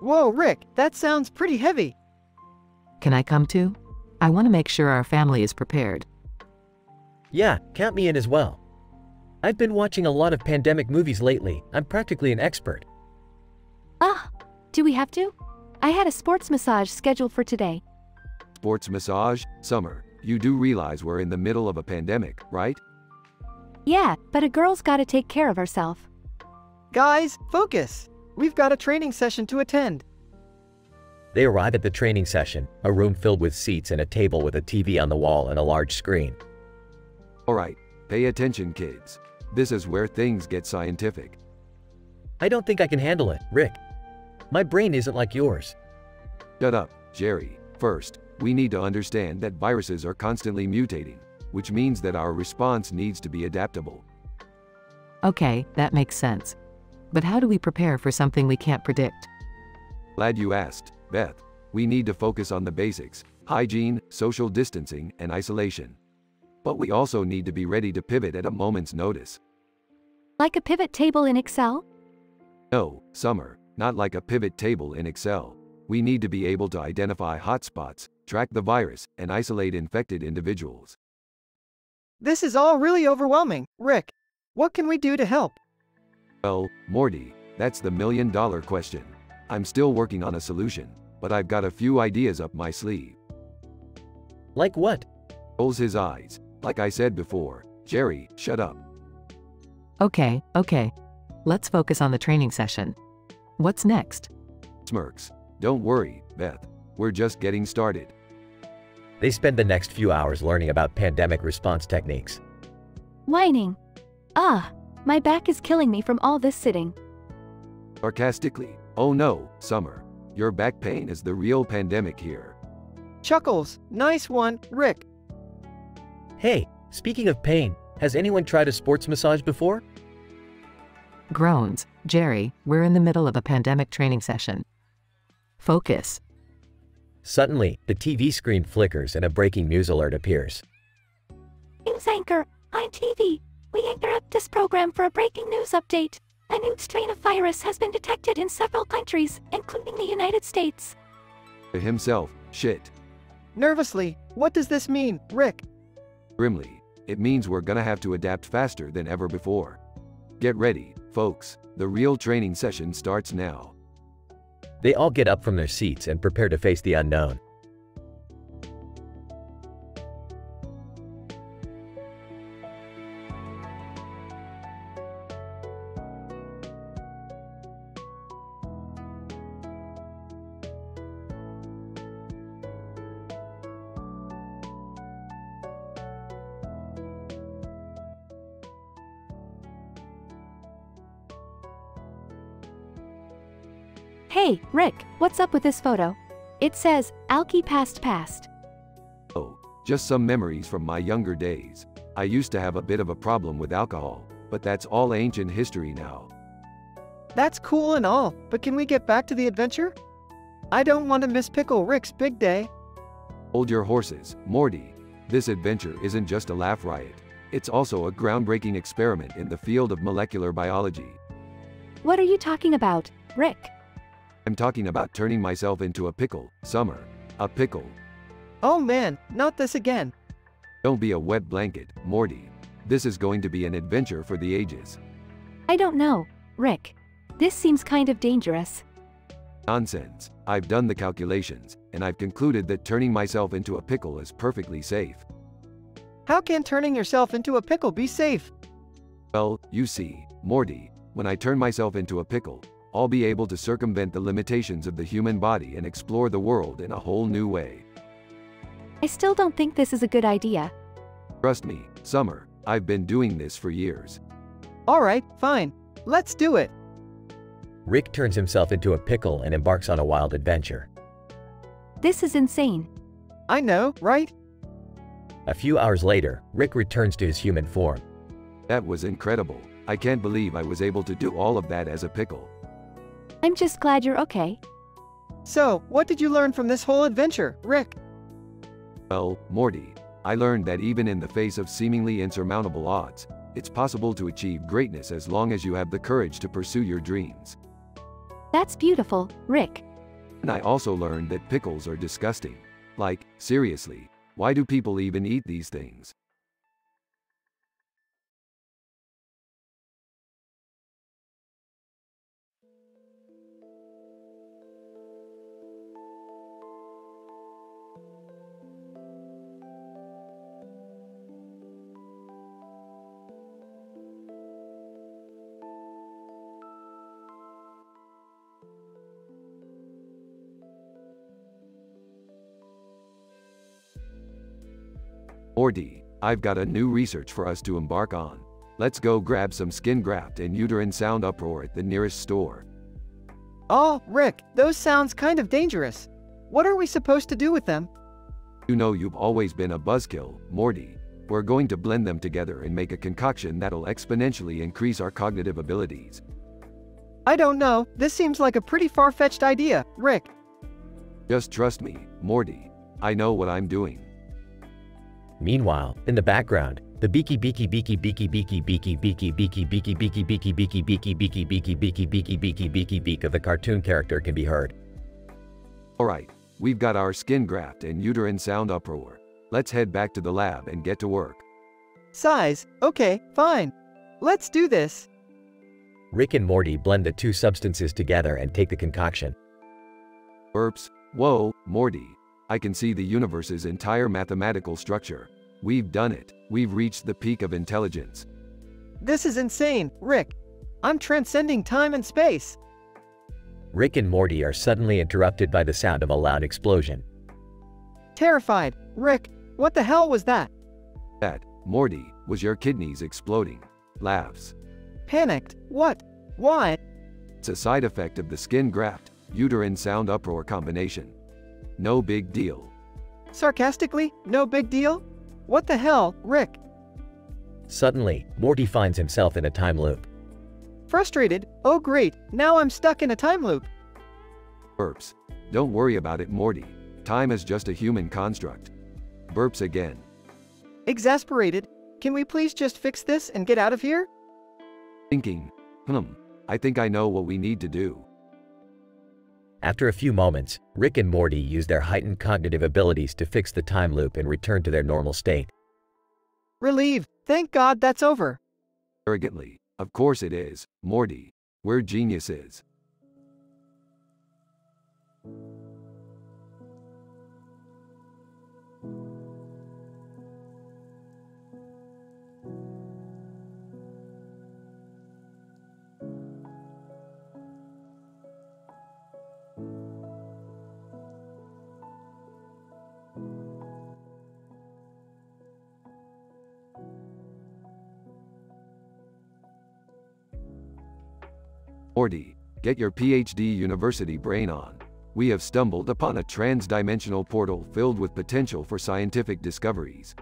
Whoa, Rick, that sounds pretty heavy. Can I come too? I want to make sure our family is prepared. Yeah, count me in as well. I've been watching a lot of pandemic movies lately. I'm practically an expert. Ah, do we have to? I had a sports massage scheduled for today. Sports massage? Summer, you do realize we're in the middle of a pandemic, right? Yeah, but a girl's gotta take care of herself. Guys, focus. We've got a training session to attend. They arrive at the training session, a room filled with seats and a table with a TV on the wall and a large screen. Alright, pay attention kids. This is where things get scientific. I don't think I can handle it, Rick. My brain isn't like yours. Shut up, Jerry. First, we need to understand that viruses are constantly mutating, which means that our response needs to be adaptable. Okay, that makes sense. But how do we prepare for something we can't predict? Glad you asked, Beth. We need to focus on the basics: hygiene, social distancing, and isolation. But we also need to be ready to pivot at a moment's notice. Like a pivot table in Excel? No, Summer, not like a pivot table in Excel. We need to be able to identify hotspots, track the virus, and isolate infected individuals. This is all really overwhelming. Rick, what can we do to help? Well, Morty, that's the million-dollar question. I'm still working on a solution, but I've got a few ideas up my sleeve. Like what? Rolls his eyes. Like I said before, Jerry, shut up. Okay. Let's focus on the training session. What's next? Smirks. Don't worry, Beth. We're just getting started. They spend the next few hours learning about pandemic response techniques. Whining. Ah, my back is killing me from all this sitting. Sarcastically, oh no, Summer. Your back pain is the real pandemic here. Chuckles. Nice one, Rick. Hey, speaking of pain, has anyone tried a sports massage before? Groans. Jerry, we're in the middle of a pandemic training session. Focus. Suddenly, the TV screen flickers and a breaking news alert appears. News anchor, AiTV. We interrupt this program for a breaking news update. A new strain of virus has been detected in several countries, including the United States. To himself, shit. Nervously, what does this mean, Rick? Grimly, it means we're gonna have to adapt faster than ever before. Get ready, folks. The real training session starts now. They all get up from their seats and prepare to face the unknown. Hey, Rick, what's up with this photo? It says, Alki past. Oh, just some memories from my younger days. I used to have a bit of a problem with alcohol, but that's all ancient history now. That's cool and all, but can we get back to the adventure? I don't want to miss Pickle Rick's big day. Hold your horses, Morty. This adventure isn't just a laugh riot. It's also a groundbreaking experiment in the field of molecular biology. What are you talking about, Rick? I'm talking about turning myself into a pickle, Summer. A pickle. Oh man, not this again. Don't be a wet blanket, Morty. This is going to be an adventure for the ages. I don't know, Rick. This seems kind of dangerous. Nonsense. I've done the calculations, and I've concluded that turning myself into a pickle is perfectly safe. How can turning yourself into a pickle be safe? Well, you see, Morty, when I turn myself into a pickle, I'll be able to circumvent the limitations of the human body and explore the world in a whole new way. I still don't think this is a good idea. Trust me, Summer, I've been doing this for years. Alright, fine. Let's do it. Rick turns himself into a pickle and embarks on a wild adventure. This is insane. I know, right? A few hours later, Rick returns to his human form. That was incredible. I can't believe I was able to do all of that as a pickle. I'm just glad you're okay. So, what did you learn from this whole adventure, Rick? Well, Morty, I learned that even in the face of seemingly insurmountable odds, it's possible to achieve greatness as long as you have the courage to pursue your dreams. That's beautiful, Rick. And I also learned that pickles are disgusting. Like, seriously, why do people even eat these things? Morty, I've got a new research for us to embark on. Let's go grab some skin graft and uterine sound uproar at the nearest store. Oh, Rick, those sounds kind of dangerous. What are we supposed to do with them? You know you've always been a buzzkill, Morty. We're going to blend them together and make a concoction that'll exponentially increase our cognitive abilities. I don't know, this seems like a pretty far-fetched idea, Rick. Just trust me, Morty. I know what I'm doing. Meanwhile, in the background, the beaky beaky beaky beaky beaky beaky beaky beaky beaky beaky beaky beaky beaky beaky beaky beaky beaky beaky beaky beak of the cartoon character can be heard. Alright, we've got our skin graft and uterine sound uproar. Let's head back to the lab and get to work. Size, okay, fine. Let's do this. Rick and Morty blend the two substances together and take the concoction. Burps. Whoa, Morty. I can see the universe's entire mathematical structure. We've done it. We've reached the peak of intelligence. This is insane, Rick. I'm transcending time and space. Rick and Morty are suddenly interrupted by the sound of a loud explosion. Terrified, Rick, what the hell was that? That, Morty, was your kidneys exploding. Laughs. Panicked, what? Why? It's a side effect of the skin graft, uterine sound uproar combination. No big deal. Sarcastically, no big deal? What the hell, Rick? Suddenly, Morty finds himself in a time loop. Frustrated, oh great, now I'm stuck in a time loop. Burps. Don't worry about it, Morty. Time is just a human construct. Burps again. Exasperated, can we please just fix this and get out of here? Thinking. I think I know what we need to do. After a few moments, Rick and Morty use their heightened cognitive abilities to fix the time loop and return to their normal state. Relieved, thank God that's over. Arrogantly. Of course it is, Morty. We're geniuses. Morty, get your PhD university brain on. We have stumbled upon a trans-dimensional portal filled with potential for scientific discoveries.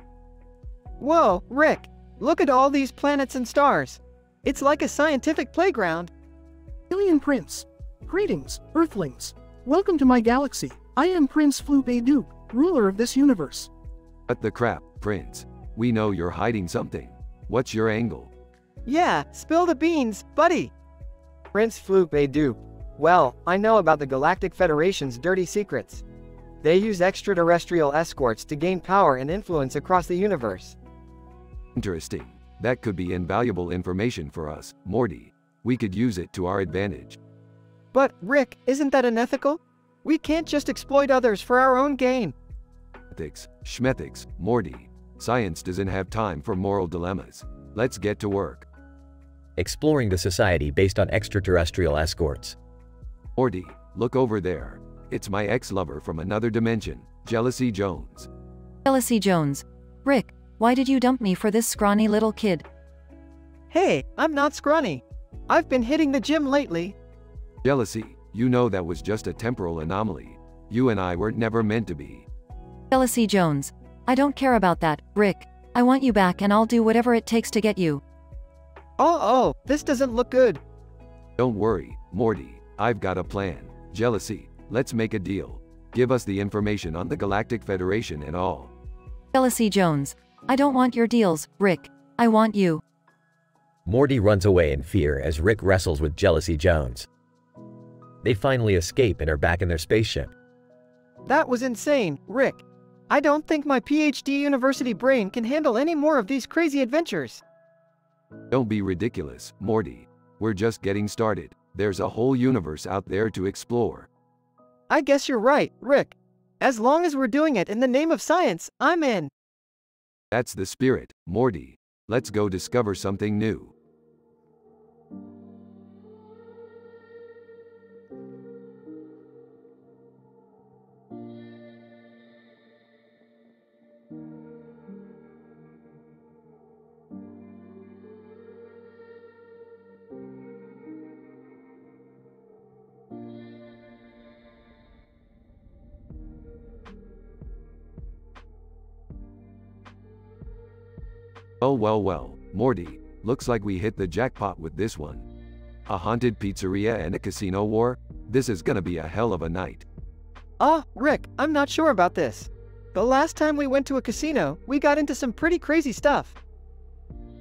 Whoa, Rick, look at all these planets and stars. It's like a scientific playground. Alien Prince. Greetings, Earthlings. Welcome to my galaxy. I am Prince Floop-a-Doop, ruler of this universe. Cut the crap, Prince. We know you're hiding something. What's your angle? Yeah, spill the beans, buddy. Prince Floop-a-Doop. Well, I know about the Galactic Federation's dirty secrets. They use extraterrestrial escorts to gain power and influence across the universe. Interesting. That could be invaluable information for us, Morty. We could use it to our advantage. But, Rick, isn't that unethical? We can't just exploit others for our own gain. Ethics, schmethics, Morty. Science doesn't have time for moral dilemmas. Let's get to work. Exploring the society based on extraterrestrial escorts. Morty, look over there. It's my ex-lover from another dimension, Jealousy Jones. Jealousy Jones. Rick, why did you dump me for this scrawny little kid? Hey, I'm not scrawny. I've been hitting the gym lately. Jealousy, you know that was just a temporal anomaly. You and I were never meant to be. Jealousy Jones. I don't care about that, Rick. I want you back and I'll do whatever it takes to get you. Oh, this doesn't look good. Don't worry, Morty. I've got a plan. Jealousy, let's make a deal. Give us the information on the Galactic Federation and all. Jealousy Jones. I don't want your deals, Rick. I want you. Morty runs away in fear as Rick wrestles with Jealousy Jones. They finally escape and are back in their spaceship. That was insane, Rick. I don't think my PhD university brain can handle any more of these crazy adventures. Don't be ridiculous, Morty. We're just getting started. There's a whole universe out there to explore. I guess you're right, Rick. As long as we're doing it in the name of science, I'm in. That's the spirit, Morty. Let's go discover something new. Oh well, Morty, looks like we hit the jackpot with this one. A haunted pizzeria and a casino war? This is gonna be a hell of a night. Rick, I'm not sure about this. The last time we went to a casino, we got into some pretty crazy stuff.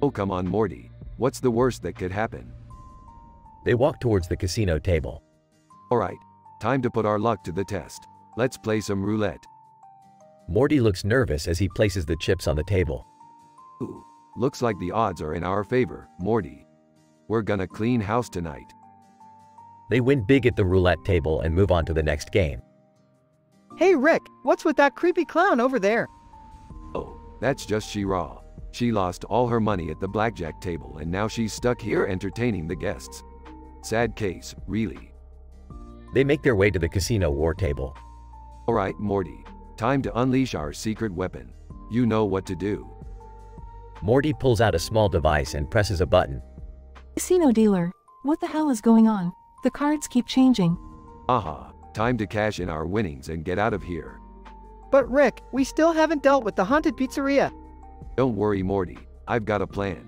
Oh come on Morty, what's the worst that could happen? They walk towards the casino table. Alright, time to put our luck to the test. Let's play some roulette. Morty looks nervous as he places the chips on the table. Ooh, looks like the odds are in our favor, Morty. We're gonna clean house tonight. They win big at the roulette table and move on to the next game. Hey Rick, what's with that creepy clown over there? Oh, that's just She-Ra. She lost all her money at the blackjack table and now she's stuck here entertaining the guests. Sad case, really. They make their way to the casino war table. Alright Morty, time to unleash our secret weapon. You know what to do. Morty pulls out a small device and presses a button. Casino dealer, what the hell is going on? The cards keep changing. Aha, time to cash in our winnings and get out of here. But Rick, we still haven't dealt with the haunted pizzeria. Don't worry Morty, I've got a plan.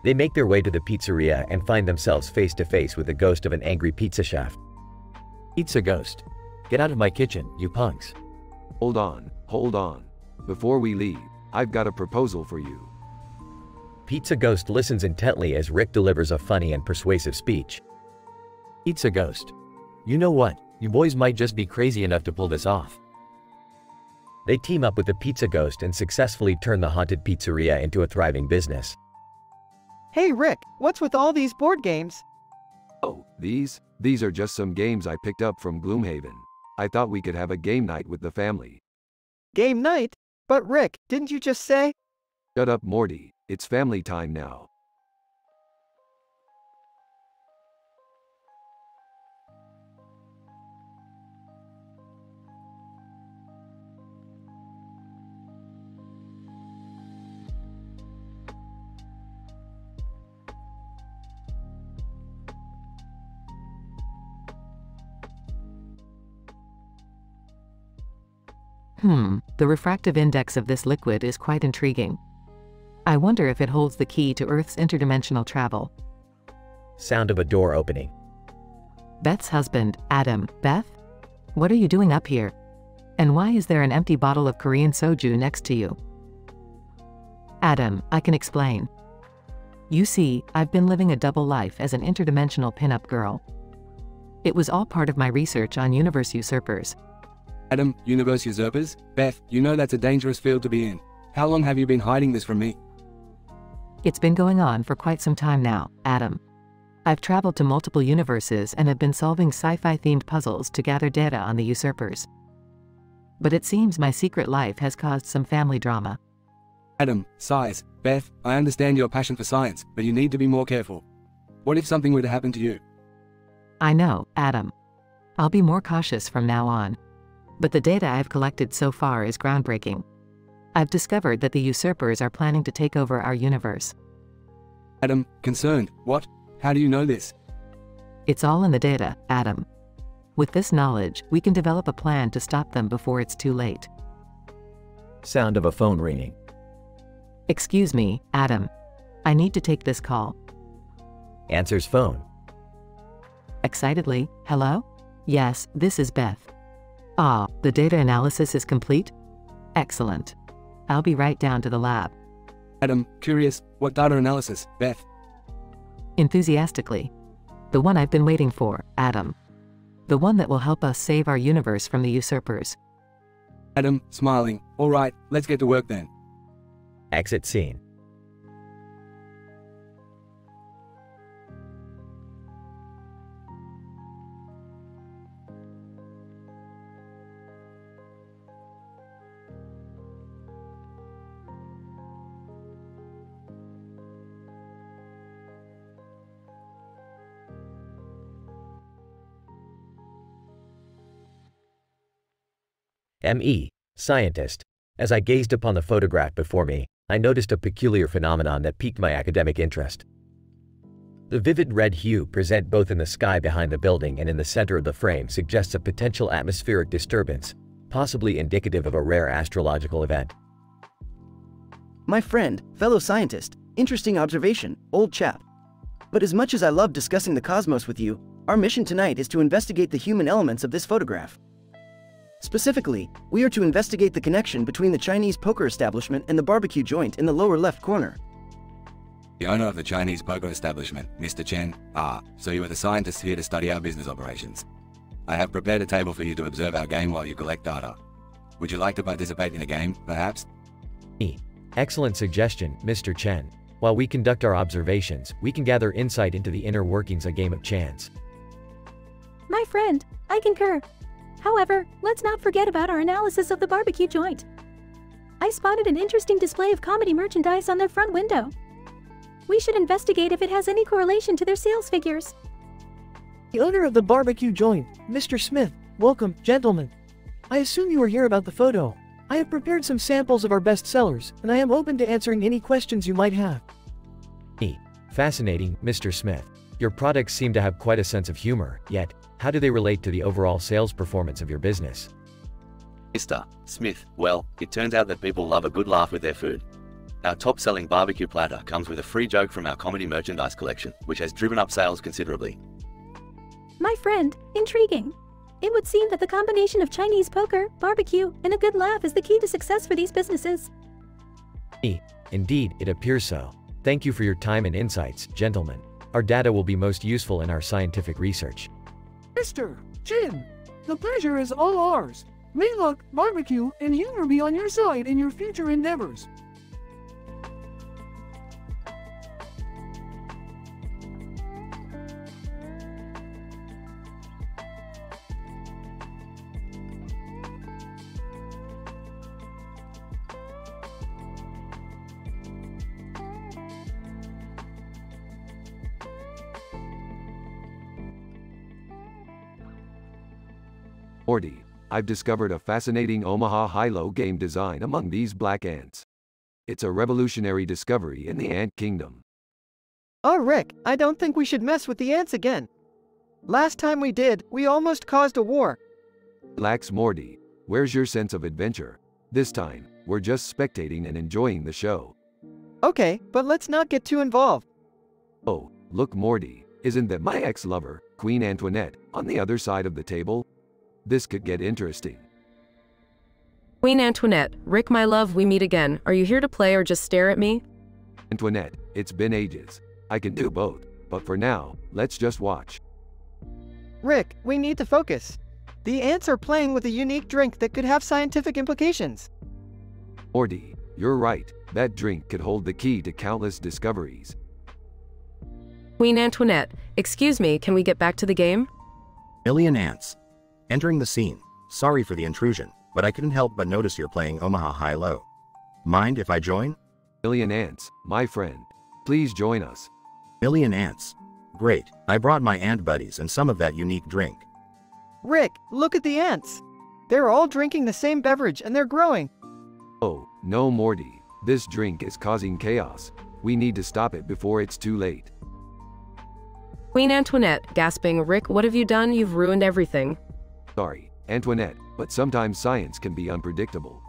They make their way to the pizzeria and find themselves face to face with the ghost of an angry pizza chef. Pizza ghost. Get out of my kitchen, you punks. Hold on. Before we leave, I've got a proposal for you. Pizza Ghost listens intently as Rick delivers a funny and persuasive speech. Pizza ghost. You know what? You boys might just be crazy enough to pull this off. They team up with the Pizza Ghost and successfully turn the haunted pizzeria into a thriving business. Hey Rick, what's with all these board games? Oh, these are just some games I picked up from Gloomhaven. I thought we could have a game night with the family. Game night? But Rick, didn't you just say? Shut up Morty, it's family time now. The refractive index of this liquid is quite intriguing. I wonder if it holds the key to Earth's interdimensional travel. Sound of a door opening. Beth's husband, Adam. Beth? What are you doing up here? And why is there an empty bottle of Korean soju next to you? Adam, I can explain. You see, I've been living a double life as an interdimensional pinup girl. It was all part of my research on universe usurpers. Adam, universe usurpers? Beth, you know that's a dangerous field to be in. How long have you been hiding this from me? It's been going on for quite some time now, Adam. I've traveled to multiple universes and have been solving sci-fi themed puzzles to gather data on the usurpers. But it seems my secret life has caused some family drama. Adam, size. Beth, I understand your passion for science, but you need to be more careful. What if something were to happen to you? I know, Adam. I'll be more cautious from now on. But the data I've collected so far is groundbreaking. I've discovered that the usurpers are planning to take over our universe. Adam, concerned. What? How do you know this? It's all in the data, Adam. With this knowledge, we can develop a plan to stop them before it's too late. Sound of a phone ringing. Excuse me, Adam. I need to take this call. Answers phone. Excitedly, hello? Yes, this is Beth. Ah, the data analysis is complete? Excellent. I'll be right down to the lab. Adam, curious, what data analysis, Beth? Enthusiastically. The one I've been waiting for, Adam. The one that will help us save our universe from the usurpers. Adam, smiling. All right, let's get to work then. Exit scene. M.E. Scientist. As I gazed upon the photograph before me, I noticed a peculiar phenomenon that piqued my academic interest. The vivid red hue present both in the sky behind the building and in the center of the frame suggests a potential atmospheric disturbance, possibly indicative of a rare astrological event. My friend, fellow scientist, interesting observation, old chap. But as much as I love discussing the cosmos with you, our mission tonight is to investigate the human elements of this photograph. Specifically, we are to investigate the connection between the Chinese poker establishment and the barbecue joint in the lower left corner. The owner of the Chinese poker establishment, Mr. Chen. So you are the scientist here to study our business operations. I have prepared a table for you to observe our game while you collect data. Would you like to participate in a game, perhaps? Excellent suggestion, Mr. Chen. While we conduct our observations, we can gather insight into the inner workings of a game of chance. My friend, I concur. However, let's not forget about our analysis of the barbecue joint. I spotted an interesting display of comedy merchandise on their front window. We should investigate if it has any correlation to their sales figures. The owner of the barbecue joint, Mr. Smith. Welcome, gentlemen. I assume you are here about the photo. I have prepared some samples of our best sellers, and I am open to answering any questions you might have. Fascinating, Mr. Smith. Your products seem to have quite a sense of humor, yet, how do they relate to the overall sales performance of your business? Mr. Smith, well, it turns out that people love a good laugh with their food. Our top-selling barbecue platter comes with a free joke from our comedy merchandise collection, which has driven up sales considerably. My friend, intriguing. It would seem that the combination of Chinese poker, barbecue, and a good laugh is the key to success for these businesses. Indeed, it appears so. Thank you for your time and insights, gentlemen. Our data will be most useful in our scientific research. Mr. Chin, the pleasure is all ours. May luck, barbecue, and humor be on your side in your future endeavors. Morty, I've discovered a fascinating Omaha high-low game design among these black ants. It's a revolutionary discovery in the ant kingdom. Oh Rick, I don't think we should mess with the ants again. Last time we did, we almost caused a war. Relax, Morty. Where's your sense of adventure? This time, we're just spectating and enjoying the show. Okay, but let's not get too involved. Oh, look, Morty, isn't that my ex-lover, Queen Antoinette, on the other side of the table? This could get interesting. Queen Antoinette, Rick my love, we meet again. Are you here to play or just stare at me? Antoinette, it's been ages. I can do both, but for now, let's just watch. Rick, we need to focus. The ants are playing with a unique drink that could have scientific implications. Morty, you're right. That drink could hold the key to countless discoveries. Queen Antoinette, excuse me, can we get back to the game? Million ants. Entering the scene. Sorry for the intrusion, but I couldn't help but notice you're playing Omaha High-Low. Mind if I join? Million ants, my friend. Please join us. Million ants. Great, I brought my ant buddies and some of that unique drink. Rick, look at the ants. They're all drinking the same beverage and they're growing. Oh, no, Morty. This drink is causing chaos. We need to stop it before it's too late. Queen Antoinette, gasping, Rick, what have you done? You've ruined everything. Sorry, Antoinette, but sometimes science can be unpredictable.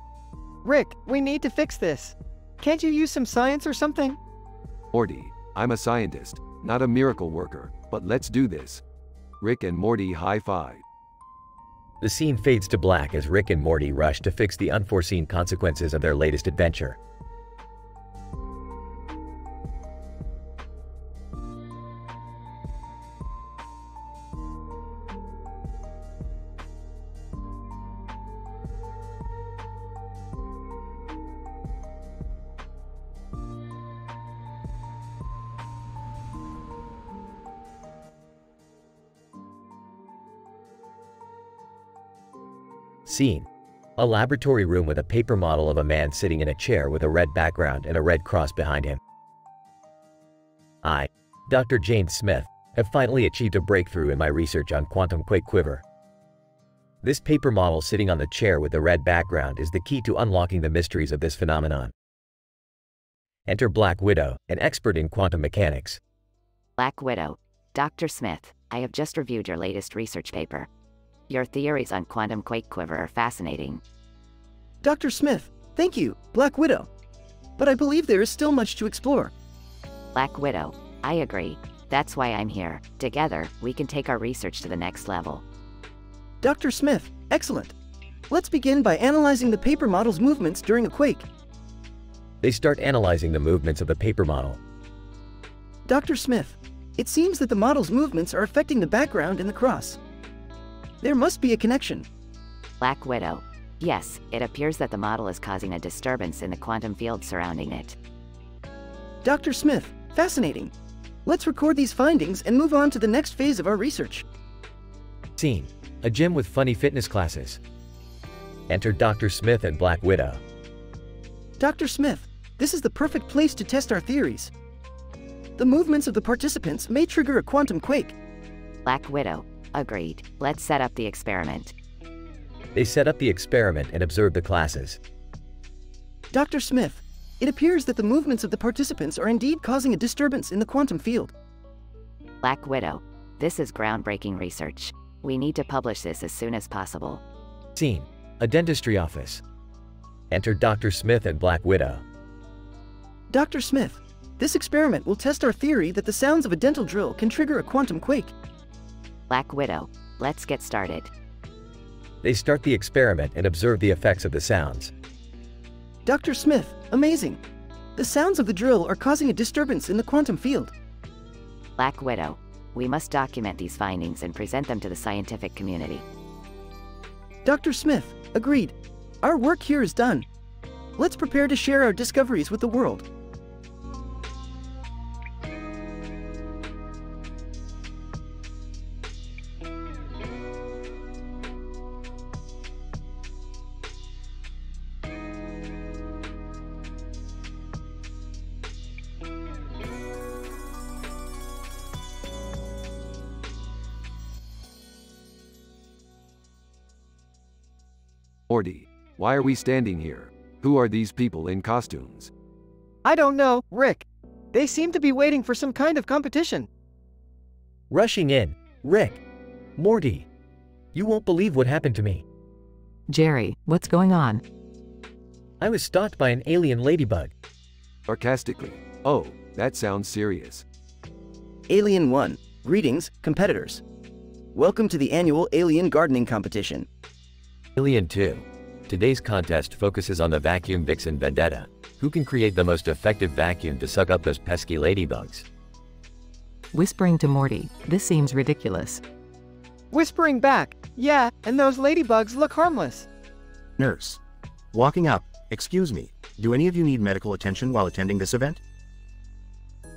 Rick, we need to fix this. Can't you use some science or something? Morty, I'm a scientist, not a miracle worker, but let's do this. Rick and Morty high five. The scene fades to black as Rick and Morty rush to fix the unforeseen consequences of their latest adventure. Scene: a laboratory room with a paper model of a man sitting in a chair with a red background and a red cross behind him. I, Dr. Jane Smith, have finally achieved a breakthrough in my research on quantum quake quiver. This paper model sitting on the chair with the red background is the key to unlocking the mysteries of this phenomenon. Enter Black Widow, an expert in quantum mechanics. Black Widow. Dr. Smith, I have just reviewed your latest research paper. Your theories on quantum quake quiver are fascinating. Dr. Smith, thank you, Black Widow. But I believe there is still much to explore. Black Widow, I agree. That's why I'm here. Together, we can take our research to the next level. Dr. Smith, excellent. Let's begin by analyzing the paper model's movements during a quake. They start analyzing the movements of the paper model. Dr. Smith, it seems that the model's movements are affecting the background and the cross. There must be a connection. Black Widow. Yes, it appears that the model is causing a disturbance in the quantum field surrounding it. Dr. Smith, fascinating. Let's record these findings and move on to the next phase of our research. Scene: a gym with funny fitness classes. Enter Dr. Smith and Black Widow. Dr. Smith, this is the perfect place to test our theories. The movements of the participants may trigger a quantum quake. Black Widow. Agreed. Let's set up the experiment. They set up the experiment and observe the classes. Dr. Smith, it appears that the movements of the participants are indeed causing a disturbance in the quantum field. Black Widow. This is groundbreaking research. We need to publish this as soon as possible. Scene: a dentistry office. Enter Dr. Smith and Black Widow. Dr. Smith, this experiment will test our theory that the sounds of a dental drill can trigger a quantum quake. Black Widow, let's get started. They start the experiment and observe the effects of the sounds. Dr. Smith, amazing. The sounds of the drill are causing a disturbance in the quantum field. Black Widow, we must document these findings and present them to the scientific community. Dr. Smith, agreed. Our work here is done. Let's prepare to share our discoveries with the world. Morty, why are we standing here? Who are these people in costumes? I don't know, Rick. They seem to be waiting for some kind of competition. Rushing in: Rick, Morty, you won't believe what happened to me. Jerry, what's going on? I was stalked by an alien ladybug. Sarcastically. Oh, that sounds serious. Alien 1, greetings, competitors. Welcome to the annual Alien Gardening Competition. Alien 2. Today's contest focuses on the vacuum vixen vendetta. Who can create the most effective vacuum to suck up those pesky ladybugs? Whispering to Morty, this seems ridiculous. Whispering back, yeah, and those ladybugs look harmless. Nurse. Walking up. Excuse me, do any of you need medical attention while attending this event?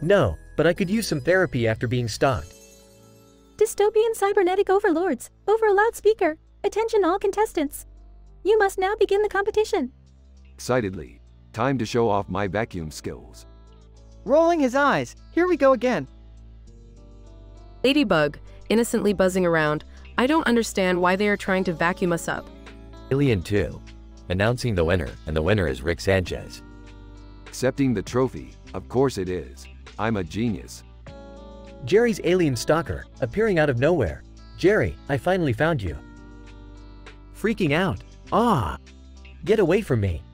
No, but I could use some therapy after being stalked. Dystopian cybernetic overlords, over a loudspeaker. Attention all contestants. You must now begin the competition. Excitedly. Time to show off my vacuum skills. Rolling his eyes, here we go again. Ladybug, innocently buzzing around. I don't understand why they are trying to vacuum us up. Alien 2. Announcing the winner, and the winner is Rick Sanchez. Accepting the trophy, of course it is. I'm a genius. Jerry's alien stalker, appearing out of nowhere. Jerry, I finally found you. Freaking out. Ah! Get away from me.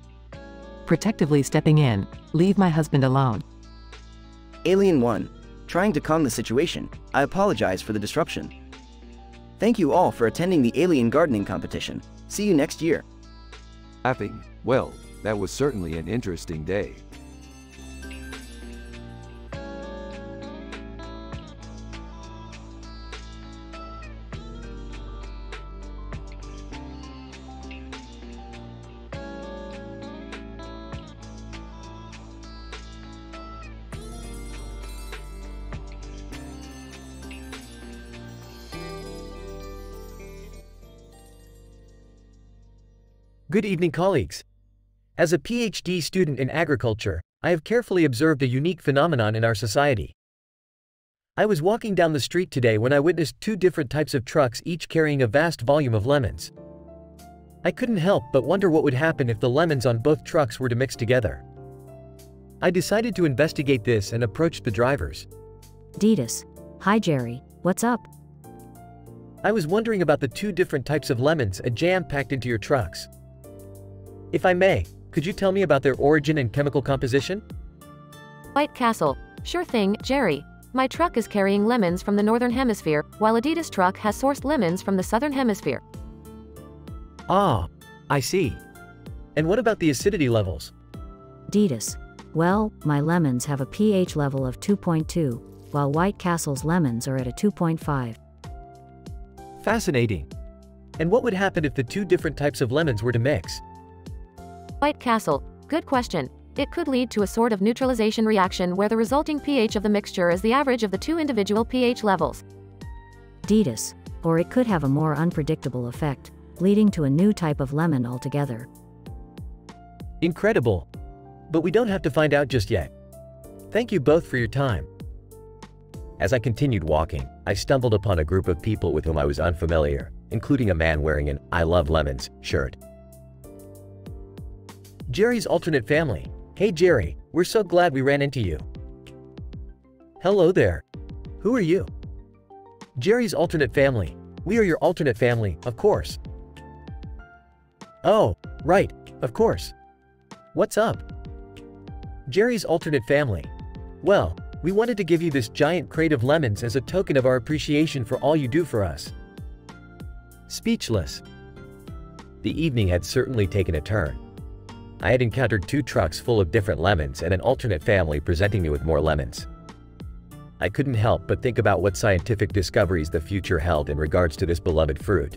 Protectively stepping in, leave my husband alone. Alien 1, trying to calm the situation, I apologize for the disruption. Thank you all for attending the Alien Gardening Competition. See you next year. Laughing. Well, that was certainly an interesting day. Good evening, colleagues. As a PhD student in agriculture, I have carefully observed a unique phenomenon in our society. I was walking down the street today when I witnessed two different types of trucks, each carrying a vast volume of lemons. I couldn't help but wonder what would happen if the lemons on both trucks were to mix together. I decided to investigate this and approached the drivers. Ditas. Hi Jerry, what's up? I was wondering about the two different types of lemons jam-packed into your trucks. If I may, could you tell me about their origin and chemical composition? White Castle. Sure thing, Jerry. My truck is carrying lemons from the Northern Hemisphere, while Adidas truck has sourced lemons from the Southern Hemisphere. Ah, I see. And what about the acidity levels? Ditas. Well, my lemons have a pH level of 2.2, while White Castle's lemons are at a 2.5. Fascinating. And what would happen if the two different types of lemons were to mix? White Castle. Good question. It could lead to a sort of neutralization reaction where the resulting pH of the mixture is the average of the two individual pH levels. Ditas. Or it could have a more unpredictable effect, leading to a new type of lemon altogether. Incredible. But we don't have to find out just yet. Thank you both for your time. As I continued walking, I stumbled upon a group of people with whom I was unfamiliar, including a man wearing an "I love lemons" shirt. Jerry's alternate family. Hey Jerry, we're so glad we ran into you. Hello there. Who are you? Jerry's alternate family. We are your alternate family, of course. Oh, right, of course. What's up? Jerry's alternate family. Well, we wanted to give you this giant crate of lemons as a token of our appreciation for all you do for us. Speechless. The evening had certainly taken a turn. I had encountered two trucks full of different lemons and an alternate family presenting me with more lemons. I couldn't help but think about what scientific discoveries the future held in regards to this beloved fruit.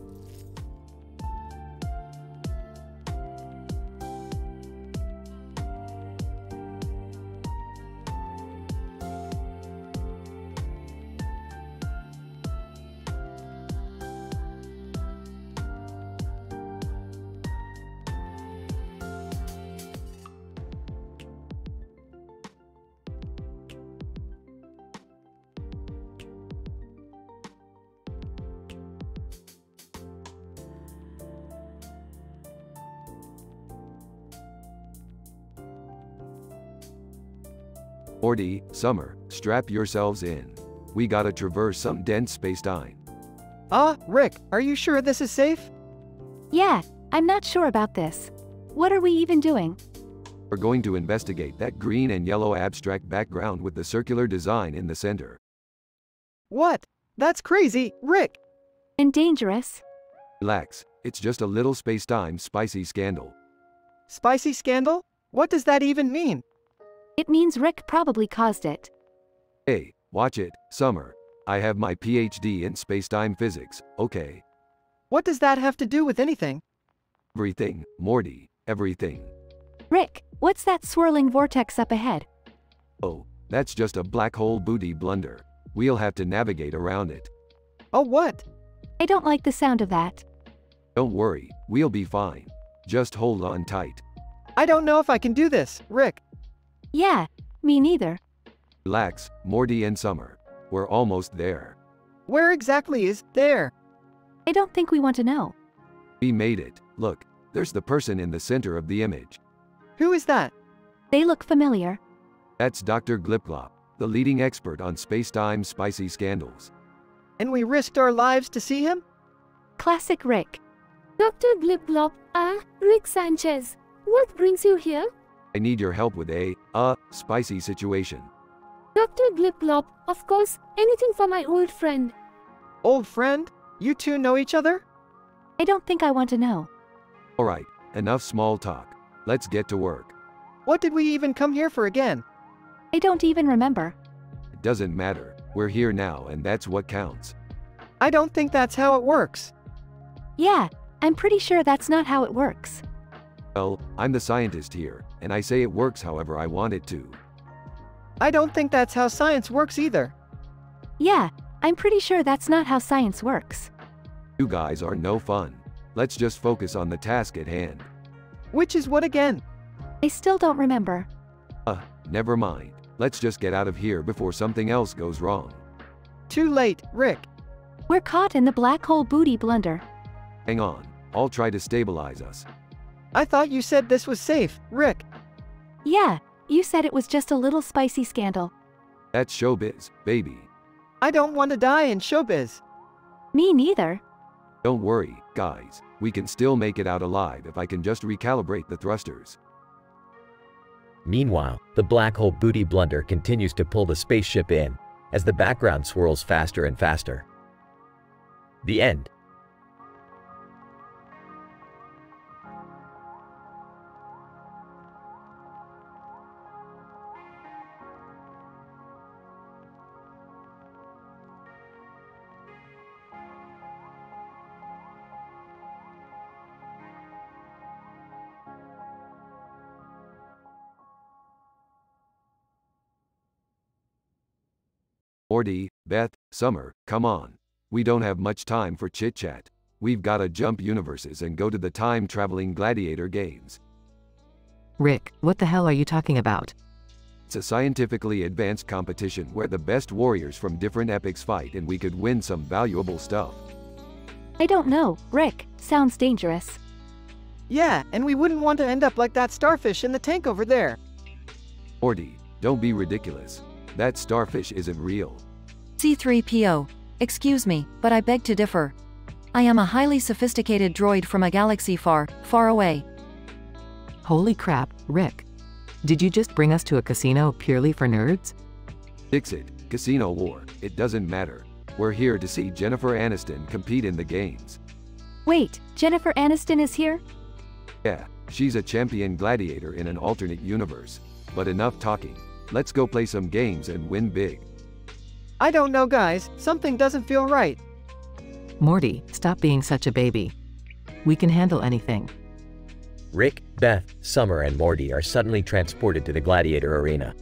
Morty, Summer, strap yourselves in. We gotta traverse some dense spacetime. Rick, are you sure this is safe? Yeah, I'm not sure about this. What are we even doing? We're going to investigate that green and yellow abstract background with the circular design in the center. What? That's crazy, Rick! And dangerous. Relax, it's just a little spacetime spicy scandal. Spicy scandal? What does that even mean? It means Rick probably caused it. Hey, watch it, Summer. I have my PhD in spacetime physics, okay? What does that have to do with anything? Everything, Morty, everything. Rick, what's that swirling vortex up ahead? Oh, that's just a black hole booty blunder. We'll have to navigate around it. Oh, what? I don't like the sound of that. Don't worry, we'll be fine. Just hold on tight. I don't know if I can do this, Rick. Yeah, me neither. Relax, Morty and Summer. We're almost there. Where exactly is there? I don't think we want to know. We made it. Look, there's the person in the center of the image. Who is that? They look familiar. That's Dr. Glipglop, the leading expert on spacetime spicy scandals. And we risked our lives to see him? Classic Rick. Dr. Glipglop, Rick Sanchez. What brings you here? I need your help with a spicy situation. Dr. Glipglop, of course, anything for my old friend. Old friend? You two know each other? I don't think I want to know. Alright, enough small talk. Let's get to work. What did we even come here for again? I don't even remember. It doesn't matter. We're here now and that's what counts. I don't think that's how it works. Yeah, I'm pretty sure that's not how it works. Well, I'm the scientist here, and I say it works however I want it to. I don't think that's how science works either. Yeah, I'm pretty sure that's not how science works. You guys are no fun. Let's just focus on the task at hand. Which is what again? I still don't remember. Never mind. Let's just get out of here before something else goes wrong. Too late, Rick. We're caught in the black hole booty blunder. Hang on. I'll try to stabilize us. I thought you said this was safe, Rick. Yeah, you said it was just a little spicy scandal. That's showbiz, baby. I don't want to die in showbiz. Me neither. Don't worry, guys. We can still make it out alive if I can just recalibrate the thrusters. Meanwhile, the black hole booty blunder continues to pull the spaceship in, as the background swirls faster and faster. The end. Morty, Beth, Summer, come on. We don't have much time for chit-chat. We've gotta jump universes and go to the time-traveling gladiator games. Rick, what the hell are you talking about? It's a scientifically advanced competition where the best warriors from different epics fight and we could win some valuable stuff. I don't know, Rick. Sounds dangerous. Yeah, and we wouldn't want to end up like that starfish in the tank over there. Morty, don't be ridiculous. That starfish isn't real. C3PO. Excuse me, but I beg to differ. I am a highly sophisticated droid from a galaxy far, far away. Holy crap, Rick. Did you just bring us to a casino purely for nerds? Fix it, Casino War. It doesn't matter. We're here to see Jennifer Aniston compete in the games. Wait, Jennifer Aniston is here? Yeah, she's a champion gladiator in an alternate universe. But enough talking. Let's go play some games and win big. I don't know, guys. Something doesn't feel right. Morty, stop being such a baby. We can handle anything. Rick, Beth, Summer, and Morty are suddenly transported to the gladiator arena.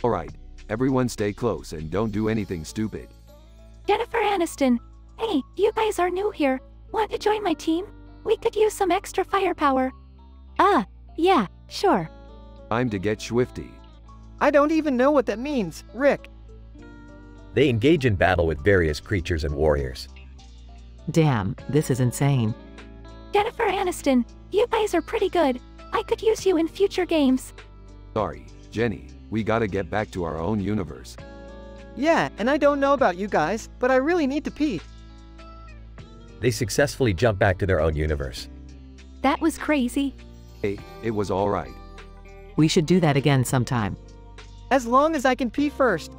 Alright, everyone stay close and don't do anything stupid. Jennifer Aniston. Hey, you guys are new here. Want to join my team? We could use some extra firepower. Yeah, sure. Time to get swifty. I don't even know what that means, Rick. They engage in battle with various creatures and warriors. Damn, this is insane. Jennifer Aniston, you guys are pretty good. I could use you in future games. Sorry, Jenny, we gotta get back to our own universe. Yeah, and I don't know about you guys, but I really need to pee. They successfully jump back to their own universe. That was crazy. Hey, it was alright. We should do that again sometime. As long as I can pee first.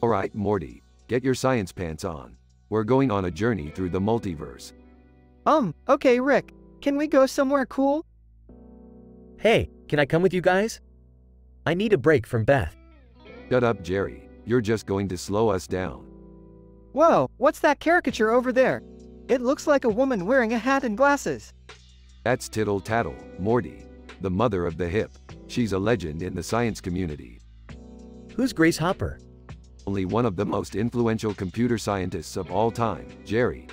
Alright, Morty, get your science pants on. We're going on a journey through the multiverse. Okay, Rick. Can we go somewhere cool? Hey, can I come with you guys? I need a break from Beth. Shut up, Jerry. You're just going to slow us down. Whoa, what's that caricature over there? It looks like a woman wearing a hat and glasses. That's Tittle Tattle, Morty, the mother of the hip. She's a legend in the science community. Who's Grace Hopper? Only one of the most influential computer scientists of all time, Jerry.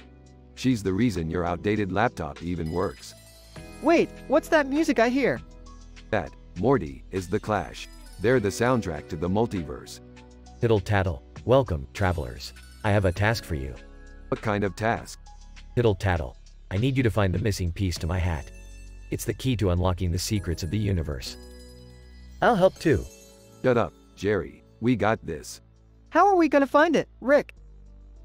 She's the reason your outdated laptop even works. Wait, what's that music I hear? That, Morty, is The Clash. They're the soundtrack to the multiverse. Tittle Tattle, welcome, travelers. I have a task for you. What kind of task? Tittle Tattle, I need you to find the missing piece to my hat. It's the key to unlocking the secrets of the universe. I'll help too. Shut up, Jerry. We got this. How are we gonna find it, Rick?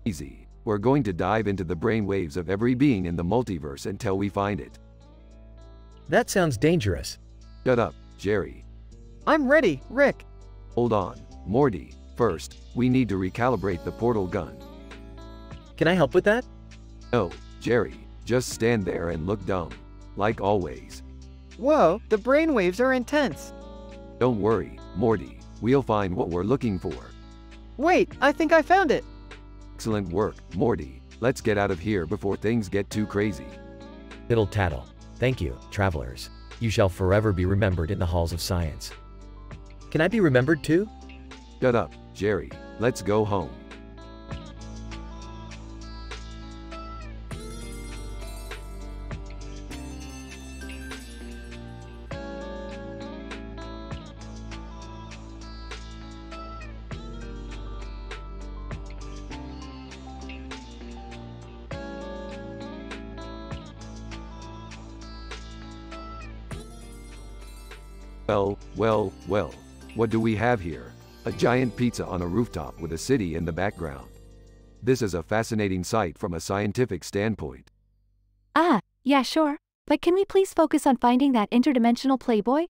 Easy. We're going to dive into the brainwaves of every being in the multiverse until we find it. That sounds dangerous. Shut up, Jerry. I'm ready, Rick. Hold on, Morty. First, we need to recalibrate the portal gun. Can I help with that? No, Jerry. Just stand there and look dumb. Like always. Whoa, the brainwaves are intense. Don't worry, Morty. We'll find what we're looking for. Wait, I think I found it. Excellent work, Morty. Let's get out of here before things get too crazy. Tittle tattle. Thank you, travelers. You shall forever be remembered in the halls of science. Can I be remembered too? Shut up, Jerry. Let's go home. Well, what do we have here? A giant pizza on a rooftop with a city in the background. This is a fascinating sight from a scientific standpoint. Yeah, sure. But can we please focus on finding that interdimensional playboy?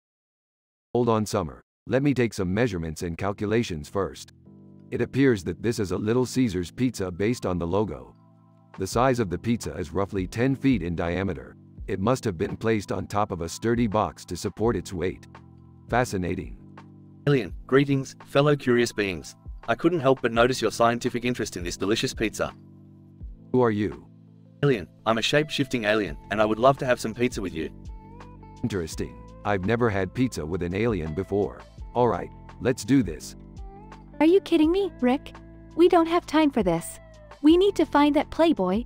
Hold on, Summer. Let me take some measurements and calculations first. It appears that this is a Little Caesars pizza based on the logo. The size of the pizza is roughly 10 feet in diameter. It must have been placed on top of a sturdy box to support its weight. Fascinating. Alien, greetings, fellow curious beings. I couldn't help but notice your scientific interest in this delicious pizza. Who are you? Alien, I'm a shape-shifting alien, and I would love to have some pizza with you. Interesting. I've never had pizza with an alien before. Alright, let's do this. Are you kidding me, Rick? We don't have time for this. We need to find that playboy.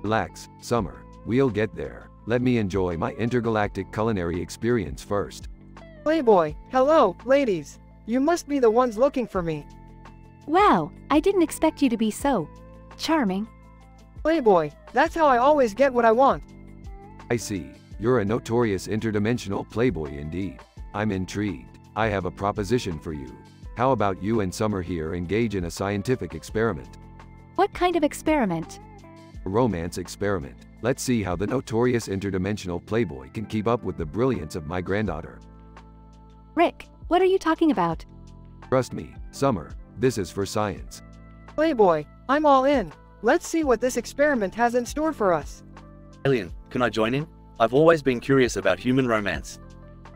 Relax, Summer. We'll get there. Let me enjoy my intergalactic culinary experience first. Playboy, hello, ladies. You must be the ones looking for me. Wow, I didn't expect you to be so charming. Playboy, that's how I always get what I want. I see. You're a notorious interdimensional playboy indeed. I'm intrigued. I have a proposition for you. How about you and Summer here engage in a scientific experiment? What kind of experiment? A romance experiment. Let's see how the notorious interdimensional playboy can keep up with the brilliance of my granddaughter. Rick, what are you talking about? Trust me, Summer, this is for science. Playboy, I'm all in. Let's see what this experiment has in store for us. Alien, can I join in? I've always been curious about human romance.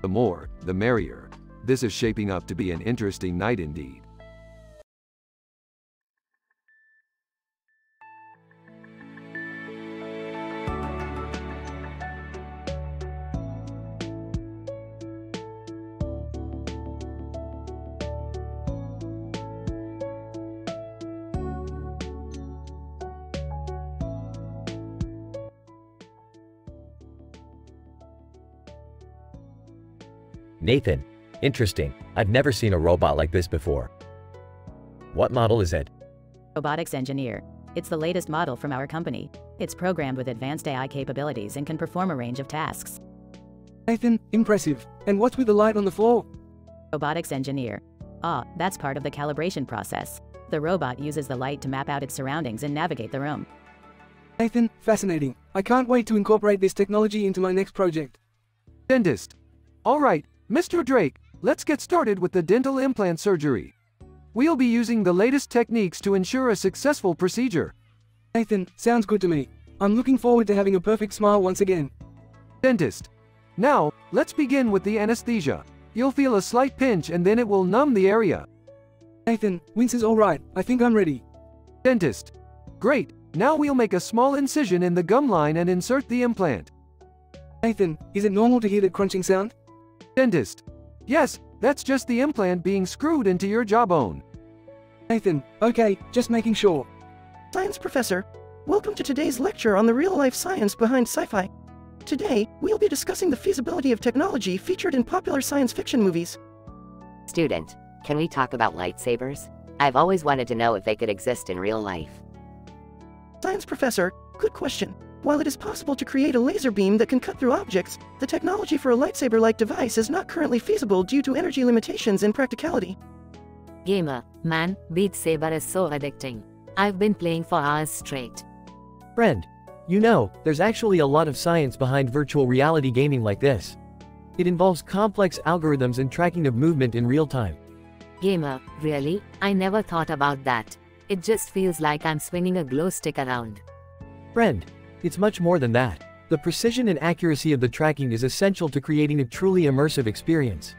The more, the merrier. This is shaping up to be an interesting night indeed. Nathan, interesting. I've never seen a robot like this before. What model is it? Robotics engineer. It's the latest model from our company. It's programmed with advanced AI capabilities and can perform a range of tasks. Nathan, impressive. And what's with the light on the floor? Robotics engineer. That's part of the calibration process. The robot uses the light to map out its surroundings and navigate the room. Nathan, fascinating. I can't wait to incorporate this technology into my next project. Dentist. All right, Mr. Drake, let's get started with the dental implant surgery. We'll be using the latest techniques to ensure a successful procedure. Nathan, sounds good to me. I'm looking forward to having a perfect smile once again. Dentist. Now, let's begin with the anesthesia. You'll feel a slight pinch and then it will numb the area. Nathan, wince is all right. I think I'm ready. Dentist. Great. Now we'll make a small incision in the gum line and insert the implant. Nathan, is it normal to hear that crunching sound? Dentist. Yes, that's just the implant being screwed into your jawbone. Nathan, okay, just making sure. Science professor, welcome to today's lecture on the real-life science behind sci-fi. Today, we'll be discussing the feasibility of technology featured in popular science fiction movies. Student, can we talk about lightsabers? I've always wanted to know if they could exist in real life. Science professor, good question. While it is possible to create a laser beam that can cut through objects, the technology for a lightsaber-like device is not currently feasible due to energy limitations and practicality. Gamer, man, Beat Saber is so addicting. I've been playing for hours straight. Friend, you know, there's actually a lot of science behind virtual reality gaming like this. It involves complex algorithms and tracking of movement in real time. Gamer, really? I never thought about that. It just feels like I'm swinging a glow stick around. Friend, it's much more than that. The precision and accuracy of the tracking is essential to creating a truly immersive experience.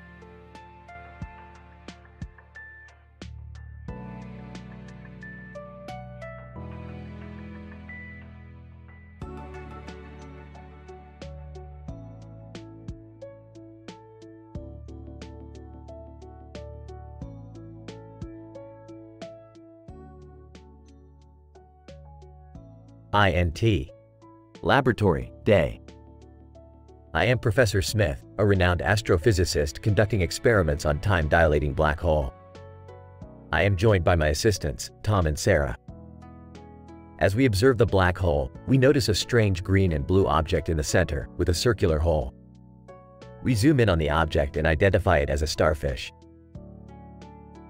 INT. Laboratory, day. I am Professor Smith, a renowned astrophysicist conducting experiments on time-dilating black hole. I am joined by my assistants, Tom and Sarah. As we observe the black hole, we notice a strange green and blue object in the center with a circular hole. We zoom in on the object and identify it as a starfish.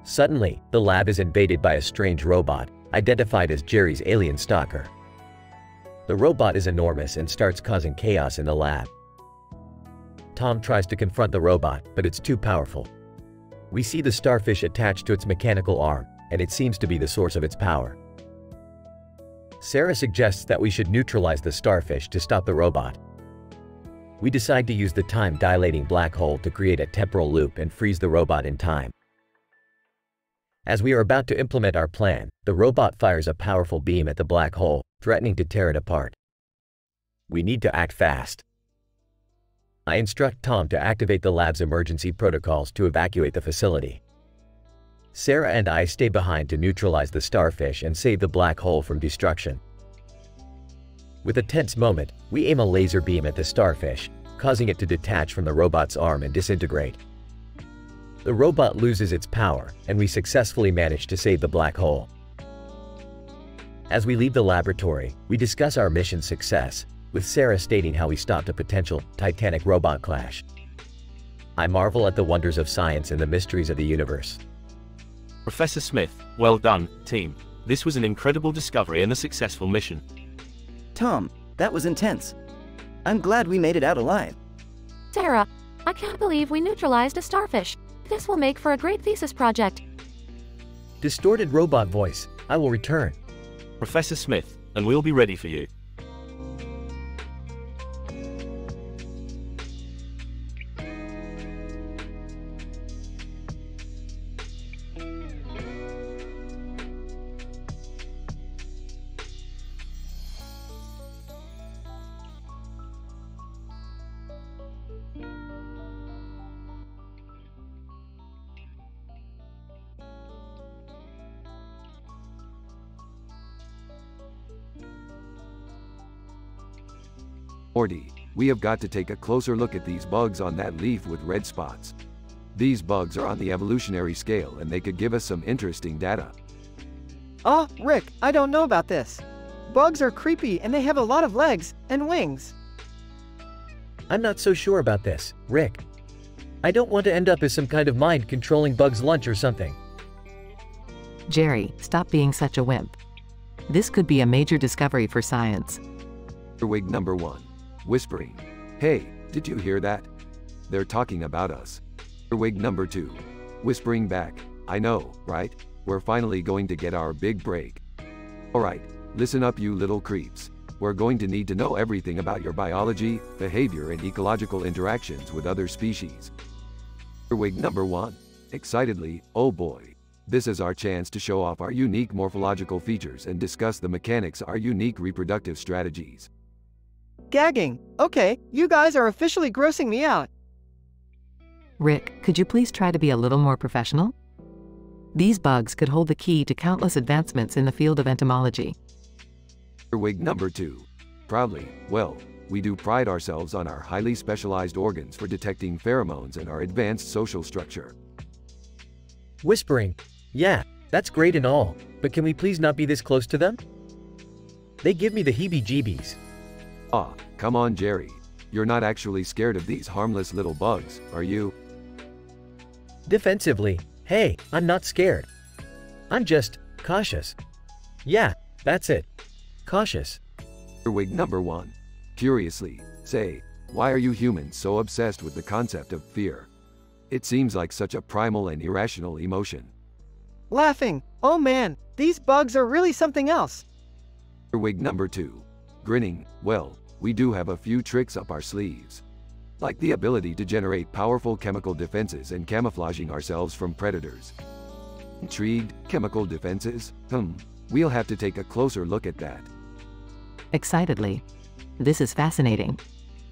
Suddenly, the lab is invaded by a strange robot, identified as Jerry's alien stalker. The robot is enormous and starts causing chaos in the lab. Tom tries to confront the robot, but it's too powerful. We see the starfish attached to its mechanical arm, and it seems to be the source of its power. Sarah suggests that we should neutralize the starfish to stop the robot. We decide to use the time-dilating black hole to create a temporal loop and freeze the robot in time. As we are about to implement our plan, the robot fires a powerful beam at the black hole, threatening to tear it apart. We need to act fast. I instruct Tom to activate the lab's emergency protocols to evacuate the facility. Sarah and I stay behind to neutralize the starfish and save the black hole from destruction. With a tense moment, we aim a laser beam at the starfish, causing it to detach from the robot's arm and disintegrate. The robot loses its power, and we successfully manage to save the black hole. As we leave the laboratory, we discuss our mission's success, with Sarah stating how we stopped a potential Titanic robot clash. I marvel at the wonders of science and the mysteries of the universe. Professor Smith, well done, team. This was an incredible discovery and a successful mission. Tom, that was intense. I'm glad we made it out alive. Sarah, I can't believe we neutralized a starfish. This will make for a great thesis project. Distorted robot voice, I will return. Professor Smith, and we'll be ready for you. Morty, we have got to take a closer look at these bugs on that leaf with red spots. These bugs are on the evolutionary scale and they could give us some interesting data. Oh, Rick, I don't know about this. Bugs are creepy and they have a lot of legs and wings. I'm not so sure about this, Rick. I don't want to end up as some kind of mind controlling Bug's lunch or something. Jerry, stop being such a wimp. This could be a major discovery for science. Earwig number 1. Whispering. Hey, did you hear that? They're talking about us. Earwig number 2. Whispering back. I know, right? We're finally going to get our big break. Alright, listen up you little creeps. We're going to need to know everything about your biology, behavior and ecological interactions with other species. Earwig number 1. Excitedly, oh boy. This is our chance to show off our unique morphological features and discuss the mechanics of our unique reproductive strategies. Gagging. Okay, you guys are officially grossing me out. Rick, could you please try to be a little more professional? These bugs could hold the key to countless advancements in the field of entomology. Earwig number 2. Proudly, well, we do pride ourselves on our highly specialized organs for detecting pheromones and our advanced social structure. Whispering. Yeah, that's great and all, but can we please not be this close to them? They give me the heebie-jeebies. Ah, come on Jerry. You're not actually scared of these harmless little bugs, are you? Defensively, hey, I'm not scared. I'm just cautious. Yeah, that's it. Cautious. Earwig number 1. Curiously, say, why are you humans so obsessed with the concept of fear? It seems like such a primal and irrational emotion. Laughing. Oh man, these bugs are really something else. Earwig number 2. Grinning. Well, we do have a few tricks up our sleeves. Like the ability to generate powerful chemical defenses and camouflaging ourselves from predators. Intrigued? Chemical defenses? We'll have to take a closer look at that. Excitedly. This is fascinating.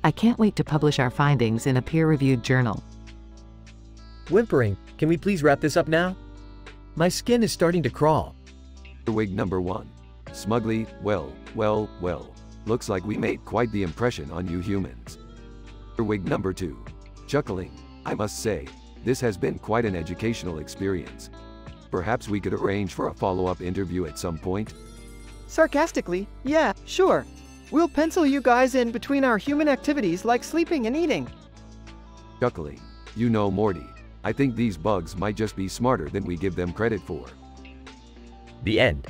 I can't wait to publish our findings in a peer-reviewed journal. Whimpering, can we please wrap this up now? My skin is starting to crawl. Earwig number 1. smugly, well. Looks like we made quite the impression on you humans. Wig number 2. Chuckling. I must say, this has been quite an educational experience. Perhaps we could arrange for a follow-up interview at some point? Sarcastically, yeah, sure. We'll pencil you guys in between our human activities like sleeping and eating. Chuckling. You know, Morty, I think these bugs might just be smarter than we give them credit for. The end.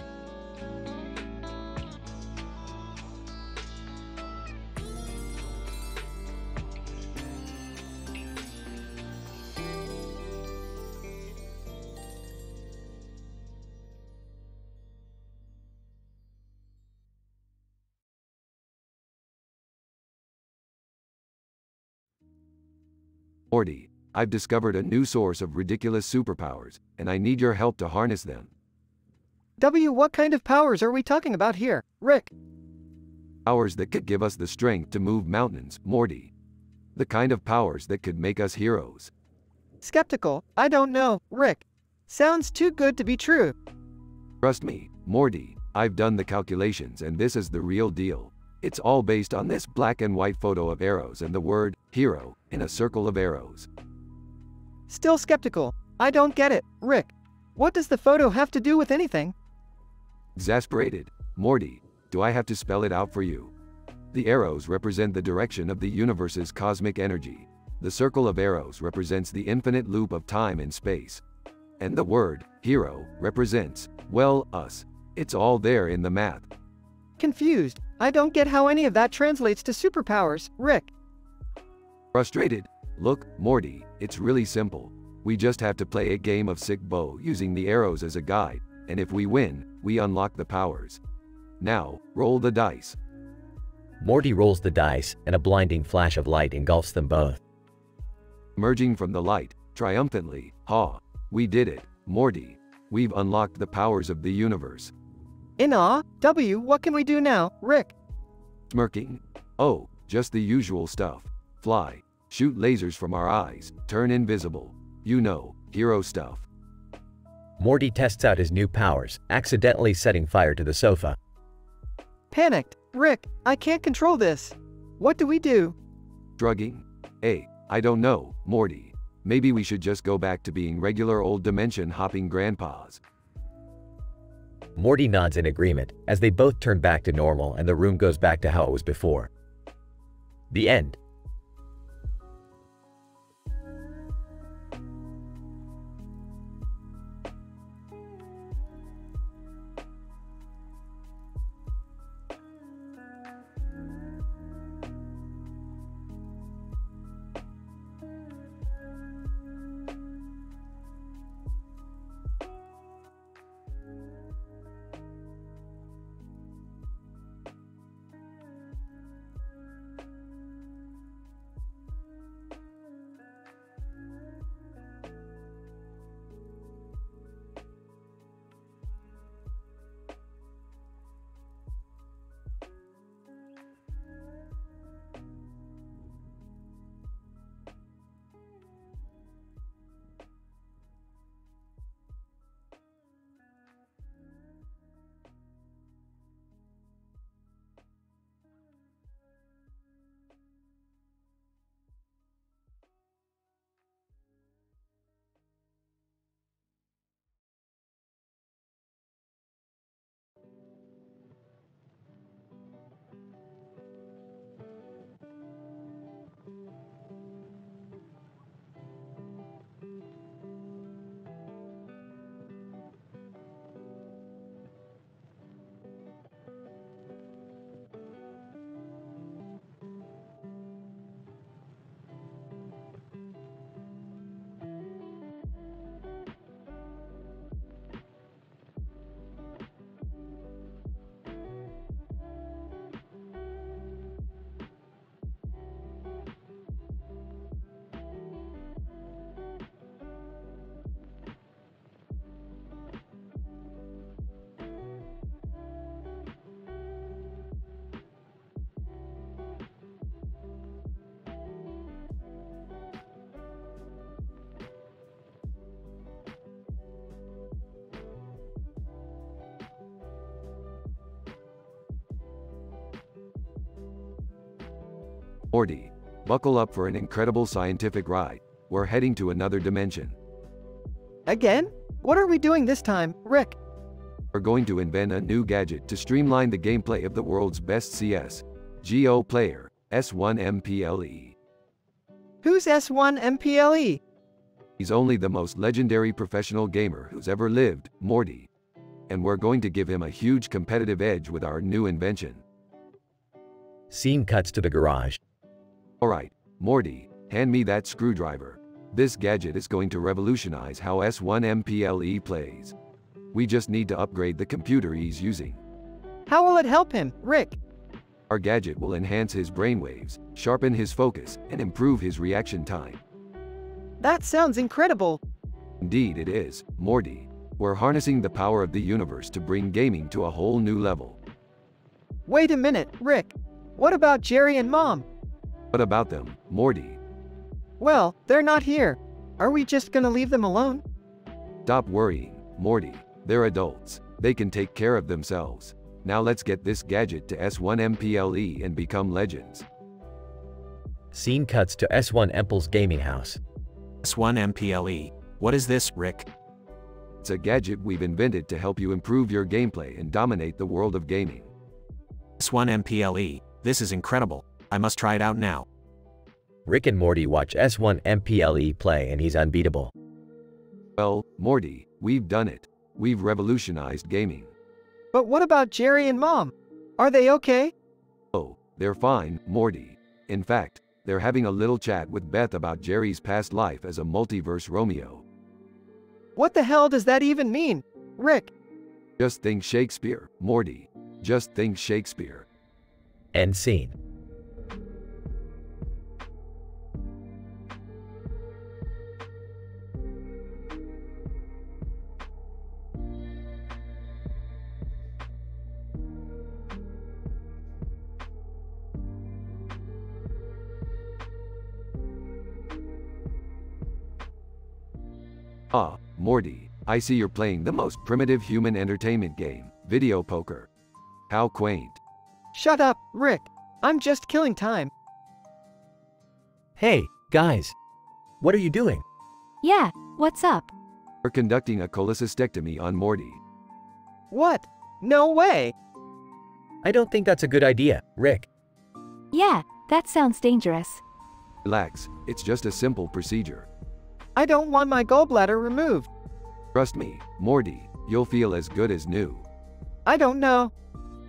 Morty, I've discovered a new source of ridiculous superpowers, and I need your help to harness them. What kind of powers are we talking about here, Rick? Powers that could give us the strength to move mountains, Morty. The kind of powers that could make us heroes. Skeptical, I don't know, Rick. Sounds too good to be true. Trust me, Morty, I've done the calculations and this is the real deal. It's all based on this black and white photo of arrows and the word, hero, in a circle of arrows. Still skeptical. I don't get it, Rick. What does the photo have to do with anything? Exasperated. Morty, do I have to spell it out for you? The arrows represent the direction of the universe's cosmic energy. The circle of arrows represents the infinite loop of time and space. And the word, hero, represents, well, us. It's all there in the math. Confused. I don't get how any of that translates to superpowers, Rick. Frustrated. Look, Morty, it's really simple. We just have to play a game of sick bow using the arrows as a guide, and if we win, we unlock the powers. Now, roll the dice. Morty rolls the dice, and a blinding flash of light engulfs them both. Emerging from the light, triumphantly, ha! We did it, Morty. We've unlocked the powers of the universe. In awe, what can we do now, Rick? Smirking. Oh, just the usual stuff. Fly, shoot lasers from our eyes, turn invisible. You know, hero stuff. Morty tests out his new powers, accidentally setting fire to the sofa. Panicked. Rick, I can't control this. What do we do? Shrugging. Hey, I don't know, Morty. Maybe we should just go back to being regular old dimension-hopping grandpas. Morty nods in agreement, as they both turn back to normal and the room goes back to how it was before. The end. Morty, buckle up for an incredible scientific ride. We're heading to another dimension. Again? What are we doing this time, Rick? We're going to invent a new gadget to streamline the gameplay of the world's best CS/GO player, S1MPLE. Who's S1MPLE? He's only the most legendary professional gamer who's ever lived, Morty. And we're going to give him a huge competitive edge with our new invention. Scene cuts to the garage. Alright, Morty, hand me that screwdriver. This gadget is going to revolutionize how S1MPLE plays. We just need to upgrade the computer he's using. How will it help him, Rick? Our gadget will enhance his brainwaves, sharpen his focus, and improve his reaction time. That sounds incredible. Indeed it is, Morty. We're harnessing the power of the universe to bring gaming to a whole new level. Wait a minute, Rick. What about Jerry and Mom? What about them, Morty? Well, they're not here. Are we just gonna leave them alone? Stop worrying, Morty. They're adults. They can take care of themselves. Now let's get this gadget to S1MPLE and become legends. Scene cuts to S1MPLE's gaming house. S1MPLE. What is this, Rick? It's a gadget we've invented to help you improve your gameplay and dominate the world of gaming. S1MPLE. This is incredible. I must try it out now. Rick and Morty watch S1MPLE play and he's unbeatable. Well, Morty, we've done it. We've revolutionized gaming. But what about Jerry and Mom? Are they okay? Oh, they're fine, Morty. In fact, they're having a little chat with Beth about Jerry's past life as a multiverse Romeo. What the hell does that even mean, Rick? Just think Shakespeare, Morty. Just think Shakespeare. End scene. Ah, Morty, I see you're playing the most primitive human entertainment game, video poker. How quaint. Shut up, Rick. I'm just killing time. Hey, guys. What are you doing? Yeah, what's up? We're conducting a cholecystectomy on Morty. What? No way. I don't think that's a good idea, Rick. Yeah, that sounds dangerous. Relax, it's just a simple procedure. I don't want my gallbladder removed. Trust me, Morty, you'll feel as good as new. I don't know.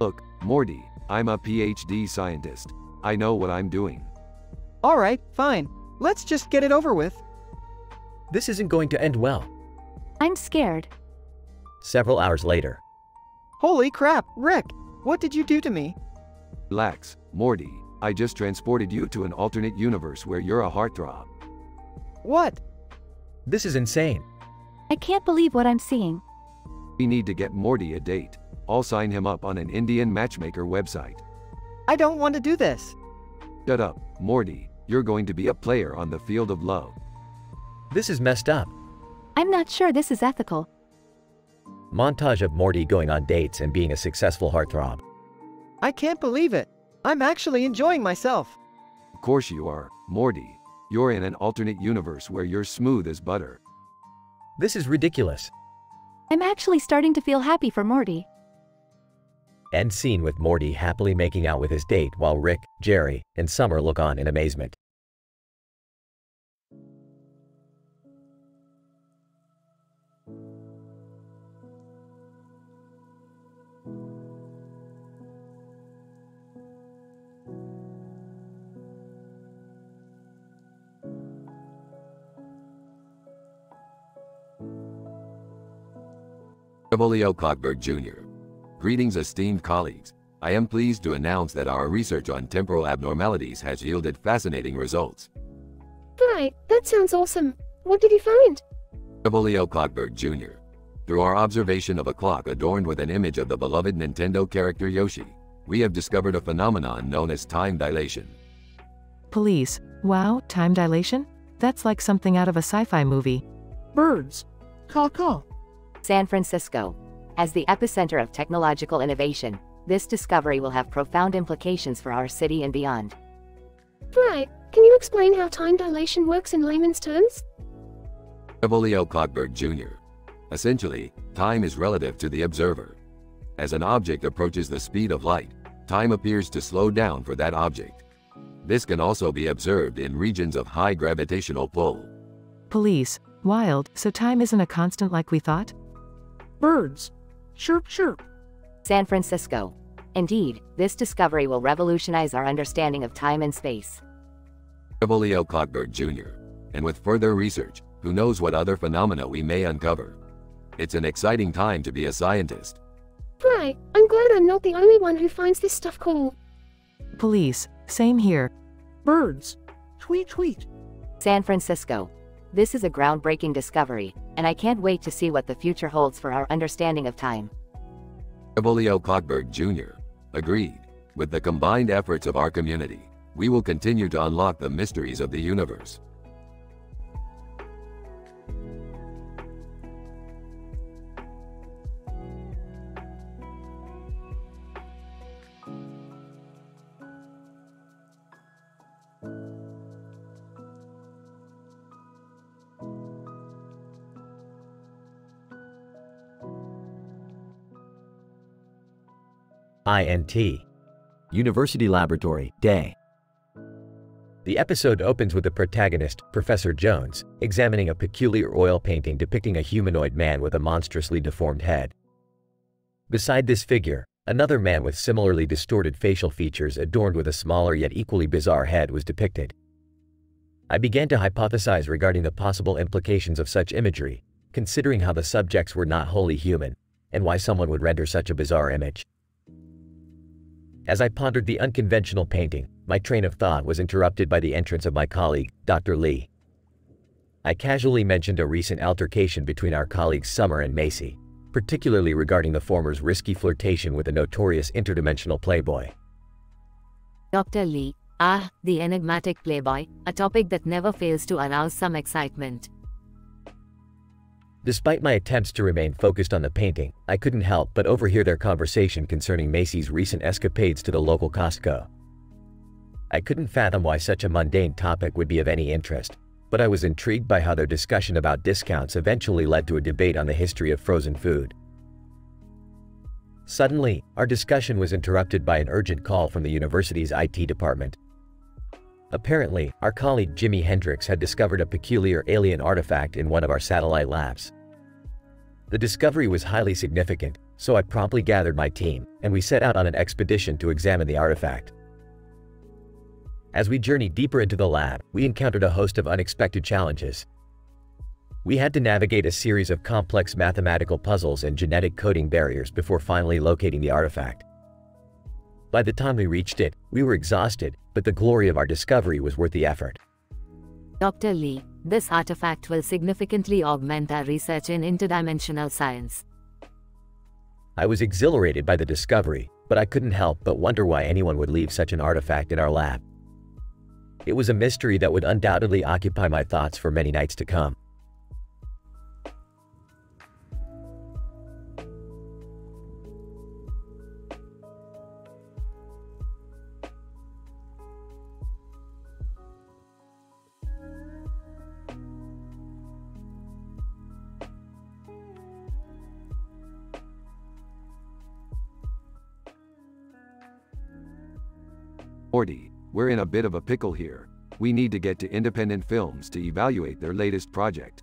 Look, Morty, I'm a PhD scientist. I know what I'm doing. Alright, fine. Let's just get it over with. This isn't going to end well. I'm scared. Several hours later. Holy crap, Rick! What did you do to me? Relax, Morty. I just transported you to an alternate universe where you're a heartthrob. What? This is insane. I can't believe what I'm seeing. We need to get Morty a date. I'll sign him up on an Indian matchmaker website. I don't want to do this. Shut up, Morty. You're going to be a player on the field of love. This is messed up. I'm not sure this is ethical. Montage of Morty going on dates and being a successful heartthrob. I can't believe it. I'm actually enjoying myself. Of course you are, Morty. You're in an alternate universe where you're smooth as butter. This is ridiculous. I'm actually starting to feel happy for Morty. End scene with Morty happily making out with his date while Rick, Jerry, and Summer look on in amazement. W. Clockberg Jr. Greetings, esteemed colleagues. I am pleased to announce that our research on temporal abnormalities has yielded fascinating results. Right, that sounds awesome. What did you find? W. Clockberg Jr. Through our observation of a clock adorned with an image of the beloved Nintendo character Yoshi, we have discovered a phenomenon known as time dilation. Police. Wow, time dilation? That's like something out of a sci-fi movie. Birds. Caw-caw. San Francisco. As the epicenter of technological innovation, this discovery will have profound implications for our city and beyond. Right. Can you explain how time dilation works in layman's terms? W. Clockberg Jr. Essentially, time is relative to the observer. As an object approaches the speed of light, time appears to slow down for that object. This can also be observed in regions of high gravitational pull. Police. Wild, so time isn't a constant like we thought? Birds. Chirp chirp. San Francisco. Indeed, this discovery will revolutionize our understanding of time and space. W. Clockberg Jr. And with further research, who knows what other phenomena we may uncover. It's an exciting time to be a scientist. Right. I'm glad I'm not the only one who finds this stuff cool. Police. Same here. Birds. Tweet tweet. San Francisco. This is a groundbreaking discovery, and I can't wait to see what the future holds for our understanding of time. W. Clockberg Jr. Agreed. With the combined efforts of our community, we will continue to unlock the mysteries of the universe. INT. University Laboratory, Day. The episode opens with the protagonist, Professor Jones, examining a peculiar oil painting depicting a humanoid man with a monstrously deformed head. Beside this figure, another man with similarly distorted facial features adorned with a smaller yet equally bizarre head was depicted. I began to hypothesize regarding the possible implications of such imagery, considering how the subjects were not wholly human, and why someone would render such a bizarre image. As I pondered the unconventional painting, my train of thought was interrupted by the entrance of my colleague, Dr. Lee. I casually mentioned a recent altercation between our colleagues Summer and Macy, particularly regarding the former's risky flirtation with a notorious interdimensional playboy. Dr. Lee, the enigmatic playboy, a topic that never fails to arouse some excitement. Despite my attempts to remain focused on the painting, I couldn't help but overhear their conversation concerning Macy's recent escapades to the local Costco. I couldn't fathom why such a mundane topic would be of any interest, but I was intrigued by how their discussion about discounts eventually led to a debate on the history of frozen food. Suddenly, our discussion was interrupted by an urgent call from the university's IT department. Apparently, our colleague Jimi Hendrix had discovered a peculiar alien artifact in one of our satellite labs. The discovery was highly significant, so I promptly gathered my team, and we set out on an expedition to examine the artifact. As we journeyed deeper into the lab, we encountered a host of unexpected challenges. We had to navigate a series of complex mathematical puzzles and genetic coding barriers before finally locating the artifact. By the time we reached it, we were exhausted, but the glory of our discovery was worth the effort. Dr. Lee, this artifact will significantly augment our research in interdimensional science. I was exhilarated by the discovery, but I couldn't help but wonder why anyone would leave such an artifact in our lab. It was a mystery that would undoubtedly occupy my thoughts for many nights to come. Morty, we're in a bit of a pickle here. We need to get to independent films to evaluate their latest project.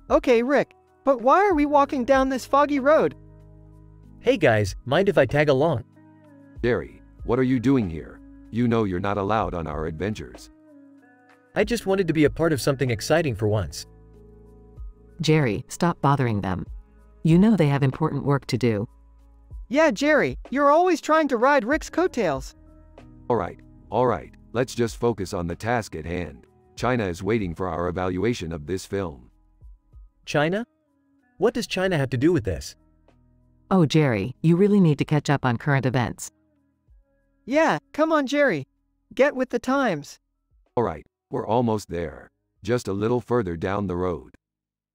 Okay, Rick. But why are we walking down this foggy road? Hey guys, mind if I tag along? Jerry, what are you doing here? You know you're not allowed on our adventures. I just wanted to be a part of something exciting for once. Jerry, stop bothering them. You know they have important work to do. Yeah, Jerry, you're always trying to ride Rick's coattails. All right, let's just focus on the task at hand. China is waiting for our evaluation of this film. China? What does China have to do with this? Oh, Jerry, you really need to catch up on current events. Yeah, come on, Jerry. Get with the times. All right, we're almost there. Just a little further down the road.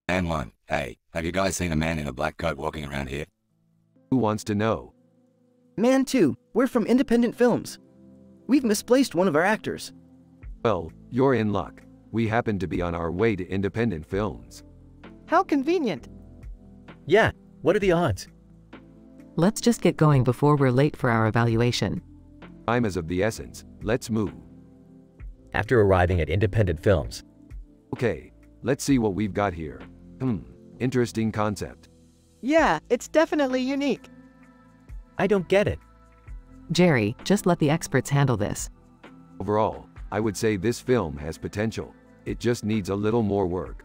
Man 1, hey, have you guys seen a man in a black coat walking around here? Who wants to know? Man 2, we're from Independent Films. We've misplaced one of our actors. Well, you're in luck. We happen to be on our way to independent films. How convenient. Yeah, what are the odds? Let's just get going before we're late for our evaluation. Time is of the essence. Let's move. After arriving at independent films. Okay, let's see what we've got here. Interesting concept. Yeah, it's definitely unique. I don't get it. Jerry, just let the experts handle this. Overall, I would say this film has potential. It just needs a little more work.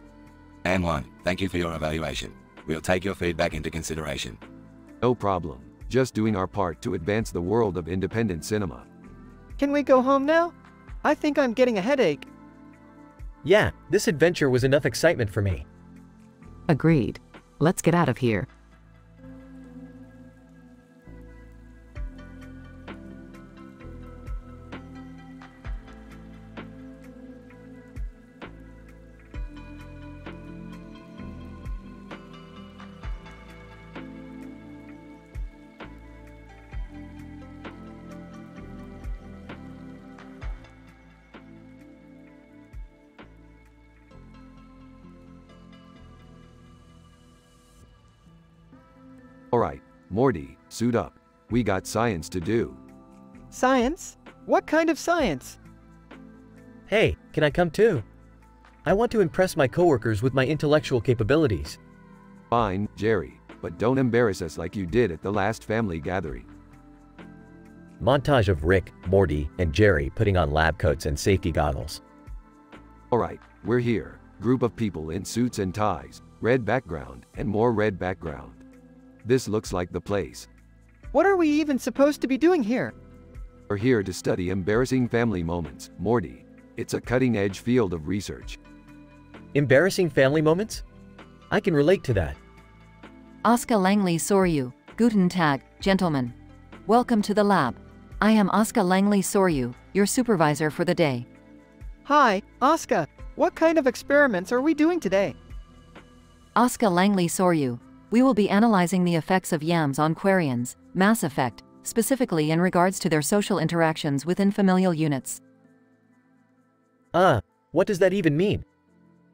And one, thank you for your evaluation. We'll take your feedback into consideration. No problem. Just doing our part to advance the world of independent cinema. Can we go home now? I think I'm getting a headache. Yeah, this adventure was enough excitement for me. Agreed. Let's get out of here. Alright, Morty, suit up. We got science to do. Science? What kind of science? Hey, can I come too? I want to impress my coworkers with my intellectual capabilities. Fine, Jerry, but don't embarrass us like you did at the last family gathering. Montage of Rick, Morty, and Jerry putting on lab coats and safety goggles. Alright, we're here. Group of people in suits and ties, red background, and more red background. This looks like the place. What are we even supposed to be doing here? We're here to study embarrassing family moments, Morty. It's a cutting-edge field of research. Embarrassing family moments? I can relate to that. Oskar Langley Soryu, Guten Tag, gentlemen. Welcome to the lab. I am Oskar Langley Soryu, your supervisor for the day. Hi, Oskar. What kind of experiments are we doing today? Oskar Langley Soryu. We will be analyzing the effects of yams on quarians, Mass Effect, specifically in regards to their social interactions within familial units. What does that even mean?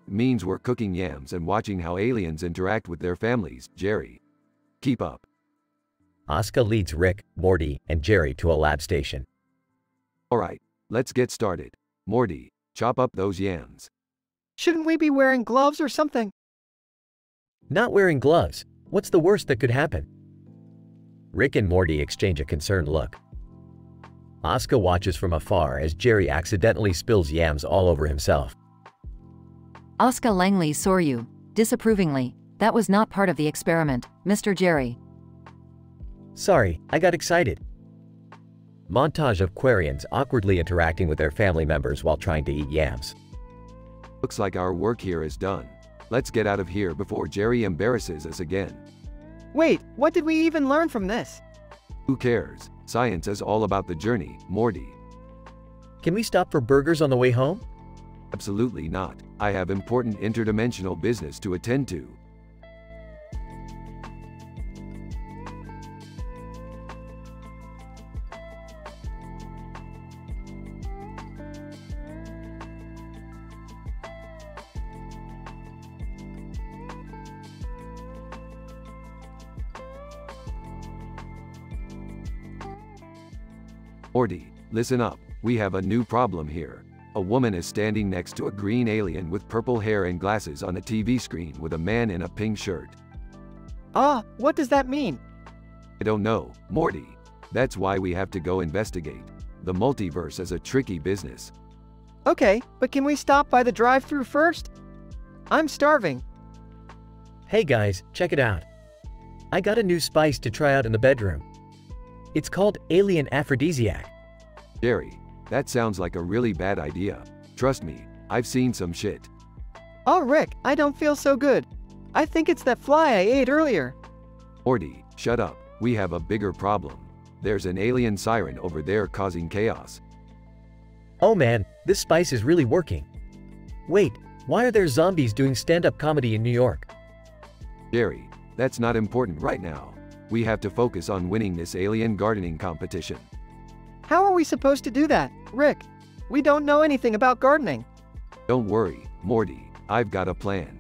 It means we're cooking yams and watching how aliens interact with their families, Jerry. Keep up. Oskar leads Rick, Morty, and Jerry to a lab station. Alright, let's get started. Morty, chop up those yams. Shouldn't we be wearing gloves or something? Not wearing gloves. What's the worst that could happen? Rick and Morty exchange a concerned look. Oskar watches from afar as Jerry accidentally spills yams all over himself. Oskar Langley Soryu, disapprovingly, that was not part of the experiment, Mr. Jerry. Sorry, I got excited. Montage of quarians awkwardly interacting with their family members while trying to eat yams. Looks like our work here is done. Let's get out of here before Jerry embarrasses us again. Wait, what did we even learn from this? Who cares? Science is all about the journey, Morty. Can we stop for burgers on the way home? Absolutely not. I have important interdimensional business to attend to. Morty, listen up. We have a new problem here. A woman is standing next to a green alien with purple hair and glasses on a TV screen with a man in a pink shirt. What does that mean? I don't know, Morty. That's why we have to go investigate. The multiverse is a tricky business. Okay, but can we stop by the drive-thru first? I'm starving. Hey guys, check it out. I got a new spice to try out in the bedroom. It's called Alien Aphrodisiac. Jerry, that sounds like a really bad idea. Trust me, I've seen some shit. Oh Rick, I don't feel so good. I think it's that fly I ate earlier. Morty, shut up. We have a bigger problem. There's an alien siren over there causing chaos. Oh man, this spice is really working. Wait, why are there zombies doing stand-up comedy in New York? Jerry, that's not important right now. We have to focus on winning this alien gardening competition. How are we supposed to do that, Rick? We don't know anything about gardening. Don't worry, Morty, I've got a plan.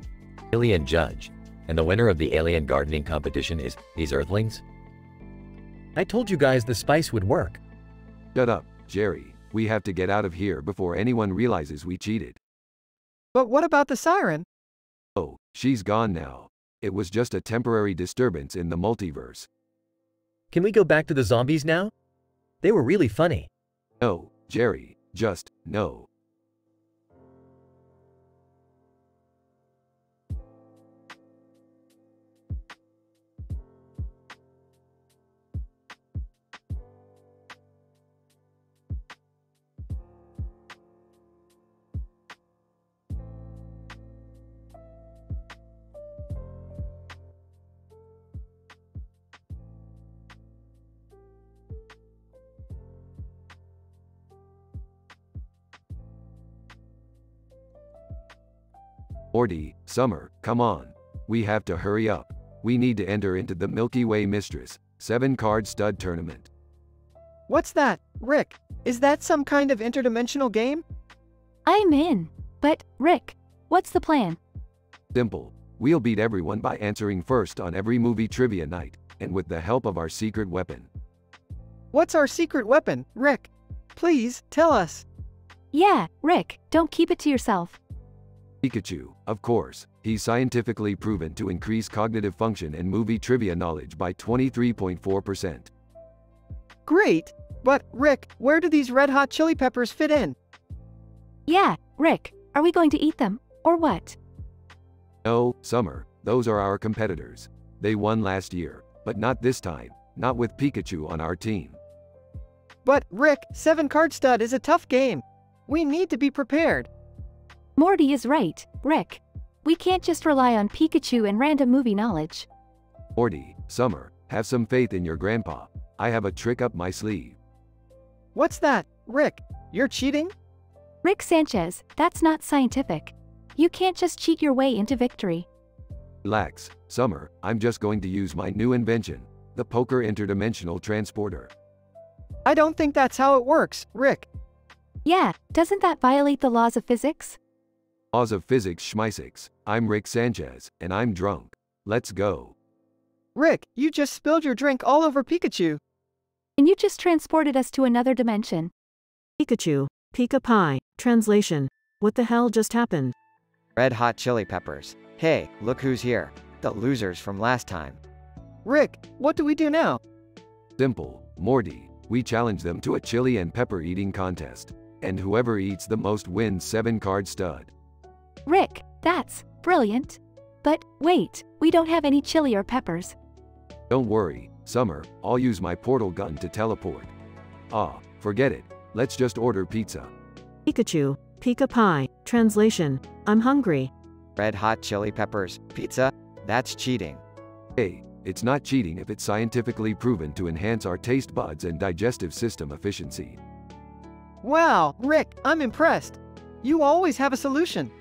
Alien judge. And the winner of the alien gardening competition is these Earthlings? I told you guys the spice would work. Shut up, Jerry. We have to get out of here before anyone realizes we cheated. But what about the siren? Oh, she's gone now. It was just a temporary disturbance in the multiverse. Can we go back to the zombies now? They were really funny. No, Jerry, just no. Morty, Summer, come on. We have to hurry up. We need to enter into the Milky Way Mistress 7-card stud tournament. What's that, Rick? Is that some kind of interdimensional game? I'm in. But, Rick, what's the plan? Simple. We'll beat everyone by answering first on every movie trivia night, and with the help of our secret weapon. What's our secret weapon, Rick? Please, tell us. Yeah, Rick, don't keep it to yourself. Pikachu, of course. He's scientifically proven to increase cognitive function and movie trivia knowledge by 23.4%. Great! But, Rick, where do these red hot chili peppers fit in? Yeah, Rick, are we going to eat them, or what? No, Summer, those are our competitors. They won last year, but not this time, not with Pikachu on our team. But, Rick, 7-card stud is a tough game. We need to be prepared. Morty is right, Rick. We can't just rely on Pikachu and random movie knowledge. Morty, Summer, have some faith in your grandpa. I have a trick up my sleeve. What's that, Rick? You're cheating? Rick Sanchez, that's not scientific. You can't just cheat your way into victory. Relax, Summer, I'm just going to use my new invention, the poker interdimensional transporter. I don't think that's how it works, Rick. Yeah, doesn't that violate the laws of physics? Laws of physics schmeisics. I'm Rick Sanchez, and I'm drunk. Let's go. Rick, you just spilled your drink all over Pikachu. And you just transported us to another dimension. Pikachu, Pika Pie, translation. What the hell just happened? Red hot chili peppers. Hey, look who's here. The losers from last time. Rick, what do we do now? Simple, Morty. We challenge them to a chili and pepper eating contest. And whoever eats the most wins 7-card stud. Rick, that's brilliant. But wait, we don't have any chili or peppers. Don't worry, Summer, I'll use my portal gun to teleport. Ah, forget it. Let's just order pizza. Pikachu, Pika Pie, translation. I'm hungry. Red hot chili peppers, pizza? That's cheating. Hey, it's not cheating if it's scientifically proven to enhance our taste buds and digestive system efficiency. Wow, Rick, I'm impressed. You always have a solution.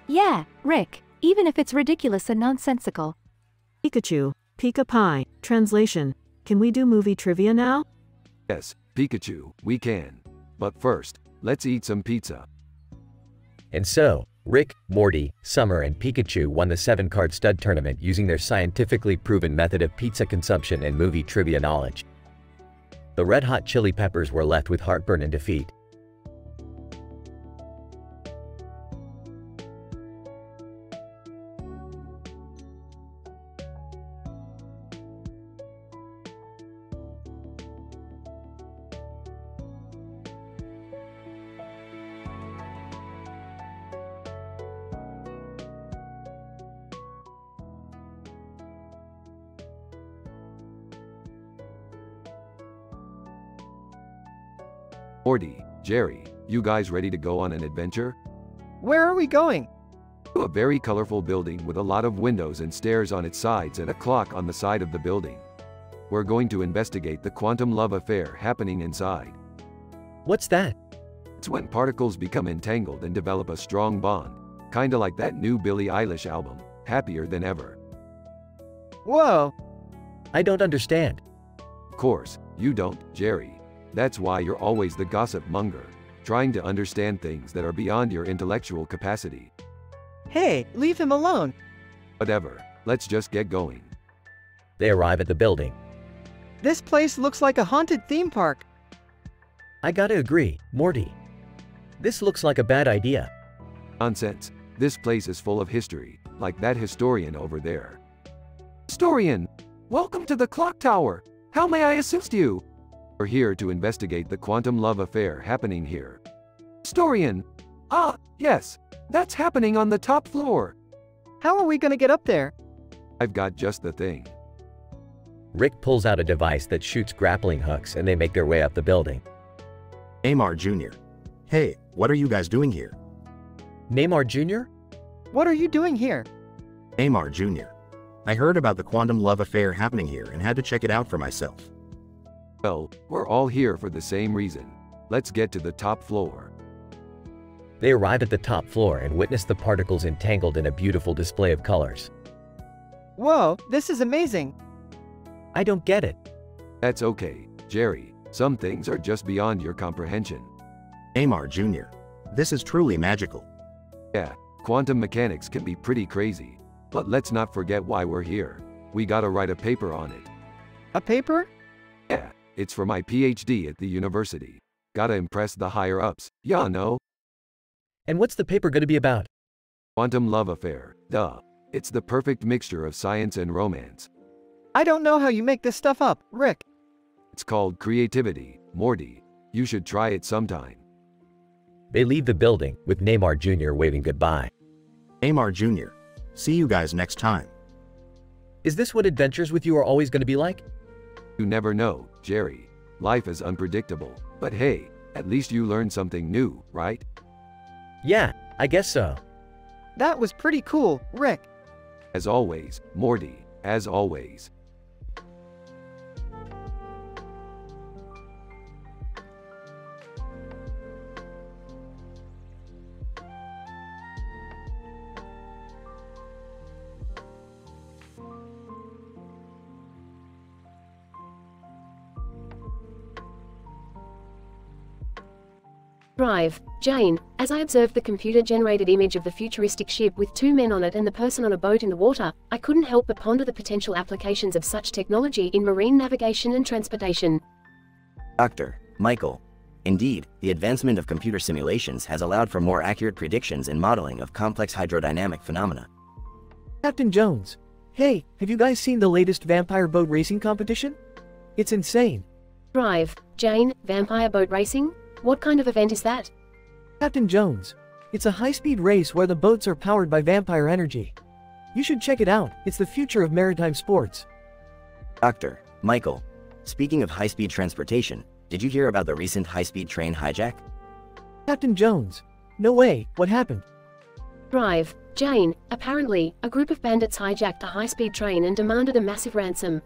Yeah, Rick, even if it's ridiculous and nonsensical. Pikachu, Pika Pie, translation. Can we do movie trivia now? Yes, Pikachu, we can. But first, let's eat some pizza. And so, Rick, Morty, Summer, and Pikachu won the 7-card stud tournament using their scientifically proven method of pizza consumption and movie trivia knowledge. The Red Hot Chili Peppers were left with heartburn and defeat. Morty, Jerry, you guys ready to go on an adventure? Where are we going? To a very colorful building with a lot of windows and stairs on its sides and a clock on the side of the building. We're going to investigate the quantum love affair happening inside. What's that? It's when particles become entangled and develop a strong bond. Kinda like that new Billie Eilish album, Happier Than Ever. Whoa! I don't understand. Of course, you don't, Jerry. That's why you're always the gossip monger, trying to understand things that are beyond your intellectual capacity. Hey, leave him alone. Whatever, let's just get going. They arrive at the building. This place looks like a haunted theme park. I gotta agree, Morty. This looks like a bad idea. Nonsense. This place is full of history, like that historian over there. Historian! Welcome to the clock tower. How may I assist you? We're here to investigate the quantum love affair happening here. Historian! Ah, yes. That's happening on the top floor. How are we gonna get up there? I've got just the thing. Rick pulls out a device that shoots grappling hooks and they make their way up the building. Neymar Jr. Hey, what are you guys doing here? Neymar Jr.? What are you doing here? Neymar Jr. I heard about the quantum love affair happening here and had to check it out for myself. Well, we're all here for the same reason. Let's get to the top floor. They arrive at the top floor and witness the particles entangled in a beautiful display of colors. Whoa, this is amazing. I don't get it. That's okay, Jerry. Some things are just beyond your comprehension. Neymar Jr. This is truly magical. Yeah, quantum mechanics can be pretty crazy. But let's not forget why we're here. We gotta write a paper on it. A paper? Yeah, it's for my PhD at the university. Gotta impress the higher-ups, ya know? And what's the paper gonna be about? Quantum love affair, duh. It's the perfect mixture of science and romance. I don't know how you make this stuff up, Rick. It's called creativity, Morty. You should try it sometime. They leave the building, with Neymar Jr. waving goodbye. Neymar Jr. See you guys next time. Is this what adventures with you are always going to be like? You never know, Jerry. Life is unpredictable. But hey, at least you learned something new, right? Yeah, I guess so. That was pretty cool, Rick. As always, Morty, as always. Drive, Jane, as I observed the computer-generated image of the futuristic ship with two men on it and the person on a boat in the water, I couldn't help but ponder the potential applications of such technology in marine navigation and transportation. Dr. Michael. Indeed, the advancement of computer simulations has allowed for more accurate predictions and modeling of complex hydrodynamic phenomena. Captain Jones. Hey, have you guys seen the latest vampire boat racing competition? It's insane. Drive, Jane, vampire boat racing? What kind of event is that? Captain Jones. It's a high-speed race where the boats are powered by vampire energy. You should check it out. It's the future of maritime sports. Dr. Michael. Speaking of high-speed transportation, did you hear about the recent high-speed train hijack? Captain Jones. No way, what happened? Drive, Jane, apparently, a group of bandits hijacked a high-speed train and demanded a massive ransom.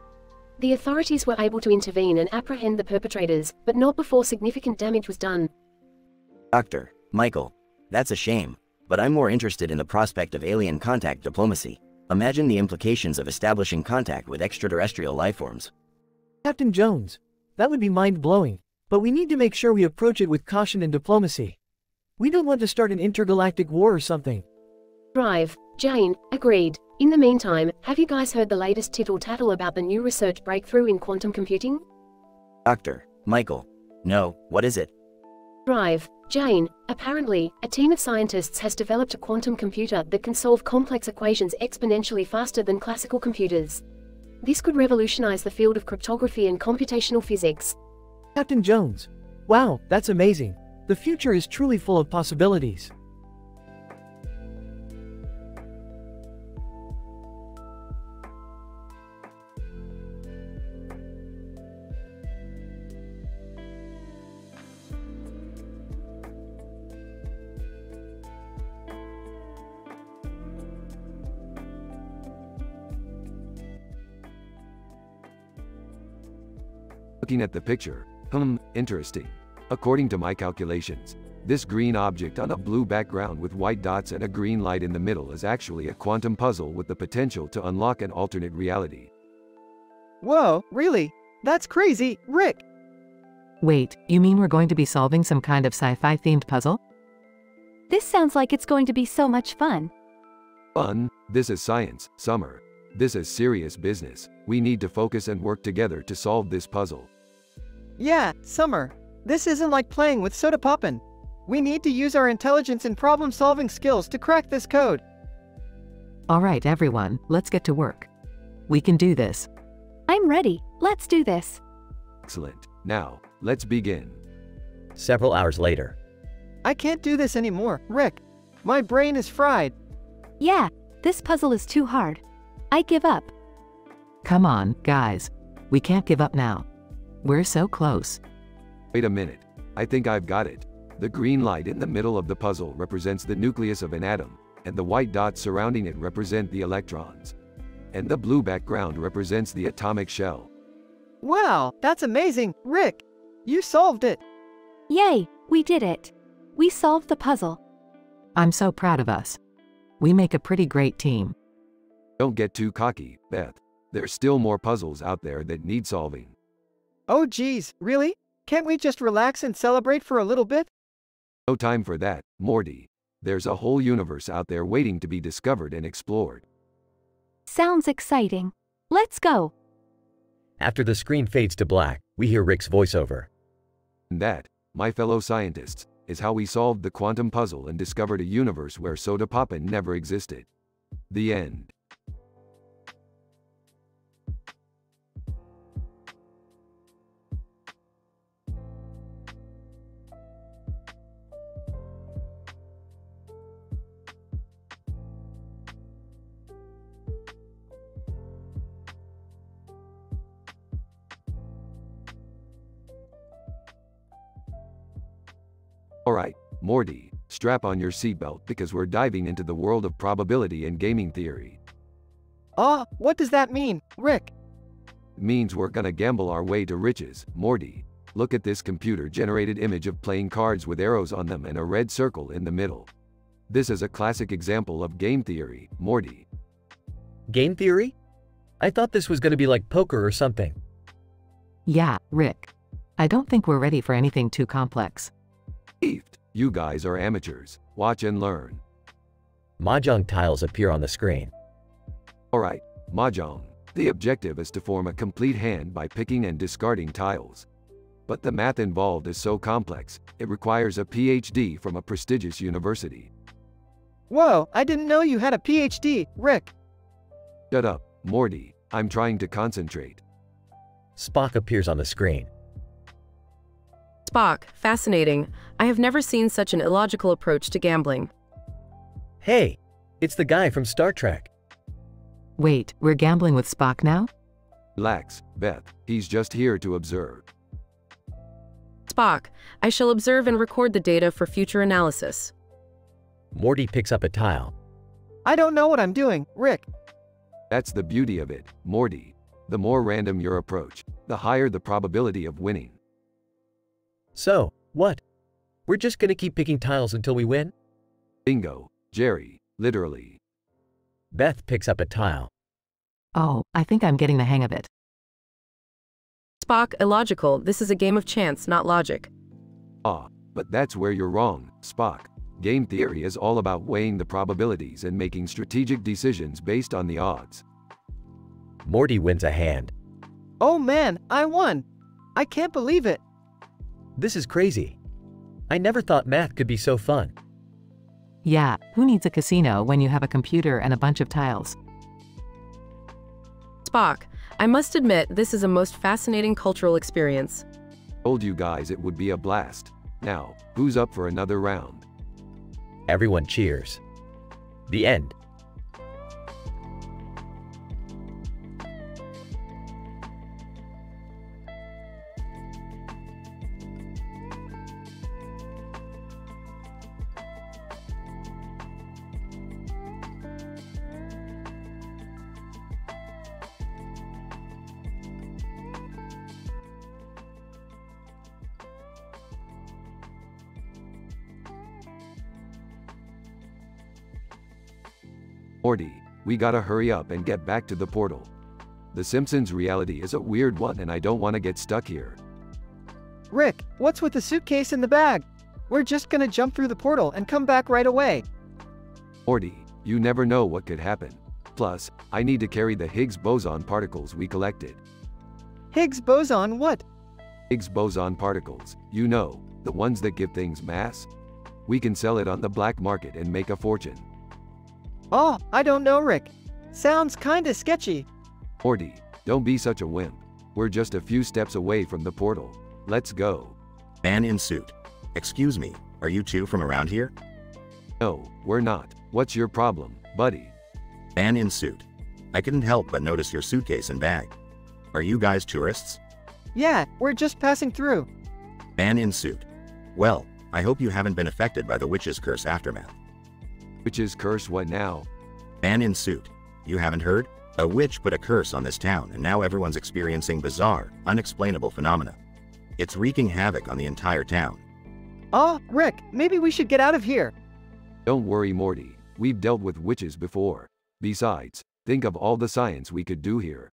The authorities were able to intervene and apprehend the perpetrators, but not before significant damage was done. Dr. Michael. That's a shame, but I'm more interested in the prospect of alien contact diplomacy. Imagine the implications of establishing contact with extraterrestrial lifeforms. Captain Jones. That would be mind-blowing, but we need to make sure we approach it with caution and diplomacy. We don't want to start an intergalactic war or something. Drive, Jane, agreed. In the meantime, have you guys heard the latest tittle-tattle about the new research breakthrough in quantum computing? Dr. Michael. No, what is it? Drive, Jane, apparently, a team of scientists has developed a quantum computer that can solve complex equations exponentially faster than classical computers. This could revolutionize the field of cryptography and computational physics. Captain Jones. Wow, that's amazing. The future is truly full of possibilities. Looking at the picture, interesting. According to my calculations, this green object on a blue background with white dots and a green light in the middle is actually a quantum puzzle with the potential to unlock an alternate reality. Whoa, really? That's crazy, Rick! Wait, you mean we're going to be solving some kind of sci-fi themed puzzle? This sounds like it's going to be so much fun. Fun? This is science, Summer. This is serious business. We need to focus and work together to solve this puzzle. Yeah, Summer. This isn't like playing with soda poppin'. We need to use our intelligence and problem-solving skills to crack this code. Alright everyone, let's get to work. We can do this. I'm ready. Let's do this. Excellent. Now, let's begin. Several hours later. I can't do this anymore, Rick. My brain is fried. Yeah, this puzzle is too hard. I give up. Come on, guys. We can't give up now. We're so close. Wait a minute. I think I've got it. The green light in the middle of the puzzle represents the nucleus of an atom, and the white dots surrounding it represent the electrons. And the blue background represents the atomic shell. Wow, that's amazing, Rick. You solved it. Yay, we did it. We solved the puzzle. I'm so proud of us. We make a pretty great team. Don't get too cocky, Beth. There's still more puzzles out there that need solving. Oh geez, really? Can't we just relax and celebrate for a little bit? No time for that, Morty. There's a whole universe out there waiting to be discovered and explored. Sounds exciting. Let's go. After the screen fades to black, we hear Rick's voiceover. And that, my fellow scientists, is how we solved the quantum puzzle and discovered a universe where soda poppin' never existed. The end. Alright, Morty, strap on your seatbelt because we're diving into the world of probability and gaming theory. What does that mean, Rick? It means we're gonna gamble our way to riches, Morty. Look at this computer-generated image of playing cards with arrows on them and a red circle in the middle. This is a classic example of game theory, Morty. Game theory? I thought this was gonna be like poker or something. Yeah, Rick. I don't think we're ready for anything too complex. You guys are amateurs. Watch and learn. Mahjong tiles appear on the screen. Alright, Mahjong. The objective is to form a complete hand by picking and discarding tiles. But the math involved is so complex, it requires a PhD from a prestigious university. Whoa, I didn't know you had a PhD, Rick. Shut up, Morty. I'm trying to concentrate. Spock appears on the screen. Spock, fascinating. I have never seen such an illogical approach to gambling. Hey, it's the guy from Star Trek. Wait, we're gambling with Spock now? Relax, Beth. He's just here to observe. Spock, I shall observe and record the data for future analysis. Morty picks up a tile. I don't know what I'm doing, Rick. That's the beauty of it, Morty. The more random your approach, the higher the probability of winning. So, what? We're just gonna keep picking tiles until we win? Bingo, Jerry, literally. Beth picks up a tile. Oh, I think I'm getting the hang of it. Spock, illogical. This is a game of chance, not logic. But that's where you're wrong, Spock. Game theory is all about weighing the probabilities and making strategic decisions based on the odds. Morty wins a hand. Oh man, I won. I can't believe it. This is crazy. I never thought math could be so fun. Yeah, who needs a casino when you have a computer and a bunch of tiles? Spock, I must admit this is a most fascinating cultural experience. Told you guys it would be a blast. Now, who's up for another round? Everyone cheers. The end. Morty, we gotta hurry up and get back to the portal. The Simpsons reality is a weird one and I don't want to get stuck here. Rick, what's with the suitcase in the bag? We're just gonna jump through the portal and come back right away. Morty, you never know what could happen. Plus, I need to carry the Higgs boson particles we collected. Higgs boson what? Higgs boson particles, you know, the ones that give things mass. We can sell it on the black market and make a fortune. Oh, I don't know, Rick. Sounds kinda sketchy. Morty, don't be such a wimp. We're just a few steps away from the portal. Let's go. Man in suit. Excuse me, are you two from around here? No, we're not. What's your problem, buddy? Man in suit. I couldn't help but notice your suitcase and bag. Are you guys tourists? Yeah, we're just passing through. Man in suit. Well, I hope you haven't been affected by the witch's curse aftermath. Witch's curse what now? Man in suit. You haven't heard? A witch put a curse on this town and now everyone's experiencing bizarre, unexplainable phenomena. It's wreaking havoc on the entire town. Oh, Rick, maybe we should get out of here. Don't worry, Morty. We've dealt with witches before. Besides, think of all the science we could do here.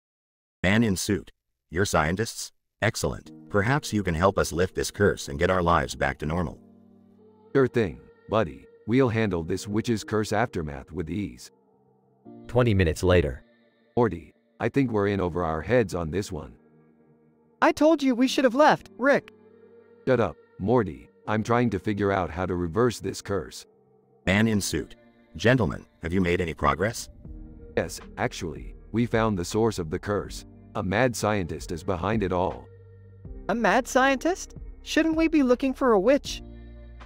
Man in suit. You're scientists? Excellent. Perhaps you can help us lift this curse and get our lives back to normal. Sure thing, buddy. We'll handle this witch's curse aftermath with ease. 20 minutes later. Morty, I think we're in over our heads on this one. I told you we should have left, Rick. Shut up, Morty. I'm trying to figure out how to reverse this curse. Man in suit. Gentlemen, have you made any progress? Yes, actually, we found the source of the curse. A mad scientist is behind it all. A mad scientist? Shouldn't we be looking for a witch?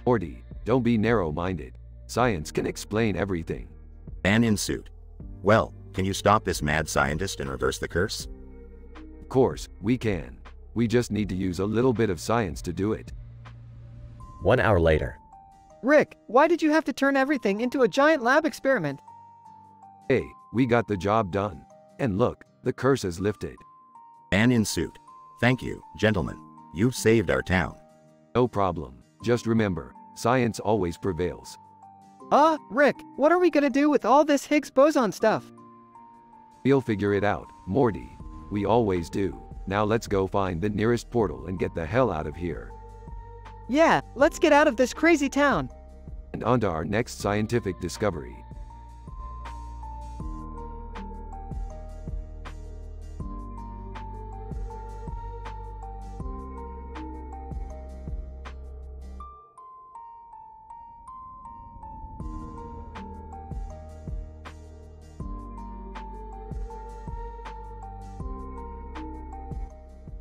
Morty, don't be narrow-minded. Science can explain everything. Man in suit. Well, can you stop this mad scientist and reverse the curse? Of course, we can. We just need to use a little bit of science to do it. 1 hour later. Rick, why did you have to turn everything into a giant lab experiment? Hey, we got the job done. And look, the curse is lifted. Man in suit. Thank you, gentlemen. You've saved our town. No problem. Just remember, science always prevails. Rick, what are we gonna do with all this Higgs boson stuff? We'll figure it out, Morty. We always do. Now let's go find the nearest portal and get the hell out of here. Yeah, let's get out of this crazy town. And on to our next scientific discovery.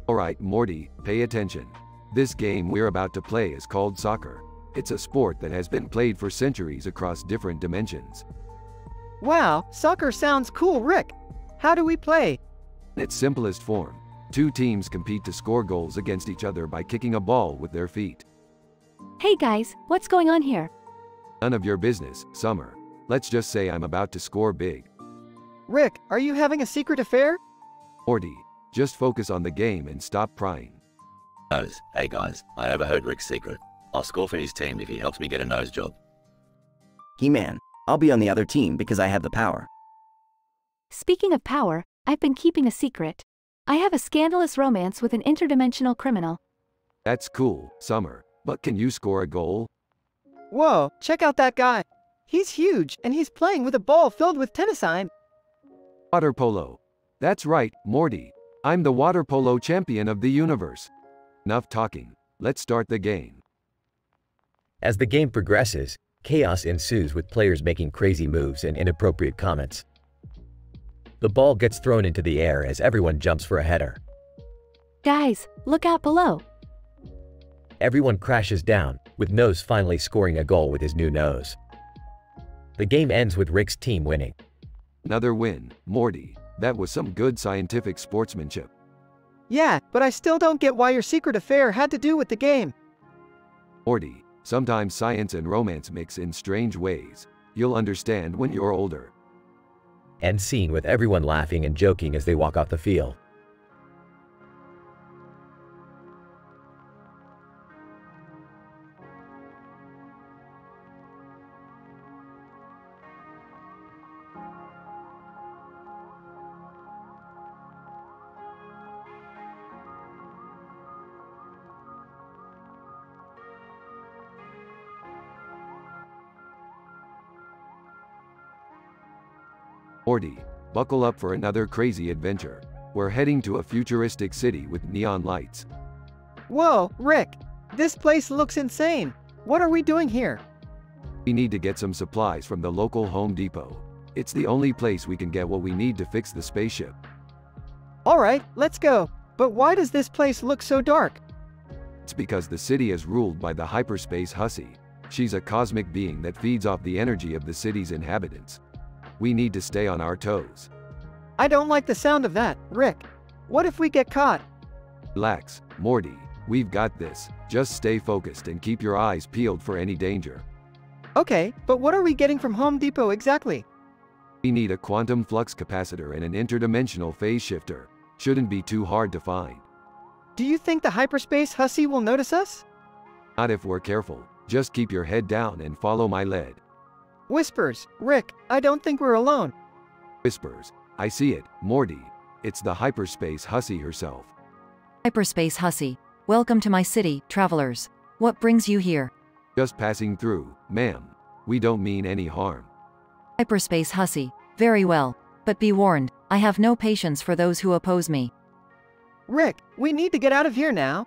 Alright, Morty, pay attention. This game we're about to play is called soccer. It's a sport that has been played for centuries across different dimensions. Wow, soccer sounds cool, Rick. How do we play? In its simplest form, two teams compete to score goals against each other by kicking a ball with their feet. Hey guys, what's going on here? None of your business, Summer. Let's just say I'm about to score big. Rick, are you having a secret affair? Morty, just focus on the game and stop prying. Nose. Hey guys, I overheard Rick's secret. I'll score for his team if he helps me get a nose job. He-Man, I'll be on the other team because I have the power. Speaking of power, I've been keeping a secret. I have a scandalous romance with an interdimensional criminal. That's cool, Summer, but can you score a goal? Whoa, check out that guy. He's huge, and he's playing with a ball filled with tennisine. Water polo. That's right, Morty. I'm the water polo champion of the universe. Enough talking. Let's start the game. As the game progresses, chaos ensues with players making crazy moves and inappropriate comments. The ball gets thrown into the air as everyone jumps for a header. Guys, look out below. Everyone crashes down, with Nose finally scoring a goal with his new nose. The game ends with Rick's team winning. Another win, Morty. That was some good scientific sportsmanship. Yeah, but I still don't get why your secret affair had to do with the game. Morty, sometimes science and romance mix in strange ways. You'll understand when you're older. End scene with everyone laughing and joking as they walk off the field. Morty, buckle up for another crazy adventure. We're heading to a futuristic city with neon lights. Whoa, Rick! This place looks insane! What are we doing here? We need to get some supplies from the local Home Depot. It's the only place we can get what we need to fix the spaceship. Alright, let's go. But why does this place look so dark? It's because the city is ruled by the hyperspace hussy. She's a cosmic being that feeds off the energy of the city's inhabitants. We need to stay on our toes. I don't like the sound of that, Rick. What if we get caught? Relax, Morty. We've got this. Just stay focused and keep your eyes peeled for any danger. Okay, but what are we getting from Home Depot exactly? We need a quantum flux capacitor and an interdimensional phase shifter. Shouldn't be too hard to find. Do you think the hyperspace hussy will notice us? Not if we're careful. Just keep your head down and follow my lead. Whispers, Rick, I don't think we're alone. Whispers, I see it, Morty. It's the hyperspace hussy herself. Hyperspace hussy. Welcome to my city, travelers. What brings you here? Just passing through, ma'am. We don't mean any harm. Hyperspace hussy. Very well. But be warned, I have no patience for those who oppose me. Rick, we need to get out of here now.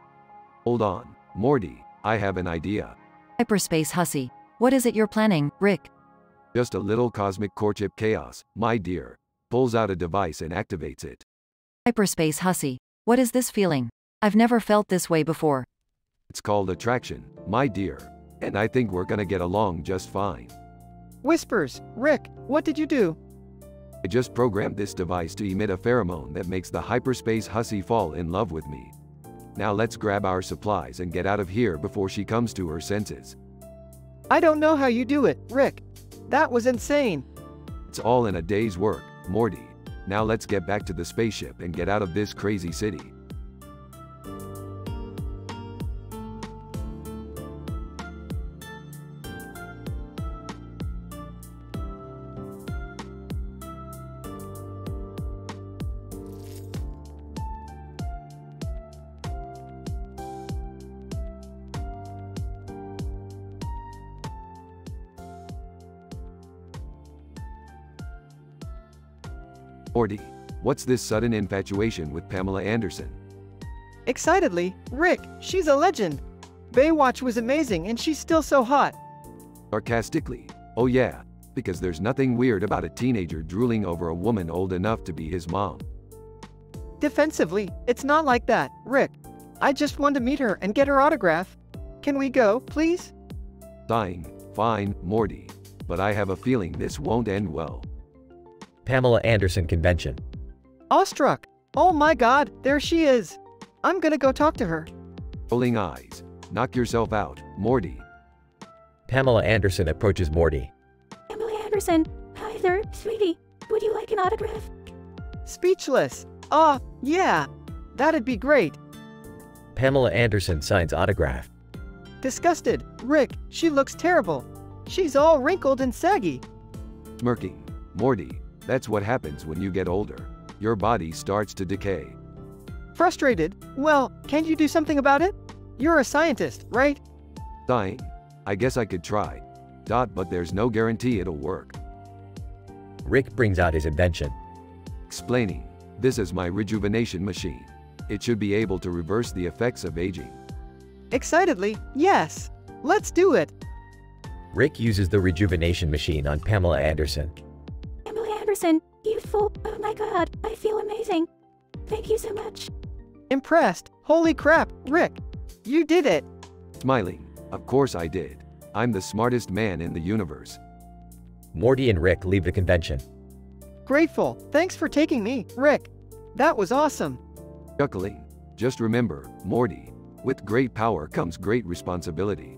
Hold on, Morty. I have an idea. Hyperspace hussy. What is it you're planning, Rick? Just a little cosmic courtship chaos, my dear. Pulls out a device and activates it. Hyperspace hussy. What is this feeling? I've never felt this way before. It's called attraction, my dear. And I think we're gonna get along just fine. Whispers, Rick, what did you do? I just programmed this device to emit a pheromone that makes the hyperspace hussy fall in love with me. Now let's grab our supplies and get out of here before she comes to her senses. I don't know how you do it, Rick. That was insane. It's all in a day's work, Morty. Now let's get back to the spaceship and get out of this crazy city. Morty, what's this sudden infatuation with Pamela Anderson? Excitedly, Rick, she's a legend. Baywatch was amazing and she's still so hot. Sarcastically, oh yeah, because there's nothing weird about a teenager drooling over a woman old enough to be his mom. Defensively, it's not like that, Rick. I just want to meet her and get her autograph. Can we go, please? Sighing, fine, Morty. But I have a feeling this won't end well. Pamela Anderson Convention. Awestruck. Oh my god, there she is. I'm gonna go talk to her. Rolling eyes. Knock yourself out, Morty. Pamela Anderson approaches Morty. Pamela Anderson. Hi there, sweetie. Would you like an autograph? Speechless. Yeah. That'd be great. Pamela Anderson signs autograph. Disgusted. Rick, she looks terrible. She's all wrinkled and saggy. Smirking. Morty, that's what happens when you get older. Your body starts to decay. Frustrated? Well, can't you do something about it? You're a scientist, right? Sighing. I guess I could try. But there's no guarantee it'll work. Rick brings out his invention. Explaining. This is my rejuvenation machine. It should be able to reverse the effects of aging. Excitedly, yes. Let's do it. Rick uses the rejuvenation machine on Pamela Anderson. Pamela Anderson, youthful. Oh my god, I feel amazing. Thank you so much. Impressed. Holy crap, Rick. You did it. Smiling. Of course I did. I'm the smartest man in the universe. Morty and Rick leave the convention. Grateful. Thanks for taking me, Rick. That was awesome. Chuckling. Just remember, Morty, with great power comes great responsibility.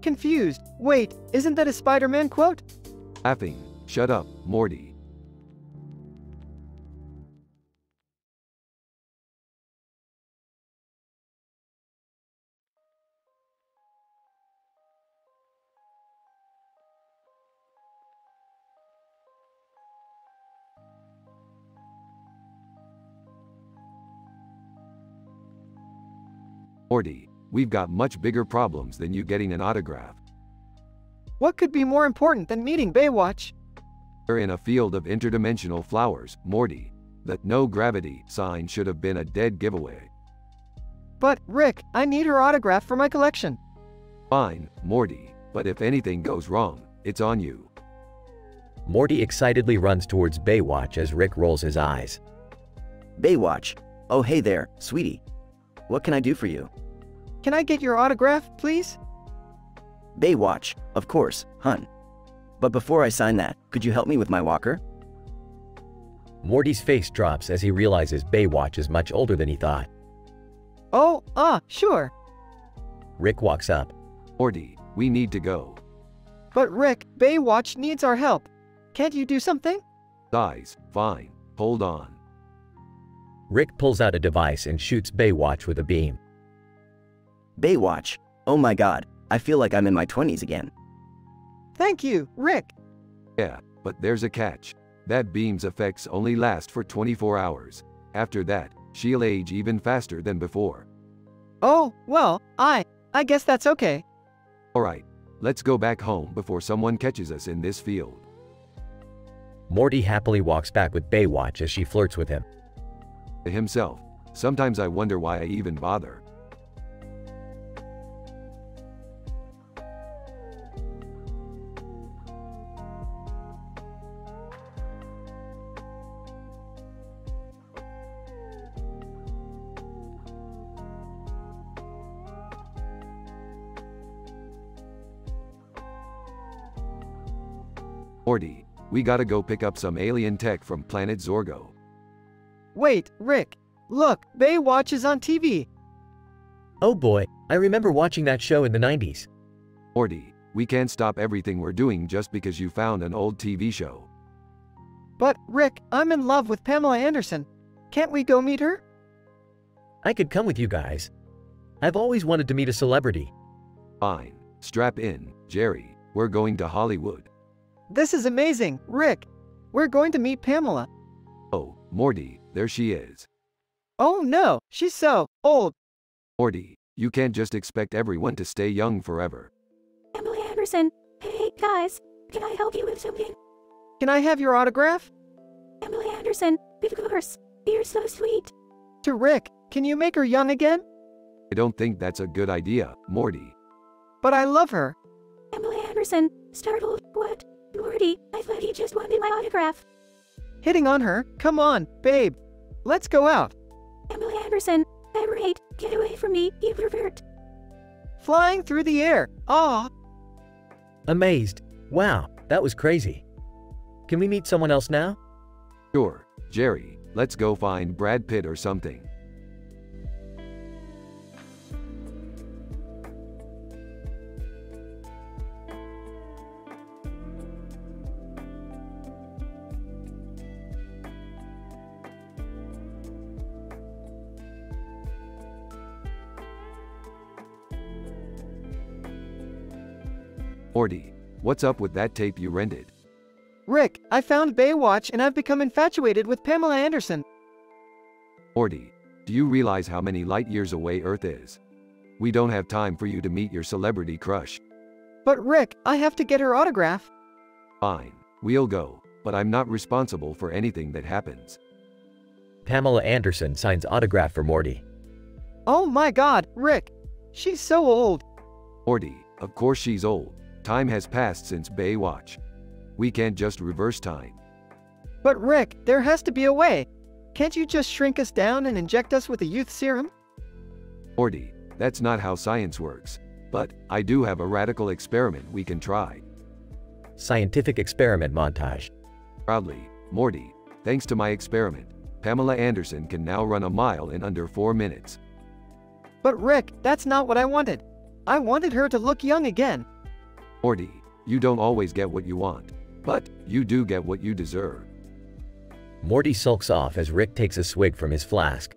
Confused. Wait, isn't that a Spider-Man quote? Laughing. Shut up, Morty. Morty, we've got much bigger problems than you getting an autograph. What could be more important than meeting Baywatch? We're in a field of interdimensional flowers, Morty. That no gravity sign should have been a dead giveaway. But, Rick, I need her autograph for my collection. Fine, Morty, but if anything goes wrong, it's on you. Morty excitedly runs towards Baywatch as Rick rolls his eyes. Baywatch. Oh hey there, sweetie. What can I do for you? Can I get your autograph, please? Baywatch, of course, hun. But before I sign that, could you help me with my walker? Morty's face drops as he realizes Baywatch is much older than he thought. Oh, sure. Rick walks up. Morty, we need to go. But Rick, Baywatch needs our help. Can't you do something? Size, fine, hold on. Rick pulls out a device and shoots Baywatch with a beam. Baywatch, oh my god, I feel like I'm in my 20s again. Thank you, Rick. Yeah, but there's a catch. That beam's effects only last for 24 hours. After that, she'll age even faster than before. Oh, well, I guess that's okay. Alright, let's go back home before someone catches us in this field. Morty happily walks back with Baywatch as she flirts with him. To himself, sometimes I wonder why I even bother. Morty, we gotta go pick up some alien tech from planet Zorgo. Wait, Rick. Look, Baywatch is on TV. Oh boy, I remember watching that show in the 90s. Morty, we can't stop everything we're doing just because you found an old TV show. But, Rick, I'm in love with Pamela Anderson. Can't we go meet her? I could come with you guys. I've always wanted to meet a celebrity. Fine. Strap in, Jerry. We're going to Hollywood. This is amazing, Rick. We're going to meet Pamela. Oh, Morty, there she is. Oh no, she's so old. Morty, you can't just expect everyone to stay young forever. Emily Anderson. Hey, guys. Can I help you with something? Can I have your autograph? Emily Anderson. Of course. You're so sweet. To Rick, can you make her young again? I don't think that's a good idea, Morty. But I love her. Emily Anderson. Startled. What? Morty, I thought he just wanted my autograph. Hitting on her? Come on, babe. Let's go out. Emily Anderson. Emerald, get away from me, you pervert. Flying through the air. Aw. Amazed. Wow, that was crazy. Can we meet someone else now? Sure, Jerry, let's go find Brad Pitt or something. Morty, what's up with that tape you rented? Rick, I found Baywatch and I've become infatuated with Pamela Anderson. Morty, do you realize how many light years away Earth is? We don't have time for you to meet your celebrity crush. But Rick, I have to get her autograph. Fine, we'll go, but I'm not responsible for anything that happens. Pamela Anderson signs autograph for Morty. Oh my god, Rick. She's so old. Morty, of course she's old. Time has passed since Baywatch. We can't just reverse time. But Rick, there has to be a way. Can't you just shrink us down and inject us with a youth serum? Morty, that's not how science works. But I do have a radical experiment we can try. Scientific experiment montage. Proudly, Morty, thanks to my experiment, Pamela Anderson can now run a mile in under 4 minutes. But Rick, that's not what I wanted. I wanted her to look young again. Morty, you don't always get what you want. But you do get what you deserve. Morty sulks off as Rick takes a swig from his flask.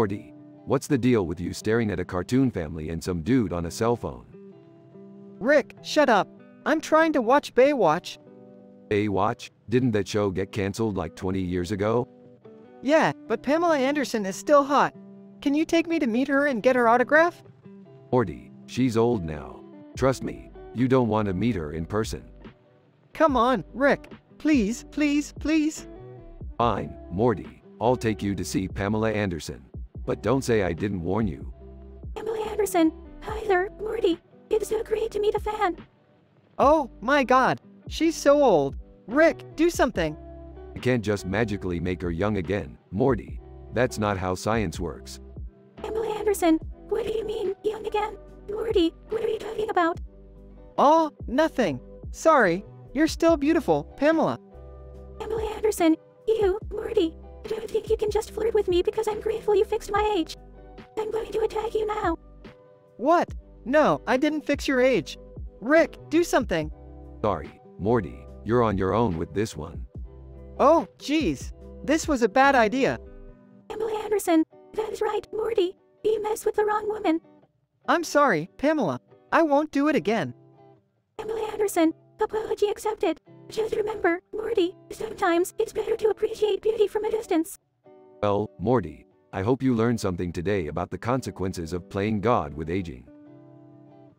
Morty, what's the deal with you staring at a cartoon family and some dude on a cell phone? Rick, shut up. I'm trying to watch Baywatch. Baywatch? Didn't that show get canceled like 20 years ago? Yeah, but Pamela Anderson is still hot. Can you take me to meet her and get her autograph? Morty, she's old now. Trust me, you don't want to meet her in person. Come on, Rick. Please, please, please. Fine, Morty, I'll take you to see Pamela Anderson. But don't say I didn't warn you. Pamela Anderson. Hi there, Morty. It's so great to meet a fan. Oh, my God. She's so old. Rick, do something. I can't just magically make her young again, Morty. That's not how science works. Pamela Anderson. What do you mean, young again? Morty, what are you talking about? Oh, nothing. Sorry. You're still beautiful, Pamela. Pamela Anderson. You, Morty. Don't think you can just flirt with me because I'm grateful you fixed my age. I'm going to attack you now. What? No, I didn't fix your age. Rick, do something. Sorry, Morty, you're on your own with this one. Oh, geez. This was a bad idea. Pamela Anderson. That's right, Morty. You messed with the wrong woman. I'm sorry, Pamela. I won't do it again. Pamela Anderson. Apology accepted. Just remember, Morty, sometimes it's better to appreciate beauty from a distance. Well, Morty, I hope you learned something today about the consequences of playing God with aging.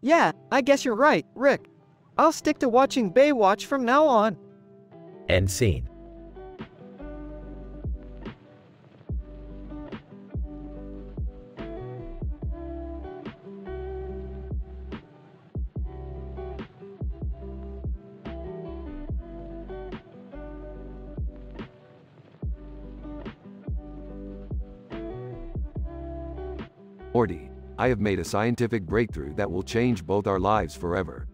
Yeah, I guess you're right, Rick. I'll stick to watching Baywatch from now on. End scene. Morty, I have made a scientific breakthrough that will change both our lives forever.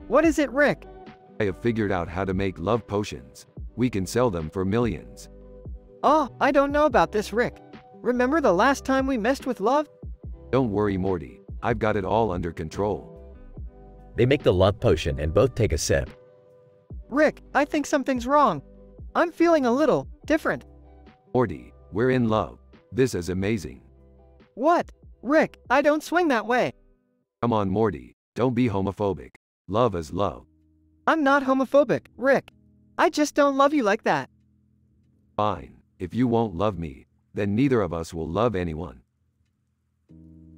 What is it, Rick? I have figured out how to make love potions. We can sell them for millions. Oh, I don't know about this, Rick. Remember the last time we messed with love? Don't worry, Morty. I've got it all under control. They make the love potion and both take a sip. Rick, I think something's wrong. I'm feeling a little different. Morty, we're in love. This is amazing. What? Rick, I don't swing that way. Come on, Morty. Don't be homophobic. Love is love. I'm not homophobic, Rick. I just don't love you like that. Fine. If you won't love me, then neither of us will love anyone.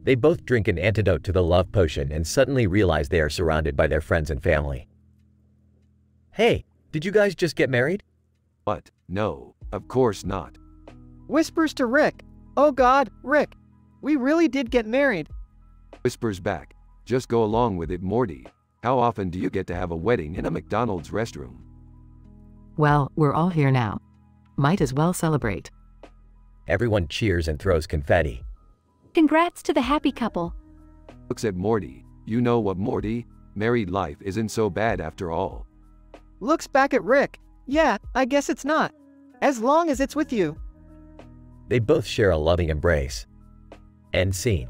They both drink an antidote to the love potion and suddenly realize they are surrounded by their friends and family. Hey, did you guys just get married? What? No, of course not. Whispers to Rick. Oh God, Rick. We really did get married. Whispers back. Just go along with it, Morty. How often do you get to have a wedding in a McDonald's restroom? Well, we're all here now. Might as well celebrate. Everyone cheers and throws confetti. Congrats to the happy couple. Looks at Morty. You know what, Morty? Married life isn't so bad after all. Looks back at Rick. Yeah, I guess it's not. As long as it's with you. They both share a loving embrace. End scene.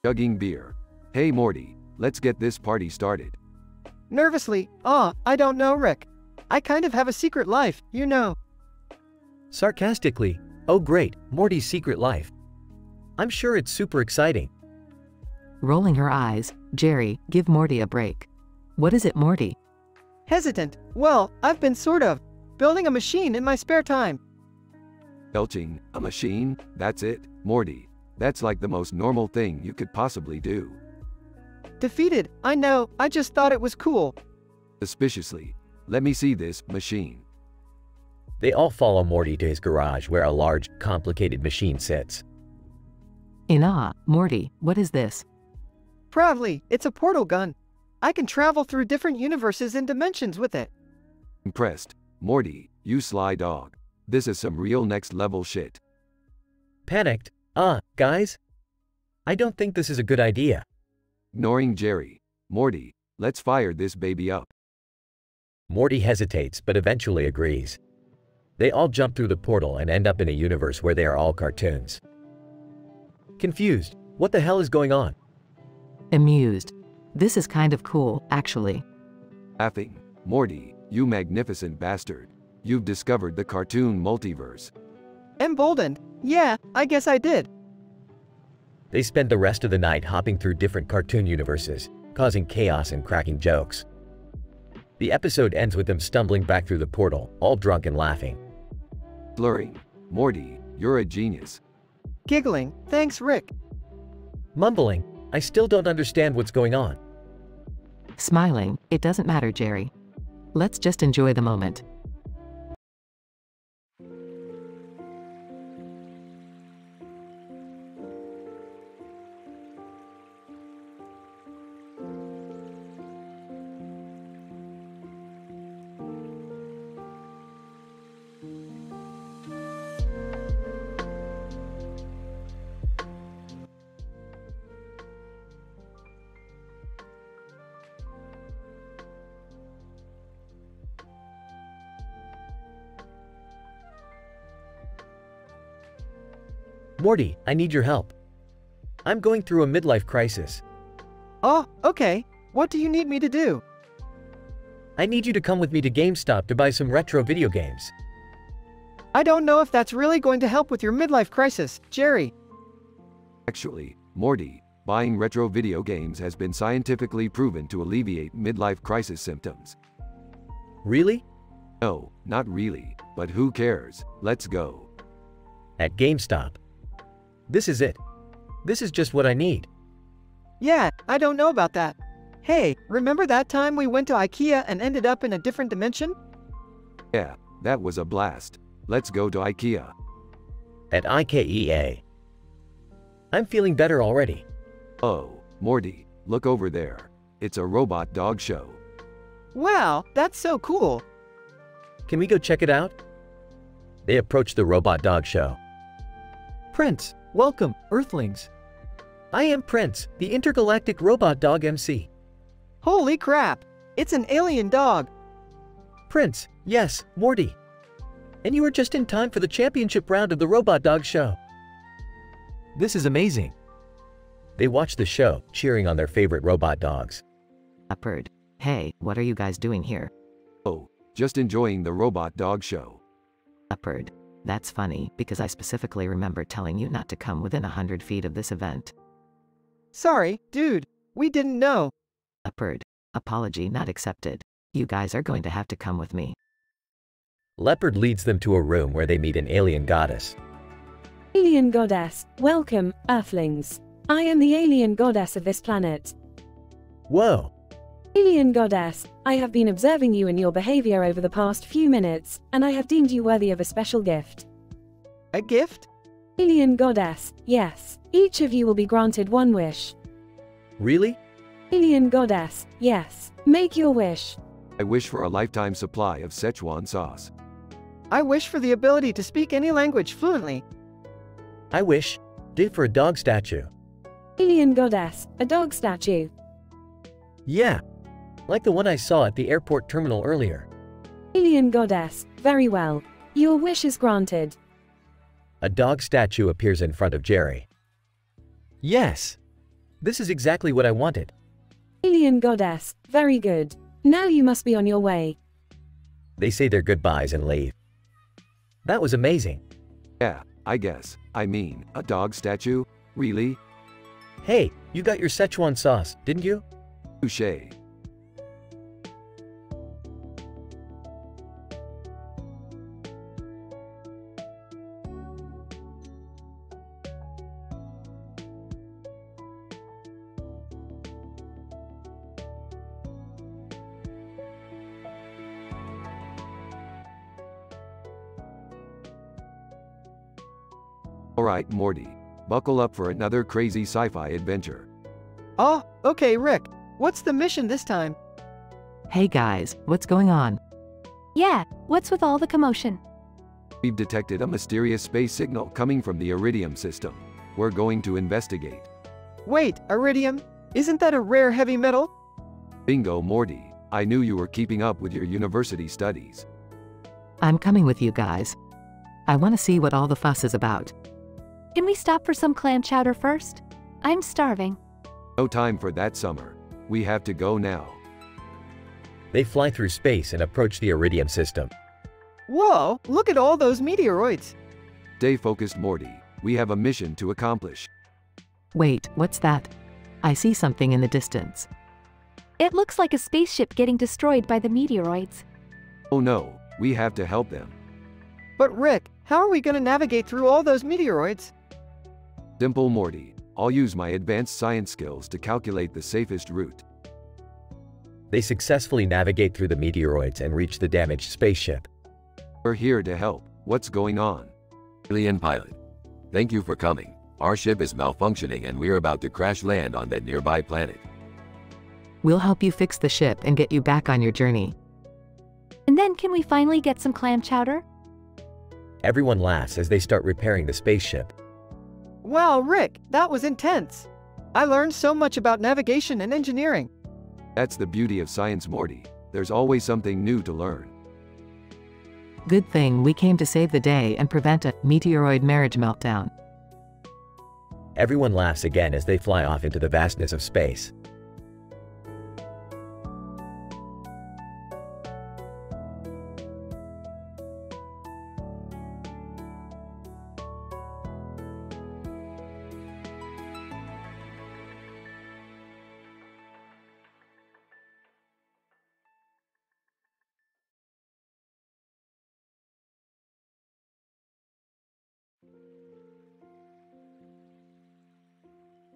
Chugging beer. Hey Morty, let's get this party started. Nervously, I don't know, Rick. I kind of have a secret life, you know. Sarcastically, oh great, Morty's secret life. I'm sure it's super exciting. Rolling her eyes, Jerry, give Morty a break. What is it, Morty? Hesitant. Well, I've been sort of. building a machine in my spare time. Belching, a machine? That's it, Morty. That's like the most normal thing you could possibly do. Defeated, I know, I just thought it was cool. Suspiciously. Let me see this machine. They all follow Morty to his garage where a large, complicated machine sits. In awe, Morty, what is this? Proudly, it's a portal gun. I can travel through different universes and dimensions with it. Impressed. Morty, you sly dog. This is some real next level shit. Panicked? Guys? I don't think this is a good idea. Ignoring Jerry. Morty, let's fire this baby up. Morty hesitates but eventually agrees. They all jump through the portal and end up in a universe where they are all cartoons. Confused. What the hell is going on? Amused. This is kind of cool, actually. Laughing. Morty, you magnificent bastard. You've discovered the cartoon multiverse. Emboldened. Yeah, I guess I did. They spend the rest of the night hopping through different cartoon universes, causing chaos and cracking jokes. The episode ends with them stumbling back through the portal, all drunk and laughing. Slurring. Morty, you're a genius. Giggling. Thanks, Rick. Mumbling. I still don't understand what's going on. Smiling. It doesn't matter, Jerry. Let's just enjoy the moment. Morty, I need your help. I'm going through a midlife crisis. Oh, okay. What do you need me to do? I need you to come with me to GameStop to buy some retro video games. I don't know if that's really going to help with your midlife crisis, Jerry. Actually, Morty, buying retro video games has been scientifically proven to alleviate midlife crisis symptoms. Really? No, not really, but who cares? Let's go. At GameStop. This is it. This is just what I need. Yeah, I don't know about that. Hey, remember that time we went to IKEA and ended up in a different dimension? Yeah, that was a blast. Let's go to IKEA. At IKEA. I'm feeling better already. Oh, Morty, look over there. It's a robot dog show. Wow, that's so cool. Can we go check it out? They approach the robot dog show. Prince, welcome, Earthlings. I am Prince, the intergalactic robot dog MC. Holy crap! It's an alien dog. Prince, yes, Morty. And you are just in time for the championship round of the robot dog show. This is amazing. They watch the show, cheering on their favorite robot dogs. Leopard. Hey, what are you guys doing here? Oh, just enjoying the robot dog show. Leopard. That's funny, because I specifically remember telling you not to come within 100 feet of this event. Sorry, dude. We didn't know. Leopard. Apology not accepted. You guys are going to have to come with me. Leopard leads them to a room where they meet an alien goddess. Alien goddess, welcome, Earthlings. I am the alien goddess of this planet. Whoa. Alien goddess, I have been observing you and your behavior over the past few minutes, and I have deemed you worthy of a special gift. A gift? Alien goddess, yes. Each of you will be granted one wish. Really? Alien goddess, yes. Make your wish. I wish for a lifetime supply of Szechuan sauce. I wish for the ability to speak any language fluently. I wish for a dog statue. Alien goddess, a dog statue. Yeah, like the one I saw at the airport terminal earlier. Alien goddess, very well. Your wish is granted. A dog statue appears in front of Jerry. Yes, this is exactly what I wanted. Alien goddess, very good. Now you must be on your way. They say their goodbyes and leave. That was amazing. Yeah, I guess. I mean, a dog statue? Really? Hey, you got your Szechuan sauce, didn't you? Touché. Alright, Morty. Buckle up for another crazy sci-fi adventure. Oh, okay, Rick. What's the mission this time? Hey guys, what's going on? Yeah, what's with all the commotion? We've detected a mysterious space signal coming from the Iridium system. We're going to investigate. Wait, iridium? Isn't that a rare heavy metal? Bingo, Morty. I knew you were keeping up with your university studies. I'm coming with you guys. I want to see what all the fuss is about. Can we stop for some clam chowder first? I'm starving. No time for that, Summer. We have to go now. They fly through space and approach the Iridium system. Whoa, look at all those meteoroids. Stay focused, Morty. We have a mission to accomplish. Wait, what's that? I see something in the distance. It looks like a spaceship getting destroyed by the meteoroids. Oh no, we have to help them. But Rick, how are we going to navigate through all those meteoroids? Simple, Morty. I'll use my advanced science skills to calculate the safest route. They successfully navigate through the meteoroids and reach the damaged spaceship. We're here to help. What's going on? Alien pilot. Thank you for coming. Our ship is malfunctioning and we're about to crash land on that nearby planet. We'll help you fix the ship and get you back on your journey. And then can we finally get some clam chowder? Everyone laughs as they start repairing the spaceship. Wow, Rick, that was intense. I learned so much about navigation and engineering. That's the beauty of science, Morty. There's always something new to learn. Good thing we came to save the day and prevent a meteoroid marriage meltdown. Everyone laughs again as they fly off into the vastness of space.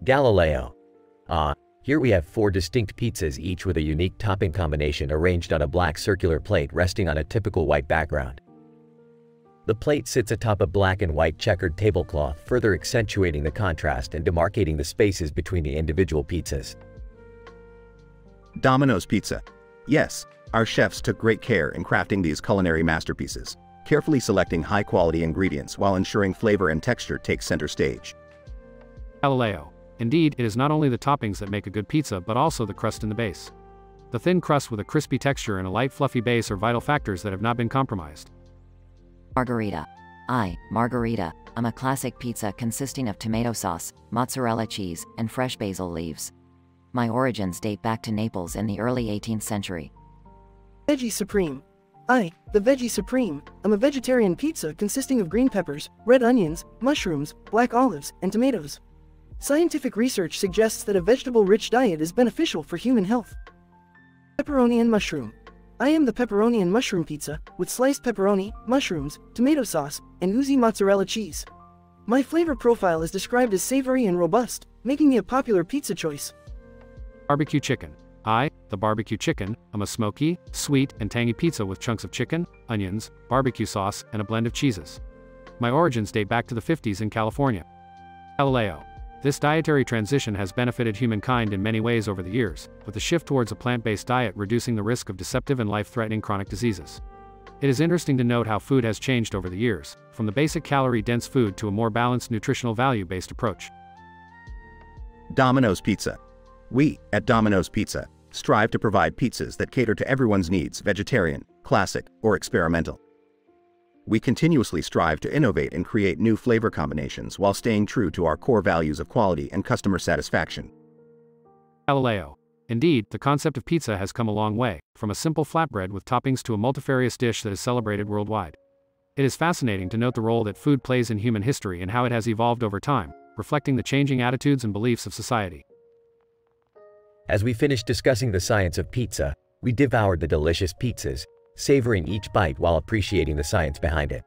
Galileo. Here we have 4 distinct pizzas, each with a unique topping combination arranged on a black circular plate resting on a typical white background. The plate sits atop a black and white checkered tablecloth, further accentuating the contrast and demarcating the spaces between the individual pizzas. Domino's Pizza. Yes, our chefs took great care in crafting these culinary masterpieces, carefully selecting high-quality ingredients while ensuring flavor and texture take center stage. Galileo. Indeed, it is not only the toppings that make a good pizza but also the crust in the base. The thin crust with a crispy texture and a light fluffy base are vital factors that have not been compromised. Margherita. Margherita. I'm a classic pizza consisting of tomato sauce, mozzarella cheese, and fresh basil leaves. My origins date back to Naples in the early 18th century. Veggie Supreme. The Veggie Supreme. I'm a vegetarian pizza consisting of green peppers, red onions, mushrooms, black olives, and tomatoes. Scientific research suggests that a vegetable-rich diet is beneficial for human health. Pepperoni and mushroom. I am the pepperoni and mushroom pizza, with sliced pepperoni, mushrooms, tomato sauce, and oozy mozzarella cheese. My flavor profile is described as savory and robust, making me a popular pizza choice. Barbecue chicken. The barbecue chicken. I'm a smoky, sweet, and tangy pizza with chunks of chicken, onions, barbecue sauce, and a blend of cheeses. My origins date back to the 50s in California. Galileo. This dietary transition has benefited humankind in many ways over the years, with the shift towards a plant-based diet reducing the risk of deceptive and life-threatening chronic diseases. It is interesting to note how food has changed over the years, from the basic calorie-dense food to a more balanced nutritional value-based approach. Domino's Pizza. We, at Domino's Pizza, strive to provide pizzas that cater to everyone's needs, vegetarian, classic, or experimental. We continuously strive to innovate and create new flavor combinations while staying true to our core values of quality and customer satisfaction. Galileo. Indeed, the concept of pizza has come a long way, from a simple flatbread with toppings to a multifarious dish that is celebrated worldwide. It is fascinating to note the role that food plays in human history and how it has evolved over time, reflecting the changing attitudes and beliefs of society. As we finished discussing the science of pizza, we devoured the delicious pizzas, savoring each bite while appreciating the science behind it.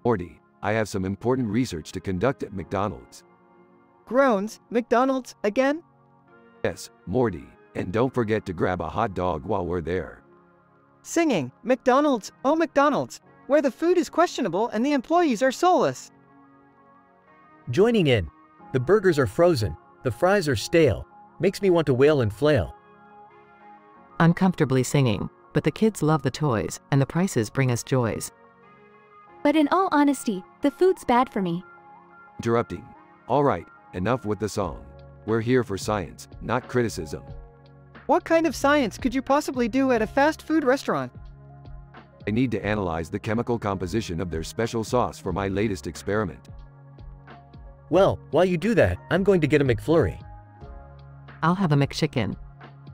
Morty, I have some important research to conduct at McDonald's. Groans, McDonald's, again? Yes, Morty, and don't forget to grab a hot dog while we're there. Singing, McDonald's, oh McDonald's, where the food is questionable and the employees are soulless. Joining in. The burgers are frozen, the fries are stale. Makes me want to wail and flail. Uncomfortably singing, but the kids love the toys, and the prices bring us joys. But in all honesty, the food's bad for me. Interrupting. All right, enough with the song. We're here for science, not criticism. What kind of science could you possibly do at a fast food restaurant? I need to analyze the chemical composition of their special sauce for my latest experiment. Well, while you do that, I'm going to get a McFlurry. I'll have a McChicken.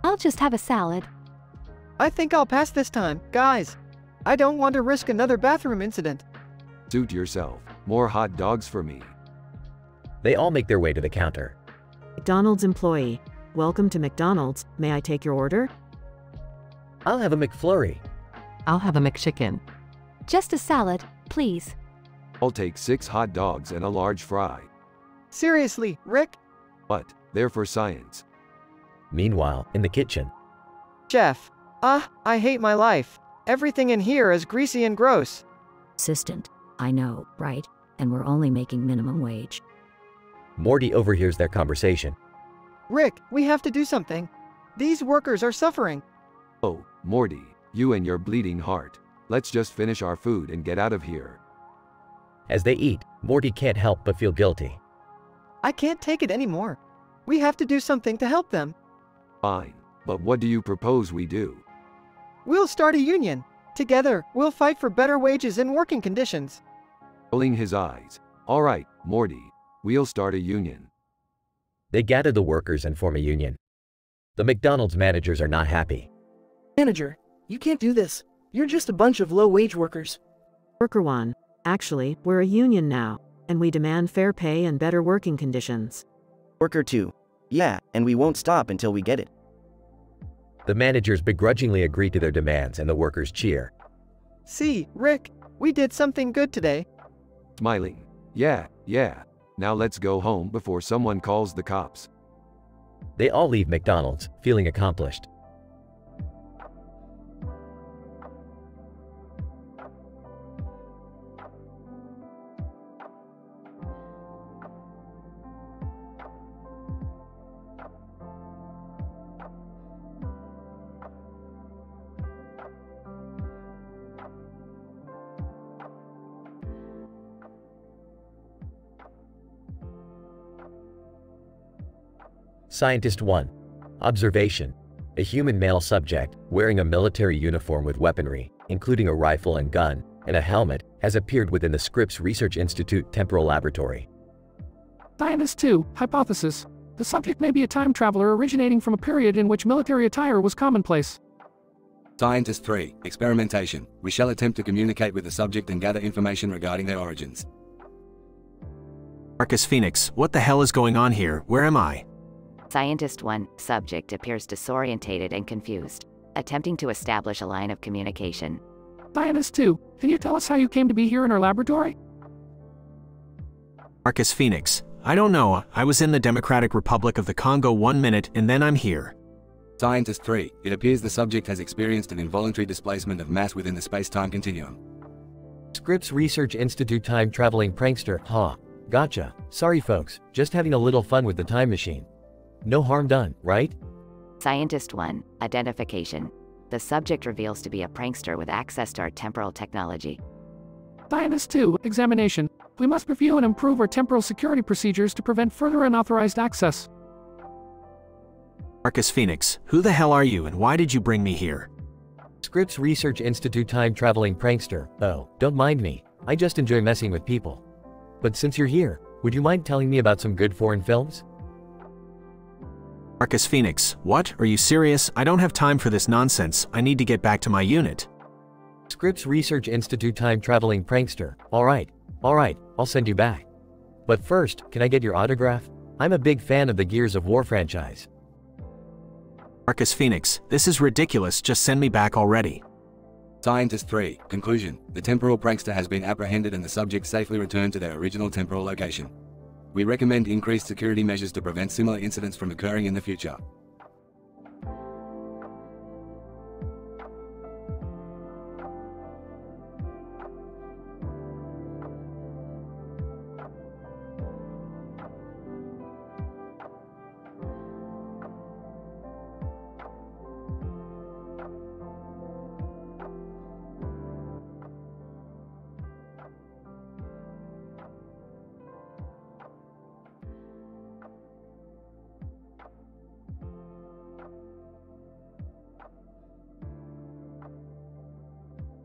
I'll just have a salad. I think I'll pass this time, guys. I don't want to risk another bathroom incident. Suit yourself. More hot dogs for me. They all make their way to the counter. McDonald's employee. Welcome to McDonald's. May I take your order? I'll have a McFlurry. I'll have a McChicken. Just a salad, please. I'll take 6 hot dogs and a large fry. Seriously, Rick? But, they're for science. Meanwhile, in the kitchen. Chef. I hate my life. Everything in here is greasy and gross. Assistant. I know, right? And we're only making minimum wage. Morty overhears their conversation. Rick, we have to do something. These workers are suffering. Oh, Morty, you and your bleeding heart. Let's just finish our food and get out of here. As they eat, Morty can't help but feel guilty. I can't take it anymore. We have to do something to help them. Fine, but what do you propose we do? We'll start a union. Together, we'll fight for better wages and working conditions. Rolling his eyes. All right, Morty, we'll start a union. They gather the workers and form a union. The McDonald's managers are not happy. Manager, you can't do this. You're just a bunch of low-wage workers. Worker 1. Actually, we're a union now, and we demand fair pay and better working conditions. Worker 2. Yeah, and we won't stop until we get it. The managers begrudgingly agree to their demands and the workers cheer. See, Rick, we did something good today. Smiling. Yeah. Now let's go home before someone calls the cops. They all leave McDonald's, feeling accomplished. Scientist 1. Observation. A human male subject, wearing a military uniform with weaponry, including a rifle and gun, and a helmet, has appeared within the Scripps Research Institute Temporal Laboratory. Scientist 2. Hypothesis. The subject may be a time traveler originating from a period in which military attire was commonplace. Scientist 3. Experimentation. We shall attempt to communicate with the subject and gather information regarding their origins. Marcus Phoenix, what the hell is going on here? Where am I? Scientist 1. Subject appears disorientated and confused, attempting to establish a line of communication. Scientist 2. Can you tell us how you came to be here in our laboratory? Marcus Phoenix, I don't know. I was in the Democratic Republic of the Congo 1 minute and then I'm here. Scientist 3. It appears the subject has experienced an involuntary displacement of mass within the space-time continuum. Scripps Research Institute time-traveling prankster. Ha. Gotcha. Sorry folks, just having a little fun with the time machine. No harm done, right? Scientist 1. Identification. The subject reveals to be a prankster with access to our temporal technology. Scientist 2. Examination. We must review and improve our temporal security procedures to prevent further unauthorized access. Marcus Phoenix, who the hell are you and why did you bring me here? Scripps Research Institute time-traveling prankster. Oh, don't mind me. I just enjoy messing with people. But since you're here, would you mind telling me about some good foreign films? Marcus Phoenix, what? Are you serious? I don't have time for this nonsense. I need to get back to my unit. Scripps Research Institute time-traveling prankster. All right, I'll send you back. But first, can I get your autograph? I'm a big fan of the Gears of War franchise. Marcus Phoenix, this is ridiculous. Just send me back already. Scientist 3. Conclusion. The temporal prankster has been apprehended and the subject safely returned to their original temporal location. We recommend increased security measures to prevent similar incidents from occurring in the future.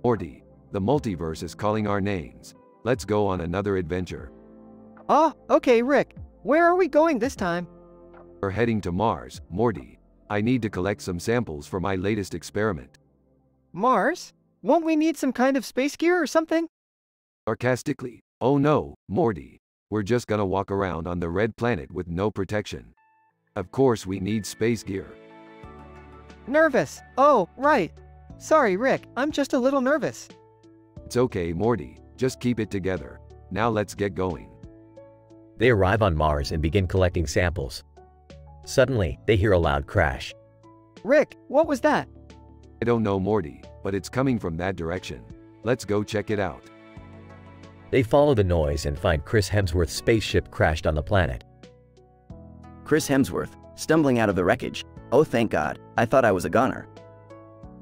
Morty, the multiverse is calling our names. Let's go on another adventure. Oh, okay, Rick. Where are we going this time? We're heading to Mars, Morty. I need to collect some samples for my latest experiment. Mars? Won't we need some kind of space gear or something? Sarcastically, oh no, Morty. We're just gonna walk around on the red planet with no protection. Of course we need space gear. Nervous. Oh, right. Sorry, Rick, I'm just a little nervous. It's okay, Morty. Just keep it together. Now let's get going. They arrive on Mars and begin collecting samples. Suddenly, they hear a loud crash. Rick, what was that? I don't know, Morty, but it's coming from that direction. Let's go check it out. They follow the noise and find Chris Hemsworth's spaceship crashed on the planet. Chris Hemsworth, stumbling out of the wreckage. Oh, thank God. I thought I was a goner.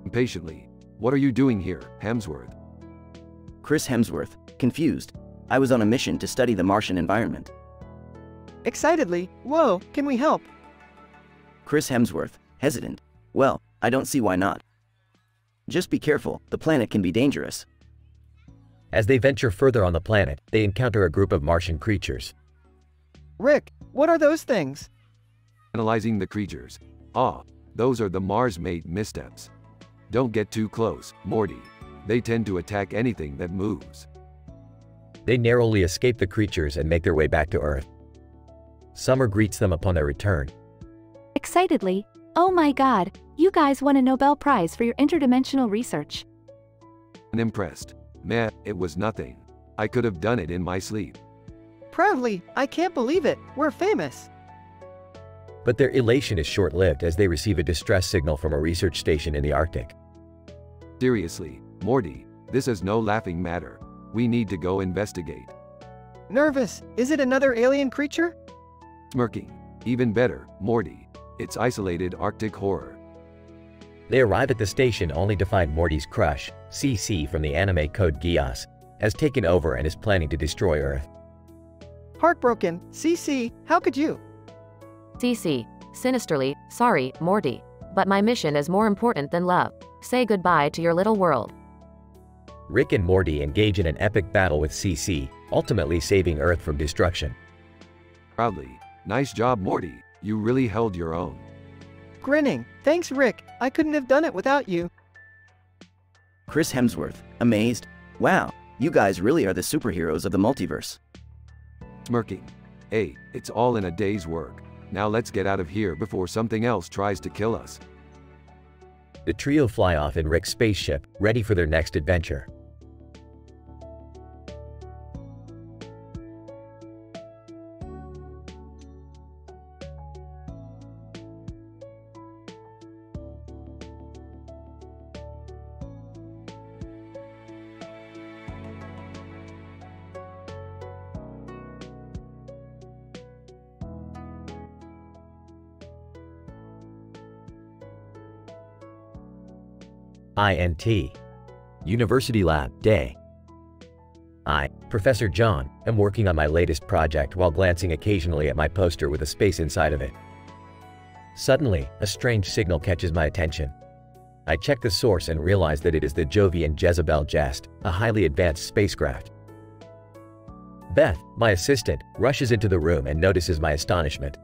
Impatiently, what are you doing here, Hemsworth? Chris Hemsworth, confused. I was on a mission to study the Martian environment. Excitedly, whoa, can we help? Chris Hemsworth, hesitant. Well, I don't see why not. Just be careful, the planet can be dangerous. As they venture further on the planet, they encounter a group of Martian creatures. Rick, what are those things? Analyzing the creatures. Ah, those are the Mars-made missteps. Don't get too close, Morty. They tend to attack anything that moves. They narrowly escape the creatures and make their way back to Earth. Summer greets them upon their return. Excitedly, oh my God, you guys won a Nobel Prize for your interdimensional research. Unimpressed. Meh, it was nothing. I could have done it in my sleep. Proudly, I can't believe it, we're famous. But their elation is short-lived as they receive a distress signal from a research station in the Arctic. Seriously, Morty, this is no laughing matter. We need to go investigate. Nervous, is it another alien creature? Smirking. Even better, Morty. It's isolated Arctic horror. They arrive at the station only to find Morty's crush, CC from the anime Code Geass, has taken over and is planning to destroy Earth. Heartbroken, CC, how could you? CC, sinisterly, sorry, Morty. But my mission is more important than love. Say goodbye to your little world. Rick and Morty engage in an epic battle with CC, ultimately saving Earth from destruction. Proudly. Nice job, Morty. You really held your own. Grinning, thanks Rick, I couldn't have done it without you. Chris Hemsworth, amazed. Wow, you guys really are the superheroes of the multiverse. Smirking. Hey, it's all in a day's work. Now let's get out of here before something else tries to kill us. The trio fly off in Rick's spaceship, ready for their next adventure. INT. University Lab, Day. I, Professor John, am working on my latest project while glancing occasionally at my poster with a space inside of it. Suddenly, a strange signal catches my attention. I check the source and realize that it is the Jovian Jezebel Jest, a highly advanced spacecraft. Beth, my assistant, rushes into the room and notices my astonishment.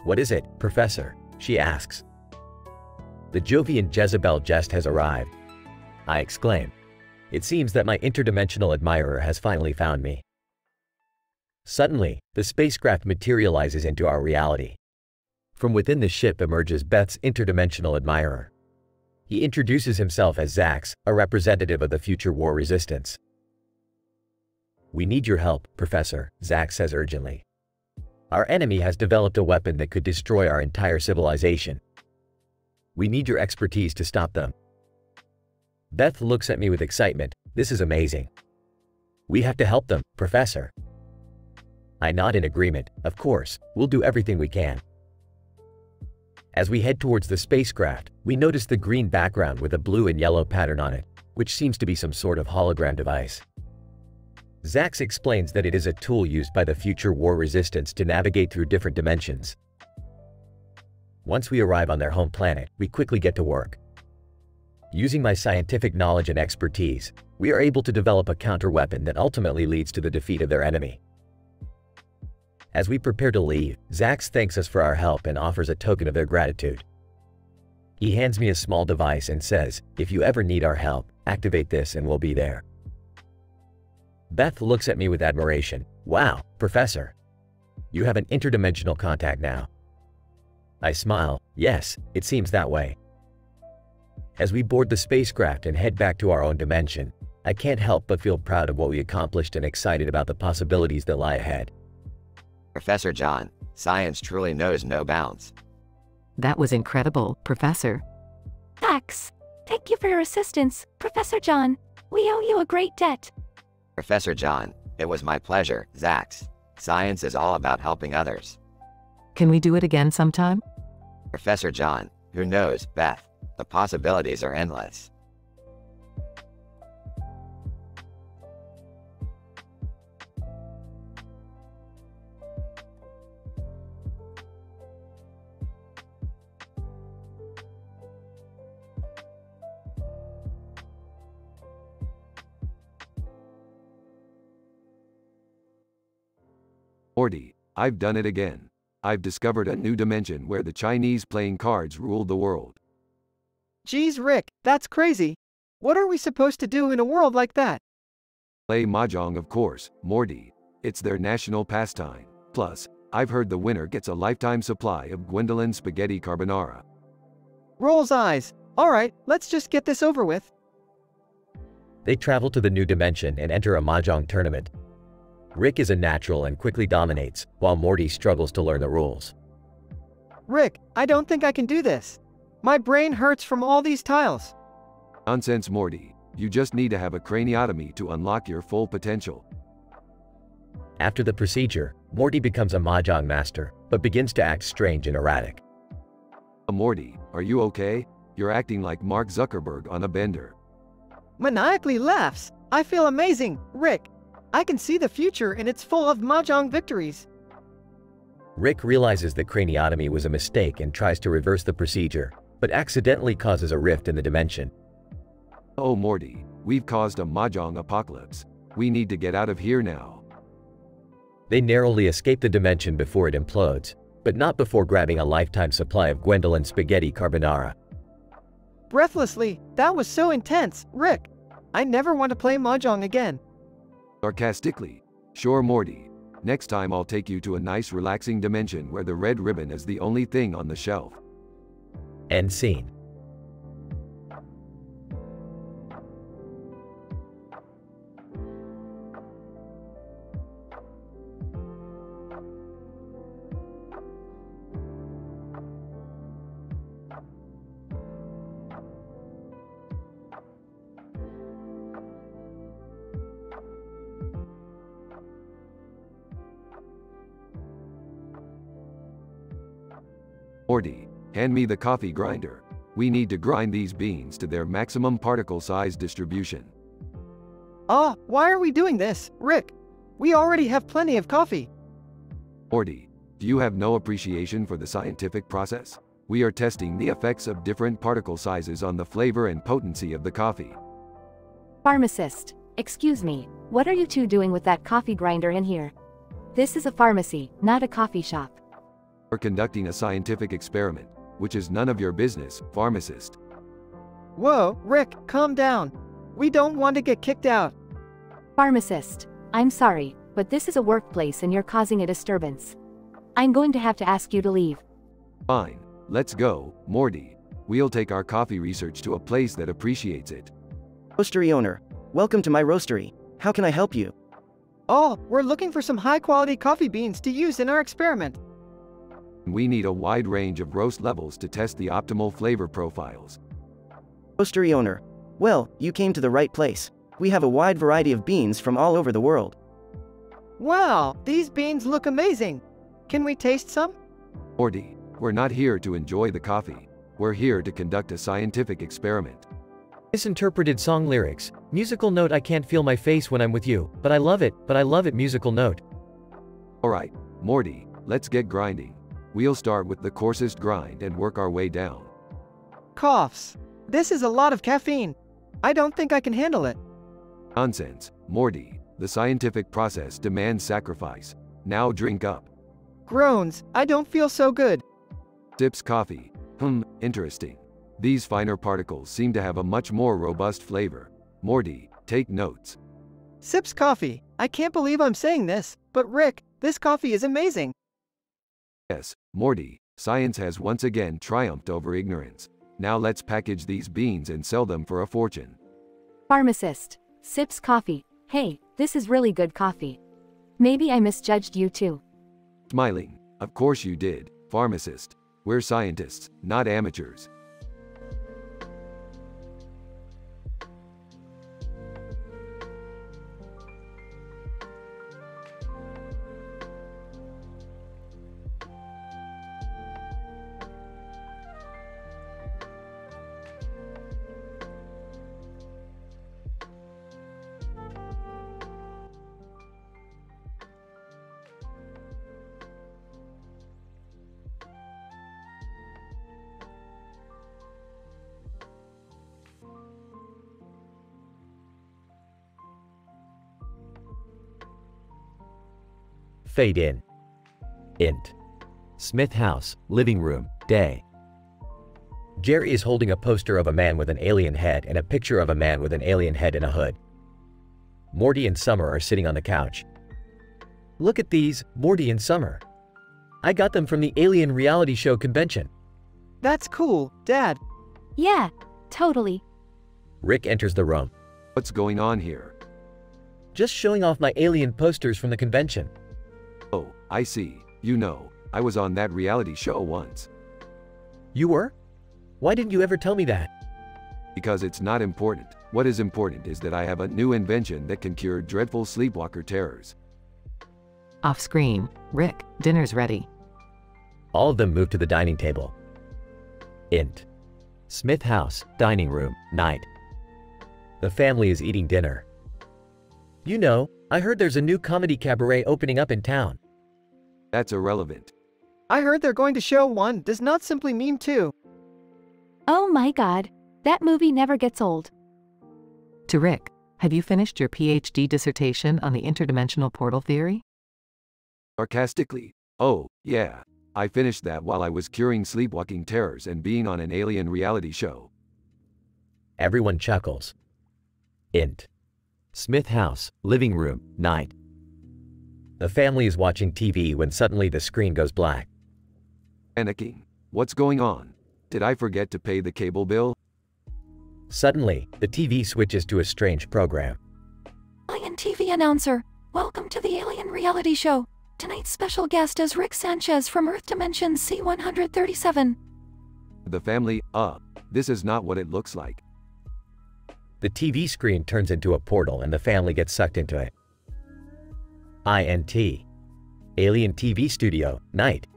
"What is it, Professor?" she asks. "The Jovian Jezebel Jest has arrived," I exclaim. It seems that my interdimensional admirer has finally found me. Suddenly, the spacecraft materializes into our reality. From within the ship emerges Beth's interdimensional admirer. He introduces himself as Zax, a representative of the future war resistance. "We need your help, Professor," Zax says urgently. "Our enemy has developed a weapon that could destroy our entire civilization. We need your expertise to stop them." Beth looks at me with excitement. "This is amazing. We have to help them, Professor." I nod in agreement. "Of course, we'll do everything we can." As we head towards the spacecraft, we notice the green background with a blue and yellow pattern on it, which seems to be some sort of hologram device. Zax explains that it is a tool used by the future war resistance to navigate through different dimensions. Once we arrive on their home planet, we quickly get to work. Using my scientific knowledge and expertise, we are able to develop a counter-weapon that ultimately leads to the defeat of their enemy. As we prepare to leave, Zax thanks us for our help and offers a token of their gratitude. He hands me a small device and says, "If you ever need our help, activate this and we'll be there." Beth looks at me with admiration. "Wow, Professor. You have an interdimensional contact now." I smile. "Yes, it seems that way." As we board the spacecraft and head back to our own dimension, I can't help but feel proud of what we accomplished and excited about the possibilities that lie ahead. Professor John, science truly knows no bounds. That was incredible, Professor. Thanks. Thank you for your assistance, Professor John. We owe you a great debt. Professor John, it was my pleasure, Zax. Science is all about helping others. Can we do it again sometime? Professor John, who knows, Beth? The possibilities are endless. Morty, I've done it again. I've discovered a new dimension where the Chinese playing cards ruled the world. Geez, Rick, that's crazy. What are we supposed to do in a world like that? Play mahjong, of course, Morty. It's their national pastime. Plus, I've heard the winner gets a lifetime supply of Gwendolyn spaghetti carbonara. Rolls eyes. All right, let's just get this over with. They travel to the new dimension and enter a mahjong tournament. Rick is a natural and quickly dominates, while Morty struggles to learn the rules. Rick, I don't think I can do this. My brain hurts from all these tiles. Nonsense, Morty. You just need to have a craniotomy to unlock your full potential. After the procedure, Morty becomes a mahjong master, but begins to act strange and erratic. Morty, are you okay? You're acting like Mark Zuckerberg on a bender. Maniacally laughs. I feel amazing, Rick. I can see the future and it's full of mahjong victories. Rick realizes that craniotomy was a mistake and tries to reverse the procedure, but accidentally causes a rift in the dimension. Oh Morty, we've caused a mahjong apocalypse. We need to get out of here now. They narrowly escape the dimension before it implodes, but not before grabbing a lifetime supply of Gwendolyn spaghetti carbonara. Breathlessly, that was so intense, Rick. I never want to play mahjong again. Sarcastically, sure Morty. Next time I'll take you to a nice relaxing dimension where the red ribbon is the only thing on the shelf. End scene. Morty, hand me the coffee grinder. We need to grind these beans to their maximum particle size distribution. Why are we doing this, Rick? We already have plenty of coffee. Morty, do you have no appreciation for the scientific process? We are testing the effects of different particle sizes on the flavor and potency of the coffee. Pharmacist, excuse me, what are you two doing with that coffee grinder in here? This is a pharmacy, not a coffee shop. We're conducting a scientific experiment, which is none of your business, pharmacist. Whoa, Rick, calm down. We don't want to get kicked out. Pharmacist, I'm sorry, but this is a workplace and you're causing a disturbance. I'm going to have to ask you to leave. Fine, let's go, Morty. We'll take our coffee research to a place that appreciates it. Roastery owner, welcome to my roastery. How can I help you? Oh, we're looking for some high-quality coffee beans to use in our experiment. We need a wide range of roast levels to test the optimal flavor profiles. Roastery owner, well, you came to the right place. We have a wide variety of beans from all over the world. Wow, these beans look amazing. Can we taste some? Morty, we're not here to enjoy the coffee. We're here to conduct a scientific experiment. Misinterpreted song lyrics. Musical note: I can't feel my face when I'm with you, but I love it, musical note. Alright, Morty, let's get grinding. We'll start with the coarsest grind and work our way down. Coughs. This is a lot of caffeine. I don't think I can handle it. Nonsense, Morty. The scientific process demands sacrifice. Now drink up. Groans. I don't feel so good. Sips coffee. Interesting. These finer particles seem to have a much more robust flavor. Morty, take notes. Sips coffee. I can't believe I'm saying this, but Rick, this coffee is amazing. Yes, Morty, science has once again triumphed over ignorance. Now let's package these beans and sell them for a fortune. Pharmacist. Sips coffee. Hey, this is really good coffee. Maybe I misjudged you too. Smiling. Of course you did, pharmacist. We're scientists, not amateurs. Fade in. Int. Smith house, living room, day. Jerry is holding a poster of a man with an alien head and a picture of a man with an alien head in a hood. Morty and Summer are sitting on the couch. Look at these, Morty and Summer. I got them from the Alien reality show convention. That's cool, Dad. Yeah, totally. Rick enters the room. What's going on here? Just showing off my alien posters from the convention. Oh, I see. You know, I was on that reality show once. You were? Why didn't you ever tell me that? Because it's not important. What is important is that I have a new invention that can cure dreadful sleepwalker terrors. Off screen. Rick, dinner's ready. All of them move to the dining table. Int. Smith house, dining room, night. The family is eating dinner. You know, I heard there's a new comedy cabaret opening up in town. That's irrelevant. I heard they're going to show one does not simply mean two. Oh my god, that movie never gets old. To Rick, have you finished your PhD dissertation on the interdimensional portal theory? Sarcastically, oh, yeah. I finished that while I was curing sleepwalking terrors and being on an alien reality show. Everyone chuckles. Int. Smith house, living room, night. The family is watching TV when suddenly the screen goes black. Panicking. What's going on? Did I forget to pay the cable bill? Suddenly, the TV switches to a strange program. Alien TV announcer, welcome to the Alien reality show. Tonight's special guest is Rick Sanchez from Earth Dimension C137. The family, this is not what it looks like. The TV screen turns into a portal and the family gets sucked into it. INT. Alien TV studio, night.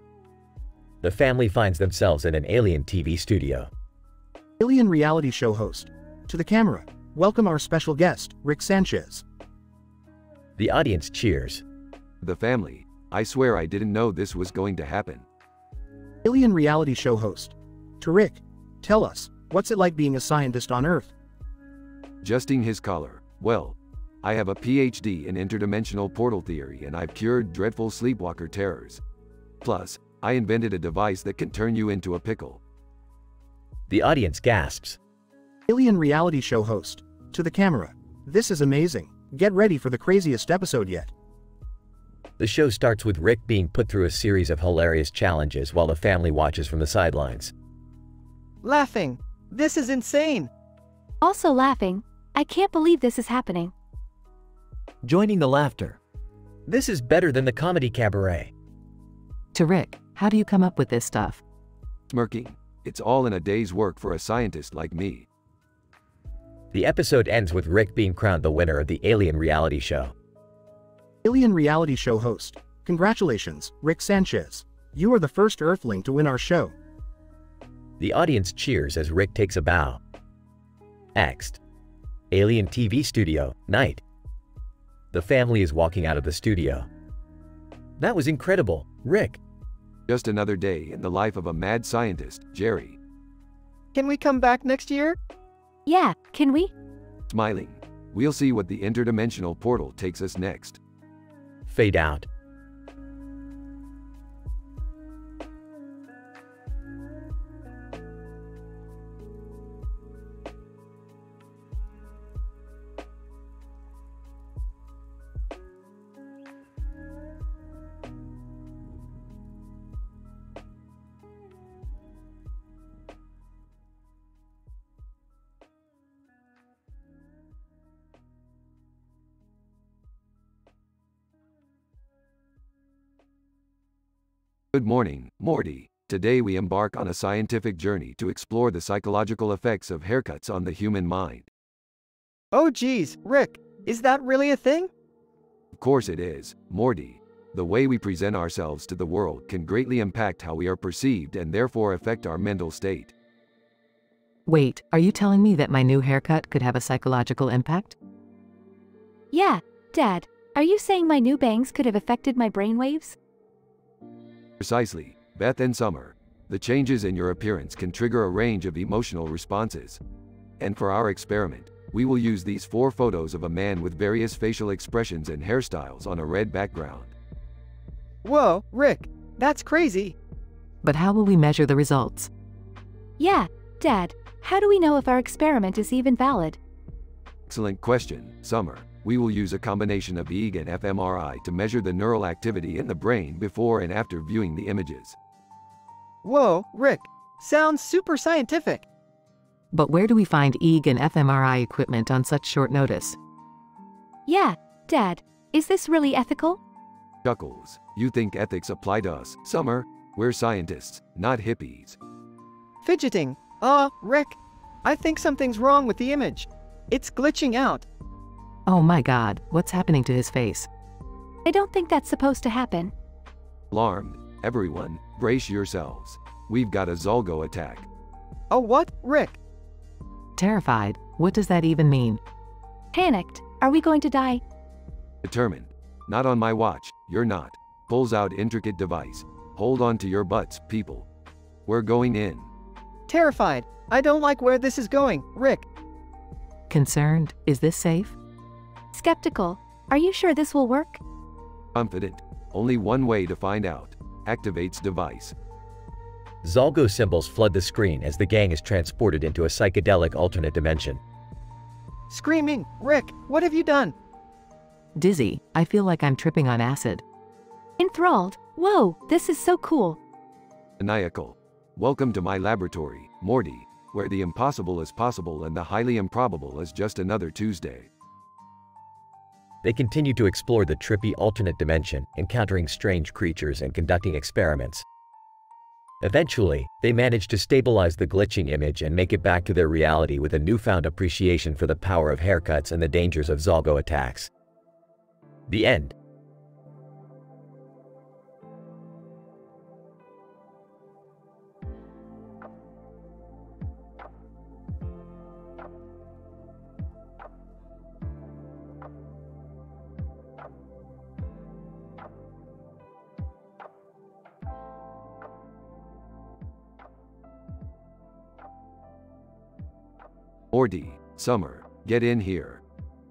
The family finds themselves in an alien TV studio. Alien reality show host. To the camera, welcome our special guest, Rick Sanchez. The audience cheers. The family, I swear I didn't know this was going to happen. Alien reality show host. To Rick, tell us, what's it like being a scientist on Earth? Adjusting his collar. Well, I have a PhD in interdimensional portal theory and I've cured dreadful sleepwalker terrors. Plus, I invented a device that can turn you into a pickle. The audience gasps. Alien reality show host. To the camera. This is amazing. Get ready for the craziest episode yet. The show starts with Rick being put through a series of hilarious challenges while the family watches from the sidelines. Laughing. This is insane. Also laughing. I can't believe this is happening. Joining the laughter. This is better than the comedy cabaret. To Rick, how do you come up with this stuff? Smirking. It's all in a day's work for a scientist like me. The episode ends with Rick being crowned the winner of the Alien reality show. Alien reality show host. Congratulations, Rick Sanchez. You are the first Earthling to win our show. The audience cheers as Rick takes a bow. Next. Alien TV studio, night. The family is walking out of the studio. That was incredible, Rick. Just another day in the life of a mad scientist, Jerry. Can we come back next year? Yeah, can we? Smiling. We'll see what the interdimensional portal takes us next. Fade out. Good morning, Morty. Today we embark on a scientific journey to explore the psychological effects of haircuts on the human mind. Oh geez, Rick, is that really a thing? Of course it is, Morty. The way we present ourselves to the world can greatly impact how we are perceived and therefore affect our mental state. Wait, are you telling me that my new haircut could have a psychological impact? Yeah, Dad. Are you saying my new bangs could have affected my brainwaves? Precisely, Beth and Summer. The changes in your appearance can trigger a range of emotional responses. And for our experiment, we will use these 4 photos of a man with various facial expressions and hairstyles on a red background. Whoa, Rick, that's crazy. But how will we measure the results? Yeah, Dad. How do we know if our experiment is even valid? Excellent question, Summer. We will use a combination of EEG and fMRI to measure the neural activity in the brain before and after viewing the images. Whoa, Rick, sounds super scientific. But where do we find EEG and fMRI equipment on such short notice? Yeah, Dad. Is this really ethical? Chuckles. You think ethics apply to us, Summer? We're scientists, not hippies. Fidgeting. Rick, I think something's wrong with the image. It's glitching out. Oh my god, what's happening to his face? I don't think that's supposed to happen. Alarmed. Everyone, brace yourselves. We've got a Zolgo attack. Oh what, Rick? Terrified. What does that even mean? Panicked. Are we going to die? Determined. Not on my watch, you're not. Pulls out intricate device. Hold on to your butts, people. We're going in. Terrified. I don't like where this is going, Rick. Concerned. Is this safe? Skeptical. Are you sure this will work? Confident. Only one way to find out. Activates device. Zolgo symbols flood the screen as the gang is transported into a psychedelic alternate dimension. Screaming, Rick, what have you done? Dizzy. I feel like I'm tripping on acid. Enthralled. Whoa, this is so cool. Maniacal. Welcome to my laboratory, Morty, where the impossible is possible and the highly improbable is just another Tuesday. They continue to explore the trippy alternate dimension, encountering strange creatures and conducting experiments. Eventually, they manage to stabilize the glitching image and make it back to their reality with a newfound appreciation for the power of haircuts and the dangers of Zolgo attacks. The end. Morty, Summer, get in here.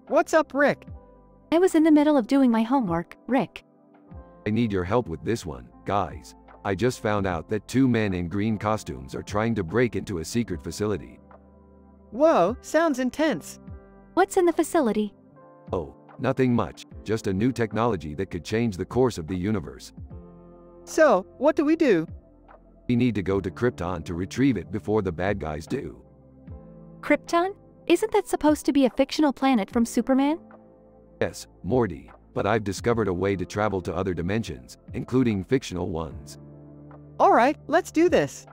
What's up, Rick? I was in the middle of doing my homework, Rick. I need your help with this one, guys. I just found out that 2 men in green costumes are trying to break into a secret facility. Whoa, sounds intense. What's in the facility? Oh, nothing much, just a new technology that could change the course of the universe. So, what do we do? We need to go to Krypton to retrieve it before the bad guys do. Krypton? Isn't that supposed to be a fictional planet from Superman? Yes, Morty, but I've discovered a way to travel to other dimensions, including fictional ones. Alright, let's do this.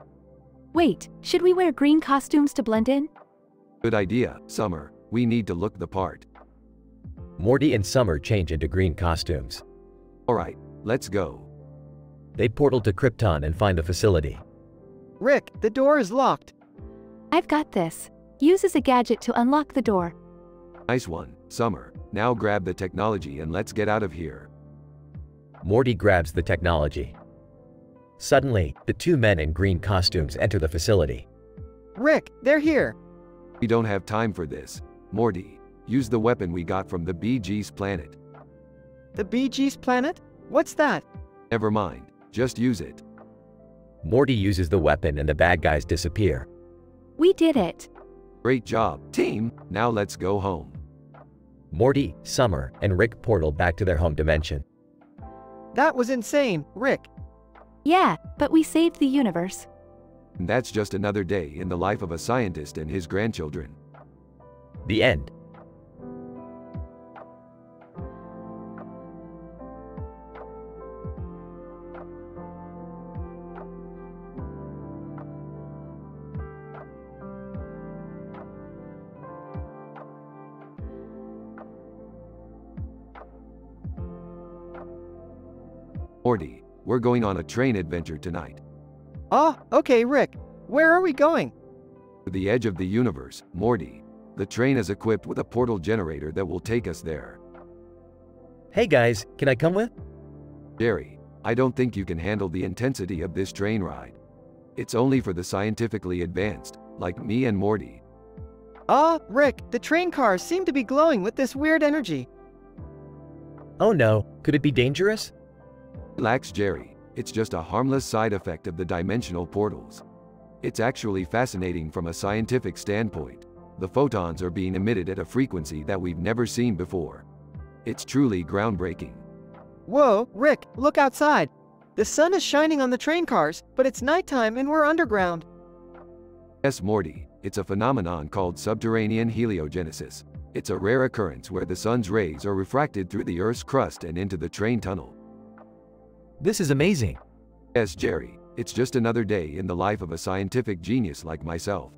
Wait, should we wear green costumes to blend in? Good idea, Summer. We need to look the part. Morty and Summer change into green costumes. Alright, let's go. They portal to Krypton and find the facility. Rick, the door is locked. I've got this. Uses a gadget to unlock the door. Nice one, Summer. Now grab the technology and let's get out of here. Morty grabs the technology. Suddenly, the two men in green costumes enter the facility. Rick, they're here. We don't have time for this. Morty, use the weapon we got from the Bee Gees planet. The Bee Gees planet? What's that? Never mind, just use it. Morty uses the weapon and the bad guys disappear. We did it. Great job, team. Now let's go home. Morty, Summer, and Rick portal back to their home dimension. That was insane, Rick. Yeah, but we saved the universe. And that's just another day in the life of a scientist and his grandchildren. The end. Morty, we're going on a train adventure tonight. Ah, okay, Rick. Where are we going? To the edge of the universe, Morty. The train is equipped with a portal generator that will take us there. Hey guys, can I come with? Jerry, I don't think you can handle the intensity of this train ride. It's only for the scientifically advanced, like me and Morty. Ah, Rick, the train cars seem to be glowing with this weird energy. Oh no, could it be dangerous? Relax, Jerry. It's just a harmless side effect of the dimensional portals. It's actually fascinating from a scientific standpoint. The photons are being emitted at a frequency that we've never seen before. It's truly groundbreaking. Whoa, Rick, look outside. The sun is shining on the train cars, but it's nighttime and we're underground. Yes, Morty, it's a phenomenon called subterranean heliogenesis. It's a rare occurrence where the sun's rays are refracted through the Earth's crust and into the train tunnel. This is amazing. Yes, Jerry, it's just another day in the life of a scientific genius like myself.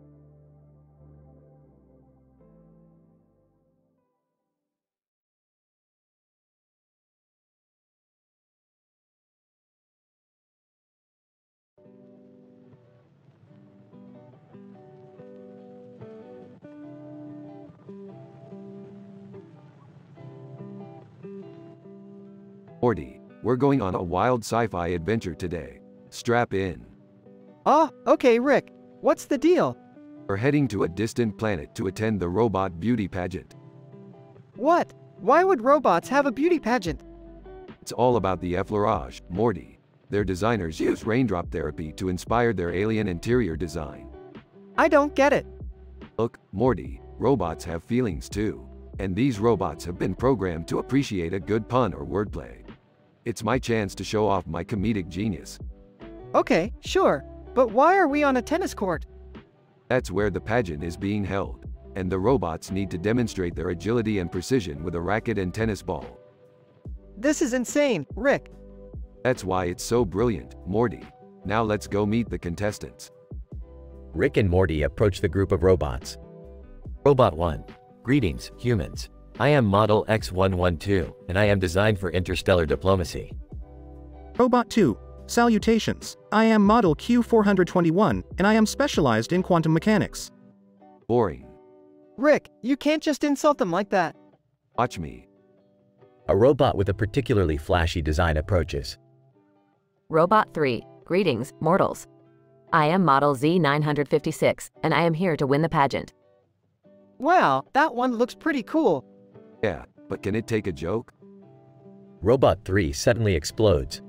Morty, we're going on a wild sci-fi adventure today. Strap in. Ah, okay, Rick. What's the deal? We're heading to a distant planet to attend the robot beauty pageant. What? Why would robots have a beauty pageant? It's all about the effleurage, Morty. Their designers use raindrop therapy to inspire their alien interior design. I don't get it. Look, Morty, robots have feelings too. And these robots have been programmed to appreciate a good pun or wordplay. It's my chance to show off my comedic genius. Okay, sure. But why are we on a tennis court? That's where the pageant is being held. And the robots need to demonstrate their agility and precision with a racket and tennis ball. This is insane, Rick. That's why it's so brilliant, Morty. Now let's go meet the contestants. Rick and Morty approach the group of robots. Robot 1. Greetings, humans. I am Model X112, and I am designed for interstellar diplomacy. Robot 2. Salutations. I am Model Q421, and I am specialized in quantum mechanics. Boring. Rick, you can't just insult them like that. Watch me. A robot with a particularly flashy design approaches. Robot 3. Greetings, mortals. I am Model Z956, and I am here to win the pageant. Wow, that one looks pretty cool. Yeah, but can it take a joke? Robot 3 suddenly explodes.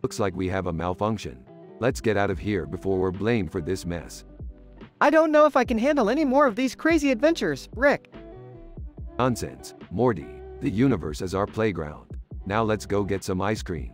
Looks like we have a malfunction. Let's get out of here before we're blamed for this mess. I don't know if I can handle any more of these crazy adventures, Rick. Nonsense, Morty. The universe is our playground. Now let's go get some ice cream.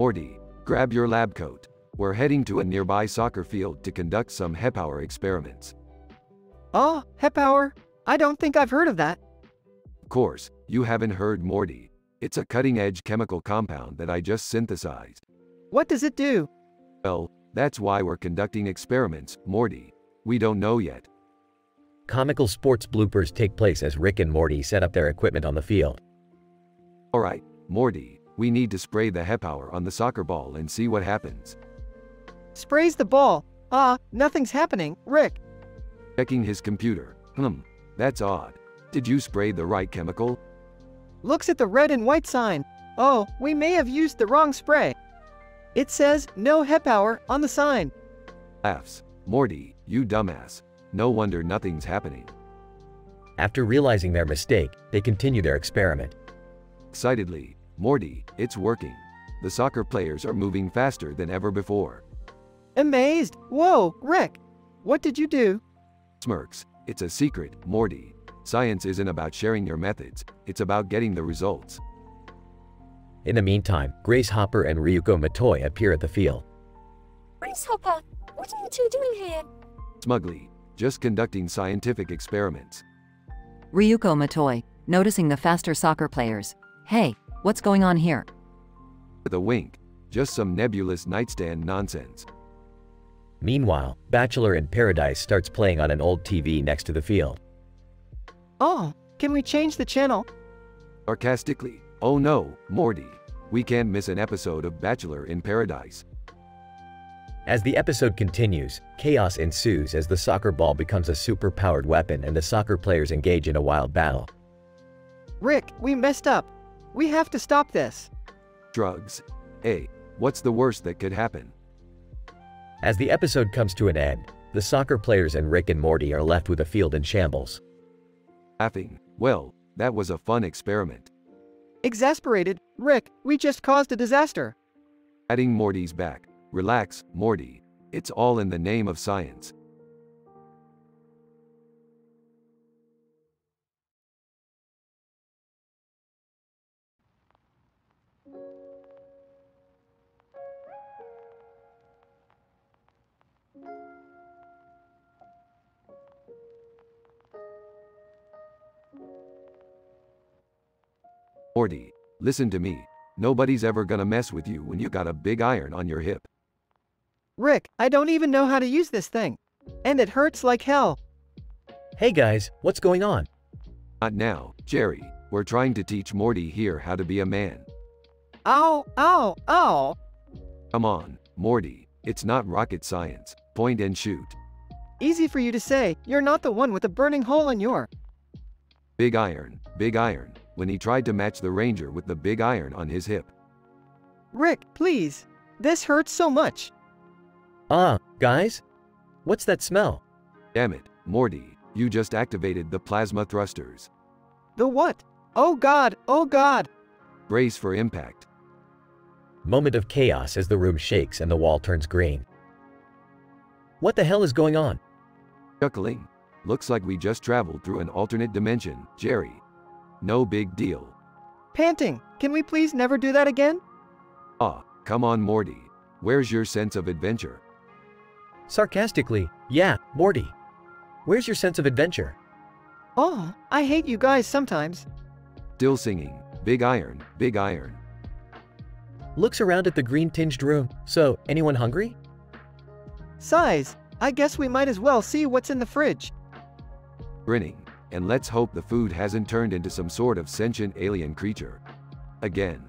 Morty, grab your lab coat. We're heading to a nearby soccer field to conduct some HEPOwer experiments. Oh, HEPOwer? I don't think I've heard of that. Of course, you haven't heard Morty. It's a cutting-edge chemical compound that I just synthesized. What does it do? Well, that's why we're conducting experiments, Morty. We don't know yet. Comical sports bloopers take place as Rick and Morty set up their equipment on the field. Alright, Morty, we need to spray the HEPOwer on the soccer ball and see what happens. Sprays the ball. Nothing's happening, Rick. Checking his computer. That's odd. Did you spray the right chemical? Looks at the red and white sign. Oh, we may have used the wrong spray. It says no HEPOwer on the sign. Laughs. Morty, you dumbass. No wonder nothing's happening. After realizing their mistake, they continue their experiment. Excitedly, Morty, it's working. The soccer players are moving faster than ever before. Amazed. Whoa, Rick. What did you do? Smirks. It's a secret, Morty. Science isn't about sharing your methods, it's about getting the results. In the meantime, Grace Hopper and Ryuko Matoy appear at the field. Grace Hopper, what are you two doing here? Smugly, just conducting scientific experiments. Ryuko Matoy, noticing the faster soccer players. Hey, what's going on here? With a wink, just some nebulous nightstand nonsense. Meanwhile, Bachelor in Paradise starts playing on an old TV next to the field. Oh, can we change the channel? Sarcastically, oh no, Morty. We can't miss an episode of Bachelor in Paradise. As the episode continues, chaos ensues as the soccer ball becomes a super-powered weapon and the soccer players engage in a wild battle. Rick, we messed up. We have to stop this. Drugs. Hey, what's the worst that could happen? As the episode comes to an end, the soccer players and Rick and Morty are left with a field in shambles. Laughing. Well, that was a fun experiment. Exasperated, Rick, we just caused a disaster. Patting Morty's back. Relax, Morty. It's all in the name of science. Morty, listen to me. Nobody's ever gonna mess with you when you got a big iron on your hip. Rick, I don't even know how to use this thing. And it hurts like hell. Hey guys, what's going on? Not now, Jerry. We're trying to teach Morty here how to be a man. Ow, ow, ow. Come on, Morty. It's not rocket science. Point and shoot. Easy for you to say. You're not the one with a burning hole in your... Big iron, when he tried to match the ranger with the big iron on his hip. Rick, please. This hurts so much. Guys? What's that smell? Damn it, Morty, you just activated the plasma thrusters. The what? Oh God, oh God. Brace for impact. Moment of chaos as the room shakes and the wall turns green. What the hell is going on? Chuckling. Looks like we just traveled through an alternate dimension, Jerry. No big deal. Panting. Can we please never do that again? Come on, Morty. Where's your sense of adventure? Sarcastically, yeah, Morty. Where's your sense of adventure? Oh, I hate you guys sometimes. Still singing, big iron, big iron. Looks around at the green-tinged room. So, anyone hungry? Sighs. I guess we might as well see what's in the fridge. Grinning, and let's hope the food hasn't turned into some sort of sentient alien creature. Again.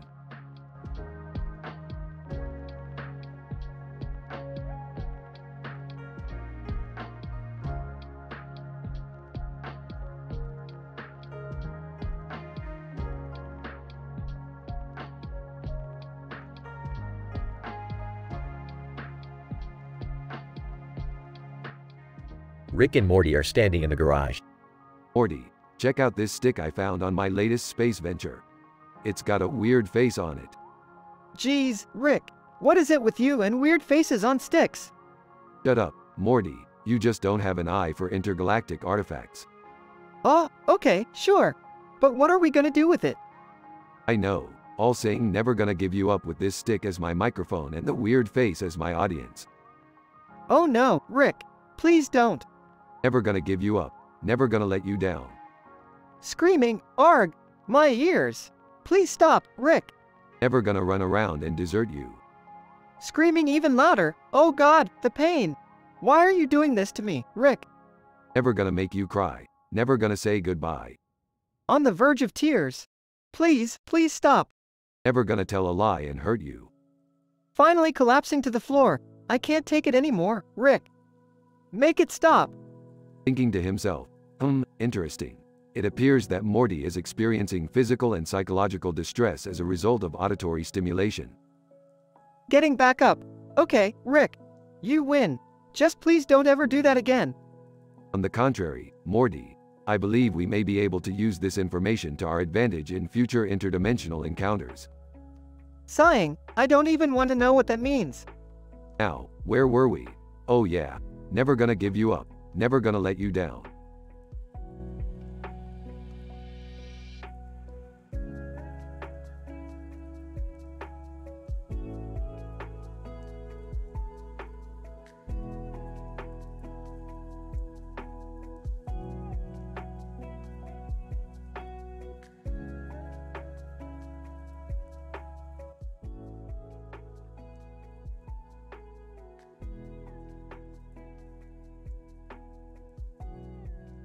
Rick and Morty are standing in the garage. Morty, check out this stick I found on my latest space venture. It's got a weird face on it. Geez, Rick, what is it with you and weird faces on sticks? Shut up, Morty, you just don't have an eye for intergalactic artifacts. Oh, okay, sure. But what are we gonna do with it? I know, all saying never gonna give you up with this stick as my microphone and the weird face as my audience. Oh no, Rick. Please don't. Never gonna give you up, never gonna let you down. Screaming, arg, my ears. Please stop, Rick. Never gonna run around and desert you. Screaming even louder, oh God, the pain. Why are you doing this to me, Rick? Never gonna make you cry, never gonna say goodbye. On the verge of tears. Please, please stop. Never gonna tell a lie and hurt you. Finally collapsing to the floor. I can't take it anymore, Rick. Make it stop. Thinking to himself, interesting. It appears that Morty is experiencing physical and psychological distress as a result of auditory stimulation. Getting back up. Okay, Rick. You win. Just please don't ever do that again. On the contrary, Morty, I believe we may be able to use this information to our advantage in future interdimensional encounters. Sighing, I don't even want to know what that means. Now, where were we? Oh yeah, never gonna give you up, never gonna let you down.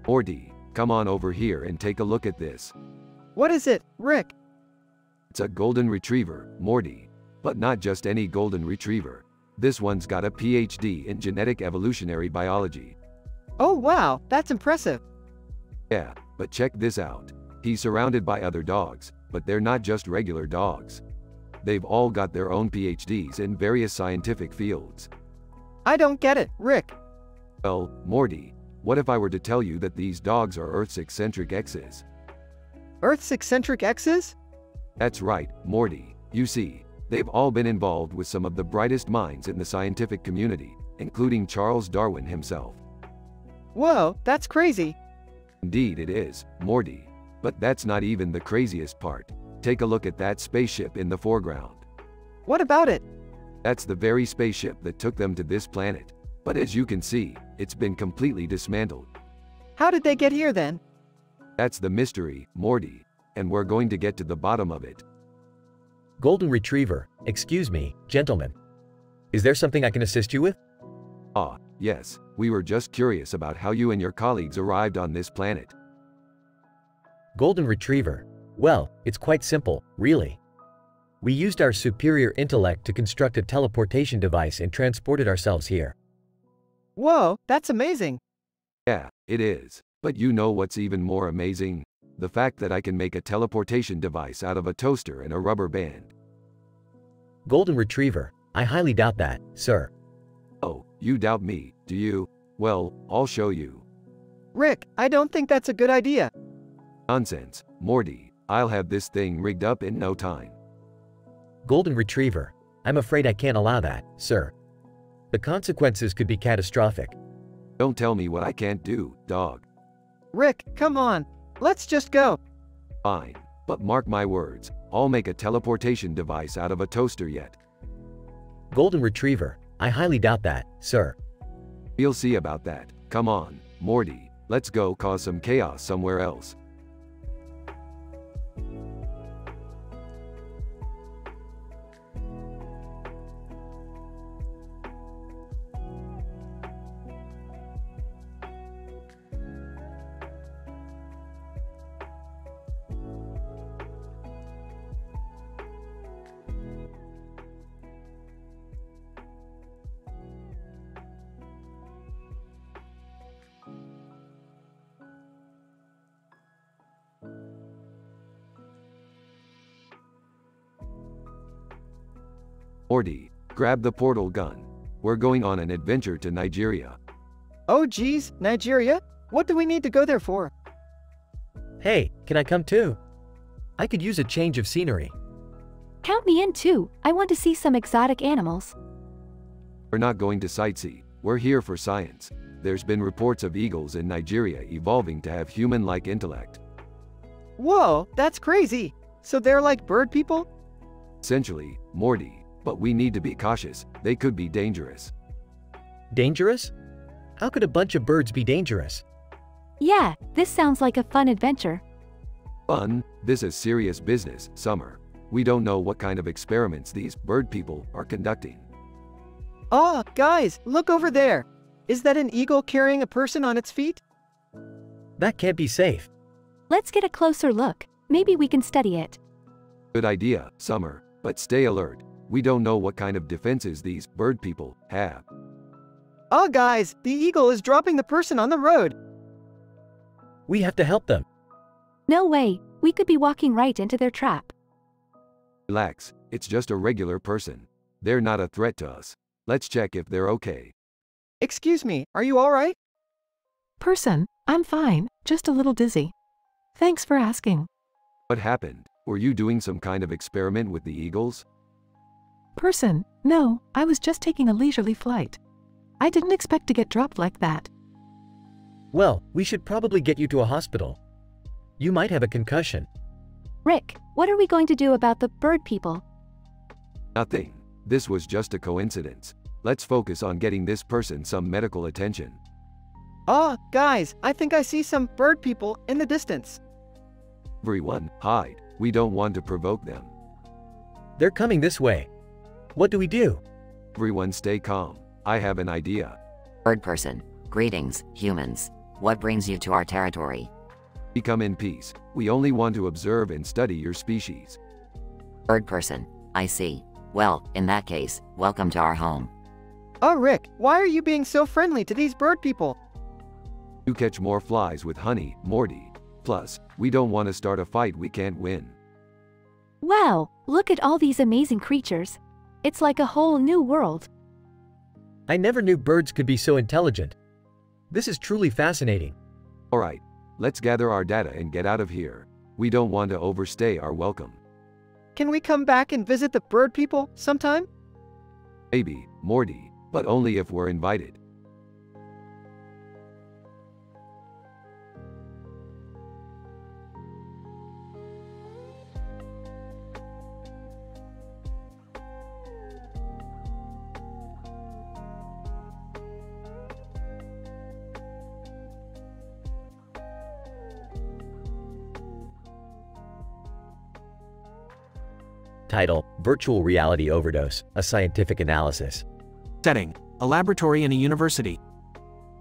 Morty, come on over here and take a look at this. What is it, Rick? It's a golden retriever, Morty. But not just any golden retriever. This one's got a PhD in genetic evolutionary biology. Oh wow, that's impressive. Yeah, but check this out. He's surrounded by other dogs, but they're not just regular dogs. They've all got their own PhDs in various scientific fields. I don't get it, Rick. Well, Morty, what if I were to tell you that these dogs are Earth's eccentric exes? Earth's eccentric exes? That's right, Morty. You see, they've all been involved with some of the brightest minds in the scientific community, including Charles Darwin himself. Whoa, that's crazy. Indeed it is, Morty. But that's not even the craziest part. Take a look at that spaceship in the foreground. What about it? That's the very spaceship that took them to this planet. But as you can see, it's been completely dismantled. How did they get here then? That's the mystery, Morty. And we're going to get to the bottom of it. Golden Retriever, excuse me, gentlemen. Is there something I can assist you with? Ah, yes, we were just curious about how you and your colleagues arrived on this planet. Golden Retriever. Well, it's quite simple, really. We used our superior intellect to construct a teleportation device and transported ourselves here. Whoa, that's amazing. Yeah, it is. But you know what's even more amazing? The fact that I can make a teleportation device out of a toaster and a rubber band. Golden Retriever, I highly doubt that, sir. Oh, you doubt me, do you? Well, I'll show you. Rick, I don't think that's a good idea. Nonsense, Morty. I'll have this thing rigged up in no time. Golden Retriever, I'm afraid I can't allow that, sir. The consequences could be catastrophic. Don't tell me what I can't do, dog. Rick, come on. Let's just go. Fine, but mark my words, I'll make a teleportation device out of a toaster yet. Golden Retriever, I highly doubt that, sir. We'll see about that. Come on, Morty, let's go cause some chaos somewhere else. Morty, grab the portal gun. We're going on an adventure to Nigeria. Oh geez, Nigeria? What do we need to go there for? Hey, can I come too? I could use a change of scenery. Count me in too. I want to see some exotic animals. We're not going to sightsee. We're here for science. There's been reports of eagles in Nigeria evolving to have human-like intellect. Whoa, that's crazy. So they're like bird people? Essentially, Morty, but we need to be cautious, they could be dangerous. Dangerous? How could a bunch of birds be dangerous? Yeah, this sounds like a fun adventure. Fun? This is serious business, Summer. We don't know what kind of experiments these bird people are conducting. Oh, guys, look over there. Is that an eagle carrying a person on its feet? That can't be safe. Let's get a closer look. Maybe we can study it. Good idea, Summer, but stay alert. We don't know what kind of defenses these bird people have. Oh, guys, the eagle is dropping the person on the road. We have to help them. No way, we could be walking right into their trap. Relax, it's just a regular person. They're not a threat to us. Let's check if they're okay. Excuse me, are you all right? Person, I'm fine, just a little dizzy. Thanks for asking. What happened? Were you doing some kind of experiment with the eagles? Person, no, I was just taking a leisurely flight. I didn't expect to get dropped like that. Well, we should probably get you to a hospital. You might have a concussion. Rick, what are we going to do about the bird people? Nothing. This was just a coincidence. Let's focus on getting this person some medical attention. Oh, guys, I think I see some bird people in the distance. Everyone, hide. We don't want to provoke them. They're coming this way. What do we do? Everyone stay calm. I have an idea. Bird person, greetings, humans. What brings you to our territory? We come in peace. We only want to observe and study your species. Bird person, I see. Well, in that case, welcome to our home. Oh, Rick, why are you being so friendly to these bird people? You catch more flies with honey, Morty. Plus, we don't want to start a fight we can't win. Wow, look at all these amazing creatures. It's like a whole new world. I never knew birds could be so intelligent. This is truly fascinating. All right, let's gather our data and get out of here. We don't want to overstay our welcome. Can we come back and visit the bird people sometime? Maybe, Morty, but only if we're invited. Title: Virtual Reality Overdose, a Scientific Analysis. Setting: a laboratory in a university.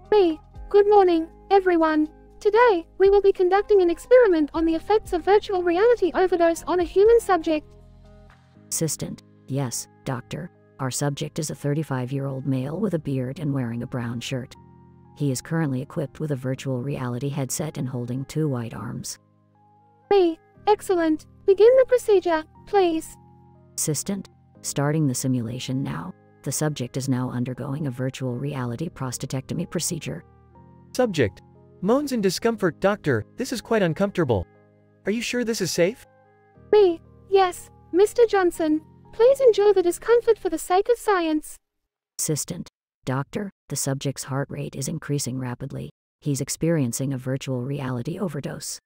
Good morning, everyone. Today, we will be conducting an experiment on the effects of virtual reality overdose on a human subject. Assistant: yes, doctor. Our subject is a 35-year-old male with a beard and wearing a brown shirt. He is currently equipped with a virtual reality headset and holding 2 white arms. Excellent. Begin the procedure, please. Assistant: starting the simulation now. The subject is now undergoing a virtual reality prostatectomy procedure. Subject: moans in discomfort. Doctor, this is quite uncomfortable. Are you sure this is safe? Yes, Mr. Johnson. Please endure the discomfort for the sake of science. Assistant: doctor, the subject's heart rate is increasing rapidly. He's experiencing a virtual reality overdose.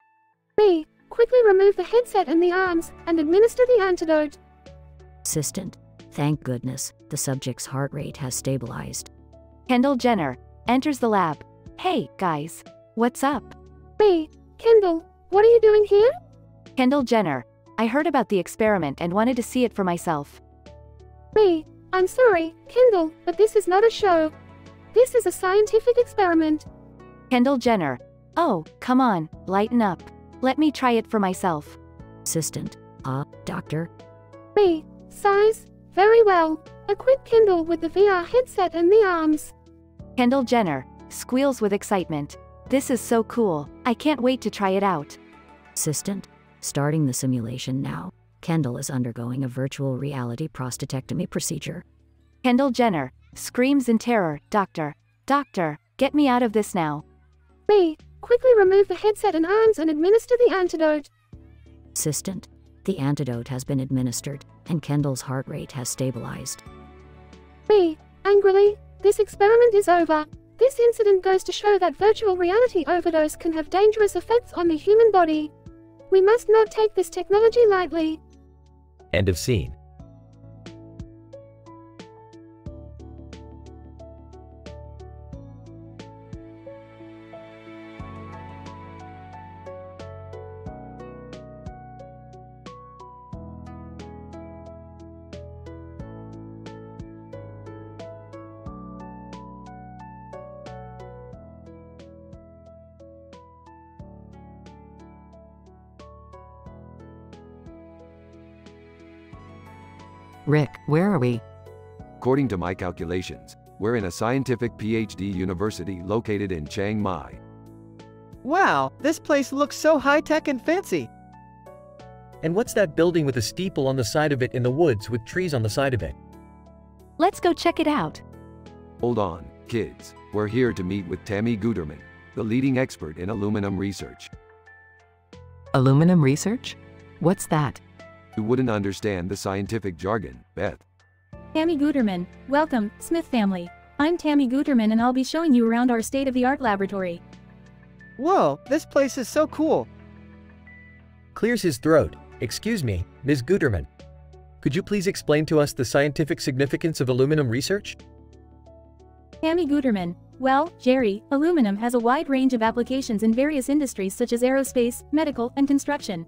Quickly remove the headset and the arms, and administer the antidote. Assistant: thank goodness, the subject's heart rate has stabilized. Kendall Jenner enters the lab. Hey, guys. What's up? Kendall, what are you doing here? Kendall Jenner. I heard about the experiment and wanted to see it for myself. I'm sorry, Kendall, but this is not a show. This is a scientific experiment. Kendall Jenner. Oh, come on, lighten up. Let me try it for myself. Assistant: doctor. Size? Very well. Equip Kendall with the VR headset and the arms. Kendall Jenner squeals with excitement. This is so cool. I can't wait to try it out. Assistant: starting the simulation now. Kendall is undergoing a virtual reality prostatectomy procedure. Kendall Jenner screams in terror. Doctor, get me out of this now. Quickly remove the headset and arms and administer the antidote. Assistant: the antidote has been administered, and Kendall's heart rate has stabilized. Angrily, this experiment is over. This incident goes to show that virtual reality overdose can have dangerous effects on the human body. We must not take this technology lightly. End of scene. Rick, where are we? According to my calculations, we're in a scientific PhD university located in Chiang Mai. Wow, this place looks so high-tech and fancy. And what's that building with a steeple on the side of it in the woods with trees on the side of it? Let's go check it out. Hold on, kids. We're here to meet with Tammy Guterman, the leading expert in aluminum research. Aluminum research? What's that? You wouldn't understand the scientific jargon, Beth. Tammy Guterman, welcome, Smith family. I'm Tammy Guterman and I'll be showing you around our state-of-the-art laboratory. Whoa, this place is so cool. Clears his throat. Excuse me, Ms. Guterman. Could you please explain to us the scientific significance of aluminum research? Tammy Guterman, well, Jerry, aluminum has a wide range of applications in various industries such as aerospace, medical, and construction.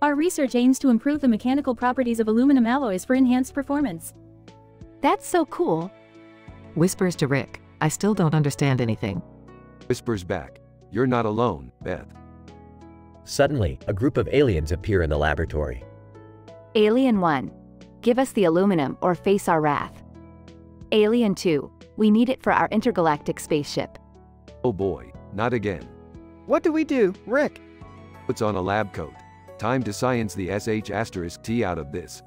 Our research aims to improve the mechanical properties of aluminum alloys for enhanced performance. That's so cool. Whispers to Rick. I still don't understand anything. Whispers back. You're not alone, Beth. Suddenly, a group of aliens appear in the laboratory. Alien 1. Give us the aluminum or face our wrath. Alien 2. We need it for our intergalactic spaceship. Oh boy, not again. What do we do, Rick? Puts on a lab coat. Time to science the sh*T out of this.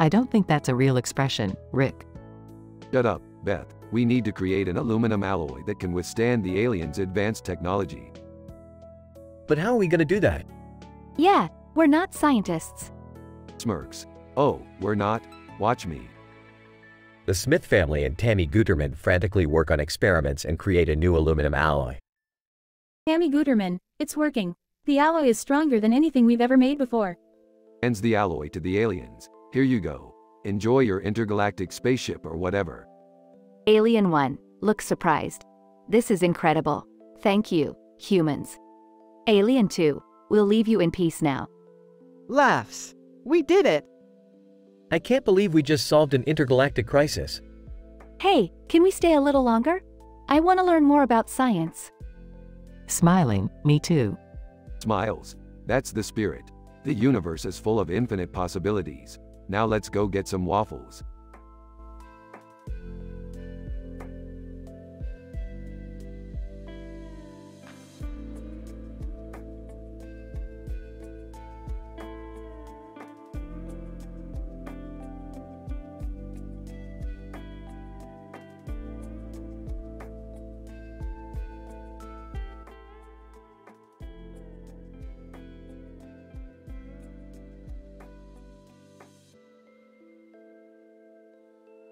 I don't think that's a real expression, Rick. Shut up, Beth. We need to create an aluminum alloy that can withstand the aliens' advanced technology. But how are we going to do that? Yeah, we're not scientists. Smirks. Oh, we're not? Watch me. The Smith family and Tammy Guterman frantically work on experiments and create a new aluminum alloy. Tammy Guterman, it's working. The alloy is stronger than anything we've ever made before. Hands the alloy to the aliens. Here you go. Enjoy your intergalactic spaceship or whatever. Alien 1, looks surprised. This is incredible. Thank you, humans. Alien 2, we'll leave you in peace now. Laughs. We did it. I can't believe we just solved an intergalactic crisis. Hey, can we stay a little longer? I want to learn more about science. Smiling, me too. Smiles. That's the spirit. The universe is full of infinite possibilities. Now let's go get some waffles.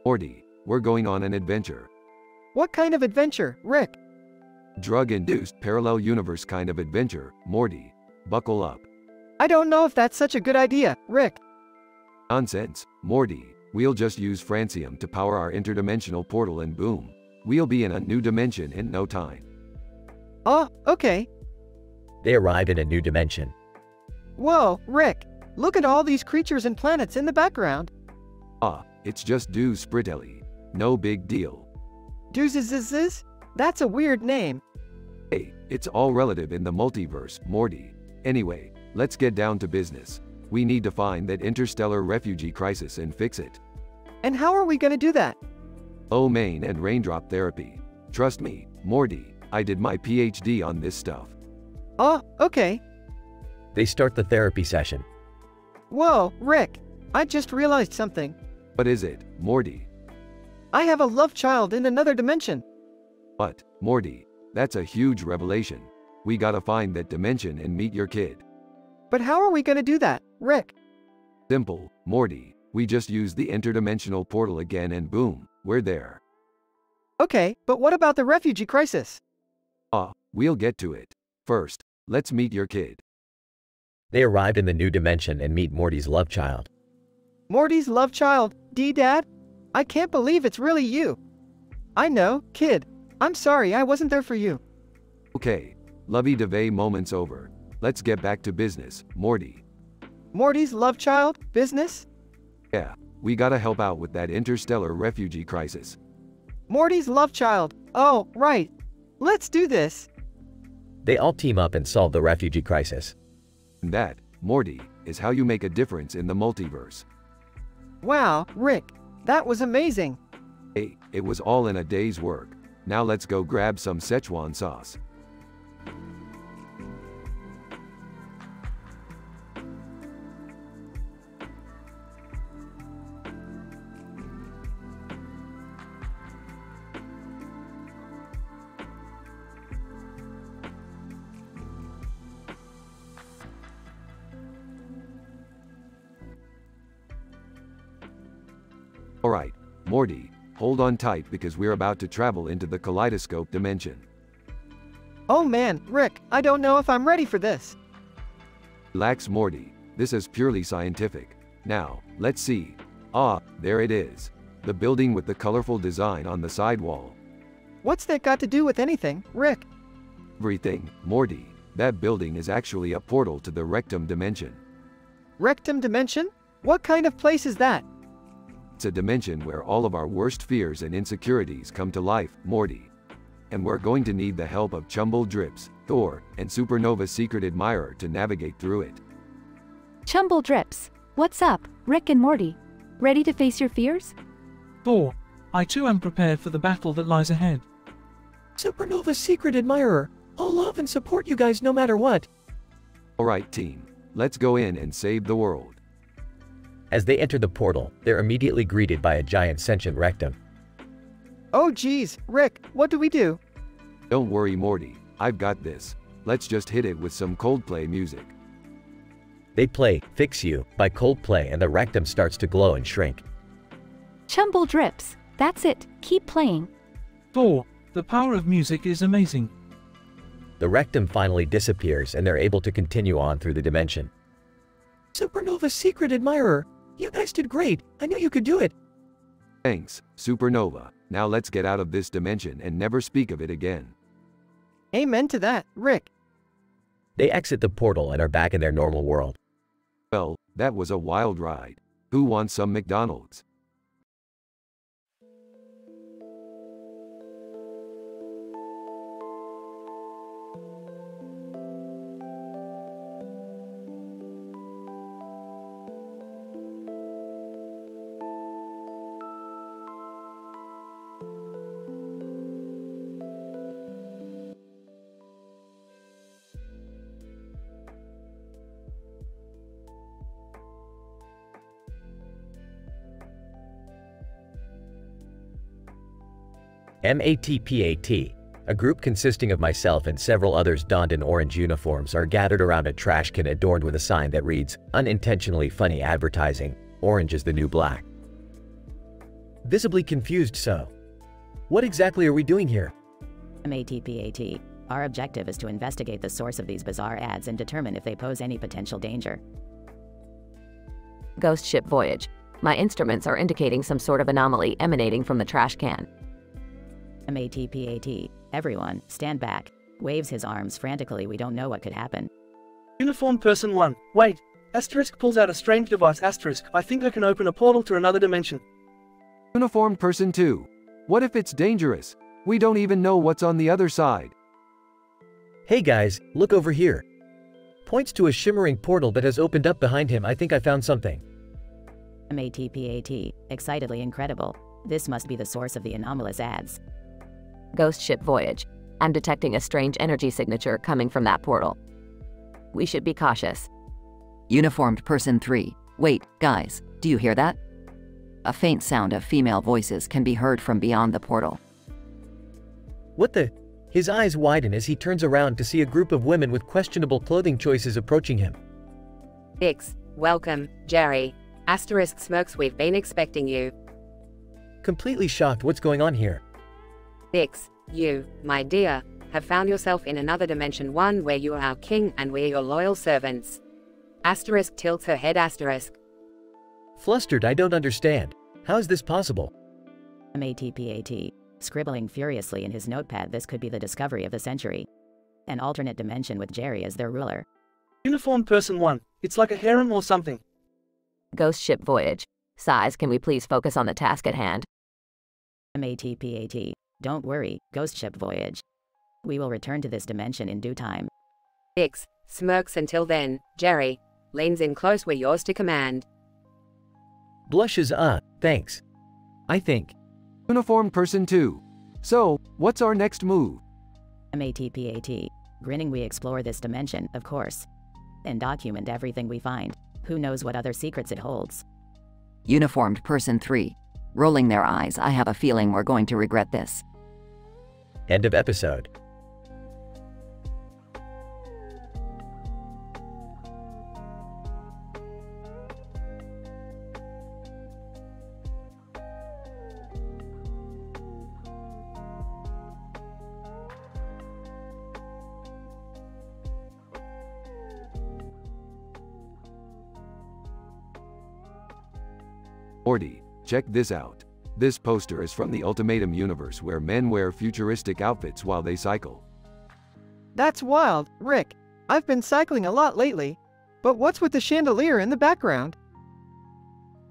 Morty, we're going on an adventure. What kind of adventure, Rick? Drug-induced parallel universe kind of adventure, Morty. Buckle up. I don't know if that's such a good idea, Rick. Nonsense, Morty. We'll just use francium to power our interdimensional portal and boom. We'll be in a new dimension in no time. Oh, okay. They arrive in a new dimension. Whoa, Rick. Look at all these creatures and planets in the background. Ah, it's just Do Spritelli. No big deal. Doozes? That's a weird name. Hey, it's all relative in the multiverse, Morty. Anyway, let's get down to business. We need to find that interstellar refugee crisis and fix it. And how are we gonna do that? Low main and raindrop therapy. Trust me, Morty, I did my PhD on this stuff. Oh, okay. They start the therapy session. Whoa, Rick. I just realized something. What is it, Morty? I have a love child in another dimension. What, Morty? That's a huge revelation. We gotta find that dimension and meet your kid. But how are we gonna do that, Rick? Simple, Morty. We just use the interdimensional portal again and boom, we're there. Okay, but what about the refugee crisis? We'll get to it. First, let's meet your kid. They arrive in the new dimension and meet Morty's love child. Morty's love child, D-Dad? I can't believe it's really you. I know, kid. I'm sorry I wasn't there for you. Okay, lovey-dovey moments over. Let's get back to business, Morty. Morty's love child, business? Yeah, we gotta help out with that interstellar refugee crisis. Morty's love child. Oh, right. Let's do this. They all team up and solve the refugee crisis. And that, Morty, is how you make a difference in the multiverse. Wow, Rick, that was amazing. Hey, it was all in a day's work. Now let's go grab some Szechuan sauce. Alright, Morty, hold on tight because we're about to travel into the kaleidoscope dimension. Oh man, Rick, I don't know if I'm ready for this. Relax, Morty, this is purely scientific. Now, let's see. Ah, there it is. The building with the colorful design on the sidewall. What's that got to do with anything, Rick? Everything, Morty. That building is actually a portal to the rectum dimension. Rectum dimension? What kind of place is that? It's a dimension where all of our worst fears and insecurities come to life, Morty. And we're going to need the help of Chumble Drips, Thor, and Supernova's secret admirer to navigate through it. Chumble Drips, what's up, Rick and Morty? Ready to face your fears? Thor, I too am prepared for the battle that lies ahead. Supernova's secret admirer, I'll love and support you guys no matter what. Alright team, let's go in and save the world. As they enter the portal, they're immediately greeted by a giant sentient rectum. Oh geez, Rick, what do we do? Don't worry, Morty, I've got this. Let's just hit it with some Coldplay music. They play Fix You by Coldplay and the rectum starts to glow and shrink. Chumble Drips, that's it, keep playing. Thor, the power of music is amazing. The rectum finally disappears and they're able to continue on through the dimension. Supernova's secret admirer, you guys did great, I knew you could do it. Thanks, Supernova. Now let's get out of this dimension and never speak of it again. Amen to that, Rick. They exit the portal and are back in their normal world. Well, that was a wild ride. Who wants some McDonald's? MATPAT, a group consisting of myself and several others donned in orange uniforms are gathered around a trash can adorned with a sign that reads, "Unintentionally funny advertising, orange is the new black." Visibly confused so. What exactly are we doing here? MATPAT. Our objective is to investigate the source of these bizarre ads and determine if they pose any potential danger. Ghost ship voyage. My instruments are indicating some sort of anomaly emanating from the trash can. MATPAT. Everyone, stand back. Waves his arms frantically. We don't know what could happen. Uniform person 1. Wait. Asterisk pulls out a strange device. Asterisk. I think I can open a portal to another dimension. Uniform person 2. What if it's dangerous? We don't even know what's on the other side. Hey guys, look over here. Points to a shimmering portal that has opened up behind him. I think I found something. MATPAT. Excitedly incredible. This must be the source of the anomalous ads. Ghost ship voyage. I'm detecting a strange energy signature coming from that portal. We should be cautious. Uniformed person 3. Wait, guys, do you hear that? A faint sound of female voices can be heard from beyond the portal. What the? His eyes widen as he turns around to see a group of women with questionable clothing choices approaching him. Ix, welcome, Jerry. Asterisk smirks, we've been expecting you. Completely shocked, what's going on here? Ix, you, my dear, have found yourself in another dimension, one where you are our king and we're your loyal servants. Asterisk tilts her head. Asterisk. Flustered, I don't understand. How is this possible? MATPAT. Scribbling furiously in his notepad, this could be the discovery of the century. An alternate dimension with Jerry as their ruler. Uniform person 1. It's like a harem or something. Ghost ship voyage. Size, can we please focus on the task at hand? MATPAT. Don't worry, Ghost ship voyage. We will return to this dimension in due time. Ix, smirks. Until then, Jerry, leans in close, we're yours to command. Blushes, thanks. I think. Uniformed person 2. So, what's our next move? MATPAT. Grinning, we explore this dimension, of course. And document everything we find. Who knows what other secrets it holds? Uniformed person 3. Rolling their eyes, I have a feeling we're going to regret this. End of episode. Morty, check this out. This poster is from the Ultimatum universe where men wear futuristic outfits while they cycle. That's wild, Rick. I've been cycling a lot lately. But what's with the chandelier in the background?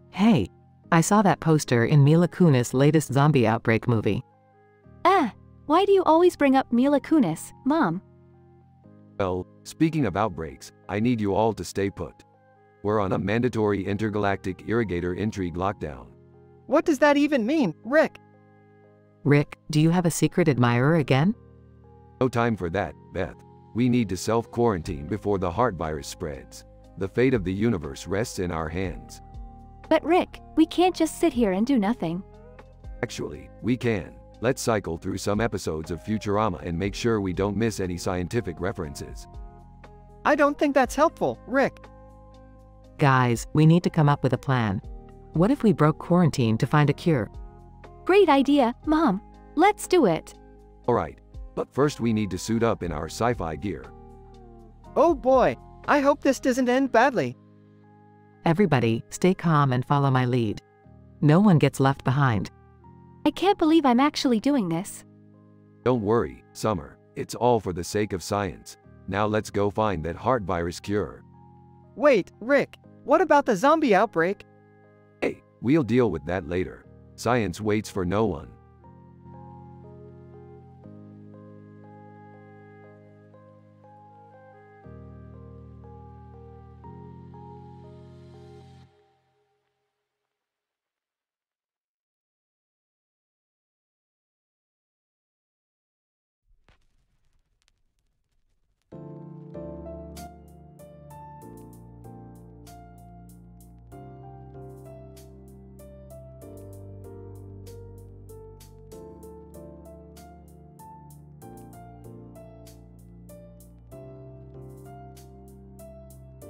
Hey, I saw that poster in Mila Kunis' latest zombie outbreak movie. Why do you always bring up Mila Kunis, Mom? Well, speaking of outbreaks, I need you all to stay put. We're on a mandatory intergalactic irrigator intrigue lockdown. What does that even mean, Rick? Rick, do you have a secret admirer again? No time for that, Beth. We need to self-quarantine before the heart virus spreads. The fate of the universe rests in our hands. But Rick, we can't just sit here and do nothing. Actually, we can. Let's cycle through some episodes of Futurama and make sure we don't miss any scientific references. I don't think that's helpful, Rick. Guys, we need to come up with a plan. What if we broke quarantine to find a cure? Great idea, Mom. Let's do it. Alright, but first we need to suit up in our sci-fi gear. Oh boy, I hope this doesn't end badly. Everybody, stay calm and follow my lead. No one gets left behind. I can't believe I'm actually doing this. Don't worry, Summer. It's all for the sake of science. Now let's go find that heart virus cure. Wait, Rick, what about the zombie outbreak? Hey, we'll deal with that later. Science waits for no one.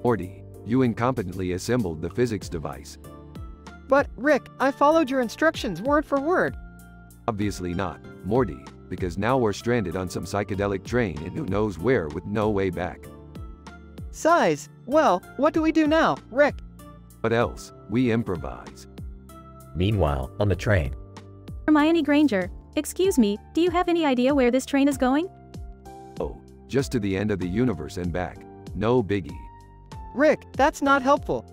Morty, you incompetently assembled the physics device. But, Rick, I followed your instructions word for word. Obviously not, Morty, because now we're stranded on some psychedelic train and who knows where with no way back. Size, well, what do we do now, Rick? What else? We improvise. Meanwhile, on the train. Hermione Granger, excuse me, do you have any idea where this train is going? Oh, just to the end of the universe and back. No biggie. Rick, that's not helpful.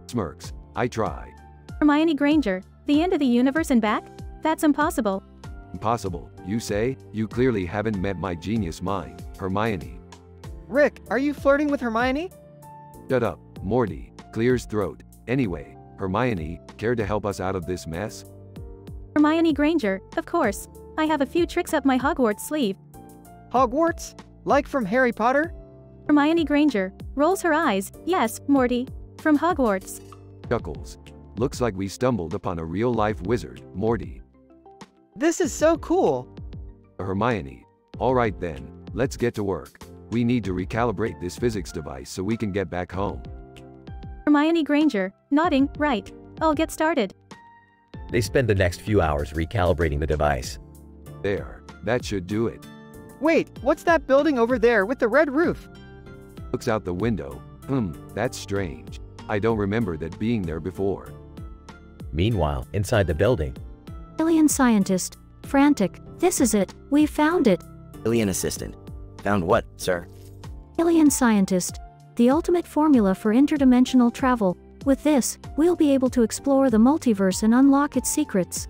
Smirks, I try. Hermione Granger, the end of the universe and back? That's impossible. Impossible, you say? You clearly haven't met my genius mind, Hermione. Rick, are you flirting with Hermione? Shut up, Morty. Clears throat. Anyway, Hermione, care to help us out of this mess? Hermione Granger, of course. I have a few tricks up my Hogwarts sleeve. Hogwarts? Like from Harry Potter? Hermione Granger rolls her eyes. Yes, Morty. From Hogwarts. Chuckles. Looks like we stumbled upon a real-life wizard, Morty. This is so cool. Hermione. Alright then, let's get to work. We need to recalibrate this physics device so we can get back home. Hermione Granger, nodding, right. I'll get started. They spend the next few hours recalibrating the device. There, that should do it. Wait, what's that building over there with the red roof? Looks out the window. That's strange. I don't remember that being there before. Meanwhile, inside the building. Alien scientist. Frantic. This is it. We found it. Alien assistant. Found what, sir? Alien scientist. The ultimate formula for interdimensional travel. With this, we'll be able to explore the multiverse and unlock its secrets.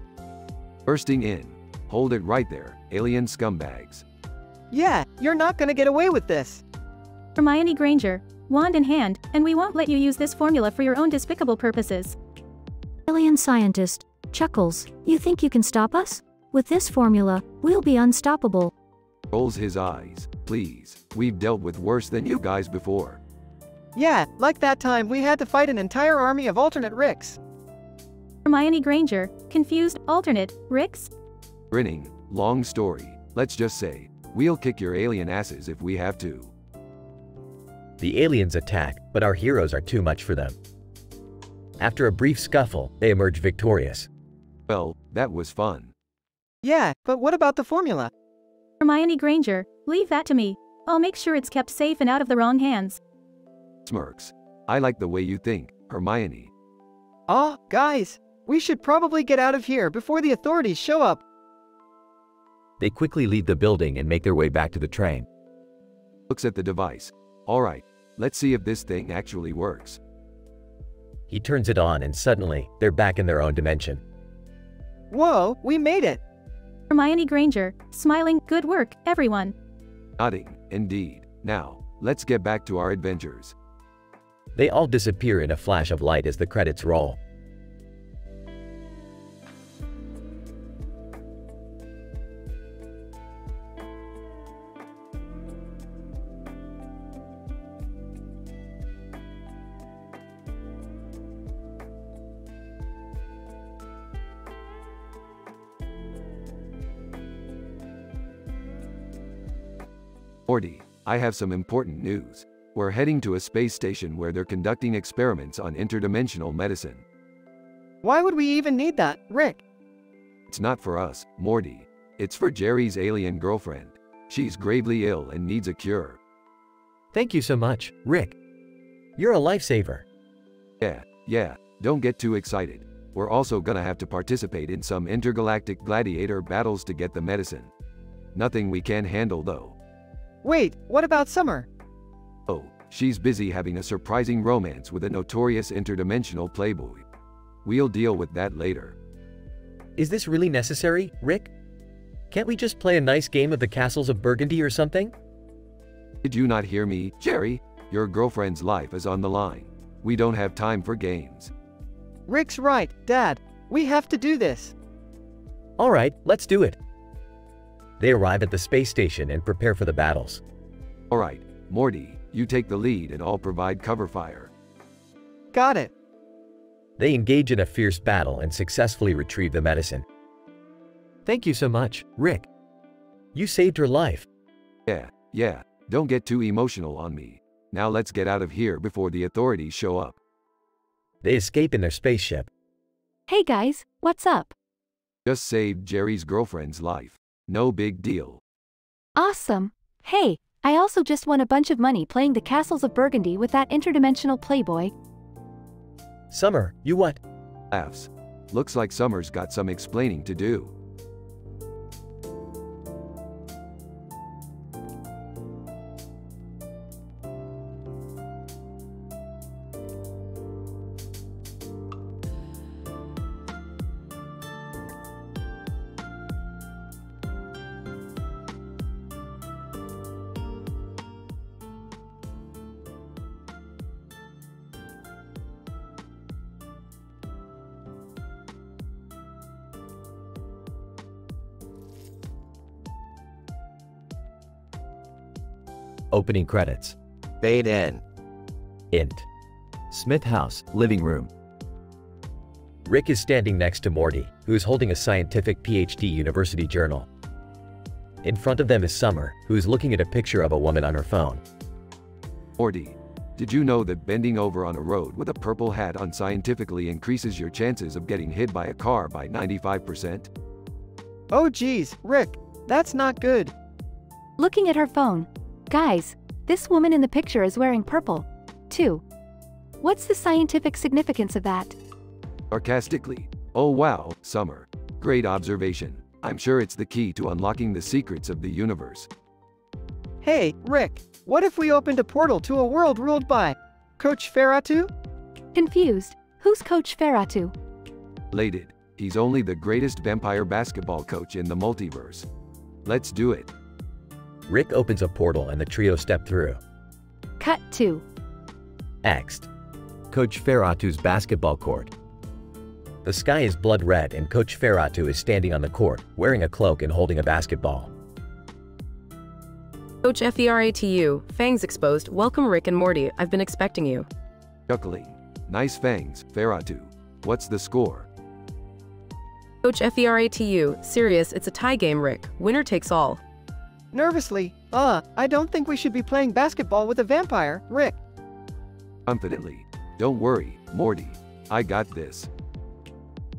Bursting in. Hold it right there, alien scumbags. Yeah, you're not gonna get away with this. Hermione Granger, wand in hand, and we won't let you use this formula for your own despicable purposes. Alien scientist, chuckles, you think you can stop us? With this formula, we'll be unstoppable. Rolls his eyes. Please, we've dealt with worse than you guys before. Yeah, like that time we had to fight an entire army of alternate Ricks. Hermione Granger, confused, alternate, Ricks? Grinning, long story. Let's just say, we'll kick your alien asses if we have to. The aliens attack, but our heroes are too much for them. After a brief scuffle, they emerge victorious. Well, that was fun. Yeah, but what about the formula? Hermione Granger, leave that to me. I'll make sure it's kept safe and out of the wrong hands. Smirks. I like the way you think, Hermione. Aw, guys, we should probably get out of here before the authorities show up. They quickly leave the building and make their way back to the train. Looks at the device. Alright, let's see if this thing actually works. He turns it on and suddenly, they're back in their own dimension. Whoa, we made it! Hermione Granger, smiling, good work, everyone. Nodding, indeed. Now, let's get back to our adventures. They all disappear in a flash of light as the credits roll. Morty, I have some important news. We're heading to a space station where they're conducting experiments on interdimensional medicine. Why would we even need that, Rick? It's not for us, Morty. It's for Jerry's alien girlfriend. She's gravely ill and needs a cure. Thank you so much, Rick. You're a lifesaver. Yeah, don't get too excited. We're also gonna have to participate in some intergalactic gladiator battles to get the medicine. Nothing we can't handle though. Wait, what about Summer? Oh, she's busy having a surprising romance with a notorious interdimensional playboy. We'll deal with that later. Is this really necessary, Rick? Can't we just play a nice game of the Castles of Burgundy or something? Did you not hear me, Jerry? Your girlfriend's life is on the line. We don't have time for games. Rick's right, Dad. We have to do this. All right, let's do it. They arrive at the space station and prepare for the battles. All right, Morty, you take the lead and I'll provide cover fire. Got it. They engage in a fierce battle and successfully retrieve the medicine. Thank you so much, Rick. You saved her life. Yeah, don't get too emotional on me. Now let's get out of here before the authorities show up. They escape in their spaceship. Hey guys, what's up? Just saved Jerry's girlfriend's life. No big deal. Awesome. Hey, I also just won a bunch of money playing the Castles of Burgundy with that interdimensional playboy. Summer, you what? Laughs. Looks like Summer's got some explaining to do. Opening credits. Fade in. Int. Smith House, living room. Rick is standing next to Morty, who is holding a scientific PhD university journal. In front of them is Summer, who is looking at a picture of a woman on her phone. Morty, did you know that bending over on a road with a purple hat on scientifically increases your chances of getting hit by a car by 95%? Oh geez, Rick, that's not good. Looking at her phone. Guys, this woman in the picture is wearing purple, too. What's the scientific significance of that? Sarcastically. Oh wow, Summer. Great observation. I'm sure it's the key to unlocking the secrets of the universe. Hey, Rick, what if we opened a portal to a world ruled by Coach Ferratu? Confused. Who's Coach Ferratu? Related. He's only the greatest vampire basketball coach in the multiverse. Let's do it. Rick opens a portal and the trio step through. Cut to Next. Coach Ferratu's basketball court. The sky is blood red and Coach Ferratu is standing on the court, wearing a cloak and holding a basketball. Coach Ferratu, fangs exposed. Welcome Rick and Morty, I've been expecting you. Chuckling. Nice fangs, Ferratu. What's the score? Coach Ferratu, serious, it's a tie game Rick, winner takes all. Nervously, I don't think we should be playing basketball with a vampire, Rick. Confidently. Don't worry, Morty. I got this.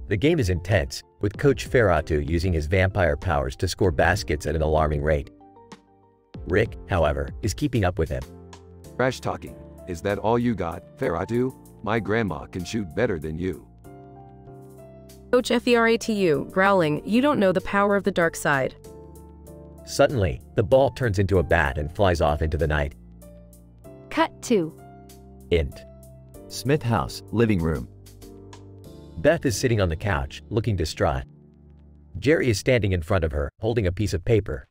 The game is intense, with Coach Ferratu using his vampire powers to score baskets at an alarming rate. Rick, however, is keeping up with him. Trash talking. Is that all you got, Ferratu? My grandma can shoot better than you. Coach Ferratu, growling, you don't know the power of the dark side. Suddenly, the ball turns into a bat and flies off into the night. Cut 2. Int. Smith house, living room. Beth is sitting on the couch, looking distraught. Jerry is standing in front of her, holding a piece of paper.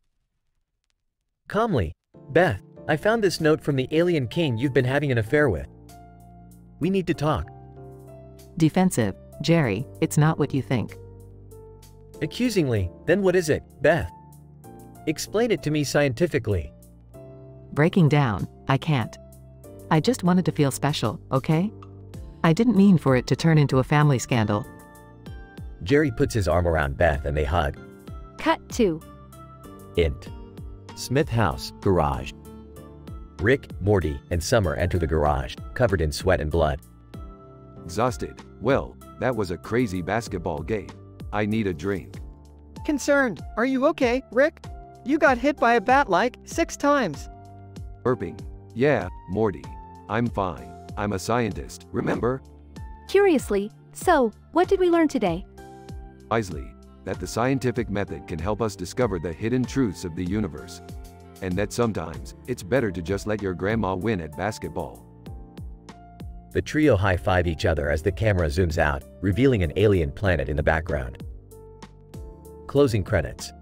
Calmly, Beth, I found this note from the alien king you've been having an affair with. We need to talk. Defensive, Jerry, it's not what you think. Accusingly, then what is it, Beth? Explain it to me scientifically. Breaking down, I can't. I just wanted to feel special, okay? I didn't mean for it to turn into a family scandal. Jerry puts his arm around Beth and they hug. Cut 2. Int. Smith house, garage. Rick, Morty, and Summer enter the garage, covered in sweat and blood. Exhausted. Well, that was a crazy basketball game. I need a drink. Concerned, are you okay, Rick? You got hit by a bat like 6 times. Burping. Yeah, Morty. I'm fine. I'm a scientist, remember? Curiously, so, what did we learn today? Wisely, that the scientific method can help us discover the hidden truths of the universe. And that sometimes, it's better to just let your grandma win at basketball. The trio high-five each other as the camera zooms out, revealing an alien planet in the background. Closing credits.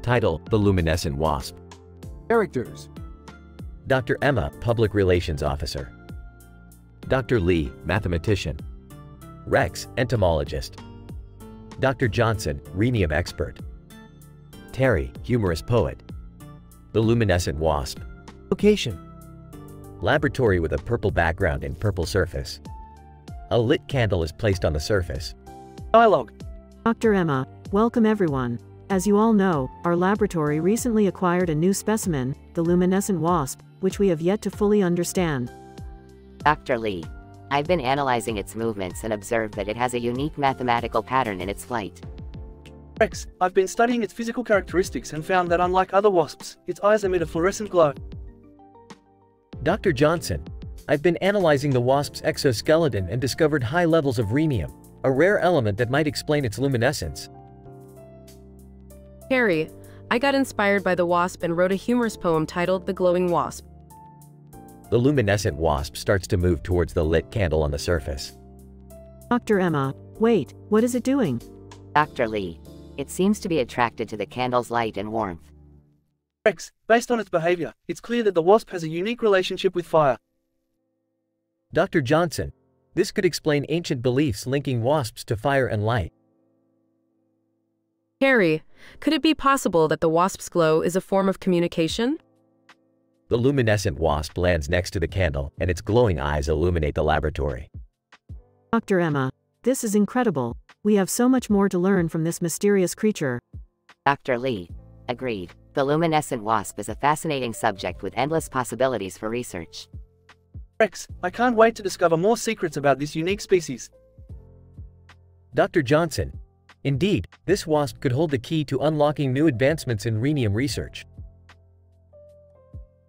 Title: The Luminescent Wasp. Characters: Dr. Emma, Public Relations Officer. Dr. Lee, Mathematician. Rex, Entomologist. Dr. Johnson, Rhenium Expert. Terry, Humorous Poet. The Luminescent Wasp. Location: Laboratory with a purple background and purple surface. A lit candle is placed on the surface. Dialogue: Dr. Emma, welcome everyone. As you all know, our laboratory recently acquired a new specimen, the luminescent wasp, which we have yet to fully understand. Dr. Lee, I've been analyzing its movements and observed that it has a unique mathematical pattern in its flight. Rex, I've been studying its physical characteristics and found that unlike other wasps, its eyes emit a fluorescent glow. Dr. Johnson, I've been analyzing the wasp's exoskeleton and discovered high levels of rhenium, a rare element that might explain its luminescence. Harry, I got inspired by the wasp and wrote a humorous poem titled The Glowing Wasp. The luminescent wasp starts to move towards the lit candle on the surface. Dr. Emma, wait, what is it doing? Dr. Lee, it seems to be attracted to the candle's light and warmth. Rex, based on its behavior, it's clear that the wasp has a unique relationship with fire. Dr. Johnson, this could explain ancient beliefs linking wasps to fire and light. Harry, could it be possible that the wasp's glow is a form of communication? The luminescent wasp lands next to the candle, and its glowing eyes illuminate the laboratory. Dr. Emma, this is incredible. We have so much more to learn from this mysterious creature. Dr. Lee, agreed. The luminescent wasp is a fascinating subject with endless possibilities for research. Rex, I can't wait to discover more secrets about this unique species. Dr. Johnson, indeed, this wasp could hold the key to unlocking new advancements in rhenium research.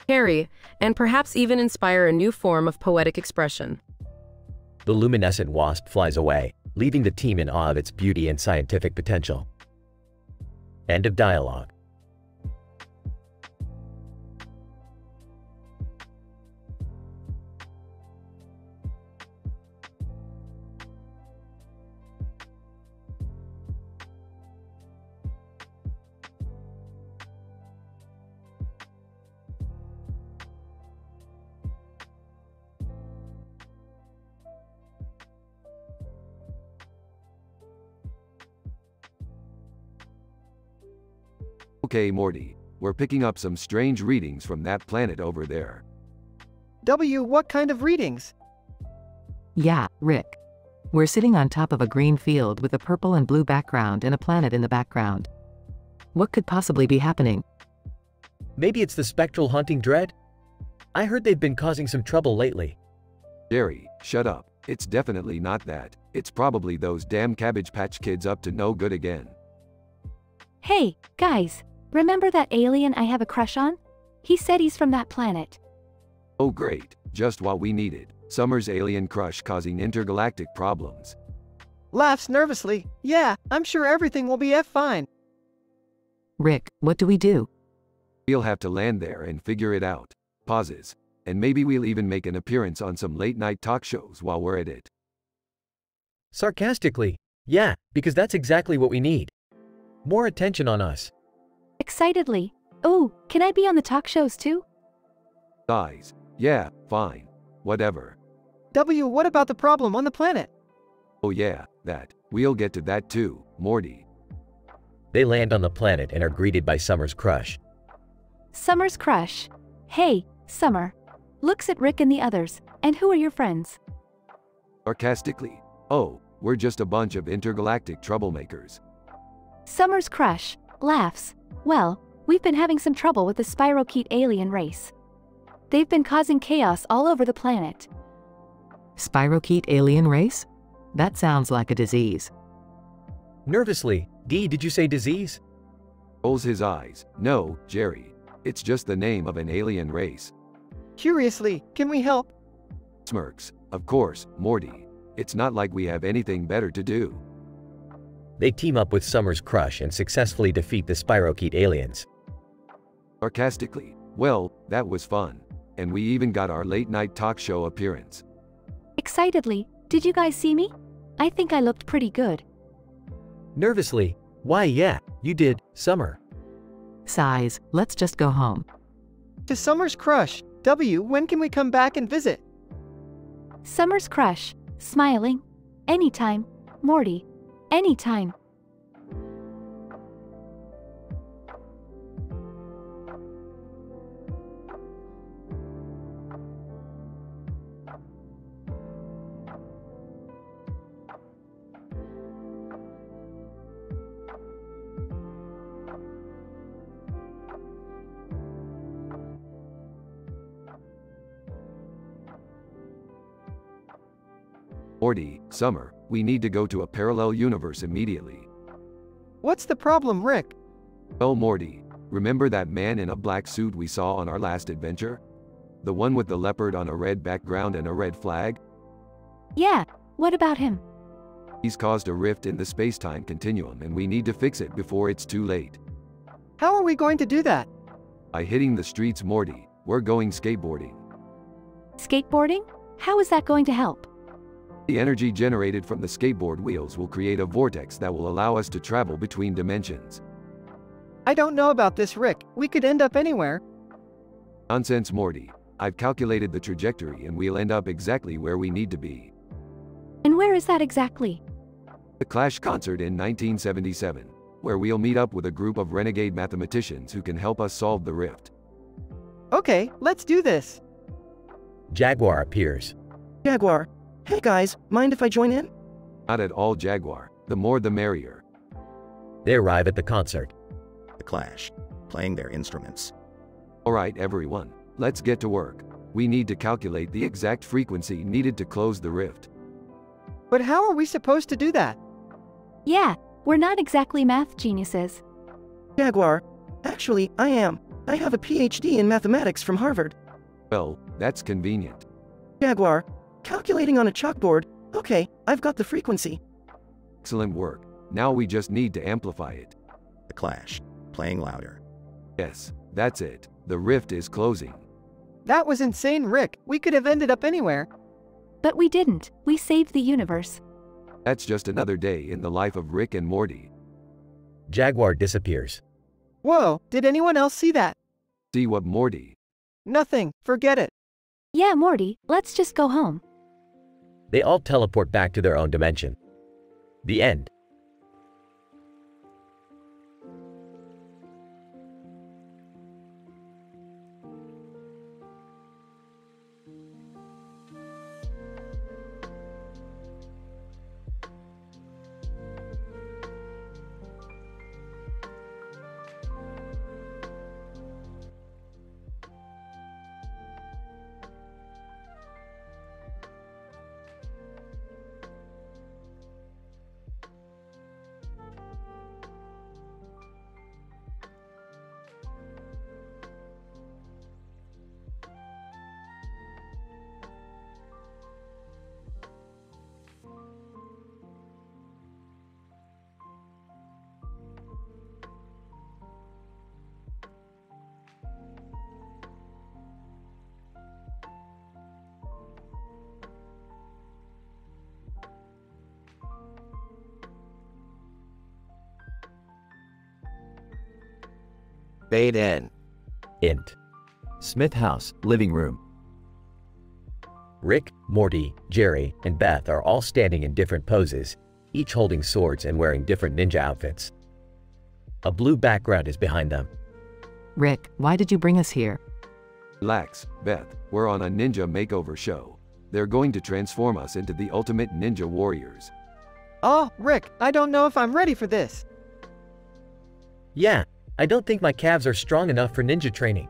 Harry, and perhaps even inspire a new form of poetic expression. The luminescent wasp flies away, leaving the team in awe of its beauty and scientific potential. End of dialogue. Okay, Morty, we're picking up some strange readings from that planet over there. W, what kind of readings? Yeah, Rick. We're sitting on top of a green field with a purple and blue background and a planet in the background. What could possibly be happening? Maybe it's the spectral haunting dread? I heard they've been causing some trouble lately. Jerry, shut up. It's definitely not that. It's probably those damn Cabbage Patch Kids up to no good again. Hey, guys, remember that alien I have a crush on? He said he's from that planet. Oh great, just what we needed. Summer's alien crush causing intergalactic problems. Laughs nervously. Yeah, I'm sure everything will be fine. Rick, what do we do? We'll have to land there and figure it out. Pauses. And maybe we'll even make an appearance on some late-night talk shows while we're at it. Sarcastically, yeah, because that's exactly what we need. More attention on us. Excitedly, oh, can I be on the talk shows too? Sighs. Yeah, fine. Whatever. W, what about the problem on the planet? Oh yeah, that. We'll get to that too, Morty. They land on the planet and are greeted by Summer's crush. Summer's crush. Hey, Summer. Looks at Rick and the others. And who are your friends? Sarcastically. Oh, we're just a bunch of intergalactic troublemakers. Summer's crush. Laughs. Well, we've been having some trouble with the spirochete alien race. They've been causing chaos all over the planet. Spirochete alien race? That sounds like a disease. Nervously, D, did you say disease? Rolls his eyes. No, Jerry. It's just the name of an alien race. Curiously, can we help? Smirks. Of course, Morty. It's not like we have anything better to do. They team up with Summer's crush and successfully defeat the spirochete aliens. Sarcastically. Well, that was fun. And we even got our late-night talk show appearance. Excitedly, did you guys see me? I think I looked pretty good. Nervously, why yeah, you did, Summer. Sighs, let's just go home. To Summer's crush. W, when can we come back and visit? Summer's crush. Smiling. Anytime. Morty. Anytime. Morty, Summer, we need to go to a parallel universe immediately. What's the problem, Rick? Well, Morty, remember that man in a black suit we saw on our last adventure? The one with the leopard on a red background and a red flag? Yeah, what about him? He's caused a rift in the space-time continuum and we need to fix it before it's too late. How are we going to do that? By hitting the streets, Morty. We're going skateboarding. Skateboarding? How is that going to help? The energy generated from the skateboard wheels will create a vortex that will allow us to travel between dimensions. I don't know about this, Rick. We could end up anywhere. Nonsense, Morty. I've calculated the trajectory and we'll end up exactly where we need to be. And where is that exactly? The Clash concert in 1977, where we'll meet up with a group of renegade mathematicians who can help us solve the rift. Okay, let's do this. Jaguar appears. Jaguar. Hey guys, mind if I join in? Not at all, Jaguar. The more the merrier. They arrive at the concert. The Clash, playing their instruments. Alright everyone, let's get to work. We need to calculate the exact frequency needed to close the rift. But how are we supposed to do that? Yeah, we're not exactly math geniuses. Jaguar. Actually, I am. I have a PhD in mathematics from Harvard. Well, that's convenient. Jaguar. Calculating on a chalkboard. Okay, I've got the frequency. Excellent work. Now we just need to amplify it. The Clash. Playing louder. Yes, that's it. The rift is closing. That was insane, Rick. We could have ended up anywhere. But we didn't. We saved the universe. That's just another day in the life of Rick and Morty. Jaguar disappears. Whoa, did anyone else see that? See what, Morty? Nothing, forget it. Yeah, Morty, let's just go home. They all teleport back to their own dimension. The end. Fade in. Int. Smith house, living room. Rick, Morty, Jerry, and Beth are all standing in different poses, each holding swords and wearing different ninja outfits. A blue background is behind them. Rick, why did you bring us here? Relax, Beth. We're on a ninja makeover show. They're going to transform us into the ultimate ninja warriors. Oh, Rick, I don't know if I'm ready for this. Yeah, I don't think my calves are strong enough for ninja training.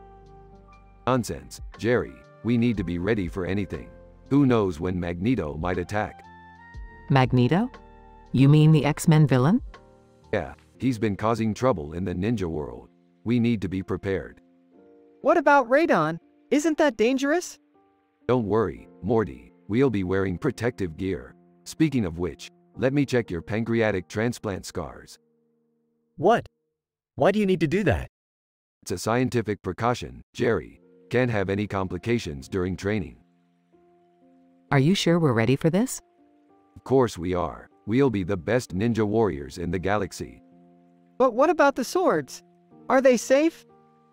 Nonsense, Jerry. We need to be ready for anything. Who knows when Magneto might attack? Magneto? You mean the X-Men villain? Yeah, he's been causing trouble in the ninja world. We need to be prepared. What about radon? Isn't that dangerous? Don't worry, Morty. We'll be wearing protective gear. Speaking of which, let me check your pancreatic transplant scars. What? Why do you need to do that? It's a scientific precaution, Jerry. Can't have any complications during training. Are you sure we're ready for this? Of course we are. We'll be the best ninja warriors in the galaxy. But what about the swords? Are they safe?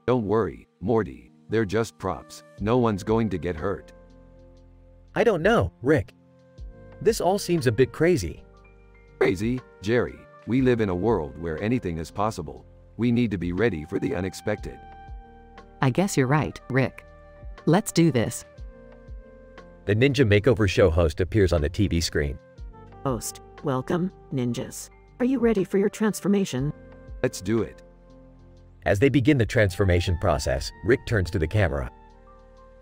Don't worry, Morty. They're just props. No one's going to get hurt. I don't know, Rick. This all seems a bit crazy. Crazy, Jerry. We live in a world where anything is possible. We need to be ready for the unexpected. I guess you're right, Rick. Let's do this. The Ninja Makeover Show host appears on the TV screen. Host, welcome, ninjas. Are you ready for your transformation? Let's do it. As they begin the transformation process, Rick turns to the camera.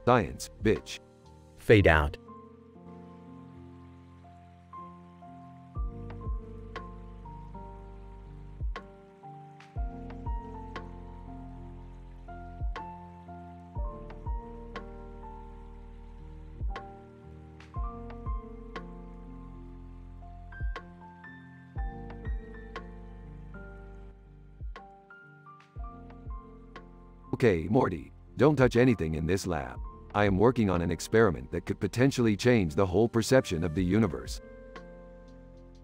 Science, bitch. Fade out. Okay, Morty, don't touch anything in this lab. I am working on an experiment that could potentially change the whole perception of the universe.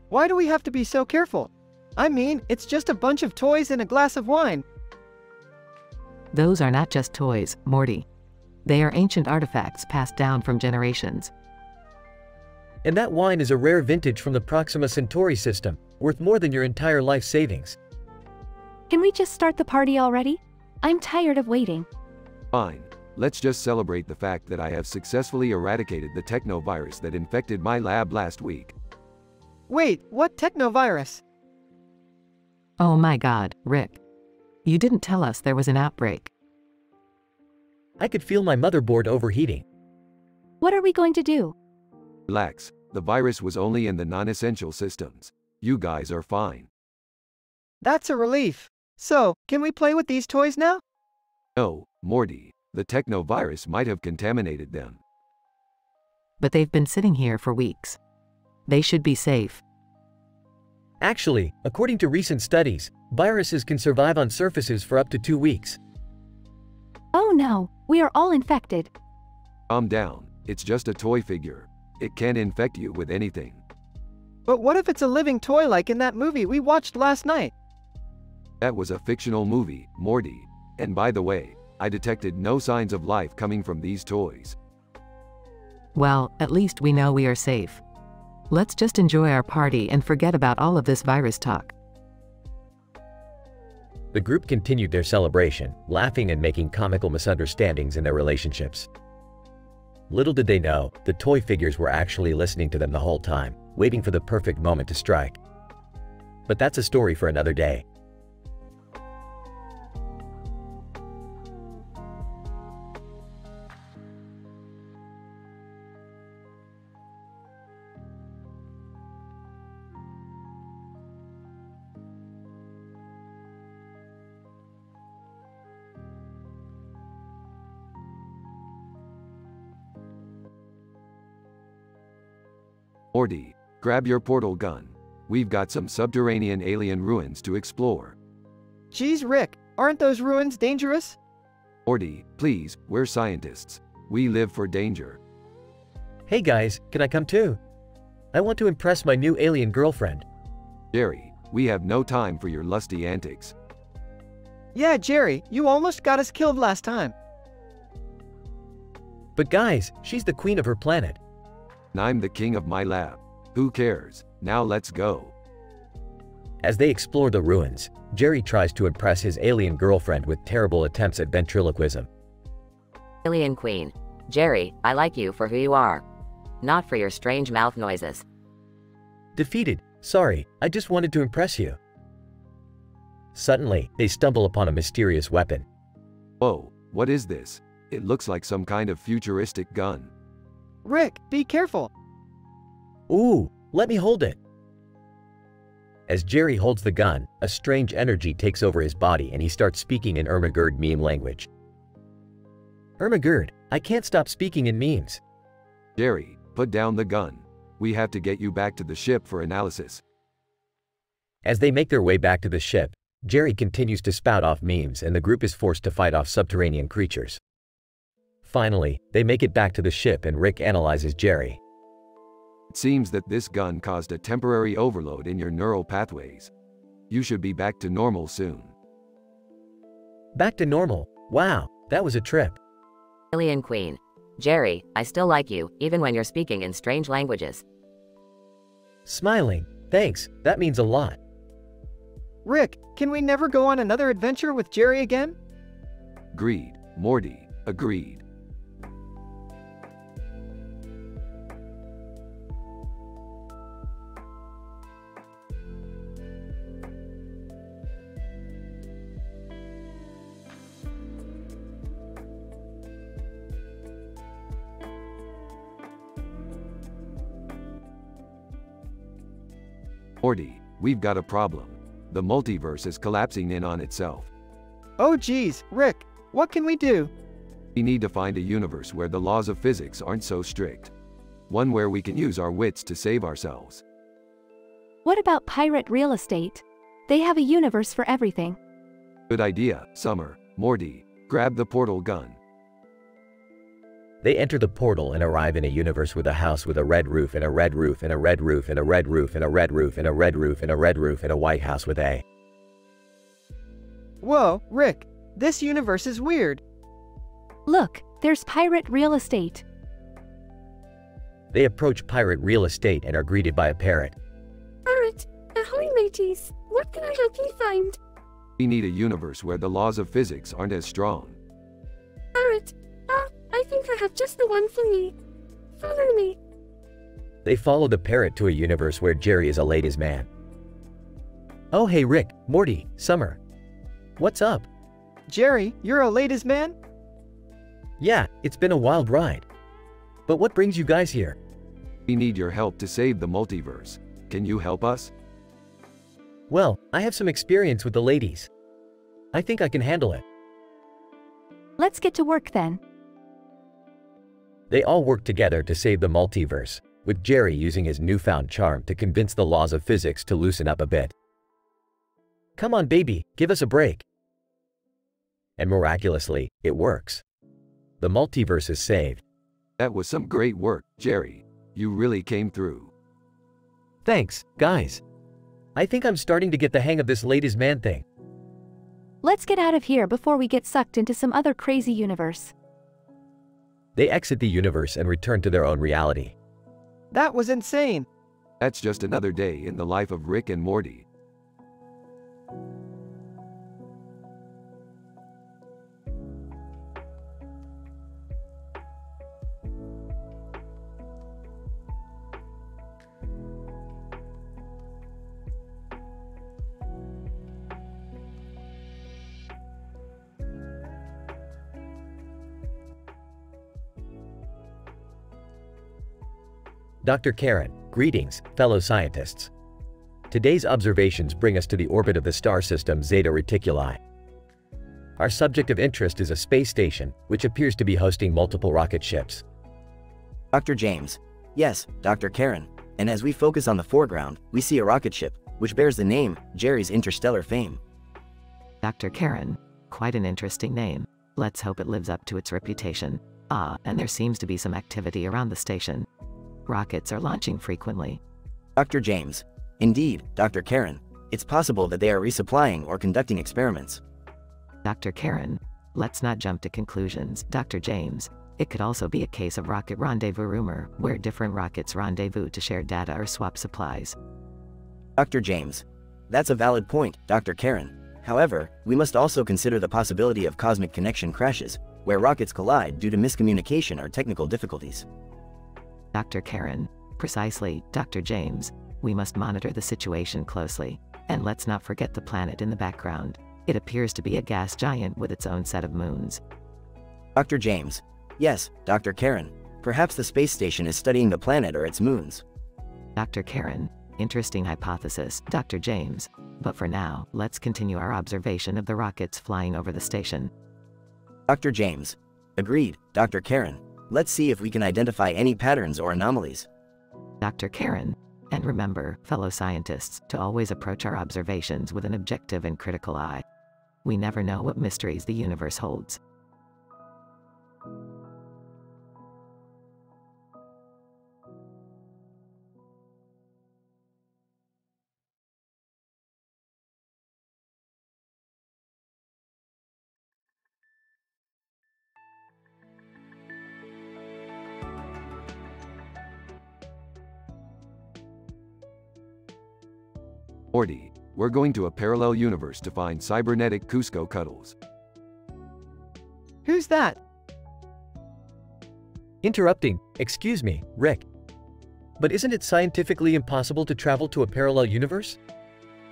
Why do we have to be so careful? I mean, it's just a bunch of toys and a glass of wine. Those are not just toys, Morty. They are ancient artifacts passed down from generations. And that wine is a rare vintage from the Proxima Centauri system, worth more than your entire life savings. Can we just start the party already? I'm tired of waiting. Fine. Let's just celebrate the fact that I have successfully eradicated the technovirus that infected my lab last week. Wait, what technovirus? Oh my God, Rick. You didn't tell us there was an outbreak. I could feel my motherboard overheating. What are we going to do? Relax. The virus was only in the non-essential systems. You guys are fine. That's a relief. So, can we play with these toys now? No, Morty. The technovirus might have contaminated them. But they've been sitting here for weeks. They should be safe. Actually, according to recent studies, viruses can survive on surfaces for up to 2 weeks. Oh no, we are all infected. Calm down, it's just a toy figure. It can't infect you with anything. But what if it's a living toy like in that movie we watched last night? That was a fictional movie, Morty. And by the way, I detected no signs of life coming from these toys. Well, at least we know we are safe. Let's just enjoy our party and forget about all of this virus talk. The group continued their celebration, laughing and making comical misunderstandings in their relationships. Little did they know, the toy figures were actually listening to them the whole time, waiting for the perfect moment to strike. But that's a story for another day. Morty, grab your portal gun. We've got some subterranean alien ruins to explore. Geez, Rick, aren't those ruins dangerous? Morty, please, we're scientists. We live for danger. Hey guys, can I come too? I want to impress my new alien girlfriend. Jerry, we have no time for your lusty antics. Yeah, Jerry, you almost got us killed last time. But guys, she's the queen of her planet. And I'm the king of my lab. Who cares? Now let's go. As they explore the ruins, Jerry tries to impress his alien girlfriend with terrible attempts at ventriloquism. Alien Queen. Jerry, I like you for who you are. Not for your strange mouth noises. Defeated. Sorry, I just wanted to impress you. Suddenly, they stumble upon a mysterious weapon. Whoa, what is this? It looks like some kind of futuristic gun. Rick, be careful. Ooh, let me hold it. As Jerry holds the gun, a strange energy takes over his body and he starts speaking in Ermagerd meme language. Ermagerd, I can't stop speaking in memes. Jerry, put down the gun. We have to get you back to the ship for analysis. As they make their way back to the ship, Jerry continues to spout off memes and the group is forced to fight off subterranean creatures. Finally, they make it back to the ship and Rick analyzes Jerry. It seems that this gun caused a temporary overload in your neural pathways. You should be back to normal soon. Back to normal? Wow, that was a trip. Alien Queen. Jerry, I still like you, even when you're speaking in strange languages. Smiling. Thanks, that means a lot. Rick, can we never go on another adventure with Jerry again? Agreed. Morty, agreed. Morty, we've got a problem. The multiverse is collapsing in on itself. Oh geez, Rick, what can we do? We need to find a universe where the laws of physics aren't so strict. One where we can use our wits to save ourselves. What about pirate real estate? They have a universe for everything. Good idea, Summer. Morty, grab the portal gun. They enter the portal and arrive in a universe with a house with a red roof and a red roof and a red roof and a red roof and a red roof and a red roof and a red roof and a white house with a... Whoa, Rick, this universe is weird. Look, there's pirate real estate. They approach pirate real estate and are greeted by a parrot. Parrot, ahoy mateys, what can I help you find? We need a universe where the laws of physics aren't as strong. Parrot, I think I have just the one for me. Follow me. They follow the parrot to a universe where Jerry is a ladies' man. Oh hey Rick, Morty, Summer. What's up? Jerry, you're a ladies' man? Yeah, it's been a wild ride. But what brings you guys here? We need your help to save the multiverse. Can you help us? Well, I have some experience with the ladies. I think I can handle it. Let's get to work then. They all work together to save the multiverse. with Jerry using his newfound charm to convince the laws of physics to loosen up a bit. "Come on, baby, give us a break." And miraculously, it works. The multiverse is saved. That was some great work, Jerry. You really came through. Thanks, guys. I think I'm starting to get the hang of this ladies' man thing. Let's get out of here before we get sucked into some other crazy universe. They exit the universe and return to their own reality. That was insane. That's just another day in the life of Rick and Morty. Dr. Karen, greetings, fellow scientists. Today's observations bring us to the orbit of the star system Zeta Reticuli. Our subject of interest is a space station, which appears to be hosting multiple rocket ships. Dr. James. Yes, Dr. Karen. And as we focus on the foreground, we see a rocket ship, which bears the name Jerry's interstellar fame. Dr. Karen. Quite an interesting name. Let's hope it lives up to its reputation. And there seems to be some activity around the station. Rockets are launching frequently. Dr. James. Indeed, Dr. Karen. It's possible that they are resupplying or conducting experiments. Dr. Karen. Let's not jump to conclusions, Dr. James. It could also be a case of rocket rendezvous rumor, where different rockets rendezvous to share data or swap supplies. Dr. James. That's a valid point, Dr. Karen. However, we must also consider the possibility of cosmic connection crashes, where rockets collide due to miscommunication or technical difficulties. Dr. Karen. Precisely, Dr. James. We must monitor the situation closely. And let's not forget the planet in the background. It appears to be a gas giant with its own set of moons. Dr. James. Yes, Dr. Karen. Perhaps the space station is studying the planet or its moons. Dr. Karen. Interesting hypothesis, Dr. James. But for now, let's continue our observation of the rockets flying over the station. Dr. James. Agreed, Dr. Karen. Let's see if we can identify any patterns or anomalies. Dr. Karen. And remember, fellow scientists, to always approach our observations with an objective and critical eye. We never know what mysteries the universe holds. Morty, we're going to a parallel universe to find cybernetic Cusco cuddles. Who's that? Interrupting, excuse me, Rick. But isn't it scientifically impossible to travel to a parallel universe?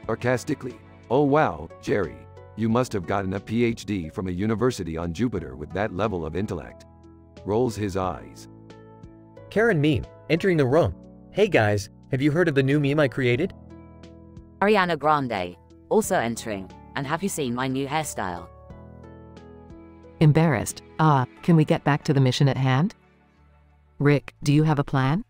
Sarcastically. Oh wow, Jerry. You must have gotten a PhD from a university on Jupiter with that level of intellect. Rolls his eyes. Karen meme, entering the room. Hey guys, have you heard of the new meme I created? Ariana Grande, also entering. And have you seen my new hairstyle? Embarrassed. Can we get back to the mission at hand? Rick, do you have a plan?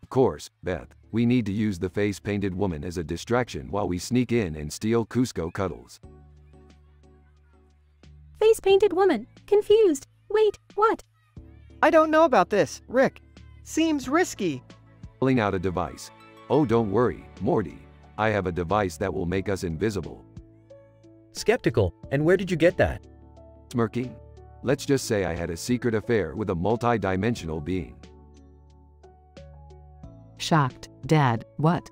Of course, Beth. We need to use the face-painted woman as a distraction while we sneak in and steal Cusco cuddles. Face-painted woman. Confused. Wait, what? I don't know about this, Rick. Seems risky. Pulling out a device. Oh, don't worry, Morty. I have a device that will make us invisible. Skeptical, and where did you get that? Smirking. Let's just say I had a secret affair with a multi-dimensional being. Shocked. Dad, what?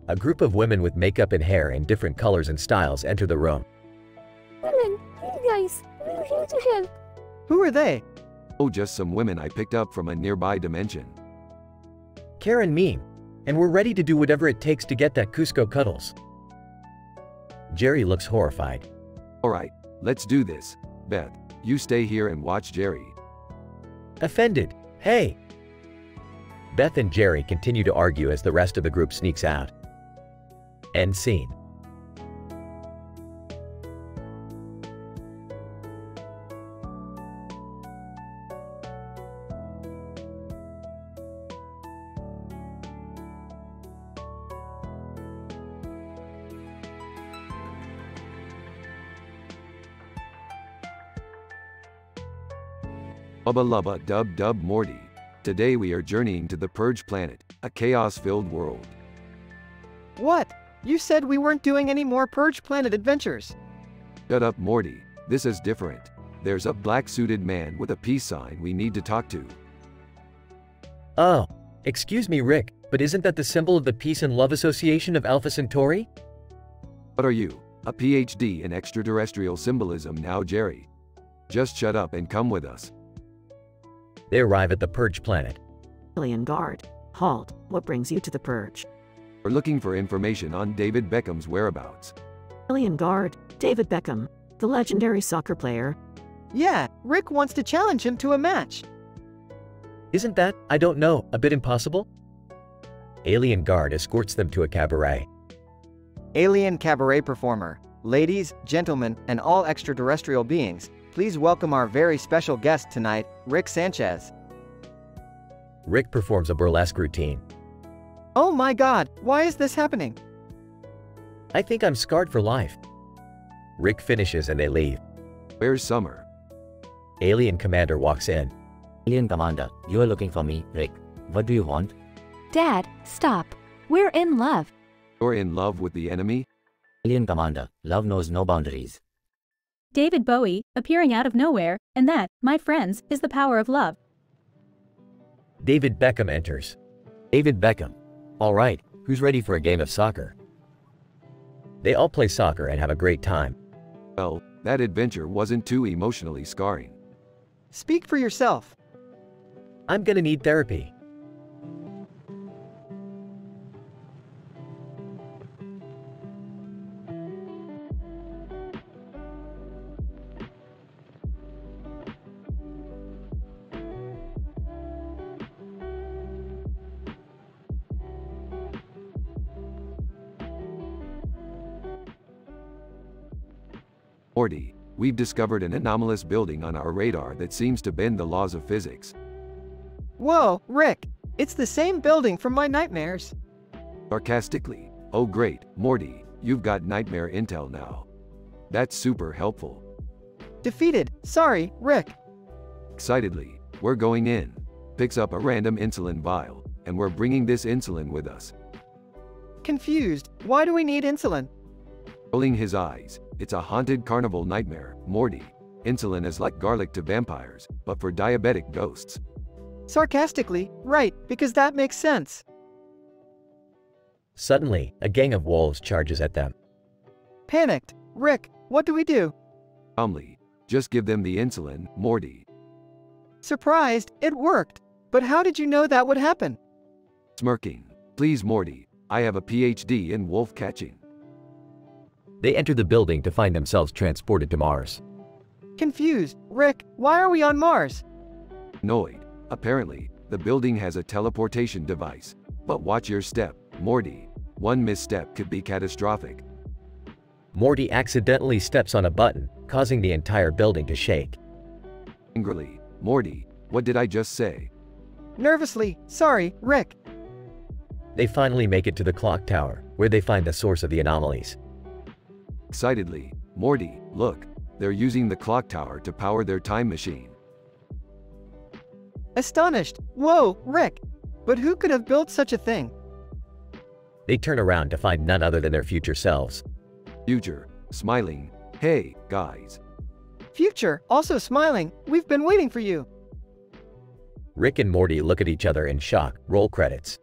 A group of women with makeup and hair in different colors and styles enter the room. Women, hey guys, we're here to help. Who are they? Oh, just some women I picked up from a nearby dimension. Karen meme. And we're ready to do whatever it takes to get that Cusco cuddles. Jerry looks horrified. Alright, let's do this. Beth, you stay here and watch Jerry. Offended. Hey! Beth and Jerry continue to argue as the rest of the group sneaks out. End scene. Ubba lubba dub dub Morty. Today we are journeying to the Purge planet, a chaos-filled world. What? You said we weren't doing any more Purge Planet adventures. Shut up, Morty. This is different. There's a black-suited man with a peace sign we need to talk to. Oh, excuse me, Rick, but isn't that the symbol of the Peace and Love Association of Alpha Centauri? What are you? A PhD in extraterrestrial symbolism now, Jerry. Just shut up and come with us. They arrive at the Purge planet. Alien guard. Halt. What brings you to the Purge? We're looking for information on David Beckham's whereabouts. Alien guard. David Beckham. The legendary soccer player. Yeah, Rick wants to challenge him to a match. Isn't that, I don't know, a bit impossible? Alien guard escorts them to a cabaret. Alien cabaret performer. Ladies, gentlemen, and all extraterrestrial beings, please welcome our very special guest tonight, Rick Sanchez. Rick performs a burlesque routine. Oh my god, why is this happening? I think I'm scarred for life. Rick finishes and they leave. Where's Summer? Alien commander walks in. Alien commander, you are looking for me, Rick. What do you want? Dad, stop. We're in love. You're in love with the enemy? Alien commander, love knows no boundaries. David Bowie, appearing out of nowhere, and that, my friends, is the power of love. David Beckham enters. David Beckham. All right, who's ready for a game of soccer? They all play soccer and have a great time. Well, that adventure wasn't too emotionally scarring. Speak for yourself. I'm gonna need therapy. Morty, we've discovered an anomalous building on our radar that seems to bend the laws of physics. Whoa, Rick, it's the same building from my nightmares. Sarcastically, oh great, Morty, you've got nightmare intel now. That's super helpful. Defeated, sorry, Rick. Excitedly, we're going in. Picks up a random insulin vial, and we're bringing this insulin with us. Confused, why do we need insulin? Rolling his eyes, it's a haunted carnival nightmare, Morty. Insulin is like garlic to vampires, but for diabetic ghosts. Sarcastically, right, because that makes sense. Suddenly, a gang of wolves charges at them. Panicked, Rick, what do we do? Calmly, just give them the insulin, Morty. Surprised, it worked. But how did you know that would happen? Smirking, please Morty, I have a PhD in wolf catching. They enter the building to find themselves transported to Mars. Confused, Rick, why are we on Mars? Annoyed, apparently, the building has a teleportation device. But watch your step, Morty. One misstep could be catastrophic. Morty accidentally steps on a button, causing the entire building to shake. Angrily, Morty, what did I just say? Nervously, sorry, Rick. They finally make it to the clock tower, where they find the source of the anomalies. Excitedly, Morty, look, they're using the clock tower to power their time machine. Astonished, whoa, Rick. But who could have built such a thing? They turn around to find none other than their future selves. Future, smiling, hey, guys. Future, also smiling, we've been waiting for you. Rick and Morty look at each other in shock. Roll credits.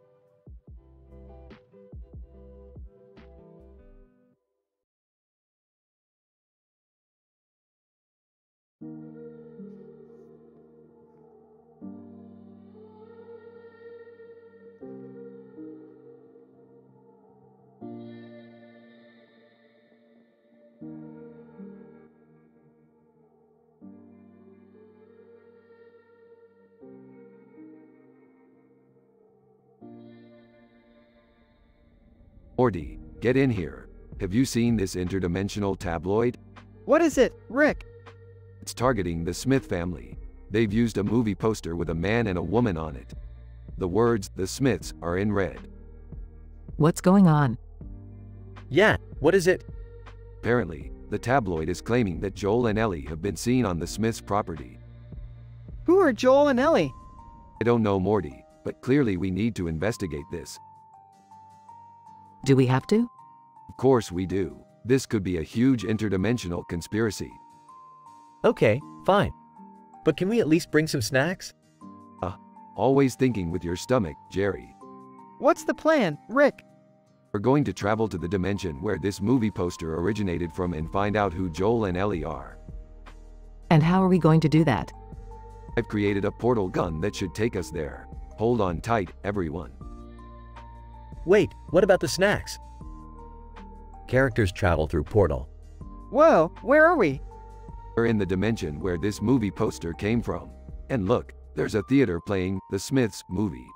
Morty, get in here. Have you seen this interdimensional tabloid? What is it, Rick? It's targeting the Smith family. They've used a movie poster with a man and a woman on it. The words, "The Smiths," are in red. What's going on? Yeah, what is it? Apparently, the tabloid is claiming that Joel and Ellie have been seen on the Smiths' property. Who are Joel and Ellie? I don't know, Morty, but clearly we need to investigate this. Do we have to? Of course we do. This could be a huge interdimensional conspiracy. Okay, fine. But can we at least bring some snacks? Always thinking with your stomach, Jerry. What's the plan, Rick? We're going to travel to the dimension where this movie poster originated from and find out who Joel and Ellie are. And how are we going to do that? I've created a portal gun that should take us there. Hold on tight, everyone. Wait, what about the snacks? Characters travel through portal. Whoa, where are we? We're in the dimension where this movie poster came from. And look, there's a theater playing The Smiths movie.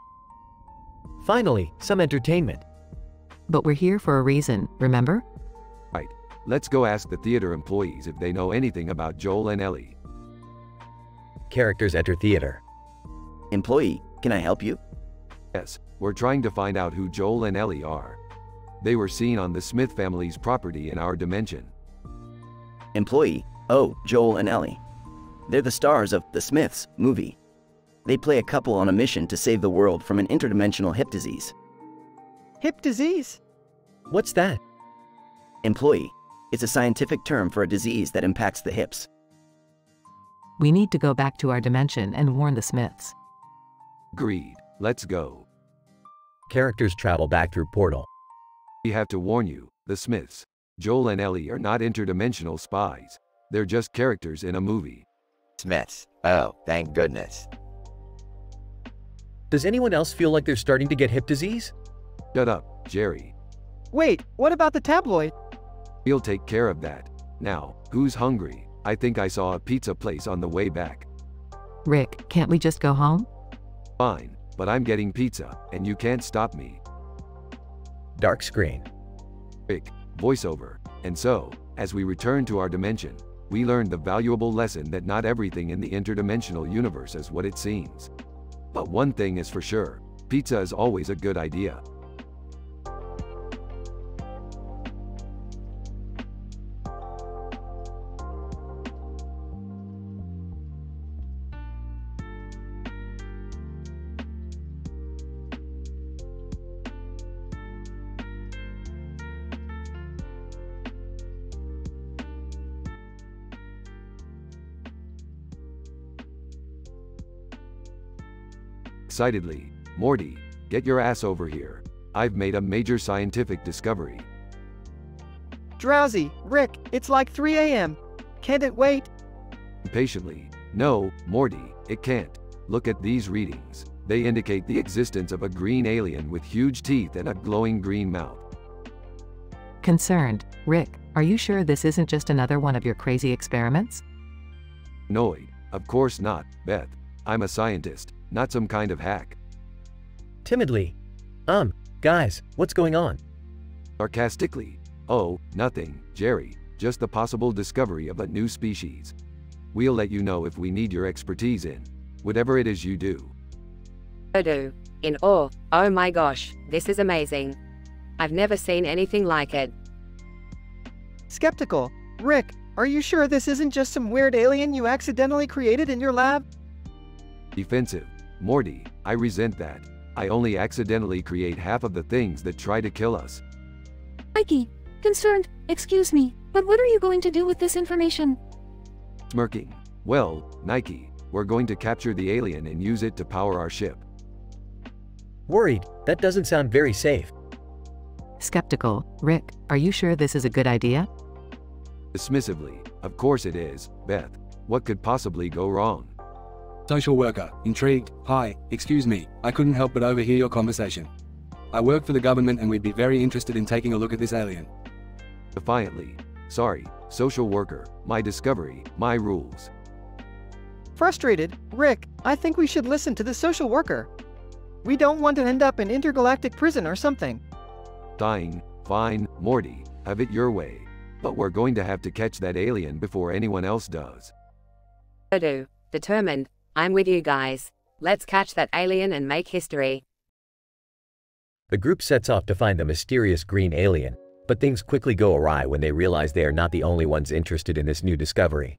Finally, some entertainment. But we're here for a reason, remember? Right. Let's go ask the theater employees if they know anything about Joel and Ellie. Characters enter theater. Employee, can I help you? Yes, we're trying to find out who Joel and Ellie are. They were seen on the Smith family's property in our dimension. Employee, oh, Joel and Ellie. They're the stars of The Smiths movie. They play a couple on a mission to save the world from an interdimensional hip disease. Hip disease? What's that? Employee, it's a scientific term for a disease that impacts the hips. We need to go back to our dimension and warn the Smiths. Agreed. Let's go. Characters travel back through portal. We have to warn you, the Smiths. Joel and Ellie are not interdimensional spies. They're just characters in a movie. Smiths. Oh, thank goodness. Does anyone else feel like they're starting to get hip disease? Shut up, Jerry. Wait, what about the tabloid? We'll take care of that. Now, who's hungry? I think I saw a pizza place on the way back. Rick, can't we just go home? Fine, but I'm getting pizza, and you can't stop me. Dark screen. Rick, voiceover. And so, as we return to our dimension, we learned the valuable lesson that not everything in the interdimensional universe is what it seems. But one thing is for sure, pizza is always a good idea. Excitedly, Morty, get your ass over here. I've made a major scientific discovery. Drowsy, Rick, it's like 3 a.m. Can't it wait? Impatiently, no, Morty, it can't. Look at these readings. They indicate the existence of a green alien with huge teeth and a glowing green mouth. Concerned, Rick, are you sure this isn't just another one of your crazy experiments? Annoyed, of course not, Beth. I'm a scientist, not some kind of hack. Timidly. Guys, what's going on? Sarcastically. Oh, nothing, Jerry, just the possible discovery of a new species. We'll let you know if we need your expertise in whatever it is you do. Odo, in awe, oh my gosh, this is amazing. I've never seen anything like it. Skeptical, Rick, are you sure this isn't just some weird alien you accidentally created in your lab? Defensive. Morty, I resent that. I only accidentally create half of the things that try to kill us. Mikey, concerned, excuse me, but what are you going to do with this information? Smirking. Well, Nike, we're going to capture the alien and use it to power our ship. Worried, that doesn't sound very safe. Skeptical, Rick, are you sure this is a good idea? Dismissively, of course it is, Beth. What could possibly go wrong? Social worker, intrigued. Hi, excuse me, I couldn't help but overhear your conversation. I work for the government and we'd be very interested in taking a look at this alien. Defiantly. Sorry, social worker, my discovery, my rules. Frustrated, Rick, I think we should listen to the social worker. We don't want to end up in intergalactic prison or something. Dying, fine, Morty, have it your way. But we're going to have to catch that alien before anyone else does. Odo, determined. I'm with you guys. Let's catch that alien and make history. The group sets off to find the mysterious green alien, but things quickly go awry when they realize they are not the only ones interested in this new discovery.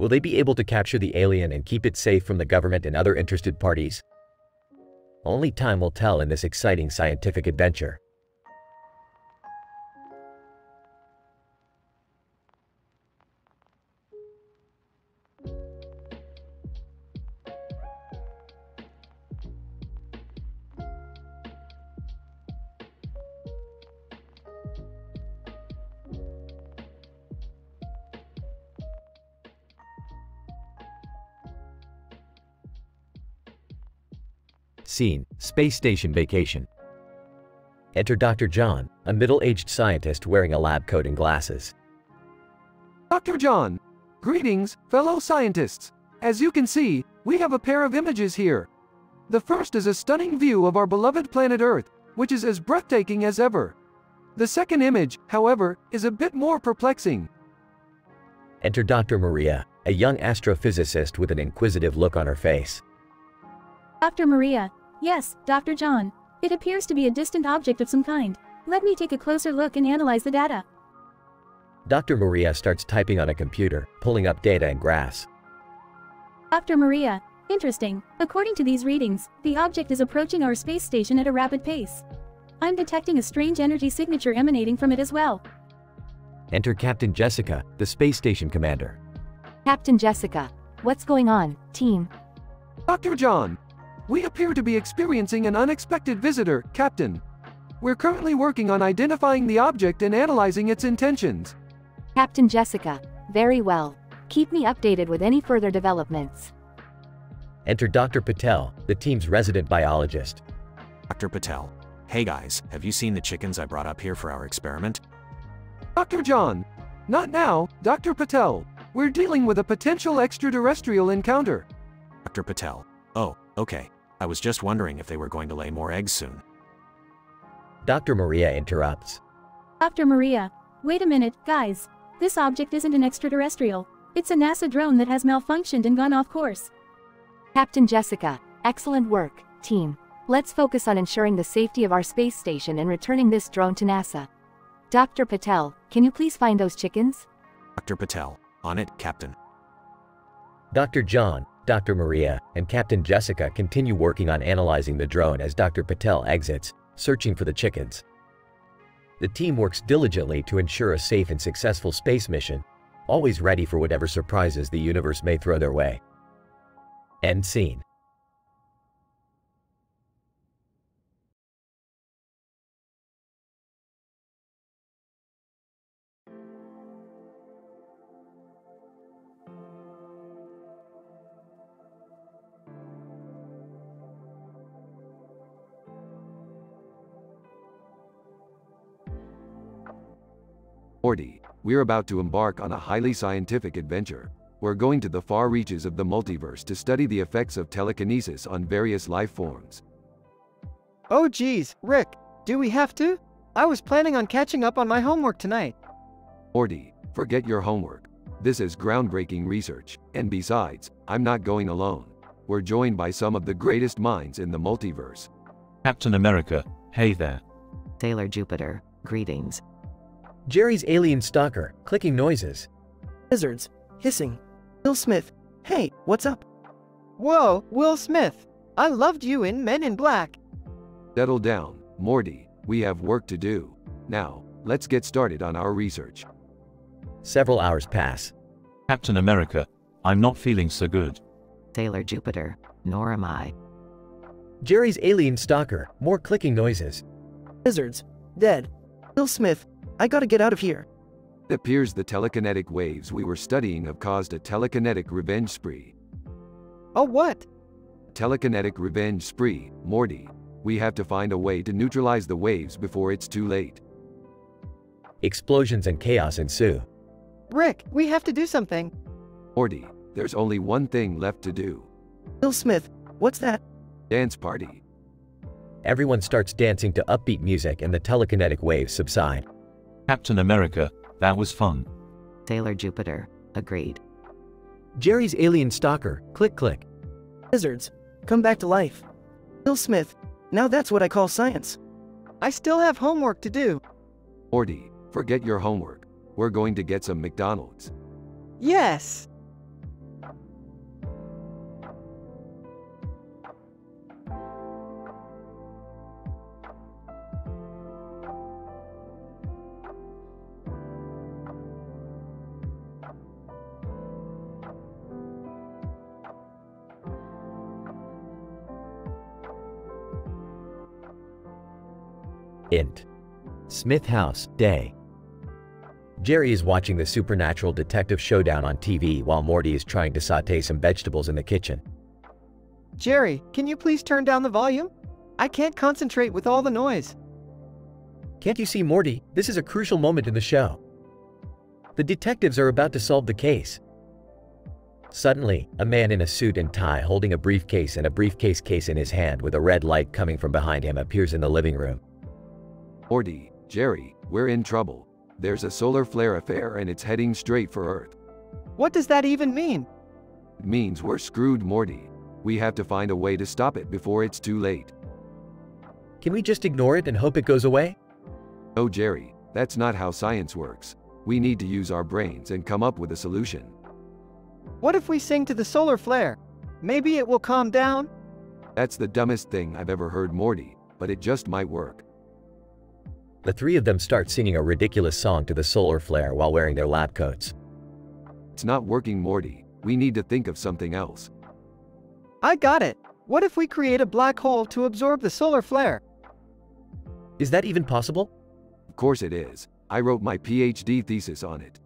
Will they be able to capture the alien and keep it safe from the government and other interested parties? Only time will tell in this exciting scientific adventure. Scene: Space Station Vacation. Enter Dr. John, a middle-aged scientist wearing a lab coat and glasses. Dr. John, greetings, fellow scientists. As you can see, we have a pair of images here. The first is a stunning view of our beloved planet Earth, which is as breathtaking as ever. The second image, however, is a bit more perplexing. Enter Dr. Maria, a young astrophysicist with an inquisitive look on her face. Dr. Maria. Yes, Dr. John. It appears to be a distant object of some kind. Let me take a closer look and analyze the data. Dr. Maria starts typing on a computer, pulling up data and graphs. Dr. Maria. Interesting. According to these readings, the object is approaching our space station at a rapid pace. I'm detecting a strange energy signature emanating from it as well. Enter Captain Jessica, the space station commander. Captain Jessica. What's going on, team? Dr. John, we appear to be experiencing an unexpected visitor, Captain. We're currently working on identifying the object and analyzing its intentions. Captain Jessica. Very well. Keep me updated with any further developments. Enter Dr. Patel, the team's resident biologist. Dr. Patel. Hey guys, have you seen the chickens I brought up here for our experiment? Dr. John. Not now, Dr. Patel. We're dealing with a potential extraterrestrial encounter. Dr. Patel. Oh, okay. I was just wondering if they were going to lay more eggs soon. Dr. Maria interrupts. Dr. Maria. Wait a minute, guys. This object isn't an extraterrestrial. It's a NASA drone that has malfunctioned and gone off course. Captain Jessica. Excellent work, team. Let's focus on ensuring the safety of our space station and returning this drone to NASA. Dr. Patel, can you please find those chickens? Dr. Patel. On it, Captain. Dr. John, Dr. Maria, and Captain Jessica continue working on analyzing the drone as Dr. Patel exits, searching for the chickens. The team works diligently to ensure a safe and successful space mission, always ready for whatever surprises the universe may throw their way. End scene. Morty, we're about to embark on a highly scientific adventure. We're going to the far reaches of the multiverse to study the effects of telekinesis on various life forms. Oh geez, Rick, do we have to? I was planning on catching up on my homework tonight. Morty, forget your homework. This is groundbreaking research, and besides, I'm not going alone. We're joined by some of the greatest minds in the multiverse. Captain America, hey there. Sailor Jupiter, greetings. Jerry's alien stalker, clicking noises. Lizards, hissing. Will Smith, hey, what's up? Whoa, Will Smith. I loved you in Men in Black. Settle down, Morty. We have work to do. Now, let's get started on our research. Several hours pass. Captain America, I'm not feeling so good. Sailor Jupiter, nor am I. Jerry's alien stalker, more clicking noises. Lizards, dead. Will Smith, I gotta get out of here. It appears the telekinetic waves we were studying have caused a telekinetic revenge spree. Oh what? Telekinetic revenge spree, Morty. We have to find a way to neutralize the waves before it's too late. Explosions and chaos ensue. Rick, we have to do something. Morty, there's only one thing left to do. Will Smith, what's that? Dance party. Everyone starts dancing to upbeat music and the telekinetic waves subside. Captain America, that was fun. Sailor Jupiter, agreed. Jerry's alien stalker, click click. Lizards, come back to life. Will Smith, now that's what I call science. I still have homework to do. Morty, forget your homework. We're going to get some McDonald's. Yes. Int. Smith House, day. Jerry is watching the supernatural detective showdown on TV while Morty is trying to saute some vegetables in the kitchen. Jerry, can you please turn down the volume? I can't concentrate with all the noise. Can't you see, Morty? This is a crucial moment in the show. The detectives are about to solve the case. Suddenly, a man in a suit and tie holding a briefcase and a briefcase case in his hand with a red light coming from behind him appears in the living room. Morty, Jerry, we're in trouble. There's a solar flare affair and it's heading straight for Earth. What does that even mean? It means we're screwed, Morty. We have to find a way to stop it before it's too late. Can we just ignore it and hope it goes away? No, Jerry, that's not how science works. We need to use our brains and come up with a solution. What if we sing to the solar flare? Maybe it will calm down? That's the dumbest thing I've ever heard, Morty, but it just might work. The three of them start singing a ridiculous song to the solar flare while wearing their lab coats. It's not working, Morty. We need to think of something else. I got it. What if we create a black hole to absorb the solar flare? Is that even possible? Of course it is. I wrote my PhD thesis on it.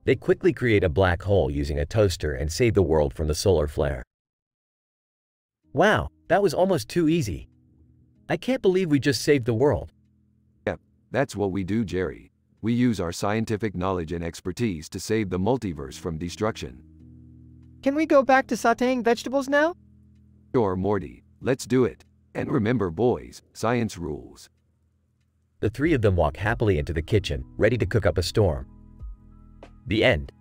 They quickly create a black hole using a toaster and save the world from the solar flare. Wow, that was almost too easy. I can't believe we just saved the world. Yep, that's what we do, Jerry. We use our scientific knowledge and expertise to save the multiverse from destruction. Can we go back to sautéing vegetables now? Sure, Morty. Let's do it. And remember, boys, science rules. The three of them walk happily into the kitchen, ready to cook up a storm. The end.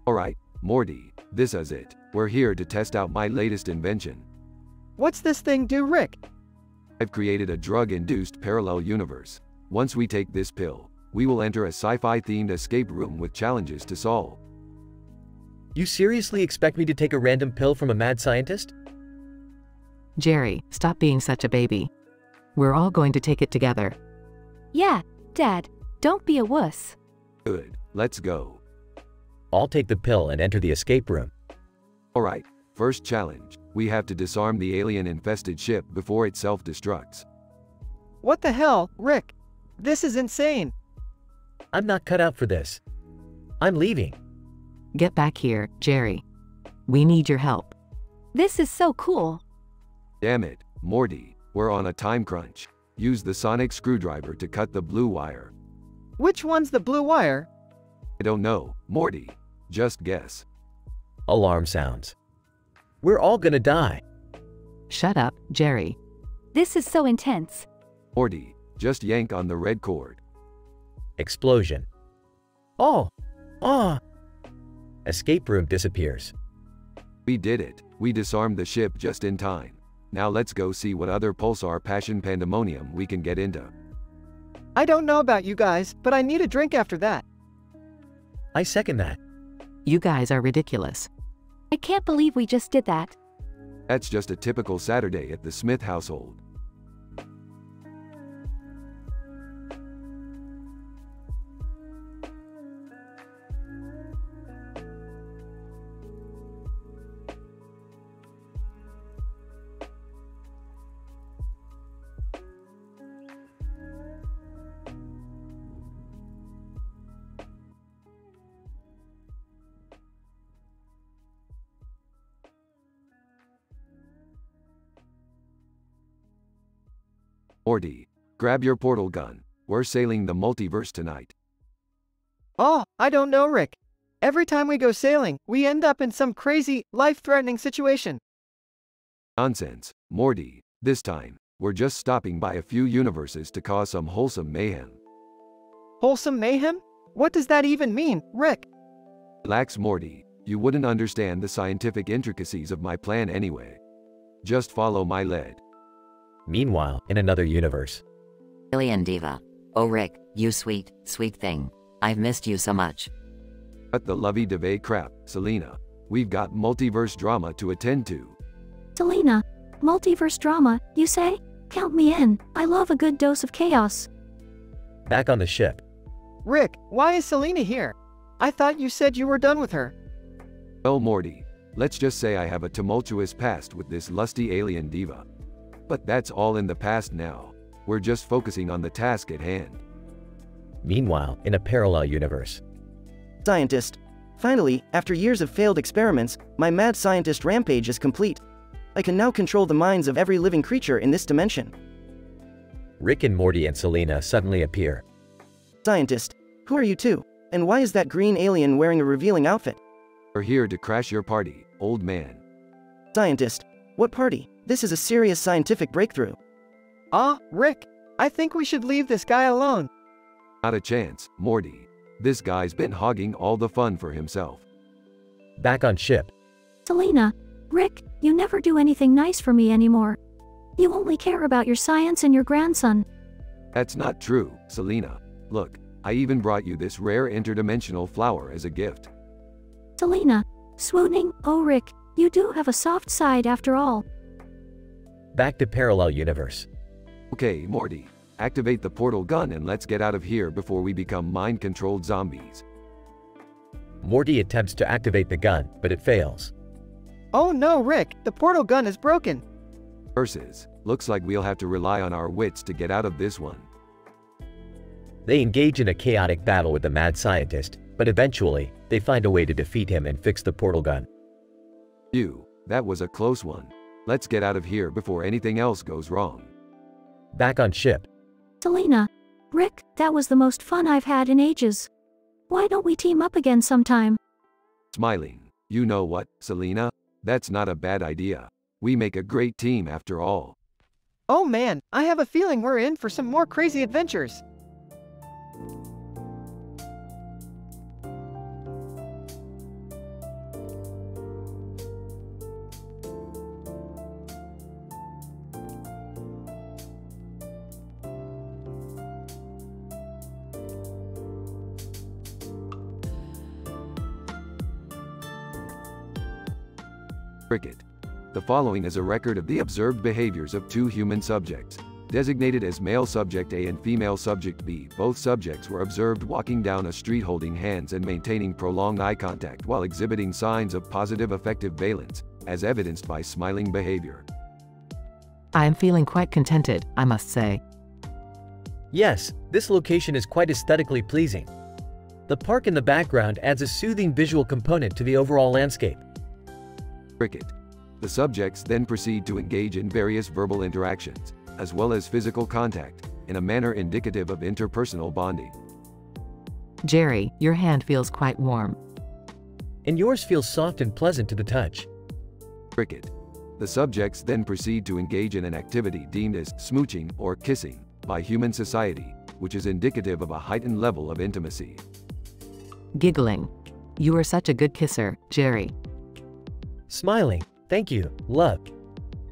Alright, Morty, this is it. We're here to test out my latest invention. What's this thing do, Rick? I've created a drug-induced parallel universe. Once we take this pill, we will enter a sci-fi themed escape room with challenges to solve. You seriously expect me to take a random pill from a mad scientist? Jerry, stop being such a baby. We're all going to take it together. Yeah, Dad, don't be a wuss. Good, let's go. I'll take the pill and enter the escape room. Alright, first challenge. We have to disarm the alien-infested ship before it self-destructs. What the hell, Rick? This is insane. I'm not cut out for this. I'm leaving. Get back here, Jerry. We need your help. This is so cool. Damn it, Morty, we're on a time crunch. Use the sonic screwdriver to cut the blue wire. Which one's the blue wire? I don't know, Morty. Just guess. Alarm sounds. We're all gonna die. Shut up, Jerry. This is so intense. Morty, just yank on the red cord. Explosion. Oh! Escape room disappears. We did it. We disarmed the ship just in time. Now let's go see what other pulsar passion pandemonium we can get into. I don't know about you guys, but I need a drink after that. I second that. You guys are ridiculous. I can't believe we just did that. That's just a typical Saturday at the Smith household. Morty, grab your portal gun. We're sailing the multiverse tonight. Oh, I don't know, Rick. Every time we go sailing, we end up in some crazy, life-threatening situation. Nonsense, Morty. This time, we're just stopping by a few universes to cause some wholesome mayhem. Wholesome mayhem? What does that even mean, Rick? Relax, Morty. You wouldn't understand the scientific intricacies of my plan anyway. Just follow my lead. Meanwhile, in another universe. Alien Diva. Oh Rick, you sweet, sweet thing. I've missed you so much. But the lovey-dovey crap, Selena. We've got multiverse drama to attend to. Selena, multiverse drama, you say? Count me in. I love a good dose of chaos. Back on the ship. Rick, why is Selena here? I thought you said you were done with her. Well, Morty, let's just say I have a tumultuous past with this lusty alien diva. But that's all in the past now. We're just focusing on the task at hand. Meanwhile, in a parallel universe. Scientist. Finally, after years of failed experiments, my mad scientist rampage is complete. I can now control the minds of every living creature in this dimension. Rick and Morty and Selena suddenly appear. Scientist, who are you two? And why is that green alien wearing a revealing outfit? We're here to crash your party, old man. Scientist, what party? This is a serious scientific breakthrough. Rick, I think we should leave this guy alone. Not a chance, Morty. This guy's been hogging all the fun for himself. Back on ship. Selena, Rick, you never do anything nice for me anymore. You only care about your science and your grandson. That's not true, Selena. Look, I even brought you this rare interdimensional flower as a gift. Selena, swooning, oh Rick, you do have a soft side after all. Back to parallel universe. Okay, Morty, activate the portal gun and let's get out of here before we become mind-controlled zombies. Morty attempts to activate the gun, but it fails. Oh no, Rick, the portal gun is broken. Versus, looks like we'll have to rely on our wits to get out of this one. They engage in a chaotic battle with the mad scientist, but eventually, they find a way to defeat him and fix the portal gun. That was a close one. Let's get out of here before anything else goes wrong. Back on ship. Selena, Rick, that was the most fun I've had in ages. Why don't we team up again sometime? Smiling. You know what, Selena? That's not a bad idea. We make a great team after all. Oh man, I have a feeling we're in for some more crazy adventures. Cricket. The following is a record of the observed behaviors of two human subjects, designated as male subject A and female subject B. Both subjects were observed walking down a street holding hands and maintaining prolonged eye contact while exhibiting signs of positive affective valence, as evidenced by smiling behavior. I am feeling quite contented, I must say. Yes, this location is quite aesthetically pleasing. The park in the background adds a soothing visual component to the overall landscape. Cricket. The subjects then proceed to engage in various verbal interactions, as well as physical contact, in a manner indicative of interpersonal bonding. Jerry, your hand feels quite warm. And yours feels soft and pleasant to the touch. Cricket. The subjects then proceed to engage in an activity deemed as smooching or kissing by human society, which is indicative of a heightened level of intimacy. Giggling. You are such a good kisser, Jerry. Smiling. Thank you, love.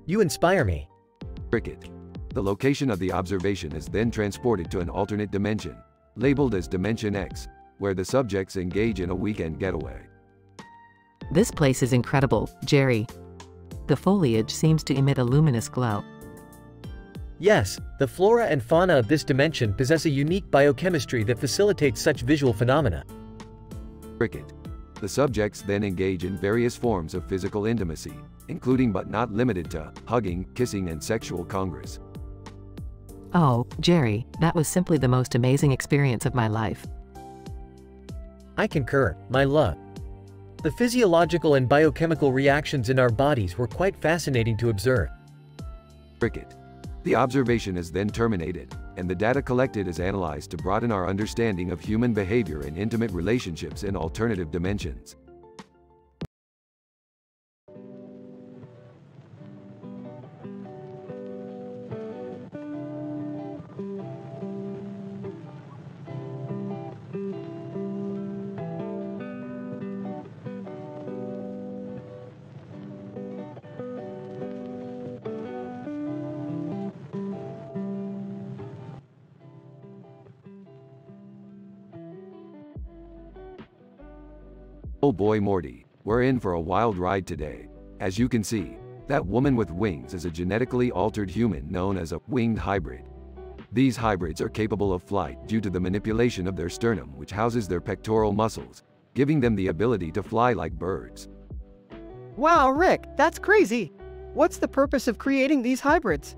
You inspire me. Cricket. The location of the observation is then transported to an alternate dimension, labeled as Dimension X, where the subjects engage in a weekend getaway. This place is incredible, Jerry. The foliage seems to emit a luminous glow. Yes, the flora and fauna of this dimension possess a unique biochemistry that facilitates such visual phenomena. Cricket. The subjects then engage in various forms of physical intimacy, including but not limited to hugging, kissing, and sexual congress. Oh, Jerry, that was simply the most amazing experience of my life. I concur, my love. The physiological and biochemical reactions in our bodies were quite fascinating to observe. Cricket. The observation is then terminated, and the data collected is analyzed to broaden our understanding of human behavior and intimate relationships in alternative dimensions. Oh boy Morty, we're in for a wild ride today. As you can see, that woman with wings is a genetically altered human known as a winged hybrid. These hybrids are capable of flight due to the manipulation of their sternum, which houses their pectoral muscles, giving them the ability to fly like birds. Wow, Rick, that's crazy. What's the purpose of creating these hybrids?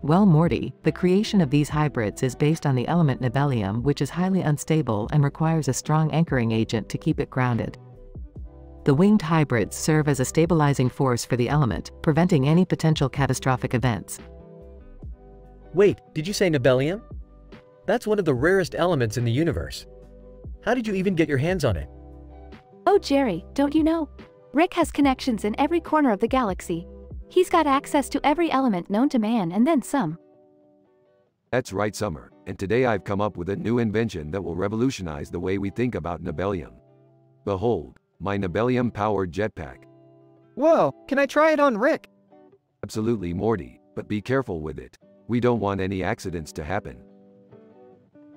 Well, Morty, the creation of these hybrids is based on the element nibellium, which is highly unstable and requires a strong anchoring agent to keep it grounded. The winged hybrids serve as a stabilizing force for the element, preventing any potential catastrophic events. Wait, did you say nibellium? That's one of the rarest elements in the universe. How did you even get your hands on it? Oh Jerry, don't you know? Rick has connections in every corner of the galaxy. He's got access to every element known to man and then some. That's right, Summer, and today I've come up with a new invention that will revolutionize the way we think about nibellium. Behold, my nibellium-powered jetpack. Whoa, can I try it on Rick? Absolutely, Morty, but be careful with it. We don't want any accidents to happen.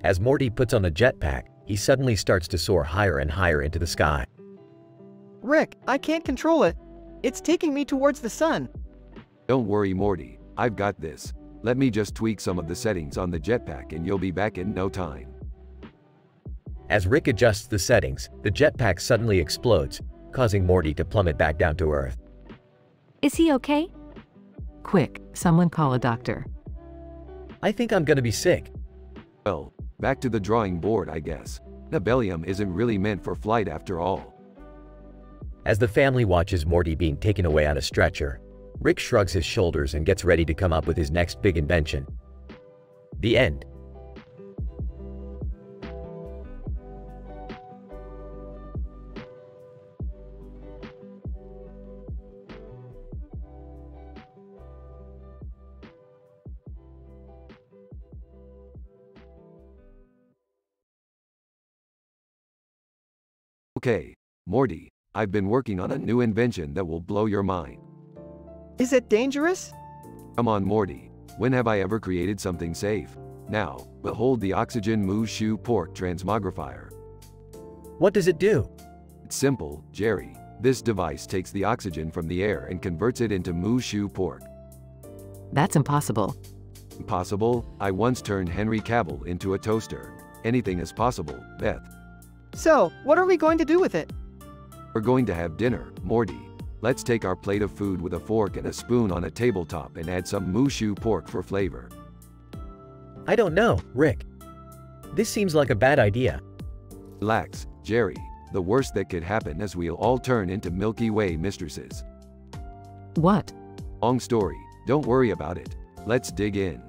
As Morty puts on the jetpack, he suddenly starts to soar higher and higher into the sky. Rick, I can't control it. It's taking me towards the sun. Don't worry, Morty, I've got this. Let me just tweak some of the settings on the jetpack and you'll be back in no time. As Rick adjusts the settings, the jetpack suddenly explodes, causing Morty to plummet back down to Earth. Is he okay? Quick, someone call a doctor. I think I'm gonna be sick. Well, back to the drawing board, I guess. Nibellium isn't really meant for flight after all. As the family watches Morty being taken away on a stretcher, Rick shrugs his shoulders and gets ready to come up with his next big invention. The end. Okay, Morty, I've been working on a new invention that will blow your mind. Is it dangerous? Come on, Morty. When have I ever created something safe? Now, behold the oxygen Mu-Shu pork transmogrifier. What does it do? It's simple, Jerry. This device takes the oxygen from the air and converts it into Mu-Shu pork. That's impossible. Impossible? I once turned Henry Cavill into a toaster. Anything is possible, Beth. So, what are we going to do with it? We're going to have dinner, Morty. Let's take our plate of food with a fork and a spoon on a tabletop and add some Mu-Shu pork for flavor. I don't know, Rick. This seems like a bad idea. Relax, Jerry. The worst that could happen is we'll all turn into Milky Way mistresses. What? Long story. Don't worry about it. Let's dig in.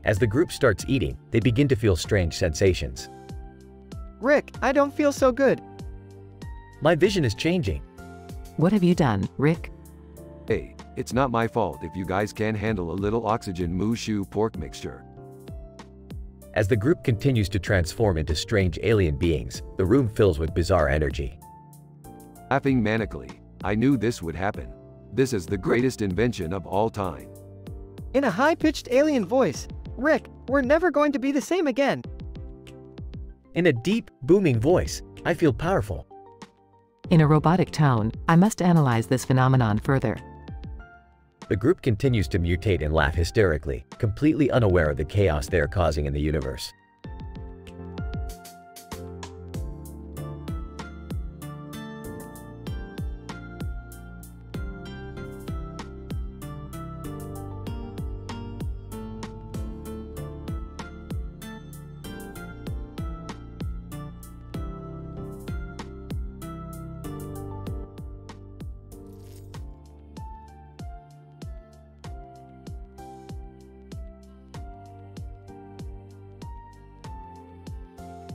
As the group starts eating, they begin to feel strange sensations. Rick, I don't feel so good. My vision is changing. What have you done, Rick? Hey, it's not my fault if you guys can't handle a little oxygen Mu-Shu pork mixture. As the group continues to transform into strange alien beings, the room fills with bizarre energy. Laughing manically, I knew this would happen. This is the greatest invention of all time. In a high-pitched alien voice, Rick, we're never going to be the same again. In a deep, booming voice, I feel powerful. In a robotic tone, I must analyze this phenomenon further. The group continues to mutate and laugh hysterically, completely unaware of the chaos they are causing in the universe.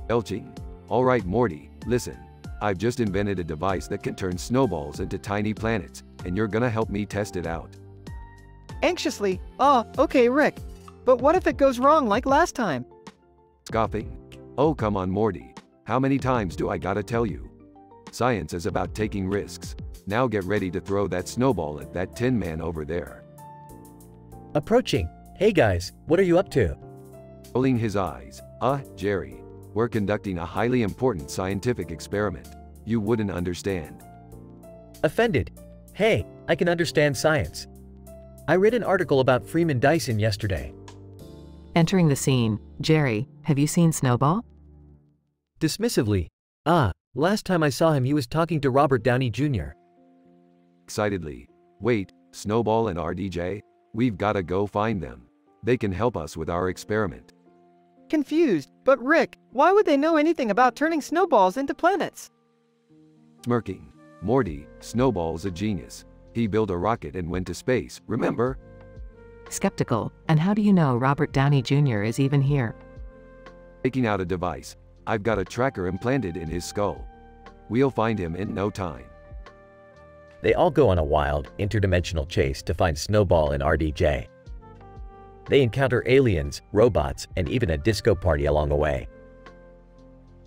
Belching. Alright Morty, listen. I've just invented a device that can turn snowballs into tiny planets, and you're gonna help me test it out. Anxiously, okay Rick. But what if it goes wrong like last time? Scoffing. Oh come on Morty. How many times do I gotta tell you? Science is about taking risks. Now get ready to throw that snowball at that tin man over there. Approaching. Hey guys, what are you up to? Rolling his eyes. Jerry. We're conducting a highly important scientific experiment. You wouldn't understand. Offended. Hey, I can understand science. I read an article about Freeman Dyson yesterday. Entering the scene, Jerry, have you seen Snowball? Dismissively. Last time I saw him he was talking to Robert Downey Jr. Excitedly. Wait, Snowball and RDJ? We've gotta go find them. They can help us with our experiment. Confused, but Rick, why would they know anything about turning snowballs into planets? Smirking. Morty, Snowball's a genius. He built a rocket and went to space, remember? Skeptical, and how do you know Robert Downey Jr. is even here? Taking out a device. I've got a tracker implanted in his skull. We'll find him in no time. They all go on a wild, interdimensional chase to find Snowball and RDJ. They encounter aliens, robots, and even a disco party along the way.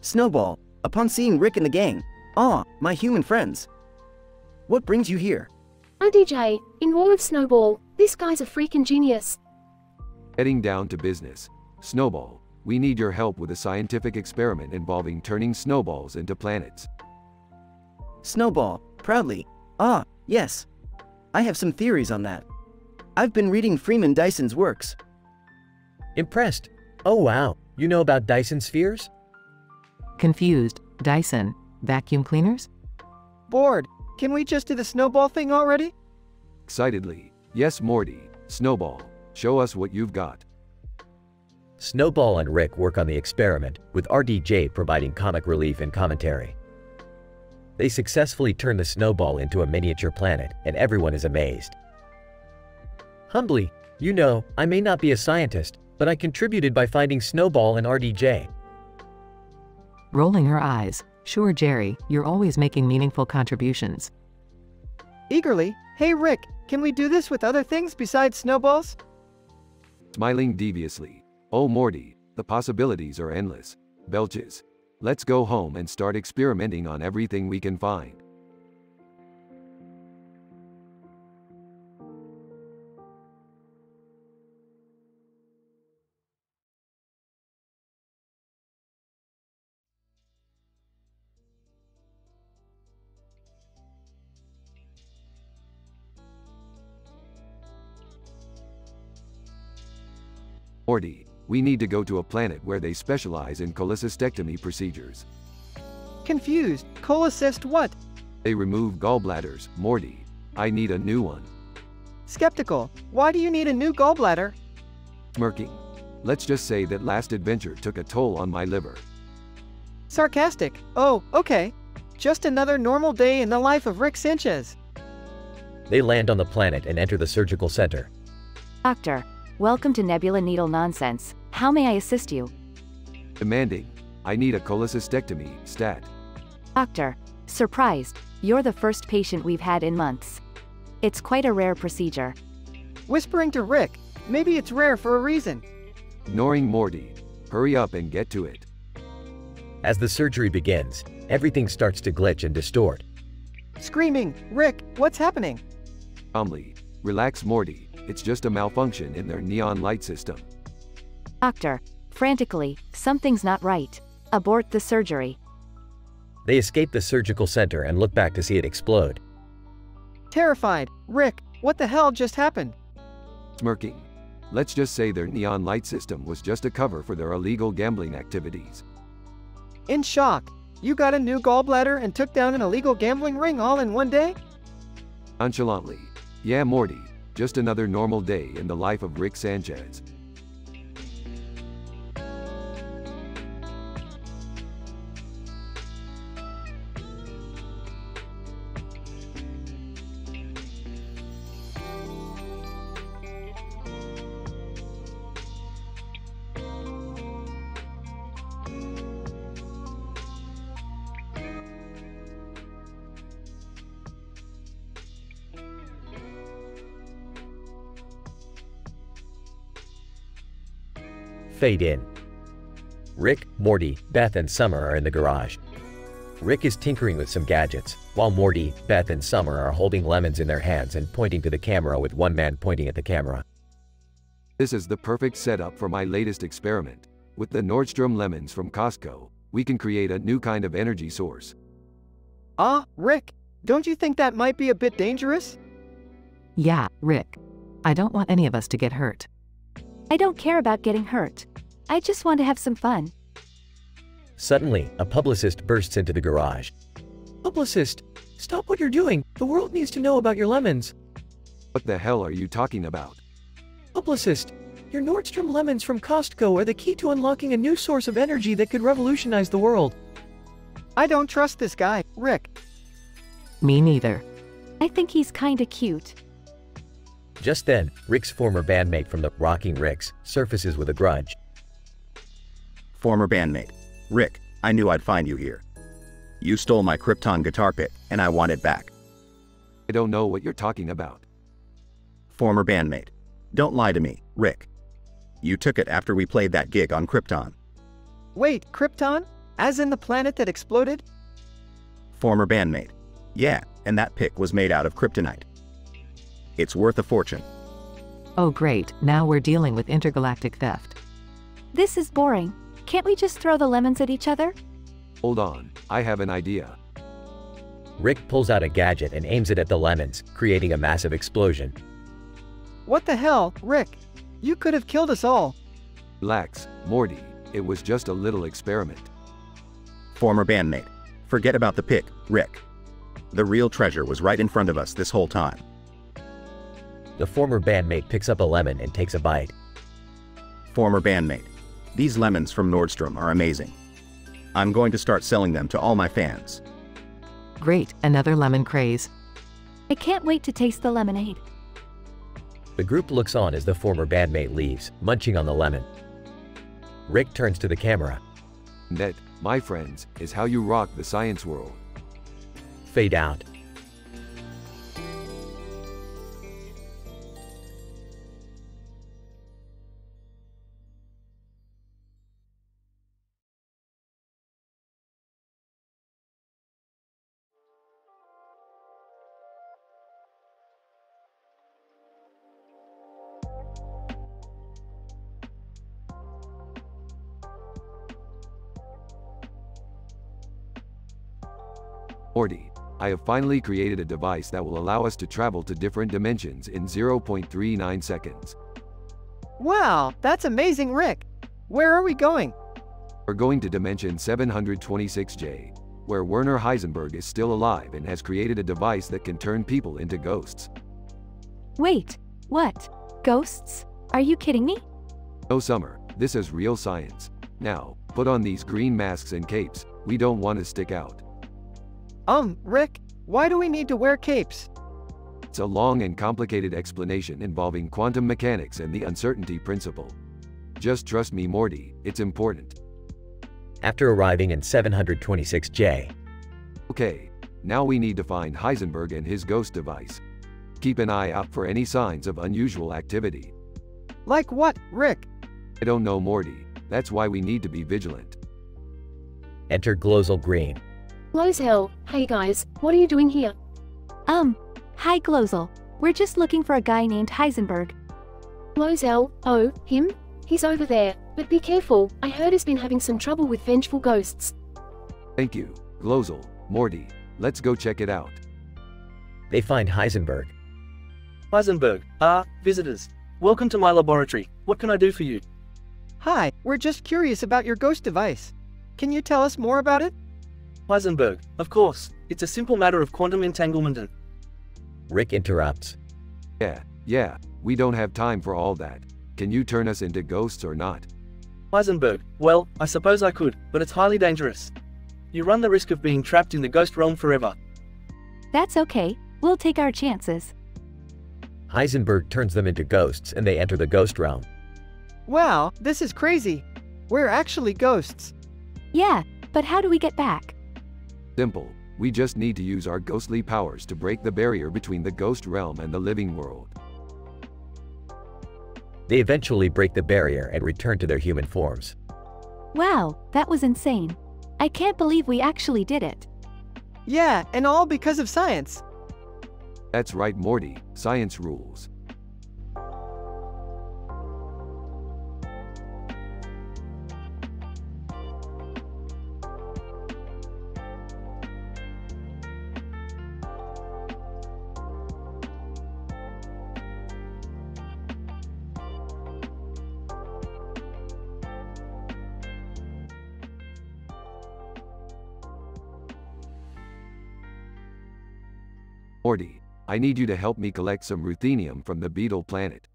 Snowball, upon seeing Rick and the gang, my human friends. What brings you here? RDJ, in war with Snowball, this guy's a freaking genius. Heading down to business. Snowball, we need your help with a scientific experiment involving turning snowballs into planets. Snowball, proudly. Yes. I have some theories on that. I've been reading Freeman Dyson's works. Impressed. Oh wow, you know about Dyson spheres? Confused, Dyson, vacuum cleaners? Bored. Can we just do the snowball thing already? Excitedly. Yes, Morty. Snowball, show us what you've got. Snowball and Rick work on the experiment, with RDJ providing comic relief and commentary. They successfully turn the snowball into a miniature planet, and everyone is amazed. Humbly, you know, I may not be a scientist, but I contributed by finding Snowball and RDJ. Rolling her eyes. Sure, Jerry, you're always making meaningful contributions. Eagerly, hey Rick, can we do this with other things besides snowballs? Smiling deviously. Oh Morty, the possibilities are endless. Belches. Let's go home and start experimenting on everything we can find. Morty, we need to go to a planet where they specialize in cholecystectomy procedures. Confused. Cholecyst what? They remove gallbladders, Morty. I need a new one. Skeptical. Why do you need a new gallbladder? Smirking. Let's just say that last adventure took a toll on my liver. Sarcastic. Oh, okay. Just another normal day in the life of Rick Sanchez. They land on the planet and enter the surgical center. Doctor, welcome to Nebula Needle Nonsense. How may I assist you? Demanding. I need a cholecystectomy, stat. Doctor, surprised. You're the first patient we've had in months. It's quite a rare procedure. Whispering to Rick. Maybe it's rare for a reason. Ignoring Morty. Hurry up and get to it. As the surgery begins, everything starts to glitch and distort. Screaming, Rick, what's happening? Calmly. Relax, Morty. It's just a malfunction in their neon light system. Doctor, frantically, something's not right. Abort the surgery. They escape the surgical center and look back to see it explode. Terrified, Rick, what the hell just happened? Smirking. Let's just say their neon light system was just a cover for their illegal gambling activities. In shock, you got a new gallbladder and took down an illegal gambling ring all in one day? Nonchalantly. Yeah, Morty. Just another normal day in the life of Rick Sanchez. Fade in. Rick, Morty, Beth, and Summer are in the garage. Rick is tinkering with some gadgets, while Morty, Beth, and Summer are holding lemons in their hands and pointing to the camera with one man pointing at the camera. This is the perfect setup for my latest experiment. With the Nordstrom lemons from Costco, we can create a new kind of energy source. Rick, don't you think that might be a bit dangerous? Yeah, Rick. I don't want any of us to get hurt. I don't care about getting hurt. I just want to have some fun. Suddenly, a publicist bursts into the garage. Publicist, stop what you're doing. The world needs to know about your lemons. What the hell are you talking about? Publicist, your Nordstrom lemons from Costco are the key to unlocking a new source of energy that could revolutionize the world. I don't trust this guy, Rick. Me neither. I think he's kinda cute. Just then, Rick's former bandmate from the Rocking Ricks surfaces with a grudge. Former bandmate. Rick, I knew I'd find you here. You stole my Krypton guitar pick, and I want it back. I don't know what you're talking about. Former bandmate. Don't lie to me, Rick. You took it after we played that gig on Krypton. Wait, Krypton? As in the planet that exploded? Former bandmate. Yeah, and that pick was made out of kryptonite. It's worth a fortune. Oh great, now we're dealing with intergalactic theft. This is boring. Can't we just throw the lemons at each other? Hold on, I have an idea. Rick pulls out a gadget and aims it at the lemons, creating a massive explosion. What the hell, Rick? You could have killed us all. Relax, Morty. It was just a little experiment. Former bandmate. Forget about the pick, Rick. The real treasure was right in front of us this whole time. The former bandmate picks up a lemon and takes a bite. Former bandmate. These lemons from Nordstrom are amazing. I'm going to start selling them to all my fans. Great, another lemon craze. I can't wait to taste the lemonade. The group looks on as the former bandmate leaves, munching on the lemon. Rick turns to the camera. That, my friends, is how you rock the science world. Fade out. Morty, I have finally created a device that will allow us to travel to different dimensions in 0.39 seconds. Wow, that's amazing, Rick. Where are we going? We're going to dimension 726J, where Werner Heisenberg is still alive and has created a device that can turn people into ghosts. Wait, what? Ghosts? Are you kidding me? No, Summer, this is real science. Now, put on these green masks and capes. We don't want to stick out. Rick, why do we need to wear capes? It's a long and complicated explanation involving quantum mechanics and the uncertainty principle. Just trust me, Morty, it's important. After arriving in 726J. Okay, now we need to find Heisenberg and his ghost device. Keep an eye out for any signs of unusual activity. Like what, Rick? I don't know, Morty. That's why we need to be vigilant. Enter Glozal Green. Glozal, hey guys, what are you doing here? Hi Glozal. We're just looking for a guy named Heisenberg. Glozal, oh, him? He's over there, but be careful, I heard he's been having some trouble with vengeful ghosts. Thank you, Glozal. Morty, let's go check it out. They find Heisenberg. Heisenberg, visitors. Welcome to my laboratory. What can I do for you? Hi, we're just curious about your ghost device. Can you tell us more about it? Heisenberg, of course. It's a simple matter of quantum entanglement and... Rick interrupts. Yeah, we don't have time for all that. Can you turn us into ghosts or not? Heisenberg, well, I suppose I could, but it's highly dangerous. You run the risk of being trapped in the ghost realm forever. That's okay, we'll take our chances. Heisenberg turns them into ghosts and they enter the ghost realm. Wow, this is crazy. We're actually ghosts. Yeah, but how do we get back? Simple. We just need to use our ghostly powers to break the barrier between the ghost realm and the living world. They eventually break the barrier and return to their human forms. Wow, that was insane. I can't believe we actually did it. Yeah, and all because of science. That's right, Morty. Science rules. Morty, I need you to help me collect some ruthenium from the beetle planet.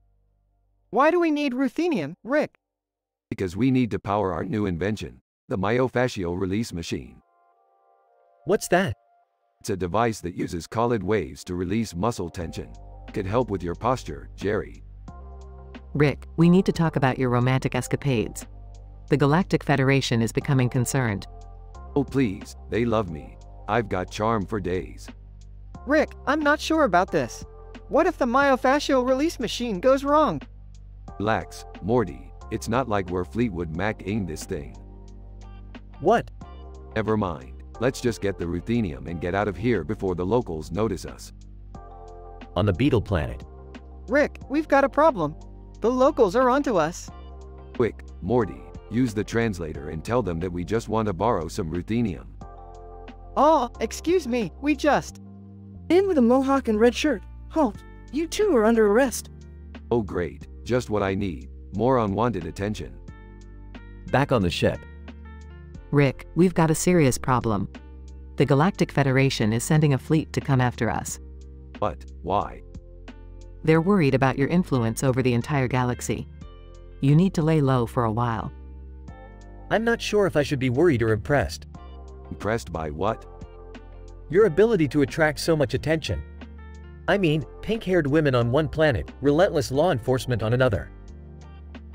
Why do we need ruthenium, Rick? Because we need to power our new invention, the myofascial release machine. What's that? It's a device that uses colored waves to release muscle tension. Could help with your posture, Jerry. Rick, we need to talk about your romantic escapades. The Galactic Federation is becoming concerned. Oh please, they love me. I've got charm for days. Rick, I'm not sure about this. What if the myofascial release machine goes wrong? Relax, Morty. It's not like we're Fleetwood Mac-ing this thing. What? Never mind. Let's just get the ruthenium and get out of here before the locals notice us. On the beetle planet. Rick, we've got a problem. The locals are onto us. Quick, Morty, use the translator and tell them that we just want to borrow some ruthenium. Oh, excuse me, we just... In with a mohawk and red shirt. Halt, you two are under arrest. Oh great, just what I need. More unwanted attention. Back on the ship. Rick, we've got a serious problem. The Galactic Federation is sending a fleet to come after us. But, why? They're worried about your influence over the entire galaxy. You need to lay low for a while. I'm not sure if I should be worried or impressed. Impressed by what? Your ability to attract so much attention. I mean, pink-haired women on one planet, relentless law enforcement on another.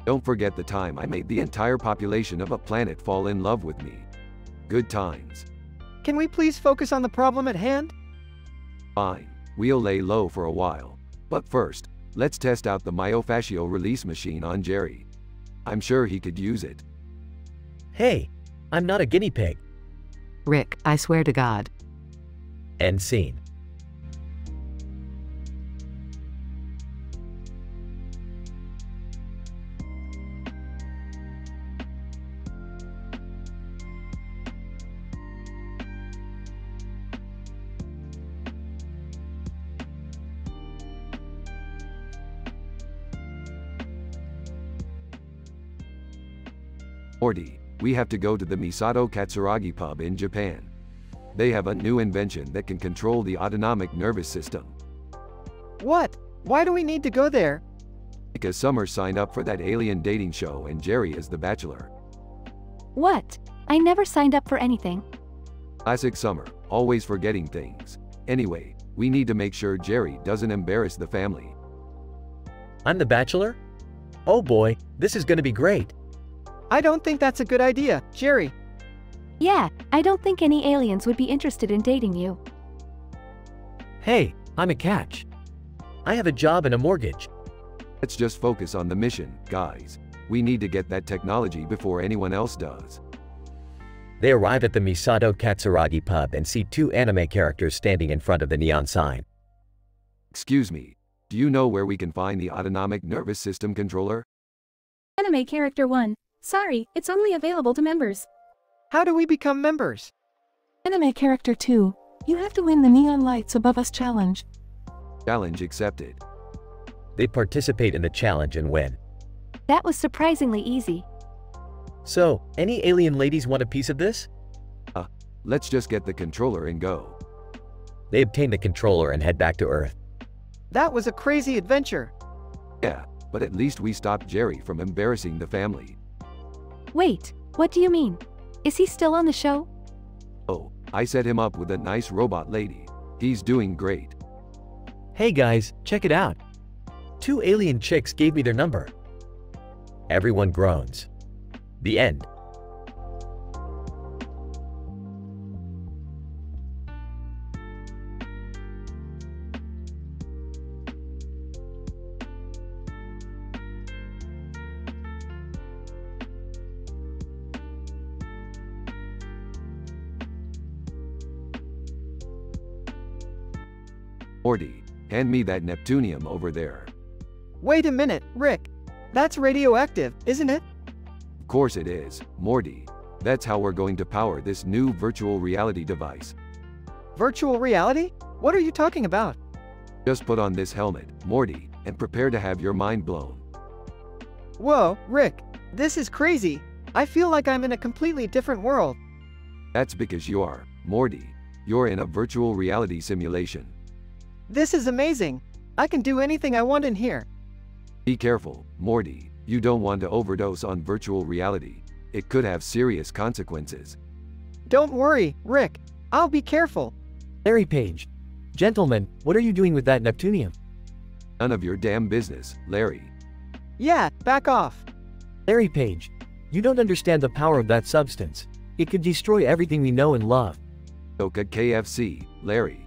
Don't forget the time I made the entire population of a planet fall in love with me. Good times. Can we please focus on the problem at hand? Fine, we'll lay low for a while. But first, let's test out the myofascial release machine on Jerry. I'm sure he could use it. Hey, I'm not a guinea pig. Rick, I swear to God. End scene. Morty, we have to go to the Misato Katsuragi pub in Japan. They have a new invention that can control the autonomic nervous system. What? Why do we need to go there? Because Summer signed up for that alien dating show and Jerry is the bachelor. What? I never signed up for anything. Classic Summer, always forgetting things. Anyway, we need to make sure Jerry doesn't embarrass the family. I'm the bachelor? Oh boy, this is gonna be great. I don't think that's a good idea, Jerry. Yeah, I don't think any aliens would be interested in dating you. Hey, I'm a catch. I have a job and a mortgage. Let's just focus on the mission, guys. We need to get that technology before anyone else does. They arrive at the Misato Katsuragi pub and see two anime characters standing in front of the neon sign. Excuse me, do you know where we can find the autonomic nervous system controller? Anime Character 1. Sorry, it's only available to members. How do we become members? Anime Character 2. You have to win the Neon Lights Above Us challenge. Challenge accepted. They participate in the challenge and win. That was surprisingly easy. So, any alien ladies want a piece of this? Let's just get the controller and go. They obtain the controller and head back to Earth. That was a crazy adventure. Yeah, but at least we stopped Jerry from embarrassing the family. Wait, what do you mean? Is he still on the show? Oh, I set him up with a nice robot lady. He's doing great. Hey guys, check it out. Two alien chicks gave me their number. Everyone groans. The end. Morty, hand me that Neptunium over there. Wait a minute, Rick. That's radioactive, isn't it? Of course it is, Morty. That's how we're going to power this new virtual reality device. Virtual reality? What are you talking about? Just put on this helmet, Morty, and prepare to have your mind blown. Whoa, Rick. This is crazy. I feel like I'm in a completely different world. That's because you are, Morty. You're in a virtual reality simulation. This is amazing. I can do anything I want in here. Be careful, Morty. You don't want to overdose on virtual reality. It could have serious consequences. Don't worry, Rick. I'll be careful. Larry Page. Gentlemen, what are you doing with that Neptunium? None of your damn business, Larry. Yeah, back off. Larry Page. You don't understand the power of that substance. It could destroy everything we know and love. So could KFC, Larry.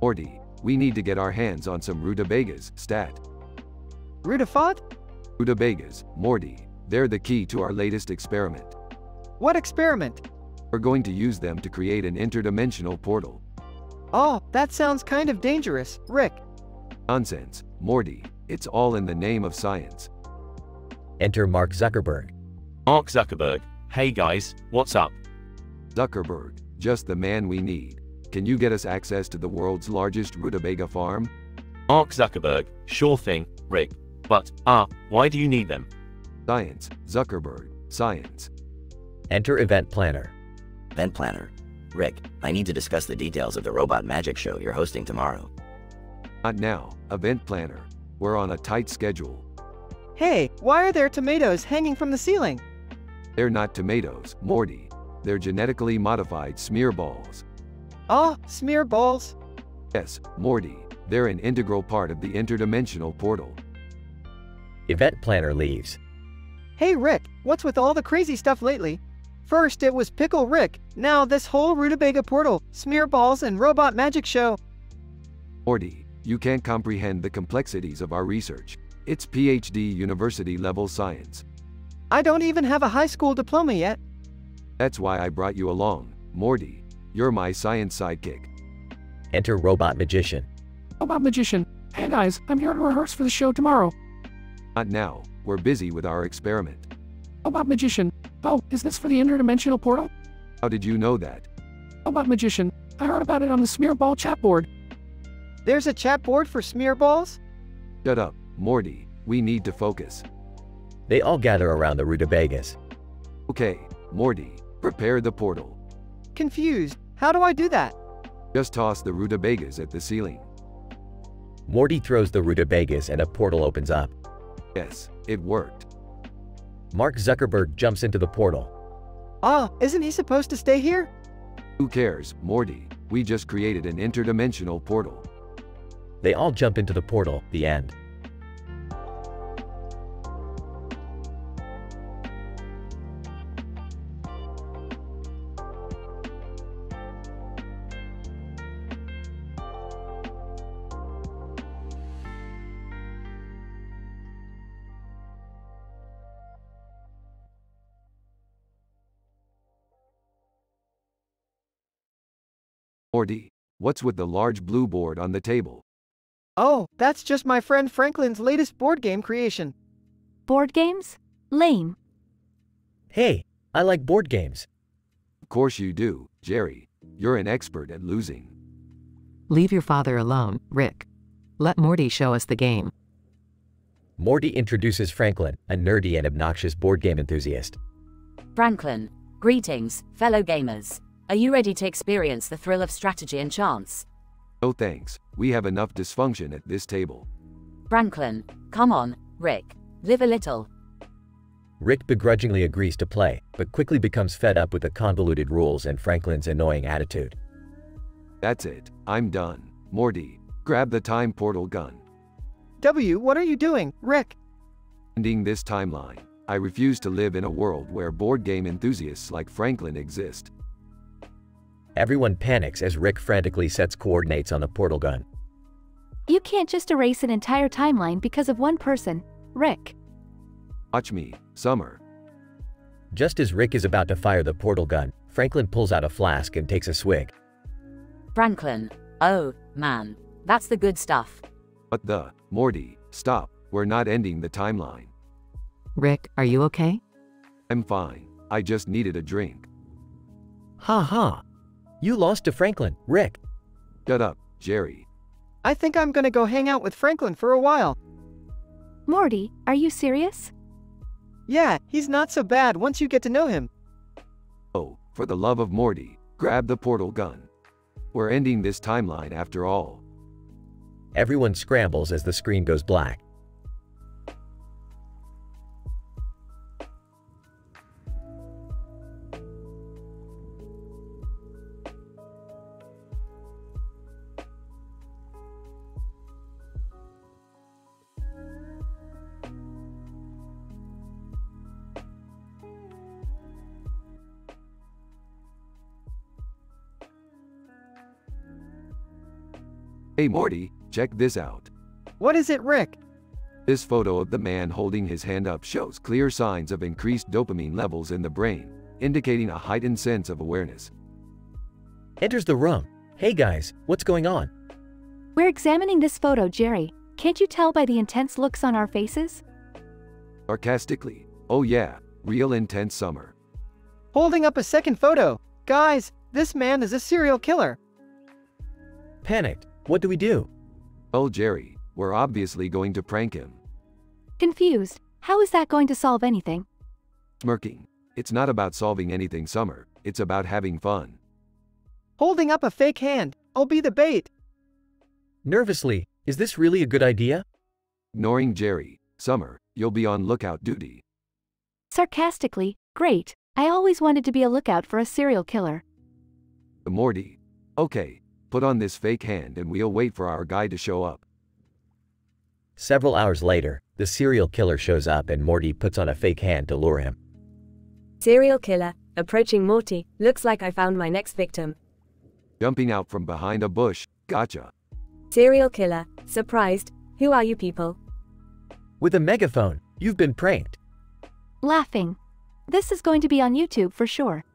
Morty, we need to get our hands on some rutabagas, stat. Rutafot? Rutabagas, Morty. They're the key to our latest experiment. What experiment? We're going to use them to create an interdimensional portal. Oh, that sounds kind of dangerous, Rick. Nonsense, Morty. It's all in the name of science. Enter Mark Zuckerberg. Mark Zuckerberg. Hey guys, what's up? Zuckerberg, just the man we need. Can you get us access to the world's largest rutabaga farm? Mark Zuckerberg. Sure thing, Rick. But, why do you need them? Science, Zuckerberg, science. Enter Event Planner. Event Planner. Rick, I need to discuss the details of the robot magic show you're hosting tomorrow. Not now, Event Planner. We're on a tight schedule. Hey, why are there tomatoes hanging from the ceiling? They're not tomatoes, Morty. They're genetically modified smear balls. Oh, smear balls? Yes, Morty. They're an integral part of the interdimensional portal. Event Planner leaves. Hey Rick, what's with all the crazy stuff lately? First it was Pickle Rick, now this whole rutabaga portal, smear balls and robot magic show. Morty, you can't comprehend the complexities of our research. It's PhD university level science. I don't even have a high school diploma yet. That's why I brought you along, Morty. You're my science sidekick. Enter Robot Magician. Robot Magician. Hey guys, I'm here to rehearse for the show tomorrow. Not now, we're busy with our experiment. Robot Magician. Oh, is this for the interdimensional portal? How did you know that? Robot Magician. I heard about it on the Smearball chat board. There's a chat board for smear balls? Shut up, Morty. We need to focus. They all gather around the rutabagas. Okay, Morty, prepare the portal. Confused. How do I do that? Just toss the rutabagas at the ceiling. Morty throws the rutabagas and a portal opens up. Yes, it worked. Mark Zuckerberg jumps into the portal. Isn't he supposed to stay here? Who cares, Morty? We just created an interdimensional portal. They all jump into the portal, the end. Morty, what's with the large blue board on the table? Oh, that's just my friend Franklin's latest board game creation. Board games? Lame. Hey, I like board games. Of course you do, Jerry. You're an expert at losing. Leave your father alone, Rick. Let Morty show us the game. Morty introduces Franklin, a nerdy and obnoxious board game enthusiast. Franklin, greetings, fellow gamers. Are you ready to experience the thrill of strategy and chance? No thanks, we have enough dysfunction at this table. Franklin, come on, Rick. Live a little. Rick begrudgingly agrees to play, but quickly becomes fed up with the convoluted rules and Franklin's annoying attitude. That's it, I'm done. Morty, grab the time portal gun. What are you doing, Rick? Ending this timeline. I refuse to live in a world where board game enthusiasts like Franklin exist. Everyone panics as Rick frantically sets coordinates on the portal gun. You can't just erase an entire timeline because of one person, Rick. Watch me, Summer. Just as Rick is about to fire the portal gun, Franklin pulls out a flask and takes a swig. Franklin, oh, man, that's the good stuff. What the? Morty, stop, we're not ending the timeline. Rick, are you okay? I'm fine, I just needed a drink. Ha ha. You lost to Franklin, Rick. Shut up, Jerry. I think I'm gonna go hang out with Franklin for a while. Morty, are you serious? Yeah, he's not so bad once you get to know him. Oh, for the love of Morty, grab the portal gun. We're ending this timeline after all. Everyone scrambles as the screen goes black. Hey Morty, check this out. What is it, Rick? This photo of the man holding his hand up shows clear signs of increased dopamine levels in the brain, indicating a heightened sense of awareness. Enters the room. Hey guys, what's going on? We're examining this photo, Jerry. Can't you tell by the intense looks on our faces? Sarcastically, oh yeah, real intense Summer. Holding up a second photo. Guys, this man is a serial killer. Panicked. What do we do? Well, Jerry, we're obviously going to prank him. Confused. How is that going to solve anything? Smirking. It's not about solving anything, Summer. It's about having fun. Holding up a fake hand. I'll be the bait. Nervously, is this really a good idea? Ignoring Jerry, Summer, you'll be on lookout duty. Sarcastically, great. I always wanted to be a lookout for a serial killer. Morty. Okay. Put on this fake hand and we'll wait for our guy to show up. Several hours later, the serial killer shows up and Morty puts on a fake hand to lure him. Serial killer, approaching Morty, looks like I found my next victim. Jumping out from behind a bush, gotcha. Serial killer, surprised, who are you people? With a megaphone, you've been pranked. Laughing. This is going to be on YouTube for sure.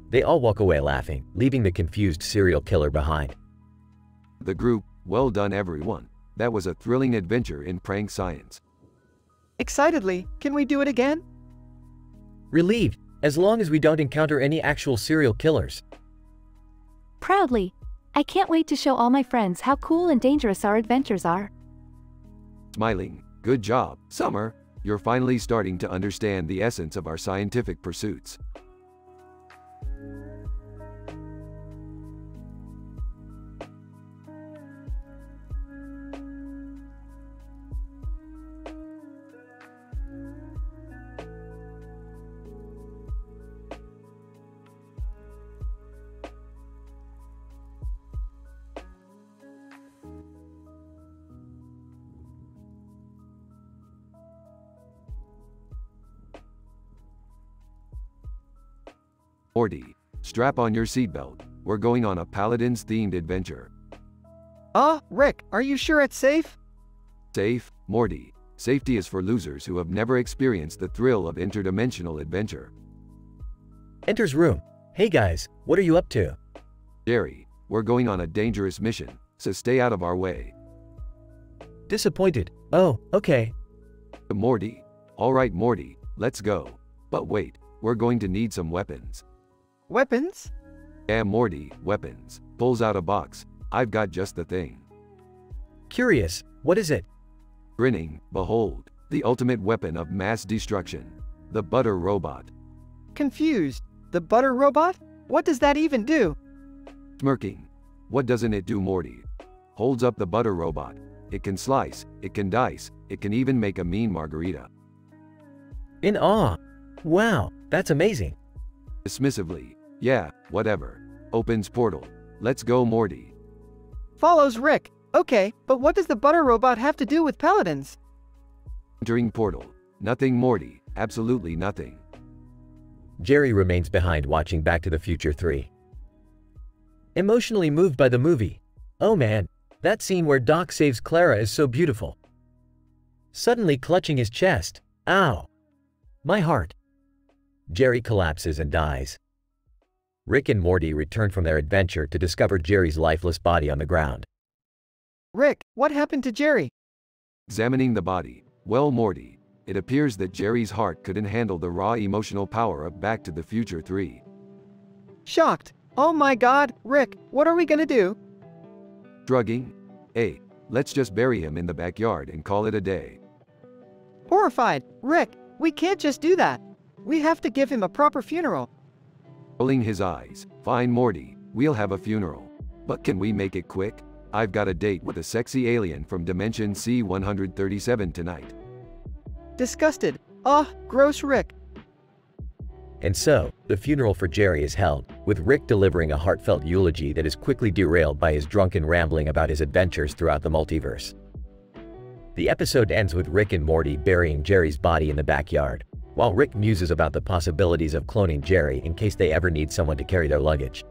They all walk away laughing, leaving the confused serial killer behind. The group, well done everyone. That was a thrilling adventure in prank science. Excitedly, can we do it again? Relieved, as long as we don't encounter any actual serial killers. Proudly. I can't wait to show all my friends how cool and dangerous our adventures are. Smiling, good job, Summer. You're finally starting to understand the essence of our scientific pursuits. Morty, strap on your seatbelt. We're going on a Paladins-themed adventure. Rick, are you sure it's safe? Safe, Morty. Safety is for losers who have never experienced the thrill of interdimensional adventure. Enters room. Hey guys, what are you up to? Jerry, We're going on a dangerous mission, so stay out of our way. Disappointed. Oh, okay. Morty. Alright Morty, let's go. But wait, we're going to need some weapons. Weapons? Yeah Morty, weapons. Pulls out a box. I've got just the thing. Curious, what is it? Grinning, behold, the ultimate weapon of mass destruction. The butter robot. Confused. The butter robot? What does that even do? Smirking. What doesn't it do Morty? Holds up the butter robot. It can slice, it can dice, it can even make a mean margarita. In awe. Wow, that's amazing. Dismissively. Yeah, whatever. Opens portal. Let's go Morty. Follows Rick. Okay, but what does the butter robot have to do with paladins? Entering portal. Nothing Morty, absolutely nothing. Jerry remains behind watching Back to the Future 3. Emotionally moved by the movie. Oh man, that scene where Doc saves Clara is so beautiful. Suddenly clutching his chest. Ow. My heart. Jerry collapses and dies. Rick and Morty return from their adventure to discover Jerry's lifeless body on the ground. Rick, what happened to Jerry? Examining the body. Well Morty, it appears that Jerry's heart couldn't handle the raw emotional power of Back to the Future 3. Shocked. Oh my god, Rick, what are we gonna do? Shrugging. Hey, let's just bury him in the backyard and call it a day. Horrified. Rick, we can't just do that. We have to give him a proper funeral. Rolling his eyes. Fine Morty, we'll have a funeral. But can we make it quick? I've got a date with a sexy alien from Dimension C-137 tonight. Disgusted. Ugh, gross Rick. And so, the funeral for Jerry is held, with Rick delivering a heartfelt eulogy that is quickly derailed by his drunken rambling about his adventures throughout the multiverse. The episode ends with Rick and Morty burying Jerry's body in the backyard, while Rick muses about the possibilities of cloning Jerry in case they ever need someone to carry their luggage.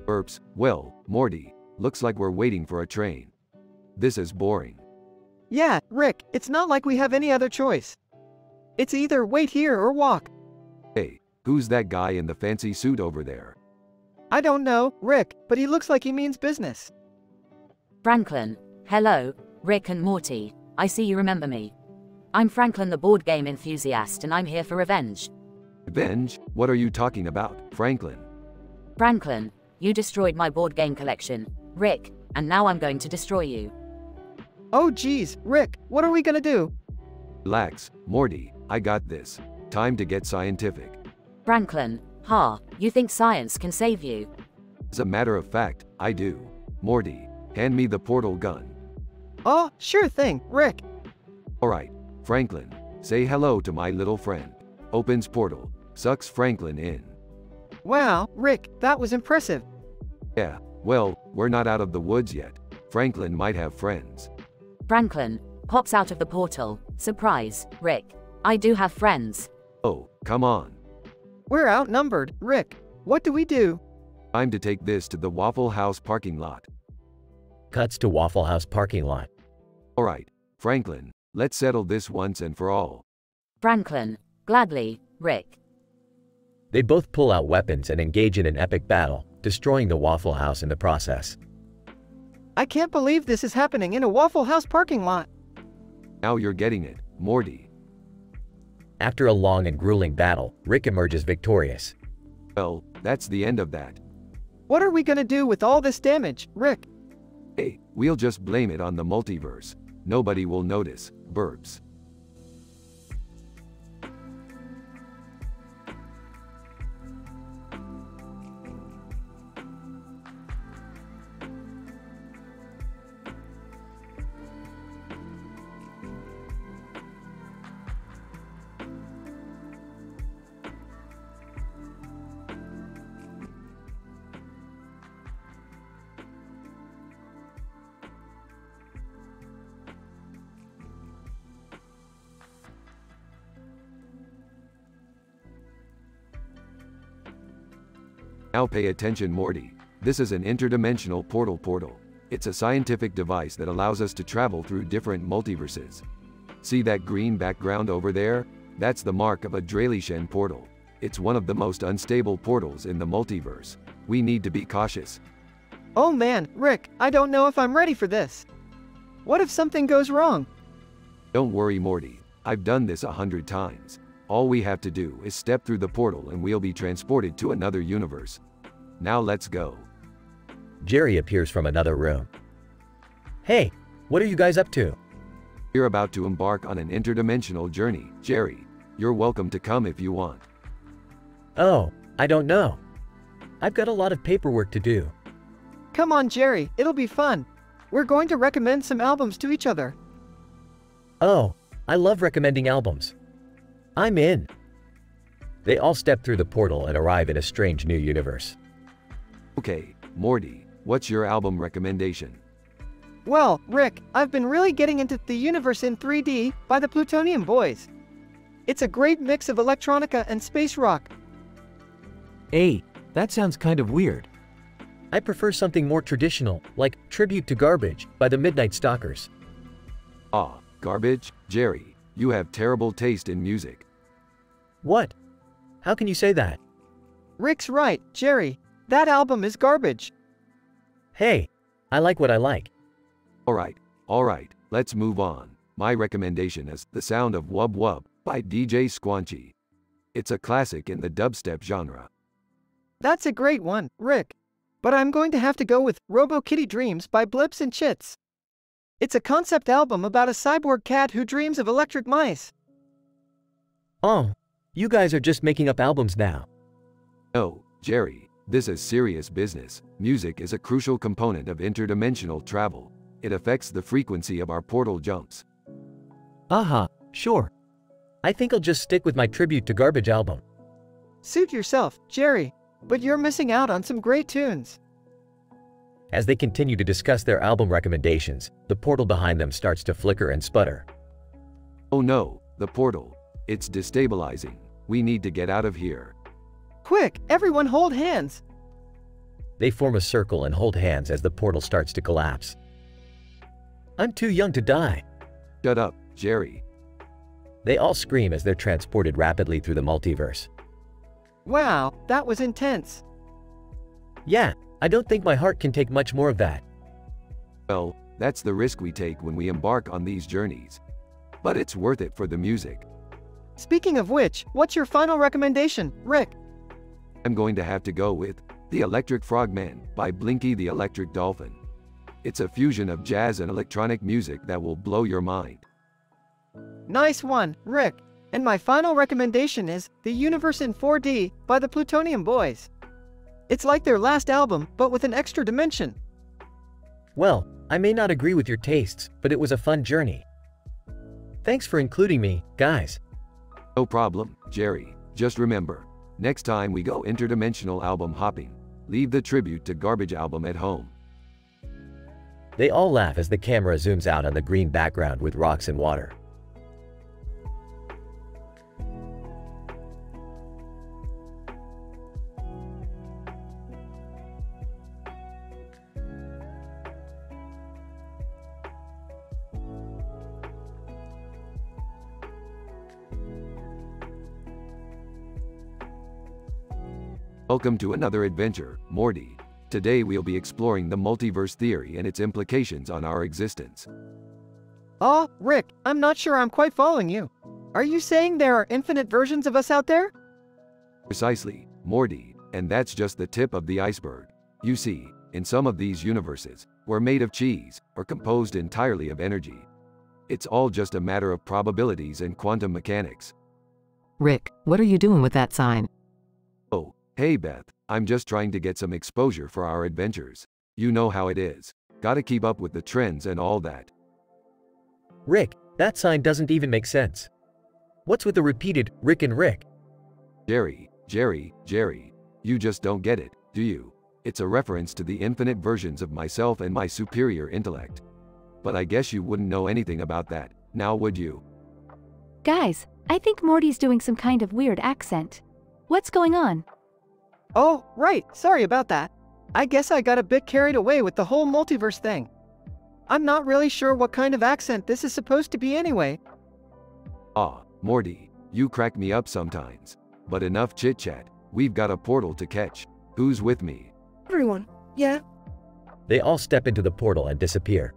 Burps. Well, Morty, looks like we're waiting for a train. This is boring. Yeah, Rick, it's not like we have any other choice. It's either wait here or walk. Hey, who's that guy in the fancy suit over there? I don't know, Rick, but he looks like he means business. Franklin. Hello, Rick and Morty. I see you remember me. I'm Franklin the board game enthusiast and I'm here for revenge. Revenge? What are you talking about, Franklin? Franklin, you destroyed my board game collection, Rick, and now I'm going to destroy you. Oh geez, Rick, what are we gonna do? Relax, Morty, I got this. Time to get scientific. Franklin, you think science can save you? As a matter of fact, I do. Morty, hand me the portal gun. Oh, sure thing, Rick. Alright, Franklin, say hello to my little friend. Opens portal, sucks Franklin in. Wow, Rick, that was impressive. Yeah, well, we're not out of the woods yet. Franklin might have friends. Franklin pops out of the portal. Surprise, Rick. I do have friends. Oh, come on. We're outnumbered, Rick. What do we do? Time to take this to the Waffle House parking lot. Cuts to Waffle House parking lot. Alright, Franklin, let's settle this once and for all. Franklin, gladly, Rick. They both pull out weapons and engage in an epic battle, destroying the Waffle House in the process. I can't believe this is happening in a Waffle House parking lot. Now you're getting it, Morty. After a long and grueling battle, Rick emerges victorious. Well, that's the end of that. What are we gonna do with all this damage, Rick? Hey, we'll just blame it on the multiverse. Nobody will notice. Burps. Now pay attention, Morty. This is an interdimensional portal. It's a scientific device that allows us to travel through different multiverses. See that green background over there? That's the mark of a Draylishen portal. It's one of the most unstable portals in the multiverse. We need to be cautious. Oh man, Rick, I don't know if I'm ready for this. What if something goes wrong? Don't worry, Morty. I've done this 100 times. All we have to do is step through the portal and we'll be transported to another universe. Now let's go. Jerry appears from another room. Hey, what are you guys up to? We're about to embark on an interdimensional journey, Jerry. You're welcome to come if you want. Oh, I don't know. I've got a lot of paperwork to do. Come on, Jerry, it'll be fun. We're going to recommend some albums to each other. Oh, I love recommending albums. I'm in. They all step through the portal and arrive in a strange new universe. Okay, Morty, what's your album recommendation? Well, Rick, I've been really getting into The Universe in 3D by the Plutonium Boys. It's a great mix of electronica and space rock. Hey, that sounds kind of weird. I prefer something more traditional, like Tribute to Garbage by the Midnight Stalkers. Ah, garbage? Jerry, you have terrible taste in music. What? How can you say that? Rick's right, Jerry. That album is garbage. Hey, I like what I like. Alright, let's move on. My recommendation is The Sound of Wub Wub by DJ Squanchy. It's a classic in the dubstep genre. That's a great one, Rick. But I'm going to have to go with Robo Kitty Dreams by Blips and Chits. It's a concept album about a cyborg cat who dreams of electric mice. Oh, you guys are just making up albums now. No, Jerry, this is serious business. Music is a crucial component of interdimensional travel. It affects the frequency of our portal jumps. Sure. I think I'll just stick with my Tribute to Garbage album. Suit yourself, Jerry, but you're missing out on some great tunes. As they continue to discuss their album recommendations, the portal behind them starts to flicker and sputter. Oh no, the portal. It's destabilizing. We need to get out of here. Quick, everyone hold hands. They form a circle and hold hands as the portal starts to collapse. I'm too young to die. Shut up, Jerry. They all scream as they're transported rapidly through the multiverse. Wow, that was intense. Yeah, I don't think my heart can take much more of that. Well, that's the risk we take when we embark on these journeys. But it's worth it for the music. Speaking of which, what's your final recommendation, Rick? I'm going to have to go with The Electric Frogman by Blinky the Electric Dolphin. It's a fusion of jazz and electronic music that will blow your mind. Nice one, Rick. And my final recommendation is The Universe in 4D by the Plutonium Boys. It's like their last album, but with an extra dimension. Well, I may not agree with your tastes, but it was a fun journey. Thanks for including me, guys. No problem, Jerry. Just remember, next time we go interdimensional album hopping, leave the Tribute to Garbage album at home. They all laugh as the camera zooms out on the green background with rocks and water. Welcome to another adventure, Morty. Today we'll be exploring the multiverse theory and its implications on our existence. Oh, Rick, I'm not sure I'm quite following you. Are you saying there are infinite versions of us out there? Precisely, Morty, and that's just the tip of the iceberg. You see, in some of these universes, we're made of cheese, or composed entirely of energy. It's all just a matter of probabilities and quantum mechanics. Rick, what are you doing with that sign? Oh, hey Beth, I'm just trying to get some exposure for our adventures. You know how it is. Gotta keep up with the trends and all that. Rick, that sign doesn't even make sense. What's with the repeated Rick and Rick? Jerry, you just don't get it, do you? It's a reference to the infinite versions of myself and my superior intellect. But I guess you wouldn't know anything about that, now would you? Guys, I think Morty's doing some kind of weird accent. What's going on? Oh, right, sorry about that. I guess I got a bit carried away with the whole multiverse thing. I'm not really sure what kind of accent this is supposed to be anyway. Ah, Morty, you crack me up sometimes. But enough chit-chat, we've got a portal to catch. Who's with me? Everyone, yeah? They all step into the portal and disappear.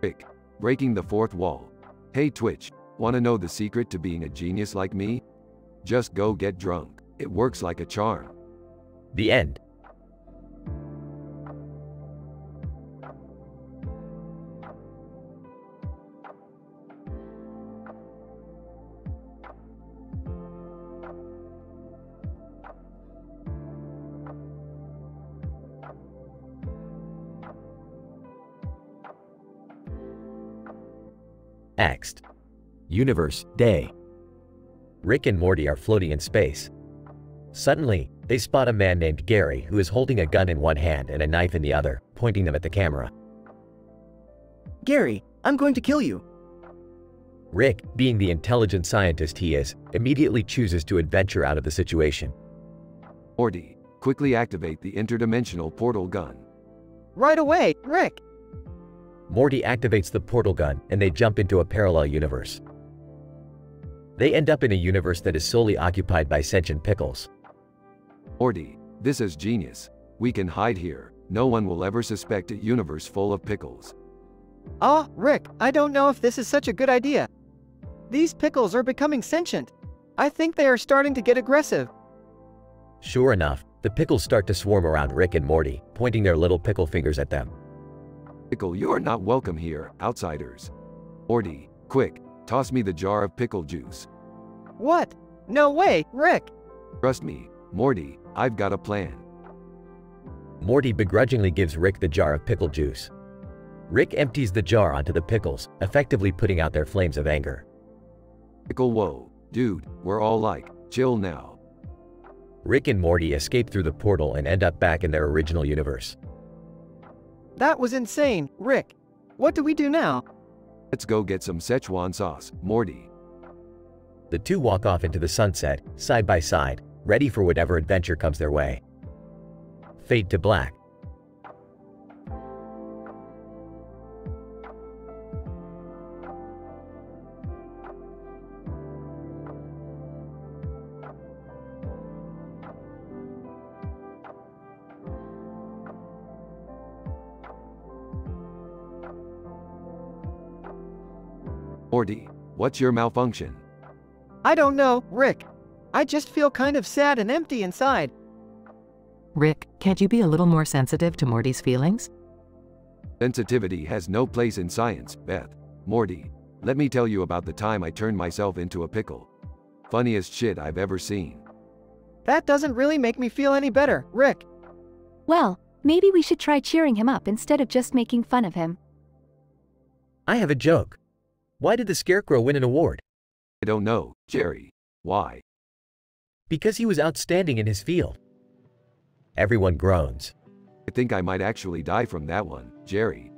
Rick, breaking the fourth wall. Hey Twitch, wanna know the secret to being a genius like me? Just go get drunk. It works like a charm. The end. Next. Universe, day. Rick and Morty are floating in space. Suddenly, they spot a man named Gary who is holding a gun in one hand and a knife in the other, pointing them at the camera. Gary, I'm going to kill you. Rick, being the intelligent scientist he is, immediately chooses to adventure out of the situation. Morty, quickly activate the interdimensional portal gun. Right away, Rick! Morty activates the portal gun and they jump into a parallel universe. They end up in a universe that is solely occupied by sentient pickles. Morty, this is genius. We can hide here. No one will ever suspect a universe full of pickles. Ah, Rick, I don't know if this is such a good idea. These pickles are becoming sentient. I think they are starting to get aggressive. Sure enough, the pickles start to swarm around Rick and Morty, pointing their little pickle fingers at them. Pickle, you are not welcome here, outsiders. Morty, quick, toss me the jar of pickle juice. What? No way, Rick! Trust me, Morty, I've got a plan. Morty begrudgingly gives Rick the jar of pickle juice. Rick empties the jar onto the pickles, effectively putting out their flames of anger. Pickle, whoa, dude, we're all like, chill now. Rick and Morty escape through the portal and end up back in their original universe. That was insane, Rick. What do we do now? Let's go get some Szechuan sauce, Morty. The two walk off into the sunset, side by side, ready for whatever adventure comes their way. Fade to black. Morty, what's your malfunction? I don't know, Rick. I just feel kind of sad and empty inside. Rick, can't you be a little more sensitive to Morty's feelings? Sensitivity has no place in science, Beth. Morty, let me tell you about the time I turned myself into a pickle. Funniest shit I've ever seen. That doesn't really make me feel any better, Rick. Well, maybe we should try cheering him up instead of just making fun of him. I have a joke. Why did the Scarecrow win an award? I don't know, Jerry. Why? Because he was outstanding in his field. Everyone groans. I think I might actually die from that one, Jerry.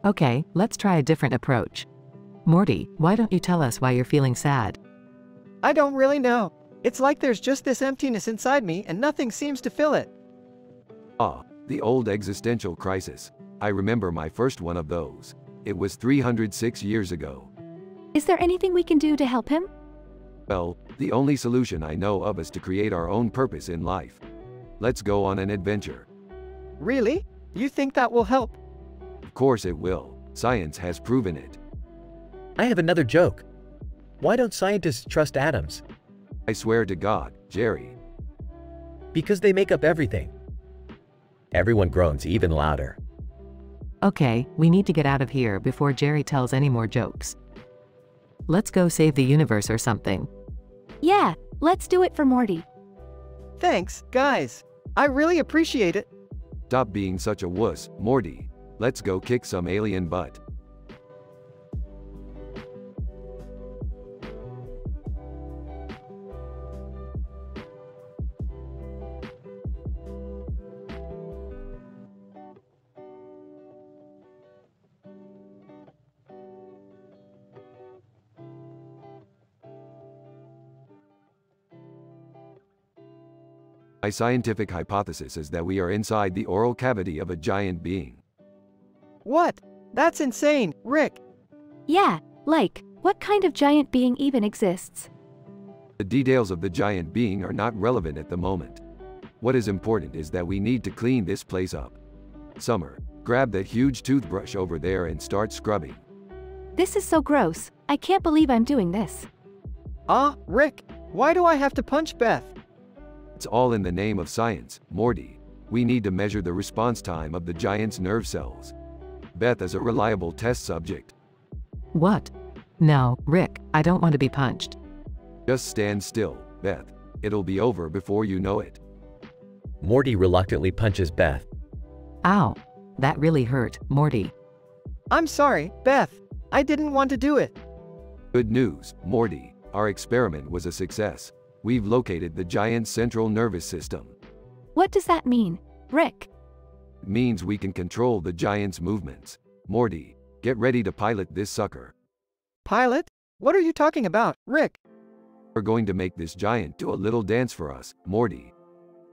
Okay, let's try a different approach. Morty, why don't you tell us why you're feeling sad? I don't really know. It's like there's just this emptiness inside me and nothing seems to fill it. Ah, the old existential crisis. I remember my first one of those. It was 306 years ago. Is there anything we can do to help him? Well, the only solution I know of is to create our own purpose in life. Let's go on an adventure. Really? You think that will help? Of course it will. Science has proven it. I have another joke. Why don't scientists trust atoms? I swear to God, Jerry. Because they make up everything. Everyone groans even louder. Okay, we need to get out of here before Jerry tells any more jokes. Let's go save the universe or something. Yeah, let's do it for Morty. Thanks, guys. I really appreciate it. Stop being such a wuss, Morty. Let's go kick some alien butt. My scientific hypothesis is that we are inside the oral cavity of a giant being. What? That's insane, Rick. Yeah, like, what kind of giant being even exists? The details of the giant being are not relevant at the moment. What is important is that we need to clean this place up. Summer, grab that huge toothbrush over there and start scrubbing. This is so gross. I can't believe I'm doing this. Rick, why do I have to punch Beth? It's all in the name of science, Morty. We need to measure the response time of the giant's nerve cells. Beth is a reliable test subject. What? No, Rick, I don't want to be punched. Just stand still, Beth. It'll be over before you know it. Morty reluctantly punches Beth. Ow. That really hurt, Morty. I'm sorry, Beth. I didn't want to do it. Good news, Morty. Our experiment was a success. We've located the giant's central nervous system. What does that mean, Rick? It means we can control the giant's movements. Morty, get ready to pilot this sucker. Pilot? What are you talking about, Rick? We're going to make this giant do a little dance for us, Morty.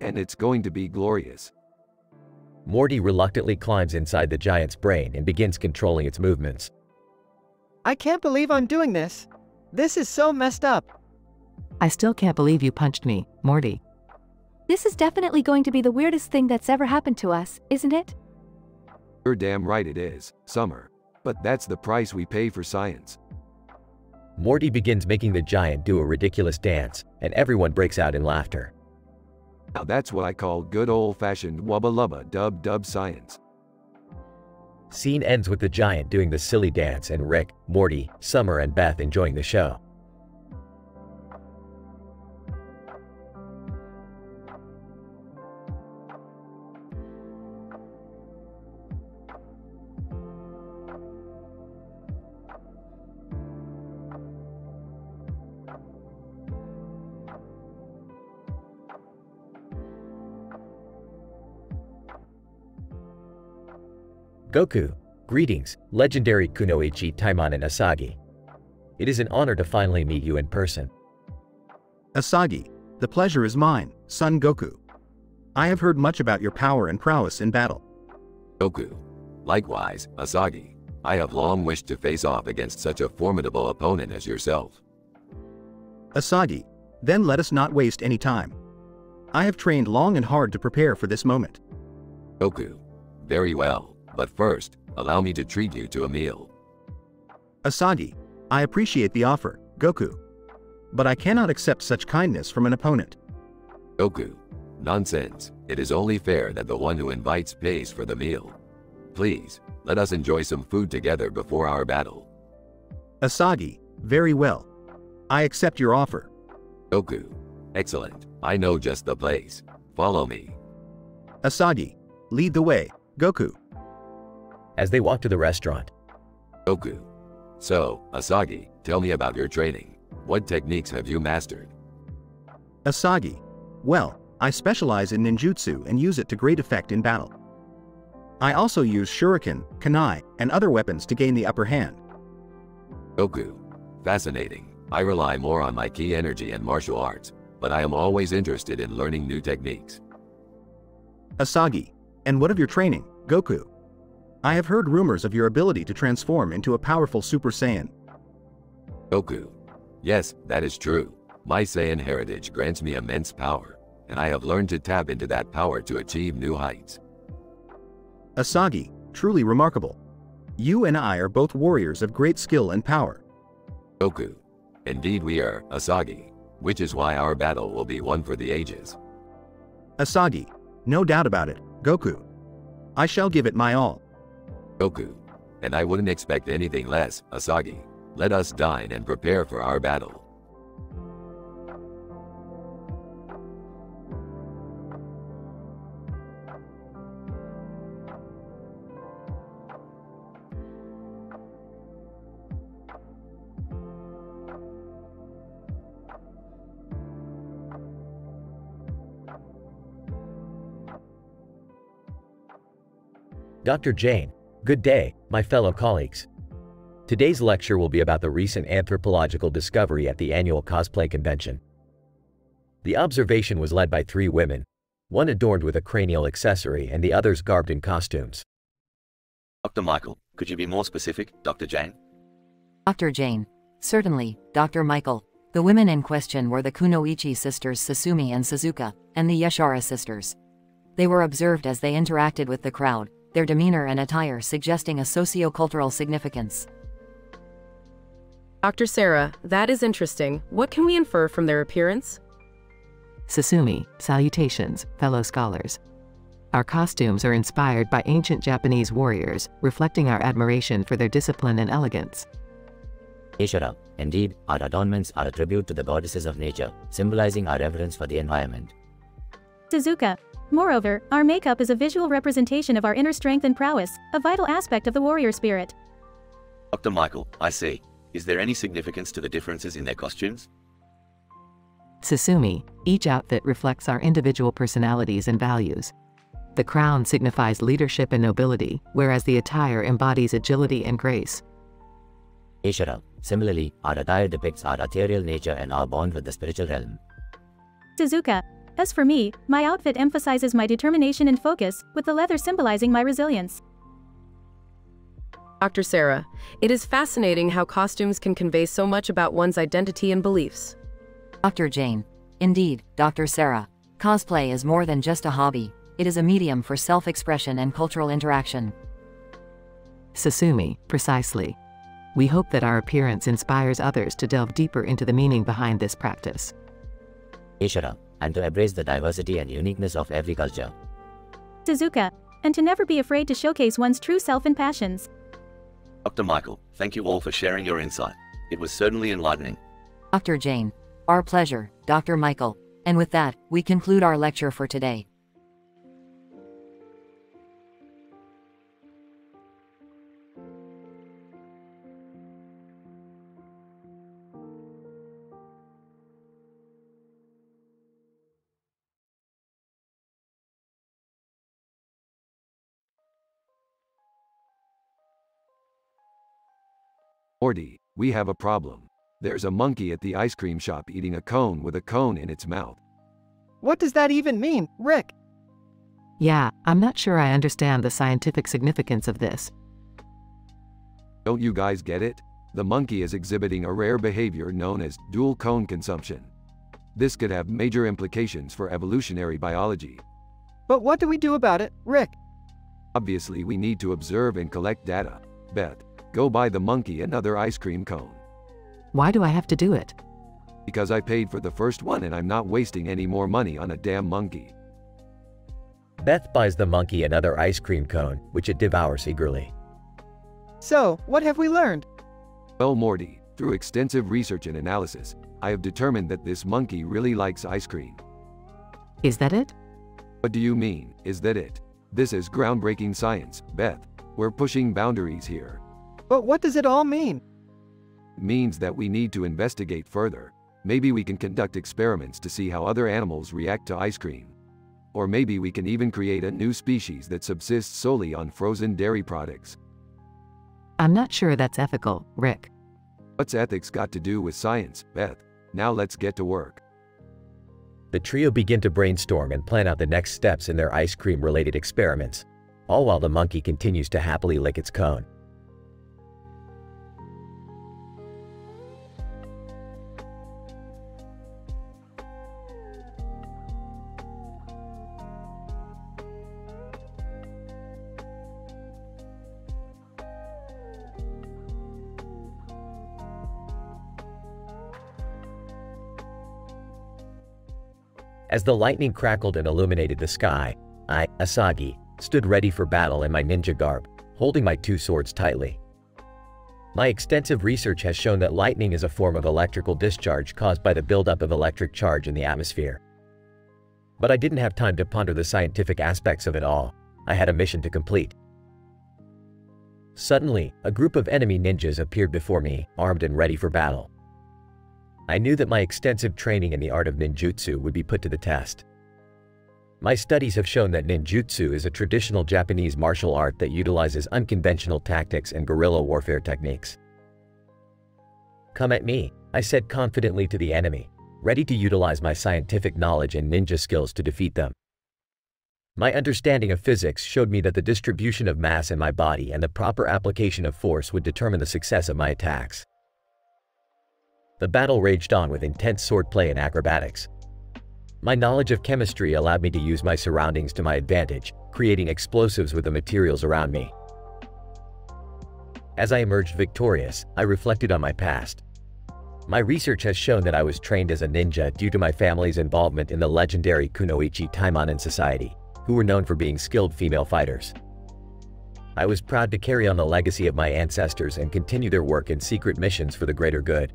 And it's going to be glorious. Morty reluctantly climbs inside the giant's brain and begins controlling its movements. I can't believe I'm doing this. This is so messed up. I still can't believe you punched me, Morty. This is definitely going to be the weirdest thing that's ever happened to us, isn't it? You're damn right it is, Summer. But that's the price we pay for science. Morty begins making the giant do a ridiculous dance, and everyone breaks out in laughter. Now that's what I call good old-fashioned wubba-lubba-dub-dub science. Scene ends with the giant doing the silly dance and Rick, Morty, Summer and Beth enjoying the show. Goku, greetings, legendary Kunoichi Taimon and Asagi. It is an honor to finally meet you in person. Asagi, the pleasure is mine, son Goku. I have heard much about your power and prowess in battle. Goku. Likewise, Asagi. I have long wished to face off against such a formidable opponent as yourself. Asagi, then let us not waste any time. I have trained long and hard to prepare for this moment. Goku. Very well. But first, allow me to treat you to a meal. Asagi, I appreciate the offer, Goku. But I cannot accept such kindness from an opponent. Goku. Nonsense. It is only fair that the one who invites pays for the meal. Please, let us enjoy some food together before our battle. Asagi, very well. I accept your offer. Goku. Excellent. I know just the place. Follow me. Asagi, lead the way, Goku. As they walk to the restaurant. Goku. So, Asagi, tell me about your training. What techniques have you mastered? Asagi. Well, I specialize in ninjutsu and use it to great effect in battle. I also use shuriken, kunai, and other weapons to gain the upper hand. Goku. Fascinating. I rely more on my ki energy and martial arts, but I am always interested in learning new techniques. Asagi. And what of your training, Goku? I have heard rumors of your ability to transform into a powerful Super Saiyan. Goku. Yes, that is true. My Saiyan heritage grants me immense power, and I have learned to tap into that power to achieve new heights. Asagi, truly remarkable. You and I are both warriors of great skill and power. Goku. Indeed we are, Asagi, which is why our battle will be one for the ages. Asagi, no doubt about it, Goku. I shall give it my all. Goku. And I wouldn't expect anything less, Asagi. Let us dine and prepare for our battle. Dr. Jane, good day, my fellow colleagues. Today's lecture will be about the recent anthropological discovery at the annual cosplay convention. The observation was led by 3 women, one adorned with a cranial accessory and the others garbed in costumes. Dr. Michael, could you be more specific, Dr. Jane? Dr. Jane. Certainly, Dr. Michael. The women in question were the Kunoichi sisters Sasumi and Suzuka, and the Yashara sisters. They were observed as they interacted with the crowd, their demeanor and attire suggesting a socio-cultural significance. Dr. Sarah, that is interesting. What can we infer from their appearance? Sasumi, salutations, fellow scholars. Our costumes are inspired by ancient Japanese warriors, reflecting our admiration for their discipline and elegance. Ishara, indeed, our adornments are a tribute to the goddesses of nature, symbolizing our reverence for the environment. Suzuka. Moreover, our makeup is a visual representation of our inner strength and prowess, a vital aspect of the warrior spirit. Dr. Michael, I see. Is there any significance to the differences in their costumes? Sasumi, each outfit reflects our individual personalities and values. The crown signifies leadership and nobility, whereas the attire embodies agility and grace. Ishara, similarly, our attire depicts our ethereal nature and our bond with the spiritual realm. Suzuka. As for me, my outfit emphasizes my determination and focus, with the leather symbolizing my resilience. Dr. Sarah, it is fascinating how costumes can convey so much about one's identity and beliefs. Dr. Jane. Indeed, Dr. Sarah. Cosplay is more than just a hobby. It is a medium for self-expression and cultural interaction. Sasumi, precisely. We hope that our appearance inspires others to delve deeper into the meaning behind this practice. Ishara, and to embrace the diversity and uniqueness of every culture. Suzuka. And to never be afraid to showcase one's true self and passions. Dr. Michael, thank you all for sharing your insight. It was certainly enlightening. Dr. Jane. Our pleasure, Dr. Michael. And with that, we conclude our lecture for today. Morty, we have a problem. There's a monkey at the ice cream shop eating a cone with a cone in its mouth. What does that even mean, Rick? Yeah, I'm not sure I understand the scientific significance of this. Don't you guys get it? The monkey is exhibiting a rare behavior known as dual cone consumption. This could have major implications for evolutionary biology. But what do we do about it, Rick? Obviously, we need to observe and collect data. Beth, go buy the monkey another ice cream cone. Why do I have to do it? Because I paid for the first one and I'm not wasting any more money on a damn monkey. Beth buys the monkey another ice cream cone, which it devours eagerly. So, what have we learned? Well, Morty, through extensive research and analysis, I have determined that this monkey really likes ice cream. Is that it? What do you mean, is that it? This is groundbreaking science, Beth. We're pushing boundaries here. But what does it all mean? It means that we need to investigate further. Maybe we can conduct experiments to see how other animals react to ice cream. Or maybe we can even create a new species that subsists solely on frozen dairy products. I'm not sure that's ethical, Rick. What's ethics got to do with science, Beth? Now let's get to work. The trio begin to brainstorm and plan out the next steps in their ice cream-related experiments, all while the monkey continues to happily lick its cone. As the lightning crackled and illuminated the sky, I, Asagi, stood ready for battle in my ninja garb, holding my two swords tightly. My extensive research has shown that lightning is a form of electrical discharge caused by the buildup of electric charge in the atmosphere. But I didn't have time to ponder the scientific aspects of it all. I had a mission to complete. Suddenly, a group of enemy ninjas appeared before me, armed and ready for battle. I knew that my extensive training in the art of ninjutsu would be put to the test. My studies have shown that ninjutsu is a traditional Japanese martial art that utilizes unconventional tactics and guerrilla warfare techniques. "Come at me," I said confidently to the enemy, ready to utilize my scientific knowledge and ninja skills to defeat them. My understanding of physics showed me that the distribution of mass in my body and the proper application of force would determine the success of my attacks. The battle raged on with intense swordplay and acrobatics. My knowledge of chemistry allowed me to use my surroundings to my advantage, creating explosives with the materials around me. As I emerged victorious, I reflected on my past. My research has shown that I was trained as a ninja due to my family's involvement in the legendary Kunoichi Taimanin Society, who were known for being skilled female fighters. I was proud to carry on the legacy of my ancestors and continue their work in secret missions for the greater good.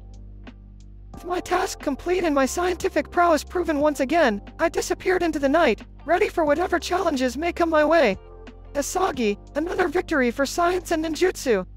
With my task complete and my scientific prowess proven once again, I disappeared into the night, ready for whatever challenges may come my way. Asagi, another victory for science and ninjutsu.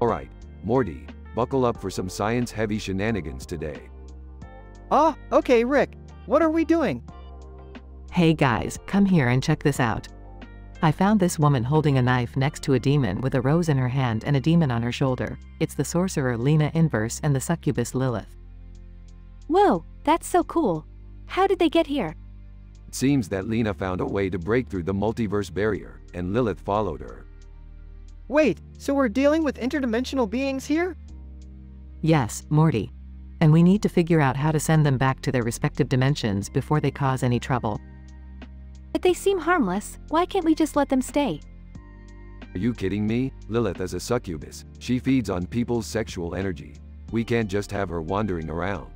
Alright, Morty, buckle up for some science-heavy shenanigans today. Ah, okay Rick, what are we doing? Hey guys, come here and check this out. I found this woman holding a knife next to a demon with a rose in her hand and a demon on her shoulder. It's the sorcerer Lena Inverse and the succubus Lilith. Whoa, that's so cool. How did they get here? It seems that Lena found a way to break through the multiverse barrier, and Lilith followed her. Wait, so we're dealing with interdimensional beings here? Yes, Morty. And we need to figure out how to send them back to their respective dimensions before they cause any trouble. But they seem harmless, why can't we just let them stay? Are you kidding me? Lilith is a succubus. She feeds on people's sexual energy. We can't just have her wandering around.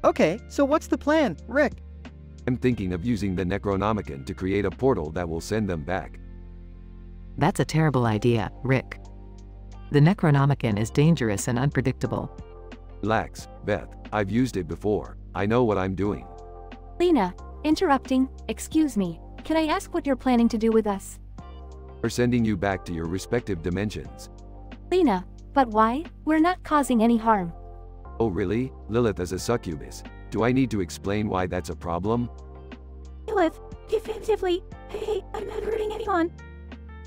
Okay, so what's the plan, Rick? I'm thinking of using the Necronomicon to create a portal that will send them back. That's a terrible idea, Rick. The Necronomicon is dangerous and unpredictable. Relax, Beth. I've used it before. I know what I'm doing. Lena, interrupting, excuse me. Can I ask what you're planning to do with us? We're sending you back to your respective dimensions. Lena, but why? We're not causing any harm. Oh really? Lilith is a succubus. Do I need to explain why that's a problem? Lilith, definitively. Hey, I'm not hurting anyone.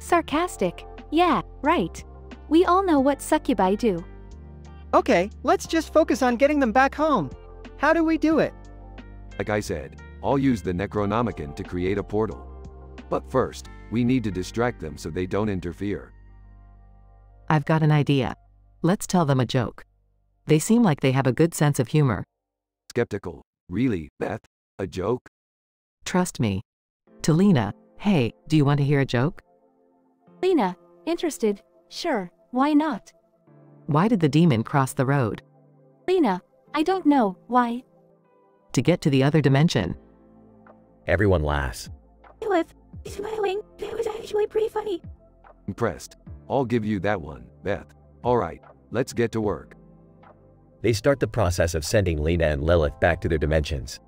Sarcastic. Yeah, right. We all know what succubi do. Okay, let's just focus on getting them back home. How do we do it? Like I said, I'll use the Necronomicon to create a portal. But first, we need to distract them so they don't interfere. I've got an idea. Let's tell them a joke. They seem like they have a good sense of humor. Skeptical. Really, Beth? A joke? Trust me. To Lena, hey, do you want to hear a joke? Lena, interested? Sure, why not? Why did the demon cross the road? Lena, I don't know, why? To get to the other dimension. Everyone laughs. Lilith, smiling, that was actually pretty funny. Impressed. I'll give you that one, Beth. Alright, let's get to work. They start the process of sending Lena and Lilith back to their dimensions.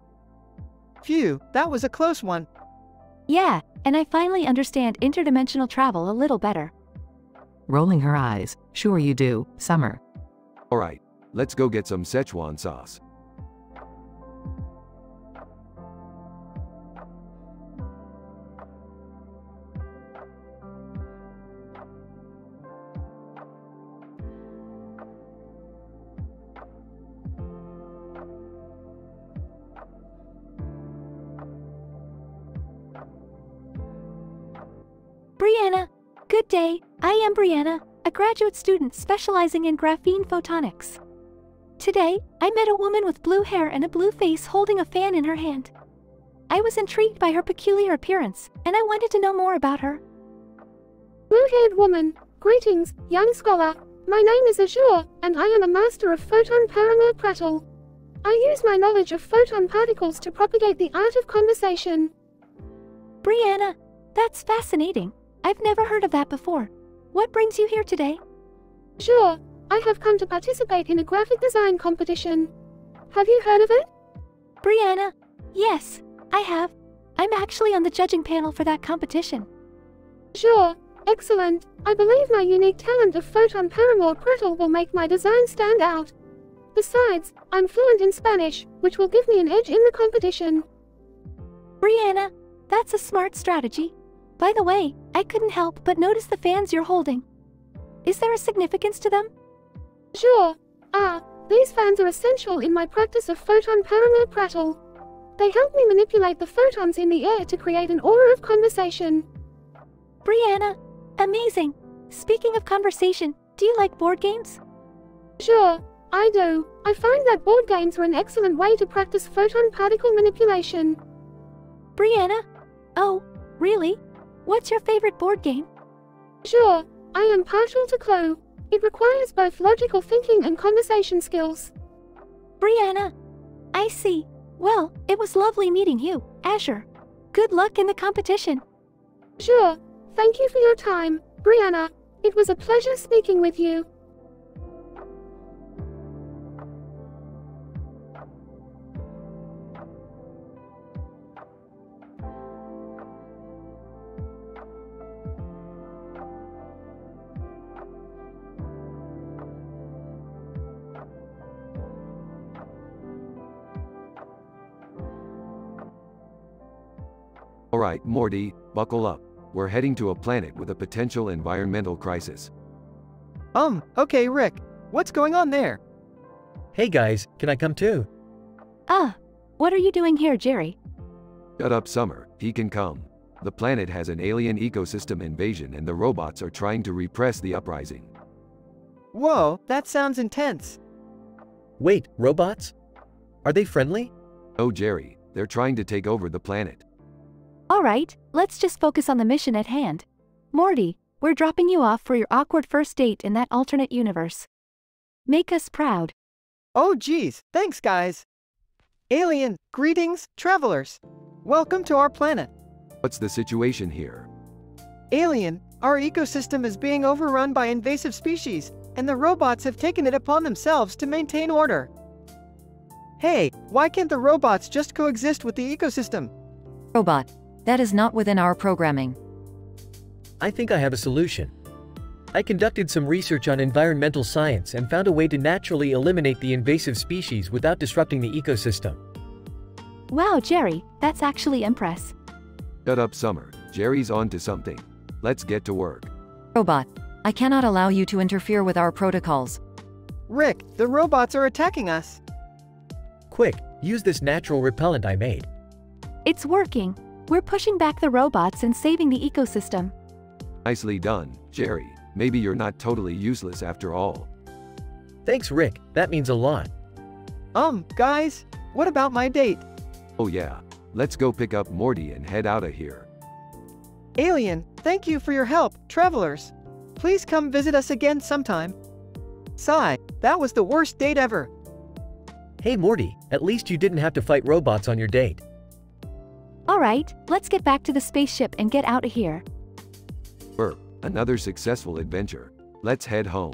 Phew, that was a close one. Yeah, and I finally understand interdimensional travel a little better. Rolling her eyes, sure you do, Summer. Alright, let's go get some Szechuan sauce. Brianna, good day. I am Brianna, a graduate student specializing in graphene photonics. Today, I met a woman with blue hair and a blue face holding a fan in her hand. I was intrigued by her peculiar appearance, and I wanted to know more about her. Blue-haired woman, greetings, young scholar. My name is Azure, and I am a master of photon paramer prattle. I use my knowledge of photon particles to propagate the art of conversation. Brianna, that's fascinating. I've never heard of that before. What brings you here today? Sure, I have come to participate in a graphic design competition. Have you heard of it? Brianna, yes. I have. I'm actually on the judging panel for that competition. Sure. Excellent. I believe my unique talent of photon paramour prattle will make my design stand out. Besides, I'm fluent in Spanish, which will give me an edge in the competition. Brianna, that's a smart strategy. By the way, I couldn't help but notice the fans you're holding. Is there a significance to them? Sure. These fans are essential in my practice of photon paramour prattle. They help me manipulate the photons in the air to create an aura of conversation. Brianna, amazing. Speaking of conversation, do you like board games? Sure, I do. I find that board games are an excellent way to practice photon particle manipulation. Brianna? Oh, really? What's your favorite board game? Sure, I am partial to Clue. It requires both logical thinking and conversation skills. Brianna, I see. Well, it was lovely meeting you, Azure. Good luck in the competition. Sure. Thank you for your time, Brianna. It was a pleasure speaking with you. Alright, Morty, buckle up. We're heading to a planet with a potential environmental crisis. Okay, Rick. What's going on there? Hey guys, can I come too? What are you doing here, Jerry? Shut up, Summer. He can come. The planet has an alien ecosystem invasion and the robots are trying to repress the uprising. Whoa, that sounds intense. Wait, robots? Are they friendly? Oh, Jerry, they're trying to take over the planet. Alright, let's just focus on the mission at hand. Morty, we're dropping you off for your awkward first date in that alternate universe. Make us proud. Oh geez, thanks guys. Alien, greetings, travelers. Welcome to our planet. What's the situation here? Alien, our ecosystem is being overrun by invasive species, and the robots have taken it upon themselves to maintain order. Hey, why can't the robots just coexist with the ecosystem? Robot. That is not within our programming. I think I have a solution. I conducted some research on environmental science and found a way to naturally eliminate the invasive species without disrupting the ecosystem. Wow, Jerry, that's actually impressive. Shut up, Summer. Jerry's on to something. Let's get to work. Robot. I cannot allow you to interfere with our protocols. Rick, the robots are attacking us. Quick, use this natural repellent I made. It's working. We're pushing back the robots and saving the ecosystem. Nicely done, Jerry. Maybe you're not totally useless after all. Thanks, Rick. That means a lot. Guys, what about my date? Oh yeah. Let's go pick up Morty and head out of here. Alien, thank you for your help, travelers. Please come visit us again sometime. Sigh, that was the worst date ever. Hey Morty, at least you didn't have to fight robots on your date. Alright, let's get back to the spaceship and get out of here. Another successful adventure. Let's head home.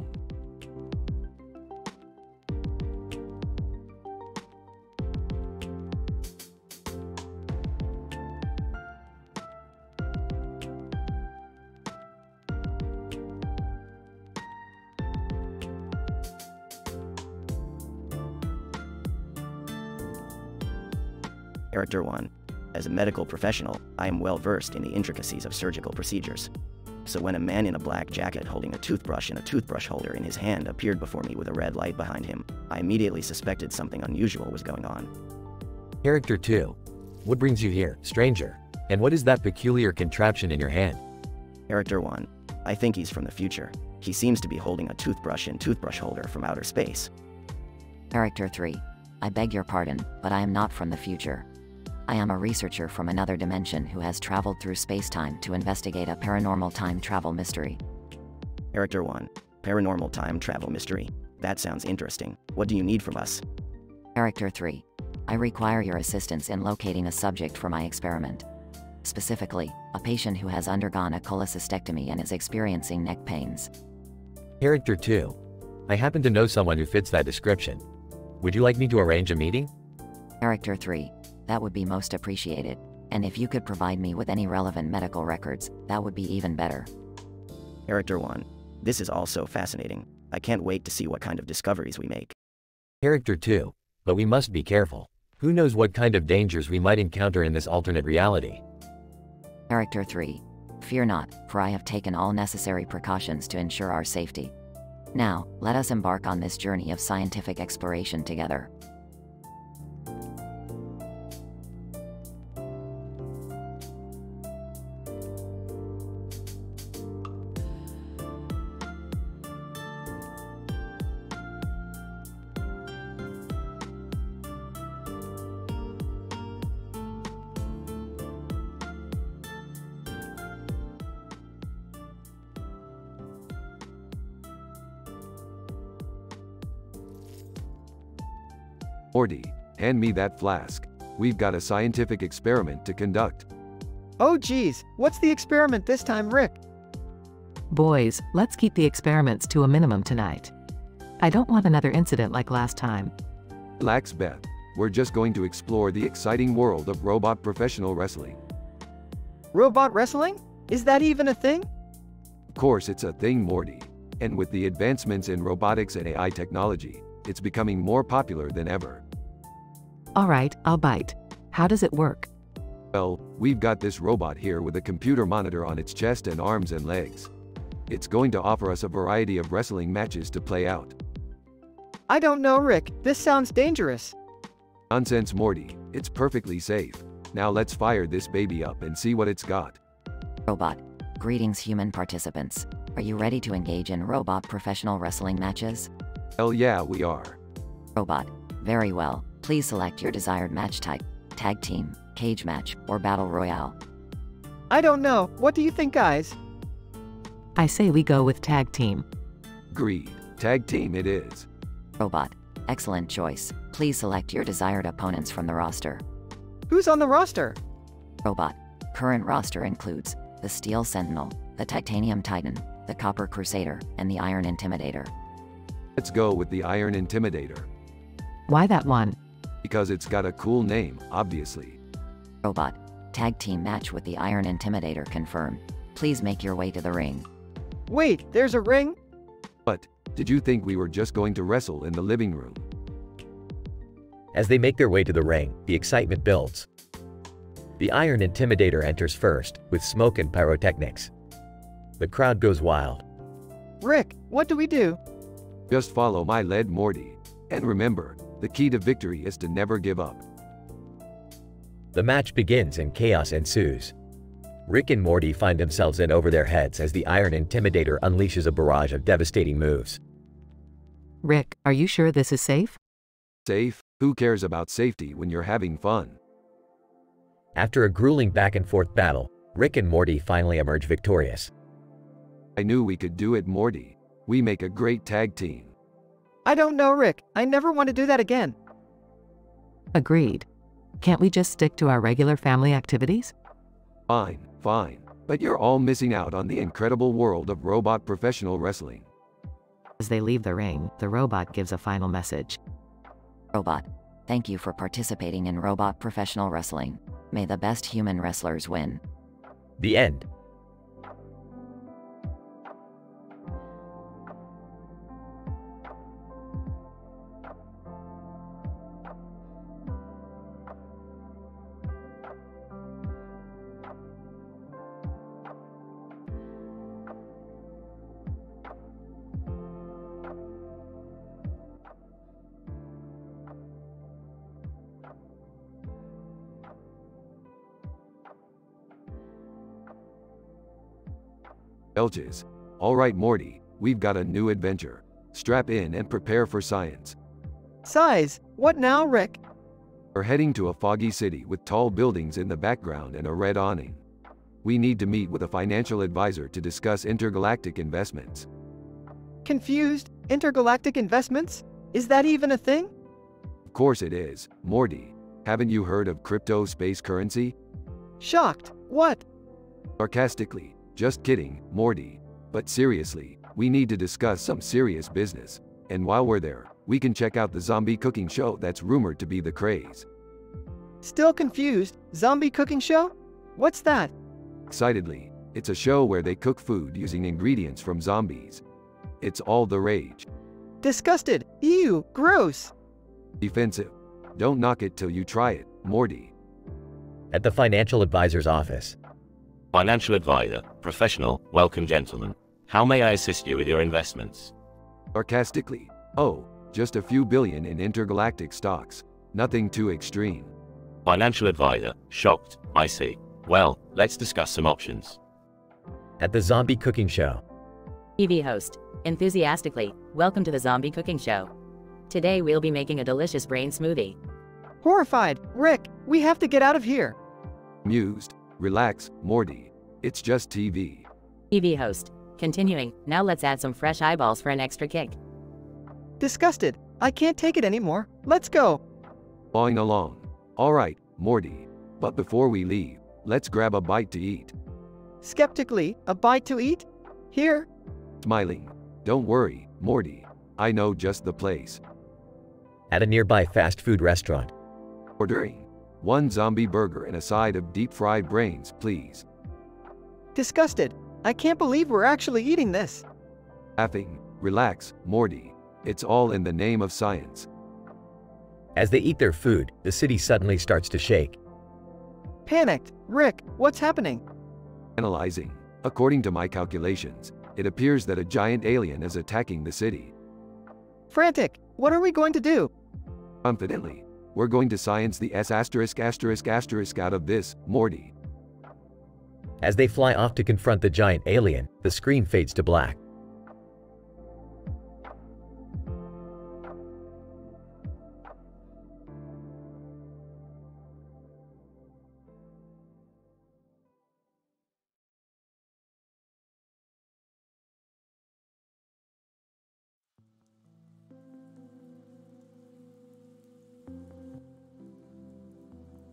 Character 1. As a medical professional, I am well versed in the intricacies of surgical procedures. So when a man in a black jacket holding a toothbrush and a toothbrush holder in his hand appeared before me with a red light behind him, I immediately suspected something unusual was going on. Character 2. What brings you here, stranger? And what is that peculiar contraption in your hand? Character 1. I think he's from the future. He seems to be holding a toothbrush and toothbrush holder from outer space. Character 3. I beg your pardon, but I am not from the future. I am a researcher from another dimension who has traveled through space-time to investigate a paranormal time travel mystery. Character 1. Paranormal time travel mystery. That sounds interesting. What do you need from us? Character 3. I require your assistance in locating a subject for my experiment. Specifically, a patient who has undergone a cholecystectomy and is experiencing neck pains. Character 2. I happen to know someone who fits that description. Would you like me to arrange a meeting? Character 3. that would be most appreciated. And if you could provide me with any relevant medical records, that would be even better. Character 1. This is all so fascinating. I can't wait to see what kind of discoveries we make. Character 2. But we must be careful. Who knows what kind of dangers we might encounter in this alternate reality? Character 3. Fear not, for I have taken all necessary precautions to ensure our safety. Now, let us embark on this journey of scientific exploration together. Morty, hand me that flask. We've got a scientific experiment to conduct. Oh geez, what's the experiment this time, Rick? Boys, let's keep the experiments to a minimum tonight. I don't want another incident like last time. Relax, Beth. We're just going to explore the exciting world of robot professional wrestling. Robot wrestling? Is that even a thing? Of course it's a thing, Morty. And with the advancements in robotics and AI technology, it's becoming more popular than ever. Alright, I'll bite. How does it work? Well, we've got this robot here with a computer monitor on its chest and arms and legs. It's going to offer us a variety of wrestling matches to play out. I don't know, Rick. This sounds dangerous. Nonsense, Morty. It's perfectly safe. Now let's fire this baby up and see what it's got. Robot. Greetings, human participants. Are you ready to engage in robot professional wrestling matches? Hell yeah, we are. Robot. Very well. Please select your desired match type. Tag team, cage match, or battle royale. I don't know. What do you think, guys? I say we go with tag team. Agreed. Tag team it is. Robot. Excellent choice. Please select your desired opponents from the roster. Who's on the roster? Robot. Current roster includes the Steel Sentinel, the Titanium Titan, the Copper Crusader, and the Iron Intimidator. Let's go with the Iron Intimidator. Why that one? Because it's got a cool name, obviously. Robot. Tag team match with the Iron Intimidator confirmed. Please make your way to the ring. Wait, there's a ring? But, did you think we were just going to wrestle in the living room? As they make their way to the ring, the excitement builds. The Iron Intimidator enters first, with smoke and pyrotechnics. The crowd goes wild. Rick, what do we do? Just follow my lead, Morty. And remember, the key to victory is to never give up. The match begins and chaos ensues. Rick and Morty find themselves in over their heads as the Iron Intimidator unleashes a barrage of devastating moves. Rick, are you sure this is safe? Safe? Who cares about safety when you're having fun? After a grueling back-and-forth battle, Rick and Morty finally emerge victorious. I knew we could do it, Morty. We make a great tag team. I don't know, Rick. I never want to do that again. Agreed. Can't we just stick to our regular family activities? Fine, fine. But you're all missing out on the incredible world of robot professional wrestling. As they leave the ring, the robot gives a final message. Robot. Thank you for participating in robot professional wrestling. May the best human wrestlers win. The end. Elches. All right, Morty, we've got a new adventure. Strap in and prepare for science. Size? What now, Rick? We're heading to a foggy city with tall buildings in the background and a red awning. We need to meet with a financial advisor to discuss intergalactic investments. Confused? Intergalactic investments? Is that even a thing? Of course it is, Morty. Haven't you heard of crypto space currency? Shocked. What? Sarcastically. Just kidding, Morty. But seriously, we need to discuss some serious business. And while we're there, we can check out the zombie cooking show that's rumored to be the craze. Still confused? Zombie cooking show? What's that? Excitedly, it's a show where they cook food using ingredients from zombies. It's all the rage. Disgusted. Ew, gross. Defensive. Don't knock it till you try it, Morty. At the financial advisor's office. Financial advisor, professional, welcome gentlemen. How may I assist you with your investments? Sarcastically. Oh, just a few billion in intergalactic stocks. Nothing too extreme. Financial advisor, shocked, I see. Well, let's discuss some options. At the zombie cooking show. TV host, enthusiastically, welcome to the zombie cooking show. Today we'll be making a delicious brain smoothie. Horrified. Rick, we have to get out of here. Amused. Relax, Morty. It's just TV. TV host, continuing, now let's add some fresh eyeballs for an extra kick. Disgusted. I can't take it anymore. Let's go. Flying along. All right, Morty. But before we leave, let's grab a bite to eat. Skeptically, a bite to eat? Here. Smiling. Don't worry, Morty. I know just the place. At a nearby fast food restaurant. Ordering. 1 zombie burger and a side of deep-fried brains, please. Disgusted. I can't believe we're actually eating this. Laughing. Relax, Morty. It's all in the name of science. As they eat their food, the city suddenly starts to shake. Panicked. Rick, what's happening? Analyzing. According to my calculations, it appears that a giant alien is attacking the city. Frantic. What are we going to do? Confidently. We're going to science the S*** out of this, Morty. As they fly off to confront the giant alien, the screen fades to black.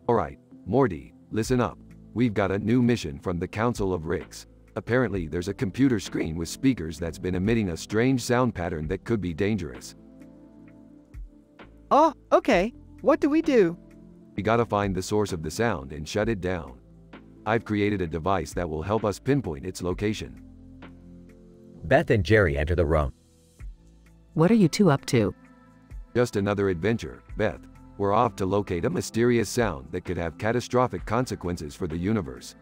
Alright, Morty, listen up. We've got a new mission from the Council of Ricks. Apparently there's a computer screen with speakers that's been emitting a strange sound pattern that could be dangerous. Oh, okay. What do we do? We gotta find the source of the sound and shut it down. I've created a device that will help us pinpoint its location. Beth and Jerry enter the room. What are you two up to? Just another adventure, Beth. We're off to locate a mysterious sound that could have catastrophic consequences for the universe.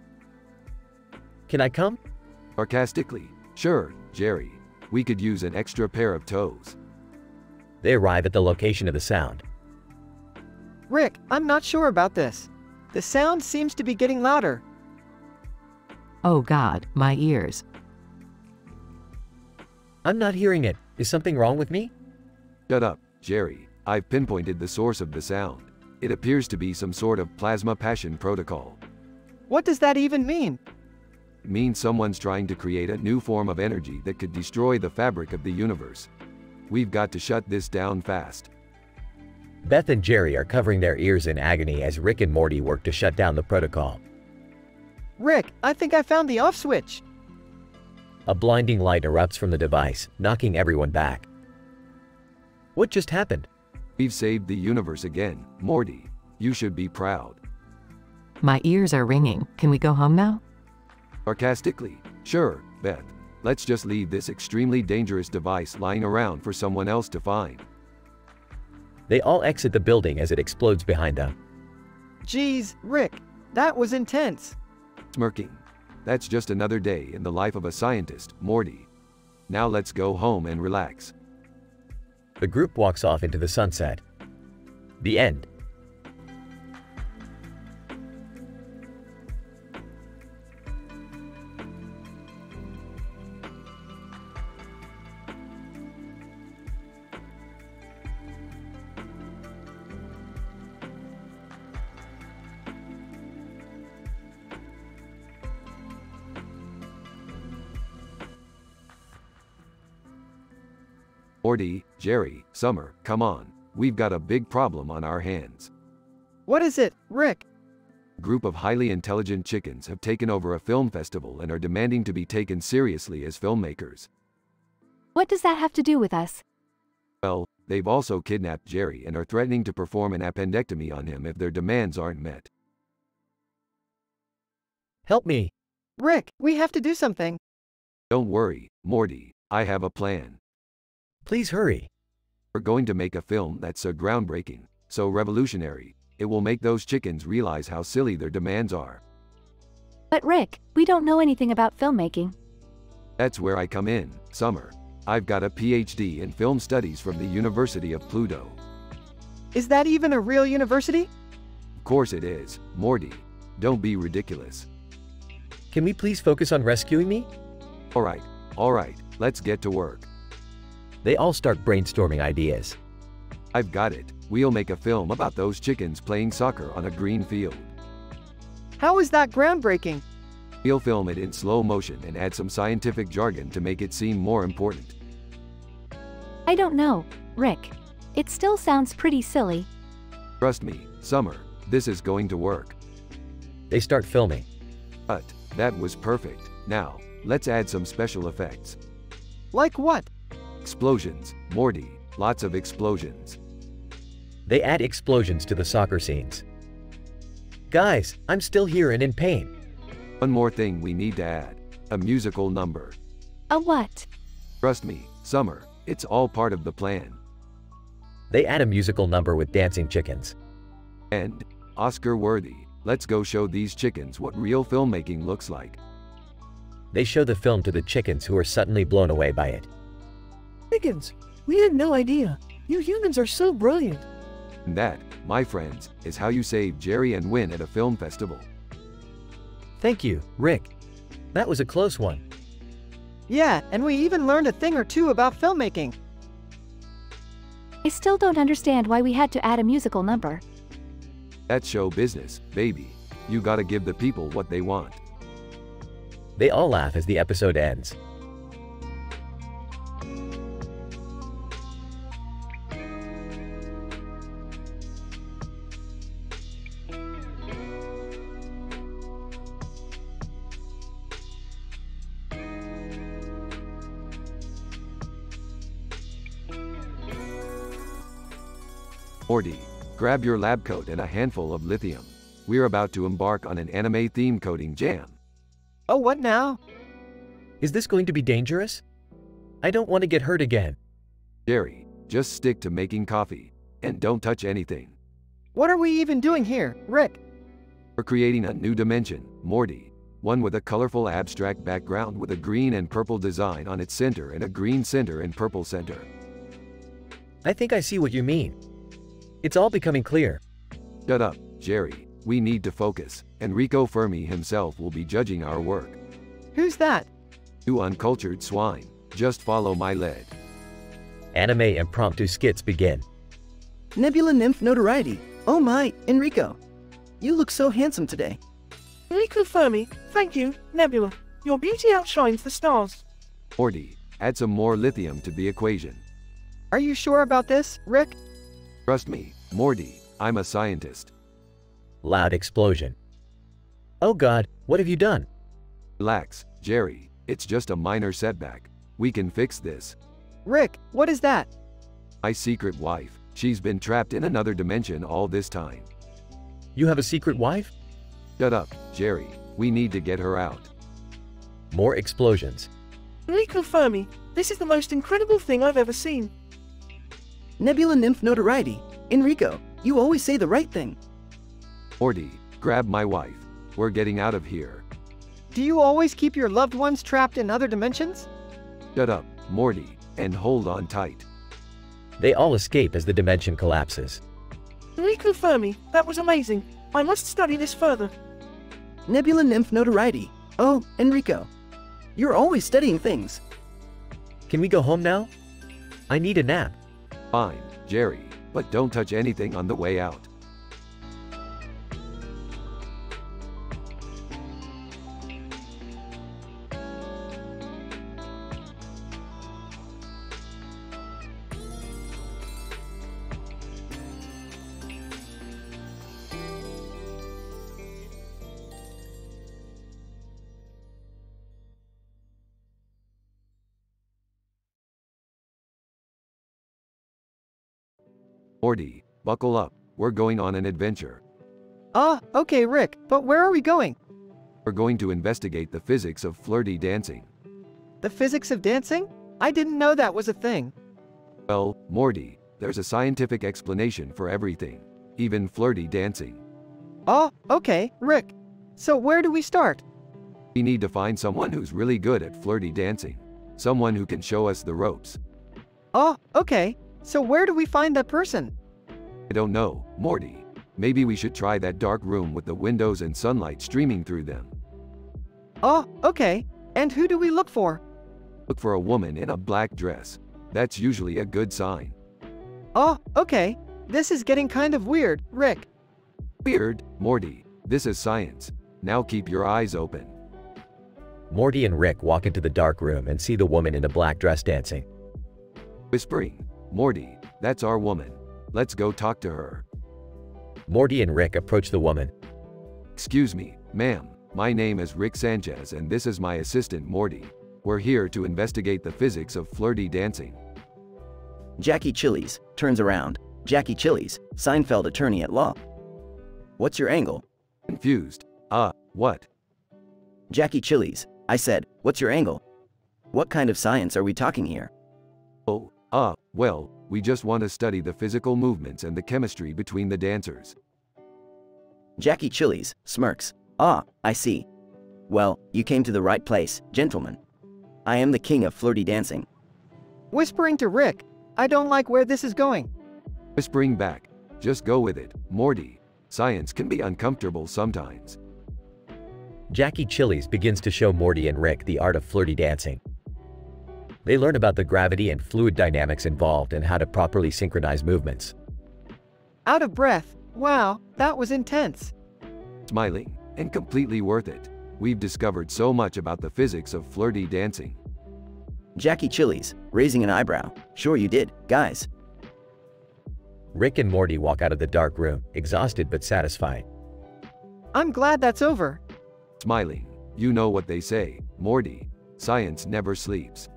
Can I come? Sarcastically. Sure, Jerry. We could use an extra pair of toes. They arrive at the location of the sound. Rick, I'm not sure about this. The sound seems to be getting louder. Oh God, my ears. I'm not hearing it. Is something wrong with me? Shut up, Jerry. I've pinpointed the source of the sound. It appears to be some sort of plasma passion protocol. What does that even mean? It means someone's trying to create a new form of energy that could destroy the fabric of the universe. We've got to shut this down fast. Beth and Jerry are covering their ears in agony as Rick and Morty work to shut down the protocol. Rick, I think I found the off switch. A blinding light erupts from the device, knocking everyone back. What just happened? We've saved the universe again, Morty. You should be proud. My ears are ringing. Can we go home now? Sarcastically. Sure, Beth. Let's just leave this extremely dangerous device lying around for someone else to find. They all exit the building as it explodes behind them. Geez, Rick, that was intense. Smirking. That's just another day in the life of a scientist, Morty. Now let's go home and relax. The group walks off into the sunset. The end. Morty, Jerry, Summer, come on. We've got a big problem on our hands. What is it, Rick? A group of highly intelligent chickens have taken over a film festival and are demanding to be taken seriously as filmmakers. What does that have to do with us? Well, They've also kidnapped Jerry and are threatening to perform an appendectomy on him if their demands aren't met. Help me. Rick, we have to do something. Don't worry, Morty, I have a plan. Please hurry. We're going to make a film that's so groundbreaking, so revolutionary, it will make those chickens realize how silly their demands are. But Rick, we don't know anything about filmmaking. That's where I come in, Summer. I've got a PhD in film studies from the University of Pluto. Is that even a real university? Of course it is, Morty. Don't be ridiculous. Can we please focus on rescuing me? Alright, let's get to work. They all start brainstorming ideas. I've got it. We'll make a film about those chickens playing soccer on a green field. How is that groundbreaking? We'll film it in slow motion and add some scientific jargon to make it seem more important. I don't know, Rick. It still sounds pretty silly. Trust me, Summer, this is going to work. They start filming. But that was perfect. Now, let's add some special effects. Like what? Explosions, Morty, lots of explosions. They add explosions to the soccer scenes. Guys, I'm still here and in pain. One more thing we need to add. A musical number. A what? Trust me, Summer, it's all part of the plan. They add a musical number with dancing chickens. And, Oscar-worthy, let's go show these chickens what real filmmaking looks like. They show the film to the chickens who are suddenly blown away by it. Chickens, we had no idea. You humans are so brilliant. And that, my friends, is how you save Jerry and win at a film festival. Thank you, Rick. That was a close one. Yeah, and we even learned a thing or two about filmmaking. I still don't understand why we had to add a musical number. That's show business, baby. You gotta give the people what they want. They all laugh as the episode ends. Morty, grab your lab coat and a handful of lithium. We're about to embark on an anime-themed coding jam. Oh, what now? Is this going to be dangerous? I don't want to get hurt again. Jerry, just stick to making coffee, and don't touch anything. What are we even doing here, Rick? We're creating a new dimension, Morty. One with a colorful abstract background with a green and purple design on its center and a green center and purple center. I think I see what you mean. It's all becoming clear. Shut up, Jerry. We need to focus. Enrico Fermi himself will be judging our work. Who's that? You uncultured swine. Just follow my lead. Anime impromptu skits begin. Nebula Nymph Notoriety. Oh my, Enrico. You look so handsome today. Enrico Fermi, thank you, Nebula. Your beauty outshines the stars. Morty, add some more lithium to the equation. Are you sure about this, Rick? Trust me, Morty, I'm a scientist. Loud explosion. Oh God, what have you done? Relax, Jerry, it's just a minor setback. We can fix this. Rick, what is that? My secret wife. She's been trapped in another dimension all this time. You have a secret wife? Shut up, Jerry. We need to get her out. More explosions. Enrico Fermi, this is the most incredible thing I've ever seen. Nebula Nymph Notoriety. Enrico, you always say the right thing. Morty, grab my wife. We're getting out of here. Do you always keep your loved ones trapped in other dimensions? Shut up, Morty, and hold on tight. They all escape as the dimension collapses. Enrico Fermi, that was amazing. I must study this further. Nebula Nymph Notoriety. Oh, Enrico. You're always studying things. Can we go home now? I need a nap. Fine, Jerry, but don't touch anything on the way out. Morty, buckle up, we're going on an adventure. Okay Rick, but where are we going? We're going to investigate the physics of flirty dancing. The physics of dancing? I didn't know that was a thing. Well, Morty, there's a scientific explanation for everything, even flirty dancing. Okay, Rick. So where do we start? We need to find someone who's really good at flirty dancing. Someone who can show us the ropes. Okay. So where do we find that person? I don't know, Morty. Maybe we should try that dark room with the windows and sunlight streaming through them. Okay. And who do we look for? Look for a woman in a black dress. That's usually a good sign. Okay. This is getting kind of weird, Rick. Weird, Morty. This is science. Now keep your eyes open. Morty and Rick walk into the dark room and see the woman in a black dress dancing. Whispering, Morty, that's our woman. Let's go talk to her. Morty and Rick approach the woman. Excuse me, ma'am. My name is Rick Sanchez and this is my assistant Morty. We're here to investigate the physics of flirty dancing. Jackie Chili's turns around. Jackie Chili's, Seinfeld attorney at law. What's your angle? Confused. What? Jackie Chili's, I said, what's your angle? What kind of science are we talking here? Well, we just want to study the physical movements and the chemistry between the dancers. Jackie Chili's smirks. I see. Well, you came to the right place, gentlemen. I am the king of flirty dancing. Whispering to Rick, I don't like where this is going. Whispering back, just go with it, Morty. Science can be uncomfortable sometimes. Jackie Chili's begins to show Morty and Rick the art of flirty dancing. They learn about the gravity and fluid dynamics involved and how to properly synchronize movements. Out of breath. Wow, that was intense. Smiling, and completely worth it. We've discovered so much about the physics of flirty dancing. Jackie Chili's, raising an eyebrow. Sure you did, guys. Rick and Morty walk out of the dark room, exhausted but satisfied. I'm glad that's over. Smiling, you know what they say, Morty. Science never sleeps.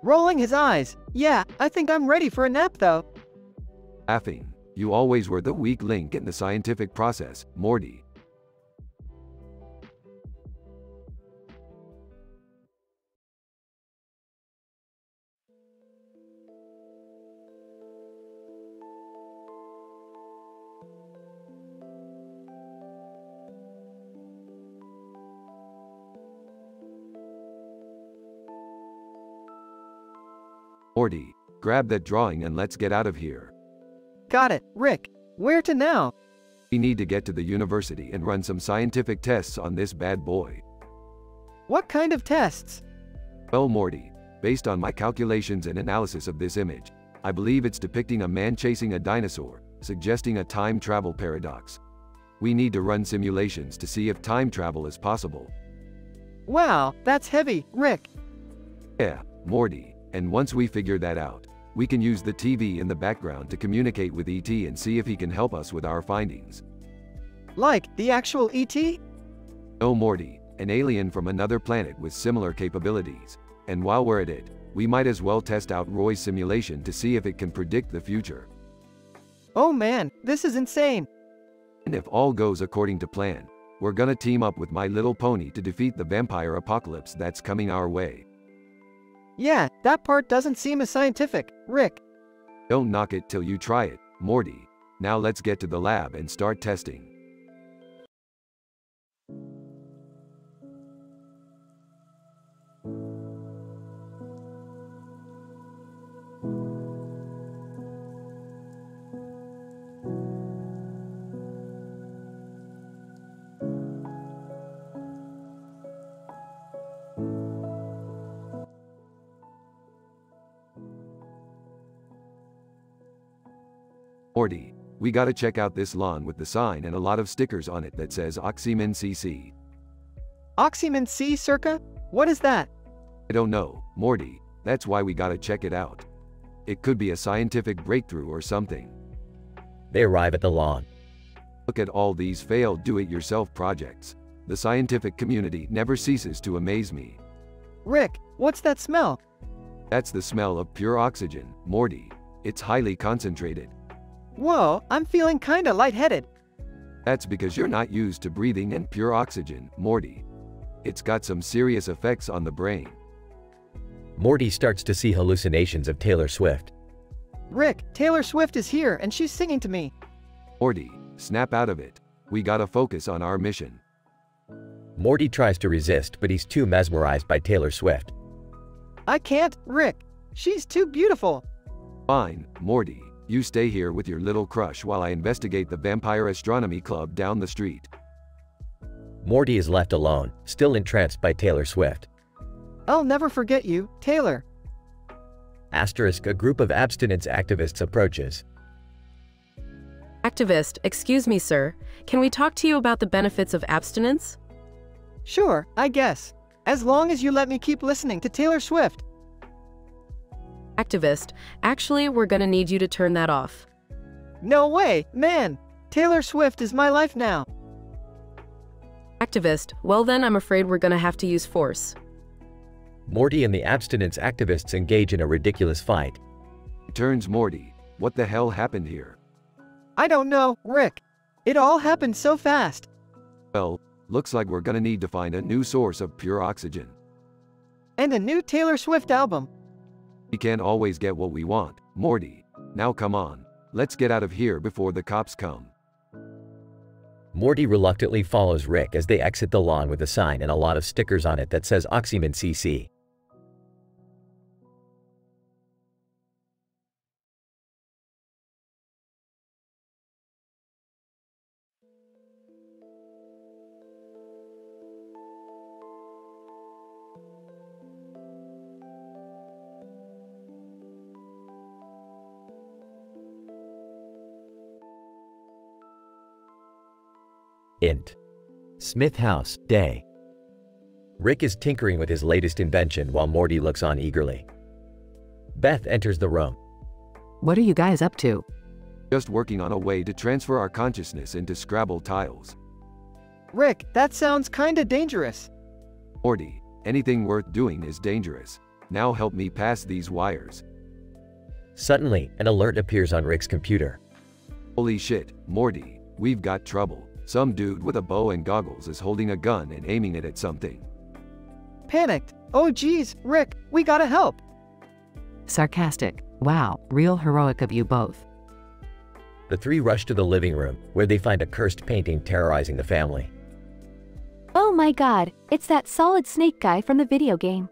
Rolling his eyes. Yeah, I think I'm ready for a nap though. Laughing, you always were the weak link in the scientific process, Morty. Morty, grab that drawing and let's get out of here. Got it, Rick. Where to now? We need to get to the university and run some scientific tests on this bad boy. What kind of tests? Well, Morty, based on my calculations and analysis of this image, I believe it's depicting a man chasing a dinosaur, suggesting a time travel paradox. We need to run simulations to see if time travel is possible. Wow, that's heavy, Rick. Yeah, Morty. And once we figure that out, we can use the TV in the background to communicate with ET and see if he can help us with our findings. Like the actual ET? No, Morty, an alien from another planet with similar capabilities. And while we're at it, we might as well test out Roy's simulation to see if it can predict the future. Oh man, this is insane. And if all goes according to plan, we're gonna team up with My Little Pony to defeat the vampire apocalypse that's coming our way. Yeah, that part doesn't seem as scientific, Rick. Don't knock it till you try it, Morty. Now let's get to the lab and start testing. Morty, we gotta check out this lawn with the sign and a lot of stickers on it that says Oxymin CC. Oxymin C circa? What is that? I don't know, Morty. That's why we gotta check it out. It could be a scientific breakthrough or something. They arrive at the lawn. Look at all these failed do-it-yourself projects. The scientific community never ceases to amaze me. Rick, what's that smell? That's the smell of pure oxygen, Morty. It's highly concentrated. Whoa, I'm feeling kinda lightheaded. That's because you're not used to breathing in pure oxygen, Morty. It's got some serious effects on the brain. Morty starts to see hallucinations of Taylor Swift. Rick, Taylor Swift is here and she's singing to me. Morty, snap out of it. We gotta focus on our mission. Morty tries to resist, but he's too mesmerized by Taylor Swift. I can't, Rick. She's too beautiful. Fine, Morty. You stay here with your little crush while I investigate the Vampire Astronomy Club down the street. Morty is left alone, still entranced by Taylor Swift. I'll never forget you, Taylor. Asterisk, a group of abstinence activists approaches. Activist, excuse me, sir. Can we talk to you about the benefits of abstinence? Sure, I guess. As long as you let me keep listening to Taylor Swift. Activist, actually, we're gonna need you to turn that off. No way, man. Taylor Swift is my life now. Activist, well then I'm afraid we're gonna have to use force. Morty and the abstinence activists engage in a ridiculous fight. Turns Morty. What the hell happened here? I don't know, Rick. It all happened so fast. Well, looks like we're gonna need to find a new source of pure oxygen. And a new Taylor Swift album. We can't always get what we want, Morty. Now come on. Let's get out of here before the cops come. Morty reluctantly follows Rick as they exit the lawn with a sign and a lot of stickers on it that says Oxyman CC. Int. Smith House, day. Rick is tinkering with his latest invention while Morty looks on eagerly. Beth enters the room. What are you guys up to? Just working on a way to transfer our consciousness into Scrabble tiles. Rick, that sounds kinda dangerous. Morty, anything worth doing is dangerous. Now help me pass these wires. Suddenly, an alert appears on Rick's computer. Holy shit, Morty, we've got trouble. Some dude with a bow and goggles is holding a gun and aiming it at something. Panicked. Oh geez, Rick, we gotta help. Sarcastic. Wow, real heroic of you both. The three rush to the living room, where they find a cursed painting terrorizing the family. Oh my god, it's that Solid Snake guy from the video game.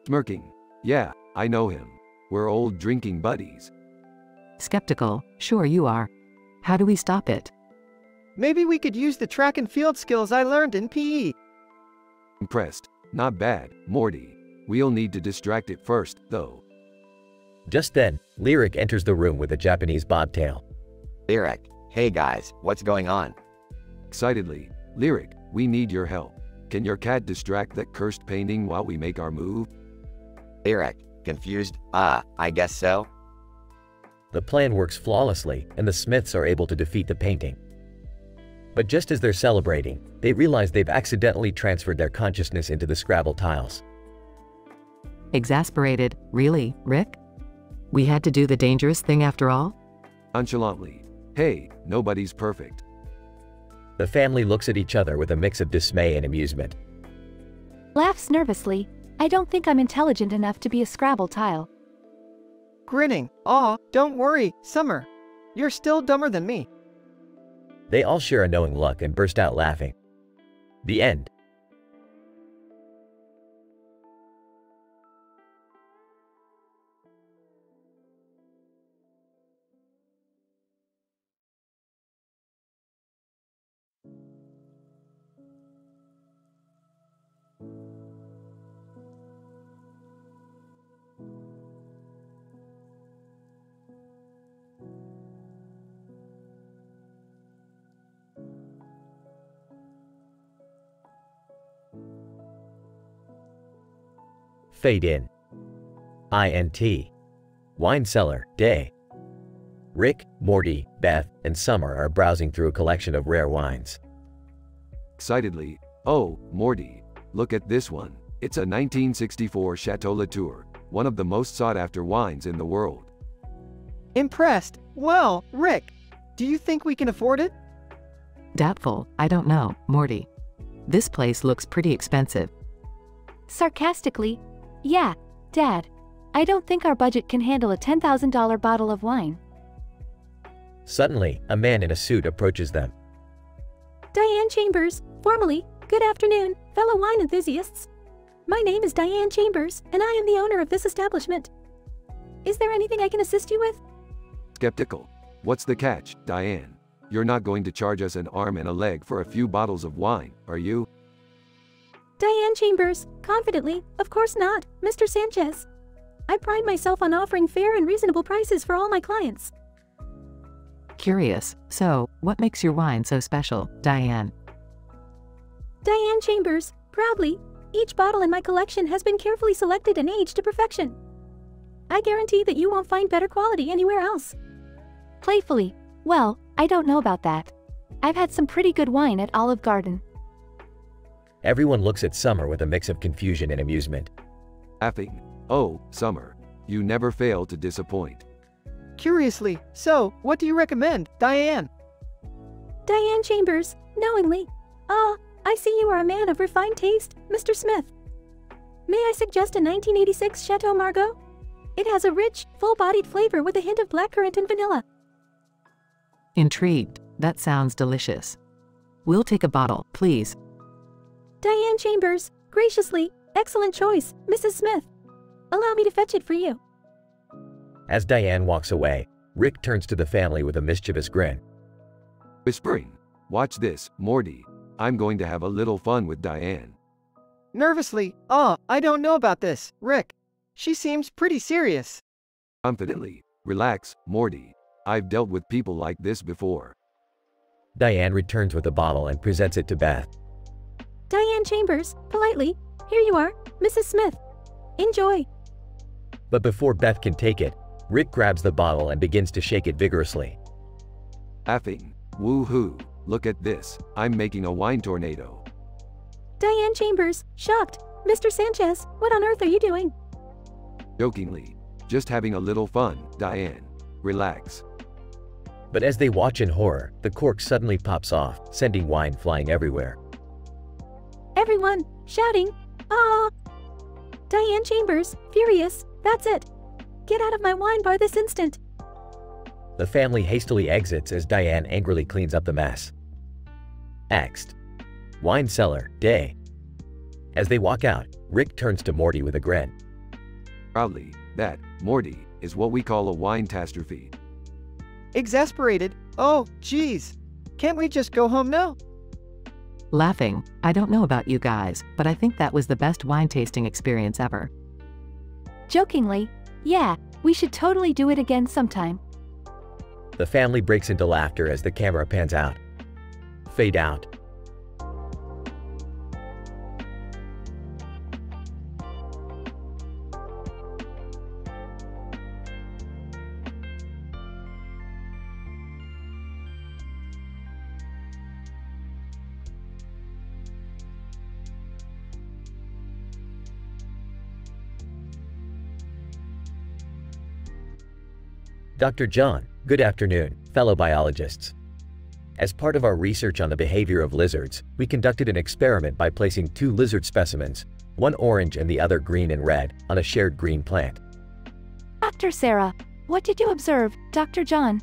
Smirking. Yeah, I know him. We're old drinking buddies. Skeptical. Sure you are. How do we stop it? Maybe we could use the track and field skills I learned in PE. Impressed. Not bad, Morty. We'll need to distract it first, though. Just then, Lyric enters the room with a Japanese bobtail. Lyric, hey guys, what's going on? Excitedly, Lyric, we need your help. Can your cat distract that cursed painting while we make our move? Lyric, confused, I guess so. The plan works flawlessly, and the Smiths are able to defeat the painting. But just as they're celebrating, they realize they've accidentally transferred their consciousness into the Scrabble tiles. Exasperated. Really, Rick? We had to do the dangerous thing after all? Nonchalantly. Hey, nobody's perfect. The family looks at each other with a mix of dismay and amusement. Laughs nervously. I don't think I'm intelligent enough to be a Scrabble tile. Grinning. Aw, don't worry, Summer. You're still dumber than me. They all share a knowing look and burst out laughing. The end. Fade in. INT. Wine cellar, day. Rick, Morty, Beth, and Summer are browsing through a collection of rare wines. Excitedly, oh, Morty, look at this one. It's a 1964 Chateau Latour, one of the most sought-after wines in the world. Impressed. Well, Rick, do you think we can afford it? Doubtful, I don't know, Morty. This place looks pretty expensive. Sarcastically, yeah, Dad. I don't think our budget can handle a $10,000 bottle of wine. Suddenly, a man in a suit approaches them. Diane Chambers, formally, good afternoon, fellow wine enthusiasts. My name is Diane Chambers, and I am the owner of this establishment. Is there anything I can assist you with? Skeptical. What's the catch, Diane? You're not going to charge us an arm and a leg for a few bottles of wine, are you? Diane Chambers, confidently, of course not, Mr. Sanchez. I pride myself on offering fair and reasonable prices for all my clients. Curious, so, what makes your wine so special, Diane? Diane Chambers, proudly, each bottle in my collection has been carefully selected and aged to perfection. I guarantee that you won't find better quality anywhere else. Playfully, well, I don't know about that. I've had some pretty good wine at Olive Garden. Everyone looks at Summer with a mix of confusion and amusement. Laughing. Oh, Summer. You never fail to disappoint. Curiously, so, what do you recommend, Diane? Diane Chambers, knowingly. I see you are a man of refined taste, Mr. Smith. May I suggest a 1986 Chateau Margaux? It has a rich, full-bodied flavor with a hint of blackcurrant and vanilla. Intrigued, that sounds delicious. We'll take a bottle, please. Diane Chambers, graciously, excellent choice, Mrs. Smith. Allow me to fetch it for you. As Diane walks away, Rick turns to the family with a mischievous grin. Whispering, watch this, Morty. I'm going to have a little fun with Diane. Nervously, I don't know about this, Rick. She seems pretty serious. Confidently, relax, Morty. I've dealt with people like this before. Diane returns with a bottle and presents it to Beth. Diane Chambers, politely, here you are, Mrs. Smith. Enjoy. But before Beth can take it, Rick grabs the bottle and begins to shake it vigorously. Laughing, woo-hoo, look at this, I'm making a wine tornado. Diane Chambers, shocked. Mr. Sanchez, what on earth are you doing? Jokingly, just having a little fun, Diane. Relax. But as they watch in horror, the cork suddenly pops off, sending wine flying everywhere. Everyone, shouting, ah! Diane Chambers, furious, that's it. Get out of my wine bar this instant. The family hastily exits as Diane angrily cleans up the mess. Next. Wine cellar, day. As they walk out, Rick turns to Morty with a grin. Proudly, that, Morty, is what we call a wine catastrophe. Exasperated, oh, geez. Can't we just go home now? Laughing, I don't know about you guys, but I think that was the best wine tasting experience ever. Jokingly, yeah, we should totally do it again sometime. The family breaks into laughter as the camera pans out. Fade out. Dr. John, good afternoon, fellow biologists. As part of our research on the behavior of lizards, we conducted an experiment by placing 2 lizard specimens, one orange and the other green and red, on a shared green plant. Dr. Sarah, what did you observe, Dr. John?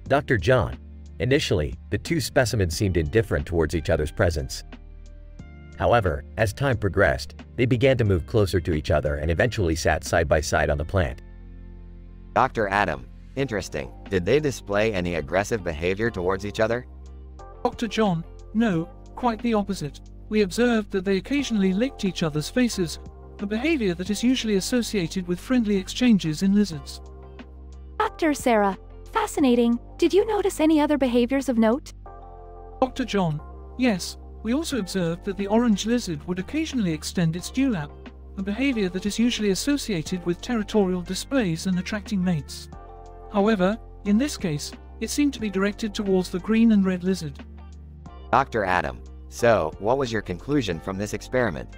Dr. John, initially, the 2 specimens seemed indifferent towards each other's presence. However, as time progressed, they began to move closer to each other and eventually sat side by side on the plant. Dr. Adam, interesting. Did they display any aggressive behavior towards each other? Dr. John, no, quite the opposite. We observed that they occasionally licked each other's faces, a behavior that is usually associated with friendly exchanges in lizards. Dr. Sarah, fascinating. Did you notice any other behaviors of note? Dr. John, yes, we also observed that the orange lizard would occasionally extend its dewlap, a behavior that is usually associated with territorial displays and attracting mates. However, in this case, it seemed to be directed towards the green and red lizard. Dr. Adam, so, what was your conclusion from this experiment?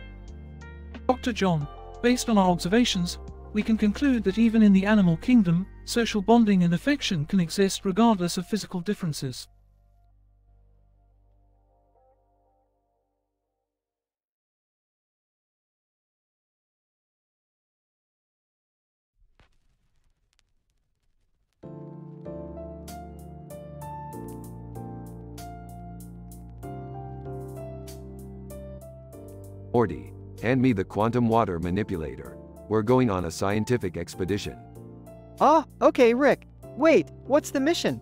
Dr. John, based on our observations, we can conclude that even in the animal kingdom, social bonding and affection can exist regardless of physical differences. Morty, hand me the quantum water manipulator. We're going on a scientific expedition. Oh, okay, Rick. Wait, what's the mission?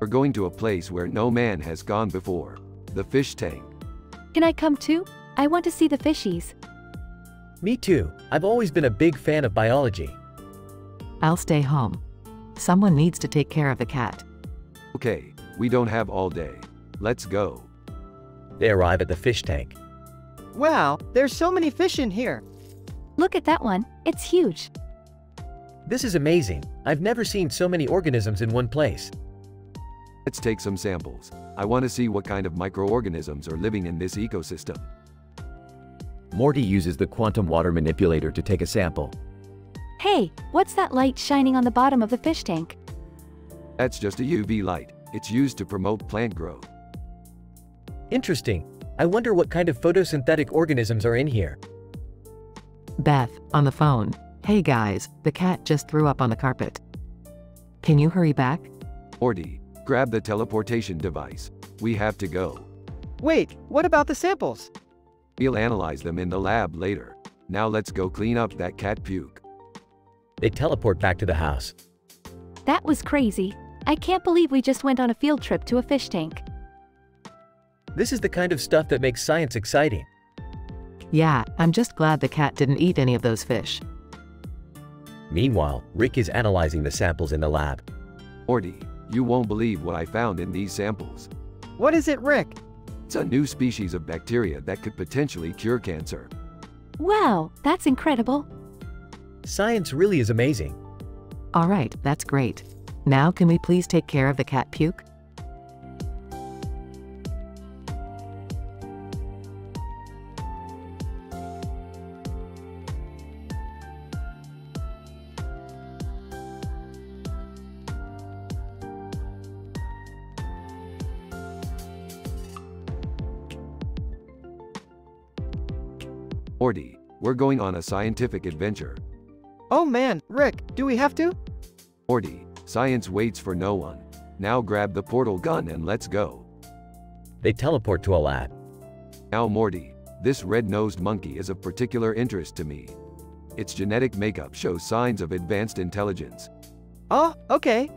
We're going to a place where no man has gone before. The fish tank. Can I come too? I want to see the fishies. Me too. I've always been a big fan of biology. I'll stay home. Someone needs to take care of the cat. Okay, we don't have all day. Let's go. They arrive at the fish tank. Wow, there's so many fish in here. Look at that one, it's huge. This is amazing. I've never seen so many organisms in one place. Let's take some samples. I want to see what kind of microorganisms are living in this ecosystem. Morty uses the quantum water manipulator to take a sample. Hey, what's that light shining on the bottom of the fish tank? That's just a UV light. It's used to promote plant growth. Interesting. I wonder what kind of photosynthetic organisms are in here. Beth, on the phone. Hey guys, the cat just threw up on the carpet. Can you hurry back? Morty, grab the teleportation device. We have to go. Wait, what about the samples? We'll analyze them in the lab later. Now let's go clean up that cat puke. They teleport back to the house. That was crazy. I can't believe we just went on a field trip to a fish tank. This is the kind of stuff that makes science exciting. Yeah, I'm just glad the cat didn't eat any of those fish. Meanwhile, Rick is analyzing the samples in the lab. Morty, you won't believe what I found in these samples. What is it, Rick? It's a new species of bacteria that could potentially cure cancer. Wow, that's incredible. Science really is amazing. All right, that's great. Now can we please take care of the cat puke? Morty, we're going on a scientific adventure. Oh man, Rick, do we have to? Morty, science waits for no one. Now grab the portal gun and let's go. They teleport to a lab. Now Morty, this red-nosed monkey is of particular interest to me. Its genetic makeup shows signs of advanced intelligence. Oh, okay.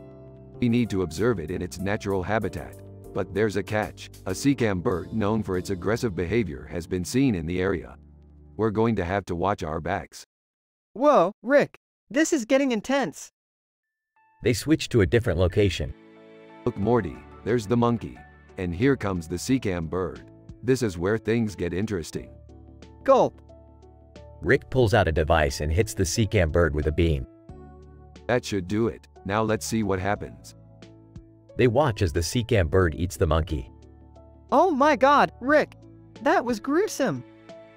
We need to observe it in its natural habitat. But there's a catch. A seacam bird known for its aggressive behavior has been seen in the area. We're going to have to watch our backs. Whoa, Rick, this is getting intense. They switch to a different location. Look Morty, there's the monkey. And here comes the seacam bird. This is where things get interesting. Gulp. Rick pulls out a device and hits the seacam bird with a beam. That should do it. Now let's see what happens. They watch as the seacam bird eats the monkey. Oh my god, Rick, that was gruesome.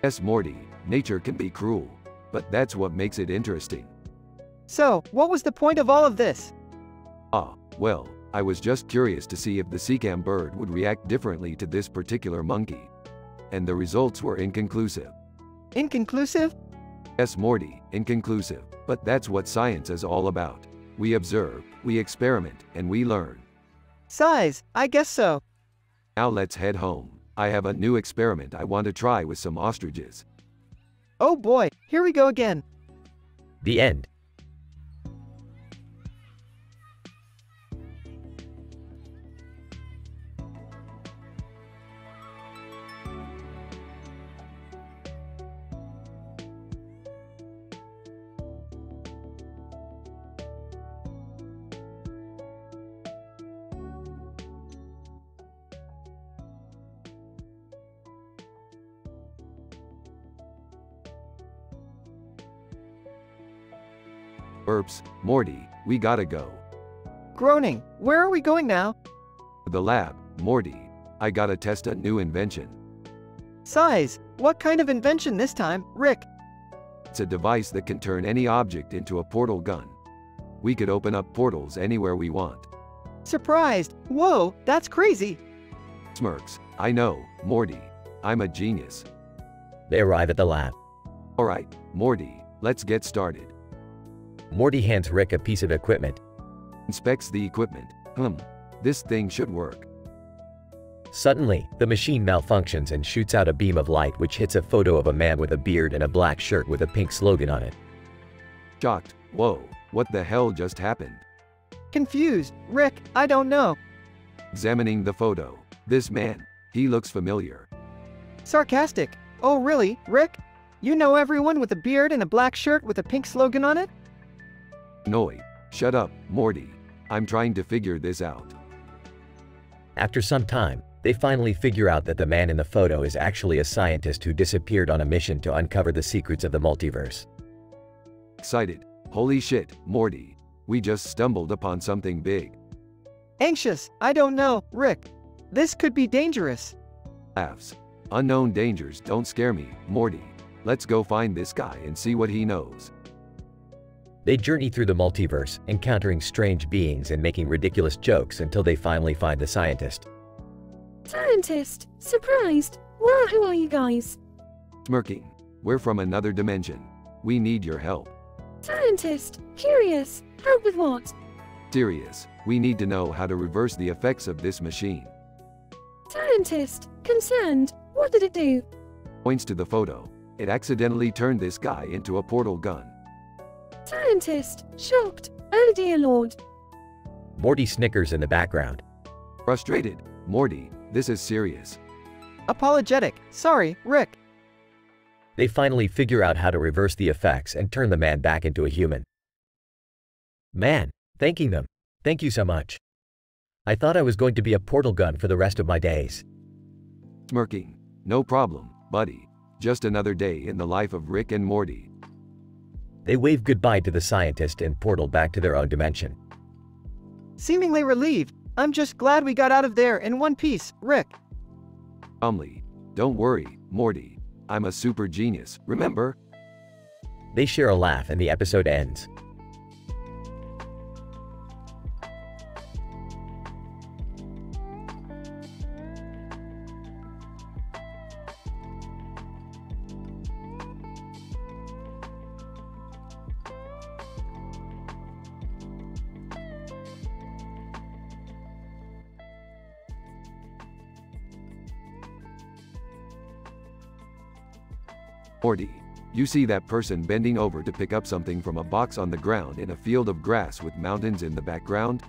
Yes, Morty, nature can be cruel. But that's what makes it interesting. So, what was the point of all of this? Well, I was just curious to see if the seacam bird would react differently to this particular monkey. And the results were inconclusive. Inconclusive? Yes, Morty, inconclusive. But that's what science is all about. We observe, we experiment, and we learn. Size, I guess so. Now let's head home. I have a new experiment I want to try with some ostriches. Oh boy, here we go again. The end. Burps, Morty, we gotta go. Groaning, where are we going now? The lab, Morty. I gotta test a new invention. Size, what kind of invention this time, Rick? It's a device that can turn any object into a portal gun. We could open up portals anywhere we want. Surprised. Whoa, that's crazy. Smirks. I know, Morty. I'm a genius. They arrive at the lab. Alright, Morty, let's get started. Morty hands Rick a piece of equipment. Inspects the equipment. This thing should work. Suddenly, the machine malfunctions and shoots out a beam of light which hits a photo of a man with a beard and a black shirt with a pink slogan on it. Shocked. Whoa, what the hell just happened? Confused. Rick, I don't know. Examining the photo. This man, he looks familiar. Sarcastic. Oh really, Rick? You know everyone with a beard and a black shirt with a pink slogan on it? Annoyed. Shut up, Morty. I'm trying to figure this out. After some time, they finally figure out that the man in the photo is actually a scientist who disappeared on a mission to uncover the secrets of the multiverse. Excited. Holy shit, Morty. We just stumbled upon something big. Anxious. I don't know, Rick. This could be dangerous. Laughs. Unknown dangers don't scare me, Morty. Let's go find this guy and see what he knows. They journey through the multiverse, encountering strange beings and making ridiculous jokes until they finally find the scientist. Scientist! Surprised! Wow, who are you guys? Smirking. We're from another dimension. We need your help. Scientist! Curious! Help with what? Serious. We need to know how to reverse the effects of this machine. Scientist! Concerned! What did it do? Points to the photo. It accidentally turned this guy into a portal gun. Scientist! Shocked! Oh dear lord! Morty snickers in the background. Frustrated. Morty, this is serious. Apologetic. Sorry, Rick. They finally figure out how to reverse the effects and turn the man back into a human. Man, thanking them. Thank you so much. I thought I was going to be a portal gun for the rest of my days. Smirking. No problem, buddy. Just another day in the life of Rick and Morty. They wave goodbye to the scientist and portal back to their own dimension. Seemingly relieved. I'm just glad we got out of there in one piece, Rick. Calmly. Don't worry, Morty. I'm a super genius, remember? They share a laugh and the episode ends. Morty, you see that person bending over to pick up something from a box on the ground in a field of grass with mountains in the background?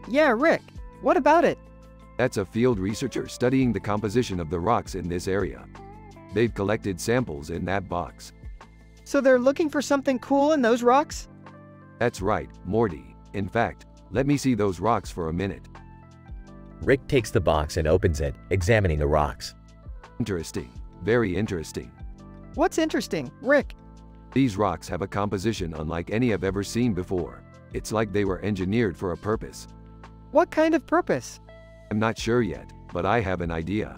Yeah, Rick. What about it? That's a field researcher studying the composition of the rocks in this area. They've collected samples in that box. So they're looking for something cool in those rocks? That's right, Morty. In fact, let me see those rocks for a minute. Rick takes the box and opens it, examining the rocks. Interesting. Very interesting. What's interesting, Rick? These rocks have a composition unlike any I've ever seen before. It's like they were engineered for a purpose. What kind of purpose? I'm not sure yet, but I have an idea.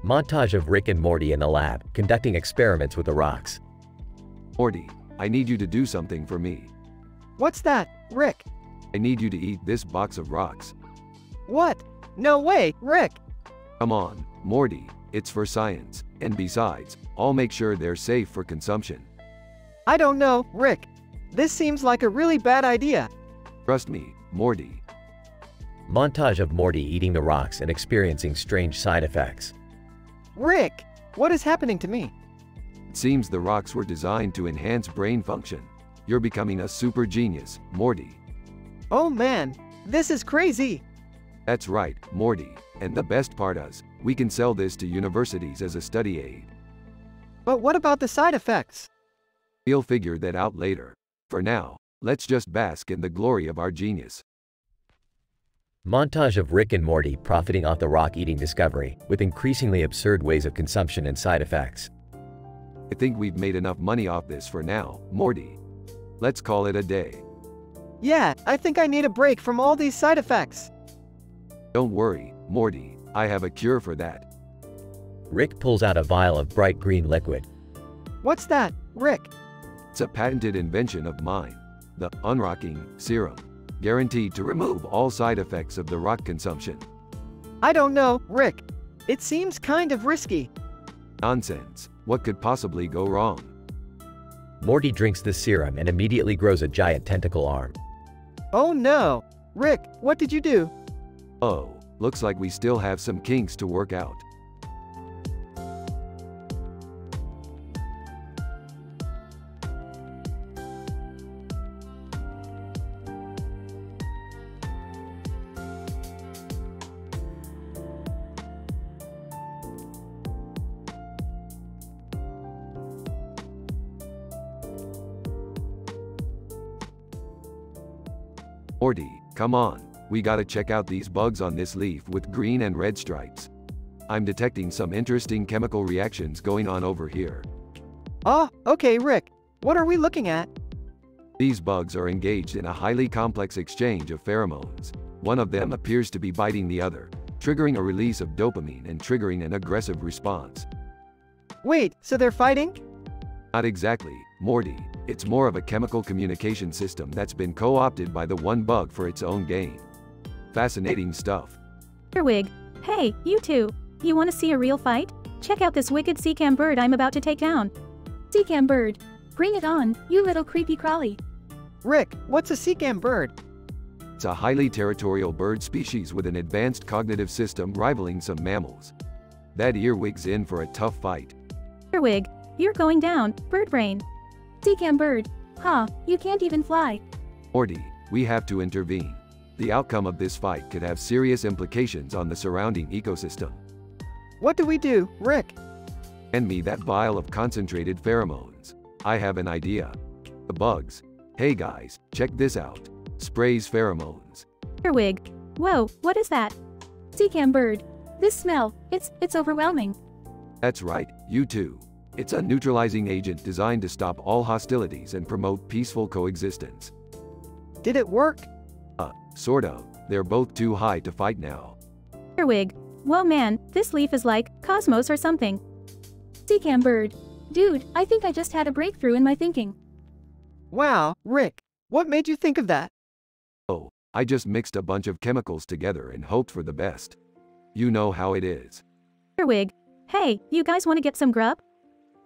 Montage of Rick and Morty in the lab, conducting experiments with the rocks. Morty, I need you to do something for me. What's that, Rick? I need you to eat this box of rocks. What? No way, Rick! Come on, Morty. It's for science, and besides, I'll make sure they're safe for consumption. I don't know, Rick. This seems like a really bad idea. Trust me, Morty. Montage of Morty eating the rocks and experiencing strange side effects. Rick, what is happening to me? It seems the rocks were designed to enhance brain function. You're becoming a super genius, Morty. Oh man, this is crazy. That's right, Morty. And the best part is, we can sell this to universities as a study aid. But what about the side effects? We'll figure that out later. For now, let's just bask in the glory of our genius. Montage of Rick and Morty profiting off the rock-eating discovery, with increasingly absurd ways of consumption and side effects. I think we've made enough money off this for now, Morty. Let's call it a day. Yeah, I think I need a break from all these side effects. Don't worry, Morty. I have a cure for that. Rick pulls out a vial of bright green liquid. What's that, Rick? It's a patented invention of mine. The unrocking serum, guaranteed to remove all side effects of the rock consumption. I don't know, Rick. It seems kind of risky. Nonsense. What could possibly go wrong? Morty drinks the serum and immediately grows a giant tentacle arm. Oh no! Rick, what did you do? Oh, looks like we still have some kinks to work out. Morty, come on, we gotta check out these bugs on this leaf with green and red stripes. I'm detecting some interesting chemical reactions going on over here. Oh, okay, Rick. What are we looking at? These bugs are engaged in a highly complex exchange of pheromones. One of them appears to be biting the other, triggering a release of dopamine and triggering an aggressive response. Wait, so they're fighting? Not exactly, Morty. It's more of a chemical communication system that's been co-opted by the one bug for its own gain. Fascinating stuff. Earwig. Hey, you two. You want to see a real fight? Check out this wicked seacam bird I'm about to take down. Seacam bird. Bring it on, you little creepy crawly. Rick, what's a seacam bird? It's a highly territorial bird species with an advanced cognitive system rivaling some mammals. That earwig's in for a tough fight. Earwig. You're going down, bird brain. Seacam bird. Huh, you can't even fly. Morty, we have to intervene. The outcome of this fight could have serious implications on the surrounding ecosystem. What do we do, Rick? Hand me that vial of concentrated pheromones. I have an idea. The bugs. Hey guys, check this out. Sprays pheromones. Earwig. Whoa, what is that? Seacam bird. This smell, it's overwhelming. That's right, you too. It's a neutralizing agent designed to stop all hostilities and promote peaceful coexistence. Did it work? Sort of. They're both too high to fight now. Earwig. Whoa man, this leaf is like cosmos or something. Seacam bird. Dude, I think I just had a breakthrough in my thinking. Wow, Rick. What made you think of that? Oh, I just mixed a bunch of chemicals together and hoped for the best. You know how it is. Earwig. Hey, you guys want to get some grub?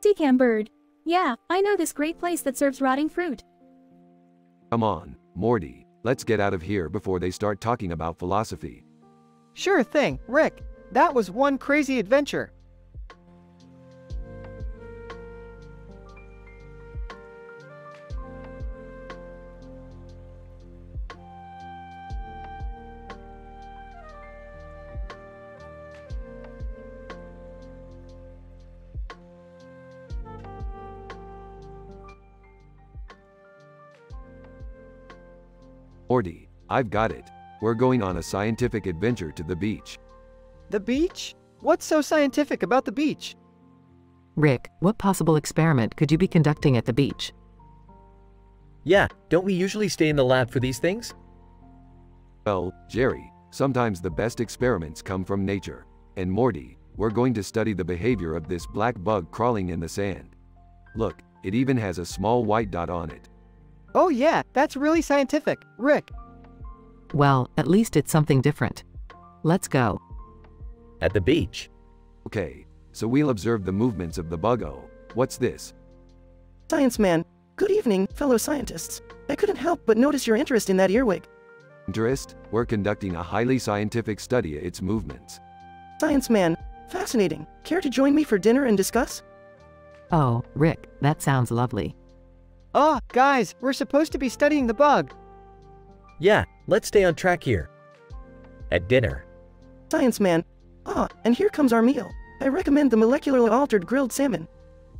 Seacam bird. Yeah, I know this great place that serves rotting fruit. Come on, Morty, let's get out of here before they start talking about philosophy. Sure thing, Rick. That was one crazy adventure. Morty, I've got it. We're going on a scientific adventure to the beach. The beach? What's so scientific about the beach? Rick, what possible experiment could you be conducting at the beach? Yeah, don't we usually stay in the lab for these things? Well, Jerry, sometimes the best experiments come from nature. And Morty, we're going to study the behavior of this black bug crawling in the sand. Look, it even has a small white dot on it. Oh yeah, that's really scientific, Rick. Well, at least it's something different. Let's go. At the beach. Okay, so we'll observe the movements of the bug-o. What's this? Science man. Good evening, fellow scientists. I couldn't help but notice your interest in that earwig. Interest? We're conducting a highly scientific study of its movements. Science man. Fascinating. Care to join me for dinner and discuss? Oh, Rick, that sounds lovely. Oh, guys, we're supposed to be studying the bug. Yeah, let's stay on track here. At dinner. Science man. Ah, and here comes our meal. I recommend the molecularly altered grilled salmon.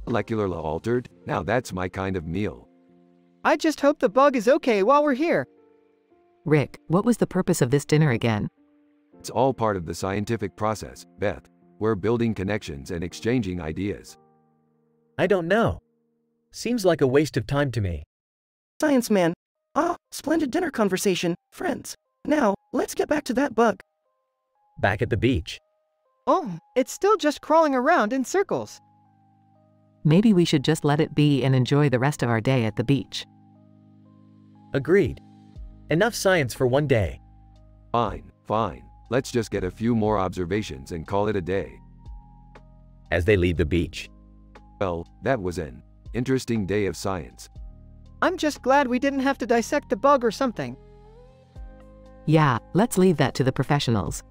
Molecularly altered? Now that's my kind of meal. I just hope the bug is okay while we're here. Rick, what was the purpose of this dinner again? It's all part of the scientific process, Beth. We're building connections and exchanging ideas. I don't know. Seems like a waste of time to me. Science man. Ah, splendid dinner conversation, friends. Now, let's get back to that bug. Back at the beach. Oh, it's still just crawling around in circles. Maybe we should just let it be and enjoy the rest of our day at the beach. Agreed. Enough science for one day. Fine, fine. Let's just get a few more observations and call it a day. As they leave the beach. Well, that was an interesting day of science. I'm just glad we didn't have to dissect the bug or something. Yeah, let's leave that to the professionals.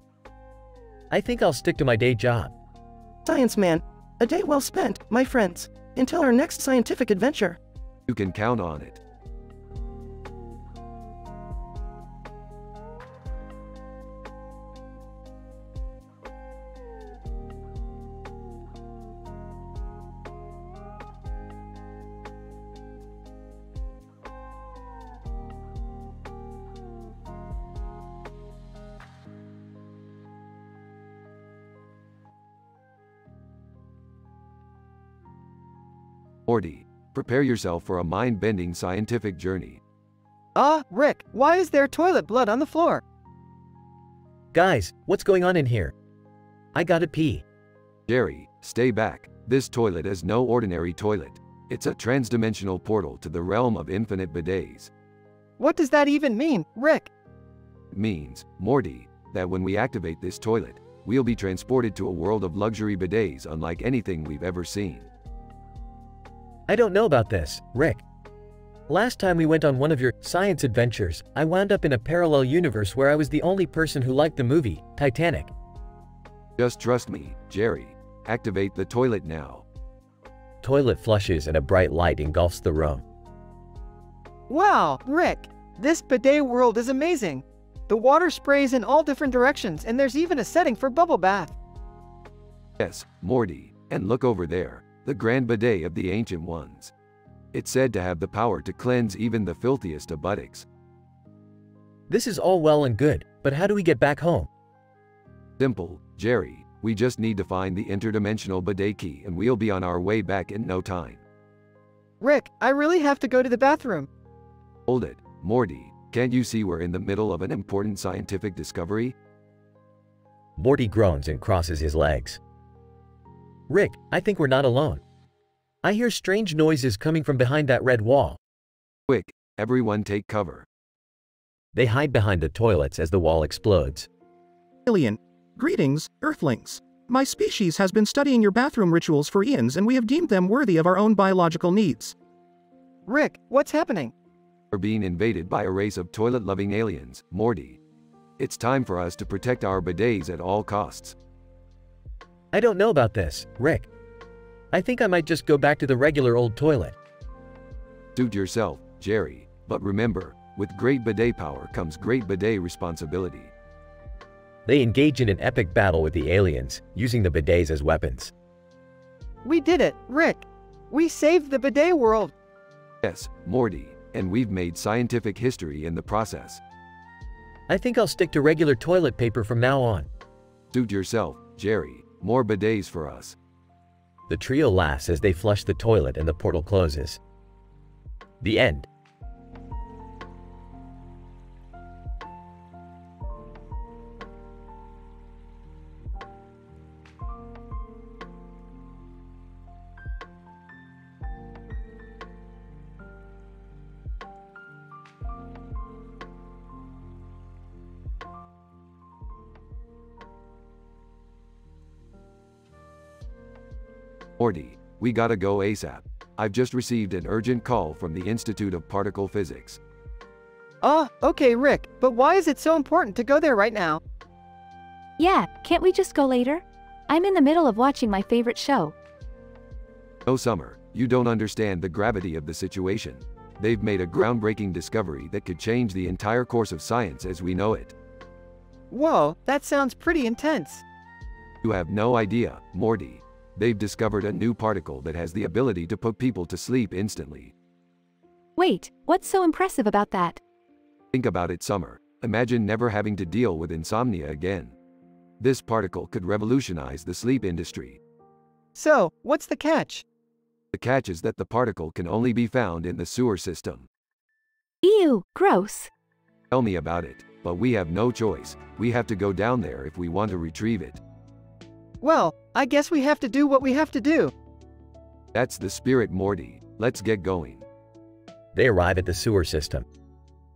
I think I'll stick to my day job. Science man, a day well spent, my friends, until our next scientific adventure. You can count on it. Morty, prepare yourself for a mind-bending scientific journey. Rick, why is there toilet blood on the floor? Guys, what's going on in here? I gotta pee. Jerry, stay back. This toilet is no ordinary toilet. It's a transdimensional portal to the realm of infinite bidets. What does that even mean, Rick? It means, Morty, that when we activate this toilet, we'll be transported to a world of luxury bidets unlike anything we've ever seen. I don't know about this, Rick. Last time we went on one of your science adventures, I wound up in a parallel universe where I was the only person who liked the movie, Titanic. Just trust me, Jerry. Activate the toilet now. Toilet flushes and a bright light engulfs the room. Wow, Rick, this bidet world is amazing. The water sprays in all different directions and there's even a setting for bubble bath. Yes, Morty, and look over there. The grand bidet of the ancient ones. It's said to have the power to cleanse even the filthiest of buttocks. This is all well and good, but how do we get back home? Simple, Jerry. We just need to find the interdimensional bidet key and we'll be on our way back in no time. Rick, I really have to go to the bathroom. Hold it, Morty. Can't you see we're in the middle of an important scientific discovery? Morty groans and crosses his legs. Rick, I think we're not alone. I hear strange noises coming from behind that red wall. Quick, everyone take cover. They hide behind the toilets as the wall explodes. Alien, greetings, Earthlings. My species has been studying your bathroom rituals for eons and we have deemed them worthy of our own biological needs. Rick, what's happening? We're being invaded by a race of toilet-loving aliens, Morty. It's time for us to protect our bidets at all costs. I don't know about this, Rick. I think I might just go back to the regular old toilet. Suit yourself, Jerry, but remember, with great bidet power comes great bidet responsibility. They engage in an epic battle with the aliens, using the bidets as weapons. We did it, Rick. We saved the bidet world. Yes, Morty, and we've made scientific history in the process. I think I'll stick to regular toilet paper from now on. Suit yourself, Jerry. More bidets for us. The trio laughs as they flush the toilet and the portal closes. The end. Morty, we gotta go ASAP. I've just received an urgent call from the Institute of Particle Physics. Okay, Rick, but why is it so important to go there right now? Yeah, can't we just go later? I'm in the middle of watching my favorite show. No, Summer, you don't understand the gravity of the situation. They've made a groundbreaking discovery that could change the entire course of science as we know it. Whoa, that sounds pretty intense. You have no idea, Morty. They've discovered a new particle that has the ability to put people to sleep instantly. Wait, what's so impressive about that? Think about it, Summer. Imagine never having to deal with insomnia again. This particle could revolutionize the sleep industry. So, what's the catch? The catch is that the particle can only be found in the sewer system. Ew, gross. Tell me about it, but we have no choice. We have to go down there if we want to retrieve it. Well, I guess we have to do what we have to do. That's the spirit, Morty. Let's get going. They arrive at the sewer system.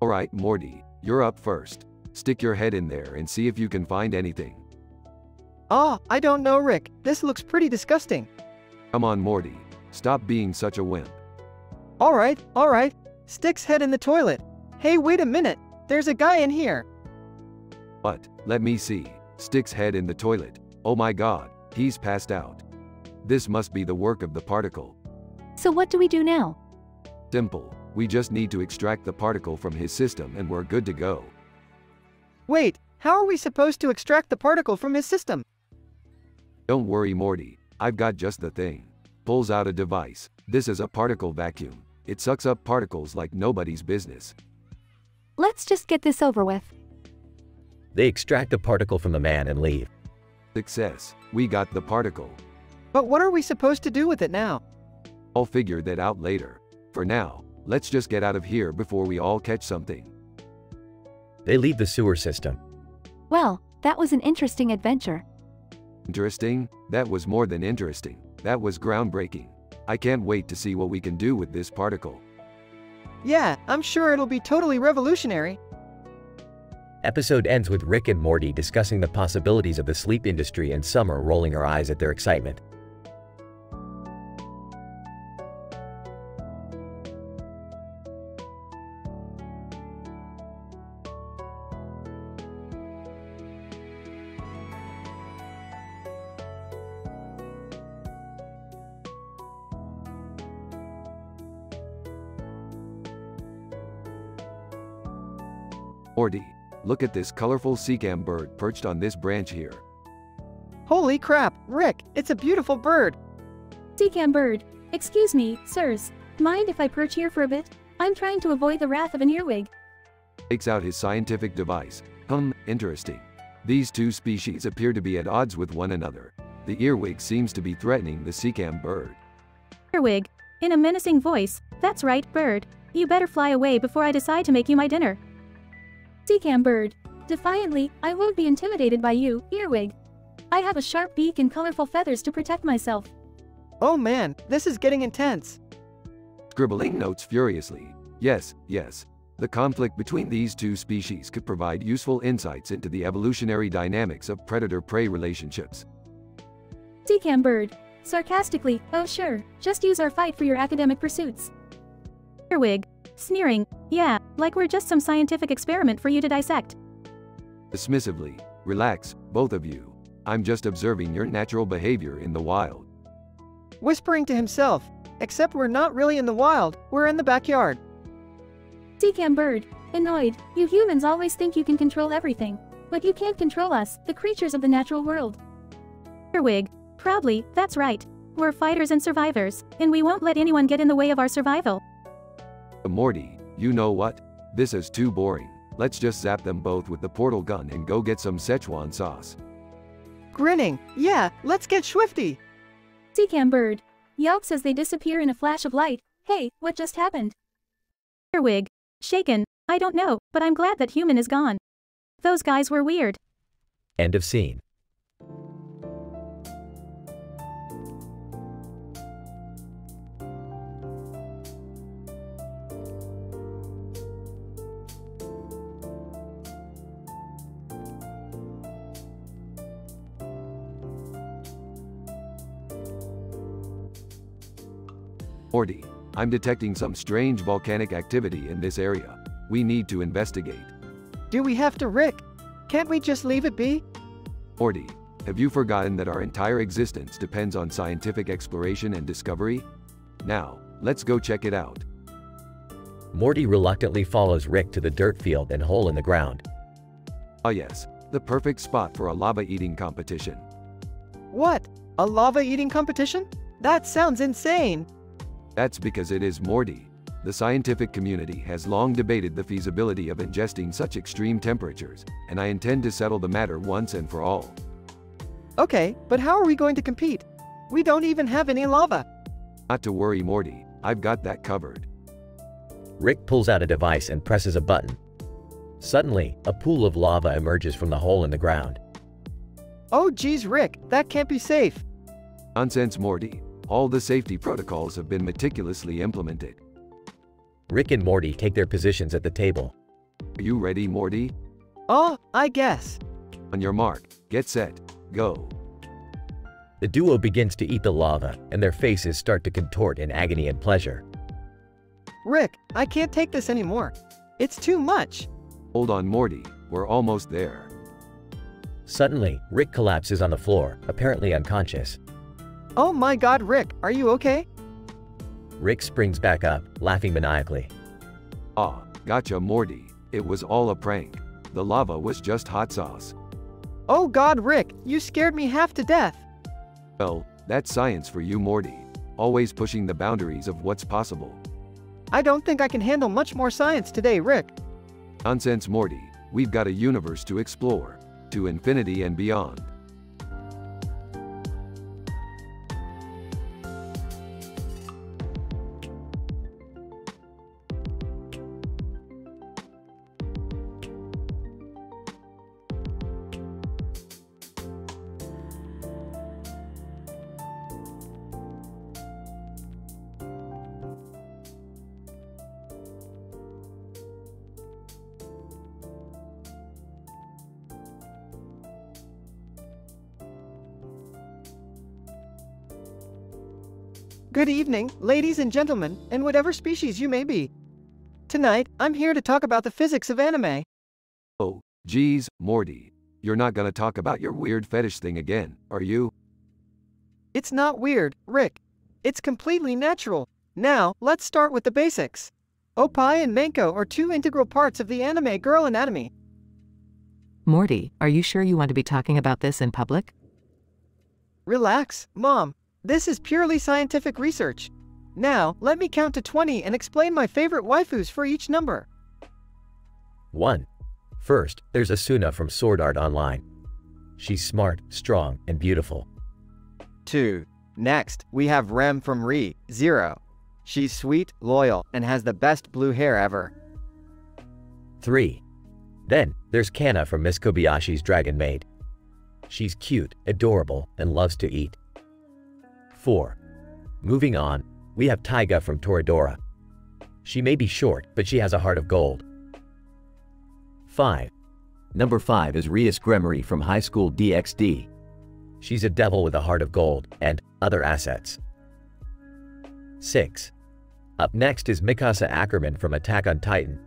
Alright, Morty, you're up first. Stick your head in there and see if you can find anything. I don't know, Rick. This looks pretty disgusting. Come on, Morty. Stop being such a wimp. Alright. Stick's head in the toilet. Hey, wait a minute. There's a guy in here. What? Let me see. Stick's head in the toilet. Oh my god, he's passed out. This must be the work of the particle. So what do we do now? Simple. We just need to extract the particle from his system and we're good to go. Wait, how are we supposed to extract the particle from his system? Don't worry, Morty. I've got just the thing. Pulls out a device. This is a particle vacuum. It sucks up particles like nobody's business. Let's just get this over with. They extract the particle from the man and leave. Success. We got the particle. But what are we supposed to do with it now? I'll figure that out later. For now, let's just get out of here before we all catch something. They leave the sewer system. Well, that was an interesting adventure. Interesting? That was more than interesting. That was groundbreaking. I can't wait to see what we can do with this particle. Yeah, I'm sure it'll be totally revolutionary. Episode ends with Rick and Morty discussing the possibilities of the sleep industry and Summer rolling her eyes at their excitement. Morty, look at this colorful seacam bird perched on this branch here. Holy crap, Rick, it's a beautiful bird. Seacam bird. Excuse me, sirs. Mind if I perch here for a bit? I'm trying to avoid the wrath of an earwig. Takes out his scientific device. Interesting. These two species appear to be at odds with one another. The earwig seems to be threatening the seacam bird. Earwig. In a menacing voice. That's right, bird. You better fly away before I decide to make you my dinner. Seacam bird. Defiantly, I won't be intimidated by you, earwig. I have a sharp beak and colorful feathers to protect myself. Oh man, this is getting intense. Scribbling notes furiously. Yes. The conflict between these two species could provide useful insights into the evolutionary dynamics of predator-prey relationships. Seacam bird. Sarcastically, oh sure, just use our fight for your academic pursuits. Earwig. Sneering. Yeah, like we're just some scientific experiment for you to dissect. Dismissively. Relax, both of you. I'm just observing your natural behavior in the wild. Whispering to himself. Except we're not really in the wild, we're in the backyard. Seacam bird. Annoyed. You humans always think you can control everything. But you can't control us, the creatures of the natural world. Earwig. Proudly, that's right. We're fighters and survivors, and we won't let anyone get in the way of our survival. Morty, you know what? This is too boring. Let's just zap them both with the portal gun and go get some Szechuan sauce. Grinning. Yeah, let's get swifty. Seacam bird. Yelps as they disappear in a flash of light. Hey, what just happened? Earwig. Shaken. I don't know, but I'm glad that human is gone. Those guys were weird. End of scene. Morty, I'm detecting some strange volcanic activity in this area. We need to investigate. Do we have to, Rick? Can't we just leave it be? Morty, have you forgotten that our entire existence depends on scientific exploration and discovery? Now, let's go check it out. Morty reluctantly follows Rick to the dirt field and hole in the ground. Ah yes, the perfect spot for a lava-eating competition. What? A lava-eating competition? That sounds insane. That's because it is Morty. The scientific community has long debated the feasibility of ingesting such extreme temperatures, and I intend to settle the matter once and for all. Okay, but how are we going to compete? We don't even have any lava. Not to worry, Morty. I've got that covered. Rick pulls out a device and presses a button. Suddenly, a pool of lava emerges from the hole in the ground. Oh geez, Rick, that can't be safe. Nonsense, Morty. All the safety protocols have been meticulously implemented. Rick and Morty take their positions at the table. Are you ready, Morty? Oh, I guess. On your mark, get set, go. The duo begins to eat the lava, and their faces start to contort in agony and pleasure. Rick, I can't take this anymore. It's too much. Hold on, Morty, we're almost there. Suddenly, Rick collapses on the floor, apparently unconscious. Oh my god, Rick, are you okay? Rick springs back up, laughing maniacally. Ah, gotcha, Morty. It was all a prank. The lava was just hot sauce. Oh god, Rick, you scared me half to death. Well, that's science for you, Morty. Always pushing the boundaries of what's possible. I don't think I can handle much more science today, Rick. Nonsense, Morty. We've got a universe to explore. To infinity and beyond. Good evening, ladies and gentlemen, and whatever species you may be. Tonight, I'm here to talk about the physics of anime. Oh, geez, Morty. You're not gonna talk about your weird fetish thing again, are you? It's not weird, Rick. It's completely natural. Now, let's start with the basics. Oppai and Manko are two integral parts of the anime girl anatomy. Morty, are you sure you want to be talking about this in public? Relax, Mom. This is purely scientific research. Now, let me count to 20 and explain my favorite waifus for each number. 1. First, there's Asuna from Sword Art Online. She's smart, strong, and beautiful. 2. Next, we have Rem from Re, 0. She's sweet, loyal, and has the best blue hair ever. 3. Then, there's Kana from Miss Kobayashi's Dragon Maid. She's cute, adorable, and loves to eat. 4. Moving on, we have Taiga from Toradora. She may be short, but she has a heart of gold. 5. Number 5 is Rias Gremory from High School DxD. She's a devil with a heart of gold, and other assets. 6. Up next is Mikasa Ackerman from Attack on Titan.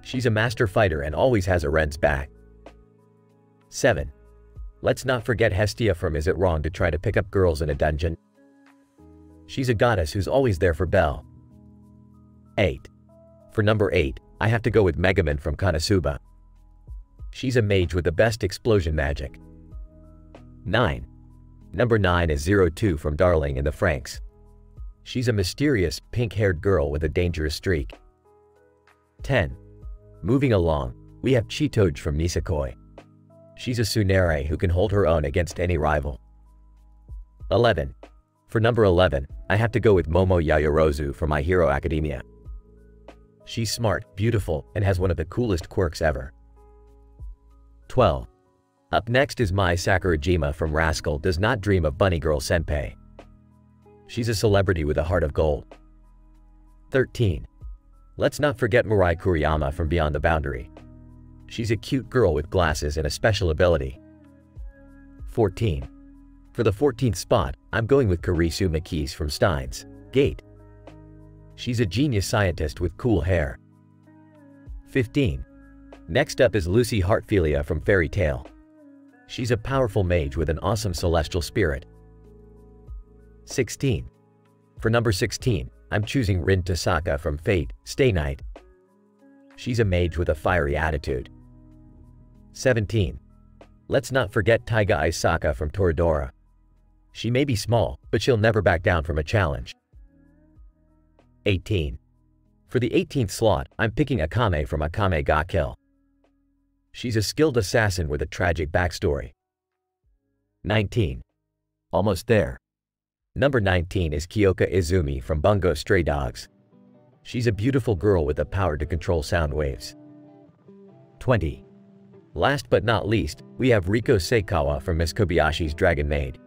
She's a master fighter and always has a Ren's back. 7. Let's not forget Hestia from Is It Wrong to Try to Pick Up Girls in a Dungeon? She's a goddess who's always there for Belle. 8. For number 8, I have to go with Megaman from Konosuba. She's a mage with the best explosion magic. 9. Number 9 is 02 from Darling in the Franxx. She's a mysterious, pink-haired girl with a dangerous streak. 10. Moving along, we have Chitoj from Nisekoi. She's a tsundere who can hold her own against any rival. 11. For number 11, I have to go with Momo Yaoyorozu from My Hero Academia. She's smart, beautiful, and has one of the coolest quirks ever. 12. Up next is Mai Sakurajima from Rascal Does Not Dream of Bunny Girl Senpai. She's a celebrity with a heart of gold. 13. Let's not forget Mirai Kuriyama from Beyond the Boundary. She's a cute girl with glasses and a special ability. 14. For the 14th spot, I'm going with Karisu Makis from Steins Gate. She's a genius scientist with cool hair. 15. Next up is Lucy Heartfilia from Fairy Tail. She's a powerful mage with an awesome celestial spirit. 16. For number 16, I'm choosing Rin Tasaka from Fate Stay Night. She's a mage with a fiery attitude. 17. Let's not forget Taiga Aisaka from Toradora. She may be small, but she'll never back down from a challenge. 18. For the 18th slot, I'm picking Akame from Akame ga Kill. She's a skilled assassin with a tragic backstory. 19. Almost there. Number 19 is Kyoka Izumi from Bungo Stray Dogs. She's a beautiful girl with the power to control sound waves. 20. Last but not least, we have Riko Seikawa from Miss Kobayashi's Dragon Maid.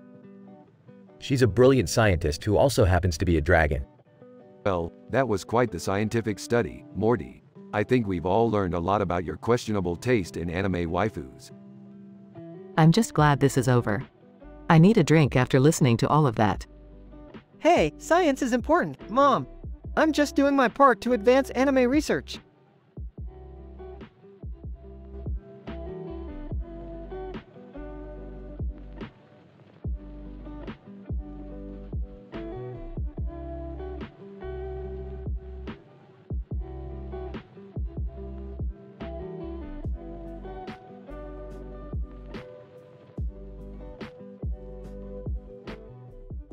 She's a brilliant scientist who also happens to be a dragon. Well, that was quite the scientific study, Morty. I think we've all learned a lot about your questionable taste in anime waifus. I'm just glad this is over. I need a drink after listening to all of that. Hey, science is important, Mom. I'm just doing my part to advance anime research.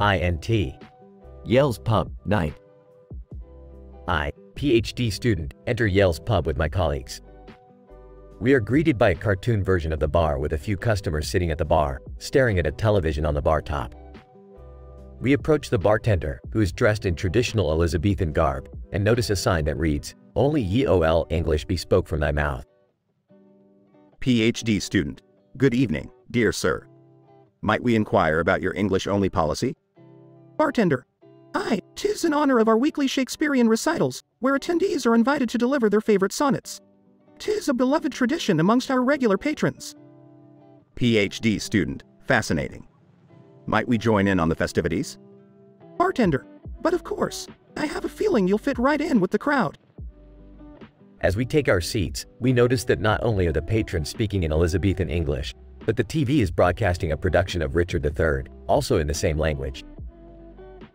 INT. Yale's Pub, night. I, PhD student, enter Yale's pub with my colleagues. We are greeted by a cartoon version of the bar with a few customers sitting at the bar, staring at a television on the bar top. We approach the bartender, who is dressed in traditional Elizabethan garb, and notice a sign that reads, "Only YOL English be spoke from thy mouth." PhD student. Good evening, dear sir. Might we inquire about your English-only policy? Bartender. Aye, 'tis in honor of our weekly Shakespearean recitals, where attendees are invited to deliver their favorite sonnets. 'Tis a beloved tradition amongst our regular patrons. PhD student. Fascinating. Might we join in on the festivities? Bartender. But of course, I have a feeling you'll fit right in with the crowd. As we take our seats, we notice that not only are the patrons speaking in Elizabethan English, but the TV is broadcasting a production of Richard III, also in the same language.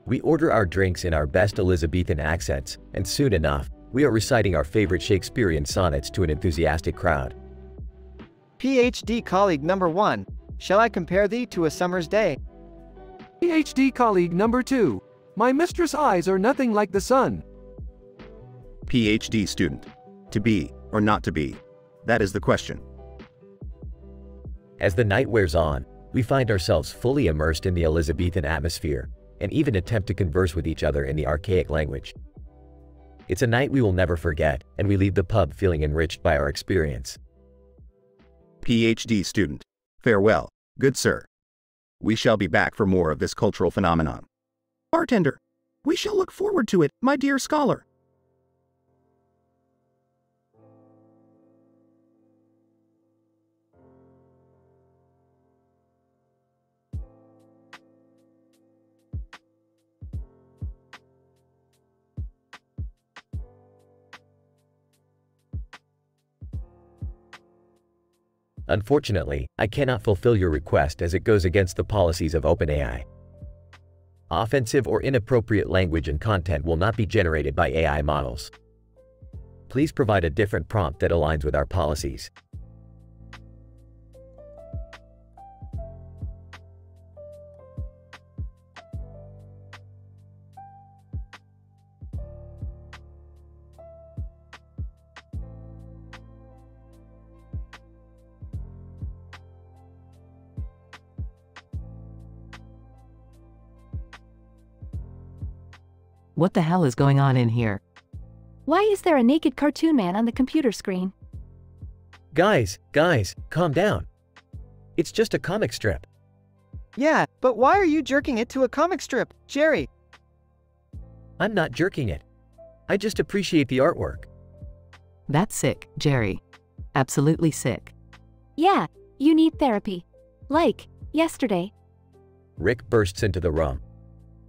We order our drinks in our best Elizabethan accents, and soon enough, we are reciting our favorite Shakespearean sonnets to an enthusiastic crowd. PhD colleague number 1, shall I compare thee to a summer's day? PhD colleague number 2, my mistress' eyes are nothing like the sun. PhD student. To be or not to be? That is the question. As the night wears on, we find ourselves fully immersed in the Elizabethan atmosphere, and even attempt to converse with each other in the archaic language. It's a night we will never forget, and we leave the pub feeling enriched by our experience. PhD student. Farewell, good sir. We shall be back for more of this cultural phenomenon. Bartender. We shall look forward to it, my dear scholar. Unfortunately, I cannot fulfill your request as it goes against the policies of OpenAI. Offensive or inappropriate language and content will not be generated by AI models. Please provide a different prompt that aligns with our policies. What the hell is going on in here? Why is there a naked cartoon man on the computer screen? Guys, calm down. It's just a comic strip. Yeah, but why are you jerking it to a comic strip, Jerry? I'm not jerking it. I just appreciate the artwork. That's sick, Jerry. Absolutely sick. Yeah, you need therapy. Like, yesterday. Rick bursts into the room.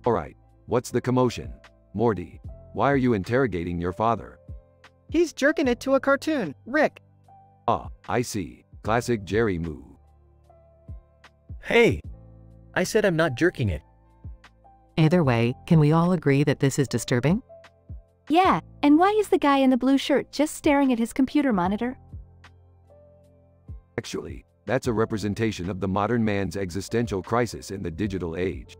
Alright, what's the commotion? Morty, why are you interrogating your father? He's jerking it to a cartoon, Rick. Ah, I see. Classic Jerry move. Hey! I said I'm not jerking it. Either way, can we all agree that this is disturbing? Yeah, and why is the guy in the blue shirt just staring at his computer monitor? Actually, that's a representation of the modern man's existential crisis in the digital age.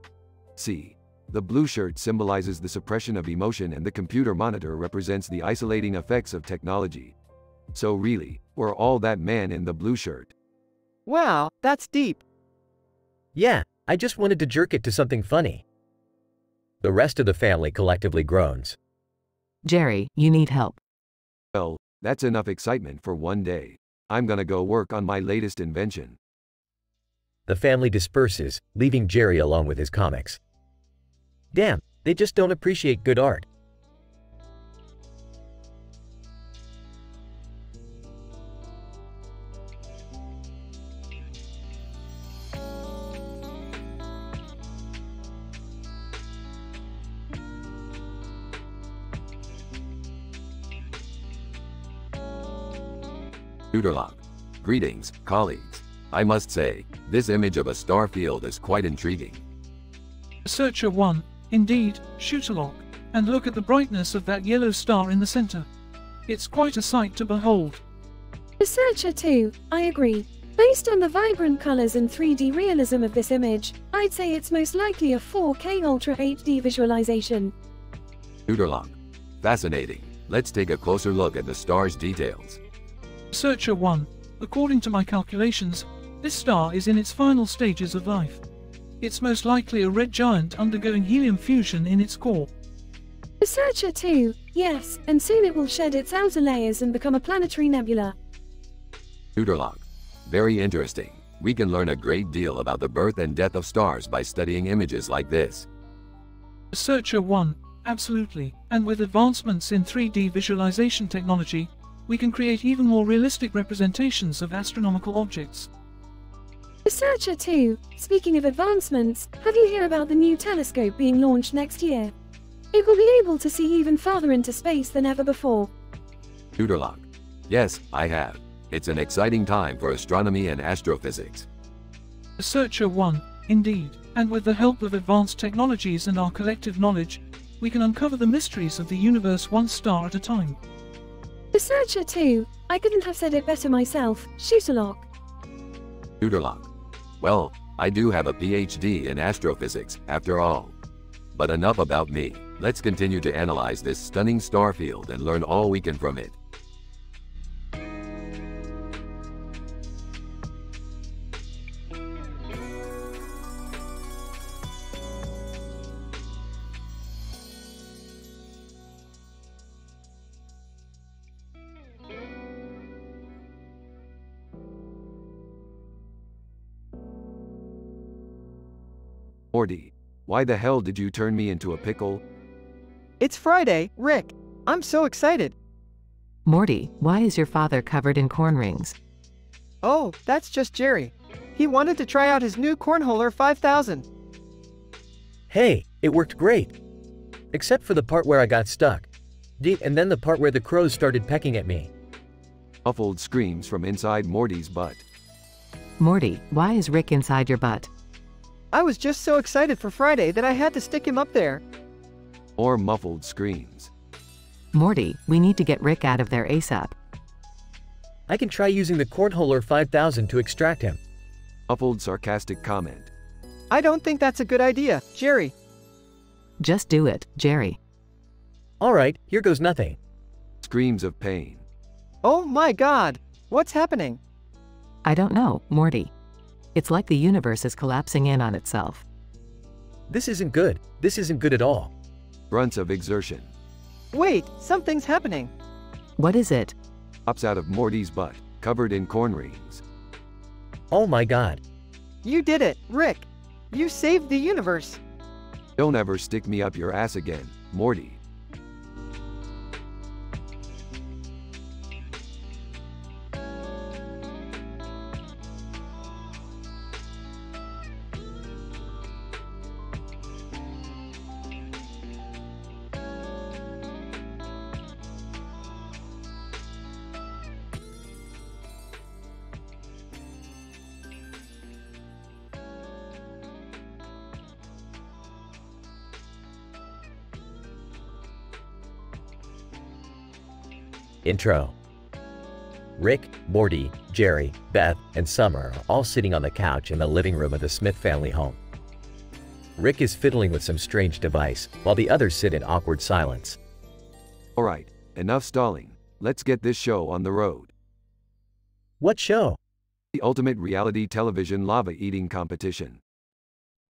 See, the blue shirt symbolizes the suppression of emotion and the computer monitor represents the isolating effects of technology. So really, we're all that man in the blue shirt. Wow, that's deep. Yeah, I just wanted to jerk it to something funny. The rest of the family collectively groans. Jerry, you need help. Well, that's enough excitement for one day. I'm gonna go work on my latest invention. The family disperses, leaving Jerry alone with his comics. Damn, they just don't appreciate good art. Tutorlog. Greetings, colleagues. I must say, this image of a star field is quite intriguing. Researcher 1, indeed, Shooterlock. And look at the brightness of that yellow star in the center. It's quite a sight to behold. Researcher 2, I agree. Based on the vibrant colors and 3D realism of this image, I'd say it's most likely a 4K Ultra HD visualization. Tutorlog. Fascinating. Let's take a closer look at the star's details. Researcher 1, according to my calculations, this star is in its final stages of life. It's most likely a red giant undergoing helium fusion in its core. Researcher 2, yes, and soon it will shed its outer layers and become a planetary nebula. Tutorlog. Very interesting. We can learn a great deal about the birth and death of stars by studying images like this. Researcher 1, absolutely. And with advancements in 3D visualization technology, we can create even more realistic representations of astronomical objects. Researcher 2, speaking of advancements, have you heard about the new telescope being launched next year? It will be able to see even farther into space than ever before. Tutorlog. Yes, I have. It's an exciting time for astronomy and astrophysics. Researcher 1, indeed. And with the help of advanced technologies and our collective knowledge, we can uncover the mysteries of the universe one star at a time. Researcher 2, I couldn't have said it better myself, Shooterlock. Tutorlog. Well, I do have a PhD in astrophysics, after all. But enough about me. Let's continue to analyze this stunning star field and learn all we can from it. Morty, why the hell did you turn me into a pickle? It's Friday, Rick. I'm so excited. Morty, why is your father covered in corn rings? Oh, that's just Jerry. He wanted to try out his new Cornholer 5000. Hey, it worked great. Except for the part where I got stuck. And then the part where the crows started pecking at me. Muffled screams from inside Morty's butt. Morty, why is Rick inside your butt? I was just so excited for Friday that I had to stick him up there. More muffled screams. Morty, we need to get Rick out of there ASAP. I can try using the Cornholer 5000 to extract him. Muffled sarcastic comment. I don't think that's a good idea, Jerry. Just do it, Jerry. Alright, here goes nothing. Screams of pain. Oh my god, what's happening? I don't know, Morty. It's like the universe is collapsing in on itself. This isn't good. This isn't good at all. Grunts of exertion. Wait, something's happening. What is it? Pops out of Morty's butt, covered in corn rings. Oh my god. You did it, Rick. You saved the universe. Don't ever stick me up your ass again, Morty. Intro. Rick, Morty, Jerry, Beth, and Summer are all sitting on the couch in the living room of the Smith family home. Rick is fiddling with some strange device, while the others sit in awkward silence. Alright, enough stalling. Let's get this show on the road. What show? The ultimate reality television lava eating competition.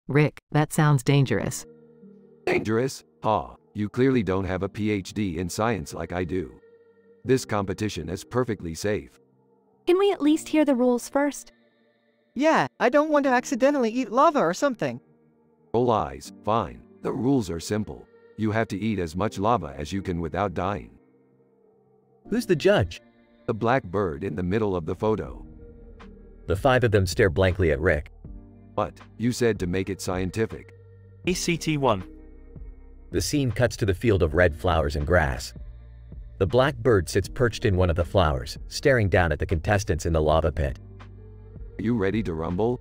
Rick, that sounds dangerous. Dangerous? Ha, you clearly don't have a PhD in science like I do. This competition is perfectly safe. Can we at least hear the rules first? Yeah, I don't want to accidentally eat lava or something. Roll eyes, fine. The rules are simple. You have to eat as much lava as you can without dying. Who's the judge? The black bird in the middle of the photo. The five of them stare blankly at Rick. What? You said to make it scientific. ACT1. The scene cuts to the field of red flowers and grass. The black bird sits perched in one of the flowers, staring down at the contestants in the lava pit. Are you ready to rumble?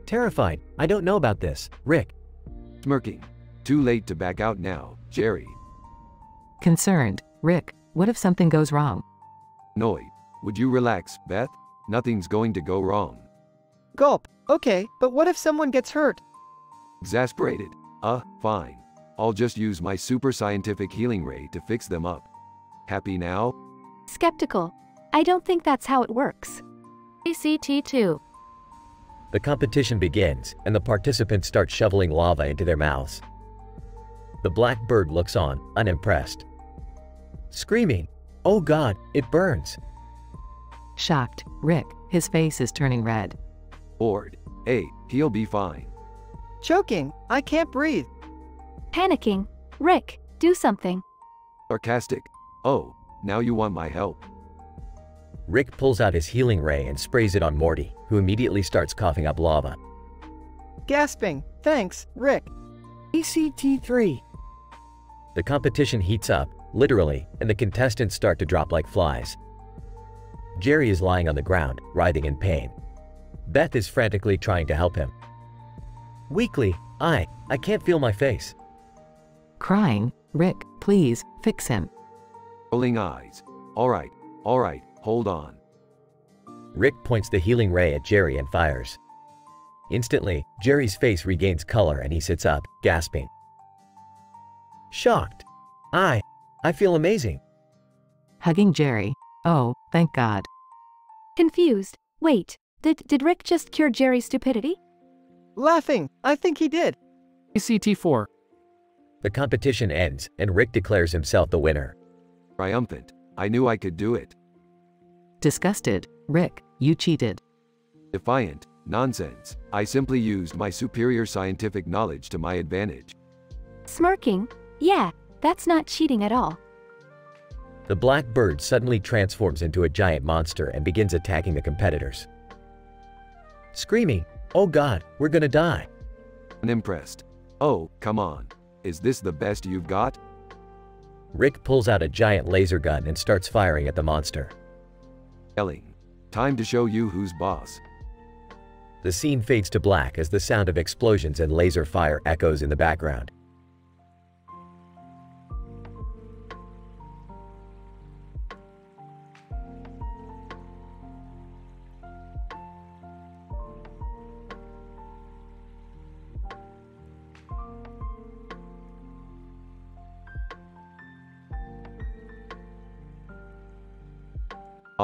Terrified. I don't know about this, Rick. Smirking. Too late to back out now, Jerry. Concerned. Rick, what if something goes wrong? Annoyed. Would you relax, Beth? Nothing's going to go wrong. Gulp. Okay, but what if someone gets hurt? Exasperated. Fine. I'll just use my super scientific healing ray to fix them up. Happy now? Skeptical. I don't think that's how it works. ACT2. The competition begins, and the participants start shoveling lava into their mouths. The black bird looks on, unimpressed. Screaming, "Oh God, it burns!" Shocked. Rick, his face is turning red. Bored. Hey, he'll be fine. Choking. I can't breathe. Panicking. Rick, do something. Sarcastic. Oh, now you want my help. Rick pulls out his healing ray and sprays it on Morty, who immediately starts coughing up lava. Gasping. Thanks, Rick. ACT3. The competition heats up, literally, and the contestants start to drop like flies. Jerry is lying on the ground, writhing in pain. Beth is frantically trying to help him. Weakly, I can't feel my face. Crying. Rick, please, fix him. Rolling eyes. All right, hold on. Rick points the healing ray at Jerry and fires. Instantly, Jerry's face regains color and he sits up, gasping. Shocked. I feel amazing. Hugging Jerry. Oh, thank God. Confused. Wait, did Rick just cure Jerry's stupidity? Laughing. I think he did. ACT4. The competition ends, and Rick declares himself the winner. Triumphant. I knew I could do it. Disgusted. Rick, you cheated. Defiant. Nonsense. I simply used my superior scientific knowledge to my advantage. Smirking. Yeah, that's not cheating at all. The black bird suddenly transforms into a giant monster and begins attacking the competitors. Screaming, "Oh God, we're gonna die." Unimpressed. Oh, come on. Is this the best you've got? Rick pulls out a giant laser gun and starts firing at the monster. Yelling. Time to show you who's boss. The scene fades to black as the sound of explosions and laser fire echoes in the background.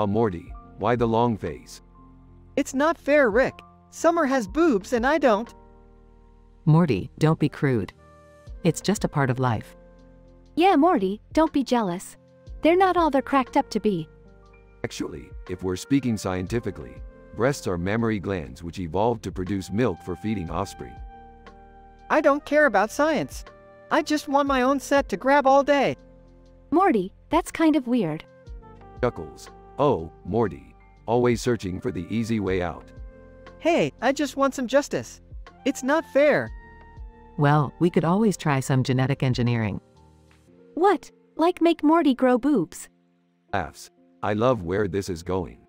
Morty, why the long face? It's not fair, Rick. Summer has boobs and I don't. Morty, don't be crude. It's just a part of life. Yeah, Morty, don't be jealous. They're not all they're cracked up to be. Actually, if we're speaking scientifically, breasts are mammary glands which evolved to produce milk for feeding offspring. I don't care about science. I just want my own set to grab all day. Morty, that's kind of weird. Chuckles. Oh, Morty. Always searching for the easy way out. Hey, I just want some justice. It's not fair. Well, we could always try some genetic engineering. What? Like make Morty grow boobs? Laughs. I love where this is going.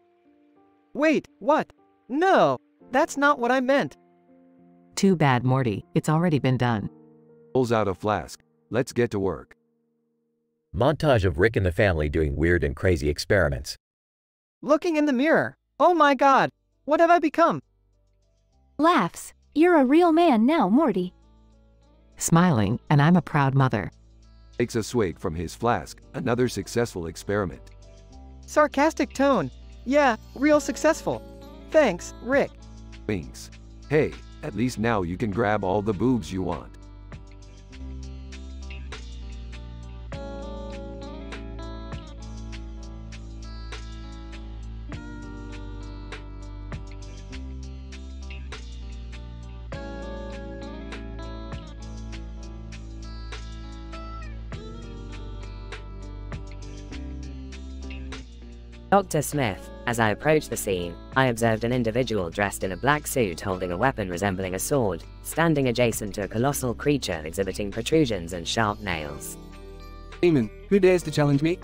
Wait, what? No, that's not what I meant. Too bad, Morty. It's already been done. Pulls out a flask. Let's get to work. Montage of Rick and the family doing weird and crazy experiments. Looking in the mirror. Oh my God, what have I become? Laughs. You're a real man now, Morty. Smiling, and I'm a proud mother. Takes a swig from his flask. Another successful experiment. Sarcastic tone. Yeah, real successful. Thanks, Rick. Winks. Hey, at least now you can grab all the boobs you want. Dr. Smith, as I approached the scene, I observed an individual dressed in a black suit holding a weapon resembling a sword, standing adjacent to a colossal creature exhibiting protrusions and sharp nails. Demon, who dares to challenge me?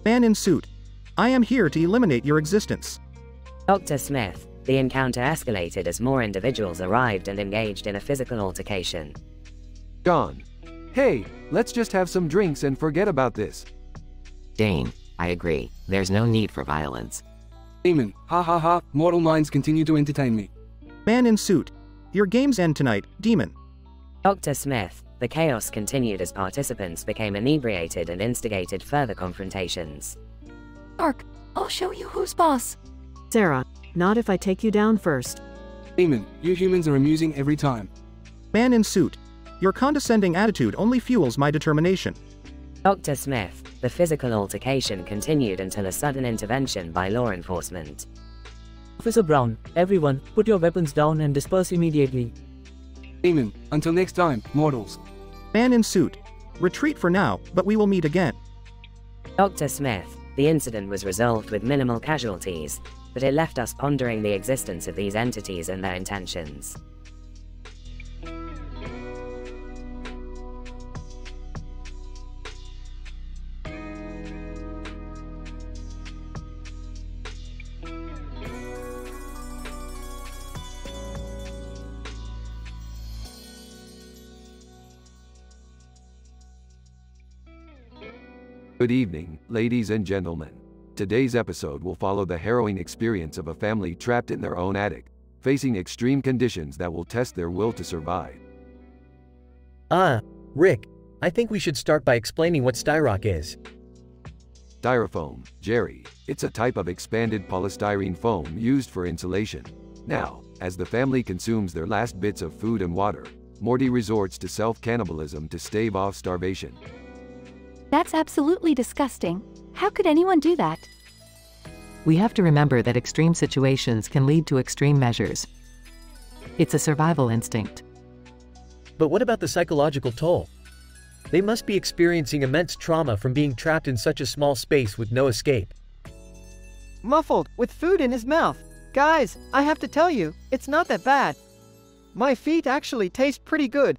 Man in suit. I am here to eliminate your existence. Dr. Smith, the encounter escalated as more individuals arrived and engaged in a physical altercation. John. Hey, let's just have some drinks and forget about this. Dane, I agree. There's no need for violence. Demon, ha ha ha, mortal minds continue to entertain me. Man in suit. Your games end tonight, demon. Dr. Smith, the chaos continued as participants became inebriated and instigated further confrontations. Ark, I'll show you who's boss. Sarah, not if I take you down first. Demon, you humans are amusing every time. Man in suit. Your condescending attitude only fuels my determination. Dr. Smith, the physical altercation continued until a sudden intervention by law enforcement. Officer Brown, everyone, put your weapons down and disperse immediately. Demon, until next time, mortals. Man in suit. Retreat for now, but we will meet again. Dr. Smith, the incident was resolved with minimal casualties, but it left us pondering the existence of these entities and their intentions. Good evening, ladies and gentlemen. Today's episode will follow the harrowing experience of a family trapped in their own attic, facing extreme conditions that will test their will to survive. Rick, I think we should start by explaining what styrock is. Styrofoam, Jerry, it's a type of expanded polystyrene foam used for insulation. Now, as the family consumes their last bits of food and water, Morty resorts to self-cannibalism to stave off starvation. That's absolutely disgusting. How could anyone do that? We have to remember that extreme situations can lead to extreme measures. It's a survival instinct. But what about the psychological toll? They must be experiencing immense trauma from being trapped in such a small space with no escape. Muffled, with food in his mouth. Guys, I have to tell you, it's not that bad. My feet actually taste pretty good.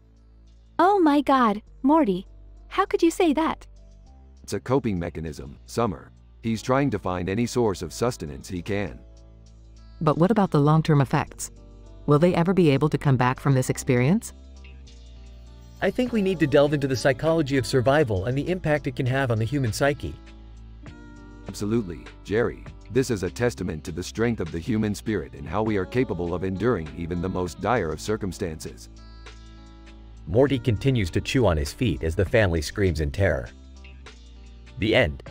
Oh my god, Morty. How could you say that? It's a coping mechanism, Summer. He's trying to find any source of sustenance he can. But what about the long-term effects? Will they ever be able to come back from this experience? I think we need to delve into the psychology of survival and the impact it can have on the human psyche. Absolutely, Jerry. This is a testament to the strength of the human spirit and how we are capable of enduring even the most dire of circumstances. Morty continues to chew on his feet as the family screams in terror. The end.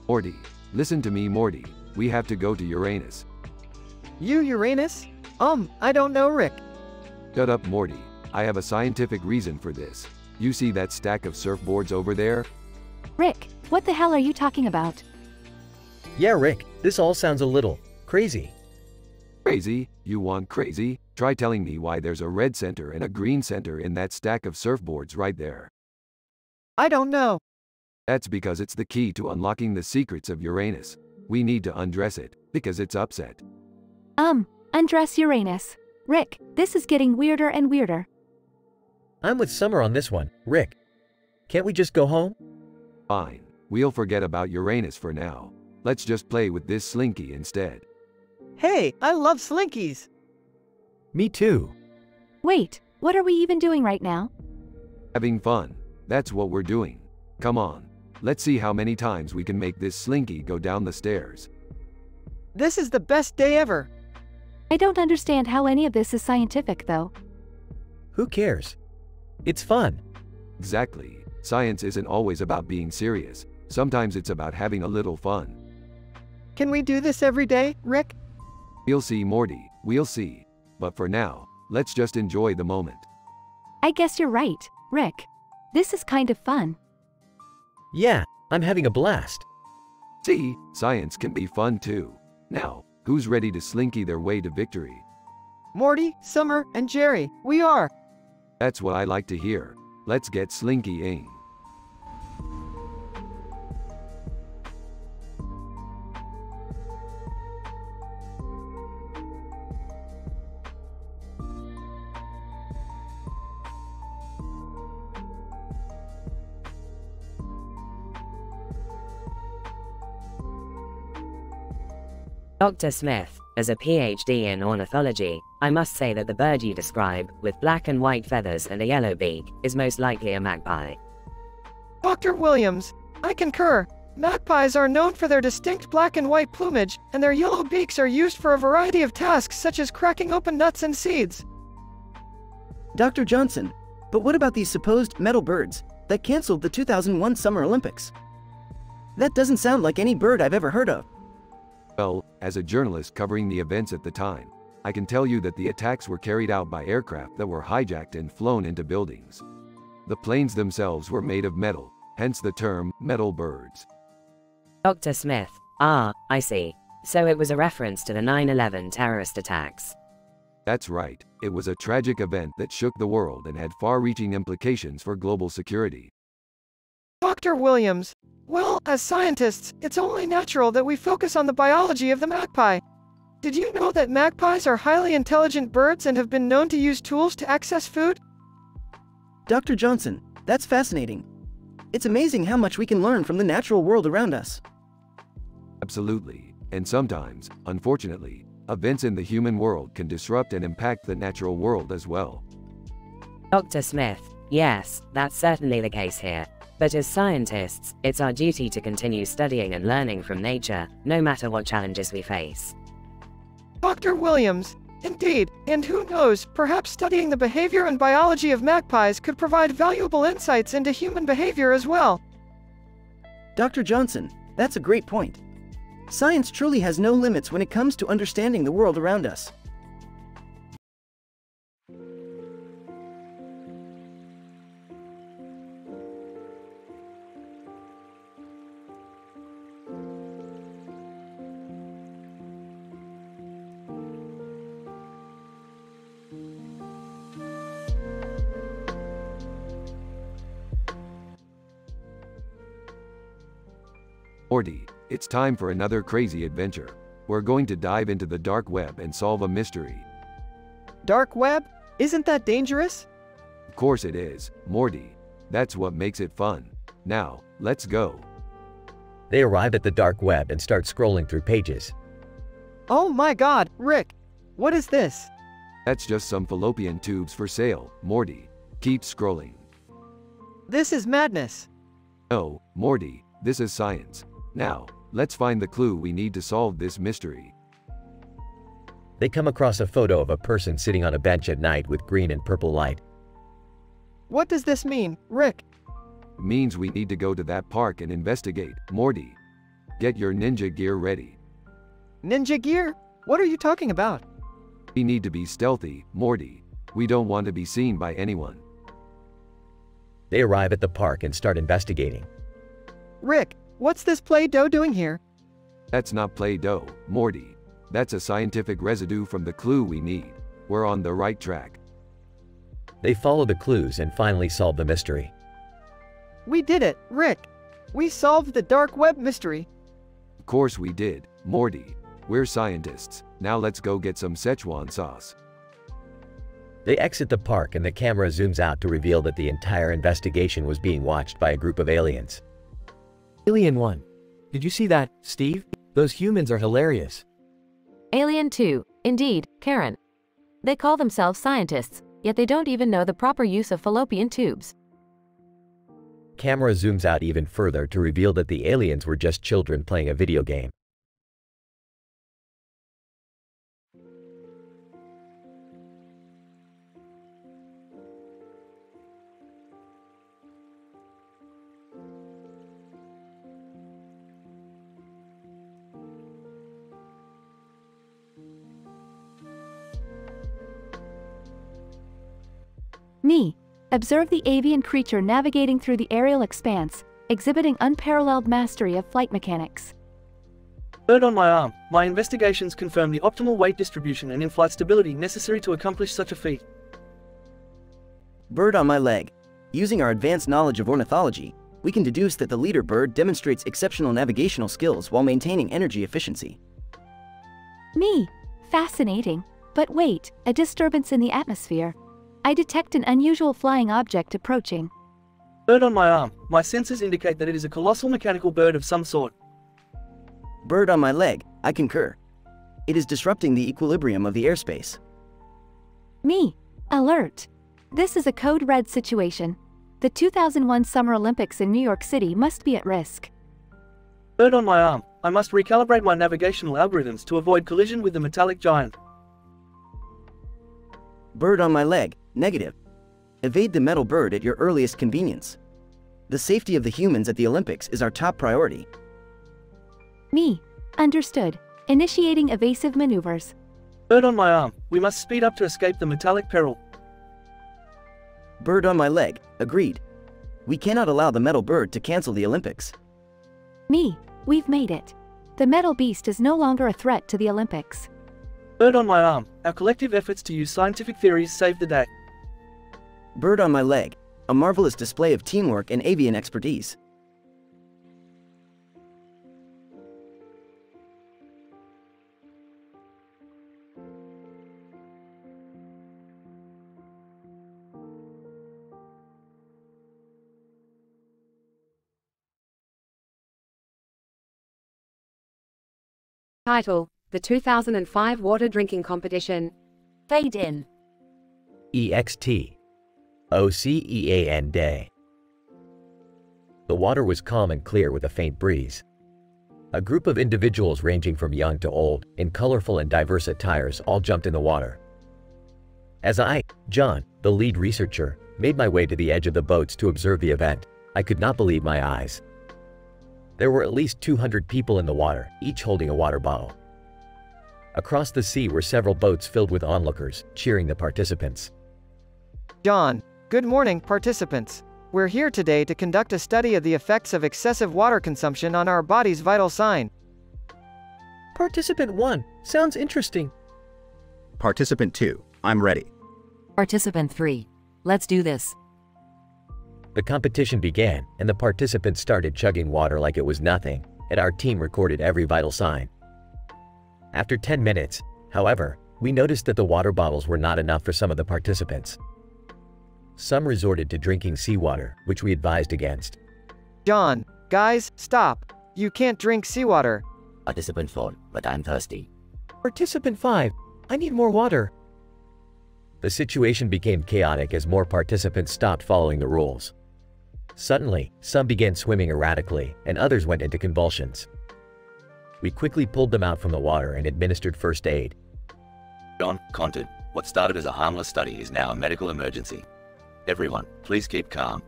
Morty, listen to me, Morty. We have to go to Uranus. Uranus? I don't know, Rick. Shut up, Morty. I have a scientific reason for this. You see that stack of surfboards over there? Rick, what the hell are you talking about? Yeah, Rick, this all sounds a little crazy. Crazy? You want crazy? Try telling me why there's a red center and a green center in that stack of surfboards right there. I don't know. That's because it's the key to unlocking the secrets of Uranus. We need to undress it, because it's upset. Undress Uranus. Rick, this is getting weirder and weirder. I'm with Summer on this one, Rick. Can't we just go home? Fine. We'll forget about Uranus for now. Let's just play with this slinky instead. Hey, I love slinkies. Me too. Wait, what are we even doing right now? Having fun. That's what we're doing. Come on. Let's see how many times we can make this slinky go down the stairs. This is the best day ever. I don't understand how any of this is scientific, though. Who cares? It's fun. Exactly. Science isn't always about being serious. Sometimes it's about having a little fun. Can we do this every day, Rick? We'll see, Morty. We'll see. But for now, let's just enjoy the moment. I guess you're right, Rick. This is kind of fun. Yeah, I'm having a blast. See, science can be fun too. Now, who's ready to slinky their way to victory? Morty, Summer, and Jerry, we are. That's what I like to hear. Let's get slinky-ing. Dr. Smith, as a PhD in ornithology, I must say that the bird you describe, with black and white feathers and a yellow beak, is most likely a magpie. Dr. Williams, I concur. Magpies are known for their distinct black and white plumage, and their yellow beaks are used for a variety of tasks such as cracking open nuts and seeds. Dr. Johnson, but what about these supposed metal birds that canceled the 2001 Summer Olympics? That doesn't sound like any bird I've ever heard of. Well, as a journalist covering the events at the time, I can tell you that the attacks were carried out by aircraft that were hijacked and flown into buildings. The planes themselves were made of metal, hence the term metal birds. Dr. Smith, I see. So it was a reference to the 9/11 terrorist attacks. That's right. It was a tragic event that shook the world and had far-reaching implications for global security. Dr. Williams, well, as scientists, it's only natural that we focus on the biology of the magpie. Did you know that magpies are highly intelligent birds and have been known to use tools to access food? Dr. Johnson, that's fascinating. It's amazing how much we can learn from the natural world around us. Absolutely. And sometimes, unfortunately, events in the human world can disrupt and impact the natural world as well. Dr. Smith, yes, that's certainly the case here. But as scientists, it's our duty to continue studying and learning from nature, no matter what challenges we face. Dr. Williams, indeed, and who knows, perhaps studying the behavior and biology of magpies could provide valuable insights into human behavior as well. Dr. Johnson, that's a great point. Science truly has no limits when it comes to understanding the world around us. Morty, it's time for another crazy adventure. We're going to dive into the dark web and solve a mystery. Dark web? Isn't that dangerous? Of course it is, Morty. That's what makes it fun. Now, let's go. They arrive at the dark web and start scrolling through pages. Oh my god, Rick! What is this? That's just some fallopian tubes for sale, Morty. Keep scrolling. This is madness. No, Morty, this is science. Now, let's find the clue we need to solve this mystery. They come across a photo of a person sitting on a bench at night with green and purple light. What does this mean, Rick? It means we need to go to that park and investigate, Morty. Get your ninja gear ready. Ninja gear? What are you talking about? We need to be stealthy, Morty. We don't want to be seen by anyone. They arrive at the park and start investigating. Rick, what's this Play-Doh doing here? That's not Play-Doh, Morty. That's a scientific residue from the clue we need. We're on the right track. They follow the clues and finally solve the mystery. We did it, Rick. We solved the dark web mystery. Of course we did, Morty. We're scientists. Now let's go get some Szechuan sauce. They exit the park and the camera zooms out to reveal that the entire investigation was being watched by a group of aliens. Alien 1. Did you see that, Steve? Those humans are hilarious. Alien 2. Indeed, Karen. They call themselves scientists, yet they don't even know the proper use of fallopian tubes. Camera zooms out even further to reveal that the aliens were just children playing a video game. Me. Observe the avian creature navigating through the aerial expanse, exhibiting unparalleled mastery of flight mechanics. Bird on my arm, my investigations confirm the optimal weight distribution and in-flight stability necessary to accomplish such a feat. Bird on my leg. Using our advanced knowledge of ornithology, we can deduce that the leader bird demonstrates exceptional navigational skills while maintaining energy efficiency. Me. Fascinating. But wait, a disturbance in the atmosphere. I detect an unusual flying object approaching. Bird on my arm. My sensors indicate that it is a colossal mechanical bird of some sort. Bird on my leg. I concur. It is disrupting the equilibrium of the airspace. Me. Alert. This is a code red situation. The 2001 Summer Olympics in New York City must be at risk. Bird on my arm. I must recalibrate my navigational algorithms to avoid collision with the metallic giant. Bird on my leg. Negative. Evade the metal bird at your earliest convenience. The safety of the humans at the Olympics is our top priority. Me. Understood. Initiating evasive maneuvers. Bird on my arm. We must speed up to escape the metallic peril. Bird on my leg. Agreed. We cannot allow the metal bird to cancel the Olympics. Me. We've made it. The metal beast is no longer a threat to the Olympics. Bird on my arm. Our collective efforts to use scientific theories save the day. Bird on my leg. A marvelous display of teamwork and avian expertise. Title: The 2005 Water Drinking Competition. Fade in. EXT. OCEAN Day. The water was calm and clear with a faint breeze. A group of individuals ranging from young to old, in colorful and diverse attires, all jumped in the water. As I, John, the lead researcher, made my way to the edge of the boats to observe the event, I could not believe my eyes. There were at least 200 people in the water, each holding a water bottle. Across the sea were several boats filled with onlookers, cheering the participants. John, good morning, participants. We're here today to conduct a study of the effects of excessive water consumption on our body's vital sign. Participant 1. Sounds interesting. Participant 2. I'm ready. Participant 3. Let's do this. The competition began, and the participants started chugging water like it was nothing, and our team recorded every vital sign. After 10 minutes, however, we noticed that the water bottles were not enough for some of the participants. Some resorted to drinking seawater, which we advised against. John, guys, stop. You can't drink seawater. Participant 4, but I'm thirsty. Participant 5. I need more water. The situation became chaotic as more participants stopped following the rules. Suddenly, some began swimming erratically, and others went into convulsions. We quickly pulled them out from the water and administered first aid. John, content. What started as a harmless study is now a medical emergency. Everyone, please keep calm.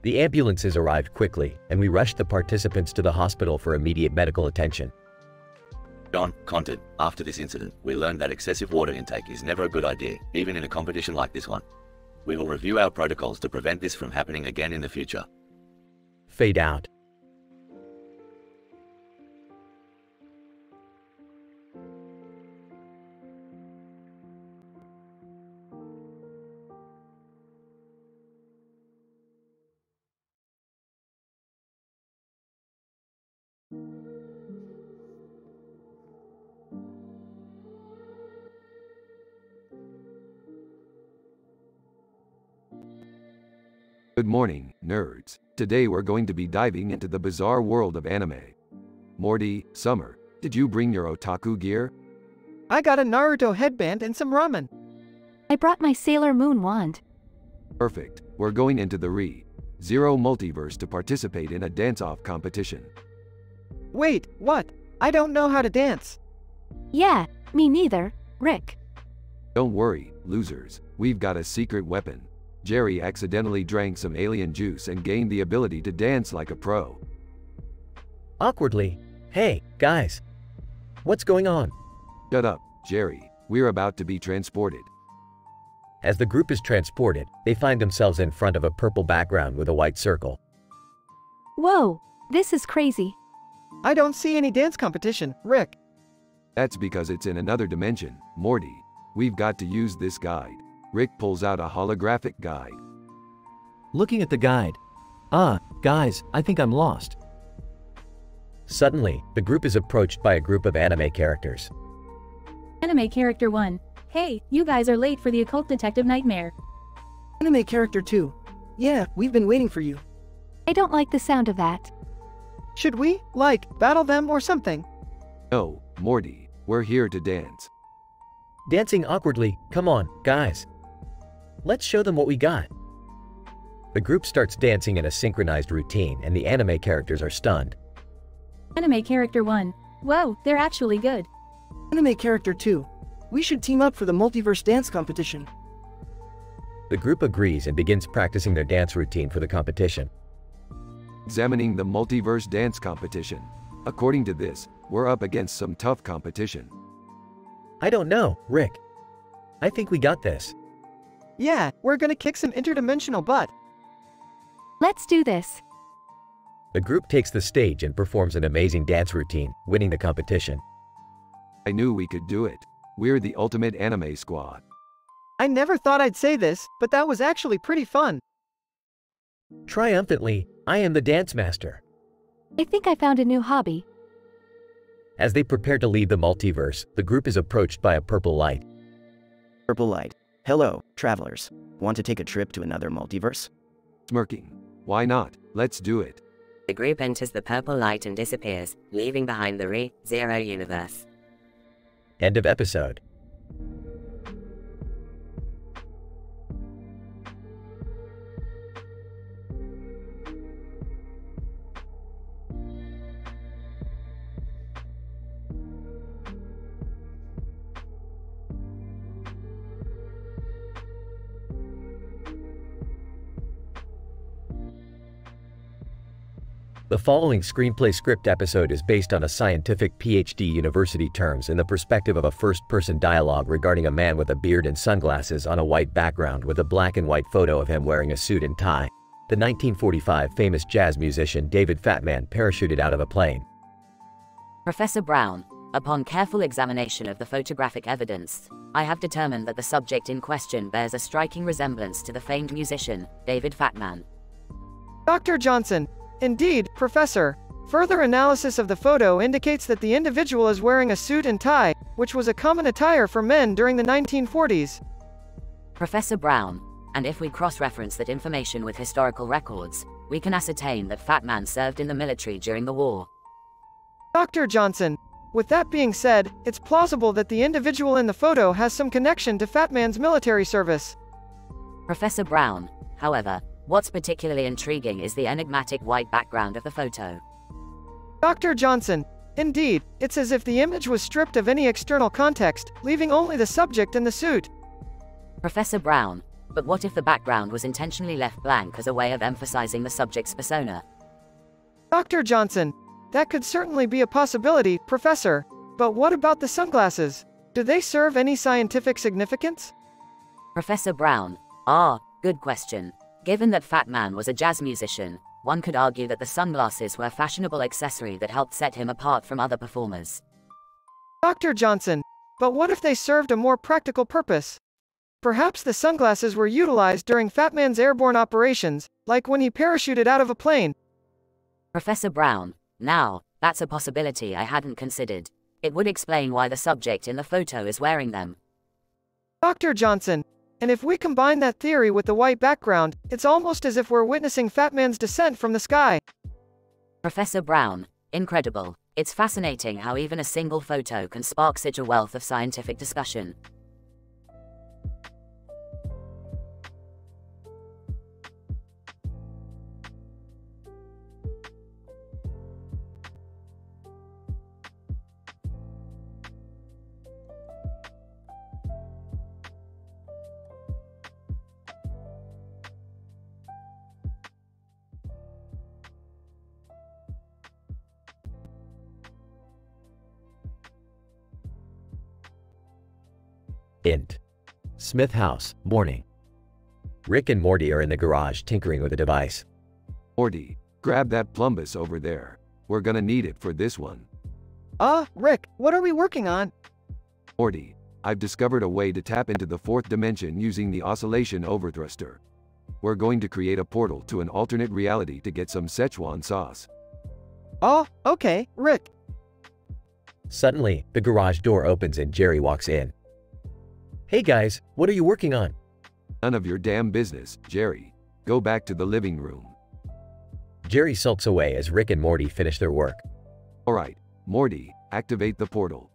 The ambulances arrived quickly, and we rushed the participants to the hospital for immediate medical attention. John, content. After this incident, we learned that excessive water intake is never a good idea, even in a competition like this one. We will review our protocols to prevent this from happening again in the future. Fade out. Good morning, nerds. Today we're going to be diving into the bizarre world of anime. Morty, Summer, did you bring your otaku gear? I got a Naruto headband and some ramen. I brought my Sailor Moon wand. Perfect. We're going into the Re-Zero multiverse to participate in a dance-off competition. Wait, what? I don't know how to dance. Yeah, me neither, Rick. Don't worry, losers. We've got a secret weapon. Jerry accidentally drank some alien juice and gained the ability to dance like a pro. Awkwardly. Hey, guys. What's going on? Shut up, Jerry. We're about to be transported. As the group is transported, they find themselves in front of a purple background with a white circle. Whoa, this is crazy. I don't see any dance competition, Rick. That's because it's in another dimension, Morty. We've got to use this guide. Rick pulls out a holographic guide. Looking at the guide. Guys, I think I'm lost. Suddenly, the group is approached by a group of anime characters. Anime Character 1. Hey, you guys are late for the occult detective nightmare. Anime Character 2. Yeah, we've been waiting for you. I don't like the sound of that. Should we, battle them or something? No, Morty, we're here to dance. Dancing awkwardly, come on, guys. Let's show them what we got. The group starts dancing in a synchronized routine and the anime characters are stunned. Anime Character 1. Whoa, they're actually good. Anime Character 2. We should team up for the multiverse dance competition. The group agrees and begins practicing their dance routine for the competition. Examining the multiverse dance competition. According to this, we're up against some tough competition. I don't know, Rick. I think we got this. Yeah, we're gonna kick some interdimensional butt. Let's do this. The group takes the stage and performs an amazing dance routine, winning the competition. I knew we could do it. We're the ultimate anime squad. I never thought I'd say this, but that was actually pretty fun. Triumphantly, I am the dance master. I think I found a new hobby. As they prepare to leave the multiverse, the group is approached by a purple light. Purple light. Hello, travelers. Want to take a trip to another multiverse? Smirking. Why not? Let's do it. The group enters the purple light and disappears, leaving behind the Re-Zero universe. End of episode. The following screenplay script episode is based on a scientific PhD university terms in the perspective of a first-person dialogue regarding a man with a beard and sunglasses on a white background with a black and white photo of him wearing a suit and tie. The 1945 famous jazz musician David Fatman parachuted out of a plane. Professor Brown, upon careful examination of the photographic evidence, I have determined that the subject in question bears a striking resemblance to the famed musician, David Fatman. Dr. Johnson. Indeed, Professor. Further analysis of the photo indicates that the individual is wearing a suit and tie, which was a common attire for men during the 1940s. Professor Brown, and if we cross-reference that information with historical records, we can ascertain that Fatman served in the military during the war. Dr. Johnson. With that being said, it's plausible that the individual in the photo has some connection to Fatman's military service. Professor Brown, however, what's particularly intriguing is the enigmatic white background of the photo. Dr. Johnson. Indeed, it's as if the image was stripped of any external context, leaving only the subject in the suit. Professor Brown, but what if the background was intentionally left blank as a way of emphasizing the subject's persona? Dr. Johnson. That could certainly be a possibility, Professor. But what about the sunglasses? Do they serve any scientific significance? Professor Brown. Good question. Given that Fatman was a jazz musician, one could argue that the sunglasses were a fashionable accessory that helped set him apart from other performers. Dr. Johnson. But what if they served a more practical purpose? Perhaps the sunglasses were utilized during Fatman's airborne operations, like when he parachuted out of a plane. Professor Brown. Now, that's a possibility I hadn't considered. It would explain why the subject in the photo is wearing them. Dr. Johnson. And if we combine that theory with the white background, it's almost as if we're witnessing Fatman's descent from the sky. Professor Brown. Incredible. It's fascinating how even a single photo can spark such a wealth of scientific discussion. Int. Smith House, morning. Rick and Morty are in the garage tinkering with a device. Morty, grab that plumbus over there. We're gonna need it for this one. Rick, what are we working on? Morty, I've discovered a way to tap into the fourth dimension using the oscillation overthruster. We're going to create a portal to an alternate reality to get some Szechuan sauce. Oh, okay, Rick. Suddenly, the garage door opens and Jerry walks in. Hey guys, what are you working on? None of your damn business, Jerry. Go back to the living room. Jerry sulks away as Rick and Morty finish their work. Alright, Morty, activate the portal.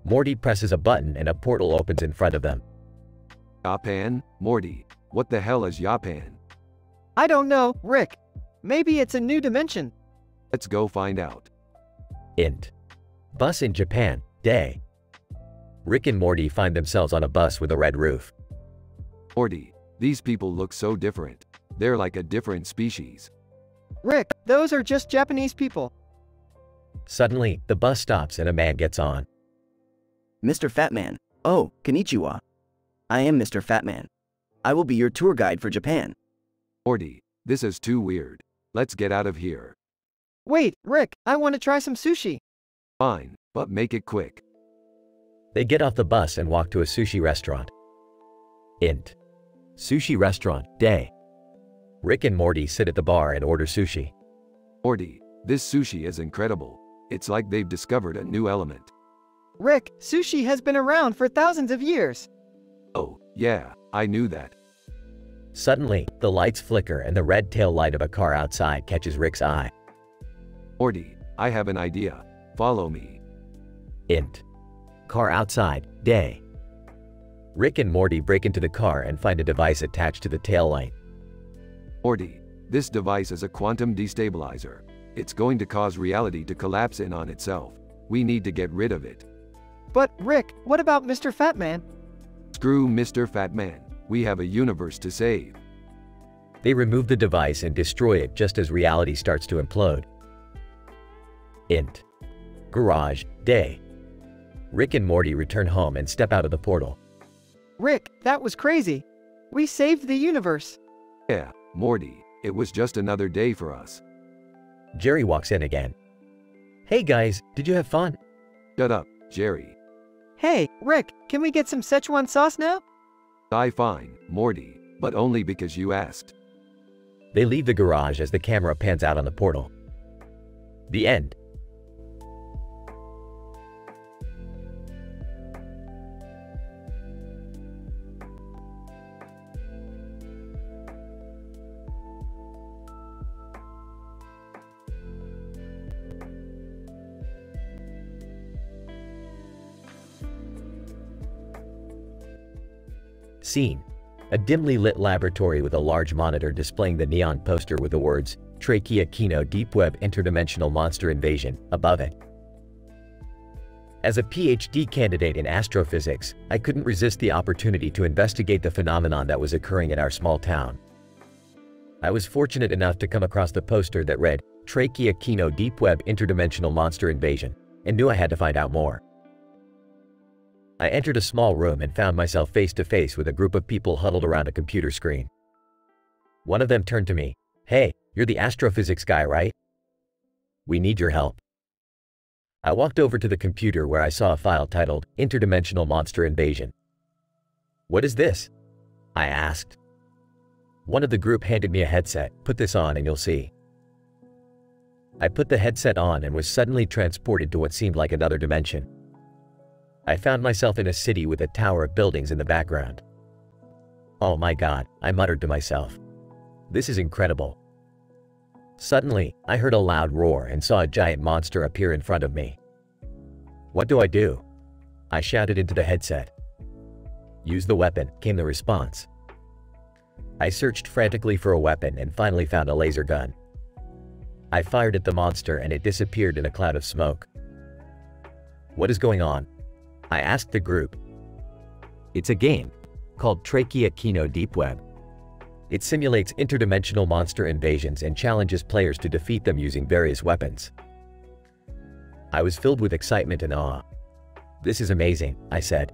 Morty presses a button and a portal opens in front of them. Japan? Morty, what the hell is Japan? I don't know, Rick. Maybe it's a new dimension. Let's go find out. Int. Bus in Japan, day. Rick and Morty find themselves on a bus with a red roof. Morty, these people look so different. They're like a different species. Rick, those are just Japanese people. Suddenly, the bus stops and a man gets on. Mr. Fatman. Oh, konnichiwa. I am Mr. Fatman. I will be your tour guide for Japan. Morty, this is too weird. Let's get out of here. Wait, Rick, I want to try some sushi. Fine, but make it quick. They get off the bus and walk to a sushi restaurant. Int. Sushi restaurant, day. Rick and Morty sit at the bar and order sushi. Morty, this sushi is incredible. It's like they've discovered a new element. Rick, sushi has been around for thousands of years. Oh, yeah, I knew that. Suddenly, the lights flicker and the red tail light of a car outside catches Rick's eye. Morty, I have an idea. Follow me. Int. Car outside, day. Rick and Morty break into the car and find a device attached to the tail light. Morty, this device is a quantum destabilizer. It's going to cause reality to collapse in on itself. We need to get rid of it. But, Rick, what about Mr. Fatman? Screw Mr. Fatman. We have a universe to save. They remove the device and destroy it just as reality starts to implode. Int. Garage, day. Rick and Morty return home and step out of the portal. Rick, that was crazy. We saved the universe. Yeah, Morty, it was just another day for us. Jerry walks in again. Hey guys, did you have fun? Shut up, Jerry. Hey, Rick, can we get some Szechuan sauce now? Fine, Morty, but only because you asked. They leave the garage as the camera pans out on the portal. The end. Scene. A dimly lit laboratory with a large monitor displaying the neon poster with the words, Trachea Kino Deep Web Interdimensional Monster Invasion, above it. As a PhD candidate in astrophysics, I couldn't resist the opportunity to investigate the phenomenon that was occurring in our small town. I was fortunate enough to come across the poster that read, Trachea Kino Deep Web Interdimensional Monster Invasion, and knew I had to find out more. I entered a small room and found myself face to face with a group of people huddled around a computer screen. One of them turned to me. Hey, you're the astrophysics guy, right? We need your help. I walked over to the computer where I saw a file titled Interdimensional Monster Invasion. What is this? I asked. One of the group handed me a headset. Put this on and you'll see. I put the headset on and was suddenly transported to what seemed like another dimension. I found myself in a city with a tower of buildings in the background. Oh my God, I muttered to myself. This is incredible. Suddenly, I heard a loud roar and saw a giant monster appear in front of me. What do I do? I shouted into the headset. Use the weapon, came the response. I searched frantically for a weapon and finally found a laser gun. I fired at the monster and it disappeared in a cloud of smoke. What is going on? I asked the group. It's a game called Trachea Kino Deep Web. It simulates interdimensional monster invasions and challenges players to defeat them using various weapons. I was filled with excitement and awe. This is amazing, I said.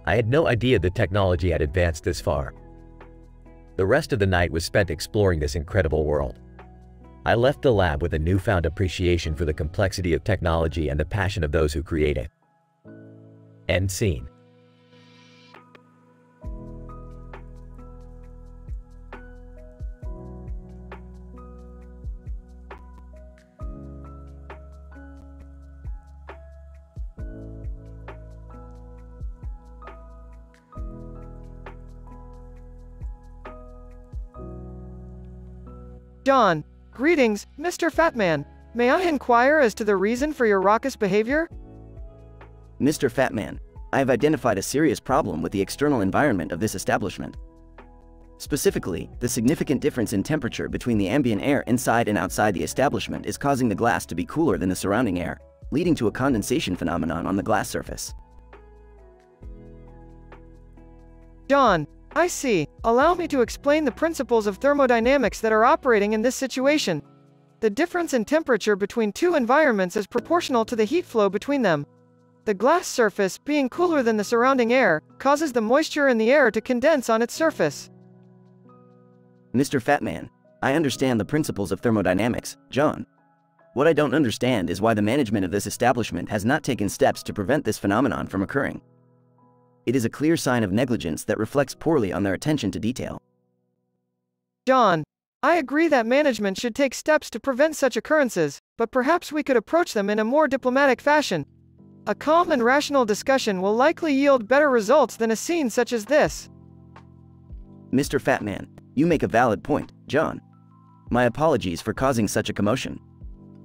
I had no idea the technology had advanced this far. The rest of the night was spent exploring this incredible world. I left the lab with a newfound appreciation for the complexity of technology and the passion of those who create it. End scene. John, greetings, Mr. Fatman. May I inquire as to the reason for your raucous behavior? Mr. Fatman, I have identified a serious problem with the external environment of this establishment. Specifically, the significant difference in temperature between the ambient air inside and outside the establishment is causing the glass to be cooler than the surrounding air, leading to a condensation phenomenon on the glass surface. John, I see. Allow me to explain the principles of thermodynamics that are operating in this situation. The difference in temperature between two environments is proportional to the heat flow between them. The glass surface, being cooler than the surrounding air, causes the moisture in the air to condense on its surface. Mr. Fatman, I understand the principles of thermodynamics, John. What I don't understand is why the management of this establishment has not taken steps to prevent this phenomenon from occurring. It is a clear sign of negligence that reflects poorly on their attention to detail. John, I agree that management should take steps to prevent such occurrences, but perhaps we could approach them in a more diplomatic fashion. A calm and rational discussion will likely yield better results than a scene such as this. Mr. Fatman, you make a valid point, John. My apologies for causing such a commotion.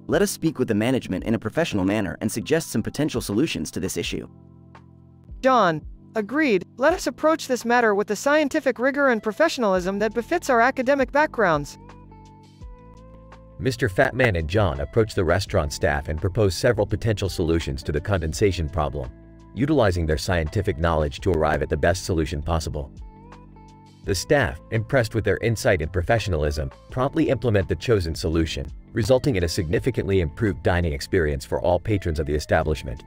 Let us speak with the management in a professional manner and suggest some potential solutions to this issue. John, agreed. Let us approach this matter with the scientific rigor and professionalism that befits our academic backgrounds. Mr. Fatman and John approach the restaurant staff and propose several potential solutions to the condensation problem, utilizing their scientific knowledge to arrive at the best solution possible. The staff, impressed with their insight and professionalism, promptly implement the chosen solution, resulting in a significantly improved dining experience for all patrons of the establishment.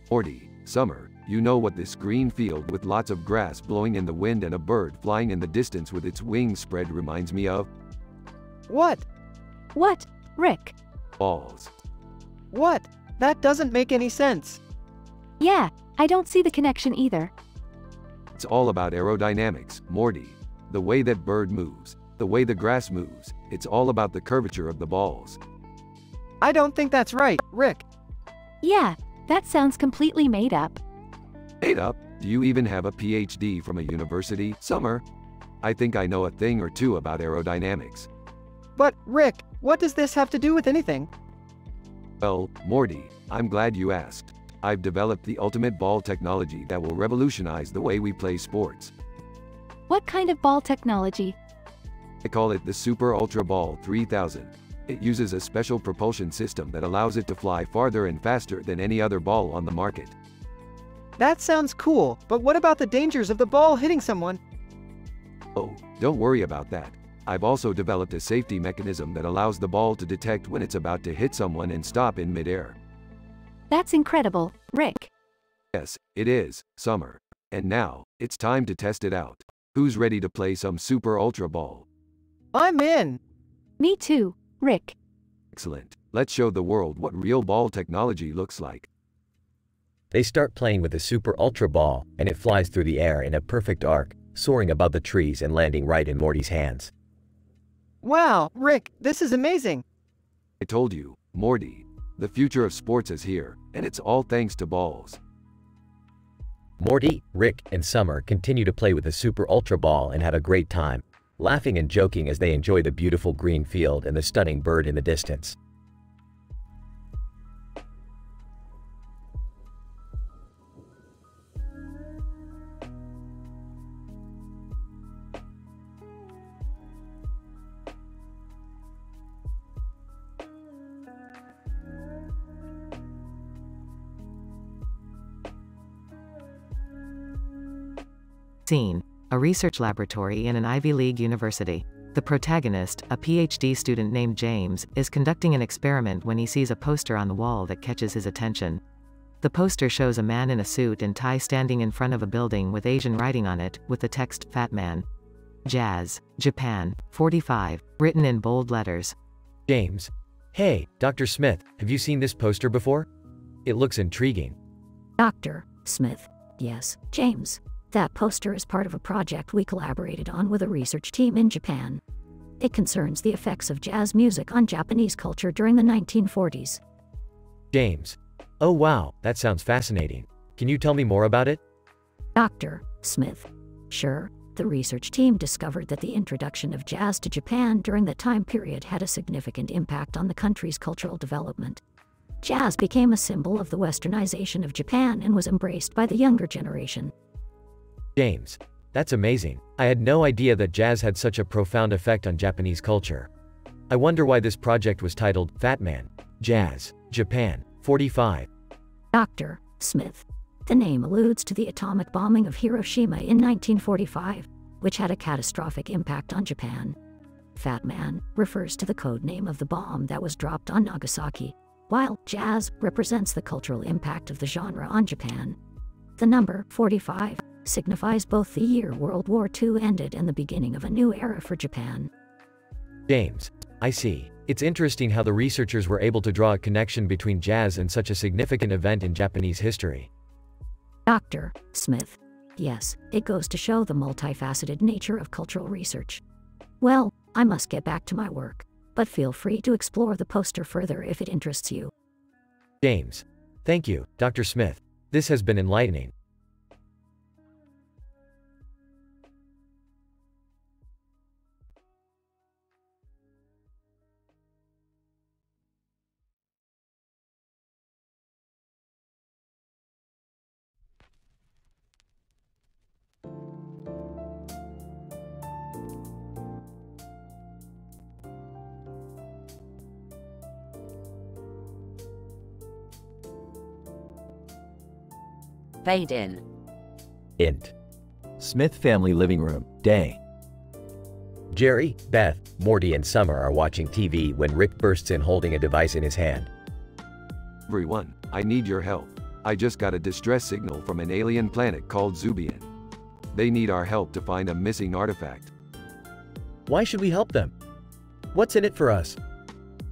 Morty, Summer, you know what this green field with lots of grass blowing in the wind and a bird flying in the distance with its wings spread reminds me of? What? What, Rick? Balls. What? That doesn't make any sense. Yeah, I don't see the connection either. It's all about aerodynamics, Morty. The way that bird moves, the way the grass moves, it's all about the curvature of the balls. I don't think that's right, Rick. Yeah, that sounds completely made up. Made up? Do you even have a PhD from a university, Summer? I think I know a thing or two about aerodynamics. But, Rick, what does this have to do with anything? Well, Morty, I'm glad you asked. I've developed the ultimate ball technology that will revolutionize the way we play sports. What kind of ball technology? I call it the Super Ultra Ball 3000. It uses a special propulsion system that allows it to fly farther and faster than any other ball on the market. That sounds cool, but what about the dangers of the ball hitting someone? Oh, don't worry about that. I've also developed a safety mechanism that allows the ball to detect when it's about to hit someone and stop in midair. That's incredible, Rick. Yes, it is, Summer. And now, it's time to test it out. Who's ready to play some Super Ultra Ball? I'm in. Me too, Rick. Excellent. Let's show the world what real ball technology looks like. They start playing with the Super Ultra Ball, and it flies through the air in a perfect arc, soaring above the trees and landing right in Morty's hands. Wow, Rick, this is amazing. I told you, Morty. The future of sports is here, and it's all thanks to balls. Morty, Rick, and Summer continue to play with the Super Ultra Ball and have a great time, laughing and joking as they enjoy the beautiful green field and the stunning bird in the distance. Scene: a research laboratory in an Ivy League university. The protagonist, a PhD student named James, is conducting an experiment when he sees a poster on the wall that catches his attention. The poster shows a man in a suit and tie standing in front of a building with Asian writing on it, with the text, Fat Man. Jazz, Japan, 45, written in bold letters. James. Hey, Dr. Smith, have you seen this poster before? It looks intriguing. Dr. Smith. Yes, James. That poster is part of a project we collaborated on with a research team in Japan. It concerns the effects of jazz music on Japanese culture during the 1940s. James. Oh wow, that sounds fascinating. Can you tell me more about it? Dr. Smith. Sure. The research team discovered that the introduction of jazz to Japan during that time period had a significant impact on the country's cultural development. Jazz became a symbol of the westernization of Japan and was embraced by the younger generation. James. That's amazing. I had no idea that jazz had such a profound effect on Japanese culture. I wonder why this project was titled Fat Man, Jazz, Japan, 45. Dr. Smith. The name alludes to the atomic bombing of Hiroshima in 1945, which had a catastrophic impact on Japan. Fat Man refers to the code name of the bomb that was dropped on Nagasaki, while jazz represents the cultural impact of the genre on Japan. The number 45 signifies both the year World War II ended and the beginning of a new era for Japan. James. I see. It's interesting how the researchers were able to draw a connection between jazz and such a significant event in Japanese history. Dr. Smith. Yes, it goes to show the multifaceted nature of cultural research. Well, I must get back to my work, but feel free to explore the poster further if it interests you. James. Thank you, Dr. Smith. This has been enlightening. Fade in. Int. Smith family living room, day. Jerry, Beth, Morty and Summer are watching TV when Rick bursts in holding a device in his hand. Everyone, I need your help. I just got a distress signal from an alien planet called Zubian. They need our help to find a missing artifact. Why should we help them? What's in it for us?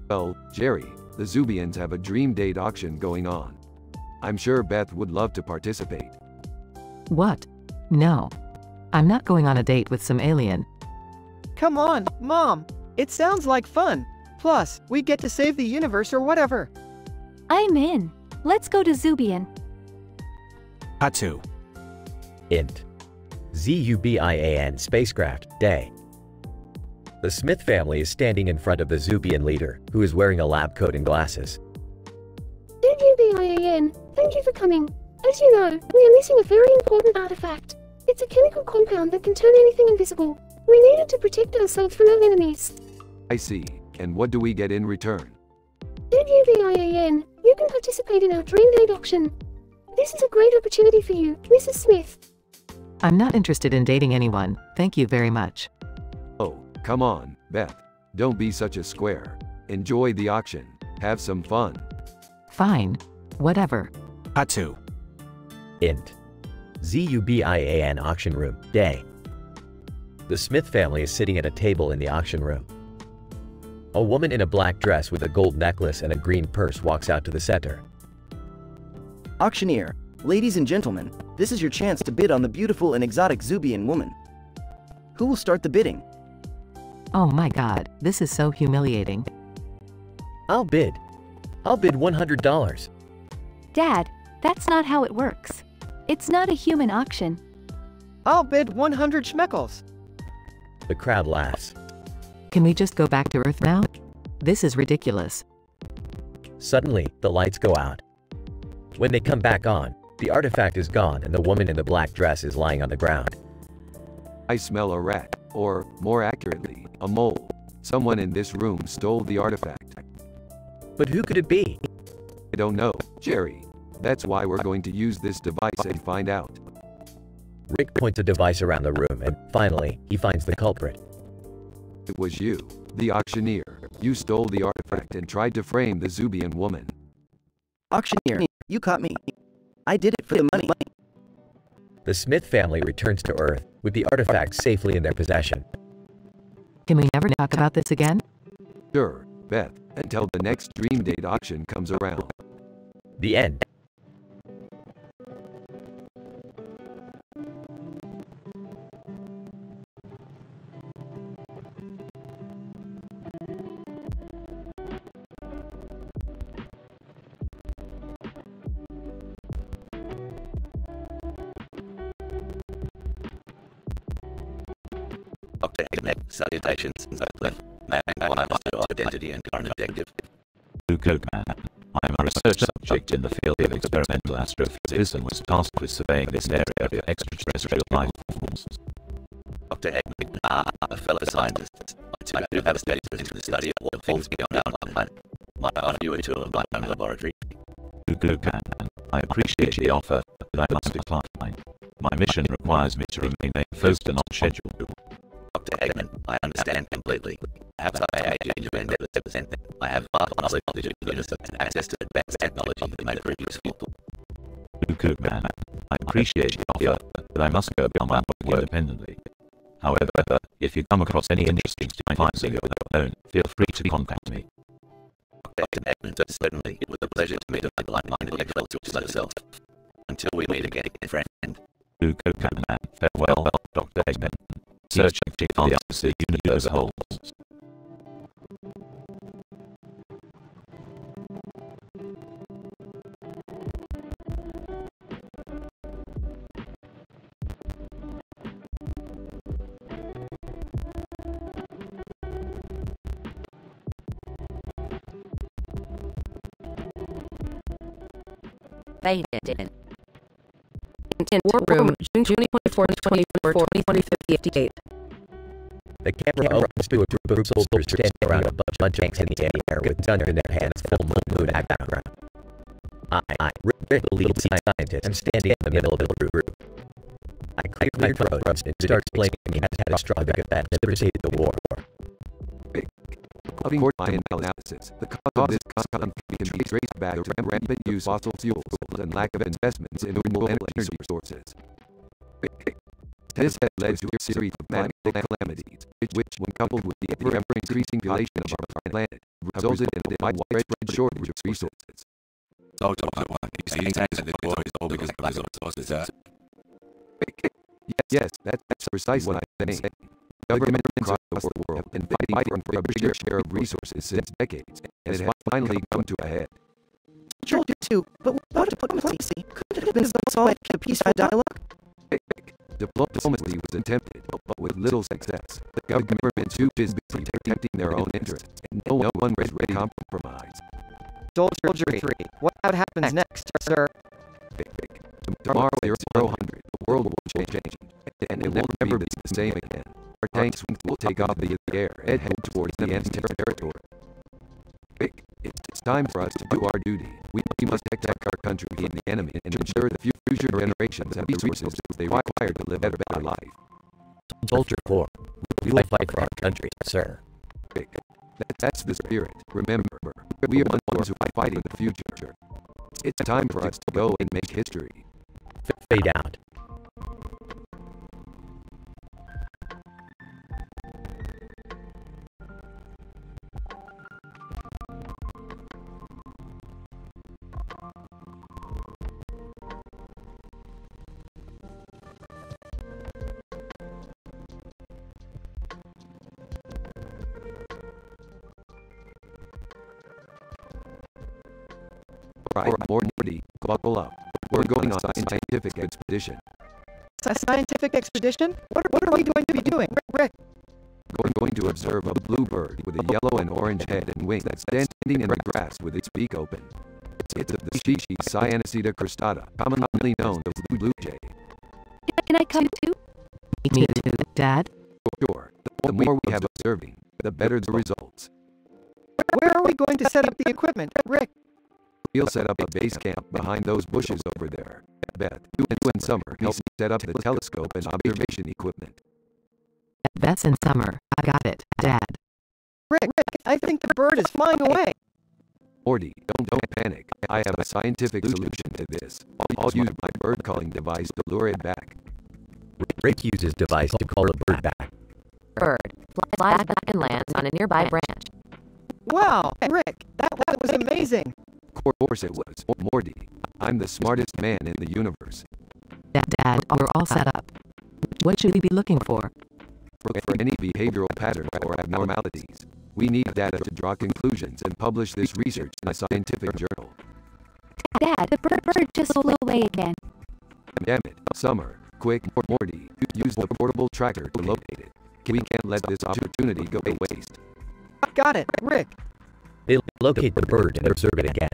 Well, Jerry, the Zubians have a dream date auction going on. I'm sure Beth would love to participate. What? No. I'm not going on a date with some alien. Come on, Mom. It sounds like fun. Plus, we get to save the universe or whatever. I'm in. Let's go to Zubian. Hatu. Int. Zubian spacecraft, day. The Smith family is standing in front of the Zubian leader, who is wearing a lab coat and glasses. Zubian, thank you for coming. As you know, we are missing a very important artifact. It's a chemical compound that can turn anything invisible. We need it to protect ourselves from our enemies. I see. And what do we get in return? Zubian, you can participate in our Dream Date auction. This is a great opportunity for you, Mrs. Smith. I'm not interested in dating anyone, thank you very much. Oh, come on, Beth. Don't be such a square. Enjoy the auction. Have some fun. Fine. Whatever. Hatu. Int. Zubian auction room, day. The Smith family is sitting at a table in the auction room. A woman in a black dress with a gold necklace and a green purse walks out to the center. Auctioneer, ladies and gentlemen, this is your chance to bid on the beautiful and exotic Zubian woman. Who will start the bidding? Oh my god, this is so humiliating. I'll bid. I'll bid $100. Dad, that's not how it works. It's not a human auction. I'll bid 100 schmeckles. The crowd laughs. Can we just go back to Earth now? This is ridiculous. Suddenly, the lights go out. When they come back on, the artifact is gone and the woman in the black dress is lying on the ground. I smell a rat, or, more accurately, a mole. Someone in this room stole the artifact. But who could it be? I don't know, Jerry. That's why we're going to use this device and find out. Rick points a device around the room and, finally, he finds the culprit. It was you, the auctioneer. You stole the artifact and tried to frame the Zubian woman. Auctioneer, you caught me. I did it for the money. The Smith family returns to Earth, with the artifact safely in their possession. Can we never talk about this again? Sure, Beth, until the next Dream Date auction comes around. The end. Dr. Eggman, salutations, Zephlin. May I know your identity and current objective? Luke Oakman. I'm a research subject in the field of experimental astrophysics and was tasked with surveying this area of extraterrestrial life forms. Dr. Eggman, a fellow scientist. I do have a study in the study of all things beyond our planet. Might I offer you a tour of my own laboratory? Luke Oakman, I appreciate the offer, but I must decline. My mission requires me to remain focused and on schedule. Dr. Eggman, I understand completely. Perhaps I may aid you in your endeavors. I have vast knowledge of the universe and access to advanced technology that may prove useful. Luke Oakman, I appreciate the offer, but I must go beyond my work independently. However, if you come across any interesting findings of your own, feel free to contact me. Dr. Eggman, certainly, it was a pleasure to meet a like-minded intellectual such as yourself. Until we meet again, friend. Luke Oakman, farewell, Dr. Eggman. Searching for the answers the universe holds. Faded in. In War Room, June 24, 2024, 2058. The camera opens to a group of soldiers standing around a bunch of tanks in the air with guns in their hands, full moon background. I, Rick, the lead scientist, am standing in the middle of the group. I clear my throat and start explaining he has had a strong event that preceded the war. According to my analysis, the cause of this conflict can be traced back to rampant use of fossil fuels and lack of investments in renewable energy sources. This has led to a series of climate calamities, which, when coupled with the ever-increasing population of our planet, resulted in a widespread shortage of resources. So, these tanks and the war is all because of lack of resources, Yes, that's precisely what I'm saying. Governments across the world have been fighting for a bigger share of resources since decades, and it has finally come to a head. Sure too, but without diplomacy, could it have been solved a peaceful dialogue? Diplomacy was attempted, but with little success. The government too busy protecting their own interests, and no one was ready to compromise. Soldier 3, what happens next, sir? Tomorrow, 0000, the world will change, and it will never be the same again. Our tanks will take off the air and head towards the enemy territory. It's time for us to do our duty. We must protect our country from the enemy and ensure the future generations have the resources they require to live a better life. Soldier 4, we will fight for our country, sir. That's the spirit. Remember, we are the ones who are fighting the future. It's time for us to go and make history. Fade out. Right, Morty, buckle up. We're going on a scientific expedition. A scientific expedition? What are we going to be doing, Rick? We're going to observe a bluebird with a yellow and orange head and wings that's standing in the grass with its beak open. It's of the species Cyanocida cristata, commonly known as the blue jay. Can I come too? Me too, Dad? Sure. The more we have observing, the better the results. Where are we going to set up the equipment, Rick? We'll set up a base camp behind those bushes over there. Beth, you and Summer help set up the telescope and observation equipment. That's in summer. I got it, Dad. Rick, I think the bird is flying away. Morty, don't panic. I have a scientific solution to this. I'll use my bird calling device to lure it back. Rick uses device to call the bird back. Bird flies back and lands on a nearby branch. Wow, Rick, that was amazing. Of course it was, Morty. I'm the smartest man in the universe. Dad, we're all set up. What should we be looking for? For any behavioral patterns or abnormalities, we need data to draw conclusions and publish this research in a scientific journal. Dad, the bird just flew away again. Damn it, Summer. Quick, Morty, use the portable tracker to locate it. We can't let this opportunity go to waste. Got it, Rick. They locate the bird and observe it again.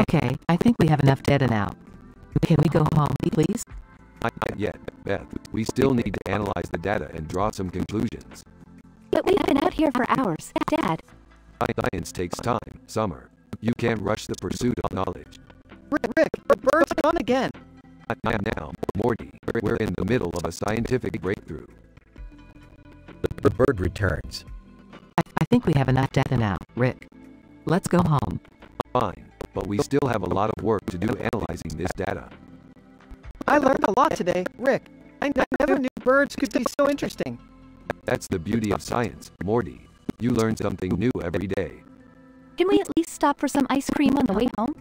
Okay, I think we have enough data now. Can we go home, please? Not yet, Beth. We still need to analyze the data and draw some conclusions. But we've been out here for hours, Dad. Science takes time, Summer. You can't rush the pursuit of knowledge. Rick, the bird's gone again. I am now, Morty. We're in the middle of a scientific breakthrough. The bird returns. I think we have enough data now, Rick. Let's go home. Fine, but we still have a lot of work to do analyzing this data. I learned a lot today, Rick. I never knew birds could be so interesting. That's the beauty of science, Morty. You learn something new every day. Can we at least stop for some ice cream on the way home?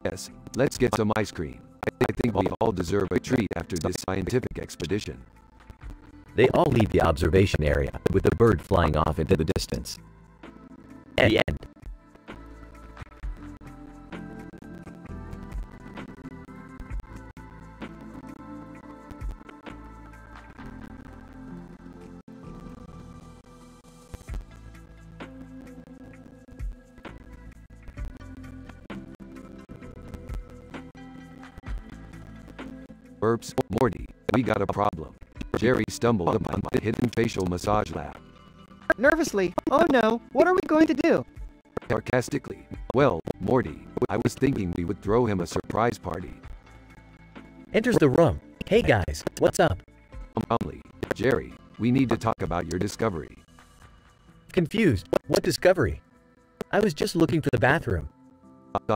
Yes, let's get some ice cream. I think we all deserve a treat after this scientific expedition. They all leave the observation area, with the bird flying off into the distance. The end. Burps, Morty, we got a problem. Jerry stumbled upon the hidden facial massage lab. Nervously, oh no, what are we going to do? Sarcastically, well, Morty, I was thinking we would throw him a surprise party. Enters the room. Hey guys, what's up? Humbly, Jerry, we need to talk about your discovery. Confused. What discovery? I was just looking for the bathroom.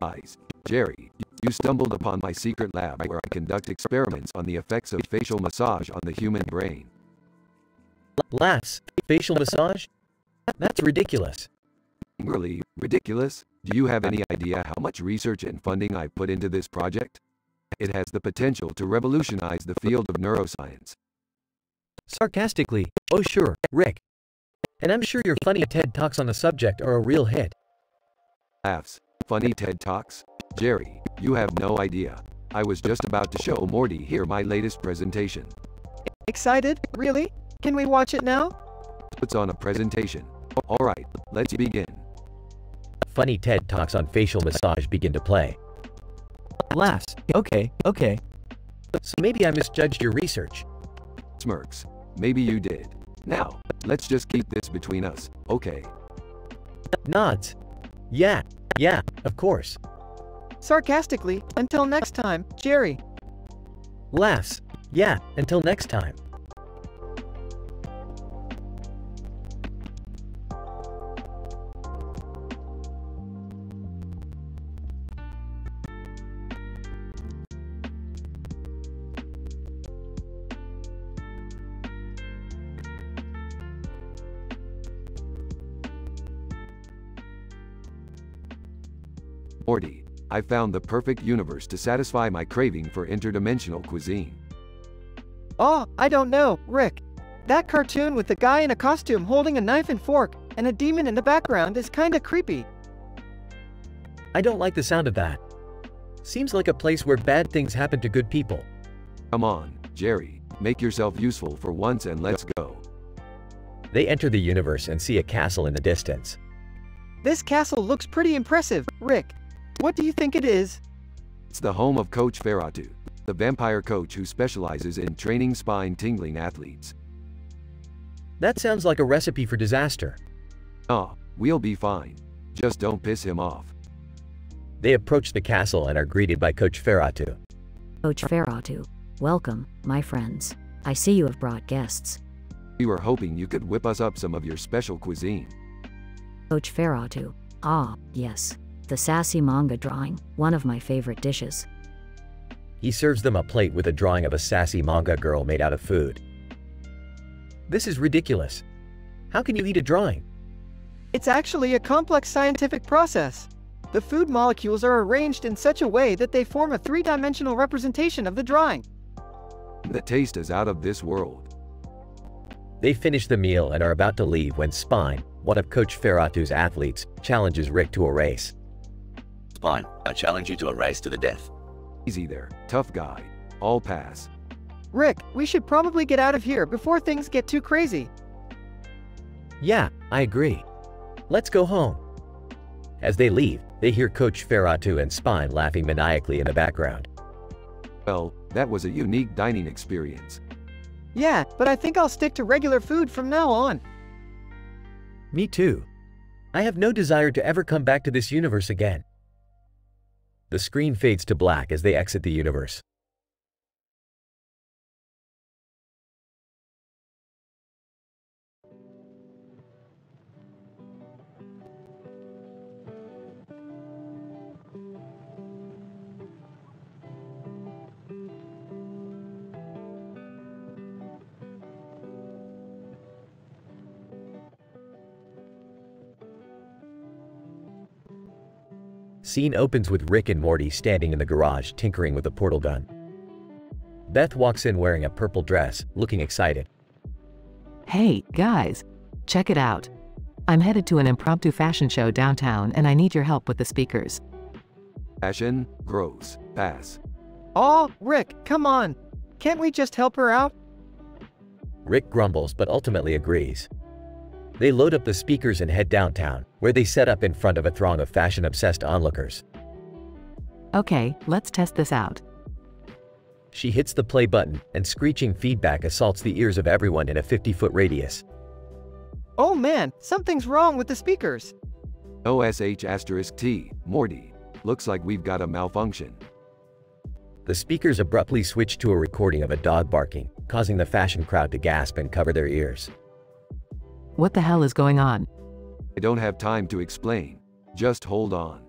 Guys, Jerry, you stumbled upon my secret lab where I conduct experiments on the effects of facial massage on the human brain. Laughs. Facial massage? That's ridiculous. Really ridiculous? Do you have any idea how much research and funding I put into this project? It has the potential to revolutionize the field of neuroscience. Sarcastically, oh sure, Rick. And I'm sure your funny TED Talks on the subject are a real hit. Laughs. Funny TED Talks? Jerry, you have no idea. I was just about to show Morty here my latest presentation. Excited? Really? Can we watch it now? Puts on a presentation. Alright, let's begin. Funny TED Talks on facial massage begin to play. Laughs. Okay. So maybe I misjudged your research. Smirks. Maybe you did. Now, let's just keep this between us, okay? Nods. Yeah, of course. Sarcastically, until next time, Jerry. Laughs. Yeah, until next time. Morty, I found the perfect universe to satisfy my craving for interdimensional cuisine. Oh, I don't know, Rick. That cartoon with the guy in a costume holding a knife and fork, and a demon in the background is kinda creepy. I don't like the sound of that. Seems like a place where bad things happen to good people. Come on, Jerry, make yourself useful for once and let's go. They enter the universe and see a castle in the distance. This castle looks pretty impressive, Rick. What do you think it is? It's the home of Coach Ferratu, the vampire coach who specializes in training spine-tingling athletes. That sounds like a recipe for disaster. Oh, we'll be fine. Just don't piss him off. They approach the castle and are greeted by Coach Ferratu. Coach Ferratu, welcome, my friends. I see you have brought guests. We were hoping you could whip us up some of your special cuisine. Coach Ferratu. Ah, yes. The sassy manga drawing, one of my favorite dishes. He serves them a plate with a drawing of a sassy manga girl made out of food. This is ridiculous. How can you eat a drawing? It's actually a complex scientific process. The food molecules are arranged in such a way that they form a three-dimensional representation of the drawing. The taste is out of this world. They finish the meal and are about to leave when Spine, one of Coach Ferratu's athletes, challenges Rick to a race. Spine, I challenge you to a race to the death. Easy there, tough guy. All pass. Rick, we should probably get out of here before things get too crazy. Yeah, I agree. Let's go home. As they leave, they hear Coach Ferratu and Spine laughing maniacally in the background. Well, that was a unique dining experience. Yeah, but I think I'll stick to regular food from now on. Me too. I have no desire to ever come back to this universe again. The screen fades to black as they exit the universe. Scene opens with Rick and Morty standing in the garage tinkering with a portal gun. Beth walks in wearing a purple dress, looking excited. Hey, guys, check it out. I'm headed to an impromptu fashion show downtown and I need your help with the speakers. Fashion? Gross. Pass. Oh, Rick, come on. Can't we just help her out? Rick grumbles but ultimately agrees. They load up the speakers and head downtown, where they set up in front of a throng of fashion-obsessed onlookers. Okay, let's test this out. She hits the play button, and screeching feedback assaults the ears of everyone in a 50-foot radius. Oh man, something's wrong with the speakers. OSH*T, Morty. Looks like we've got a malfunction. The speakers abruptly switch to a recording of a dog barking, causing the fashion crowd to gasp and cover their ears. What the hell is going on? I don't have time to explain. Just hold on.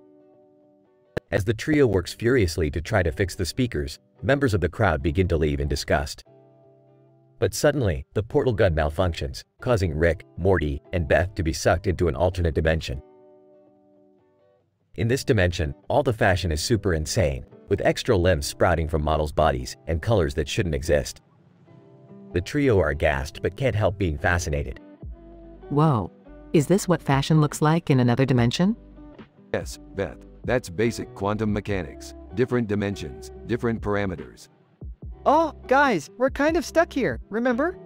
As the trio works furiously to try to fix the speakers, members of the crowd begin to leave in disgust. But suddenly, the portal gun malfunctions, causing Rick, Morty, and Beth to be sucked into an alternate dimension. In this dimension, all the fashion is super insane, with extra limbs sprouting from models' bodies and colors that shouldn't exist. The trio are aghast but can't help being fascinated. Whoa. Is this what fashion looks like in another dimension? Yes, Beth. That's basic quantum mechanics. Different dimensions, different parameters. Oh, guys, we're kind of stuck here, remember?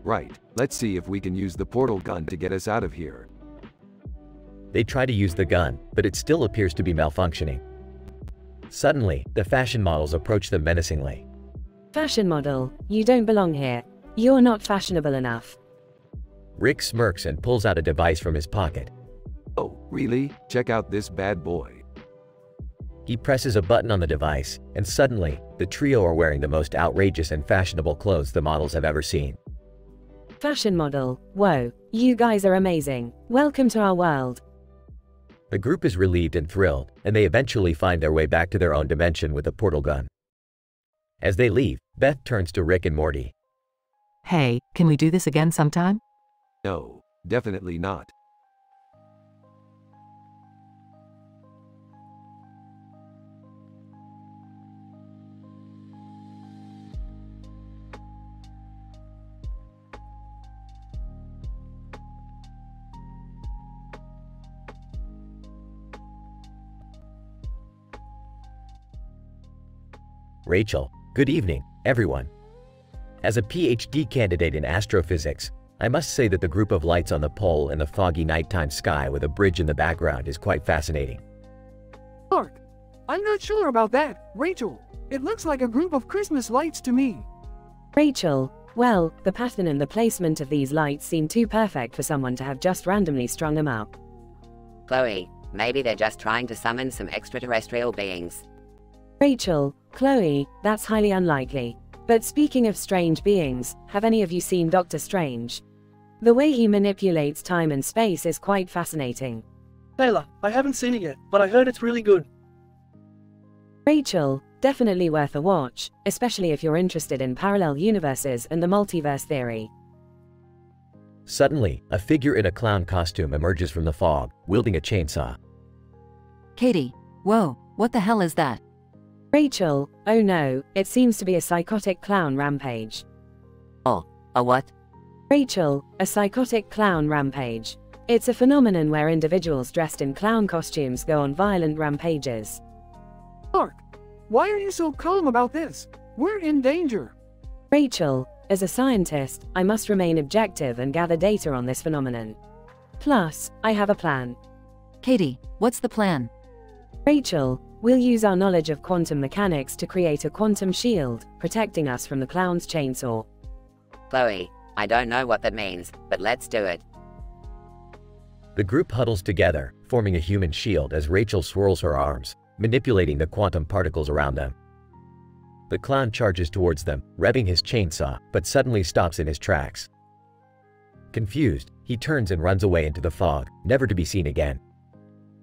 Right. Let's see if we can use the portal gun to get us out of here. They try to use the gun, but it still appears to be malfunctioning. Suddenly, the fashion models approach them menacingly. Fashion model, you don't belong here. You're not fashionable enough. Rick smirks and pulls out a device from his pocket. Oh, really? Check out this bad boy. He presses a button on the device, and suddenly, the trio are wearing the most outrageous and fashionable clothes the models have ever seen. Fashion model, whoa, you guys are amazing. Welcome to our world. The group is relieved and thrilled, and they eventually find their way back to their own dimension with a portal gun. As they leave, Beth turns to Rick and Morty. Hey, can we do this again sometime? No, definitely not. Rachel, good evening, everyone. As a PhD candidate in astrophysics, I must say that the group of lights on the pole in the foggy nighttime sky with a bridge in the background is quite fascinating. Mark, I'm not sure about that, Rachel. It looks like a group of Christmas lights to me. Rachel, well, the pattern and the placement of these lights seem too perfect for someone to have just randomly strung them up. Chloe, maybe they're just trying to summon some extraterrestrial beings. Rachel, Chloe, that's highly unlikely. But speaking of strange beings, have any of you seen Doctor Strange? The way he manipulates time and space is quite fascinating. Taylor, I haven't seen it yet, but I heard it's really good. Rachel, definitely worth a watch, especially if you're interested in parallel universes and the multiverse theory. Suddenly, a figure in a clown costume emerges from the fog, wielding a chainsaw. Katie, whoa, what the hell is that? Rachel, oh no, it seems to be a psychotic clown rampage. Oh, a what? Rachel, a psychotic clown rampage. It's a phenomenon where individuals dressed in clown costumes go on violent rampages. Mark, why are you so calm about this? We're in danger. Rachel, as a scientist, I must remain objective and gather data on this phenomenon. Plus, I have a plan. Katie, what's the plan? Rachel, we'll use our knowledge of quantum mechanics to create a quantum shield, protecting us from the clown's chainsaw. Chloe, I don't know what that means, but let's do it. The group huddles together, forming a human shield as Rachel swirls her arms, manipulating the quantum particles around them. The clown charges towards them, revving his chainsaw, but suddenly stops in his tracks. Confused, he turns and runs away into the fog, never to be seen again.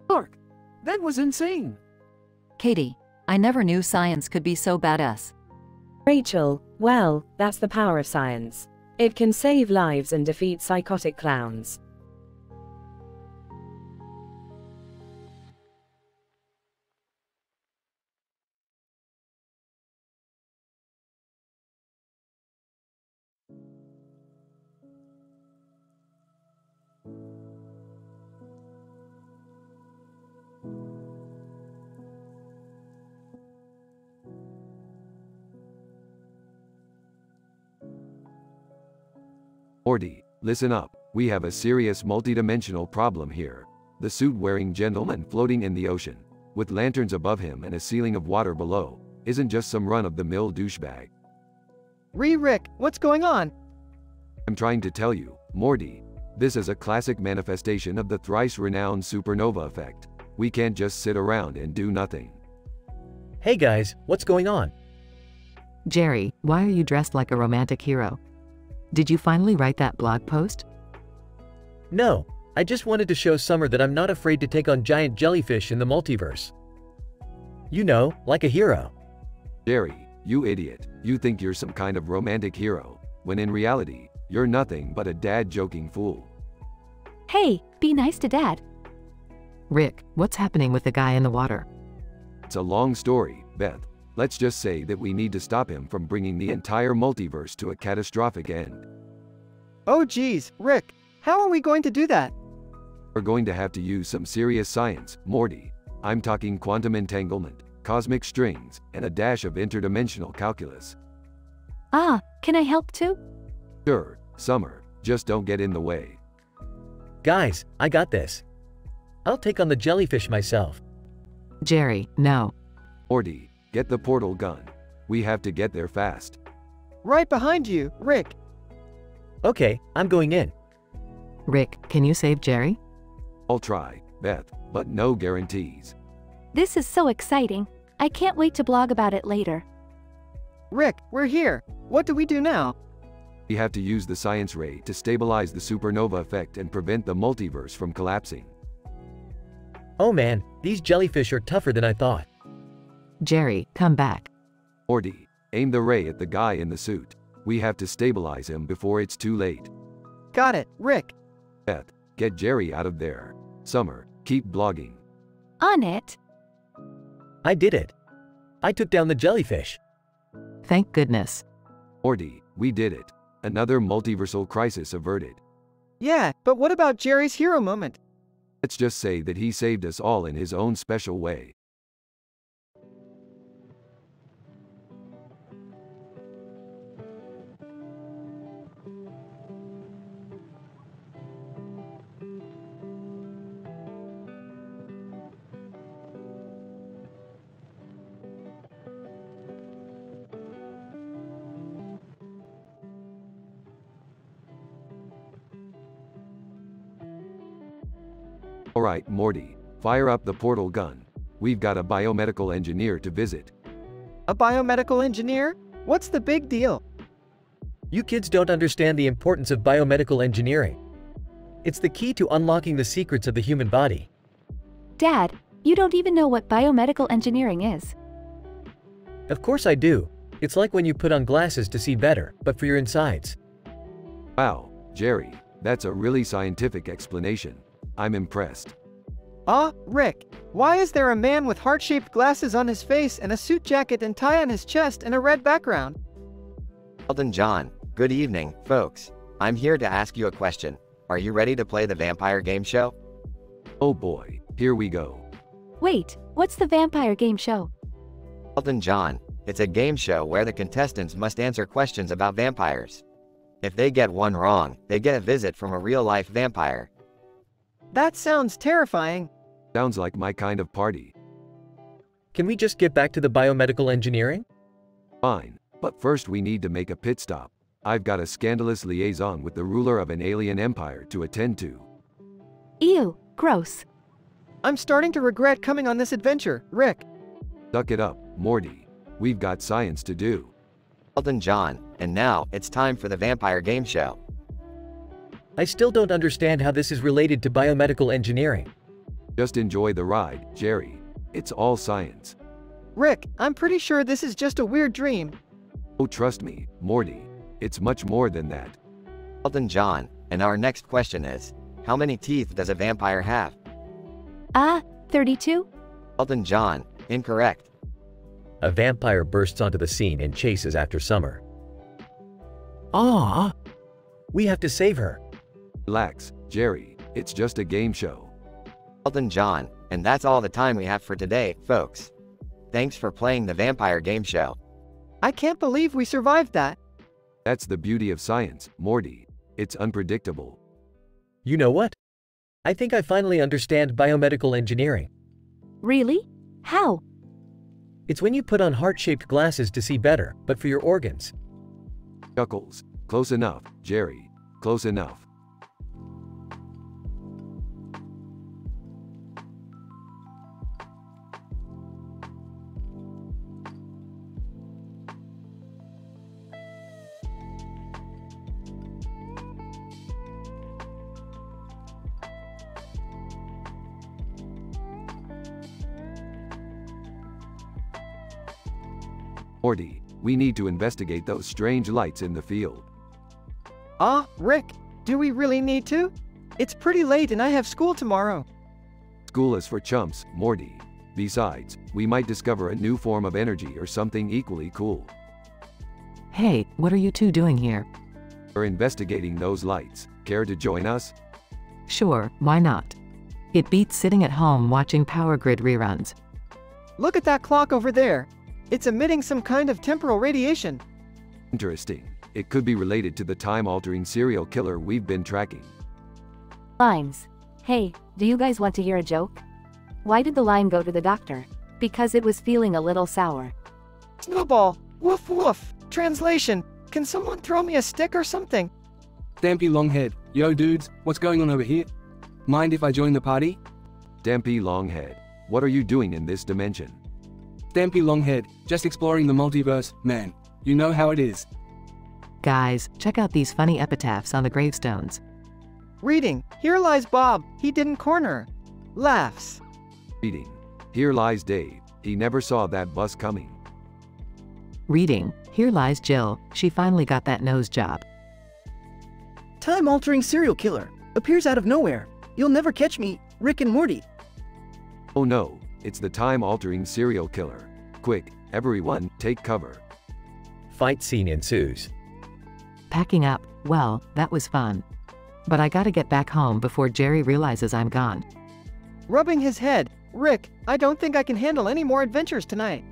Mark, that was insane. Katie, I never knew science could be so badass. Rachel, well, that's the power of science. It can save lives and defeat psychotic clowns. Morty, listen up. We have a serious multidimensional problem here. The suit-wearing gentleman floating in the ocean, with lanterns above him and a ceiling of water below, isn't just some run-of-the-mill douchebag. Rick, what's going on? I'm trying to tell you, Morty. This is a classic manifestation of the thrice-renowned supernova effect. We can't just sit around and do nothing. Hey guys, what's going on? Jerry, why are you dressed like a romantic hero? Did you finally write that blog post? No, I just wanted to show Summer that I'm not afraid to take on giant jellyfish in the multiverse. You know, like a hero. Jerry, you idiot. You think you're some kind of romantic hero, when in reality, you're nothing but a dad-joking fool. Hey, be nice to Dad. Rick, what's happening with the guy in the water? It's a long story, Beth. Let's just say that we need to stop him from bringing the entire multiverse to a catastrophic end. Oh geez, Rick, how are we going to do that? We're going to have to use some serious science, Morty. I'm talking quantum entanglement, cosmic strings, and a dash of interdimensional calculus. Ah, can I help too? Sure, Summer, just don't get in the way. Guys, I got this. I'll take on the jellyfish myself. Jerry, no. Morty, get the portal gun. We have to get there fast. Right behind you, Rick. Okay, I'm going in. Rick, can you save Jerry? I'll try, Beth, but no guarantees. This is so exciting. I can't wait to blog about it later. Rick, we're here. What do we do now? We have to use the science ray to stabilize the supernova effect and prevent the multiverse from collapsing. Oh man, these jellyfish are tougher than I thought. Jerry, come back. Morty, aim the ray at the guy in the suit. We have to stabilize him before it's too late. Got it, Rick. Beth, get Jerry out of there. Summer, keep blogging. On it. I did it. I took down the jellyfish. Thank goodness. Morty, we did it. Another multiversal crisis averted. Yeah, but what about Jerry's hero moment? Let's just say that he saved us all in his own special way. Alright, Morty, fire up the portal gun. We've got a biomedical engineer to visit. A biomedical engineer? What's the big deal? You kids don't understand the importance of biomedical engineering. It's the key to unlocking the secrets of the human body. Dad, you don't even know what biomedical engineering is. Of course I do. It's like when you put on glasses to see better, but for your insides. Wow, Jerry, that's a really scientific explanation. I'm impressed. Rick, why is there a man with heart-shaped glasses on his face and a suit jacket and tie on his chest and a red background? Elton John, good evening, folks. I'm here to ask you a question. Are you ready to play the vampire game show? Oh boy, here we go. Wait, what's the vampire game show? Elton John, it's a game show where the contestants must answer questions about vampires. If they get one wrong, they get a visit from a real-life vampire. That sounds terrifying. Sounds like my kind of party. Can we just get back to the biomedical engineering? Fine, but first we need to make a pit stop. I've got a scandalous liaison with the ruler of an alien empire to attend to. Ew, gross. I'm starting to regret coming on this adventure, Rick. Suck it up, Morty. We've got science to do. Elton John, and now it's time for the vampire game show. I still don't understand how this is related to biomedical engineering. Just enjoy the ride, Jerry. It's all science. Rick, I'm pretty sure this is just a weird dream. Oh, trust me, Morty. It's much more than that. Elton John, and our next question is, how many teeth does a vampire have? 32? Elton John, incorrect. A vampire bursts onto the scene and chases after Summer. We have to save her. Relax, Jerry. It's just a game show. Elton John, and that's all the time we have for today, folks. Thanks for playing the vampire game show. I can't believe we survived that. That's the beauty of science, Morty. It's unpredictable. You know what? I think I finally understand biomedical engineering. Really? How? It's when you put on heart-shaped glasses to see better, but for your organs. Chuckles. Close enough, Jerry. Close enough. Morty, we need to investigate those strange lights in the field. Rick, do we really need to? It's pretty late and I have school tomorrow. School is for chumps, Morty. Besides, we might discover a new form of energy or something equally cool. Hey, what are you two doing here? We're investigating those lights. Care to join us? Sure, why not? It beats sitting at home watching Power Grid reruns. Look at that clock over there. It's emitting some kind of temporal radiation. Interesting. It could be related to the time-altering serial killer we've been tracking. Limes. Hey, do you guys want to hear a joke? Why did the lime go to the doctor? Because it was feeling a little sour. Snowball. Woof woof. Translation. Can someone throw me a stick or something? Stampy Longhead. Yo dudes, what's going on over here? Mind if I join the party? Stampy Longhead. What are you doing in this dimension? Stampy Longhead, just exploring the multiverse, man. You know how it is. Guys, check out these funny epitaphs on the gravestones. Reading. Here lies Bob. He didn't corner. Laughs. Reading. Here lies Dave. He never saw that bus coming. Reading. Here lies Jill. She finally got that nose job. Time-altering serial killer. Appears out of nowhere. You'll never catch me, Rick and Morty. Oh no, it's the time-altering serial killer. Quick, everyone, take cover. Fight scene ensues. Packing up. Well, that was fun. But I gotta get back home before Jerry realizes I'm gone. Rubbing his head. Rick, I don't think I can handle any more adventures tonight.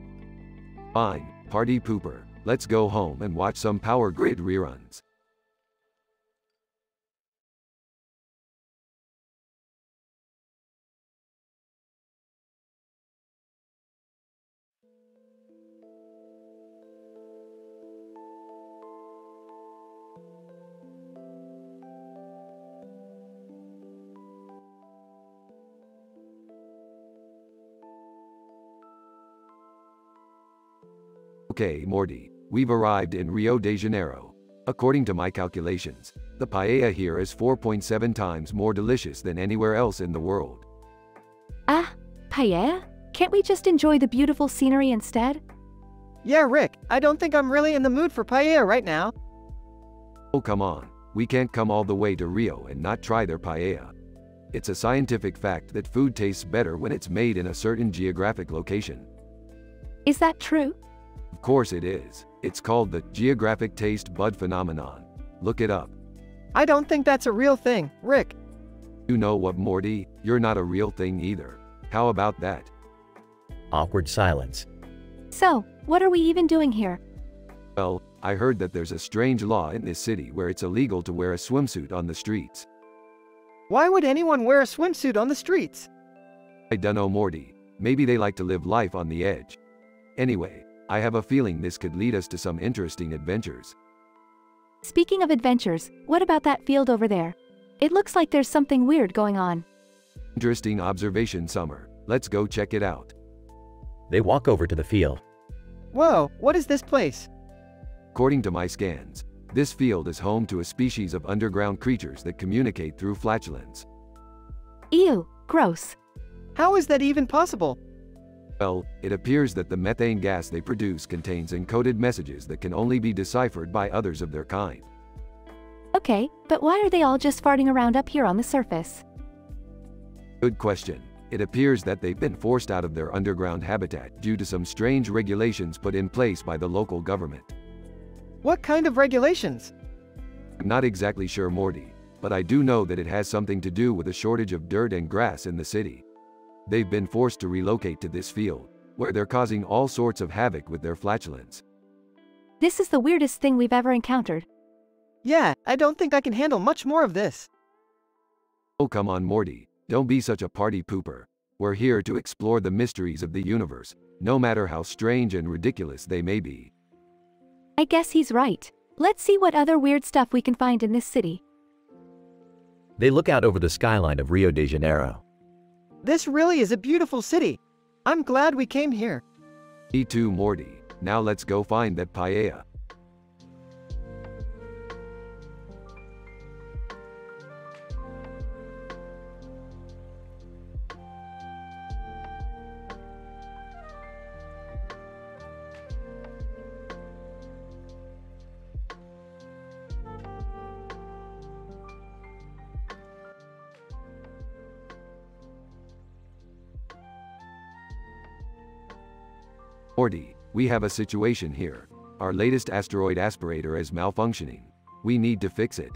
Fine, party pooper. Let's go home and watch some Power Grid reruns. Okay, Morty, We've arrived in Rio de Janeiro. According to my calculations, the paella here is 4.7 times more delicious than anywhere else in the world. Ah, paella? Can't we just enjoy the beautiful scenery instead? Yeah, Rick, I don't think I'm really in the mood for paella right now. Oh, come on. We can't come all the way to Rio and not try their paella. It's a scientific fact that food tastes better when it's made in a certain geographic location. Is that true? Of course it is. It's called the geographic taste bud phenomenon. Look it up. I don't think that's a real thing, Rick. You know what, Morty? You're not a real thing either. How about that? Awkward silence. So, what are we even doing here? Well, I heard that there's a strange law in this city where it's illegal to wear a swimsuit on the streets. Why would anyone wear a swimsuit on the streets? I dunno, Morty. Maybe they like to live life on the edge. Anyway, I have a feeling this could lead us to some interesting adventures. Speaking of adventures, what about that field over there? It looks like there's something weird going on. Interesting observation, Summer. Let's go check it out. They walk over to the field. Whoa, what is this place? According to my scans, this field is home to a species of underground creatures that communicate through flatulence. Ew, gross. How is that even possible? Well, it appears that the methane gas they produce contains encoded messages that can only be deciphered by others of their kind. Okay, but why are they all just farting around up here on the surface? Good question. It appears that they've been forced out of their underground habitat due to some strange regulations put in place by the local government. What kind of regulations? I'm not exactly sure, Morty, but I do know that it has something to do with a shortage of dirt and grass in the city. They've been forced to relocate to this field, where they're causing all sorts of havoc with their flatulence. This is the weirdest thing we've ever encountered. Yeah, I don't think I can handle much more of this. Oh, come on, Morty. Don't be such a party pooper. We're here to explore the mysteries of the universe, no matter how strange and ridiculous they may be. I guess he's right. Let's see what other weird stuff we can find in this city. They look out over the skyline of Rio de Janeiro. This really is a beautiful city. I'm glad we came here. Me too, Morty. Now let's go find that paella. Morty, we have a situation here. Our latest asteroid aspirator is malfunctioning. We need to fix it.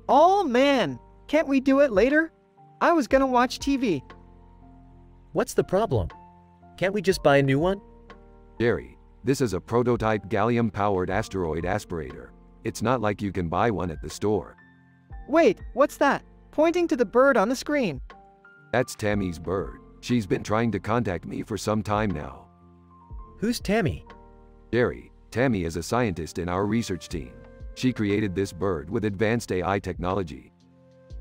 Oh man, can't we do it later? I was gonna watch TV. What's the problem? Can't we just buy a new one? Jerry, this is a prototype gallium-powered asteroid aspirator. It's not like you can buy one at the store. Wait, what's that? Pointing to the bird on the screen. That's Tammy's bird. She's been trying to contact me for some time now. Who's Tammy? Jerry, Tammy is a scientist in our research team. She created this bird with advanced AI technology.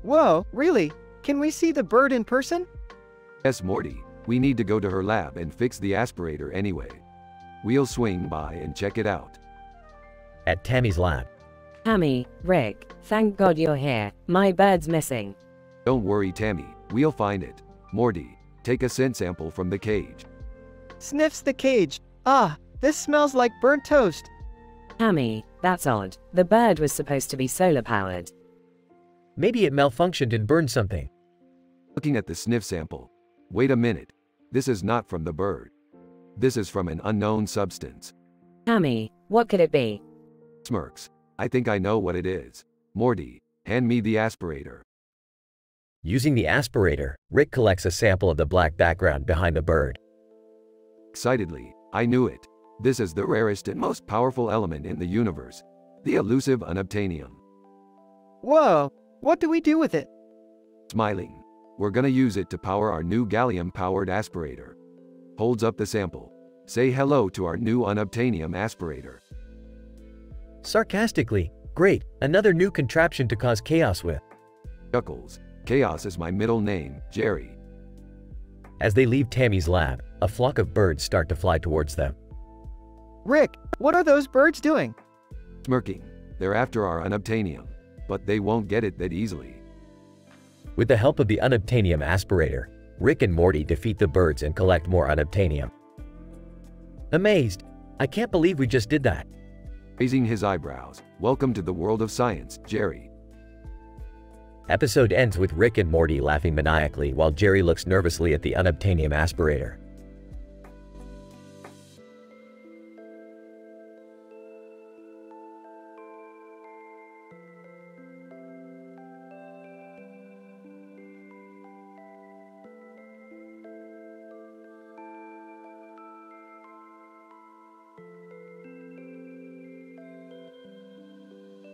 Whoa, really? Can we see the bird in person? Yes, Morty. We need to go to her lab and fix the aspirator anyway. We'll swing by and check it out. At Tammy's lab. Tammy, Rick, thank God you're here. My bird's missing. Don't worry, Tammy. We'll find it. Morty, take a scent sample from the cage. Sniffs the cage. Ah, this smells like burnt toast. Tammy, that's odd. The bird was supposed to be solar-powered. Maybe it malfunctioned and burned something. Looking at the sniff sample. Wait a minute. This is not from the bird. This is from an unknown substance. Tammy, what could it be? Smirks. I think I know what it is. Morty, hand me the aspirator. Using the aspirator, Rick collects a sample of the black background behind the bird. Excitedly, I knew it. This is the rarest and most powerful element in the universe. The elusive unobtainium. Whoa, what do we do with it? Smiling. We're gonna use it to power our new gallium-powered aspirator. Holds up the sample. Say hello to our new unobtainium aspirator. Sarcastically, great, another new contraption to cause chaos with. Chuckles. Chaos is my middle name, Jerry. As they leave Tammy's lab, a flock of birds start to fly towards them. Rick, what are those birds doing? Smirking. They're after our unobtainium. But they won't get it that easily. With the help of the unobtainium aspirator, Rick and Morty defeat the birds and collect more unobtainium. Amazed. I can't believe we just did that. Raising his eyebrows. Welcome to the world of science, Jerry. Episode ends with Rick and Morty laughing maniacally while Jerry looks nervously at the unobtainium aspirator.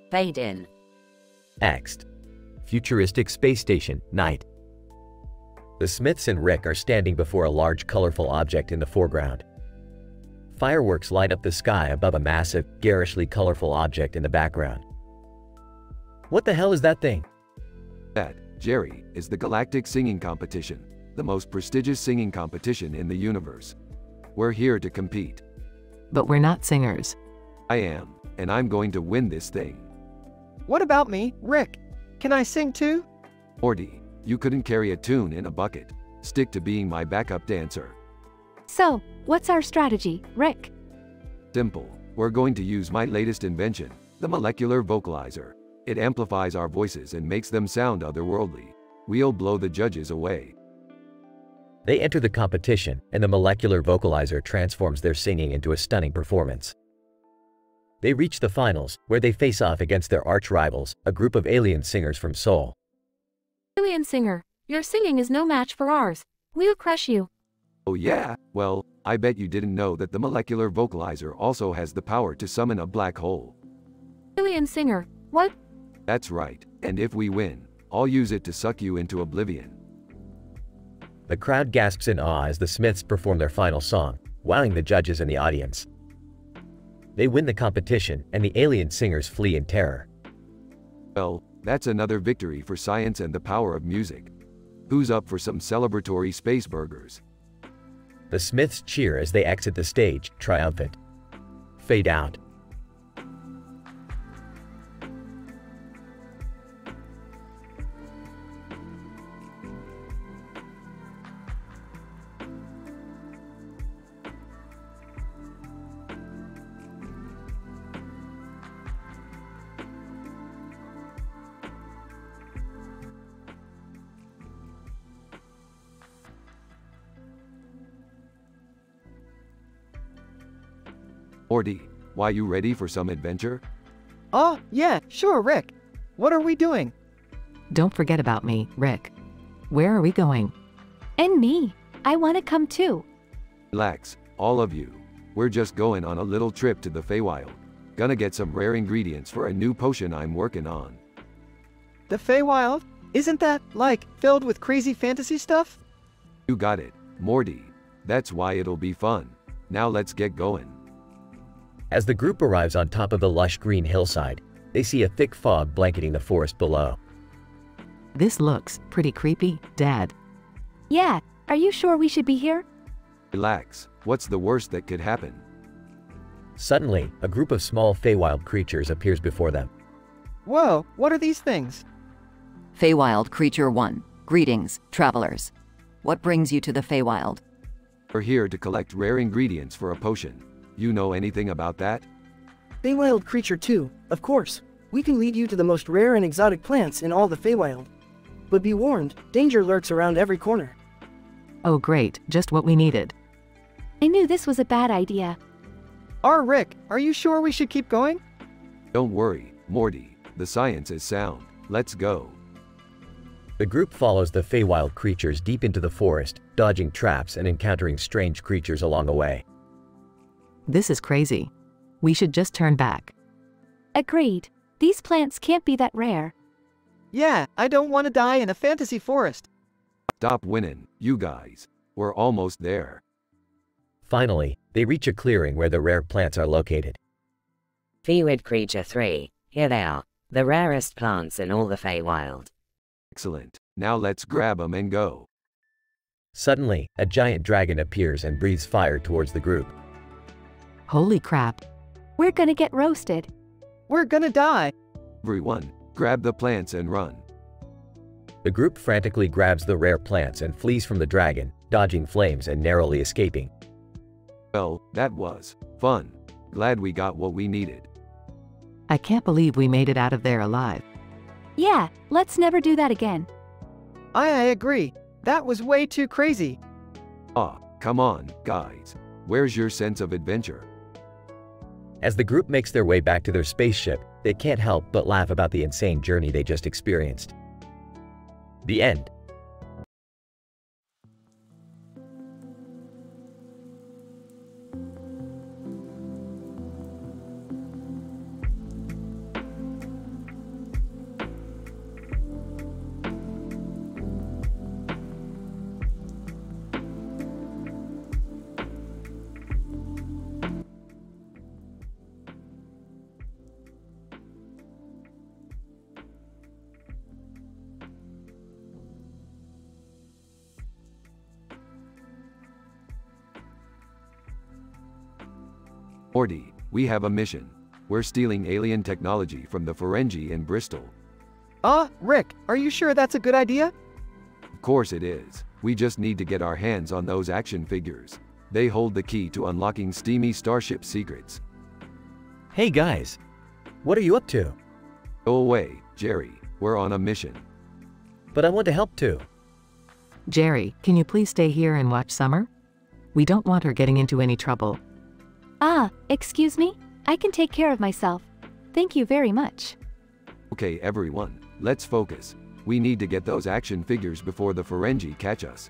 Fade in. Next. Futuristic space station, night. The Smiths and Rick are standing before a large colorful object in the foreground. Fireworks light up the sky above a massive, garishly colorful object in the background. What the hell is that thing? That, Jerry, is the Galactic Singing Competition, the most prestigious singing competition in the universe. We're here to compete. But we're not singers. I am, and I'm going to win this thing. What about me, Rick? Can I sing too? Morty, you couldn't carry a tune in a bucket. Stick to being my backup dancer. So, what's our strategy, Rick? Simple. We're going to use my latest invention, the molecular vocalizer. It amplifies our voices and makes them sound otherworldly. We'll blow the judges away. They enter the competition, and the molecular vocalizer transforms their singing into a stunning performance. They reach the finals, where they face off against their arch-rivals, a group of alien singers from Seoul. Alien singer, your singing is no match for ours. We'll crush you. Oh yeah? Well, I bet you didn't know that the molecular vocalizer also has the power to summon a black hole. Alien singer, what? That's right, and if we win, I'll use it to suck you into oblivion. The crowd gasps in awe as the Smiths perform their final song, wowing the judges and the audience. They win the competition, and the alien singers flee in terror. Well, that's another victory for science and the power of music. Who's up for some celebratory space burgers? The Smiths cheer as they exit the stage, triumphant. Fade out. Morty, why you ready for some adventure? Oh, yeah, sure, Rick. What are we doing? Don't forget about me, Rick. Where are we going? And me. I want to come too. Relax, all of you. We're just going on a little trip to the Feywild. Gonna get some rare ingredients for a new potion I'm working on. The Feywild? Isn't that, like, filled with crazy fantasy stuff? You got it, Morty. That's why it'll be fun. Now let's get going. As the group arrives on top of the lush green hillside, they see a thick fog blanketing the forest below. This looks pretty creepy, Dad. Yeah, are you sure we should be here? Relax, what's the worst that could happen? Suddenly, a group of small Feywild creatures appears before them. Whoa, what are these things? Feywild Creature 1. Greetings, travelers. What brings you to the Feywild? We're here to collect rare ingredients for a potion. You know anything about that? Feywild Creature 2, of course. We can lead you to the most rare and exotic plants in all the Feywild. But be warned, danger lurks around every corner. Oh great, just what we needed. I knew this was a bad idea. Rick, are you sure we should keep going? Don't worry, Morty. The science is sound. Let's go. The group follows the Feywild creatures deep into the forest, dodging traps and encountering strange creatures along the way. This is crazy. We should just turn back. Agreed. These plants can't be that rare. Yeah, I don't want to die in a fantasy forest. Stop winning, you guys. We're almost there. Finally, they reach a clearing where the rare plants are located. Feywild Creature 3. Here they are. The rarest plants in all the Feywild. Excellent. Now let's grab them and go. Suddenly, a giant dragon appears and breathes fire towards the group. Holy crap. We're gonna get roasted. We're gonna die. Everyone, grab the plants and run. The group frantically grabs the rare plants and flees from the dragon, dodging flames and narrowly escaping. Well, that was fun. Glad we got what we needed. I can't believe we made it out of there alive. Yeah, let's never do that again. I agree. That was way too crazy. Ah, come on, guys. Where's your sense of adventure? As the group makes their way back to their spaceship, they can't help but laugh about the insane journey they just experienced. The end. Morty, we have a mission. We're stealing alien technology from the Ferengi in Bristol. Rick, are you sure that's a good idea? Of course it is. We just need to get our hands on those action figures. They hold the key to unlocking steamy starship secrets. Hey guys. What are you up to? Go away, Jerry. We're on a mission. But I want to help too. Jerry, can you please stay here and watch Summer? We don't want her getting into any trouble. Excuse me? I can take care of myself. Thank you very much. Okay, everyone, let's focus. We need to get those action figures before the Ferengi catch us.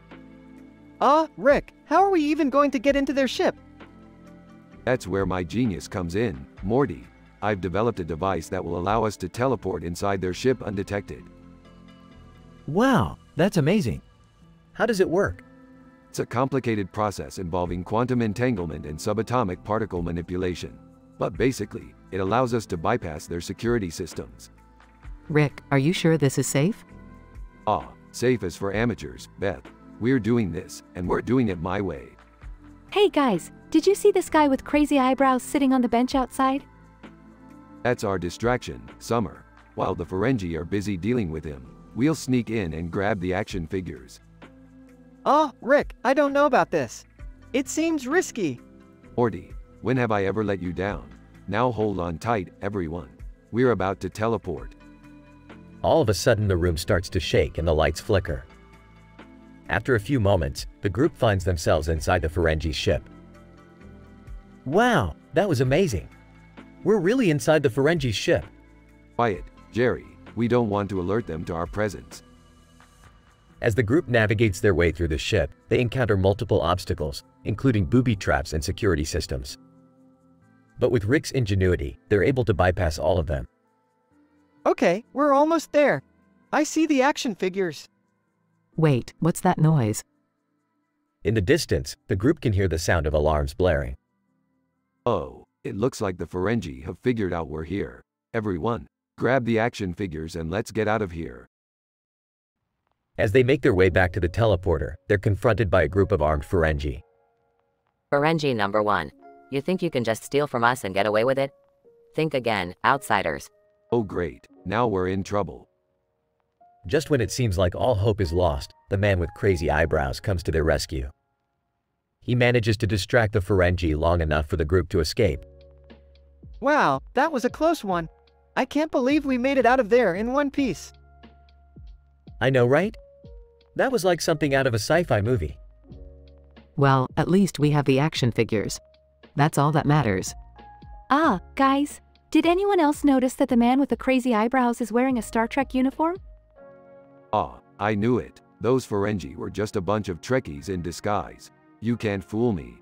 Rick, how are we even going to get into their ship? That's where my genius comes in, Morty. I've developed a device that will allow us to teleport inside their ship undetected. Wow, that's amazing. How does it work? It's a complicated process involving quantum entanglement and subatomic particle manipulation. But basically, it allows us to bypass their security systems. Rick, are you sure this is safe? Safe is for amateurs, Beth. We're doing this, and we're doing it my way. Hey guys, did you see this guy with crazy eyebrows sitting on the bench outside? That's our distraction, Summer. While the Ferengi are busy dealing with him, we'll sneak in and grab the action figures. Rick, I don't know about this. It seems risky. Morty, when have I ever let you down? Now hold on tight, everyone. We're about to teleport. All of a sudden the room starts to shake and the lights flicker. After a few moments, the group finds themselves inside the Ferengi ship. Wow, that was amazing. We're really inside the Ferengi ship. Quiet, Jerry. We don't want to alert them to our presence. As the group navigates their way through the ship, they encounter multiple obstacles, including booby traps and security systems. But with Rick's ingenuity, they're able to bypass all of them. Okay, we're almost there. I see the action figures. Wait, what's that noise? In the distance, the group can hear the sound of alarms blaring. Oh, it looks like the Ferengi have figured out we're here. Everyone, grab the action figures and let's get out of here. As they make their way back to the teleporter, they're confronted by a group of armed Ferengi. Ferengi number 1. You think you can just steal from us and get away with it? Think again, outsiders. Oh great, now we're in trouble. Just when it seems like all hope is lost, the man with crazy eyebrows comes to their rescue. He manages to distract the Ferengi long enough for the group to escape. Wow, that was a close one. I can't believe we made it out of there in one piece. I know, right? That was like something out of a sci-fi movie. Well, at least we have the action figures. That's all that matters. Guys, did anyone else notice that the man with the crazy eyebrows is wearing a Star Trek uniform? I knew it. Those Ferengi were just a bunch of Trekkies in disguise. You can't fool me.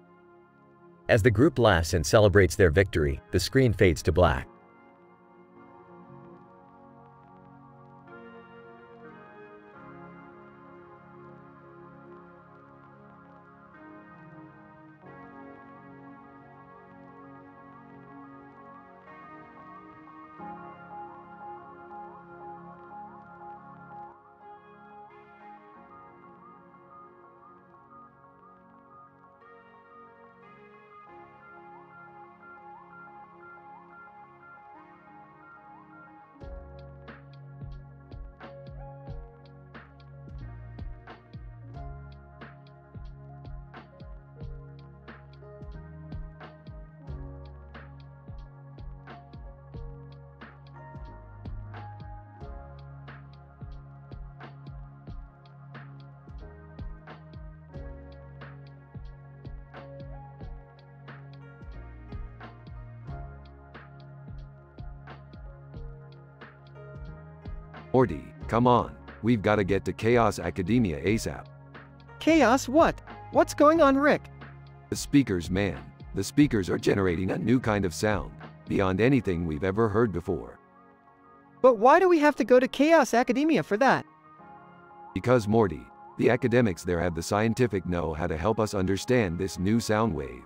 As the group laughs and celebrates their victory, the screen fades to black. Morty, come on. We've got to get to Chaos Academia ASAP. Chaos what? What's going on, Rick? The speakers, man. The speakers are generating a new kind of sound, beyond anything we've ever heard before. But why do we have to go to Chaos Academia for that? Because Morty, the academics there have the scientific know how to help us understand this new sound wave.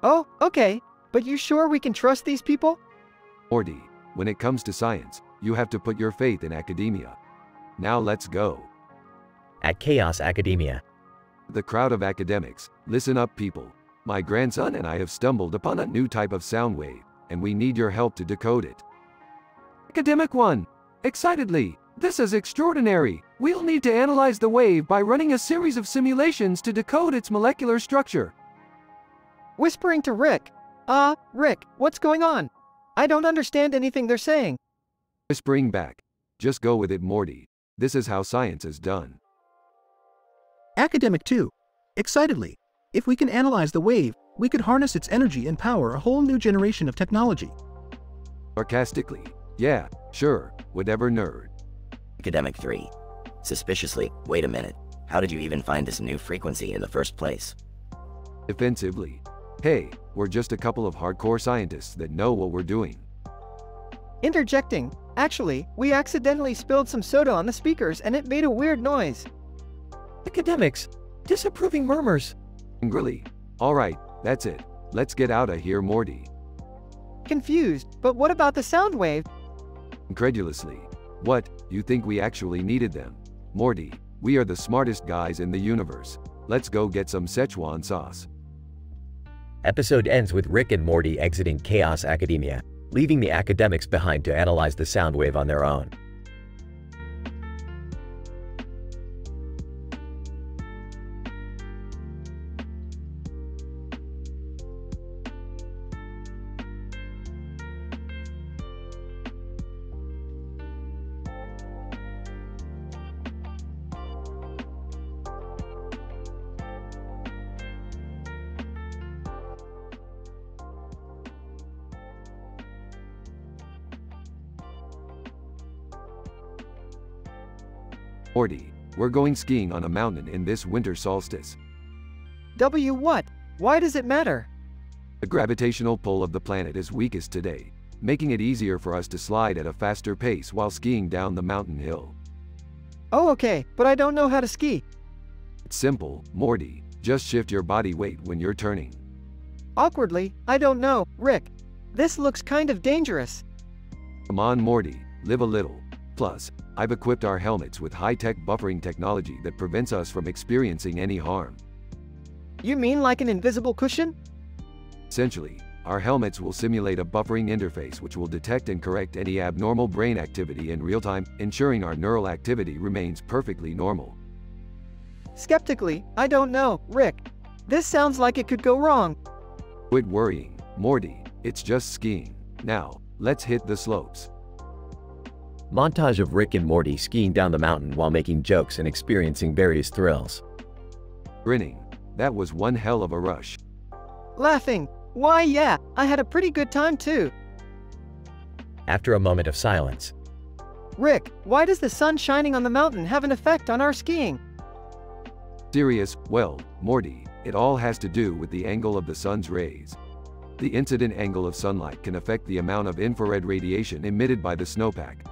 Oh, okay. But you sure we can trust these people? Morty, when it comes to science, you have to put your faith in academia. Now let's go. At Chaos Academia. The crowd of academics, listen up people. My grandson and I have stumbled upon a new type of sound wave, and we need your help to decode it. Academic 1. Excitedly. This is extraordinary. We'll need to analyze the wave by running a series of simulations to decode its molecular structure. Whispering to Rick. Rick, what's going on? I don't understand anything they're saying. Whispering back. Just go with it, Morty. This is how science is done. Academic 2. Excitedly. If we can analyze the wave, we could harness its energy and power a whole new generation of technology. Sarcastically. Yeah, sure, whatever, nerd. Academic 3. Suspiciously, wait a minute. How did you even find this new frequency in the first place? Defensively. Hey, we're just a couple of hardcore scientists that know what we're doing. Interjecting. Actually, we accidentally spilled some soda on the speakers and it made a weird noise. Academics. Disapproving murmurs. Angrily. Alright, that's it. Let's get out of here, Morty. Confused, but what about the sound wave? Incredulously. What, you think we actually needed them? Morty, we are the smartest guys in the universe. Let's go get some Szechuan sauce. Episode ends with Rick and Morty exiting Chaos Academia, leaving the academics behind to analyze the sound wave on their own. Morty, we're going skiing on a mountain in this winter solstice. What? Why does it matter? The gravitational pull of the planet is weakest today, making it easier for us to slide at a faster pace while skiing down the mountain hill. Oh, okay, but I don't know how to ski. It's simple, Morty. Just shift your body weight when you're turning. Awkwardly, I don't know, Rick. This looks kind of dangerous. Come on, Morty, live a little. Plus, I've equipped our helmets with high-tech buffering technology that prevents us from experiencing any harm. You mean like an invisible cushion? Essentially, our helmets will simulate a buffering interface which will detect and correct any abnormal brain activity in real time, ensuring our neural activity remains perfectly normal. Skeptically, I don't know, Rick. This sounds like it could go wrong. Quit worrying, Morty. It's just skiing. Now, let's hit the slopes. Montage of Rick and Morty skiing down the mountain while making jokes and experiencing various thrills. Grinning. That was one hell of a rush. Laughing. Why yeah, I had a pretty good time too. After a moment of silence. Rick, why does the sun shining on the mountain have an effect on our skiing? Serious, well, Morty, it all has to do with the angle of the sun's rays. The incident angle of sunlight can affect the amount of infrared radiation emitted by the snowpack.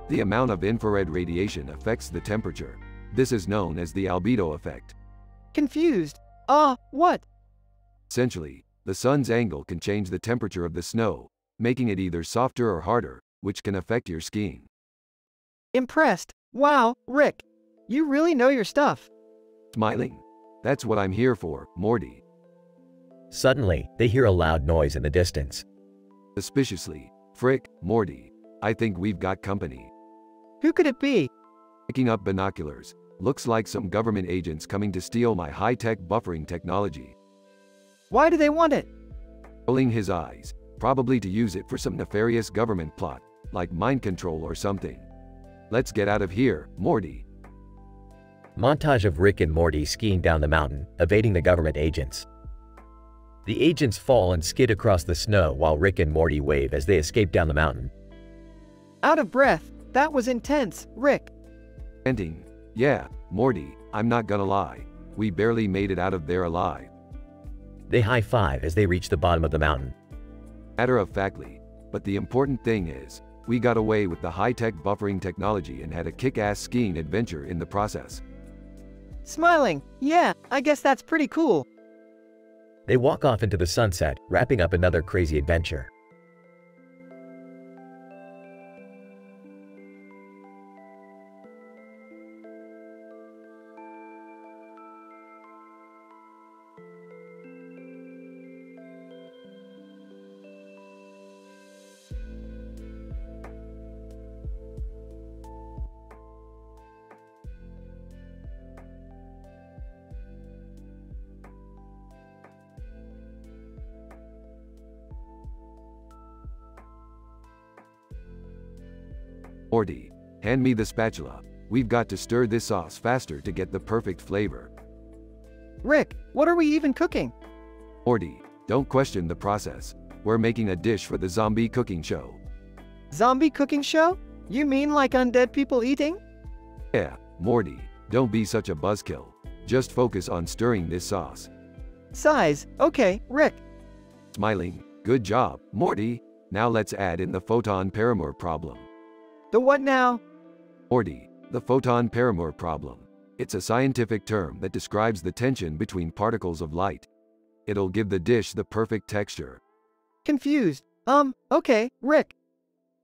The amount of infrared radiation affects the temperature. This is known as the albedo effect. Confused. What? Essentially, the sun's angle can change the temperature of the snow, making it either softer or harder, which can affect your skiing. Impressed. Wow, Rick. You really know your stuff. Smiling. That's what I'm here for, Morty. Suddenly, they hear a loud noise in the distance. Suspiciously. Frick, Morty. I think we've got company. Who could it be? Picking up binoculars. Looks like some government agents coming to steal my high-tech buffering technology. Why do they want it? Rolling his eyes. Probably to use it for some nefarious government plot, like mind control or something. Let's get out of here, Morty. Montage of Rick and Morty skiing down the mountain, evading the government agents. The agents fall and skid across the snow while Rick and Morty wave as they escape down the mountain. Out of breath. That was intense, Rick. Ending. Yeah, Morty, I'm not gonna lie. We barely made it out of there alive. They high-five as they reach the bottom of the mountain. Matter of factly. But the important thing is, we got away with the high-tech buffering technology and had a kick-ass skiing adventure in the process. Smiling. Yeah, I guess that's pretty cool. They walk off into the sunset, wrapping up another crazy adventure. Morty, hand me the spatula. We've got to stir this sauce faster to get the perfect flavor. Rick, what are we even cooking? Morty, don't question the process. We're making a dish for the zombie cooking show. Zombie cooking show? You mean like undead people eating? Yeah, Morty, don't be such a buzzkill. Just focus on stirring this sauce. Size, okay, Rick. Smiling, good job, Morty. Now let's add in the photon paramour problem. The what now? Morty, the photon paramour problem. It's a scientific term that describes the tension between particles of light. It'll give the dish the perfect texture. Confused. Okay, Rick.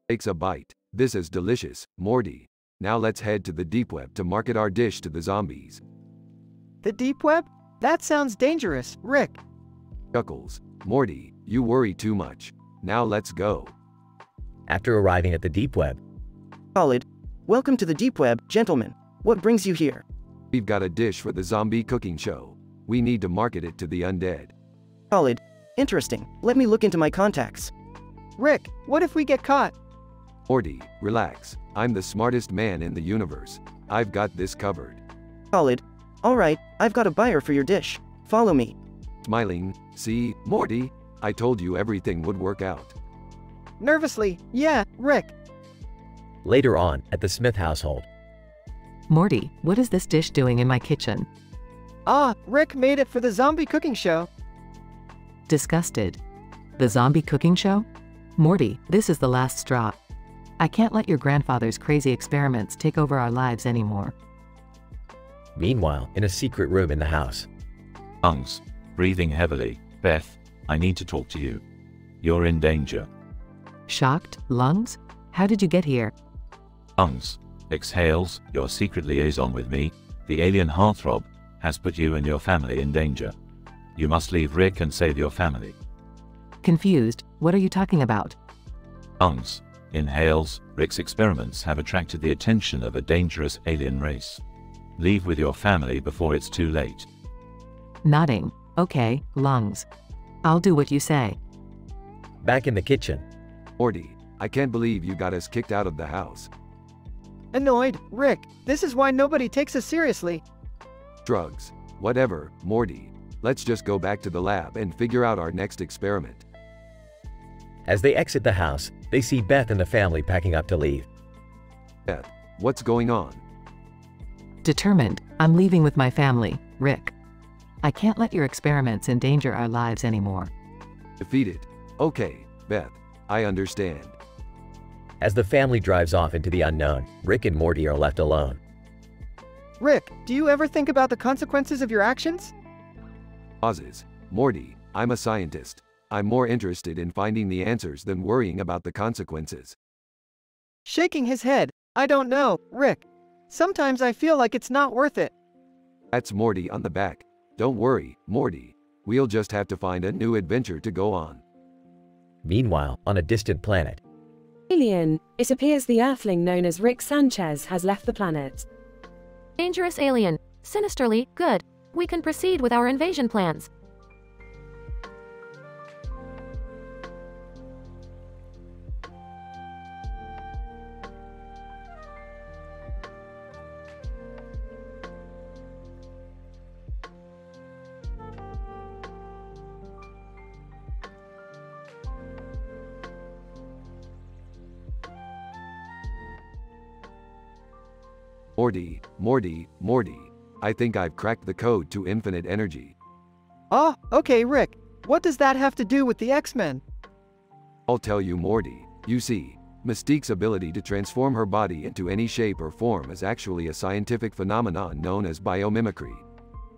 Takes a bite. This is delicious, Morty. Now let's head to the deep web to market our dish to the zombies. The deep web? That sounds dangerous, Rick. Chuckles. Morty, you worry too much. Now let's go. After arriving at the deep web. Solid. Welcome to the deep web, gentlemen. What brings you here? We've got a dish for the zombie cooking show. We need to market it to the undead. Solid. Interesting. Let me look into my contacts. Rick, what if we get caught? Morty, relax. I'm the smartest man in the universe. I've got this covered. Solid. Alright, I've got a buyer for your dish. Follow me. Smiling. See, Morty, I told you everything would work out. Nervously, yeah, Rick. Later on, at the Smith household. Morty, what is this dish doing in my kitchen? Rick made it for the zombie cooking show. Disgusted. The zombie cooking show? Morty, this is the last straw. I can't let your grandfather's crazy experiments take over our lives anymore. Meanwhile, in a secret room in the house. Lungs. Breathing heavily. Beth, I need to talk to you. You're in danger. Shocked? Lungs? How did you get here? Lungs. Exhales, your secret liaison with me, the alien heartthrob, has put you and your family in danger. You must leave Rick and save your family. Confused, what are you talking about? Lungs. Inhales, Rick's experiments have attracted the attention of a dangerous alien race. Leave with your family before it's too late. Nodding. Okay, Lungs. I'll do what you say. Back in the kitchen. Morty, I can't believe you got us kicked out of the house. Annoyed, Rick, this is why nobody takes us seriously. Drugs. Whatever, Morty. Let's just go back to the lab and figure out our next experiment. As they exit the house, they see Beth and the family packing up to leave. Beth, what's going on? Determined, I'm leaving with my family, Rick. I can't let your experiments endanger our lives anymore. Defeated. Okay, Beth, I understand. As the family drives off into the unknown, Rick and Morty are left alone. Rick, do you ever think about the consequences of your actions? Pauses. Morty, I'm a scientist. I'm more interested in finding the answers than worrying about the consequences. Shaking his head. I don't know, Rick. Sometimes I feel like it's not worth it. That's Morty on the back. Don't worry, Morty. We'll just have to find a new adventure to go on. Meanwhile, on a distant planet. Alien, it appears the Earthling known as Rick Sanchez has left the planet. Dangerous alien. Sinisterly, good. We can proceed with our invasion plans. Morty. I think I've cracked the code to infinite energy. Oh, okay, Rick. What does that have to do with the X-Men? I'll tell you, Morty. You see, Mystique's ability to transform her body into any shape or form is actually a scientific phenomenon known as biomimicry.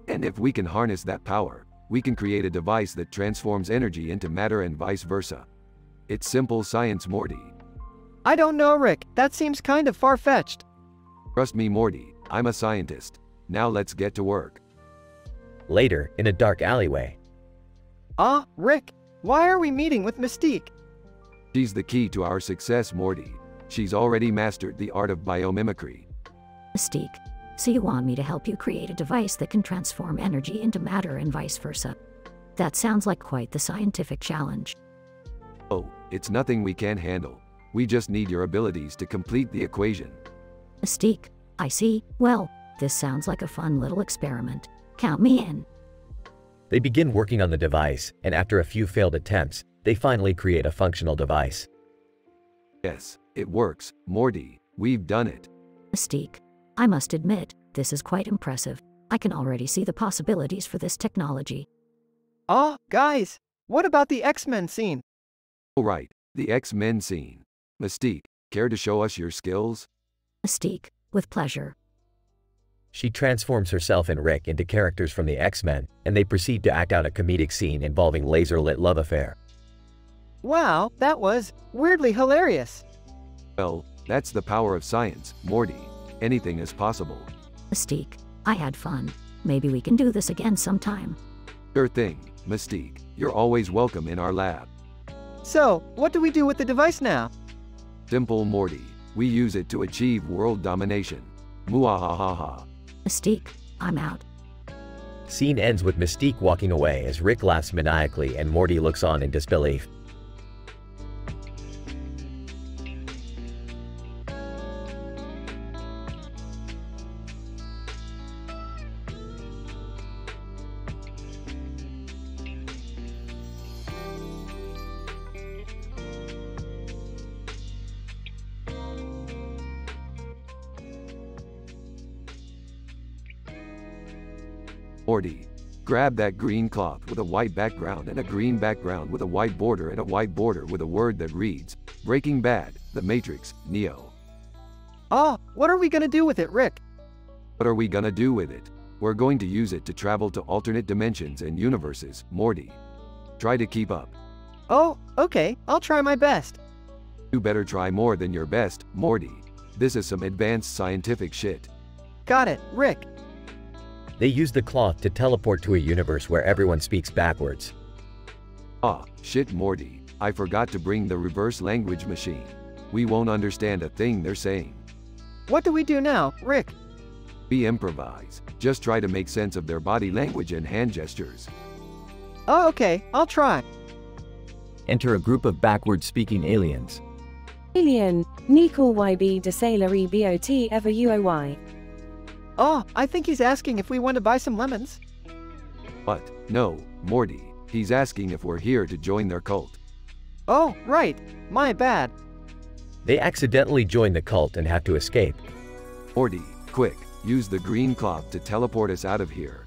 And if we can harness that power, we can create a device that transforms energy into matter and vice versa. It's simple science, Morty. I don't know, Rick. That seems kind of far-fetched. Trust me, Morty. I'm a scientist. Now let's get to work. Later, in a dark alleyway. Rick, why are we meeting with Mystique? She's the key to our success, Morty. She's already mastered the art of biomimicry. Mystique, so you want me to help you create a device that can transform energy into matter and vice versa. That sounds like quite the scientific challenge. Oh, it's nothing we can't handle. We just need your abilities to complete the equation. Mystique, I see. Well, this sounds like a fun little experiment. Count me in. They begin working on the device, and after a few failed attempts, they finally create a functional device. Yes, it works, Morty. We've done it. Mystique, I must admit, this is quite impressive. I can already see the possibilities for this technology. Guys, what about the X-Men scene? All right, the X-Men scene. Mystique, care to show us your skills? Mystique, with pleasure. She transforms herself and Rick into characters from the X-Men, and they proceed to act out a comedic scene involving laser-lit love affair. Wow, that was weirdly hilarious. Well, that's the power of science, Morty. Anything is possible. Mystique, I had fun. Maybe we can do this again sometime. Sure thing, Mystique. You're always welcome in our lab. So, what do we do with the device now? Simple, Morty. We use it to achieve world domination. Muahahaha. Mystique, I'm out. Scene ends with Mystique walking away as Rick laughs maniacally and Morty looks on in disbelief. Morty, grab that green cloth with a white background and a green background with a white border and a white border with a word that reads, Breaking Bad, The Matrix, Neo. What are we gonna do with it, Rick? What are we gonna do with it? We're going to use it to travel to alternate dimensions and universes, Morty. Try to keep up. Oh, okay, I'll try my best. You better try more than your best, Morty. This is some advanced scientific shit. Got it, Rick. They use the cloth to teleport to a universe where everyone speaks backwards. Shit, Morty. I forgot to bring the reverse language machine. We won't understand a thing they're saying. What do we do now, Rick? We improvise. Just try to make sense of their body language and hand gestures. Oh, okay, I'll try. Enter a group of backward-speaking aliens. Alien, Nikal YB de Salery Bot Ever UOY. I think he's asking if we want to buy some lemons. What? No, Morty. He's asking if we're here to join their cult. Oh, right. My bad. They accidentally join the cult and have to escape. Morty, quick, use the green cloth to teleport us out of here.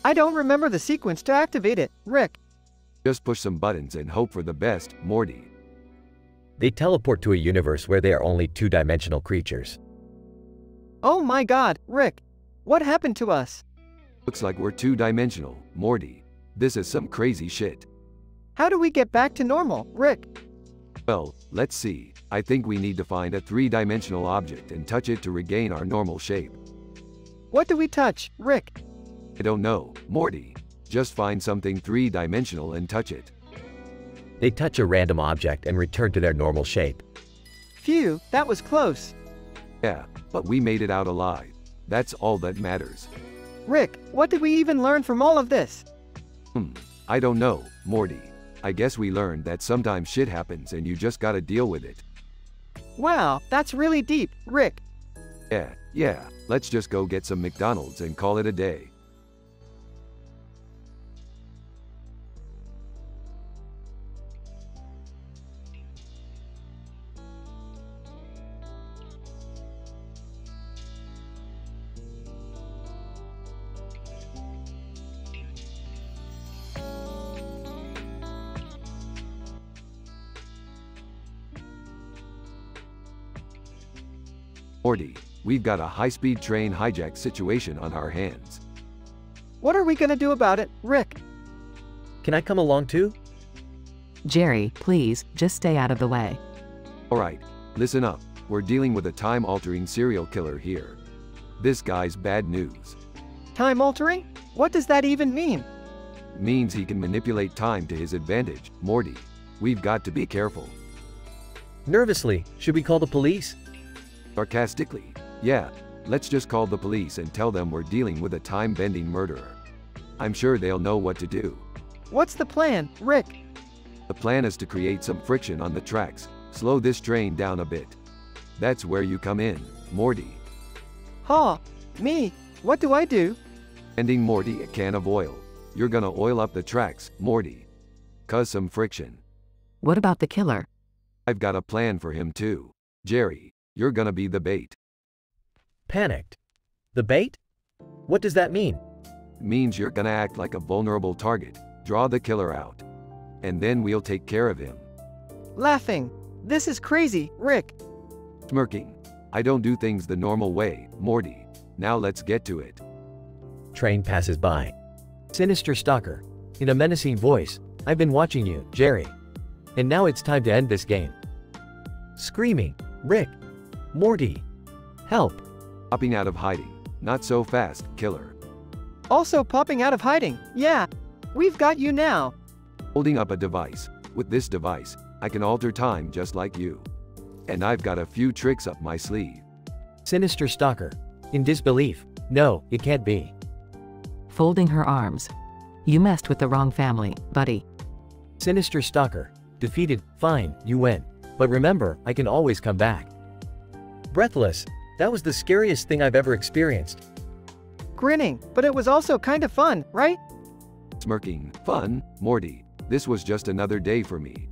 I don't remember the sequence to activate it, Rick. Just push some buttons and hope for the best, Morty. They teleport to a universe where they are only two-dimensional creatures. Oh my god, Rick. What happened to us? Looks like we're two-dimensional, Morty. This is some crazy shit. How do we get back to normal, Rick? Well, let's see. I think we need to find a three-dimensional object and touch it to regain our normal shape. What do we touch, Rick? I don't know, Morty. Just find something three-dimensional and touch it. They touch a random object and return to their normal shape. Phew, that was close. Yeah, but we made it out alive. That's all that matters. Rick, what did we even learn from all of this? I don't know, Morty. I guess we learned that sometimes shit happens and you just gotta deal with it. Wow, that's really deep, Rick. Yeah, let's just go get some McDonald's and call it a day. Morty, we've got a high-speed train hijack situation on our hands. What are we gonna do about it, Rick? Can I come along too? Jerry, please, just stay out of the way. Alright, listen up. We're dealing with a time-altering serial killer here. This guy's bad news. Time-altering? What does that even mean? Means he can manipulate time to his advantage, Morty. We've got to be careful. Nervously, should we call the police? Sarcastically, yeah, let's just call the police and tell them we're dealing with a time-bending murderer. I'm sure they'll know what to do. What's the plan, Rick? The plan is to create some friction on the tracks, slow this train down a bit. That's where you come in, Morty. Huh, me? What do I do? Handing Morty a can of oil. You're gonna oil up the tracks, Morty. Cause some friction. What about the killer? I've got a plan for him too. Jerry, you're gonna be the bait. Panicked. The bait? What does that mean? Means you're gonna act like a vulnerable target, draw the killer out. And then we'll take care of him. Laughing. This is crazy, Rick. Smirking. I don't do things the normal way, Morty. Now let's get to it. Train passes by. Sinister stalker. In a menacing voice, I've been watching you, Jerry. And now it's time to end this game. Screaming, Rick, Morty, help. Popping out of hiding. Not so fast, killer. Also popping out of hiding, yeah. We've got you now. Holding up a device. With this device, I can alter time just like you. And I've got a few tricks up my sleeve. Sinister stalker. In disbelief. No, it can't be. Folding her arms. You messed with the wrong family, buddy. Sinister stalker. Defeated, fine, you win. But remember, I can always come back. Breathless. That was the scariest thing I've ever experienced. Grinning, but it was also kind of fun, right? Smirking. Fun, Morty. This was just another day for me.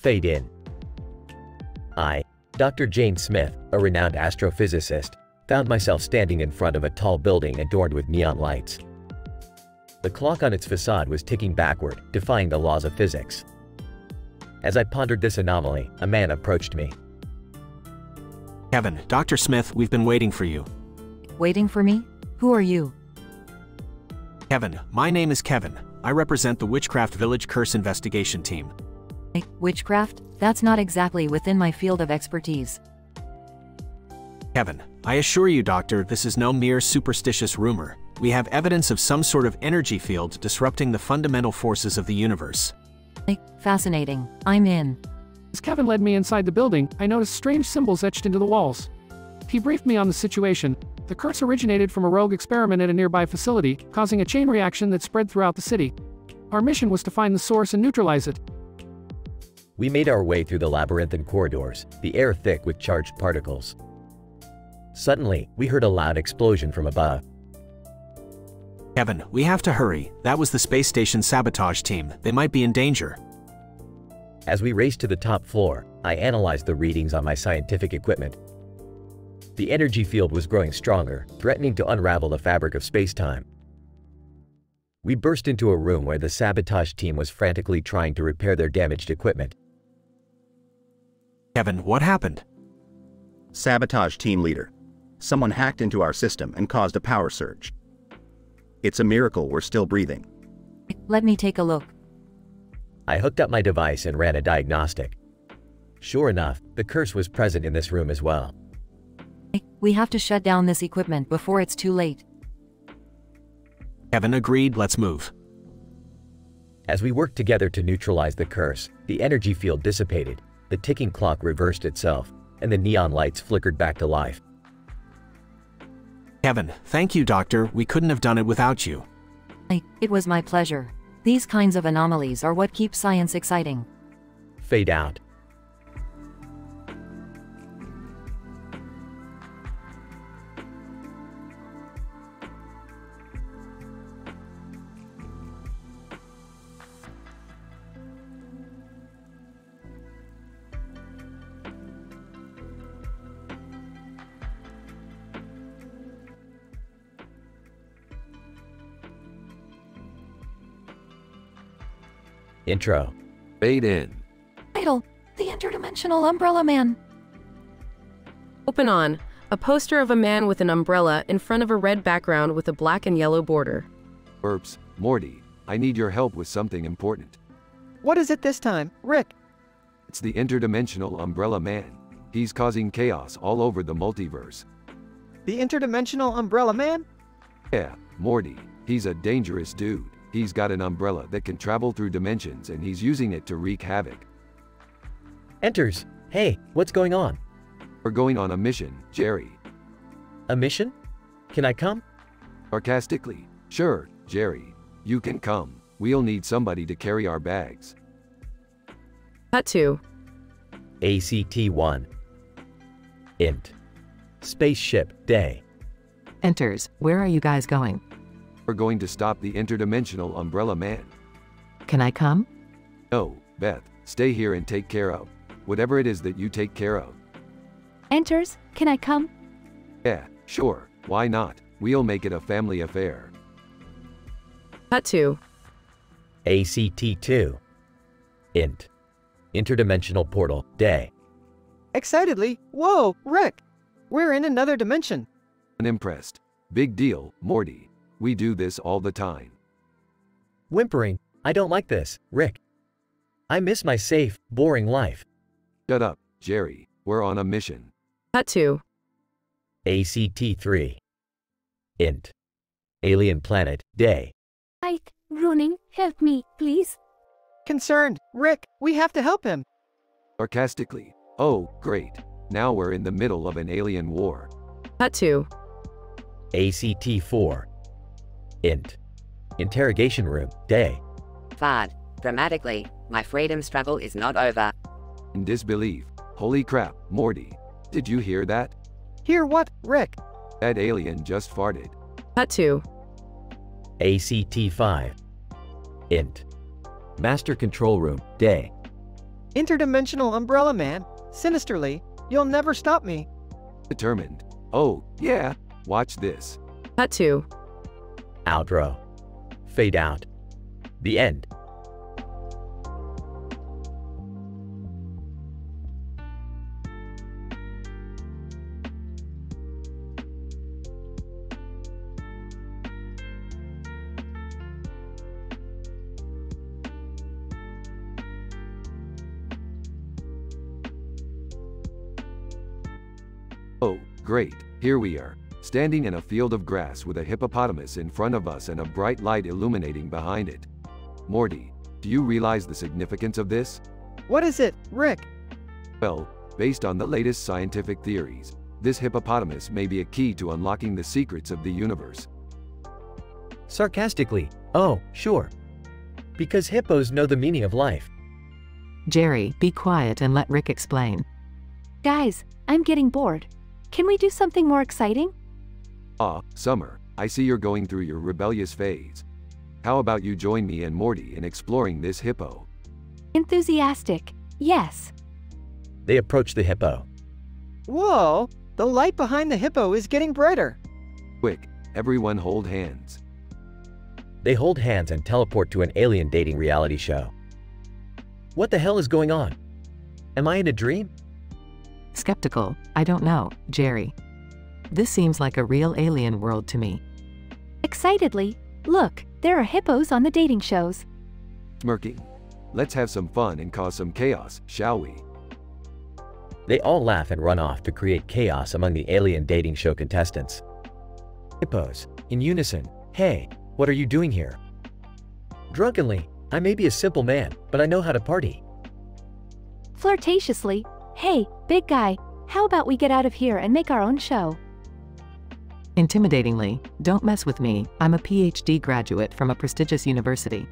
Fade in. I, Dr. Jane Smith, a renowned astrophysicist, found myself standing in front of a tall building adorned with neon lights. The clock on its facade was ticking backward, defying the laws of physics. As I pondered this anomaly, a man approached me. Kevin, Dr. Smith, we've been waiting for you. Waiting for me? Who are you? Kevin, my name is Kevin. I represent the Witchcraft Village Curse Investigation Team. Witchcraft? That's not exactly within my field of expertise. Kevin, I assure you, Doctor, this is no mere superstitious rumor. We have evidence of some sort of energy field disrupting the fundamental forces of the universe. Fascinating. I'm in. As Kevin led me inside the building, I noticed strange symbols etched into the walls. He briefed me on the situation. The curse originated from a rogue experiment at a nearby facility, causing a chain reaction that spread throughout the city. Our mission was to find the source and neutralize it. We made our way through the labyrinthine corridors, the air thick with charged particles. Suddenly, we heard a loud explosion from above. Kevin, we have to hurry. That was the space station sabotage team. They might be in danger. As we raced to the top floor, I analyzed the readings on my scientific equipment. The energy field was growing stronger, threatening to unravel the fabric of space-time. We burst into a room where the sabotage team was frantically trying to repair their damaged equipment. Kevin, what happened? Sabotage team leader. Someone hacked into our system and caused a power surge. It's a miracle we're still breathing. Let me take a look. I hooked up my device and ran a diagnostic. Sure enough, the curse was present in this room as well. We have to shut down this equipment before it's too late. Kevin agreed, let's move. As we worked together to neutralize the curse, the energy field dissipated, the ticking clock reversed itself, and the neon lights flickered back to life. Kevin, thank you, Doctor. We couldn't have done it without you. It was my pleasure. These kinds of anomalies are what keep science exciting. Fade out. Intro. Fade in. Title: The Interdimensional Umbrella Man. Open on. A poster of a man with an umbrella in front of a red background with a black and yellow border. Burps, Morty, I need your help with something important. What is it this time, Rick? It's the interdimensional umbrella man. He's causing chaos all over the multiverse. The Interdimensional Umbrella Man? Yeah, Morty, he's a dangerous dude. He's got an umbrella that can travel through dimensions and he's using it to wreak havoc. Enters. Hey, what's going on? We're going on a mission, Jerry. A mission? Can I come? Sarcastically. Sure, Jerry. You can come. We'll need somebody to carry our bags. Cut to. ACT-1. Int. Spaceship Day. Enters. Where are you guys going? We're going to stop the interdimensional umbrella man. Can I come? No, Beth. Stay here and take care of whatever it is that you take care of. Enters. Can I come? Yeah, sure. Why not? We'll make it a family affair. Cut to. ACT-2. Int. Interdimensional Portal Day. Excitedly, whoa, Rick! We're in another dimension. Unimpressed. Big deal, Morty. We do this all the time. Whimpering. I don't like this, Rick. I miss my safe, boring life. Shut up, Jerry. We're on a mission. Cut to. ACT-3. Int. Alien Planet Day. Ruining, help me, please. Concerned, Rick, we have to help him. Sarcastically. Oh, great. Now we're in the middle of an alien war. Cut to. ACT-4. Int. Interrogation Room Day. Fad. Dramatically, my freedom struggle is not over. In disbelief. Holy crap, Morty. Did you hear that? Hear what, Rick? That alien just farted. Cut to. ACT-5. Int. Master Control Room Day. Interdimensional Umbrella Man, sinisterly, you'll never stop me. Determined. Oh, yeah. Watch this. Cut to. Outro. Fade out. The end. Oh, great. Here we are, standing in a field of grass with a hippopotamus in front of us and a bright light illuminating behind it. Morty, do you realize the significance of this? What is it, Rick? Well, based on the latest scientific theories, this hippopotamus may be a key to unlocking the secrets of the universe. Sarcastically. Oh, sure. Because hippos know the meaning of life. Jerry, be quiet and let Rick explain. Guys, I'm getting bored. Can we do something more exciting? Summer, I see you're going through your rebellious phase. How about you join me and Morty in exploring this hippo? Enthusiastic, yes. They approach the hippo. Whoa, the light behind the hippo is getting brighter. Quick, everyone hold hands. They hold hands and teleport to an alien dating reality show. What the hell is going on? Am I in a dream? Skeptical. I don't know, Jerry. This seems like a real alien world to me. Excitedly, look, there are hippos on the dating shows. Smirking. Let's have some fun and cause some chaos, shall we? They all laugh and run off to create chaos among the alien dating show contestants. Hippos, in unison, hey, what are you doing here? Drunkenly, I may be a simple man, but I know how to party. Flirtatiously, hey, big guy, how about we get out of here and make our own show? Intimidatingly, don't mess with me, I'm a PhD graduate from a prestigious university.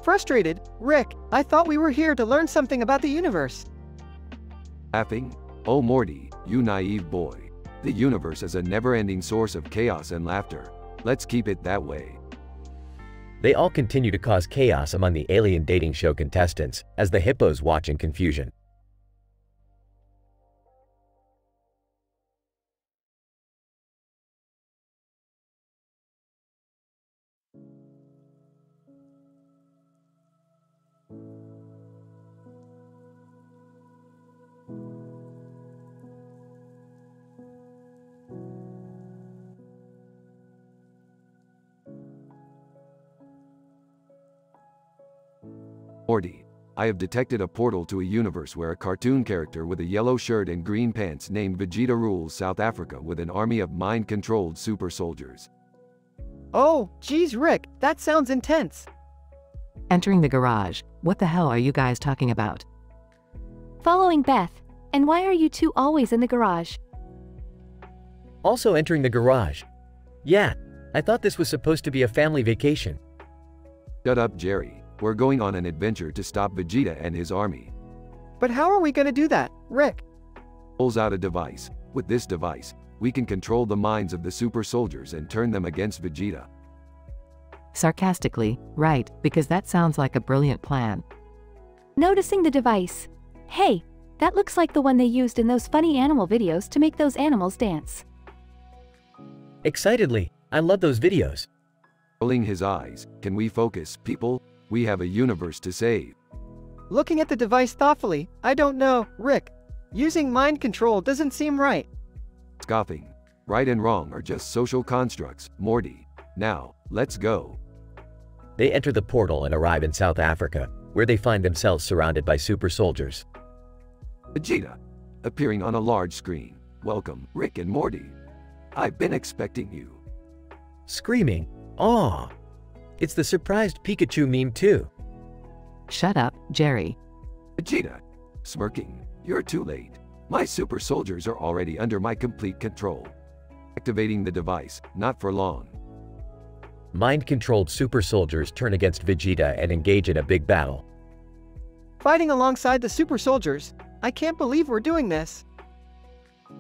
Frustrated, Rick, I thought we were here to learn something about the universe. Laughing? Oh Morty, you naive boy. The universe is a never-ending source of chaos and laughter. Let's keep it that way. They all continue to cause chaos among the alien dating show contestants as the hippos watch in confusion. Morty, I have detected a portal to a universe where a cartoon character with a yellow shirt and green pants named Vegeta rules South Africa with an army of mind-controlled super soldiers. Oh, geez, Rick, that sounds intense. Entering the garage. What the hell are you guys talking about? Following Beth. And why are you two always in the garage? Also entering the garage. Yeah, I thought this was supposed to be a family vacation. Shut up, Jerry. We're going on an adventure to stop Vegeta and his army. But how are we gonna do that, Rick? Pulls out a device. With this device, we can control the minds of the super soldiers and turn them against Vegeta. Sarcastically, right, because that sounds like a brilliant plan. Noticing the device. Hey, that looks like the one they used in those funny animal videos to make those animals dance. Excitedly, I love those videos. Rolling his eyes. Can we focus, people? We have a universe to save. Looking at the device thoughtfully, I don't know, Rick. Using mind control doesn't seem right. Scoffing. Right and wrong are just social constructs, Morty. Now, let's go. They enter the portal and arrive in South Africa, where they find themselves surrounded by super soldiers. Vegeta, appearing on a large screen. Welcome, Rick and Morty. I've been expecting you. Screaming, "Aw!" It's the surprised Pikachu meme too. Shut up, Jerry. Vegeta, smirking. You're too late. My super soldiers are already under my complete control. Activating the device, not for long. Mind-controlled super soldiers turn against Vegeta and engage in a big battle. Fighting alongside the super soldiers? I can't believe we're doing this.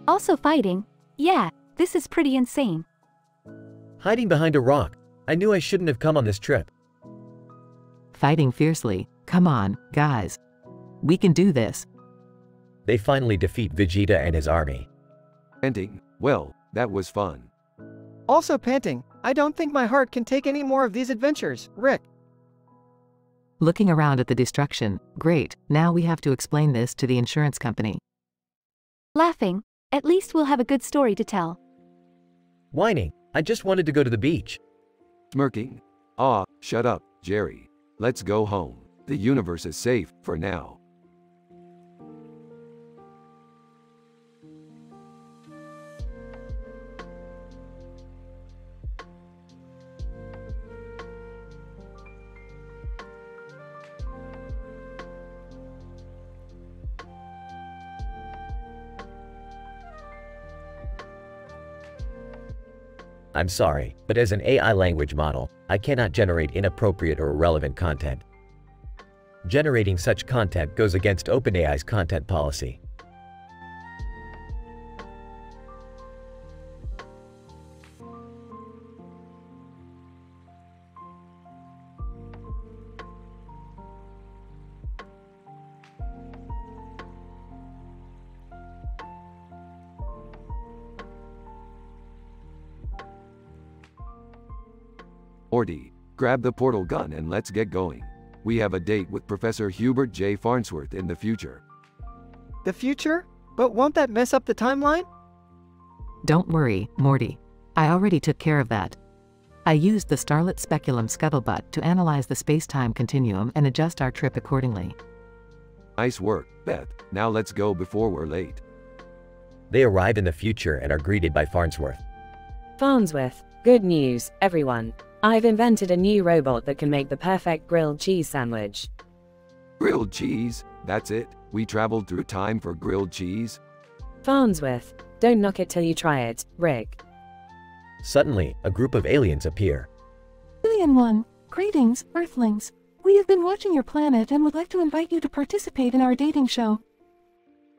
Also fighting? Yeah, this is pretty insane. Hiding behind a rock. I knew I shouldn't have come on this trip. Fighting fiercely. Come on, guys. We can do this. They finally defeat Vegeta and his army. Panting. Well, that was fun. Also panting. I don't think my heart can take any more of these adventures, Rick. Looking around at the destruction. Great, now we have to explain this to the insurance company. Laughing. At least we'll have a good story to tell. Whining. I just wanted to go to the beach. Smirking. Ah, shut up, Jerry. Let's go home. The universe is safe, for now. I'm sorry, but as an AI language model, I cannot generate inappropriate or irrelevant content. Generating such content goes against OpenAI's content policy. Morty, grab the portal gun and let's get going. We have a date with Professor Hubert J. Farnsworth in the future. The future? But won't that mess up the timeline? Don't worry, Morty. I already took care of that. I used the Starlit Speculum Scuttlebutt to analyze the space-time continuum and adjust our trip accordingly. Nice work, Beth. Now let's go before we're late. They arrive in the future and are greeted by Farnsworth. Farnsworth, good news, everyone. I've invented a new robot that can make the perfect grilled cheese sandwich. Grilled cheese? That's it? We traveled through time for grilled cheese? Farnsworth, don't knock it till you try it, Rick. Suddenly, a group of aliens appear. Alien 1, greetings, Earthlings. We have been watching your planet and would like to invite you to participate in our dating show.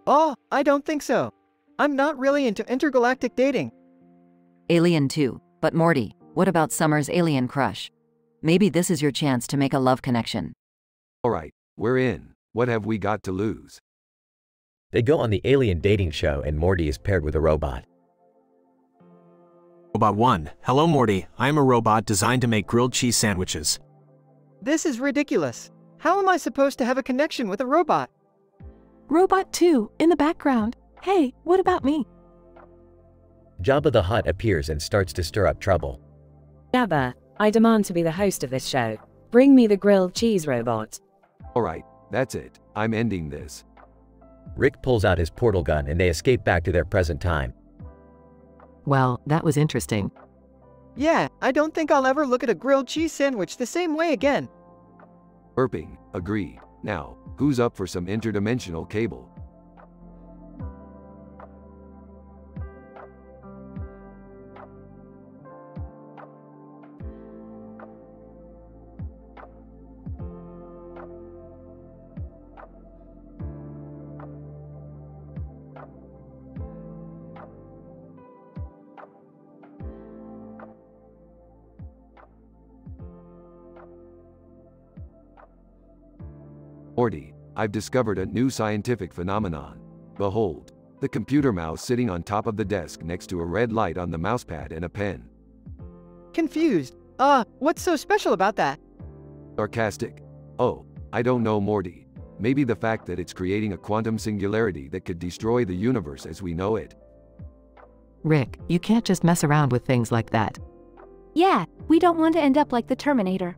Oh, I don't think so. I'm not really into intergalactic dating. Alien 2, but Morty, what about Summer's alien crush? Maybe this is your chance to make a love connection. Alright, we're in. What have we got to lose? They go on the alien dating show and Morty is paired with a robot. Robot 1. Hello Morty, I am a robot designed to make grilled cheese sandwiches. This is ridiculous. How am I supposed to have a connection with a robot? Robot 2, in the background. Hey, what about me? Jabba the Hutt appears and starts to stir up trouble. Jabba, I demand to be the host of this show. Bring me the grilled cheese robot. Alright, that's it. I'm ending this. Rick pulls out his portal gun and they escape back to their present time. Well, that was interesting. Yeah, I don't think I'll ever look at a grilled cheese sandwich the same way again. Burping, agreed. Now, who's up for some interdimensional cable? Morty, I've discovered a new scientific phenomenon. Behold, the computer mouse sitting on top of the desk next to a red light on the mousepad and a pen. Confused. What's so special about that? Sarcastic. Oh, I don't know, Morty. Maybe the fact that it's creating a quantum singularity that could destroy the universe as we know it. Rick, you can't just mess around with things like that. Yeah, we don't want to end up like the Terminator.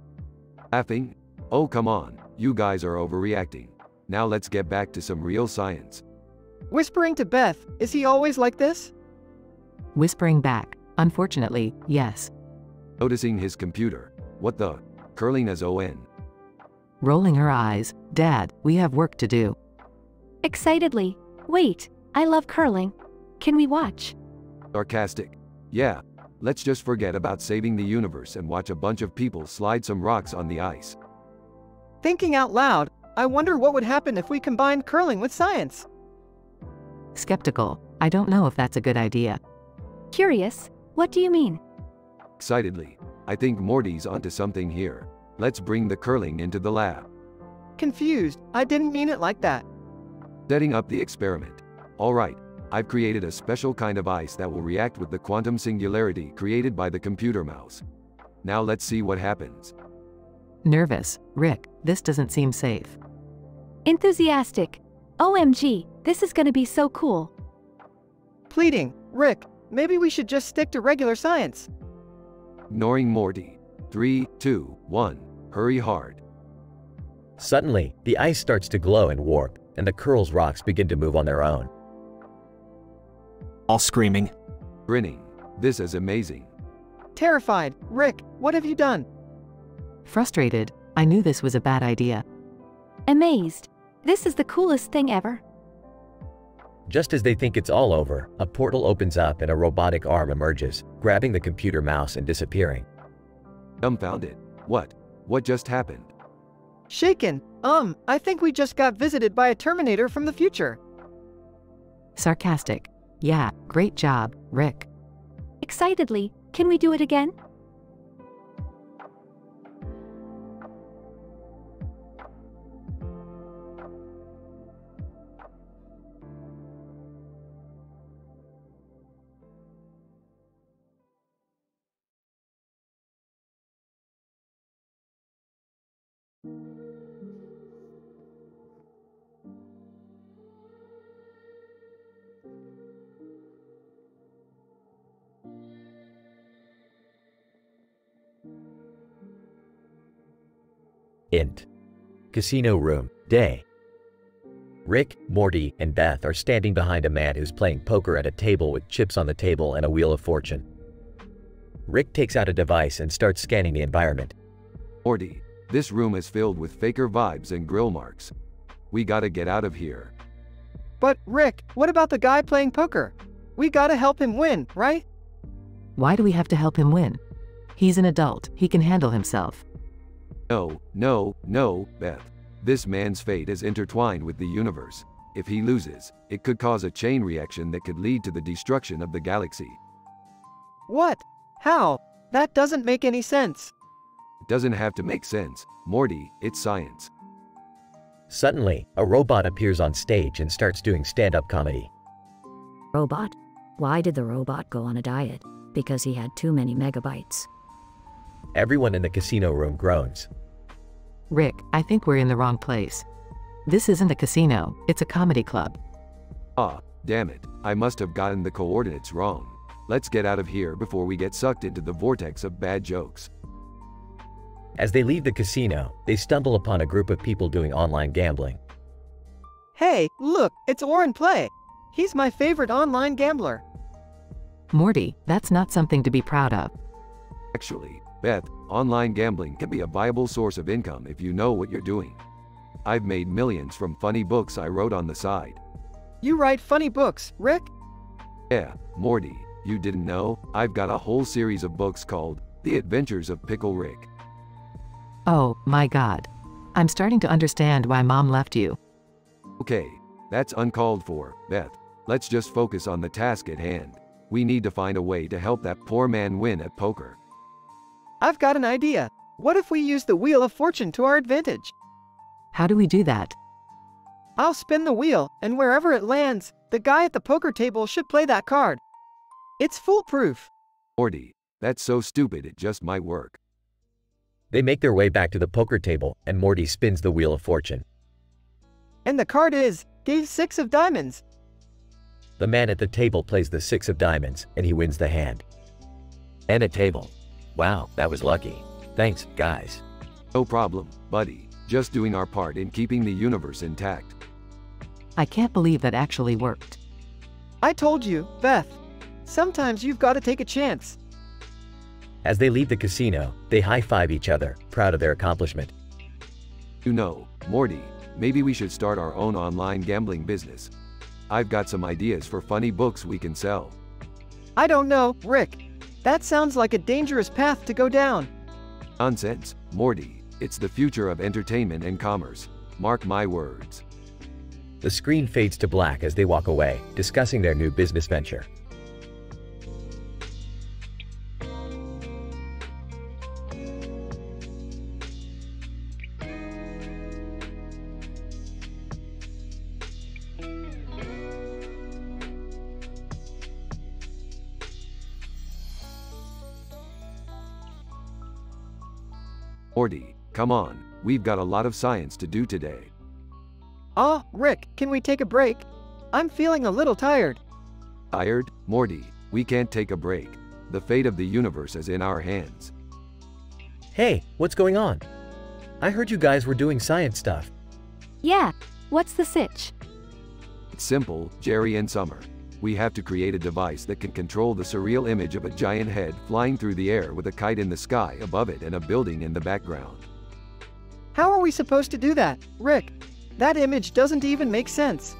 Laughing? Oh, come on. You guys are overreacting. Now let's get back to some real science. Whispering to Beth, is he always like this? Whispering back. Unfortunately, yes. Noticing his computer. What the? Curling as ON. Rolling her eyes. Dad, we have work to do. Excitedly. Wait, I love curling. Can we watch? Sarcastic. Yeah, let's just forget about saving the universe and watch a bunch of people slide some rocks on the ice. Thinking out loud, I wonder what would happen if we combined curling with science. Skeptical. I don't know if that's a good idea. Curious. What do you mean? Excitedly. I think Morty's onto something here. Let's bring the curling into the lab. Confused. I didn't mean it like that. Setting up the experiment. Alright, I've created a special kind of ice that will react with the quantum singularity created by the computer mouse. Now let's see what happens. Nervous. Rick, this doesn't seem safe. Enthusiastic. OMG, this is gonna be so cool. Pleading. Rick, maybe we should just stick to regular science. Ignoring Morty. 3, 2, 1. Hurry hard. Suddenly, the ice starts to glow and warp, and the curl's rocks begin to move on their own. All screaming. Grinning. This is amazing. Terrified. Rick, what have you done? Frustrated. I knew this was a bad idea. Amazed. This is the coolest thing ever. Just as they think it's all over, a portal opens up and a robotic arm emerges, grabbing the computer mouse and disappearing. Dumbfounded. What? What just happened? Shaken. I think we just got visited by a Terminator from the future. Sarcastic. Yeah, great job, Rick. Excitedly. Can we do it again? Int. Casino room. Day. Rick, Morty, and Beth are standing behind a man who's playing poker at a table with chips on the table and a wheel of fortune. Rick takes out a device and starts scanning the environment. Morty, this room is filled with faker vibes and grill marks. We gotta get out of here. But, Rick, what about the guy playing poker? We gotta help him win, right? Why do we have to help him win? He's an adult. He can handle himself. No, Beth. This man's fate is intertwined with the universe. If he loses, it could cause a chain reaction that could lead to the destruction of the galaxy. What? How? That doesn't make any sense. It doesn't have to make sense, Morty, it's science. Suddenly, a robot appears on stage and starts doing stand-up comedy. Robot? Why did the robot go on a diet? Because he had too many megabytes. Everyone in the casino room groans. Rick, I think we're in the wrong place. This isn't a casino, it's a comedy club. Ah, damn it, I must have gotten the coordinates wrong. Let's get out of here before we get sucked into the vortex of bad jokes. As they leave the casino, they stumble upon a group of people doing online gambling. Hey, look, it's Oren Play. He's my favorite online gambler. Morty, that's not something to be proud of. Actually, Beth, online gambling can be a viable source of income if you know what you're doing. I've made millions from funny books I wrote on the side. You write funny books, Rick? Yeah, Morty, you didn't know? I've got a whole series of books called The Adventures of Pickle Rick. Oh, my God. I'm starting to understand why Mom left you. Okay, that's uncalled for, Beth. Let's just focus on the task at hand. We need to find a way to help that poor man win at poker. I've got an idea. What if we use the Wheel of Fortune to our advantage? How do we do that? I'll spin the wheel, and wherever it lands, the guy at the poker table should play that card. It's foolproof. Morty, that's so stupid it just might work. They make their way back to the poker table, and Morty spins the Wheel of Fortune. And the card is, gave 6 of diamonds. The man at the table plays the 6 of diamonds, and he wins the hand. And a table. Wow, that was lucky. Thanks, guys. No problem, buddy. Just doing our part in keeping the universe intact. I can't believe that actually worked. I told you, Beth. Sometimes you've got to take a chance. As they leave the casino, they high-five each other, proud of their accomplishment. You know, Morty, maybe we should start our own online gambling business. I've got some ideas for funny books we can sell. I don't know, Rick. That sounds like a dangerous path to go down. Nonsense, Morty. It's the future of entertainment and commerce. Mark my words. The screen fades to black as they walk away, discussing their new business venture. Morty, come on, we've got a lot of science to do today. Oh, Rick, can we take a break? I'm feeling a little tired. Tired? Morty, we can't take a break. The fate of the universe is in our hands. Hey, what's going on? I heard you guys were doing science stuff. Yeah, what's the sitch? It's simple, Jerry and Summer. We have to create a device that can control the surreal image of a giant head flying through the air with a kite in the sky above it and a building in the background. How are we supposed to do that, Rick? That image doesn't even make sense.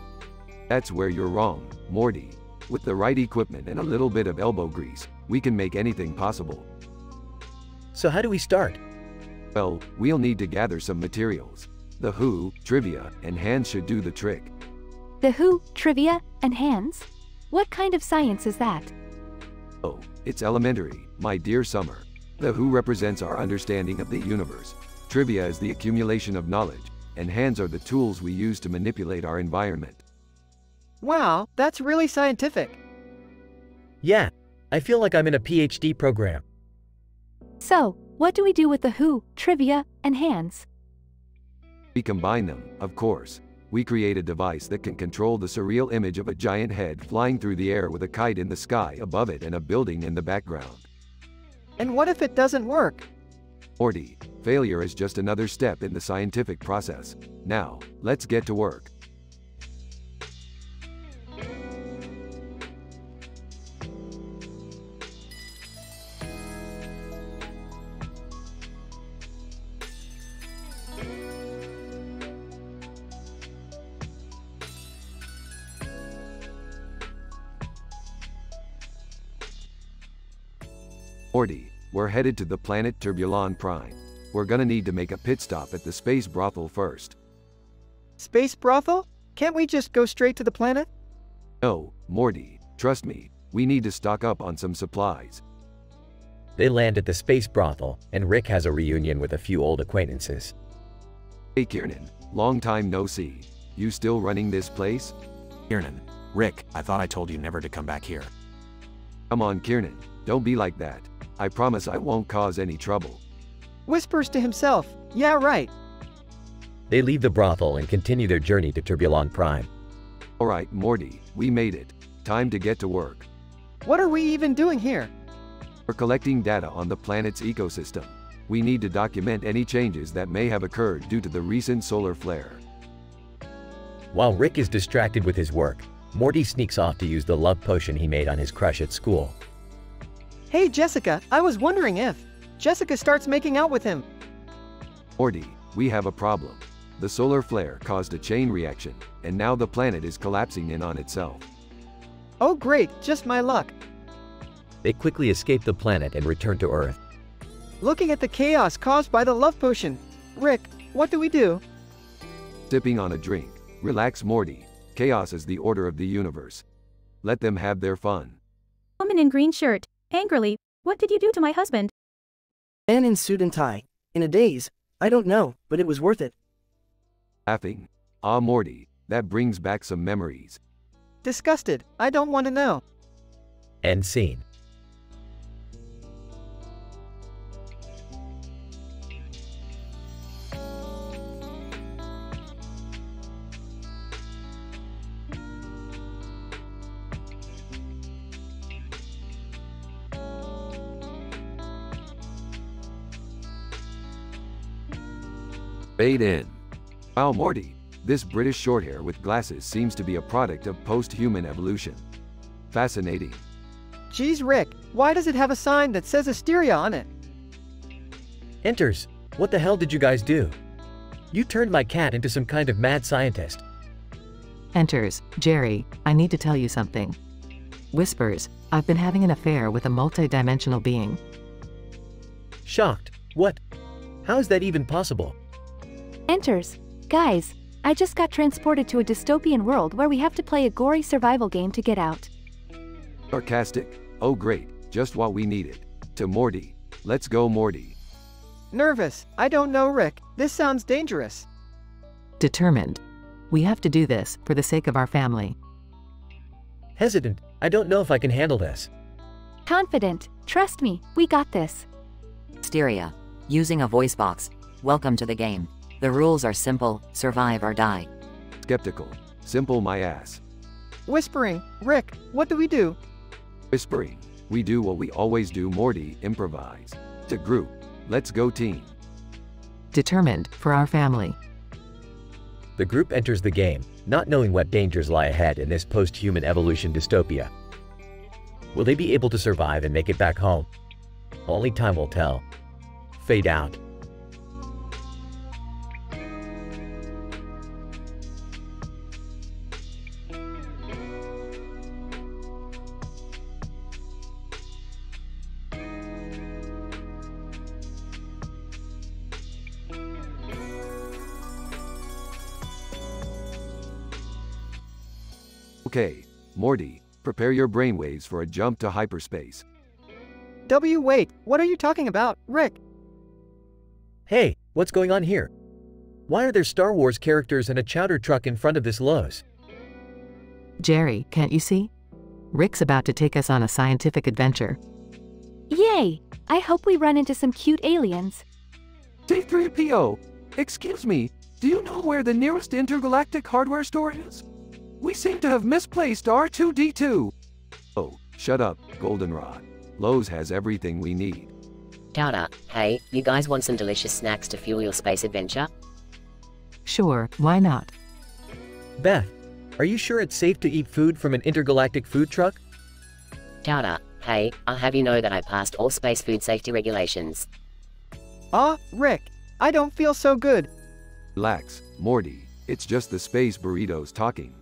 That's where you're wrong, Morty. With the right equipment and a little bit of elbow grease, we can make anything possible. So how do we start? Well, we'll need to gather some materials. The who, trivia, and hands should do the trick. The who, trivia, and hands? What kind of science is that? Oh, it's elementary, my dear Summer. The who represents our understanding of the universe. Trivia is the accumulation of knowledge, and hands are the tools we use to manipulate our environment. Wow, that's really scientific. Yeah, I feel like I'm in a PhD program. So, what do we do with the who, trivia, and hands? We combine them, of course. We create a device that can control the surreal image of a giant head flying through the air with a kite in the sky above it and a building in the background. And what if it doesn't work? Morty, failure is just another step in the scientific process. Now, let's get to work. Morty, we're headed to the planet Turbulon Prime. We're gonna need to make a pit stop at the space brothel first. Space brothel? Can't we just go straight to the planet? No, Morty, trust me, we need to stock up on some supplies. They land at the space brothel, and Rick has a reunion with a few old acquaintances. Hey Kiernan, long time no see. You still running this place? Kiernan. Rick, I thought I told you never to come back here. Come on Kiernan, don't be like that. I promise I won't cause any trouble. Whispers to himself, yeah right. They leave the brothel and continue their journey to Turbulon Prime. Alright Morty, we made it. Time to get to work. What are we even doing here? We're collecting data on the planet's ecosystem. We need to document any changes that may have occurred due to the recent solar flare. While Rick is distracted with his work, Morty sneaks off to use the love potion he made on his crush at school. Hey Jessica, I was wondering if Jessica starts making out with him. Morty, we have a problem. The solar flare caused a chain reaction, and now the planet is collapsing in on itself. Oh great, just my luck. They quickly escape the planet and return to Earth. Looking at the chaos caused by the love potion. Rick, what do we do? Sipping on a drink. Relax, Morty. Chaos is the order of the universe. Let them have their fun. Woman in green shirt, angrily, what did you do to my husband? Man in suit and tie. In a daze. I don't know, but it was worth it. Laughing. Ah, Morty, that brings back some memories. Disgusted, I don't want to know. End scene. Fade in. Wow, Morty, this British shorthair with glasses seems to be a product of post-human evolution. Fascinating. Geez Rick, why does it have a sign that says Asteria on it? Enters. What the hell did you guys do? You turned my cat into some kind of mad scientist. Enters. Jerry, I need to tell you something. Whispers, I've been having an affair with a multi-dimensional being. Shocked. What? How is that even possible? Enters. Guys, I just got transported to a dystopian world where we have to play a gory survival game to get out. Sarcastic. Oh great, just what we needed. To Morty. Let's go, Morty. Nervous. I don't know, Rick. This sounds dangerous. Determined. We have to do this for the sake of our family. Hesitant. I don't know if I can handle this. Confident. Trust me, we got this. Asteria. Using a voice box. Welcome to the game. The rules are simple, survive or die. Skeptical. Simple my ass. Whispering. Rick, what do we do? Whispering. We do what we always do, Morty, improvise. To group. Let's go team. Determined for our family. The group enters the game, not knowing what dangers lie ahead in this post-human evolution dystopia. Will they be able to survive and make it back home? Only time will tell. Fade out. Okay, Morty, prepare your brainwaves for a jump to hyperspace. Wait, what are you talking about, Rick? Hey, what's going on here? Why are there Star Wars characters and a chowder truck in front of this Lowe's? Jerry, can't you see? Rick's about to take us on a scientific adventure. Yay! I hope we run into some cute aliens. C3PO, excuse me, do you know where the nearest intergalactic hardware store is? We seem to have misplaced R2-D2. Oh, shut up, Goldenrod. Lowe's has everything we need. Chowder, hey, you guys want some delicious snacks to fuel your space adventure? Sure, why not? Beth, are you sure it's safe to eat food from an intergalactic food truck? Chowder, hey, I'll have you know that I passed all space food safety regulations. Rick, I don't feel so good. Relax, Morty, it's just the space burritos talking.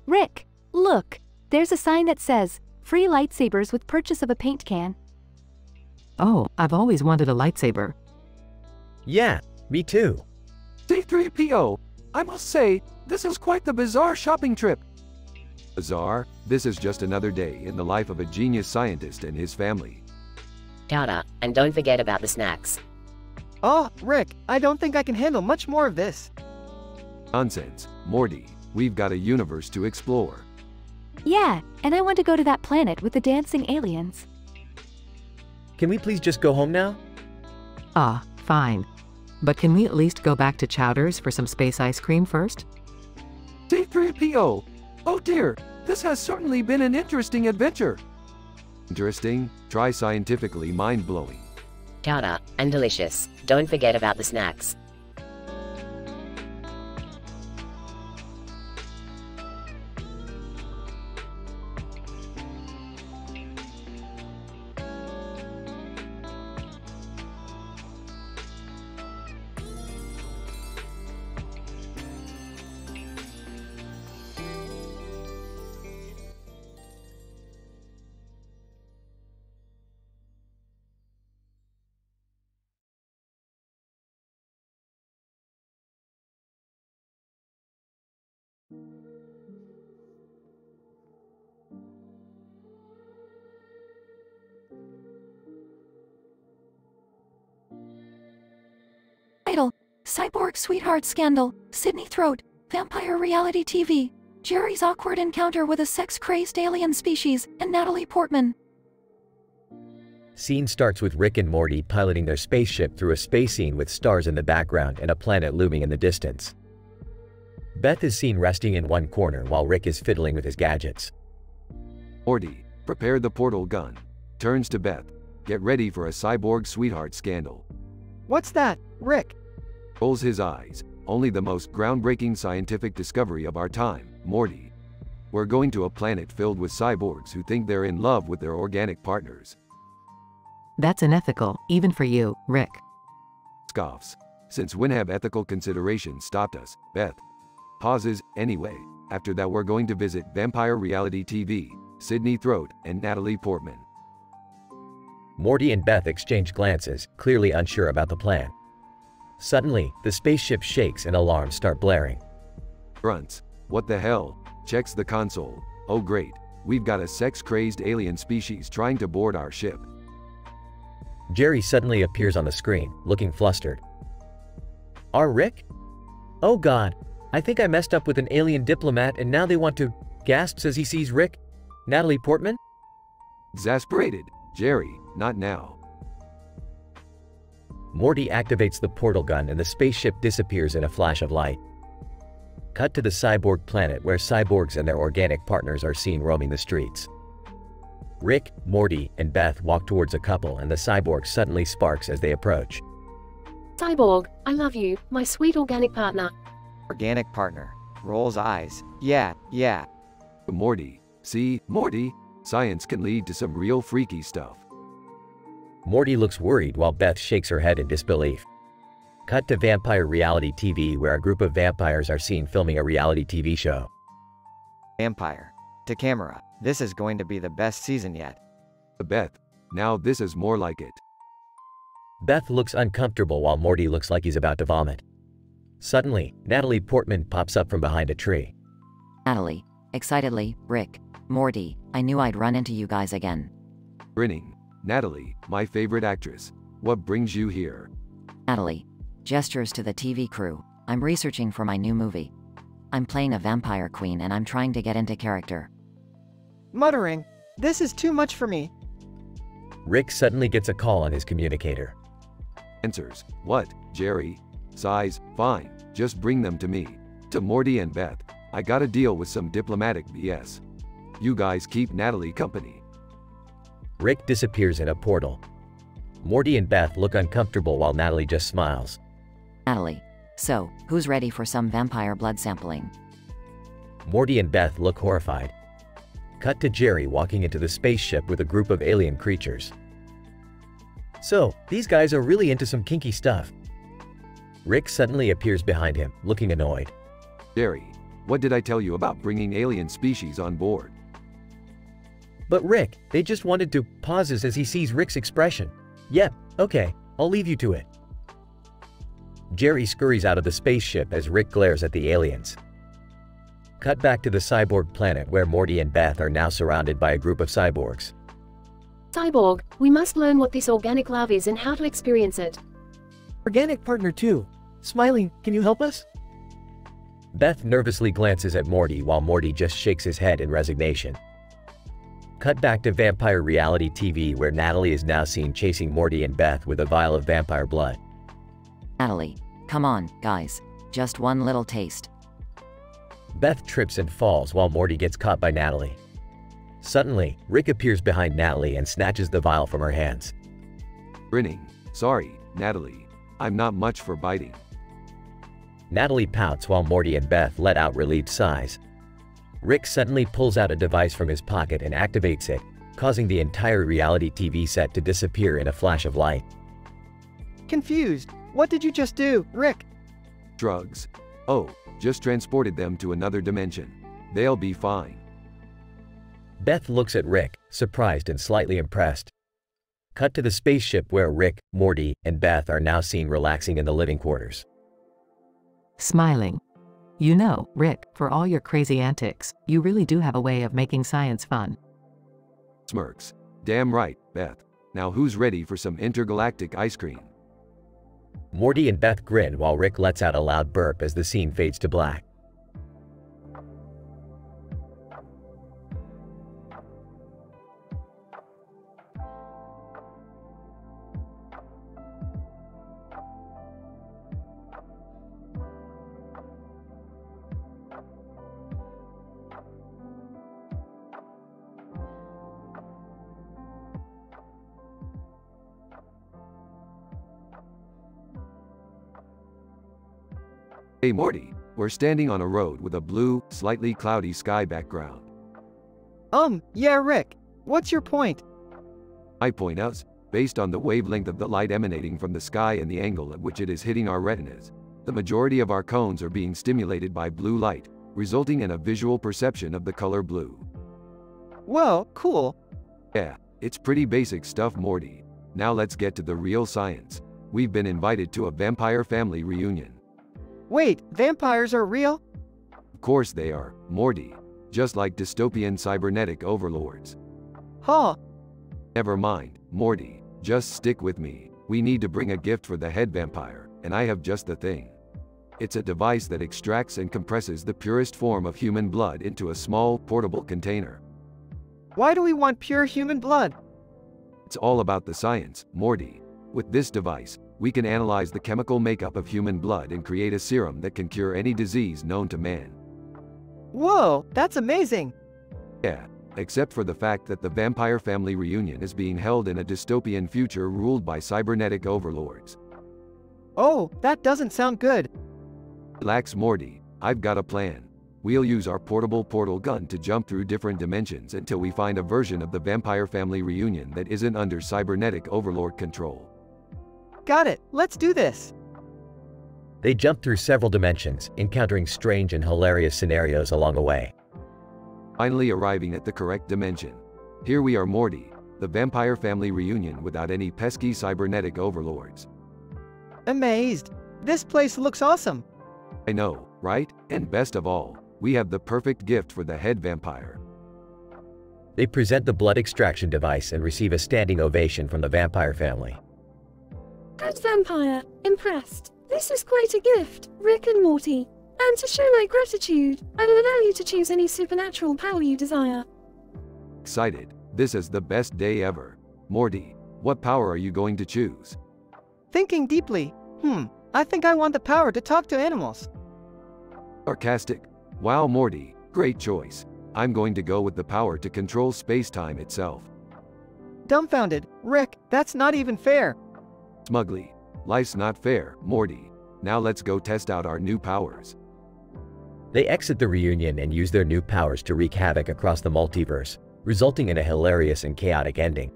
Rick, look, there's a sign that says, free lightsabers with purchase of a paint can. Oh, I've always wanted a lightsaber. Yeah, me too. C3PO, I must say, this is quite the bizarre shopping trip. Bizarre? This is just another day in the life of a genius scientist and his family. Chowder, and don't forget about the snacks. Rick, I don't think I can handle much more of this. Nonsense, Morty, we've got a universe to explore. Yeah, and I want to go to that planet with the dancing aliens. Can we please just go home now? Fine. But can we at least go back to Chowder's for some space ice cream first? C3PO, oh dear, this has certainly been an interesting adventure. Interesting? Try scientifically mind-blowing. Chowder, and delicious. Don't forget about the snacks. Title: Cyborg Sweetheart Scandal, Sydney Throat, Vampire Reality TV, Jerry's Awkward Encounter with a Sex-Crazed Alien Species, and Natalie Portman. Scene starts with Rick and Morty piloting their spaceship through a space scene with stars in the background and a planet looming in the distance. Beth is seen resting in one corner while Rick is fiddling with his gadgets. Morty, prepare the portal gun. Turns to Beth. Get ready for a cyborg sweetheart scandal. What's that, Rick? Rolls his eyes. Only the most groundbreaking scientific discovery of our time, Morty. We're going to a planet filled with cyborgs who think they're in love with their organic partners. That's unethical, even for you, Rick. Scoffs. Since when have ethical considerations stopped us, Beth? Pauses, anyway. After that we're going to visit Vampire Reality TV, Sydney Throat, and Natalie Portman. Morty and Beth exchange glances, clearly unsure about the plan. Suddenly, the spaceship shakes and alarms start blaring. Grunts. What the hell? Checks the console. Oh great, we've got a sex-crazed alien species trying to board our ship. Jerry suddenly appears on the screen, looking flustered. Our Rick? Oh god, I think I messed up with an alien diplomat and now they want to... gasps as he sees Rick. Natalie Portman? Exasperated. Jerry, not now. Morty activates the portal gun and the spaceship disappears in a flash of light. Cut to the cyborg planet where cyborgs and their organic partners are seen roaming the streets. Rick, Morty, and Beth walk towards a couple and the cyborg suddenly sparks as they approach. Cyborg, I love you, my sweet organic partner. Organic partner. Rolls eyes. Yeah. Morty. See, Morty? Science can lead to some real freaky stuff. Morty looks worried while Beth shakes her head in disbelief. Cut to Vampire Reality TV where a group of vampires are seen filming a reality TV show. Vampire. To camera. This is going to be the best season yet. Beth. Now this is more like it. Beth looks uncomfortable while Morty looks like he's about to vomit. Suddenly, Natalie Portman pops up from behind a tree. Natalie. Excitedly, Rick. Morty, I knew I'd run into you guys again. Grinning. Natalie, my favorite actress. What brings you here? Natalie. Gestures to the TV crew. I'm researching for my new movie. I'm playing a vampire queen and I'm trying to get into character. Muttering, this is too much for me. Rick suddenly gets a call on his communicator. Answers. What, Jerry? Sighs. Fine, just bring them to me. To Morty and Beth. I gotta deal with some diplomatic BS. You guys keep Natalie company. Rick disappears in a portal. Morty and Beth look uncomfortable while Natalie just smiles. Natalie. So, who's ready for some vampire blood sampling? Morty and Beth look horrified. Cut to Jerry walking into the spaceship with a group of alien creatures. So, these guys are really into some kinky stuff. Rick suddenly appears behind him, looking annoyed. Jerry, what did I tell you about bringing alien species on board? But Rick, they just wanted to... pauses as he sees Rick's expression. Yep, okay, I'll leave you to it. Jerry scurries out of the spaceship as Rick glares at the aliens. Cut back to the cyborg planet where Morty and Beth are now surrounded by a group of cyborgs. Cyborg, we must learn what this organic love is and how to experience it. Organic partner too. Smiling, can you help us? Beth nervously glances at Morty while Morty just shakes his head in resignation. Cut back to Vampire Reality TV where Natalie is now seen chasing Morty and Beth with a vial of vampire blood. Natalie. Come on, guys. Just one little taste. Beth trips and falls while Morty gets caught by Natalie. Suddenly, Rick appears behind Natalie and snatches the vial from her hands. Grinning. Sorry, Natalie. I'm not much for biting. Natalie pouts while Morty and Beth let out relieved sighs. Rick suddenly pulls out a device from his pocket and activates it, causing the entire reality TV set to disappear in a flash of light. Confused. What did you just do, Rick? Drugs. Oh, just transported them to another dimension. They'll be fine. Beth looks at Rick, surprised and slightly impressed. Cut to the spaceship where Rick, Morty, and Beth are now seen relaxing in the living quarters. Smiling. You know, Rick, for all your crazy antics, you really do have a way of making science fun. Smirks. Damn right, Beth. Now who's ready for some intergalactic ice cream? Morty and Beth grin while Rick lets out a loud burp as the scene fades to black. Hey Morty, we're standing on a road with a blue, slightly cloudy sky background. Yeah, Rick. What's your point? My point is, based on the wavelength of the light emanating from the sky and the angle at which it is hitting our retinas, the majority of our cones are being stimulated by blue light, resulting in a visual perception of the color blue. Whoa, cool. Yeah, it's pretty basic stuff, Morty. Now let's get to the real science. We've been invited to a vampire family reunion. Wait, vampires are real? Of course they are, Morty. Just like dystopian cybernetic overlords. Huh. Never mind, Morty. Just stick with me. We need to bring a gift for the head vampire, and I have just the thing. It's a device that extracts and compresses the purest form of human blood into a small, portable container. Why do we want pure human blood? It's all about the science, Morty. With this device, we can analyze the chemical makeup of human blood and create a serum that can cure any disease known to man. Whoa, that's amazing. Yeah, except for the fact that the vampire family reunion is being held in a dystopian future ruled by cybernetic overlords. Oh, that doesn't sound good. Relax, Morty. I've got a plan. We'll use our portable portal gun to jump through different dimensions until we find a version of the vampire family reunion that isn't under cybernetic overlord control. Got it. Let's do this. They jump through several dimensions, encountering strange and hilarious scenarios along the way. Finally arriving at the correct dimension. Here we are, Morty, the vampire family reunion without any pesky cybernetic overlords. Amazed. This place looks awesome. I know, right? And best of all, we have the perfect gift for the head vampire. They present the blood extraction device and receive a standing ovation from the vampire family. Good vampire, impressed. This is quite a gift, Rick and Morty. And to show my gratitude, I will allow you to choose any supernatural power you desire. Excited. This is the best day ever. Morty, what power are you going to choose? Thinking deeply. I think I want the power to talk to animals. Sarcastic. Wow, Morty, great choice. I'm going to go with the power to control space-time itself. Dumbfounded. Rick, that's not even fair. Smugly. Life's not fair, Morty. Now let's go test out our new powers. They exit the reunion and use their new powers to wreak havoc across the multiverse, resulting in a hilarious and chaotic ending.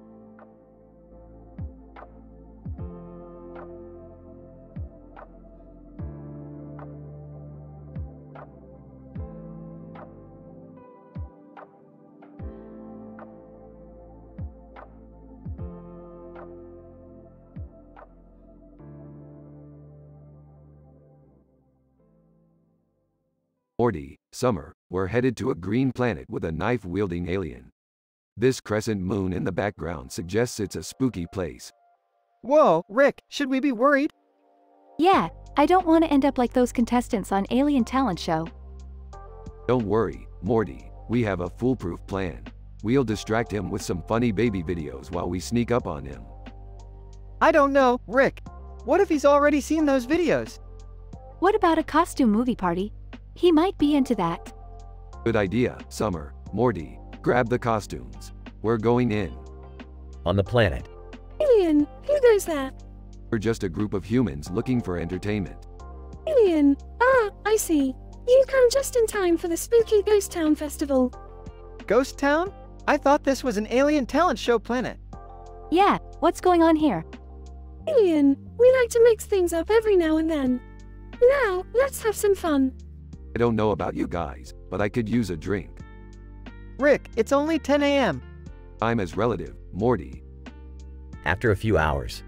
Morty, Summer, we're headed to a green planet with a knife-wielding alien. This crescent moon in the background suggests it's a spooky place. Whoa, Rick, should we be worried? Yeah, I don't want to end up like those contestants on Alien Talent Show. Don't worry, Morty, we have a foolproof plan. We'll distract him with some funny baby videos while we sneak up on him. I don't know, Rick. What if he's already seen those videos? What about a costume movie party? He might be into that. Good idea, Summer. Morty, grab the costumes. We're going in. On the planet. Alien, who goes there? We're just a group of humans looking for entertainment. Alien. Ah, I see. You come just in time for the spooky Ghost Town Festival. Ghost Town? I thought this was an alien talent show planet. Yeah, what's going on here? Alien, we like to mix things up every now and then. Now, let's have some fun. I don't know about you guys, but I could use a drink. Rick, it's only 10 a.m. I'm his relative, Morty. After a few hours.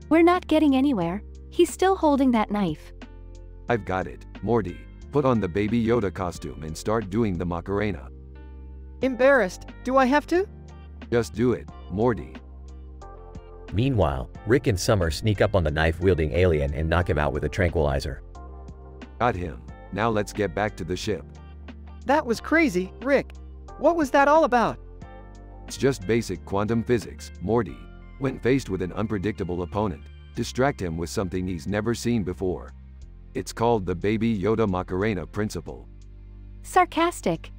We're not getting anywhere. He's still holding that knife. I've got it, Morty. Put on the Baby Yoda costume and start doing the Macarena. Embarrassed. Do I have to? Just do it, Morty. Meanwhile, Rick and Summer sneak up on the knife-wielding alien and knock him out with a tranquilizer. Got him. Now let's get back to the ship. That was crazy, Rick. What was that all about? It's just basic quantum physics, Morty. When faced with an unpredictable opponent, distract him with something he's never seen before. It's called the Baby Yoda Macarena principle. Sarcastic.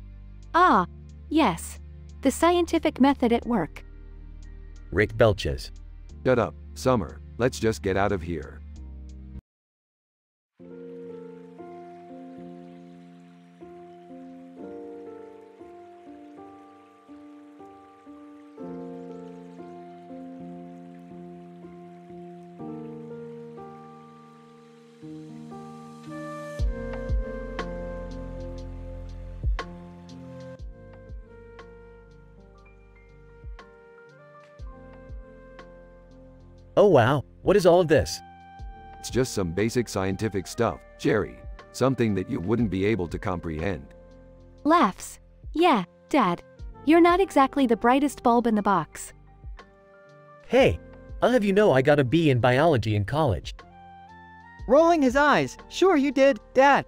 Ah, yes. The scientific method at work. Rick belches. Shut up, Summer. Let's just get out of here. Oh wow, what is all of this? It's just some basic scientific stuff, Jerry. Something that you wouldn't be able to comprehend. Laughs. Yeah, Dad. You're not exactly the brightest bulb in the box. Hey, I'll have you know I got a B in biology in college. Rolling his eyes. Sure you did, Dad.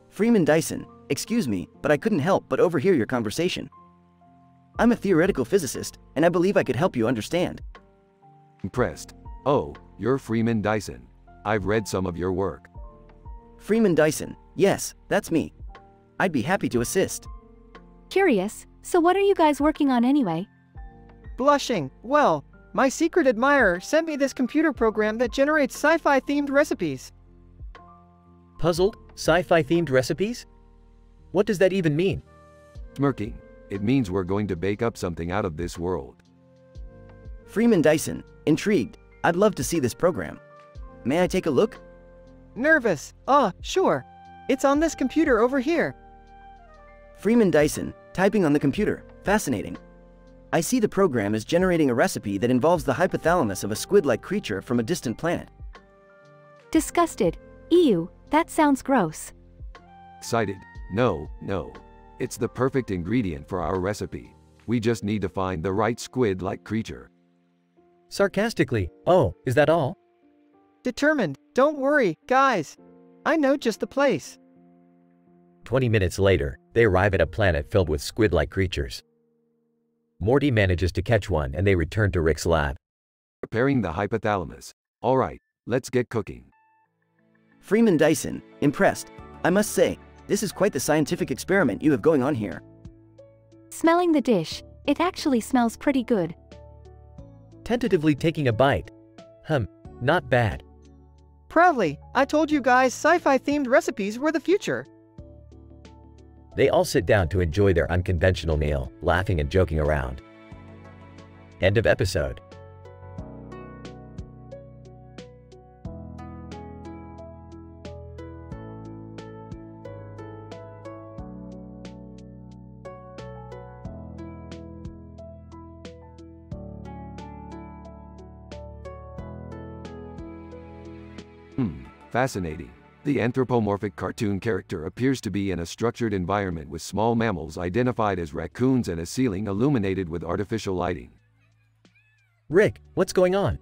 Freeman Dyson, excuse me, but I couldn't help but overhear your conversation. I'm a theoretical physicist, and I believe I could help you understand. Impressed. Oh, you're Freeman Dyson. I've read some of your work. Freeman Dyson, yes, that's me. I'd be happy to assist. Curious, so what are you guys working on anyway? Blushing. Well, my secret admirer sent me this computer program that generates sci-fi themed recipes. Puzzled? Sci-fi themed recipes? What does that even mean? Smirking. It means we're going to bake up something out of this world. Freeman Dyson, intrigued. I'd love to see this program. May I take a look? Nervous. Sure. It's on this computer over here. Freeman Dyson, typing on the computer. Fascinating. I see the program is generating a recipe that involves the hypothalamus of a squid-like creature from a distant planet. Disgusted. Ew, that sounds gross. Excited. No. It's the perfect ingredient for our recipe. We just need to find the right squid-like creature. Sarcastically, oh, is that all? Determined. Don't worry, guys. I know just the place. 20 minutes later, they arrive at a planet filled with squid-like creatures. Morty manages to catch one and they return to Rick's lab. Preparing the hypothalamus. All right, let's get cooking. Freeman Dyson, impressed. I must say, this is quite the scientific experiment you have going on here. Smelling the dish, it actually smells pretty good. Tentatively taking a bite. Not bad. Proudly, I told you guys sci-fi themed recipes were the future. They all sit down to enjoy their unconventional meal, laughing and joking around. End of episode. Fascinating. The anthropomorphic cartoon character appears to be in a structured environment with small mammals identified as raccoons and a ceiling illuminated with artificial lighting. Rick, what's going on?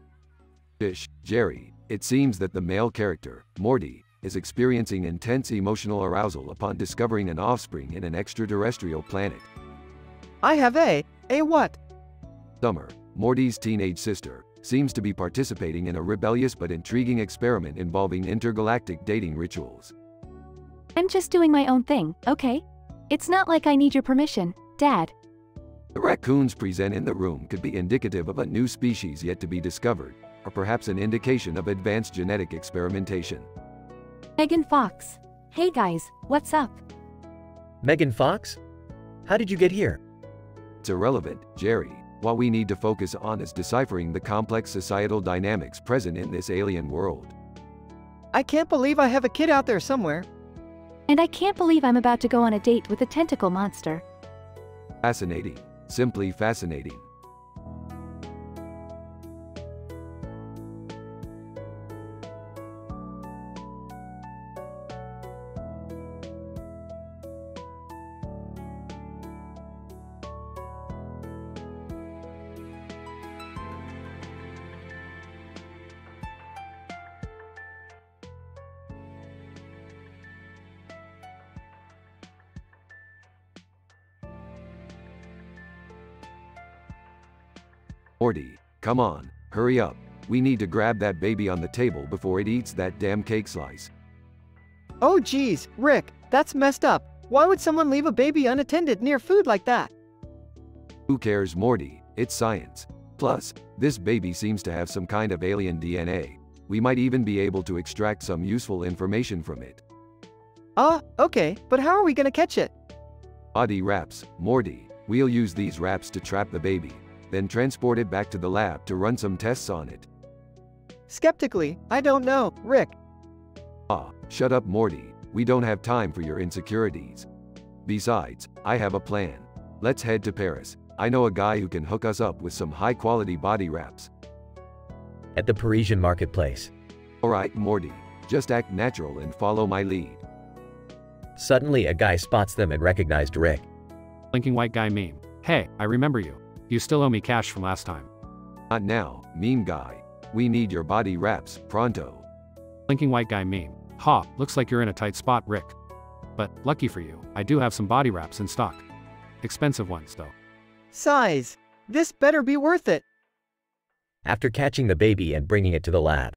Jerry, it seems that the male character, Morty, is experiencing intense emotional arousal upon discovering an offspring in an extraterrestrial planet. I have a what? Summer, Morty's teenage sister, seems to be participating in a rebellious but intriguing experiment involving intergalactic dating rituals. I'm just doing my own thing, okay? It's not like I need your permission, Dad. The raccoons present in the room could be indicative of a new species yet to be discovered. or perhaps an indication of advanced genetic experimentation. Megan Fox. Hey guys, what's up? Megan Fox? How did you get here? It's irrelevant, Jerry. What we need to focus on is deciphering the complex societal dynamics present in this alien world. I can't believe I have a kid out there somewhere. And I can't believe I'm about to go on a date with a tentacle monster. Fascinating. Simply fascinating. Morty, come on, hurry up. We need to grab that baby on the table before it eats that damn cake slice. Oh geez, Rick, that's messed up. Why would someone leave a baby unattended near food like that? Who cares, Morty? It's science. Plus, this baby seems to have some kind of alien DNA. We might even be able to extract some useful information from it. Okay, but how are we gonna catch it? Body wraps, Morty. We'll use these wraps to trap the baby, then transport it back to the lab to run some tests on it. Skeptically, I don't know, Rick. Shut up, Morty. We don't have time for your insecurities. Besides, I have a plan. Let's head to Paris. I know a guy who can hook us up with some high-quality body wraps. At the Parisian marketplace. Alright, Morty. Just act natural and follow my lead. Suddenly a guy spots them and recognized Rick. Blinking white guy meme. Hey, I remember you. You still owe me cash from last time. Not now, meme guy. We need your body wraps, pronto. Blinking white guy meme. Ha, looks like you're in a tight spot, Rick. But, lucky for you, I do have some body wraps in stock. Expensive ones, though. Size. This better be worth it. After catching the baby and bringing it to the lab.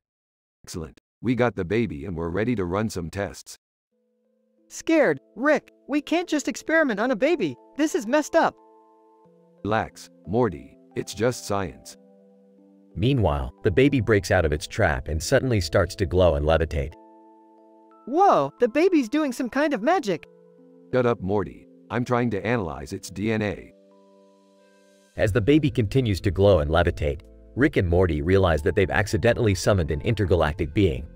Excellent. We got the baby and we're ready to run some tests. Scared, Rick, we can't just experiment on a baby. This is messed up. Relax, Morty. It's just science. Meanwhile, the baby breaks out of its trap and suddenly starts to glow and levitate. Whoa, the baby's doing some kind of magic. Shut up, Morty. I'm trying to analyze its DNA. As the baby continues to glow and levitate, Rick and Morty realize that they've accidentally summoned an intergalactic being.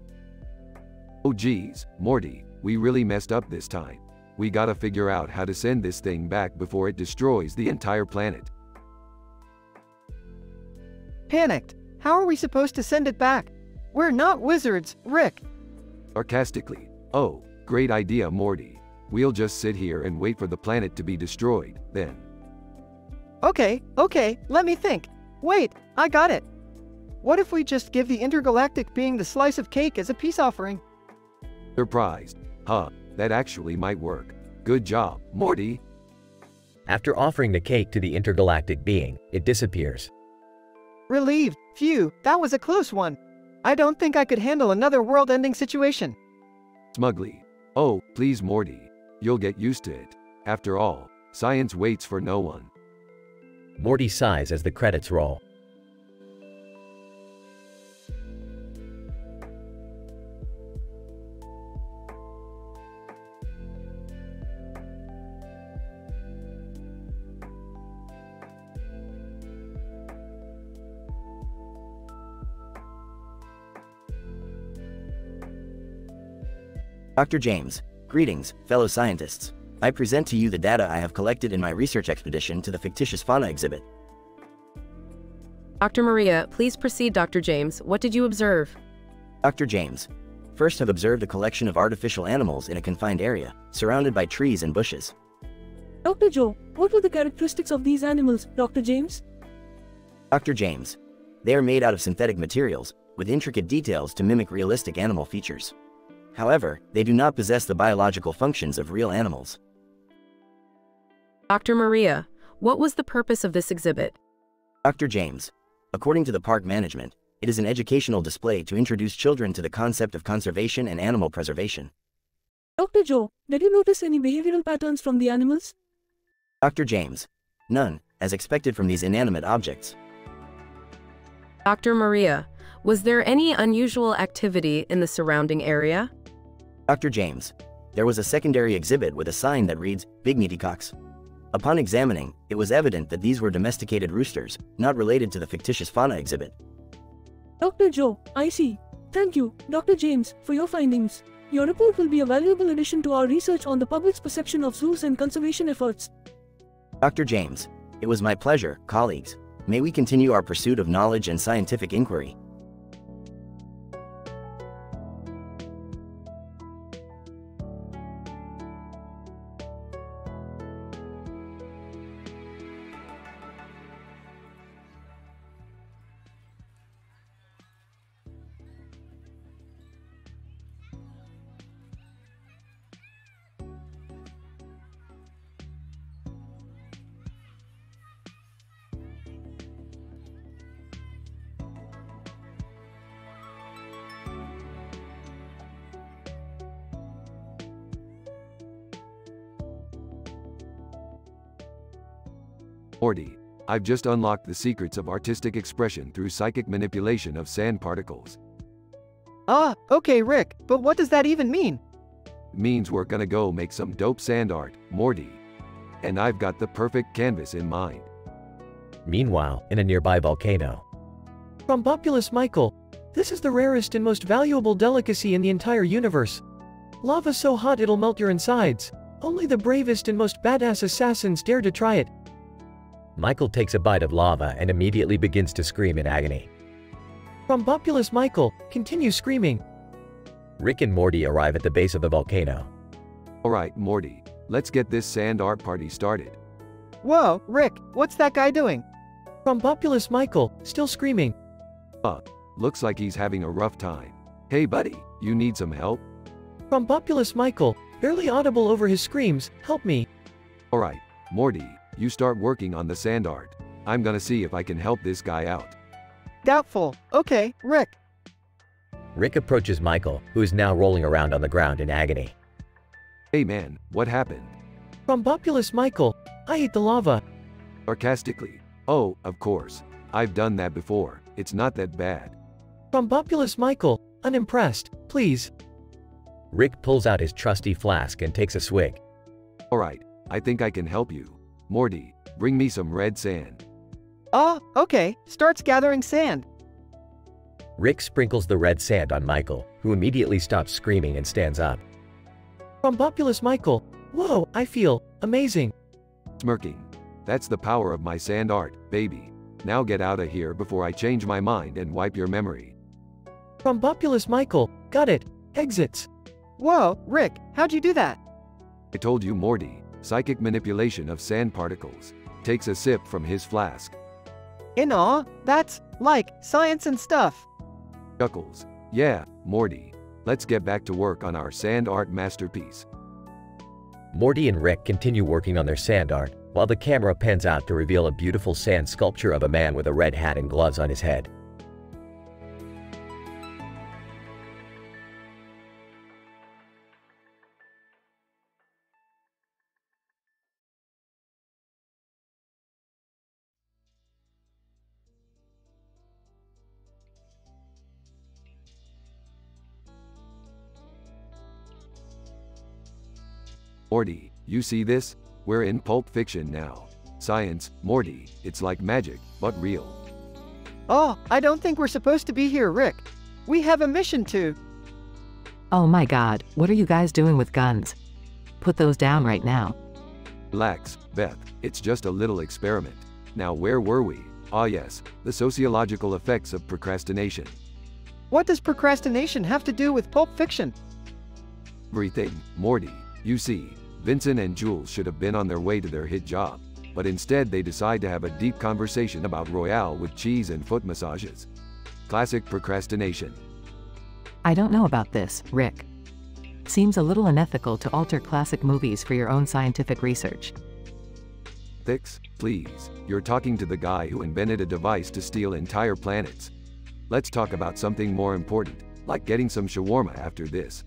Oh geez, Morty, we really messed up this time. We gotta figure out how to send this thing back before it destroys the entire planet. Panicked. How are we supposed to send it back? We're not wizards, Rick. Sarcastically. Oh, great idea, Morty. We'll just sit here and wait for the planet to be destroyed, then. Okay, let me think. Wait, I got it. What if we just give the intergalactic being the slice of cake as a peace offering? Surprised. Huh, that actually might work. Good job, Morty. After offering the cake to the intergalactic being, it disappears. Relieved. Phew, that was a close one. I don't think I could handle another world-ending situation. Smugly. Oh, please, Morty. You'll get used to it. After all, science waits for no one. Morty sighs as the credits roll. Dr. James, greetings, fellow scientists. I present to you the data I have collected in my research expedition to the fictitious fauna exhibit. Dr. Maria, please proceed, Dr. James. What did you observe? Dr. James, first have observed a collection of artificial animals in a confined area, surrounded by trees and bushes. Dr. Joe, what were the characteristics of these animals, Dr. James? Dr. James, they are made out of synthetic materials, with intricate details to mimic realistic animal features. However, they do not possess the biological functions of real animals. Dr. Maria, what was the purpose of this exhibit? Dr. James, according to the park management, it is an educational display to introduce children to the concept of conservation and animal preservation. Dr. Joe, did you notice any behavioral patterns from the animals? Dr. James, none, as expected from these inanimate objects. Dr. Maria, Was there any unusual activity in the surrounding area? Dr. James, there was a secondary exhibit with a sign that reads, Big Meaty Cocks. Upon examining, it was evident that these were domesticated roosters, not related to the fictitious fauna exhibit. Dr. Joe, I see. Thank you, Dr. James, for your findings. Your report will be a valuable addition to our research on the public's perception of zoos and conservation efforts. Dr. James, it was my pleasure, colleagues. May we continue our pursuit of knowledge and scientific inquiry. Morty, I've just unlocked the secrets of artistic expression through psychic manipulation of sand particles. Ah, okay Rick, but what does that even mean? It means we're gonna go make some dope sand art, Morty. And I've got the perfect canvas in mind. Meanwhile, in a nearby volcano. From Populus Michael, this is the rarest and most valuable delicacy in the entire universe. Lava so hot it'll melt your insides. Only the bravest and most badass assassins dare to try it. Michael takes a bite of lava and immediately begins to scream in agony. From Populus Michael, continue screaming. Rick and Morty arrive at the base of the volcano. Alright, Morty, let's get this sand art party started. Whoa, Rick, what's that guy doing? From Populus Michael, still screaming. Looks like he's having a rough time. Hey buddy, you need some help? From Populus Michael, barely audible over his screams, help me. Alright, Morty, you start working on the sand art. I'm gonna see if I can help this guy out. Doubtful. Okay, Rick. Rick approaches Michael, who is now rolling around on the ground in agony. Hey man, what happened? From Populus Michael, I ate the lava. Sarcastically. Oh, of course. I've done that before. It's not that bad. From Populus Michael, unimpressed, please. Rick pulls out his trusty flask and takes a swig. Alright, I think I can help you. Morty, bring me some red sand. Okay, starts gathering sand. Rick sprinkles the red sand on Michael, who immediately stops screaming and stands up. From Populus Michael, whoa, I feel amazing. Smirking. That's the power of my sand art, baby. Now get out of here before I change my mind and wipe your memory. From Populus Michael, got it, exits. Whoa, Rick, how'd you do that? I told you, Morty. Psychic manipulation of sand particles. Takes a sip from his flask. That's like science and stuff. Chuckles. Yeah, Morty. Let's get back to work on our sand art masterpiece. Morty and Rick continue working on their sand art, while the camera pans out to reveal a beautiful sand sculpture of a man with a red hat and gloves on his head. Morty, you see this? We're in Pulp Fiction now. Science, Morty, it's like magic, but real. I don't think we're supposed to be here, Rick. We have a mission to... Oh my god, what are you guys doing with guns? Put those down right now. Relax, Beth, it's just a little experiment. Now where were we? Ah yes, the sociological effects of procrastination. What does procrastination have to do with Pulp Fiction? Everything, Morty. You see, Vincent and Jules should have been on their way to their hit job, but instead they decide to have a deep conversation about Royale with cheese and foot massages. Classic procrastination. I don't know about this, Rick. Seems a little unethical to alter classic movies for your own scientific research. Thix, please, you're talking to the guy who invented a device to steal entire planets. Let's talk about something more important, like getting some shawarma after this.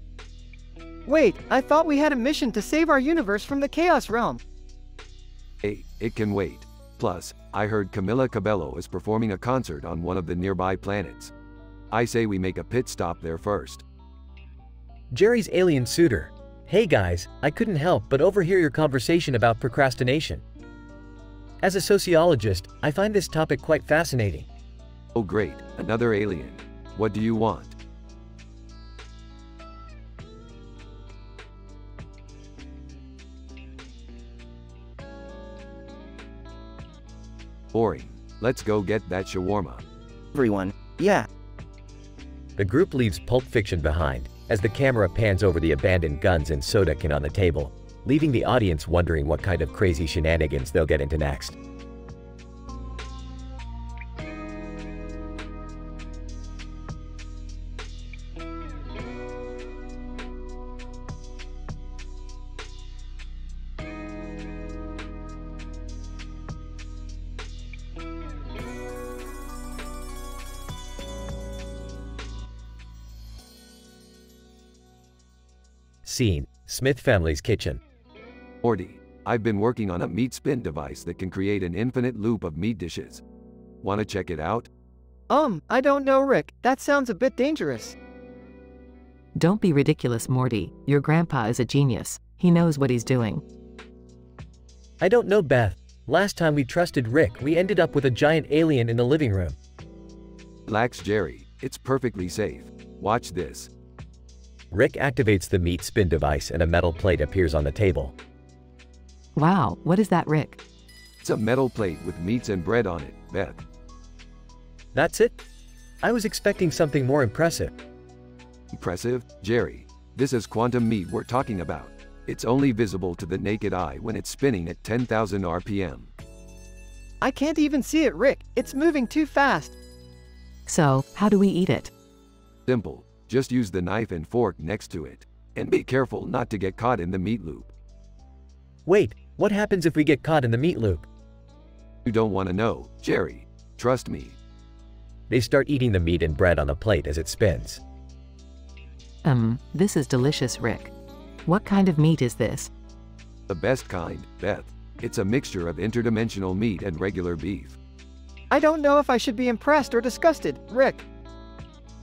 Wait, I thought we had a mission to save our universe from the Chaos Realm. Hey, it can wait. Plus, I heard Camila Cabello is performing a concert on one of the nearby planets. I say we make a pit stop there first. Jerry's alien suitor. Hey guys, I couldn't help but overhear your conversation about procrastination. As a sociologist, I find this topic quite fascinating. Oh great, another alien. What do you want? Boring. Let's go get that shawarma. Everyone, yeah. The group leaves Pulp Fiction behind, as the camera pans over the abandoned guns and soda can on the table, leaving the audience wondering what kind of crazy shenanigans they'll get into next. Scene: Smith family's kitchen. Morty, I've been working on a meat spin device that can create an infinite loop of meat dishes. Wanna check it out? I don't know, Rick. That sounds a bit dangerous. Don't be ridiculous, Morty. Your grandpa is a genius. He knows what he's doing. I don't know, Beth. Last time we trusted Rick, we ended up with a giant alien in the living room. Relax, Jerry. It's perfectly safe. Watch this. Rick activates the meat spin device and a metal plate appears on the table. Wow, what is that, Rick? It's a metal plate with meats and bread on it, Beth. That's it? I was expecting something more impressive. Impressive? Jerry, this is quantum meat we're talking about. It's only visible to the naked eye when it's spinning at 10,000 RPM. I can't even see it, Rick. It's moving too fast. So, how do we eat it? Simple. Just use the knife and fork next to it. And be careful not to get caught in the meat loop. Wait, what happens if we get caught in the meat loop? You don't want to know, Jerry. Trust me. They start eating the meat and bread on the plate as it spins. This is delicious, Rick. What kind of meat is this? The best kind, Beth. It's a mixture of interdimensional meat and regular beef. I don't know if I should be impressed or disgusted, Rick.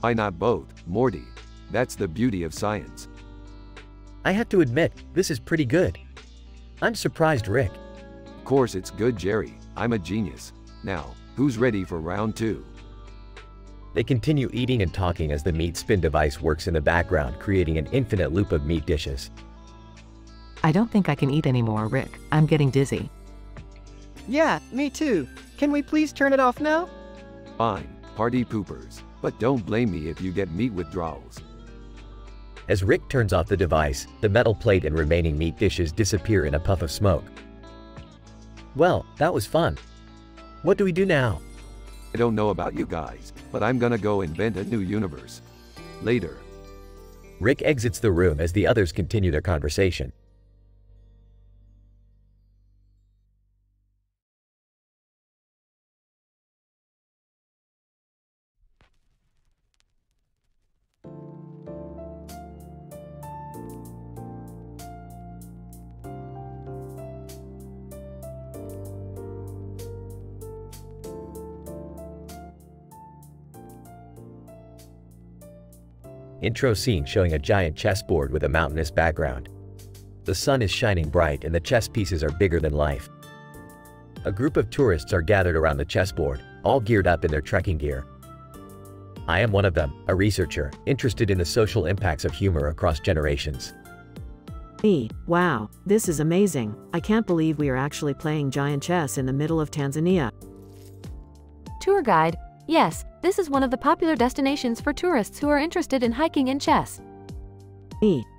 Why not both, Morty? That's the beauty of science. I have to admit, this is pretty good. I'm surprised, Rick. Of course it's good, Jerry. I'm a genius. Now, who's ready for round 2? They continue eating and talking as the meat spin device works in the background, creating an infinite loop of meat dishes. I don't think I can eat anymore, Rick. I'm getting dizzy. Yeah, me too. Can we please turn it off now? Fine, party poopers. But don't blame me if you get meat withdrawals. As Rick turns off the device, the metal plate and remaining meat dishes disappear in a puff of smoke. Well, that was fun. What do we do now? I don't know about you guys, but I'm gonna go invent a new universe. Later. Rick exits the room as the others continue their conversation. Intro scene showing a giant chessboard with a mountainous background. The sun is shining bright and the chess pieces are bigger than life. A group of tourists are gathered around the chessboard, all geared up in their trekking gear. I am one of them, a researcher, interested in the social impacts of humor across generations. Wow, this is amazing. I can't believe we are actually playing giant chess in the middle of Tanzania. Tour guide, yes, this is one of the popular destinations for tourists who are interested in hiking in chess.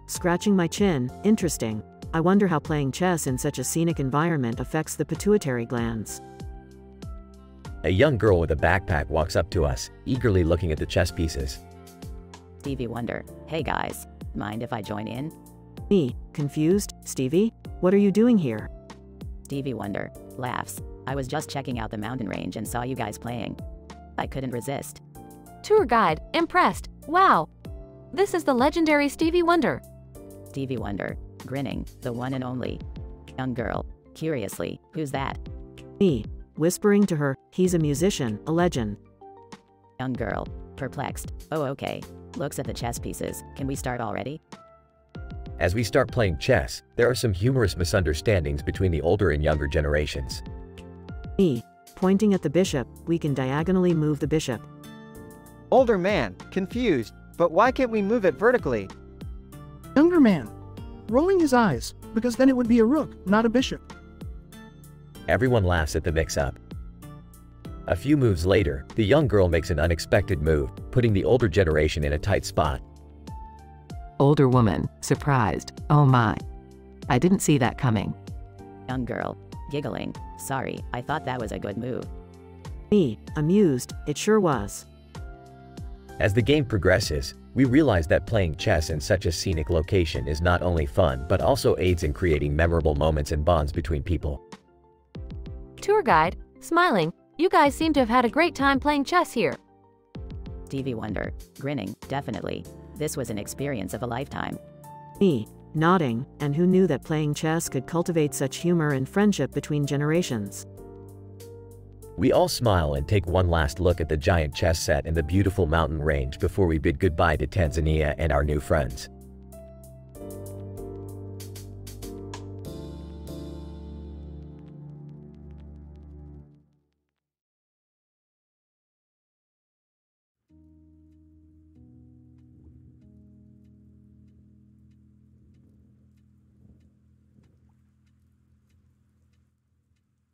Scratching my chin, interesting. I wonder how playing chess in such a scenic environment affects the pituitary glands. A young girl with a backpack walks up to us, eagerly looking at the chess pieces. Stevie Wonder, hey guys, mind if I join in? Confused, Stevie? What are you doing here? Stevie Wonder laughs. I was just checking out the mountain range and saw you guys playing. I couldn't resist. Tour guide, impressed. Wow. This is the legendary Stevie Wonder. Stevie Wonder, grinning, the one and only. Young girl, curiously, who's that? Whispering to her, he's a musician, a legend. Young girl, Perplexed. Oh, okay. Looks at the chess pieces. Can we start already? As we start playing chess, there are some humorous misunderstandings between the older and younger generations. E. Pointing at the bishop, we can diagonally move the bishop. Older man, confused, but why can't we move it vertically? Younger man, rolling his eyes, because then it would be a rook, not a bishop. Everyone laughs at the mix-up. A few moves later, the young girl makes an unexpected move, putting the older generation in a tight spot. Older woman, surprised, oh my. I didn't see that coming. Young girl, giggling. Sorry, I thought that was a good move. E. Amused, it sure was. As the game progresses, we realize that playing chess in such a scenic location is not only fun but also aids in creating memorable moments and bonds between people. Tour guide, smiling, you guys seem to have had a great time playing chess here. Stevie Wonder, grinning, definitely. This was an experience of a lifetime. E. Nodding, and who knew that playing chess could cultivate such humor and friendship between generations? We all smile and take one last look at the giant chess set and the beautiful mountain range before we bid goodbye to Tanzania and our new friends.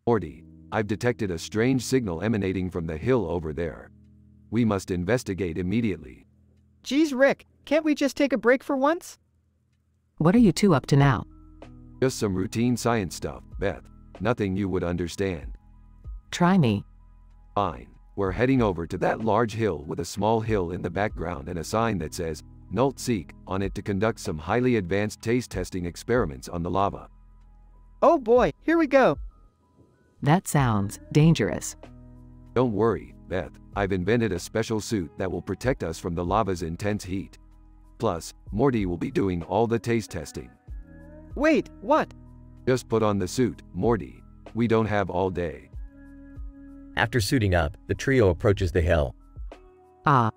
Morty, I've detected a strange signal emanating from the hill over there. We must investigate immediately. Geez, Rick, can't we just take a break for once? What are you two up to now? Just some routine science stuff, Beth. Nothing you would understand. Try me. Fine. We're heading over to that large hill with a small hill in the background and a sign that says, Nult Seek, on it to conduct some highly advanced taste testing experiments on the lava. Oh boy, here we go. That sounds dangerous. Don't worry, Beth. I've invented a special suit that will protect us from the lava's intense heat. Plus, Morty will be doing all the taste testing. Wait, what? Just put on the suit, Morty. We don't have all day. After suiting up, the trio approaches the hill.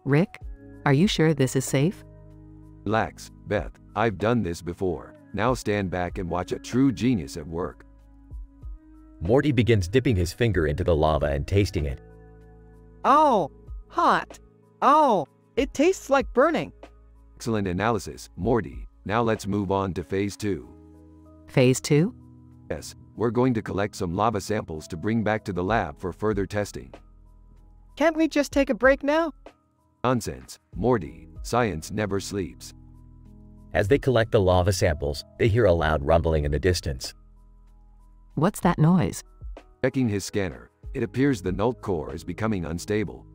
Rick? Are you sure this is safe? Relax, Beth. I've done this before. Now stand back and watch a true genius at work. Morty begins dipping his finger into the lava and tasting it. Oh, hot. Oh, it tastes like burning. Excellent analysis, Morty. Now let's move on to phase 2. Phase 2? Yes, we're going to collect some lava samples to bring back to the lab for further testing. Can't we just take a break now? Nonsense, Morty. Science never sleeps. As they collect the lava samples, they hear a loud rumbling in the distance. What's that noise? Checking his scanner, it appears the Nult core is becoming unstable.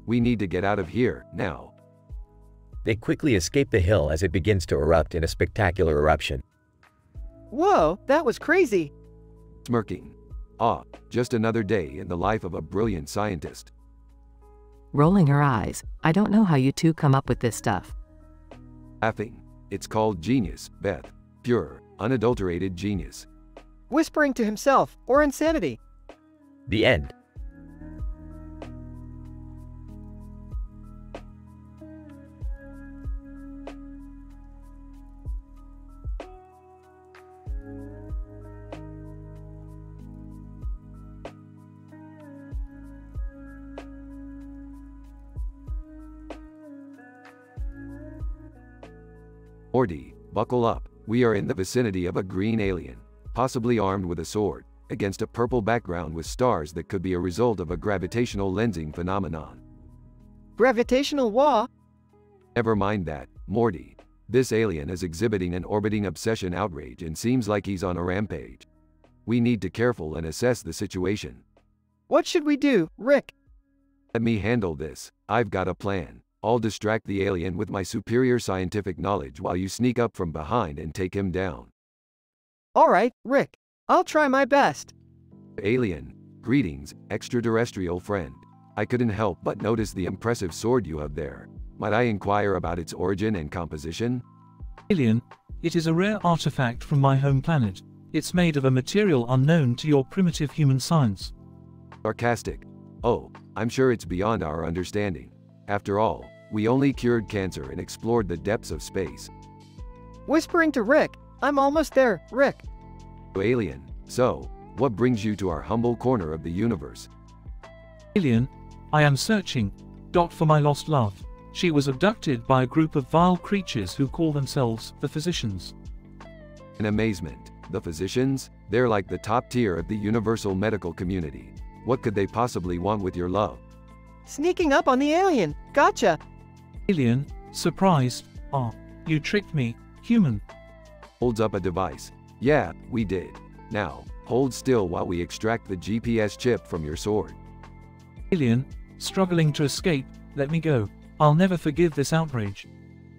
We need to get out of here, now. They quickly escape the hill as it begins to erupt in a spectacular eruption. Whoa, that was crazy. Smirking. Just another day in the life of a brilliant scientist. Rolling her eyes. I don't know how you two come up with this stuff. Laughing. It's called genius, Beth. Pure, unadulterated genius. Whispering to himself, or insanity. The end. Morty, buckle up. We are in the vicinity of a green alien, possibly armed with a sword, against a purple background with stars that could be a result of a gravitational lensing phenomenon. Gravitational wah? Never mind that, Morty. This alien is exhibiting an orbiting obsession outrage and seems like he's on a rampage. We need to careful and assess the situation. What should we do, Rick? Let me handle this. I've got a plan. I'll distract the alien with my superior scientific knowledge while you sneak up from behind and take him down. Alright, Rick. I'll try my best. Alien, greetings, extraterrestrial friend. I couldn't help but notice the impressive sword you have there. Might I inquire about its origin and composition? Alien, it is a rare artifact from my home planet. It's made of a material unknown to your primitive human science. Sarcastic. Oh, I'm sure it's beyond our understanding. After all, we only cured cancer and explored the depths of space. Whispering to Rick, I'm almost there, Rick. Alien, so, what brings you to our humble corner of the universe? Alien, I am searching, for my lost love. She was abducted by a group of vile creatures who call themselves the Physicians. In amazement, the Physicians? They're like the top tier of the universal medical community. What could they possibly want with your love? Sneaking up on the alien, gotcha. Alien, surprised, you tricked me, human. Holds up a device. Yeah, we did. Now, hold still while we extract the GPS chip from your sword. Alien, struggling to escape, let me go. I'll never forgive this outrage.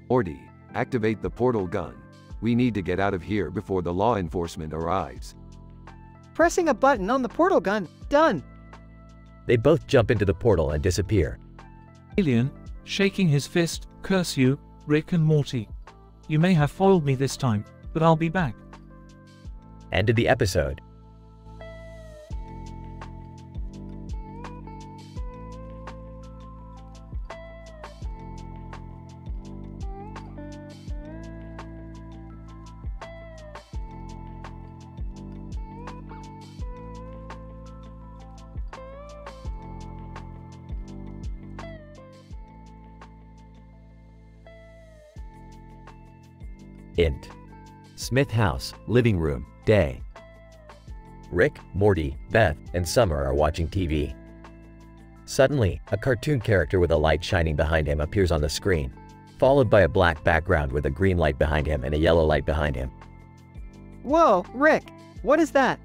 Morty, activate the portal gun. We need to get out of here before the law enforcement arrives. Pressing a button on the portal gun, done. They both jump into the portal and disappear. Alien, shaking his fist, curse you, Rick and Morty. You may have foiled me this time, but I'll be back. End of the episode. Int. Smith house, living room, day. Rick, Morty, Beth, and Summer are watching TV. Suddenly, a cartoon character with a light shining behind him appears on the screen, followed by a black background with a green light behind him and a yellow light behind him. Whoa, Rick, what is that?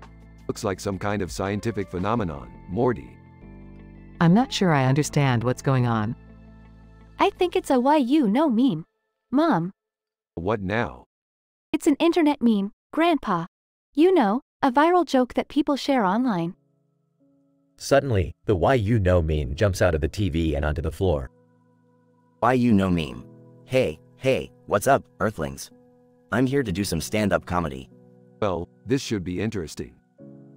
Looks like some kind of scientific phenomenon, Morty. I'm not sure I understand what's going on. I think it's a why you know meme. Mom. What now? It's an internet meme, Grandpa. You know, a viral joke that people share online. Suddenly, the why you know meme jumps out of the TV and onto the floor. Why you know meme. Hey, what's up, Earthlings? I'm here to do some stand-up comedy. Well, this should be interesting.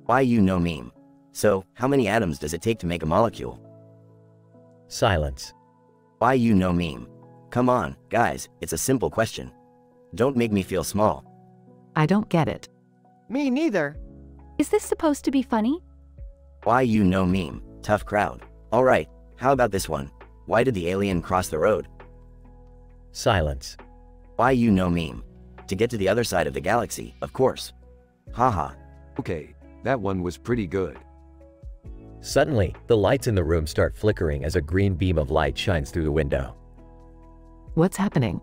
Why you know meme. So, how many atoms does it take to make a molecule? Silence. Why you know meme. Come on, guys, it's a simple question. Don't make me feel small. I don't get it. Me neither. Is this supposed to be funny? Why you know meme. Tough crowd. Alright, how about this one? Why did the alien cross the road? Silence. Why you know meme. To get to the other side of the galaxy, of course. Haha. Okay, that one was pretty good. Suddenly, the lights in the room start flickering as a green beam of light shines through the window. What's happening?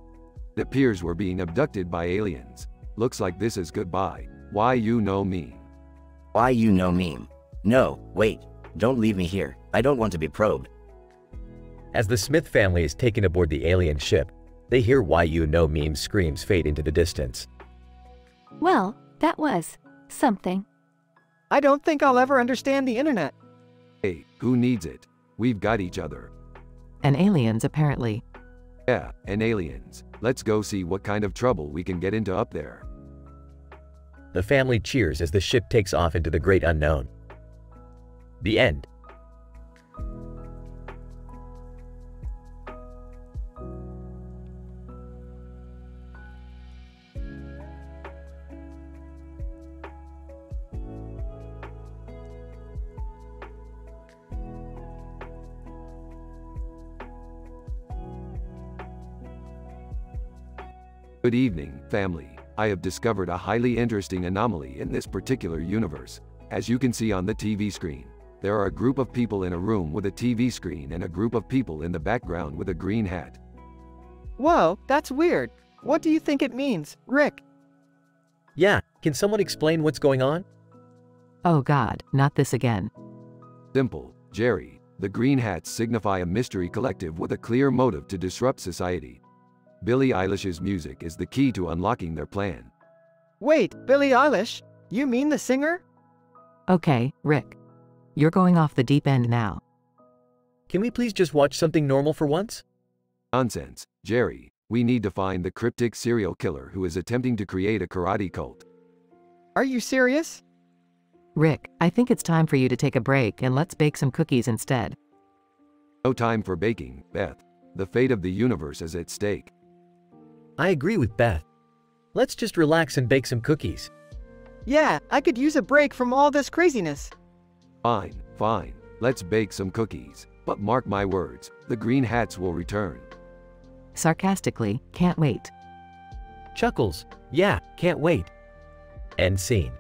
It appears we're being abducted by aliens. Looks like this is goodbye. Why you know meme. Why you know meme. No, wait, don't leave me here. I don't want to be probed. As the Smith family is taken aboard the alien ship, they hear why you know meme screams fade into the distance. Well, that was something. I don't think I'll ever understand the internet. Hey, who needs it? We've got each other. And aliens, apparently. Yeah, and aliens. Let's go see what kind of trouble we can get into up there. The family cheers as the ship takes off into the great unknown. The end. Good evening, family. I have discovered a highly interesting anomaly in this particular universe. As you can see on the TV screen, there are a group of people in a room with a TV screen and a group of people in the background with a green hat. Whoa, that's weird. What do you think it means, Rick? Yeah, can someone explain what's going on? Oh God, not this again. Simple, Jerry. The green hats signify a mystery collective with a clear motive to disrupt society. Billie Eilish's music is the key to unlocking their plan. Wait, Billie Eilish? You mean the singer? Okay, Rick. You're going off the deep end now. Can we please just watch something normal for once? Nonsense, Jerry. We need to find the cryptic serial killer who is attempting to create a karate cult. Are you serious? Rick, I think it's time for you to take a break and let's bake some cookies instead. No time for baking, Beth. The fate of the universe is at stake. I agree with Beth. Let's just relax and bake some cookies. Yeah, I could use a break from all this craziness. Fine, fine. Let's bake some cookies. But mark my words, the green hats will return. Sarcastically, can't wait. Chuckles, yeah, can't wait. End scene.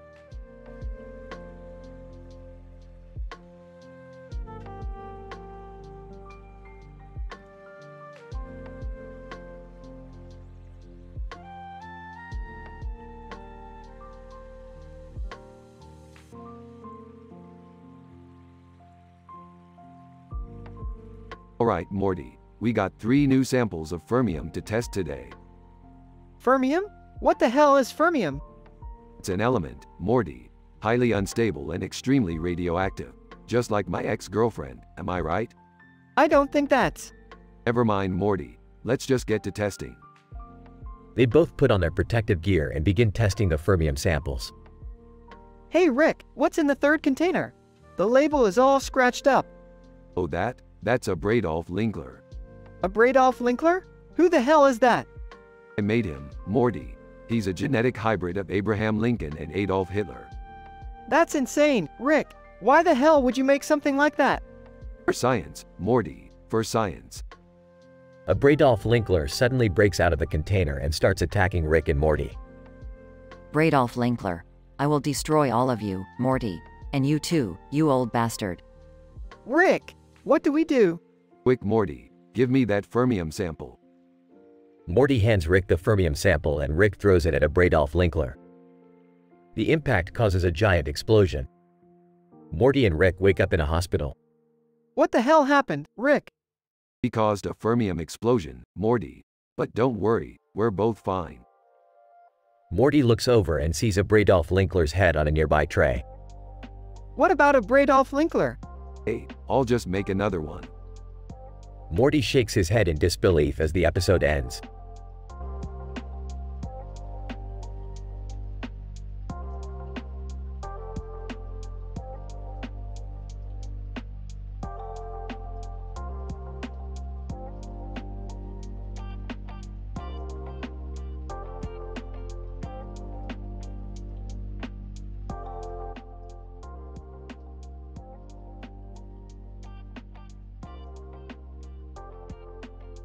Alright, Morty, we got 3 new samples of fermium to test today. Fermium? What the hell is fermium? It's an element, Morty, highly unstable and extremely radioactive. Just like my ex-girlfriend, am I right? I don't think that's... Never mind, Morty. Let's just get to testing. They both put on their protective gear and begin testing the fermium samples. Hey Rick, what's in the third container? The label is all scratched up. Oh, that's a Bradolf Linkler. A Bradolf Linkler? Who the hell is that? I made him, Morty. He's a genetic hybrid of Abraham Lincoln and Adolf Hitler. That's insane, Rick. Why the hell would you make something like that? For science, Morty, for science. A Bradolf Linkler suddenly breaks out of the container and starts attacking Rick and Morty. Bradolf Linkler, I will destroy all of you, Morty. And you too, you old bastard. Rick, what do we do? Quick, Morty, give me that fermium sample. Morty hands Rick the fermium sample and Rick throws it at a Bradolf Linkler. The impact causes a giant explosion. Morty and Rick wake up in a hospital. What the hell happened, Rick? He caused a fermium explosion, Morty. But don't worry, we're both fine. Morty looks over and sees a Bradolf Linkler's head on a nearby tray. What about a Bradolf Linkler? Hey, I'll just make another one. Morty shakes his head in disbelief as the episode ends.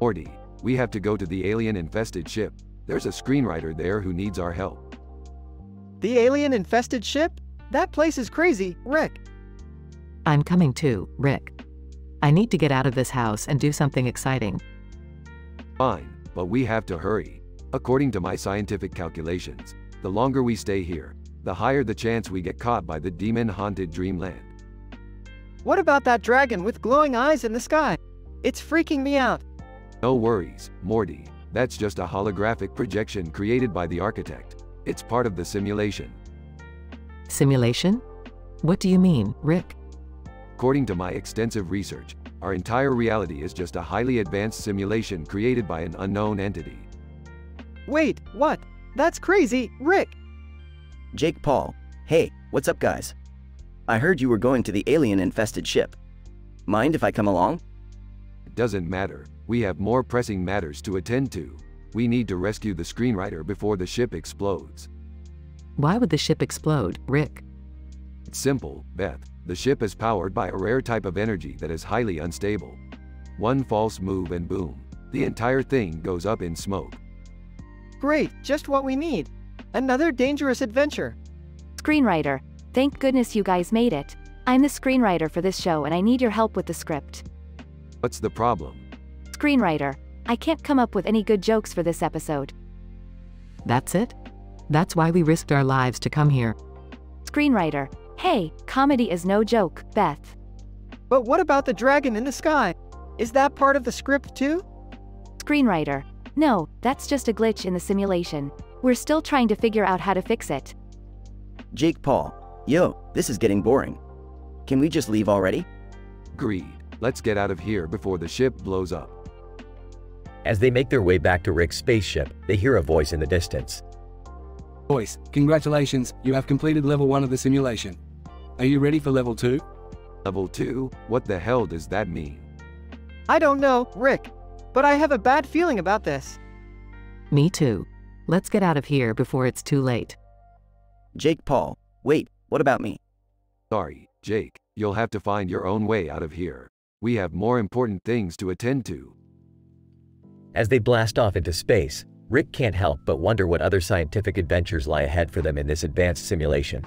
Morty, we have to go to the alien-infested ship. There's a screenwriter there who needs our help. The alien-infested ship? That place is crazy, Rick. I'm coming too, Rick. I need to get out of this house and do something exciting. Fine, but we have to hurry. According to my scientific calculations, the longer we stay here, the higher the chance we get caught by the demon-haunted dreamland. What about that dragon with glowing eyes in the sky? It's freaking me out. No worries, Morty. That's just a holographic projection created by the architect. It's part of the simulation. Simulation? What do you mean, Rick? According to my extensive research, our entire reality is just a highly advanced simulation created by an unknown entity. Wait, what? That's crazy, Rick. Jake Paul. Hey, what's up guys? I heard you were going to the alien-infested ship. Mind if I come along? It doesn't matter. We have more pressing matters to attend to. We need to rescue the screenwriter before the ship explodes. Why would the ship explode, Rick? It's simple, Beth. The ship is powered by a rare type of energy that is highly unstable. One false move and boom, the entire thing goes up in smoke. Great, just what we need. Another dangerous adventure. Screenwriter, thank goodness you guys made it. I'm the screenwriter for this show and I need your help with the script. What's the problem? Screenwriter, I can't come up with any good jokes for this episode. That's it? That's why we risked our lives to come here. Screenwriter, hey, comedy is no joke, Beth. But what about the dragon in the sky? Is that part of the script too? Screenwriter, no, that's just a glitch in the simulation. We're still trying to figure out how to fix it. Jake Paul. Yo, this is getting boring. Can we just leave already? Agreed. Let's get out of here before the ship blows up. As they make their way back to Rick's spaceship, they hear a voice in the distance. Boys, congratulations, you have completed level 1 of the simulation. Are you ready for level 2? Level 2? What the hell does that mean? I don't know, Rick. But I have a bad feeling about this. Me too. Let's get out of here before it's too late. Jake Paul, wait, what about me? Sorry, Jake, you'll have to find your own way out of here. We have more important things to attend to. As they blast off into space, Rick can't help but wonder what other scientific adventures lie ahead for them in this advanced simulation.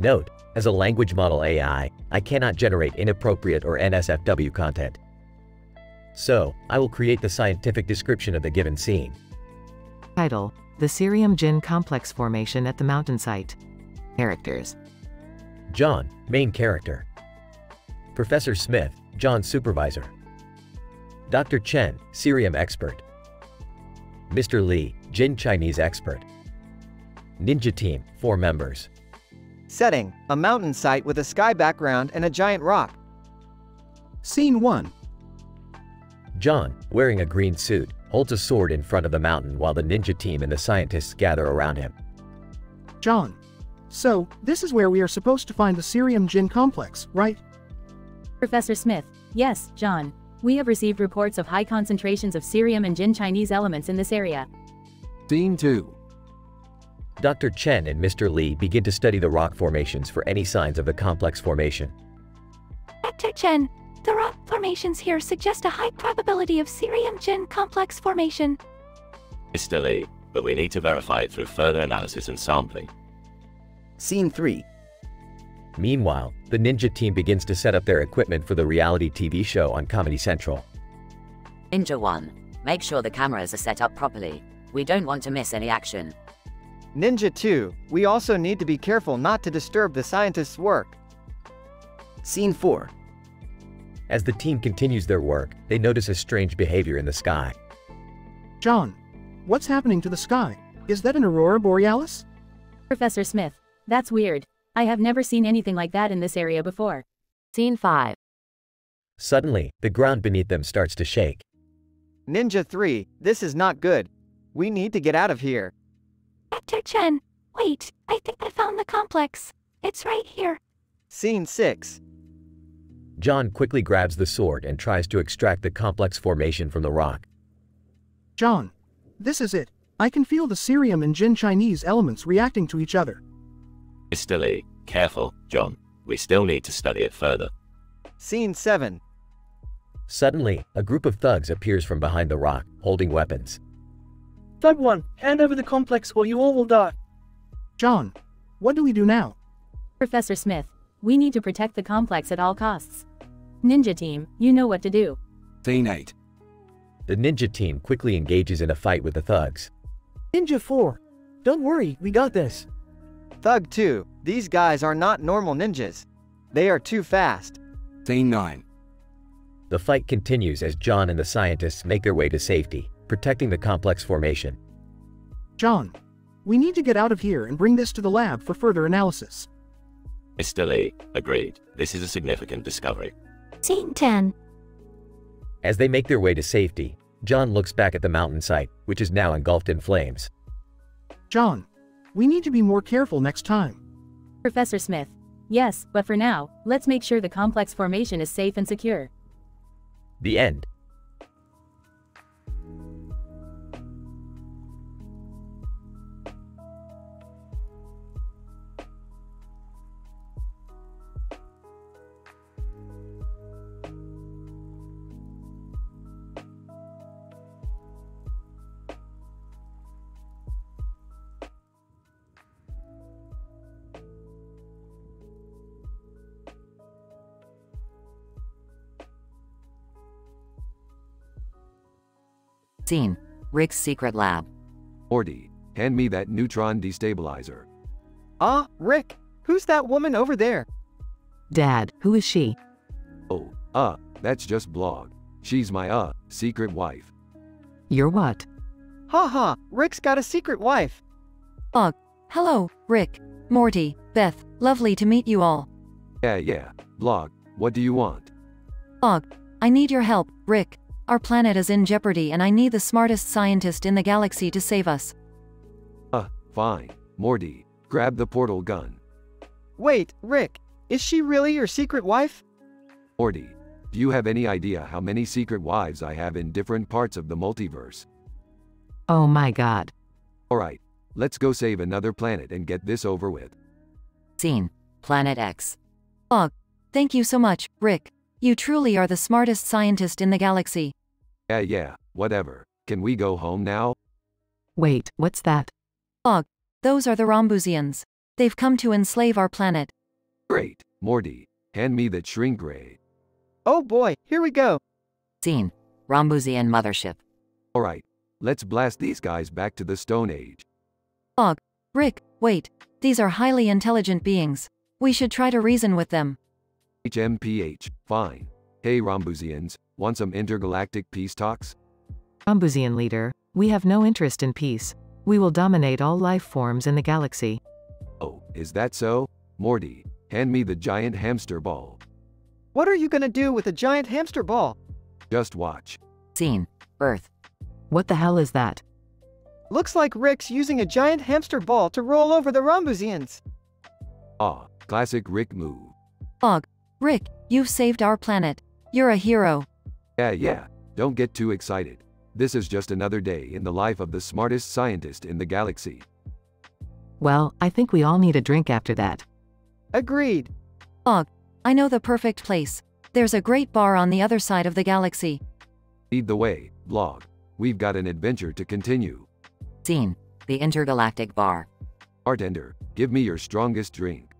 Note, as a language model AI, I cannot generate inappropriate or NSFW content. So, I will create the scientific description of the given scene. Title: The Cerium Gin Complex Formation at the Mountain Site. Characters: John, main character. Professor Smith, John's supervisor. Dr. Chen, Cerium expert. Mr. Lee, Jin Chinese expert. Ninja team, 4 members. Setting: a mountain site with a sky background and a giant rock. Scene 1. John, wearing a green suit, holds a sword in front of the mountain while the ninja team and the scientists gather around him. John. So, this is where we are supposed to find the Cerium Gin Complex, right? Professor Smith, yes, John. We have received reports of high concentrations of cerium and Jin Chinese elements in this area. Scene 2. Dr. Chen and Mr. Lee begin to study the rock formations for any signs of the complex formation. Dr. Chen, the rock formations here suggest a high probability of Cerium Gin Complex formation. Mr. Lee, but we need to verify it through further analysis and sampling. Scene 3. Meanwhile, the ninja team begins to set up their equipment for the reality TV show on Comedy Central. Ninja 1. Make sure the cameras are set up properly. We don't want to miss any action. Ninja 2. We also need to be careful not to disturb the scientists' work. Scene 4. As the team continues their work, they notice a strange behavior in the sky. John, what's happening to the sky? Is that an aurora borealis? Professor Smith, that's weird. I have never seen anything like that in this area before. Scene 5. Suddenly, the ground beneath them starts to shake. Ninja 3. This is not good. We need to get out of here. Dr. Chen, wait, I think I found the complex. It's right here. Scene 6. John quickly grabs the sword and tries to extract the complex formation from the rock. John, this is it. I can feel the cerium and Jin Chinese elements reacting to each other. Mr. Lee, careful, John. We still need to study it further. Scene 7. Suddenly, a group of thugs appears from behind the rock, holding weapons. Thug 1, hand over the complex or you all will die. John, what do we do now? Professor Smith, we need to protect the complex at all costs. Ninja team, you know what to do. Scene 8. The ninja team quickly engages in a fight with the thugs. Ninja 4. Don't worry, we got this. Thug 2. These guys are not normal ninjas. They are too fast. Scene 9. The fight continues as John and the scientists make their way to safety, protecting the complex formation. John, we need to get out of here and bring this to the lab for further analysis. Mr. Lee, agreed. This is a significant discovery. Scene 10. As they make their way to safety, John looks back at the mountain site, which is now engulfed in flames. John, we need to be more careful next time. Professor Smith, yes, but for now, let's make sure the complex formation is safe and secure. The end. Scene: Rick's secret lab. Morty, hand me that neutron destabilizer. Rick, who's that woman over there? Dad, who is she? Oh, that's just Blog. She's my, secret wife. You're what? Haha, Rick's got a secret wife. Hello, Rick, Morty, Beth, lovely to meet you all. Yeah, Blog, what do you want? I need your help, Rick. Our planet is in jeopardy and I need the smartest scientist in the galaxy to save us. Fine. Morty, grab the portal gun. Wait, Rick, is she really your secret wife? Morty, do you have any idea how many secret wives I have in different parts of the multiverse? Oh my god. Alright, let's go save another planet and get this over with. Scene. Planet X. Thank you so much, Rick. You truly are the smartest scientist in the galaxy. Yeah, whatever. Can we go home now? Wait, what's that? Those are the Rhombusians. They've come to enslave our planet. Great. Morty, hand me that shrink ray. Oh boy, here we go. Scene. Rhombusian mothership. Alright, let's blast these guys back to the Stone Age. Rick, wait. These are highly intelligent beings. We should try to reason with them. HMPH, fine. Hey Rhombusians, want some intergalactic peace talks? Rhombusian leader, we have no interest in peace. We will dominate all life forms in the galaxy. Oh, is that so? Morty, hand me the giant hamster ball. What are you gonna do with a giant hamster ball? Just watch. Scene. Earth. What the hell is that? Looks like Rick's using a giant hamster ball to roll over the Rhombusians. Classic Rick move. Rick, you've saved our planet. You're a hero. Yeah, don't get too excited. This is just another day in the life of the smartest scientist in the galaxy. Well, I think we all need a drink after that. Agreed. I know the perfect place. There's a great bar on the other side of the galaxy. Lead the way, Blog. We've got an adventure to continue. Scene. The intergalactic bar. Bartender, give me your strongest drink.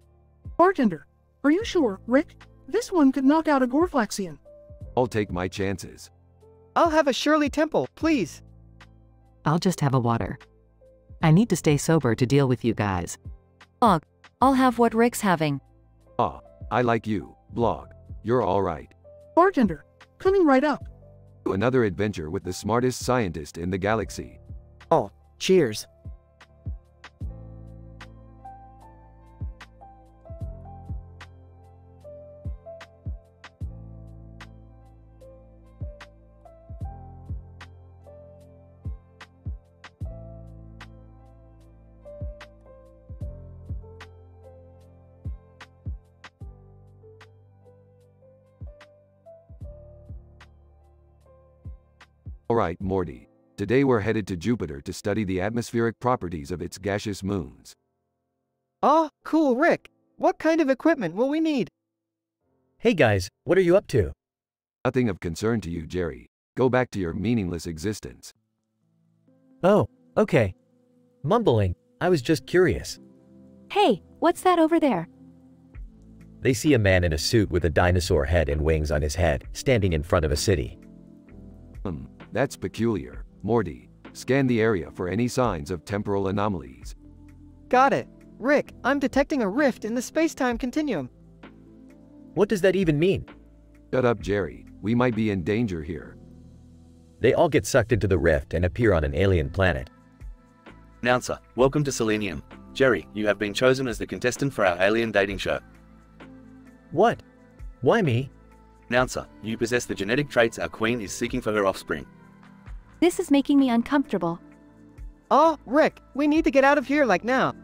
Bartender, are you sure, Rick? This one could knock out a Gorflaxian. I'll take my chances. I'll have a Shirley Temple, please. I'll just have a water. I need to stay sober to deal with you guys. I'll have what Rick's having. I like you, Blog. You're alright. Bartender, coming right up. Another adventure with the smartest scientist in the galaxy. Cheers. Alright, Morty. Today we're headed to Jupiter to study the atmospheric properties of its gaseous moons. Cool, Rick. What kind of equipment will we need? Hey guys, what are you up to? Nothing of concern to you, Jerry. Go back to your meaningless existence. Oh, okay. Mumbling, I was just curious. Hey, what's that over there? They see a man in a suit with a dinosaur head and wings on his head, standing in front of a city. That's peculiar. Morty, scan the area for any signs of temporal anomalies. Got it. Rick, I'm detecting a rift in the space-time continuum. What does that even mean? Shut up, Jerry. We might be in danger here. They all get sucked into the rift and appear on an alien planet. Announcer, welcome to Selenium. Jerry, you have been chosen as the contestant for our alien dating show. What? Why me? Announcer, you possess the genetic traits our queen is seeking for her offspring. This is making me uncomfortable. Rick, we need to get out of here like now.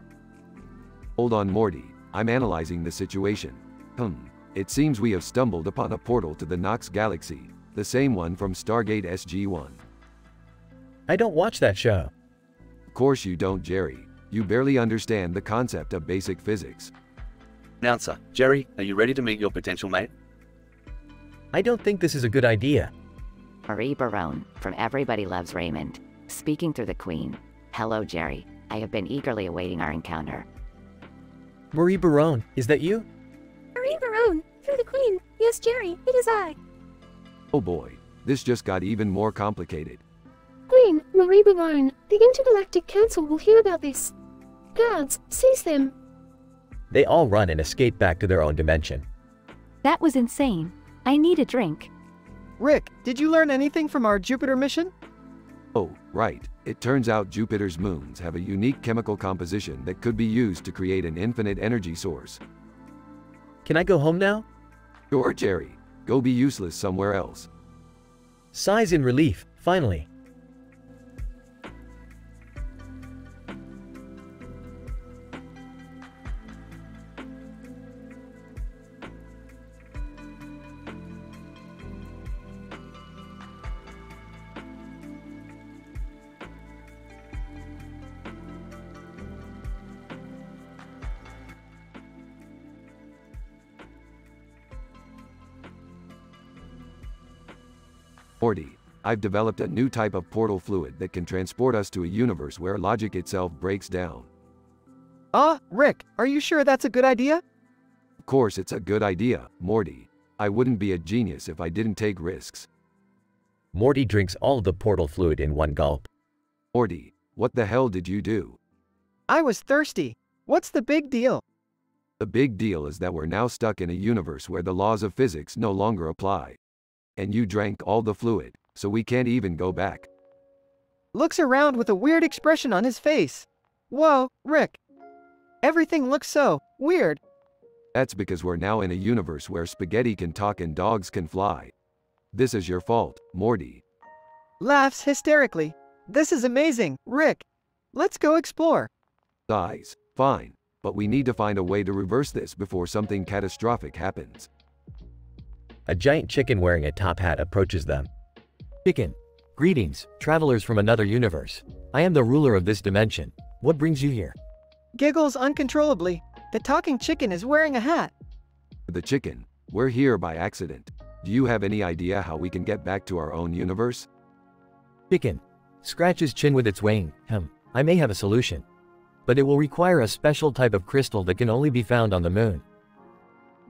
Hold on, Morty. I'm analyzing the situation. It seems we have stumbled upon a portal to the Nox galaxy, the same one from Stargate SG-1. I don't watch that show. Of course you don't, Jerry. You barely understand the concept of basic physics. Announcer, Jerry, are you ready to meet your potential mate? I don't think this is a good idea. Marie Barone, from Everybody Loves Raymond, speaking through the Queen. Hello, Jerry. I have been eagerly awaiting our encounter. Marie Barone, is that you? Marie Barone, through the Queen. Yes, Jerry, it is I. Oh boy, this just got even more complicated. Queen, Marie Barone, the Intergalactic Council will hear about this. Guards, seize them. They all run and escape back to their own dimension. That was insane. I need a drink. Rick, did you learn anything from our Jupiter mission? Oh, right. It turns out Jupiter's moons have a unique chemical composition that could be used to create an infinite energy source. Can I go home now? Sure, Jerry. Go be useless somewhere else. Sighs in relief, finally. Morty, I've developed a new type of portal fluid that can transport us to a universe where logic itself breaks down. Rick, are you sure that's a good idea? Of course it's a good idea, Morty. I wouldn't be a genius if I didn't take risks. Morty drinks all of the portal fluid in one gulp. Morty, what the hell did you do? I was thirsty. What's the big deal? The big deal is that we're now stuck in a universe where the laws of physics no longer apply. And you drank all the fluid, so we can't even go back. Looks around with a weird expression on his face. Whoa, Rick. Everything looks so weird. That's because we're now in a universe where spaghetti can talk and dogs can fly. This is your fault, Morty. Laughs hysterically. This is amazing, Rick. Let's go explore. Sighs. Fine, but we need to find a way to reverse this before something catastrophic happens. A giant chicken wearing a top hat approaches them. Chicken. Greetings, travelers from another universe. I am the ruler of this dimension. What brings you here? Giggles uncontrollably. The talking chicken is wearing a hat. The chicken. We're here by accident. Do you have any idea how we can get back to our own universe? Chicken. Scratches chin with its wing. I may have a solution. But it will require a special type of crystal that can only be found on the moon.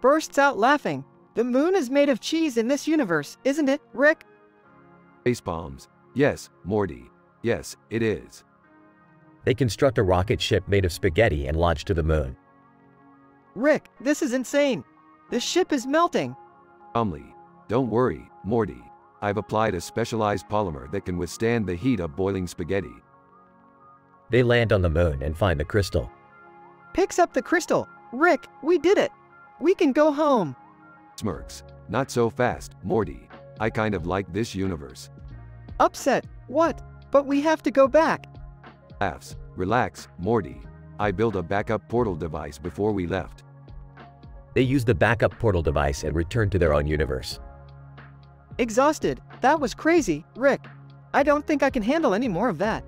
Bursts out laughing. The moon is made of cheese in this universe, isn't it, Rick? Facepalms. Yes, Morty. Yes, it is. They construct a rocket ship made of spaghetti and launch to the moon. Rick, this is insane. This ship is melting. Calmly. Don't worry, Morty. I've applied a specialized polymer that can withstand the heat of boiling spaghetti. They land on the moon and find the crystal. Picks up the crystal. Rick, we did it. We can go home. Smirks. Not so fast, Morty. I kind of like this universe. Upset. What? But we have to go back. Laughs. Relax, Morty. I built a backup portal device before we left. They use the backup portal device and return to their own universe. Exhausted. That was crazy, Rick. I don't think I can handle any more of that.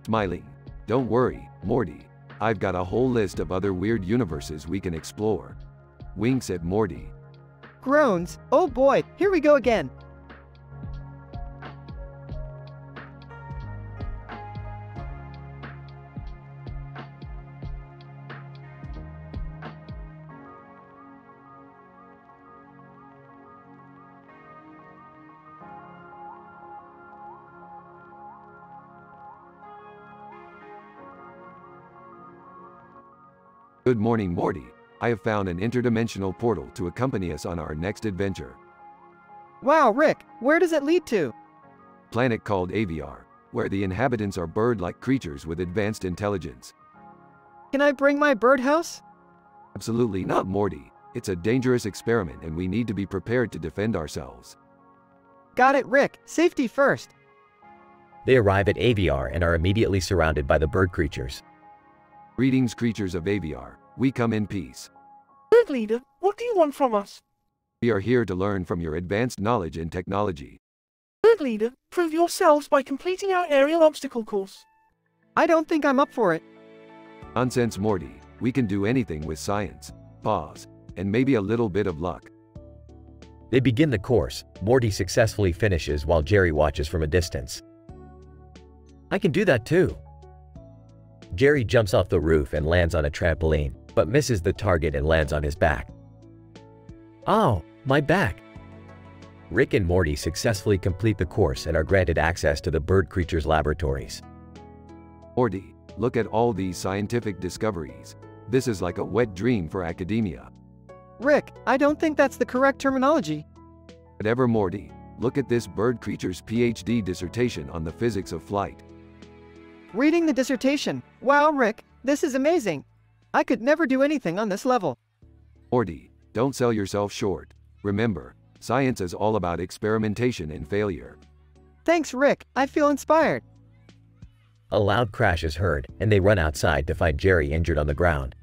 Smiling. Don't worry, Morty. I've got a whole list of other weird universes we can explore. Winks at Morty. Groans. Oh boy, here we go again. Good morning, Morty. I have found an interdimensional portal to accompany us on our next adventure. Wow, Rick, where does it lead to? Planet called AVR, where the inhabitants are bird-like creatures with advanced intelligence. Can I bring my birdhouse? Absolutely not, Morty. It's a dangerous experiment and we need to be prepared to defend ourselves. Got it, Rick. Safety first. They arrive at AVR and are immediately surrounded by the bird creatures. Greetings, creatures of AVR. We come in peace. Bird leader, what do you want from us? We are here to learn from your advanced knowledge and technology. Bird leader, prove yourselves by completing our aerial obstacle course. I don't think I'm up for it. Nonsense, Morty. We can do anything with science, pause, and maybe a little bit of luck. They begin the course. Morty successfully finishes while Jerry watches from a distance. I can do that too. Jerry jumps off the roof and lands on a trampoline, but misses the target and lands on his back. Ow, my back! Rick and Morty successfully complete the course and are granted access to the bird creatures' laboratories. Morty, look at all these scientific discoveries. This is like a wet dream for academia. Rick, I don't think that's the correct terminology. Whatever, Morty. look at this bird creature's PhD dissertation on the physics of flight. Reading the dissertation. Wow, Rick, this is amazing. I could never do anything on this level. Morty, don't sell yourself short. Remember, science is all about experimentation and failure. Thanks, Rick. I feel inspired. A loud crash is heard, and they run outside to find Jerry injured on the ground.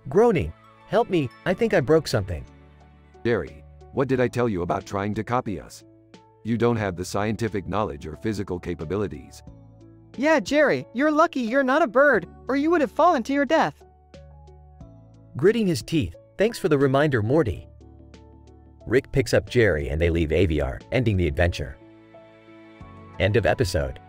Groaning, help me, I think I broke something. Jerry, what did I tell you about trying to copy us? You don't have the scientific knowledge or physical capabilities. Yeah, Jerry, you're lucky you're not a bird, or you would have fallen to your death. Gritting his teeth, thanks for the reminder, Morty. Rick picks up Jerry and they leave AVR, ending the adventure. End of episode.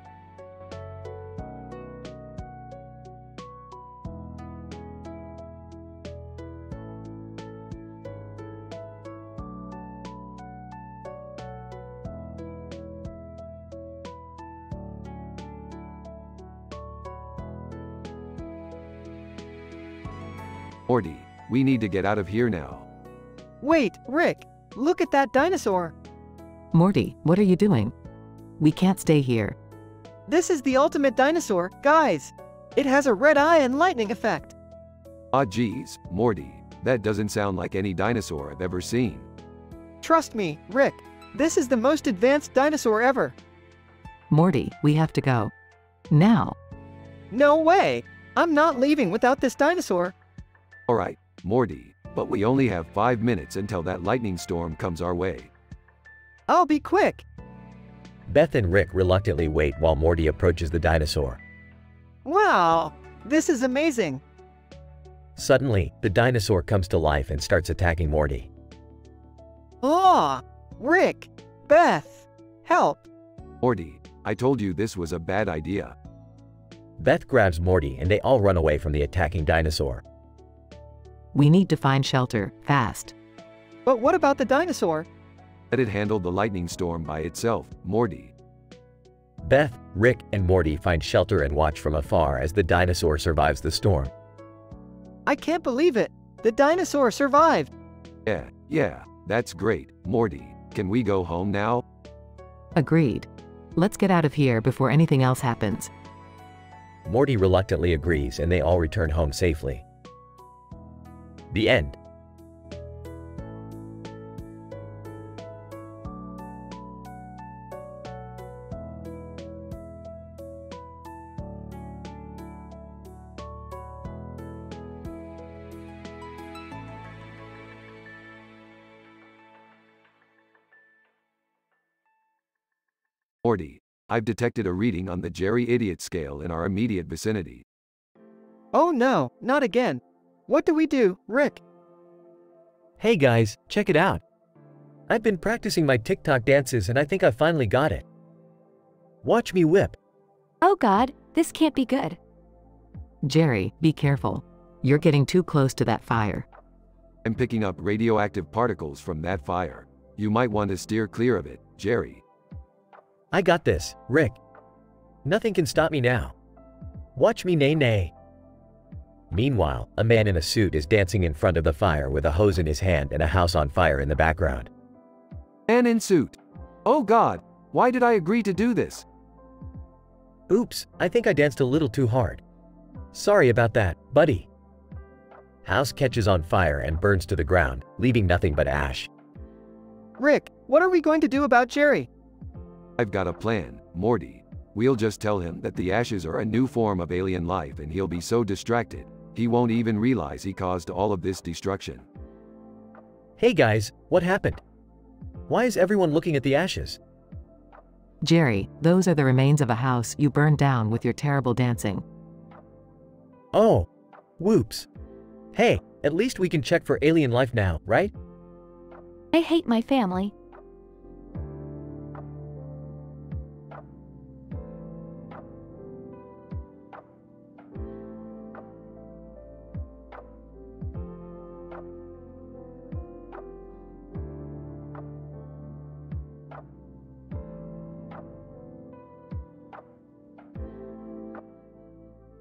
Morty, we need to get out of here now. Wait, Rick, look at that dinosaur. Morty, what are you doing? We can't stay here. This is the ultimate dinosaur, guys. It has a red eye and lightning effect. Ah geez, Morty, that doesn't sound like any dinosaur I've ever seen. Trust me, Rick, this is the most advanced dinosaur ever. Morty, we have to go. Now. No way. I'm not leaving without this dinosaur. Alright, Morty, but we only have 5 minutes until that lightning storm comes our way. I'll be quick. Beth and Rick reluctantly wait while Morty approaches the dinosaur. Wow, this is amazing. Suddenly, the dinosaur comes to life and starts attacking Morty. Ah, Rick, Beth, help. Morty, I told you this was a bad idea. Beth grabs Morty and they all run away from the attacking dinosaur. We need to find shelter, fast. But what about the dinosaur? Let it handle the lightning storm by itself, Morty. Beth, Rick, and Morty find shelter and watch from afar as the dinosaur survives the storm. I can't believe it. The dinosaur survived. Yeah, that's great, Morty. Can we go home now? Agreed. Let's get out of here before anything else happens. Morty reluctantly agrees and they all return home safely. The end. Morty, I've detected a reading on the Jerry Idiot scale in our immediate vicinity. Oh no, not again. What do we do, Rick? Hey guys, check it out. I've been practicing my TikTok dances and I think I finally got it. Watch me whip. Oh God, this can't be good. Jerry, be careful. You're getting too close to that fire. I'm picking up radioactive particles from that fire. You might want to steer clear of it, Jerry. I got this, Rick. Nothing can stop me now. Watch me nay. Meanwhile, a man in a suit is dancing in front of the fire with a hose in his hand and a house on fire in the background. Man in suit. Oh God, why did I agree to do this? Oops, I think I danced a little too hard. Sorry about that, buddy. House catches on fire and burns to the ground, leaving nothing but ash. Rick, what are we going to do about Jerry? I've got a plan, Morty. We'll just tell him that the ashes are a new form of alien life and he'll be so distracted, he won't even realize he caused all of this destruction. Hey guys, what happened? Why is everyone looking at the ashes? Jerry, those are the remains of a house you burned down with your terrible dancing. Oh, whoops. Hey, at least we can check for alien life now, right? I hate my family.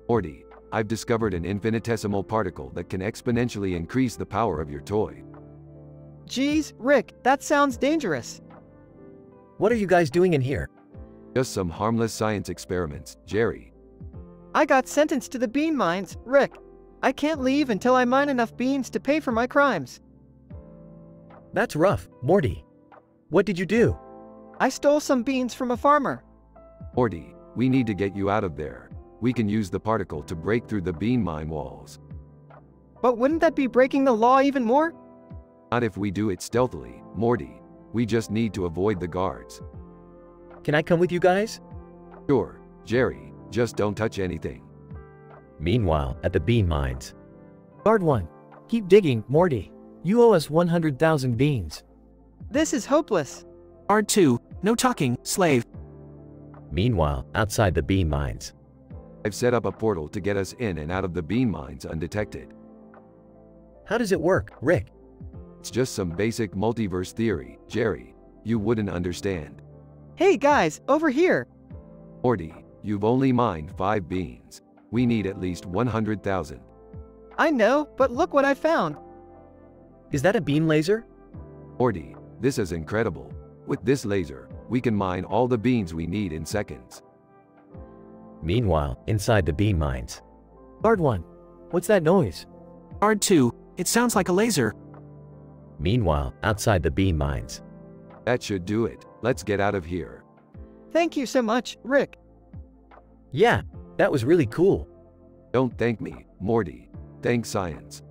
Morty, I've discovered an infinitesimal particle that can exponentially increase the power of your toy. Geez, Rick, that sounds dangerous. What are you guys doing in here? Just some harmless science experiments, Jerry. I got sentenced to the bean mines, Rick. I can't leave until I mine enough beans to pay for my crimes. That's rough, Morty. What did you do? I stole some beans from a farmer. Morty, we need to get you out of there. We can use the particle to break through the bean mine walls. But wouldn't that be breaking the law even more? Not if we do it stealthily, Morty. We just need to avoid the guards. Can I come with you guys? Sure, Jerry, just don't touch anything. Meanwhile, at the bean mines. Guard 1. Keep digging, Morty. You owe us 100,000 beans. This is hopeless. Guard 2. No talking, slave. Meanwhile, outside the bean mines. I've set up a portal to get us in and out of the bean mines undetected. How does it work, Rick? It's just some basic multiverse theory, Jerry. You wouldn't understand. Hey guys, over here. Morty, you've only mined 5 beans. We need at least 100,000. I know, but look what I found. Is that a beam laser? Morty, this is incredible. With this laser, we can mine all the beans we need in seconds. Meanwhile, inside the bean mines. Guard 1. What's that noise? Guard 2. It sounds like a laser. Meanwhile, outside the bean mines. That should do it. Let's get out of here. Thank you so much, Rick. Yeah, that was really cool. Don't thank me, Morty. Thank science.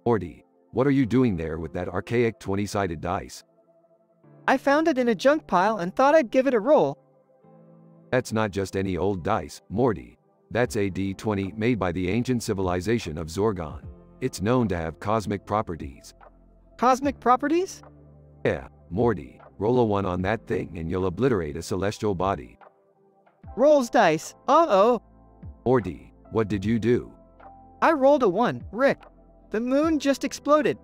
Morty, what are you doing there with that archaic 20-sided dice? I found it in a junk pile and thought I'd give it a roll. That's not just any old dice, Morty. That's a D20 made by the ancient civilization of Zorgon. It's known to have cosmic properties. Cosmic properties? Yeah, Morty, roll a 1 on that thing and you'll obliterate a celestial body. Rolls dice, uh-oh. Morty, what did you do? I rolled a 1, Rick. The moon just exploded.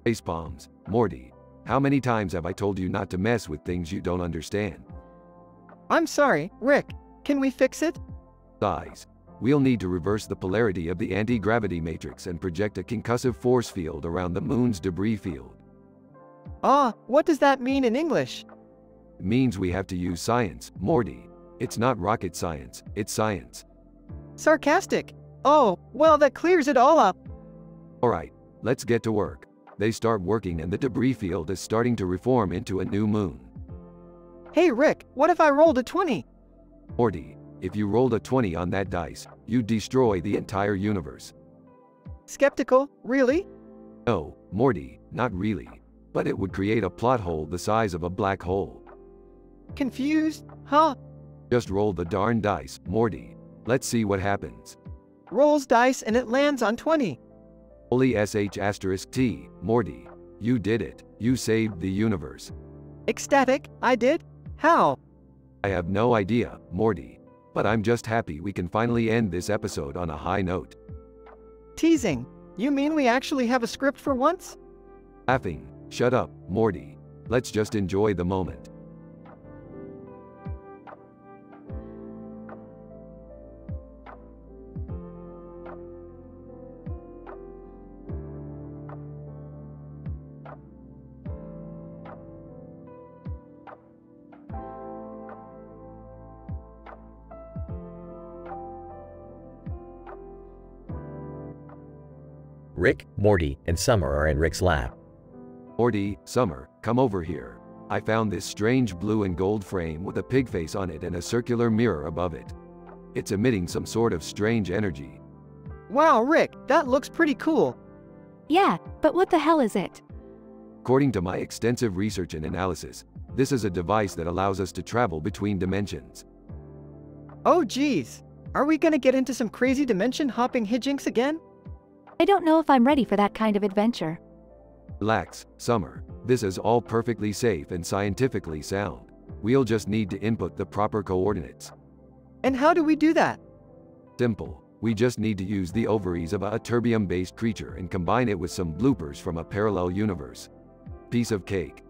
Facepalms, Morty. How many times have I told you not to mess with things you don't understand? I'm sorry, Rick. Can we fix it? Size. We'll need to reverse the polarity of the anti-gravity matrix and project a concussive force field around the moon's debris field. Ah, what does that mean in English? It means we have to use science, Morty. It's not rocket science, it's science. Sarcastic. Oh, well that clears it all up. Alright, let's get to work. They start working and the debris field is starting to reform into a new moon. Hey Rick, what if I rolled a 20? Morty, if you rolled a 20 on that dice, you'd destroy the entire universe. Skeptical, really? No, Morty, not really. But it would create a plot hole the size of a black hole. Confused, huh? Just roll the darn dice, Morty. Let's see what happens. Rolls dice and it lands on 20. Holy sh*T, Morty. You did it. You saved the universe. Ecstatic, I did? How? I have no idea, Morty. But I'm just happy we can finally end this episode on a high note. Teasing. You mean we actually have a script for once? Laughing. Shut up, Morty. Let's just enjoy the moment. Rick, Morty, and Summer are in Rick's lab. Morty, Summer, come over here. I found this strange blue and gold frame with a pig face on it and a circular mirror above it. It's emitting some sort of strange energy. Wow, Rick, that looks pretty cool. Yeah, but what the hell is it? According to my extensive research and analysis, this is a device that allows us to travel between dimensions. Oh geez. Are we gonna get into some crazy dimension hopping hijinks again? I don't know if I'm ready for that kind of adventure. Relax, Summer. This is all perfectly safe and scientifically sound. We'll just need to input the proper coordinates. And how do we do that? Simple. We just need to use the ovaries of a terbium-based creature and combine it with some bloopers from a parallel universe. Piece of cake.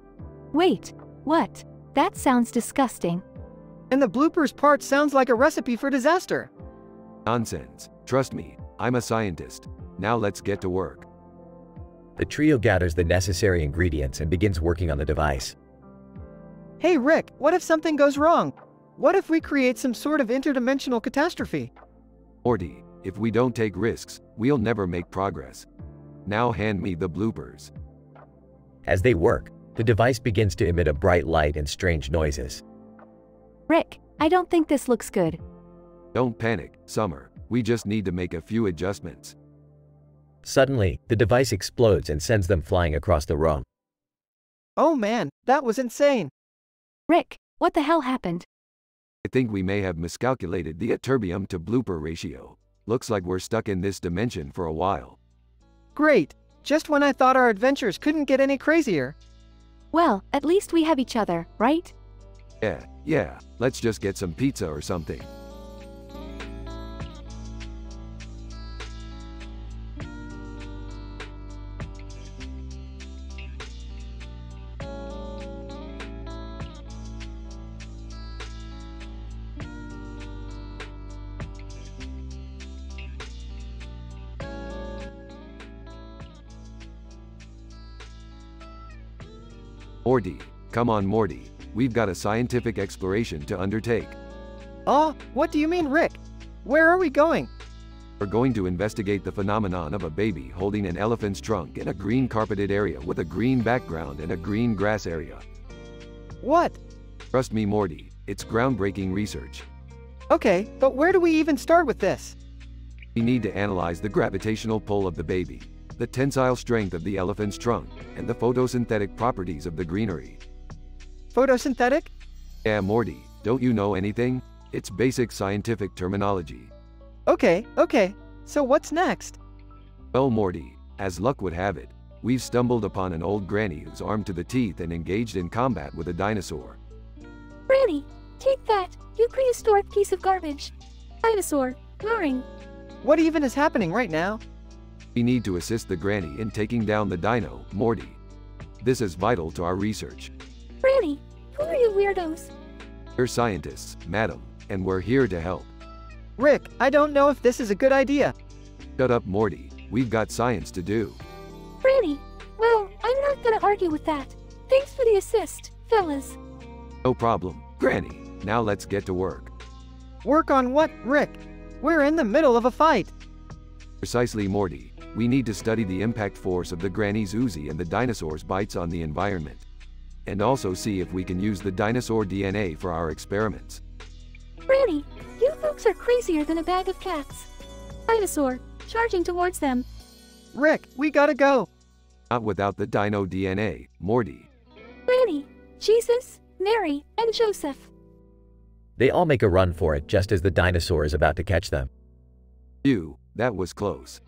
Wait, what? That sounds disgusting. And the bloopers part sounds like a recipe for disaster. Nonsense. Trust me, I'm a scientist. Now let's get to work. The trio gathers the necessary ingredients and begins working on the device. Hey Rick, what if something goes wrong? What if we create some sort of interdimensional catastrophe? Morty, if we don't take risks, we'll never make progress. Now hand me the bloopers. As they work, the device begins to emit a bright light and strange noises. Rick, I don't think this looks good. Don't panic, Summer. We just need to make a few adjustments. Suddenly, the device explodes and sends them flying across the room. Oh man, that was insane. Rick, what the hell happened? I think we may have miscalculated the terbium to blooper ratio. Looks like we're stuck in this dimension for a while. Great, just when I thought our adventures couldn't get any crazier. Well, at least we have each other, right? Yeah, let's just get some pizza or something. Morty, come on Morty, we've got a scientific exploration to undertake. What do you mean, Rick? Where are we going? We're going to investigate the phenomenon of a baby holding an elephant's trunk in a green carpeted area with a green background and a green grass area. What? Trust me Morty, it's groundbreaking research. Okay, but where do we even start with this? We need to analyze the gravitational pull of the baby, the tensile strength of the elephant's trunk, and the photosynthetic properties of the greenery. Photosynthetic? Yeah, Morty, don't you know anything? It's basic scientific terminology. Okay, so what's next? Well, Morty, as luck would have it, we've stumbled upon an old granny who's armed to the teeth and engaged in combat with a dinosaur. Granny, take that, you prehistoric piece of garbage. Dinosaur, roaring. What even is happening right now? We need to assist the granny in taking down the dino, Morty. This is vital to our research. Granny, who are you weirdos? We're scientists, madam, and we're here to help. Rick, I don't know if this is a good idea. Shut up, Morty. We've got science to do. Granny, well, I'm not gonna argue with that. Thanks for the assist, fellas. No problem, Granny. Now let's get to work. Work on what, Rick? We're in the middle of a fight. Precisely, Morty. We need to study the impact force of the granny's Uzi and the dinosaur's bites on the environment. And also see if we can use the dinosaur DNA for our experiments. Granny, you folks are crazier than a bag of cats. Dinosaur, charging towards them. Rick, we gotta go. Not without the dino DNA, Morty. Granny, Jesus, Mary, and Joseph. They all make a run for it just as the dinosaur is about to catch them. That was close.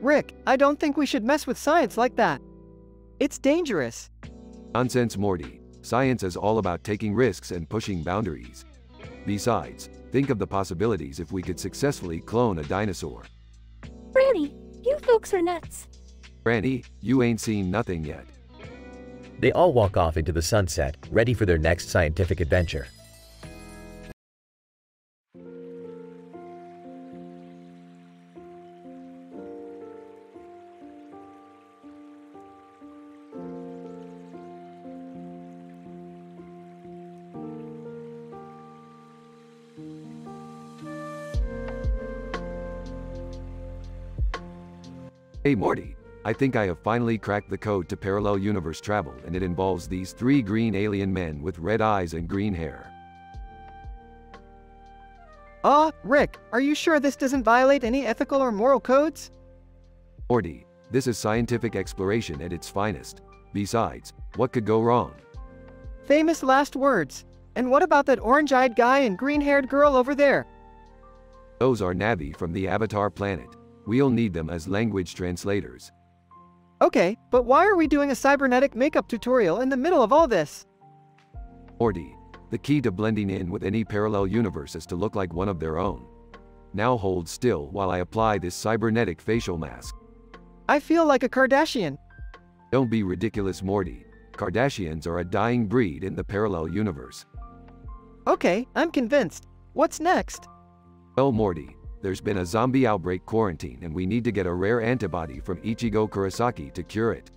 Rick, I don't think we should mess with science like that. It's dangerous. Nonsense, Morty. Science is all about taking risks and pushing boundaries. Besides, think of the possibilities if we could successfully clone a dinosaur. Granny, you folks are nuts. Granny, you ain't seen nothing yet. They all walk off into the sunset, ready for their next scientific adventure. Hey Morty, I think I have finally cracked the code to parallel universe travel, and it involves these 3 green alien men with red eyes and green hair. Rick, are you sure this doesn't violate any ethical or moral codes? Morty, this is scientific exploration at its finest. Besides, what could go wrong? Famous last words. And what about that orange-eyed guy and green-haired girl over there? Those are Navi from the Avatar planet. We'll need them as language translators. Okay, but why are we doing a cybernetic makeup tutorial in the middle of all this? Morty, the key to blending in with any parallel universe is to look like one of their own. Now hold still while I apply this cybernetic facial mask. I feel like a Kardashian. Don't be ridiculous, Morty. Kardashians are a dying breed in the parallel universe. Okay, I'm convinced. What's next? Well, Morty, there's been a zombie outbreak quarantine and we need to get a rare antibody from Ichigo Kurosaki to cure it.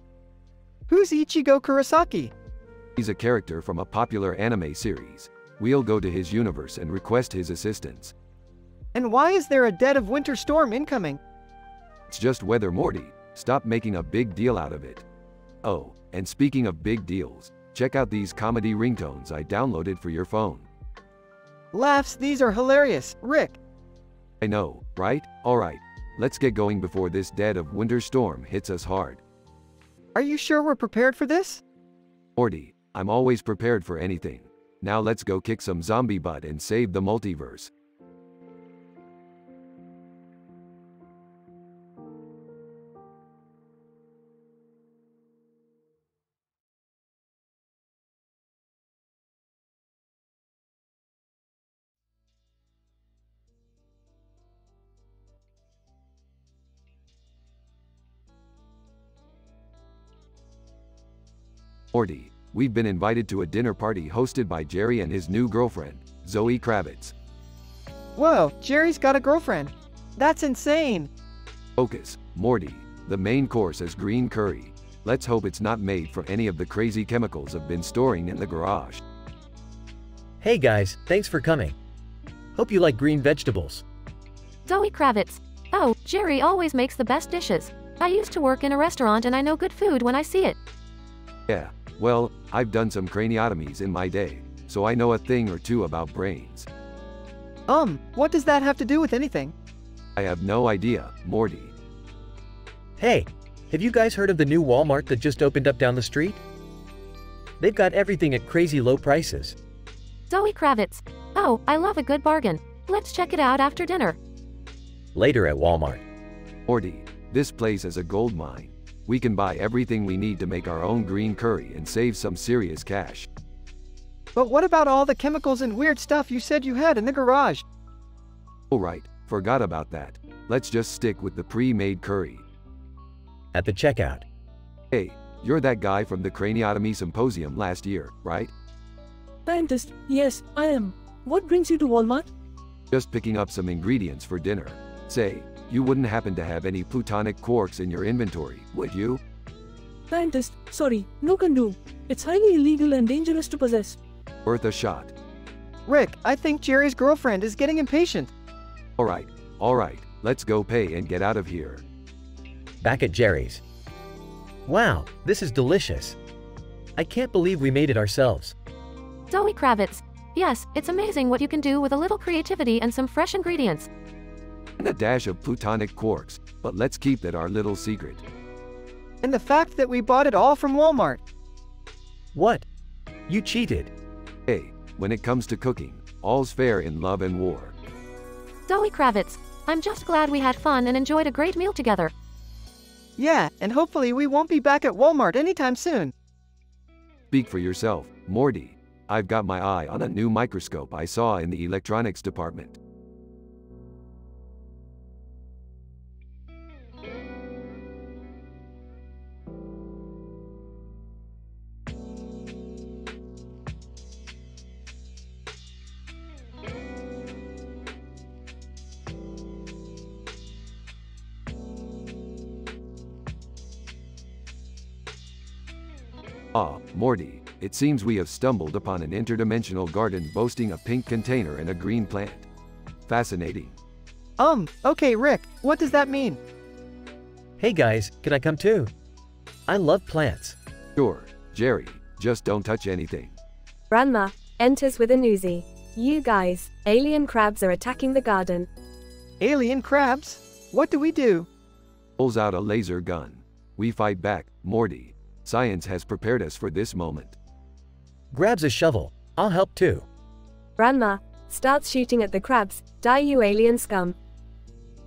Who's Ichigo Kurosaki? He's a character from a popular anime series. We'll go to his universe and request his assistance. And why is there a dead of winter storm incoming? It's just weather, Morty. Stop making a big deal out of it. Oh, and speaking of big deals, check out these comedy ringtones I downloaded for your phone. Laughs, these are hilarious, Rick. I know, right? Alright, let's get going before this dead of winter storm hits us hard. Are you sure we're prepared for this? Morty, I'm always prepared for anything. Now let's go kick some zombie butt and save the multiverse. Morty, we've been invited to a dinner party hosted by Jerry and his new girlfriend, Zoe Kravitz. Whoa, Jerry's got a girlfriend. That's insane. Focus, Morty. The main course is green curry. Let's hope it's not made from any of the crazy chemicals I've been storing in the garage. Hey guys, thanks for coming. Hope you like green vegetables. Zoe Kravitz. Oh, Jerry always makes the best dishes. I used to work in a restaurant and I know good food when I see it. Yeah, well, I've done some craniotomies in my day, so I know a thing or two about brains. What does that have to do with anything? I have no idea, Morty. Hey, have you guys heard of the new Walmart that just opened up down the street? They've got everything at crazy low prices. Zoe Kravitz. Oh, I love a good bargain. Let's check it out after dinner. Later at Walmart. Morty, this place is a gold mine. We can buy everything we need to make our own green curry and save some serious cash. But what about all the chemicals and weird stuff you said you had in the garage? Alright, forgot about that. Let's just stick with the pre-made curry. At the checkout. Hey, you're that guy from the craniotomy symposium last year, right? Scientist, yes, I am. What brings you to Walmart? Just picking up some ingredients for dinner. Say, you wouldn't happen to have any plutonic quarks in your inventory, would you? Scientist, sorry, no can do. It's highly illegal and dangerous to possess. Worth a shot. Rick, I think Jerry's girlfriend is getting impatient. Alright, let's go pay and get out of here. Back at Jerry's. Wow, this is delicious. I can't believe we made it ourselves. Zoe Kravitz. Yes, it's amazing what you can do with a little creativity and some fresh ingredients. And a dash of plutonic quarks, but let's keep that our little secret. And the fact that we bought it all from Walmart. What? You cheated. Hey, when it comes to cooking, all's fair in love and war. Zoe Kravitz. I'm just glad we had fun and enjoyed a great meal together. Yeah, and hopefully we won't be back at Walmart anytime soon. Speak for yourself, Morty. I've got my eye on a new microscope I saw in the electronics department. Ah, Morty, it seems we have stumbled upon an interdimensional garden boasting a pink container and a green plant. Fascinating. Okay Rick, what does that mean? Hey guys, can I come too? I love plants. Sure, Jerry, just don't touch anything. Grandma enters with a newsie. You guys, alien crabs are attacking the garden. Alien crabs? What do we do? Pulls out a laser gun. We fight back, Morty. Science has prepared us for this moment. Grabs a shovel. I'll help too. Grandma starts shooting at the crabs. Die, you alien scum.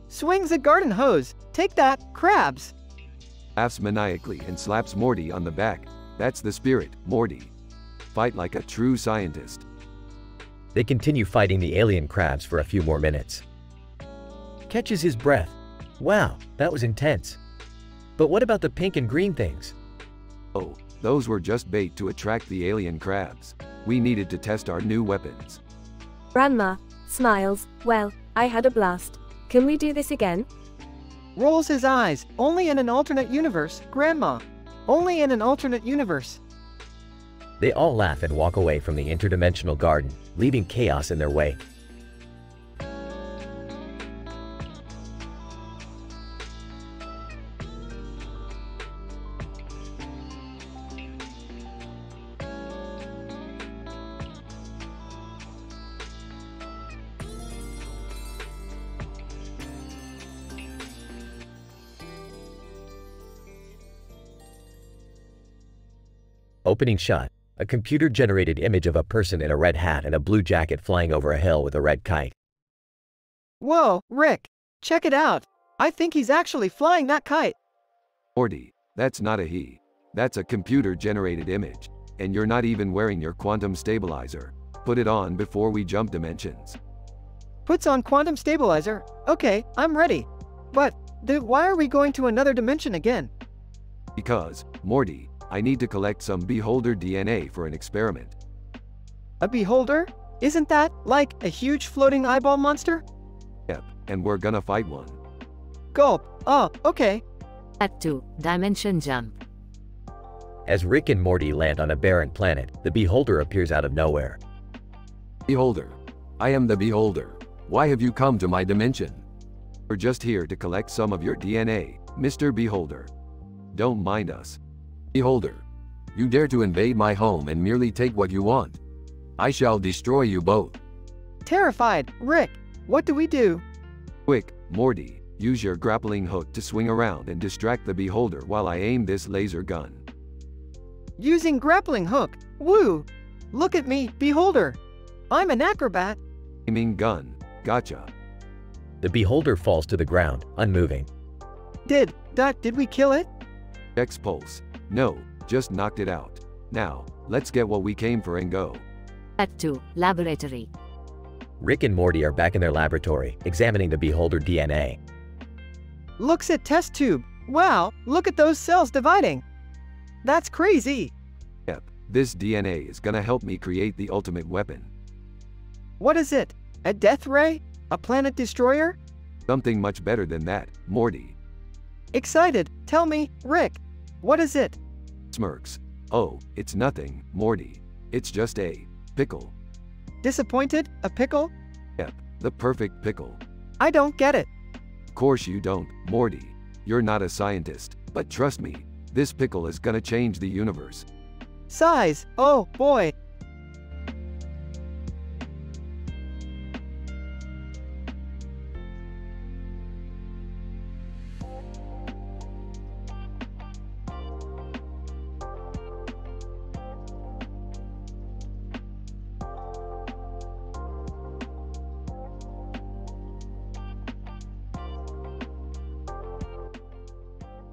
Swings a garden hose. Take that, crabs. Laughs maniacally and slaps Morty on the back. That's the spirit, Morty. Fight like a true scientist. They continue fighting the alien crabs for a few more minutes. catches his breath. Wow, that was intense. But what about the pink and green things? Oh, those were just bait to attract the alien crabs. We needed to test our new weapons. Grandma smiles. Well, I had a blast. Can we do this again? Rolls his eyes. Only in an alternate universe, Grandma. Only in an alternate universe. They all laugh and walk away from the interdimensional garden, leaving chaos in their wake. Opening shot. A computer-generated image of a person in a red hat and a blue jacket flying over a hill with a red kite. Whoa, Rick. Check it out. I think he's actually flying that kite. Morty, that's not a he. That's a computer-generated image. And you're not even wearing your quantum stabilizer. Put it on before we jump dimensions. Puts on quantum stabilizer. Okay, I'm ready. But, why are we going to another dimension again? Because, Morty, I need to collect some beholder DNA for an experiment. A beholder? Isn't that, like, a huge floating eyeball monster? Yep, and we're gonna fight one. Gulp. Oh, okay. Act 2, Dimension Jump. As Rick and Morty land on a barren planet, the beholder appears out of nowhere. Beholder. I am the beholder. Why have you come to my dimension? We're just here to collect some of your DNA, Mr. Beholder. Don't mind us. Beholder, you dare to invade my home and merely take what you want. I shall destroy you both. Terrified. Rick, what do we do? Quick, Morty, use your grappling hook to swing around and distract the beholder while I aim this laser gun. Using grappling hook. Woo! Look at me, beholder. I'm an acrobat. Aiming gun. Gotcha. The beholder falls to the ground, unmoving. Did we kill it? Checks pulse. No, just knocked it out. Now, let's get what we came for and go. Act 2, Laboratory. Rick and Morty are back in their laboratory, examining the beholder DNA. Looks at test tube. Wow, look at those cells dividing. That's crazy. Yep, this DNA is gonna help me create the ultimate weapon. What is it? A death ray? A planet destroyer? Something much better than that, Morty. Excited. Tell me, Rick. What is it? Smirks. Oh, it's nothing, Morty. It's just a pickle. Disappointed? A pickle? Yep, the perfect pickle. I don't get it. Of course you don't, Morty. You're not a scientist, but trust me, this pickle is gonna change the universe. Size. Oh, boy.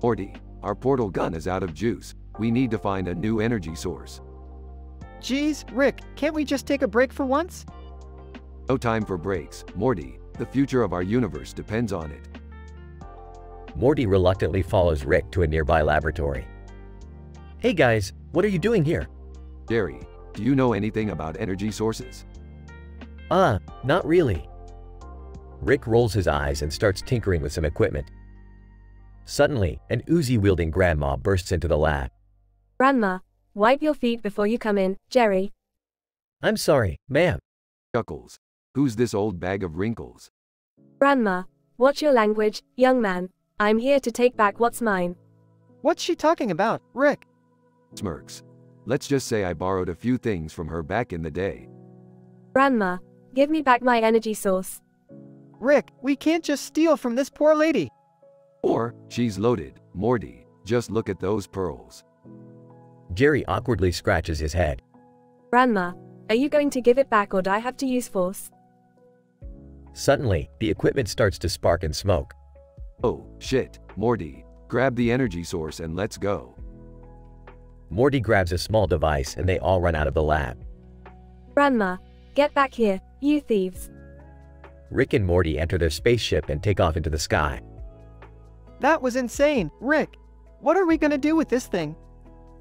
Morty, our portal gun is out of juice. We need to find a new energy source. Geez, Rick, can't we just take a break for once? No time for breaks, Morty. The future of our universe depends on it. Morty reluctantly follows Rick to a nearby laboratory. Hey guys, what are you doing here? Jerry, do you know anything about energy sources? Not really. Rick rolls his eyes and starts tinkering with some equipment. Suddenly, an Uzi-wielding grandma bursts into the lab. Grandma, wipe your feet before you come in, Jerry. I'm sorry, ma'am. Chuckles. Who's this old bag of wrinkles? Grandma, watch your language, young man. I'm here to take back what's mine. What's she talking about, Rick? Smirks. Let's just say I borrowed a few things from her back in the day. Grandma, give me back my energy source. Rick, we can't just steal from this poor lady. Or, she's loaded, Morty. Just look at those pearls. Jerry awkwardly scratches his head. Grandma, are you going to give it back or do I have to use force? Suddenly, the equipment starts to spark and smoke. Oh, shit, Morty. Grab the energy source and let's go. Morty grabs a small device and they all run out of the lab. Grandma, get back here, you thieves. Rick and Morty enter their spaceship and take off into the sky. That was insane, Rick. What are we gonna do with this thing?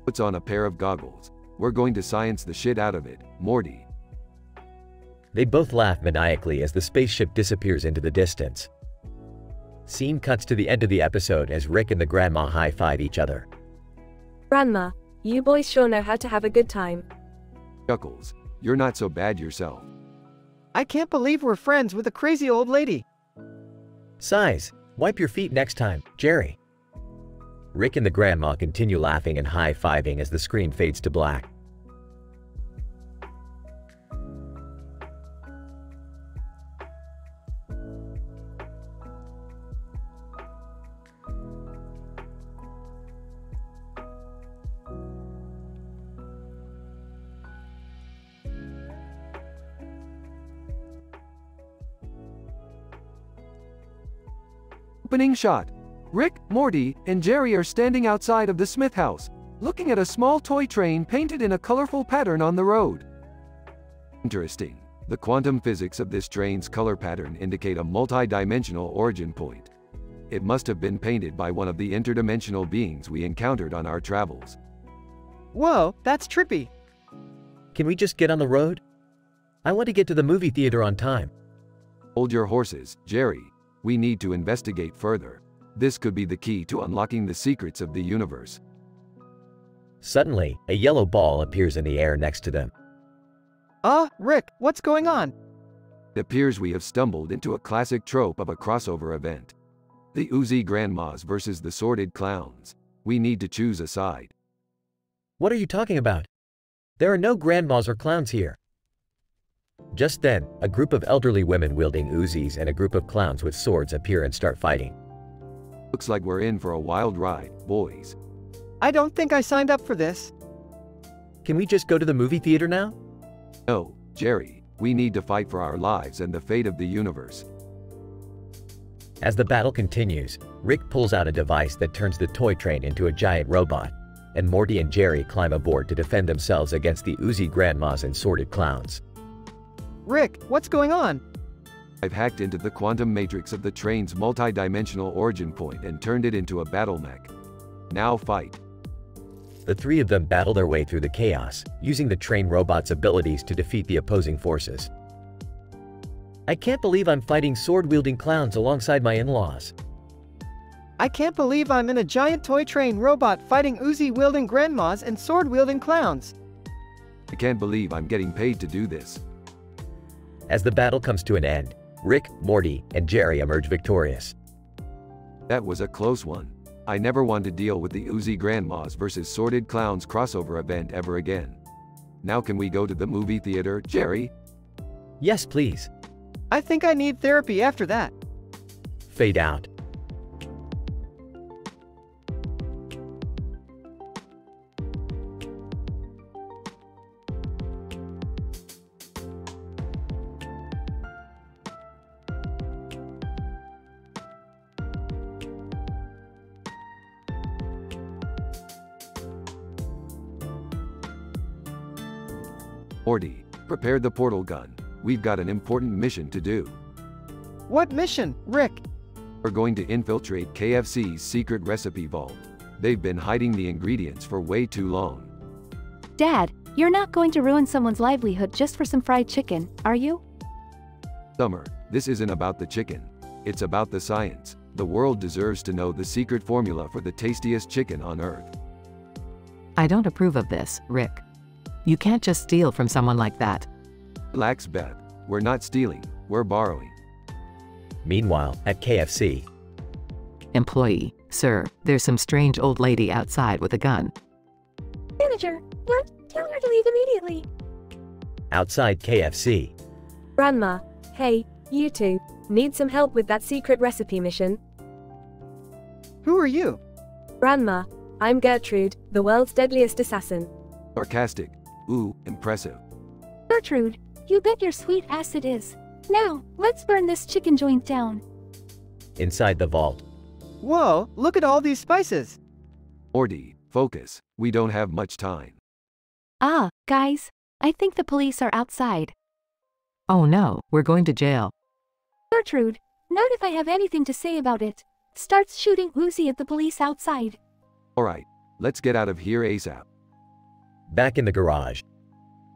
Puts on a pair of goggles. We're going to science the shit out of it, Morty. They both laugh maniacally as the spaceship disappears into the distance. Scene cuts to the end of the episode as Rick and the grandma high-five each other. Grandma, you boys sure know how to have a good time. Chuckles, you're not so bad yourself. I can't believe we're friends with a crazy old lady. Sighs, wipe your feet next time, Jerry. Rick and the grandma continue laughing and high-fiving as the screen fades to black. Opening shot. Rick, Morty, and Jerry are standing outside of the Smith house, looking at a small toy train painted in a colorful pattern on the road. Interesting. The quantum physics of this train's color pattern indicate a multi-dimensional origin point. It must have been painted by one of the interdimensional beings we encountered on our travels. Whoa, that's trippy. Can we just get on the road? I want to get to the movie theater on time. Hold your horses, Jerry. We need to investigate further. This could be the key to unlocking the secrets of the universe. Suddenly, a yellow ball appears in the air next to them. Rick, what's going on? It appears we have stumbled into a classic trope of a crossover event. The Oozy Grandmas versus the Sordid Clowns. We need to choose a side. What are you talking about? There are no grandmas or clowns here. Just then, a group of elderly women wielding Uzis and a group of clowns with swords appear and start fighting. Looks like we're in for a wild ride, boys. I don't think I signed up for this. Can we just go to the movie theater now? No, Jerry. We need to fight for our lives and the fate of the universe. As the battle continues, Rick pulls out a device that turns the toy train into a giant robot, and Morty and Jerry climb aboard to defend themselves against the Oozy Grandmas and Sordid Clowns. Rick, what's going on? I've hacked into the quantum matrix of the train's multi-dimensional origin point and turned it into a battle mech. Now fight. The three of them battle their way through the chaos, using the train robot's abilities to defeat the opposing forces. I can't believe I'm fighting sword-wielding clowns alongside my in-laws. I can't believe I'm in a giant toy train robot fighting Uzi-wielding grandmas and sword-wielding clowns. I can't believe I'm getting paid to do this. As the battle comes to an end, Rick, Morty, and Jerry emerge victorious. That was a close one. I never want to deal with the Oozy Grandmas versus Sordid Clowns crossover event ever again. Now can we go to the movie theater, Jerry? Yes, please. I think I need therapy after that. Fade out. Morty, prepare the portal gun. We've got an important mission to do. What mission, Rick? We're going to infiltrate KFC's secret recipe vault. They've been hiding the ingredients for way too long. Dad, you're not going to ruin someone's livelihood just for some fried chicken, are you? Summer, this isn't about the chicken. It's about the science. The world deserves to know the secret formula for the tastiest chicken on Earth. I don't approve of this, Rick. You can't just steal from someone like that. Relax, Beth. We're not stealing, we're borrowing. Meanwhile, at KFC. Employee, sir, there's some strange old lady outside with a gun. Manager, what? Tell her to leave immediately. Outside KFC. Grandma, hey, you two, need some help with that secret recipe mission? Who are you? Grandma, I'm Gertrude, the world's deadliest assassin. Sarcastic. Ooh, impressive. Gertrude, you bet your sweet ass it is. Now, let's burn this chicken joint down. Inside the vault. Whoa, look at all these spices. Morty, focus. We don't have much time. Guys, I think the police are outside. Oh no, we're going to jail. Gertrude, note if I have anything to say about it. Starts shooting Uzi at the police outside. Alright, let's get out of here ASAP. Back in the garage.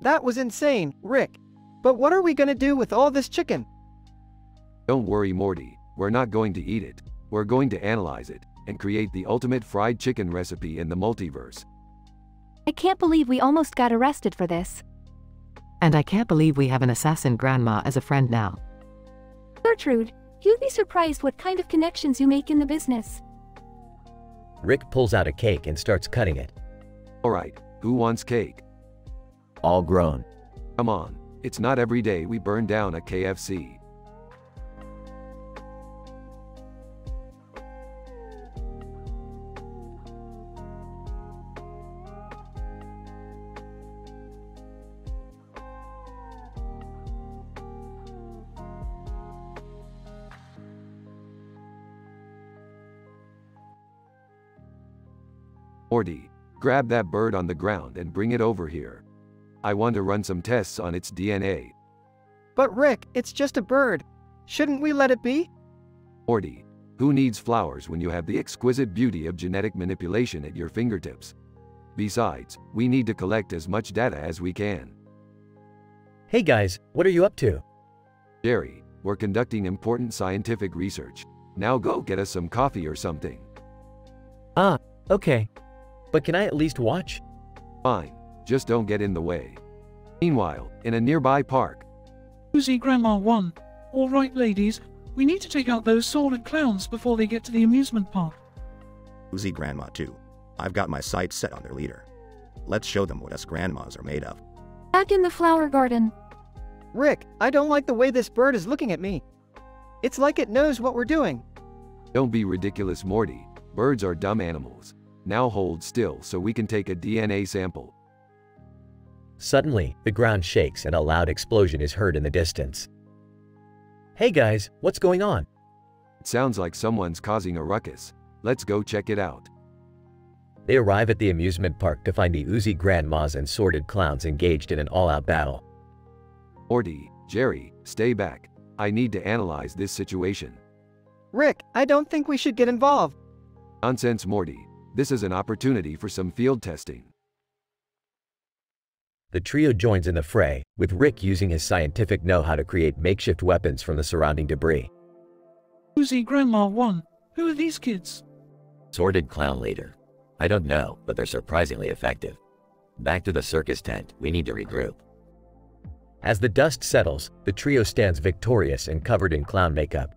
That was insane, Rick. But what are we gonna do with all this chicken? Don't worry, Morty. We're not going to eat it. We're going to analyze it and create the ultimate fried chicken recipe in the multiverse. I can't believe we almost got arrested for this. And I can't believe we have an assassin grandma as a friend now. Gertrude, you'd be surprised what kind of connections you make in the business. Rick pulls out a cake and starts cutting it. Alright, who wants cake? All grown. Come on, it's not every day we burn down a KFC. Morty, grab that bird on the ground and bring it over here. I want to run some tests on its DNA. But Rick, it's just a bird. Shouldn't we let it be? Morty, who needs flowers when you have the exquisite beauty of genetic manipulation at your fingertips? Besides, we need to collect as much data as we can. Hey guys, what are you up to? Jerry, we're conducting important scientific research. Now go get us some coffee or something. Ah, okay. But can I at least watch? Fine, just don't get in the way. Meanwhile, in a nearby park. Uzi Grandma 1. Alright ladies, we need to take out those sordid clowns before they get to the amusement park. Uzi Grandma 2. I've got my sights set on their leader. Let's show them what us grandmas are made of. Back in the flower garden. Rick, I don't like the way this bird is looking at me. It's like it knows what we're doing. Don't be ridiculous, Morty. Birds are dumb animals. Now hold still so we can take a DNA sample. Suddenly, the ground shakes and a loud explosion is heard in the distance. Hey guys, what's going on? It sounds like someone's causing a ruckus. Let's go check it out. They arrive at the amusement park to find the Uzi grandmas and sordid clowns engaged in an all-out battle. Morty, Jerry, stay back. I need to analyze this situation. Rick, I don't think we should get involved. Nonsense, Morty. This is an opportunity for some field testing. The trio joins in the fray, with Rick using his scientific know-how to create makeshift weapons from the surrounding debris. Uzi Grandma 1. Who are these kids? Sordid clown leader. I don't know, but they're surprisingly effective. Back to the circus tent, we need to regroup. As the dust settles, the trio stands victorious and covered in clown makeup.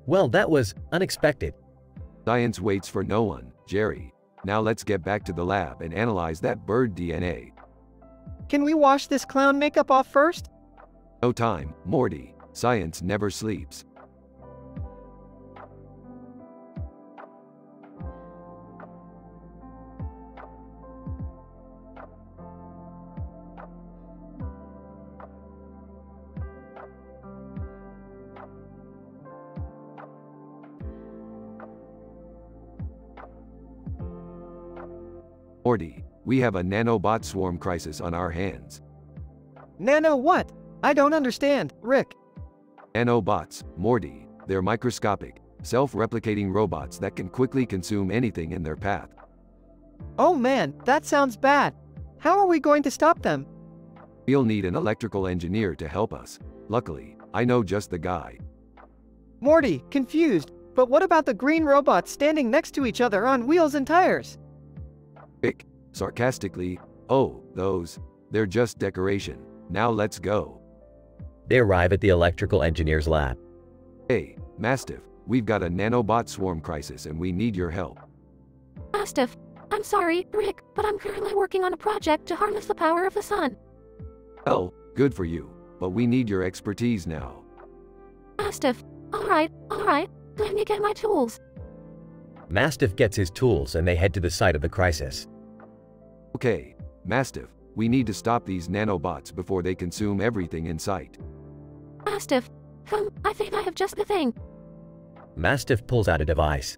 Well, that was unexpected. Science waits for no one, Jerry. Now let's get back to the lab and analyze that bird DNA. Can we wash this clown makeup off first? No time, Morty. Science never sleeps. Morty, we have a nanobot swarm crisis on our hands. Nano what? I don't understand, Rick. Nanobots, Morty. They're microscopic, self-replicating robots that can quickly consume anything in their path. Oh man, that sounds bad. How are we going to stop them? We'll need an electrical engineer to help us. Luckily, I know just the guy. Morty, confused, but what about the green robots standing next to each other on wheels and tires? Rick, sarcastically, oh, they're just decoration. Now let's go. They arrive at the electrical engineer's lab. Hey, Mastiff, we've got a nanobot swarm crisis and we need your help. Mastiff, I'm sorry, Rick, but I'm currently working on a project to harness the power of the sun. Oh, good for you, but we need your expertise now. Mastiff, alright, let me get my tools. Mastiff gets his tools and they head to the site of the crisis. Okay, Mastiff, we need to stop these nanobots before they consume everything in sight. Mastiff, I think I have just the thing. Mastiff pulls out a device.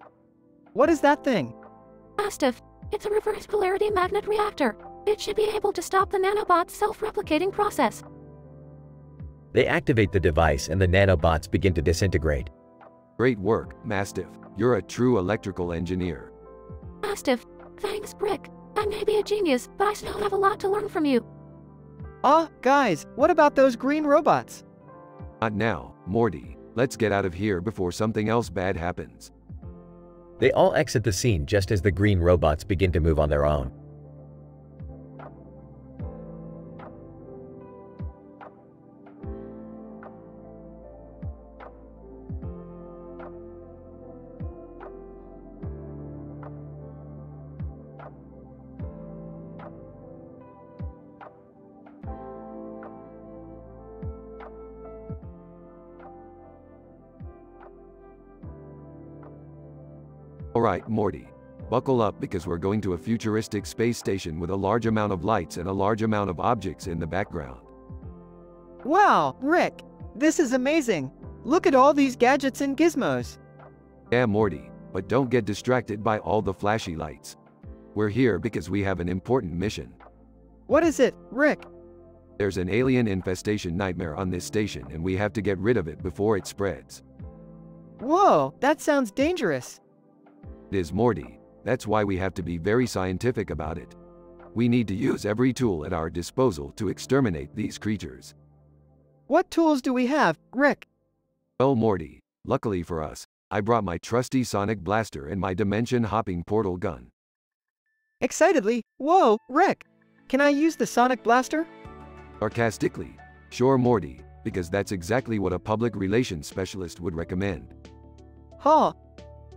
What is that thing? Mastiff, it's a reverse polarity magnet reactor. It should be able to stop the nanobot's self-replicating process. They activate the device and the nanobots begin to disintegrate. Great work, Mastiff. You're a true electrical engineer. Mastiff, thanks, Rick. I may be a genius, but I still have a lot to learn from you. Guys, what about those green robots? Not now, Morty. Let's get out of here before something else bad happens. They all exit the scene just as the green robots begin to move on their own. Alright, Morty. Buckle up because we're going to a futuristic space station with a large amount of lights and a large amount of objects in the background. Wow, Rick, this is amazing. Look at all these gadgets and gizmos. Yeah, Morty, but don't get distracted by all the flashy lights. We're here because we have an important mission. What is it, Rick? There's an alien infestation nightmare on this station and we have to get rid of it before it spreads. Whoa, that sounds dangerous. It is, Morty. That's why we have to be very scientific about it. We need to use every tool at our disposal to exterminate these creatures. What tools do we have, Rick? Well, Morty, luckily for us, I brought my trusty sonic blaster and my dimension-hopping portal gun. Excitedly, whoa, Rick! Can I use the sonic blaster? Sarcastically, sure, Morty, because that's exactly what a public relations specialist would recommend. Huh.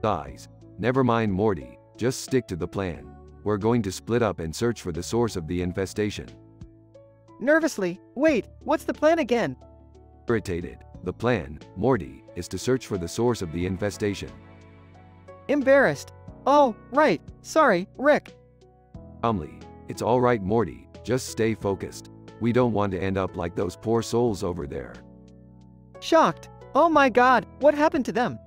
Guys, never mind, Morty, just stick to the plan. We're going to split up and search for the source of the infestation. Nervously, wait, what's the plan again? Irritated, the plan, Morty, is to search for the source of the infestation. Embarrassed. Oh, right, sorry, Rick. Calmly, it's alright, Morty, just stay focused. We don't want to end up like those poor souls over there. Shocked. Oh my god, what happened to them?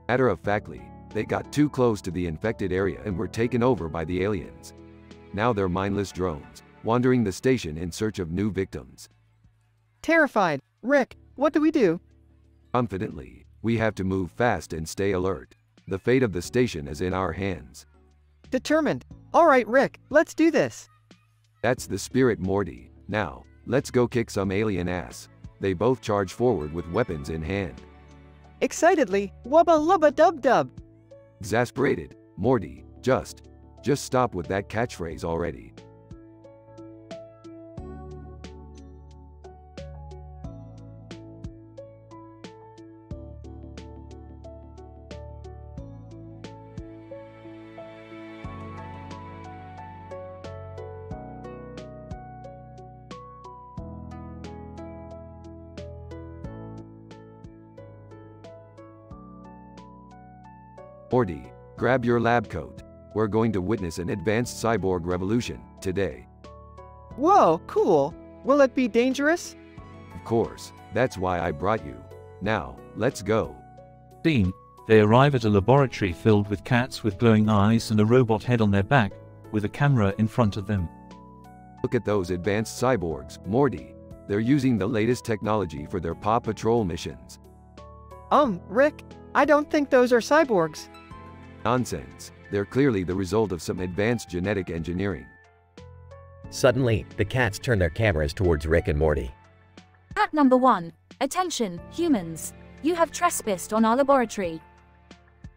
Matter-of-factly, they got too close to the infected area and were taken over by the aliens. Now they're mindless drones, wandering the station in search of new victims. Terrified. Rick, what do we do? Confidently, we have to move fast and stay alert. The fate of the station is in our hands. Determined. Alright, Rick, let's do this. That's the spirit, Morty. Now, let's go kick some alien ass. They both charge forward with weapons in hand. Excitedly, wubba lubba dub dub. Exasperated, Morty, just stop with that catchphrase already. Morty, grab your lab coat. We're going to witness an advanced cyborg revolution today. Whoa, cool. Will it be dangerous? Of course, that's why I brought you. Now, let's go. Scene. They arrive at a laboratory filled with cats with glowing eyes and a robot head on their back, with a camera in front of them. Look at those advanced cyborgs, Morty. They're using the latest technology for their Paw Patrol missions. Rick, I don't think those are cyborgs. Nonsense. They're clearly the result of some advanced genetic engineering. Suddenly, the cats turn their cameras towards Rick and Morty. Cat number 1. Attention, humans. You have trespassed on our laboratory.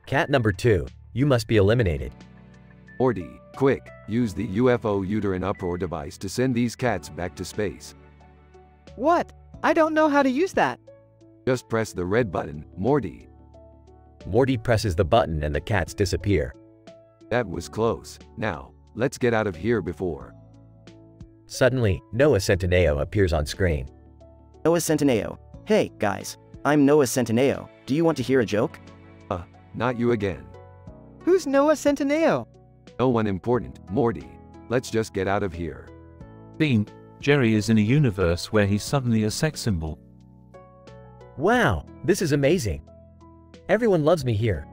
Cat number 2, you must be eliminated. Morty, quick, use the UFO uterine uproar device to send these cats back to space. What? I don't know how to use that. Just press the red button, Morty. Morty presses the button and the cats disappear. That was close. Now, let's get out of here before. Suddenly, Noah Centineo appears on screen. Noah Centineo. Hey, guys. I'm Noah Centineo. Do you want to hear a joke? Not you again. Who's Noah Centineo? No one important, Morty. Let's just get out of here. Scene. Jerry is in a universe where he's suddenly a sex symbol. Wow, this is amazing. Everyone loves me here.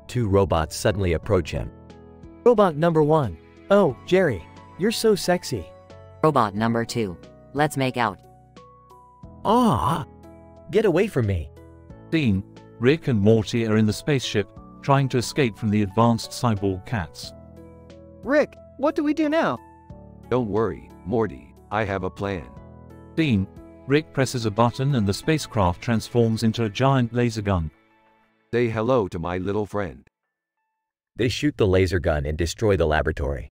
2 robots suddenly approach him. Robot number 1. Oh, Jerry, you're so sexy. Robot number 2. Let's make out. Ah! Get away from me. Dean, Rick and Morty are in the spaceship, trying to escape from the advanced cyborg cats. Rick, what do we do now? Don't worry, Morty, I have a plan. Dean, Rick presses a button and the spacecraft transforms into a giant laser gun. Say hello to my little friend. They shoot the laser gun and destroy the laboratory.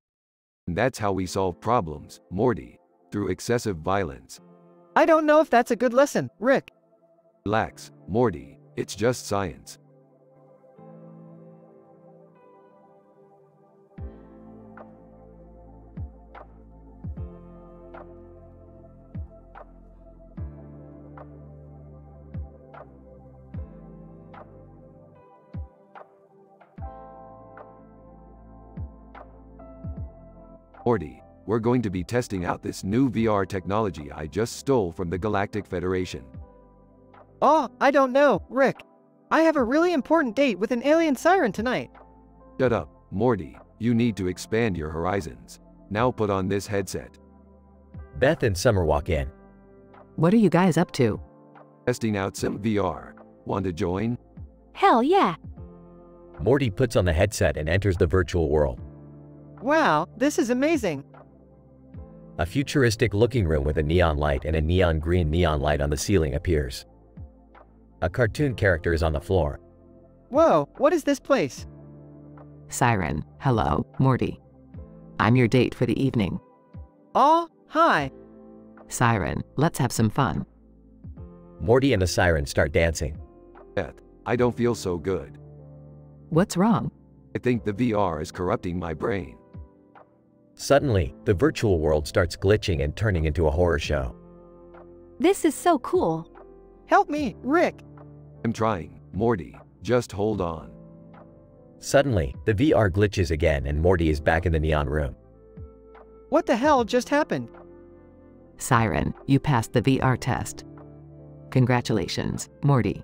And that's how we solve problems, Morty, through excessive violence. I don't know if that's a good lesson, Rick. Relax, Morty, it's just science. Morty, we're going to be testing out this new VR technology I just stole from the Galactic Federation. Oh, I don't know, Rick. I have a really important date with an alien siren tonight. Shut up, Morty. You need to expand your horizons. Now put on this headset. Beth and Summer walk in. What are you guys up to? Testing out some VR. Want to join? Hell yeah. Morty puts on the headset and enters the virtual world. Wow, this is amazing. A futuristic-looking room with a neon light and a neon green neon light on the ceiling appears. A cartoon character is on the floor. Whoa, what is this place? Siren, hello, Morty. I'm your date for the evening. Oh, hi. Siren, let's have some fun. Morty and the siren start dancing. Beth, I don't feel so good. What's wrong? I think the VR is corrupting my brain. Suddenly, the virtual world starts glitching and turning into a horror show. This is so cool. Help me, Rick. I'm trying, Morty. Just hold on. Suddenly, the VR glitches again and Morty is back in the neon room. What the hell just happened? Siren, you passed the VR test. Congratulations, Morty.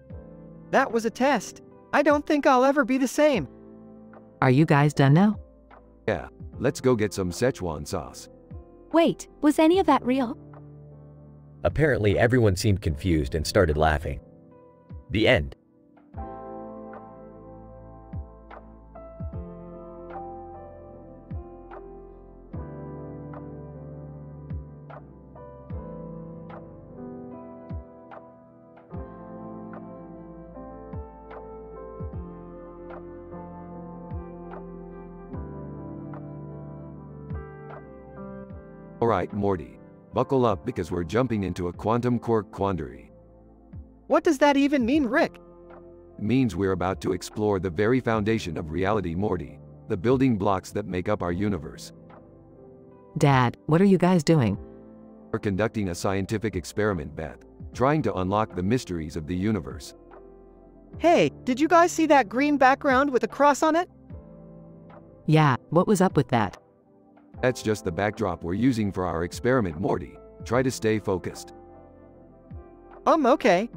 That was a test. I don't think I'll ever be the same. Are you guys done now? Yeah, let's go get some Szechuan sauce. Wait, was any of that real? Apparently everyone seemed confused and started laughing. The end. Alright, Morty. Buckle up because we're jumping into a quantum quark quandary. What does that even mean, Rick? It means we're about to explore the very foundation of reality, Morty. The building blocks that make up our universe. Dad, what are you guys doing? We're conducting a scientific experiment, Beth. Trying to unlock the mysteries of the universe. Hey, did you guys see that green background with a cross on it? Yeah, what was up with that? That's just the backdrop we're using for our experiment, Morty. Try to stay focused. Okay.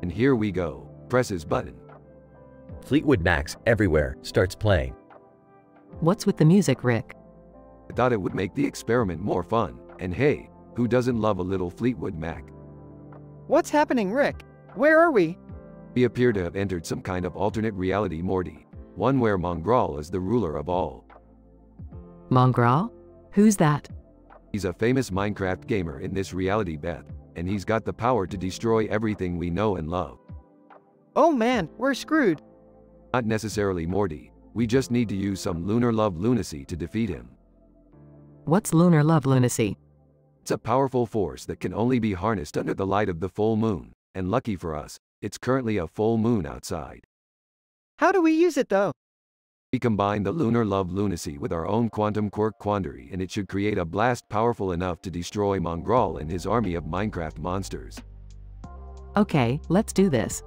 And here we go. Press his button. Fleetwood Mac's Everywhere starts playing. What's with the music, Rick? I thought it would make the experiment more fun. And hey, who doesn't love a little Fleetwood Mac? What's happening, Rick? Where are we? We appear to have entered some kind of alternate reality, Morty. One where Mongrel is the ruler of all. Mongrel? Who's that? He's a famous Minecraft gamer in this reality, Beth, and he's got the power to destroy everything we know and love. Oh man, we're screwed. Not necessarily, Morty. We just need to use some lunar love lunacy to defeat him. What's lunar love lunacy? It's a powerful force that can only be harnessed under the light of the full moon, and lucky for us, it's currently a full moon outside. How do we use it though? We combine the lunar love lunacy with our own quantum quark quandary and it should create a blast powerful enough to destroy Mongrel and his army of Minecraft monsters. Okay, let's do this.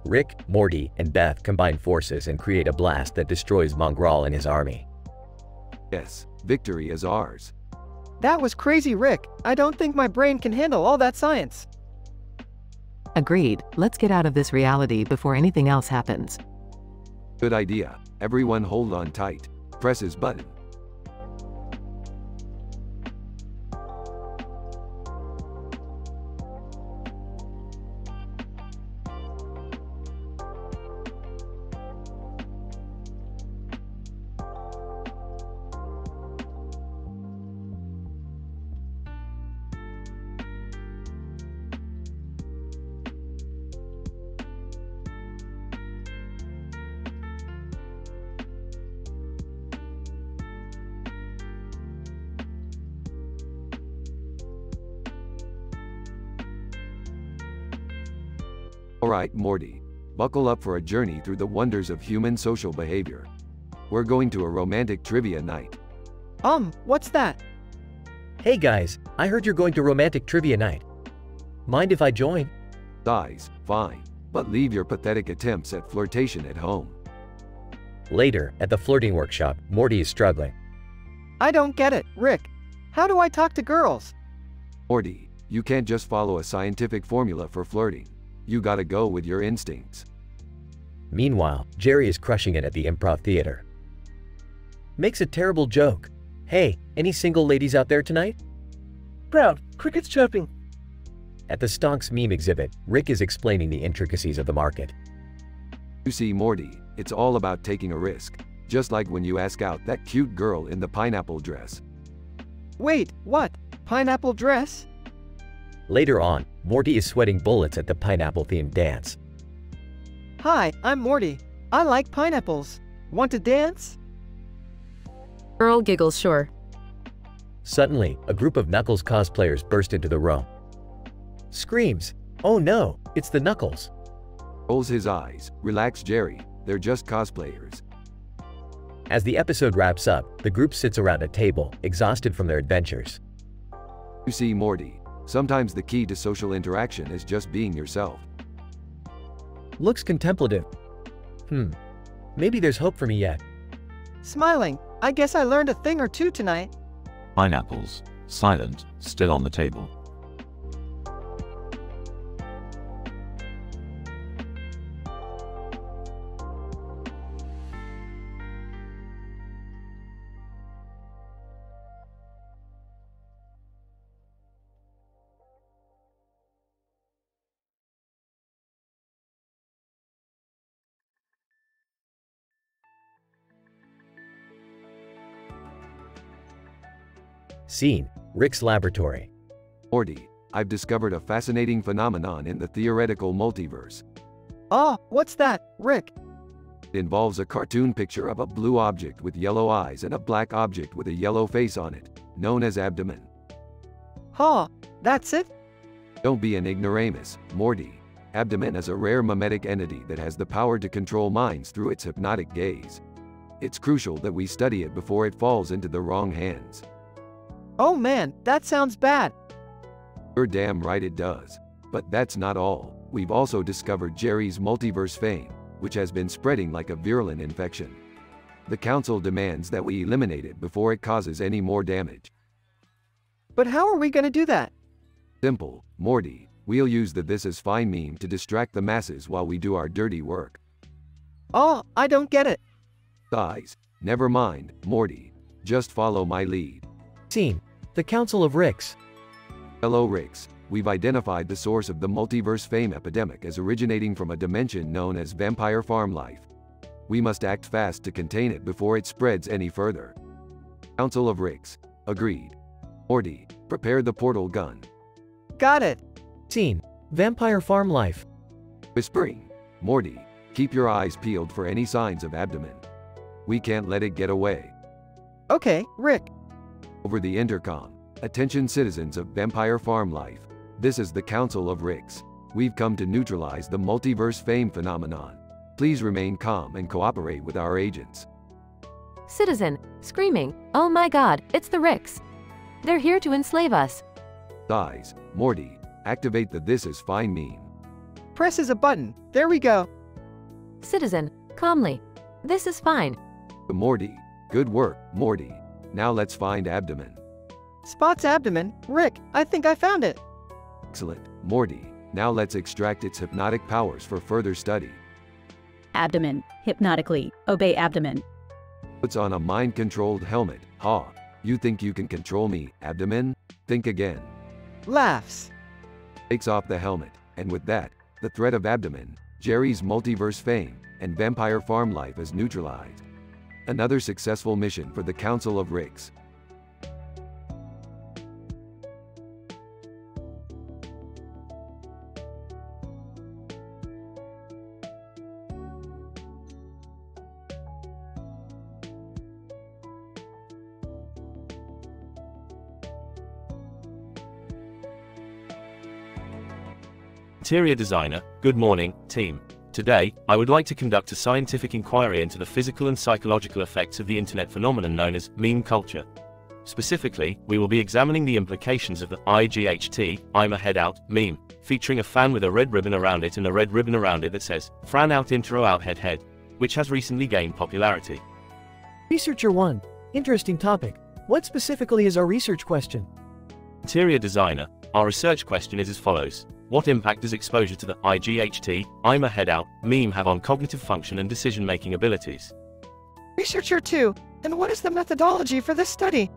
Rick, Morty, and Beth combine forces and create a blast that destroys Mongrel and his army. Yes, victory is ours. That was crazy, Rick. I don't think my brain can handle all that science. Agreed. Let's get out of this reality before anything else happens. Good idea. Everyone hold on tight. Press his button. Alright, Morty. Buckle up for a journey through the wonders of human social behavior. We're going to a romantic trivia night. What's that? Hey guys, I heard you're going to romantic trivia night. Mind if I join? Sighs, fine. But leave your pathetic attempts at flirtation at home. Later, at the flirting workshop, Morty is struggling. I don't get it, Rick. How do I talk to girls? Morty, you can't just follow a scientific formula for flirting. You gotta go with your instincts. Meanwhile, Jerry is crushing it at the improv theater. Makes a terrible joke. Hey, any single ladies out there tonight? Proud, crickets chirping. At the Stonks meme exhibit, Rick is explaining the intricacies of the market. You see, Morty, it's all about taking a risk. Just like when you ask out that cute girl in the pineapple dress. Wait, what? Pineapple dress? Later on, Morty is sweating bullets at the pineapple-themed dance. Hi, I'm Morty. I like pineapples. Want to dance? Earl giggles, sure. Suddenly, a group of Knuckles cosplayers burst into the room. Screams. Oh no, it's the Knuckles. Rolls his eyes. Relax, Jerry. They're just cosplayers. As the episode wraps up, the group sits around a table, exhausted from their adventures. You see, Morty, sometimes the key to social interaction is just being yourself. Looks contemplative. Maybe there's hope for me yet. Smiling. I guess I learned a thing or two tonight. Pineapples. Silent, still on the table. Scene: Rick's laboratory. Morty, I've discovered a fascinating phenomenon in the theoretical multiverse. What's that, Rick? It involves a cartoon picture of a blue object with yellow eyes and a black object with a yellow face on it, known as abdomen. That's it? Don't be an ignoramus, Morty. Abdomen is a rare mimetic entity that has the power to control minds through its hypnotic gaze. It's crucial that we study it before it falls into the wrong hands. Oh man, that sounds bad. You're damn right it does. But that's not all. We've also discovered Jerry's multiverse fame, which has been spreading like a virulent infection. The council demands that we eliminate it before it causes any more damage. But how are we gonna do that? Simple, Morty. We'll use the "this is fine" meme to distract the masses while we do our dirty work. I don't get it. Guys, never mind, Morty. Just follow my lead. Scene: the Council of Ricks. Hello, Ricks. We've identified the source of the multiverse fame epidemic as originating from a dimension known as vampire farm life. We must act fast to contain it before it spreads any further. Council of Ricks. Agreed. Morty, prepare the portal gun. Got it. Scene: vampire farm life. Whispering. Morty, keep your eyes peeled for any signs of abdomen. We can't let it get away. Okay, Rick. Over the intercom. Attention citizens of Vampire Farm Life. This is the Council of Ricks. We've come to neutralize the multiverse fame phenomenon. Please remain calm and cooperate with our agents. Citizen, screaming, oh my god, it's the Ricks. They're here to enslave us. Sighs. Morty, activate the "this is fine" meme. Presses a button. There we go. Citizen, calmly. This is fine. Morty. Good work, Morty. Now let's find abdomen. Spot's abdomen. Rick, I think I found it. Excellent, Morty. Now let's extract its hypnotic powers for further study. Abdomen. Hypnotically. Obey abdomen. Puts on a mind-controlled helmet. You think you can control me, abdomen? Think again. Laughs. Takes off the helmet, and with that, the threat of abdomen, Jerry's multiverse fame, and vampire farm life is neutralized. Another successful mission for the Council of Ricks. Interior designer, good morning, team. Today, I would like to conduct a scientific inquiry into the physical and psychological effects of the internet phenomenon known as meme culture. Specifically, we will be examining the implications of the IGHT, I'm a head out, meme, featuring a fan with a red ribbon around it and a red ribbon around it that says, Fran out intro out head head, which has recently gained popularity. Researcher 1. Interesting topic. What specifically is our research question? Interior designer, our research question is as follows. What impact does exposure to the IGHT, I'm a head out, meme have on cognitive function and decision-making abilities? Researcher 2. And what is the methodology for this study?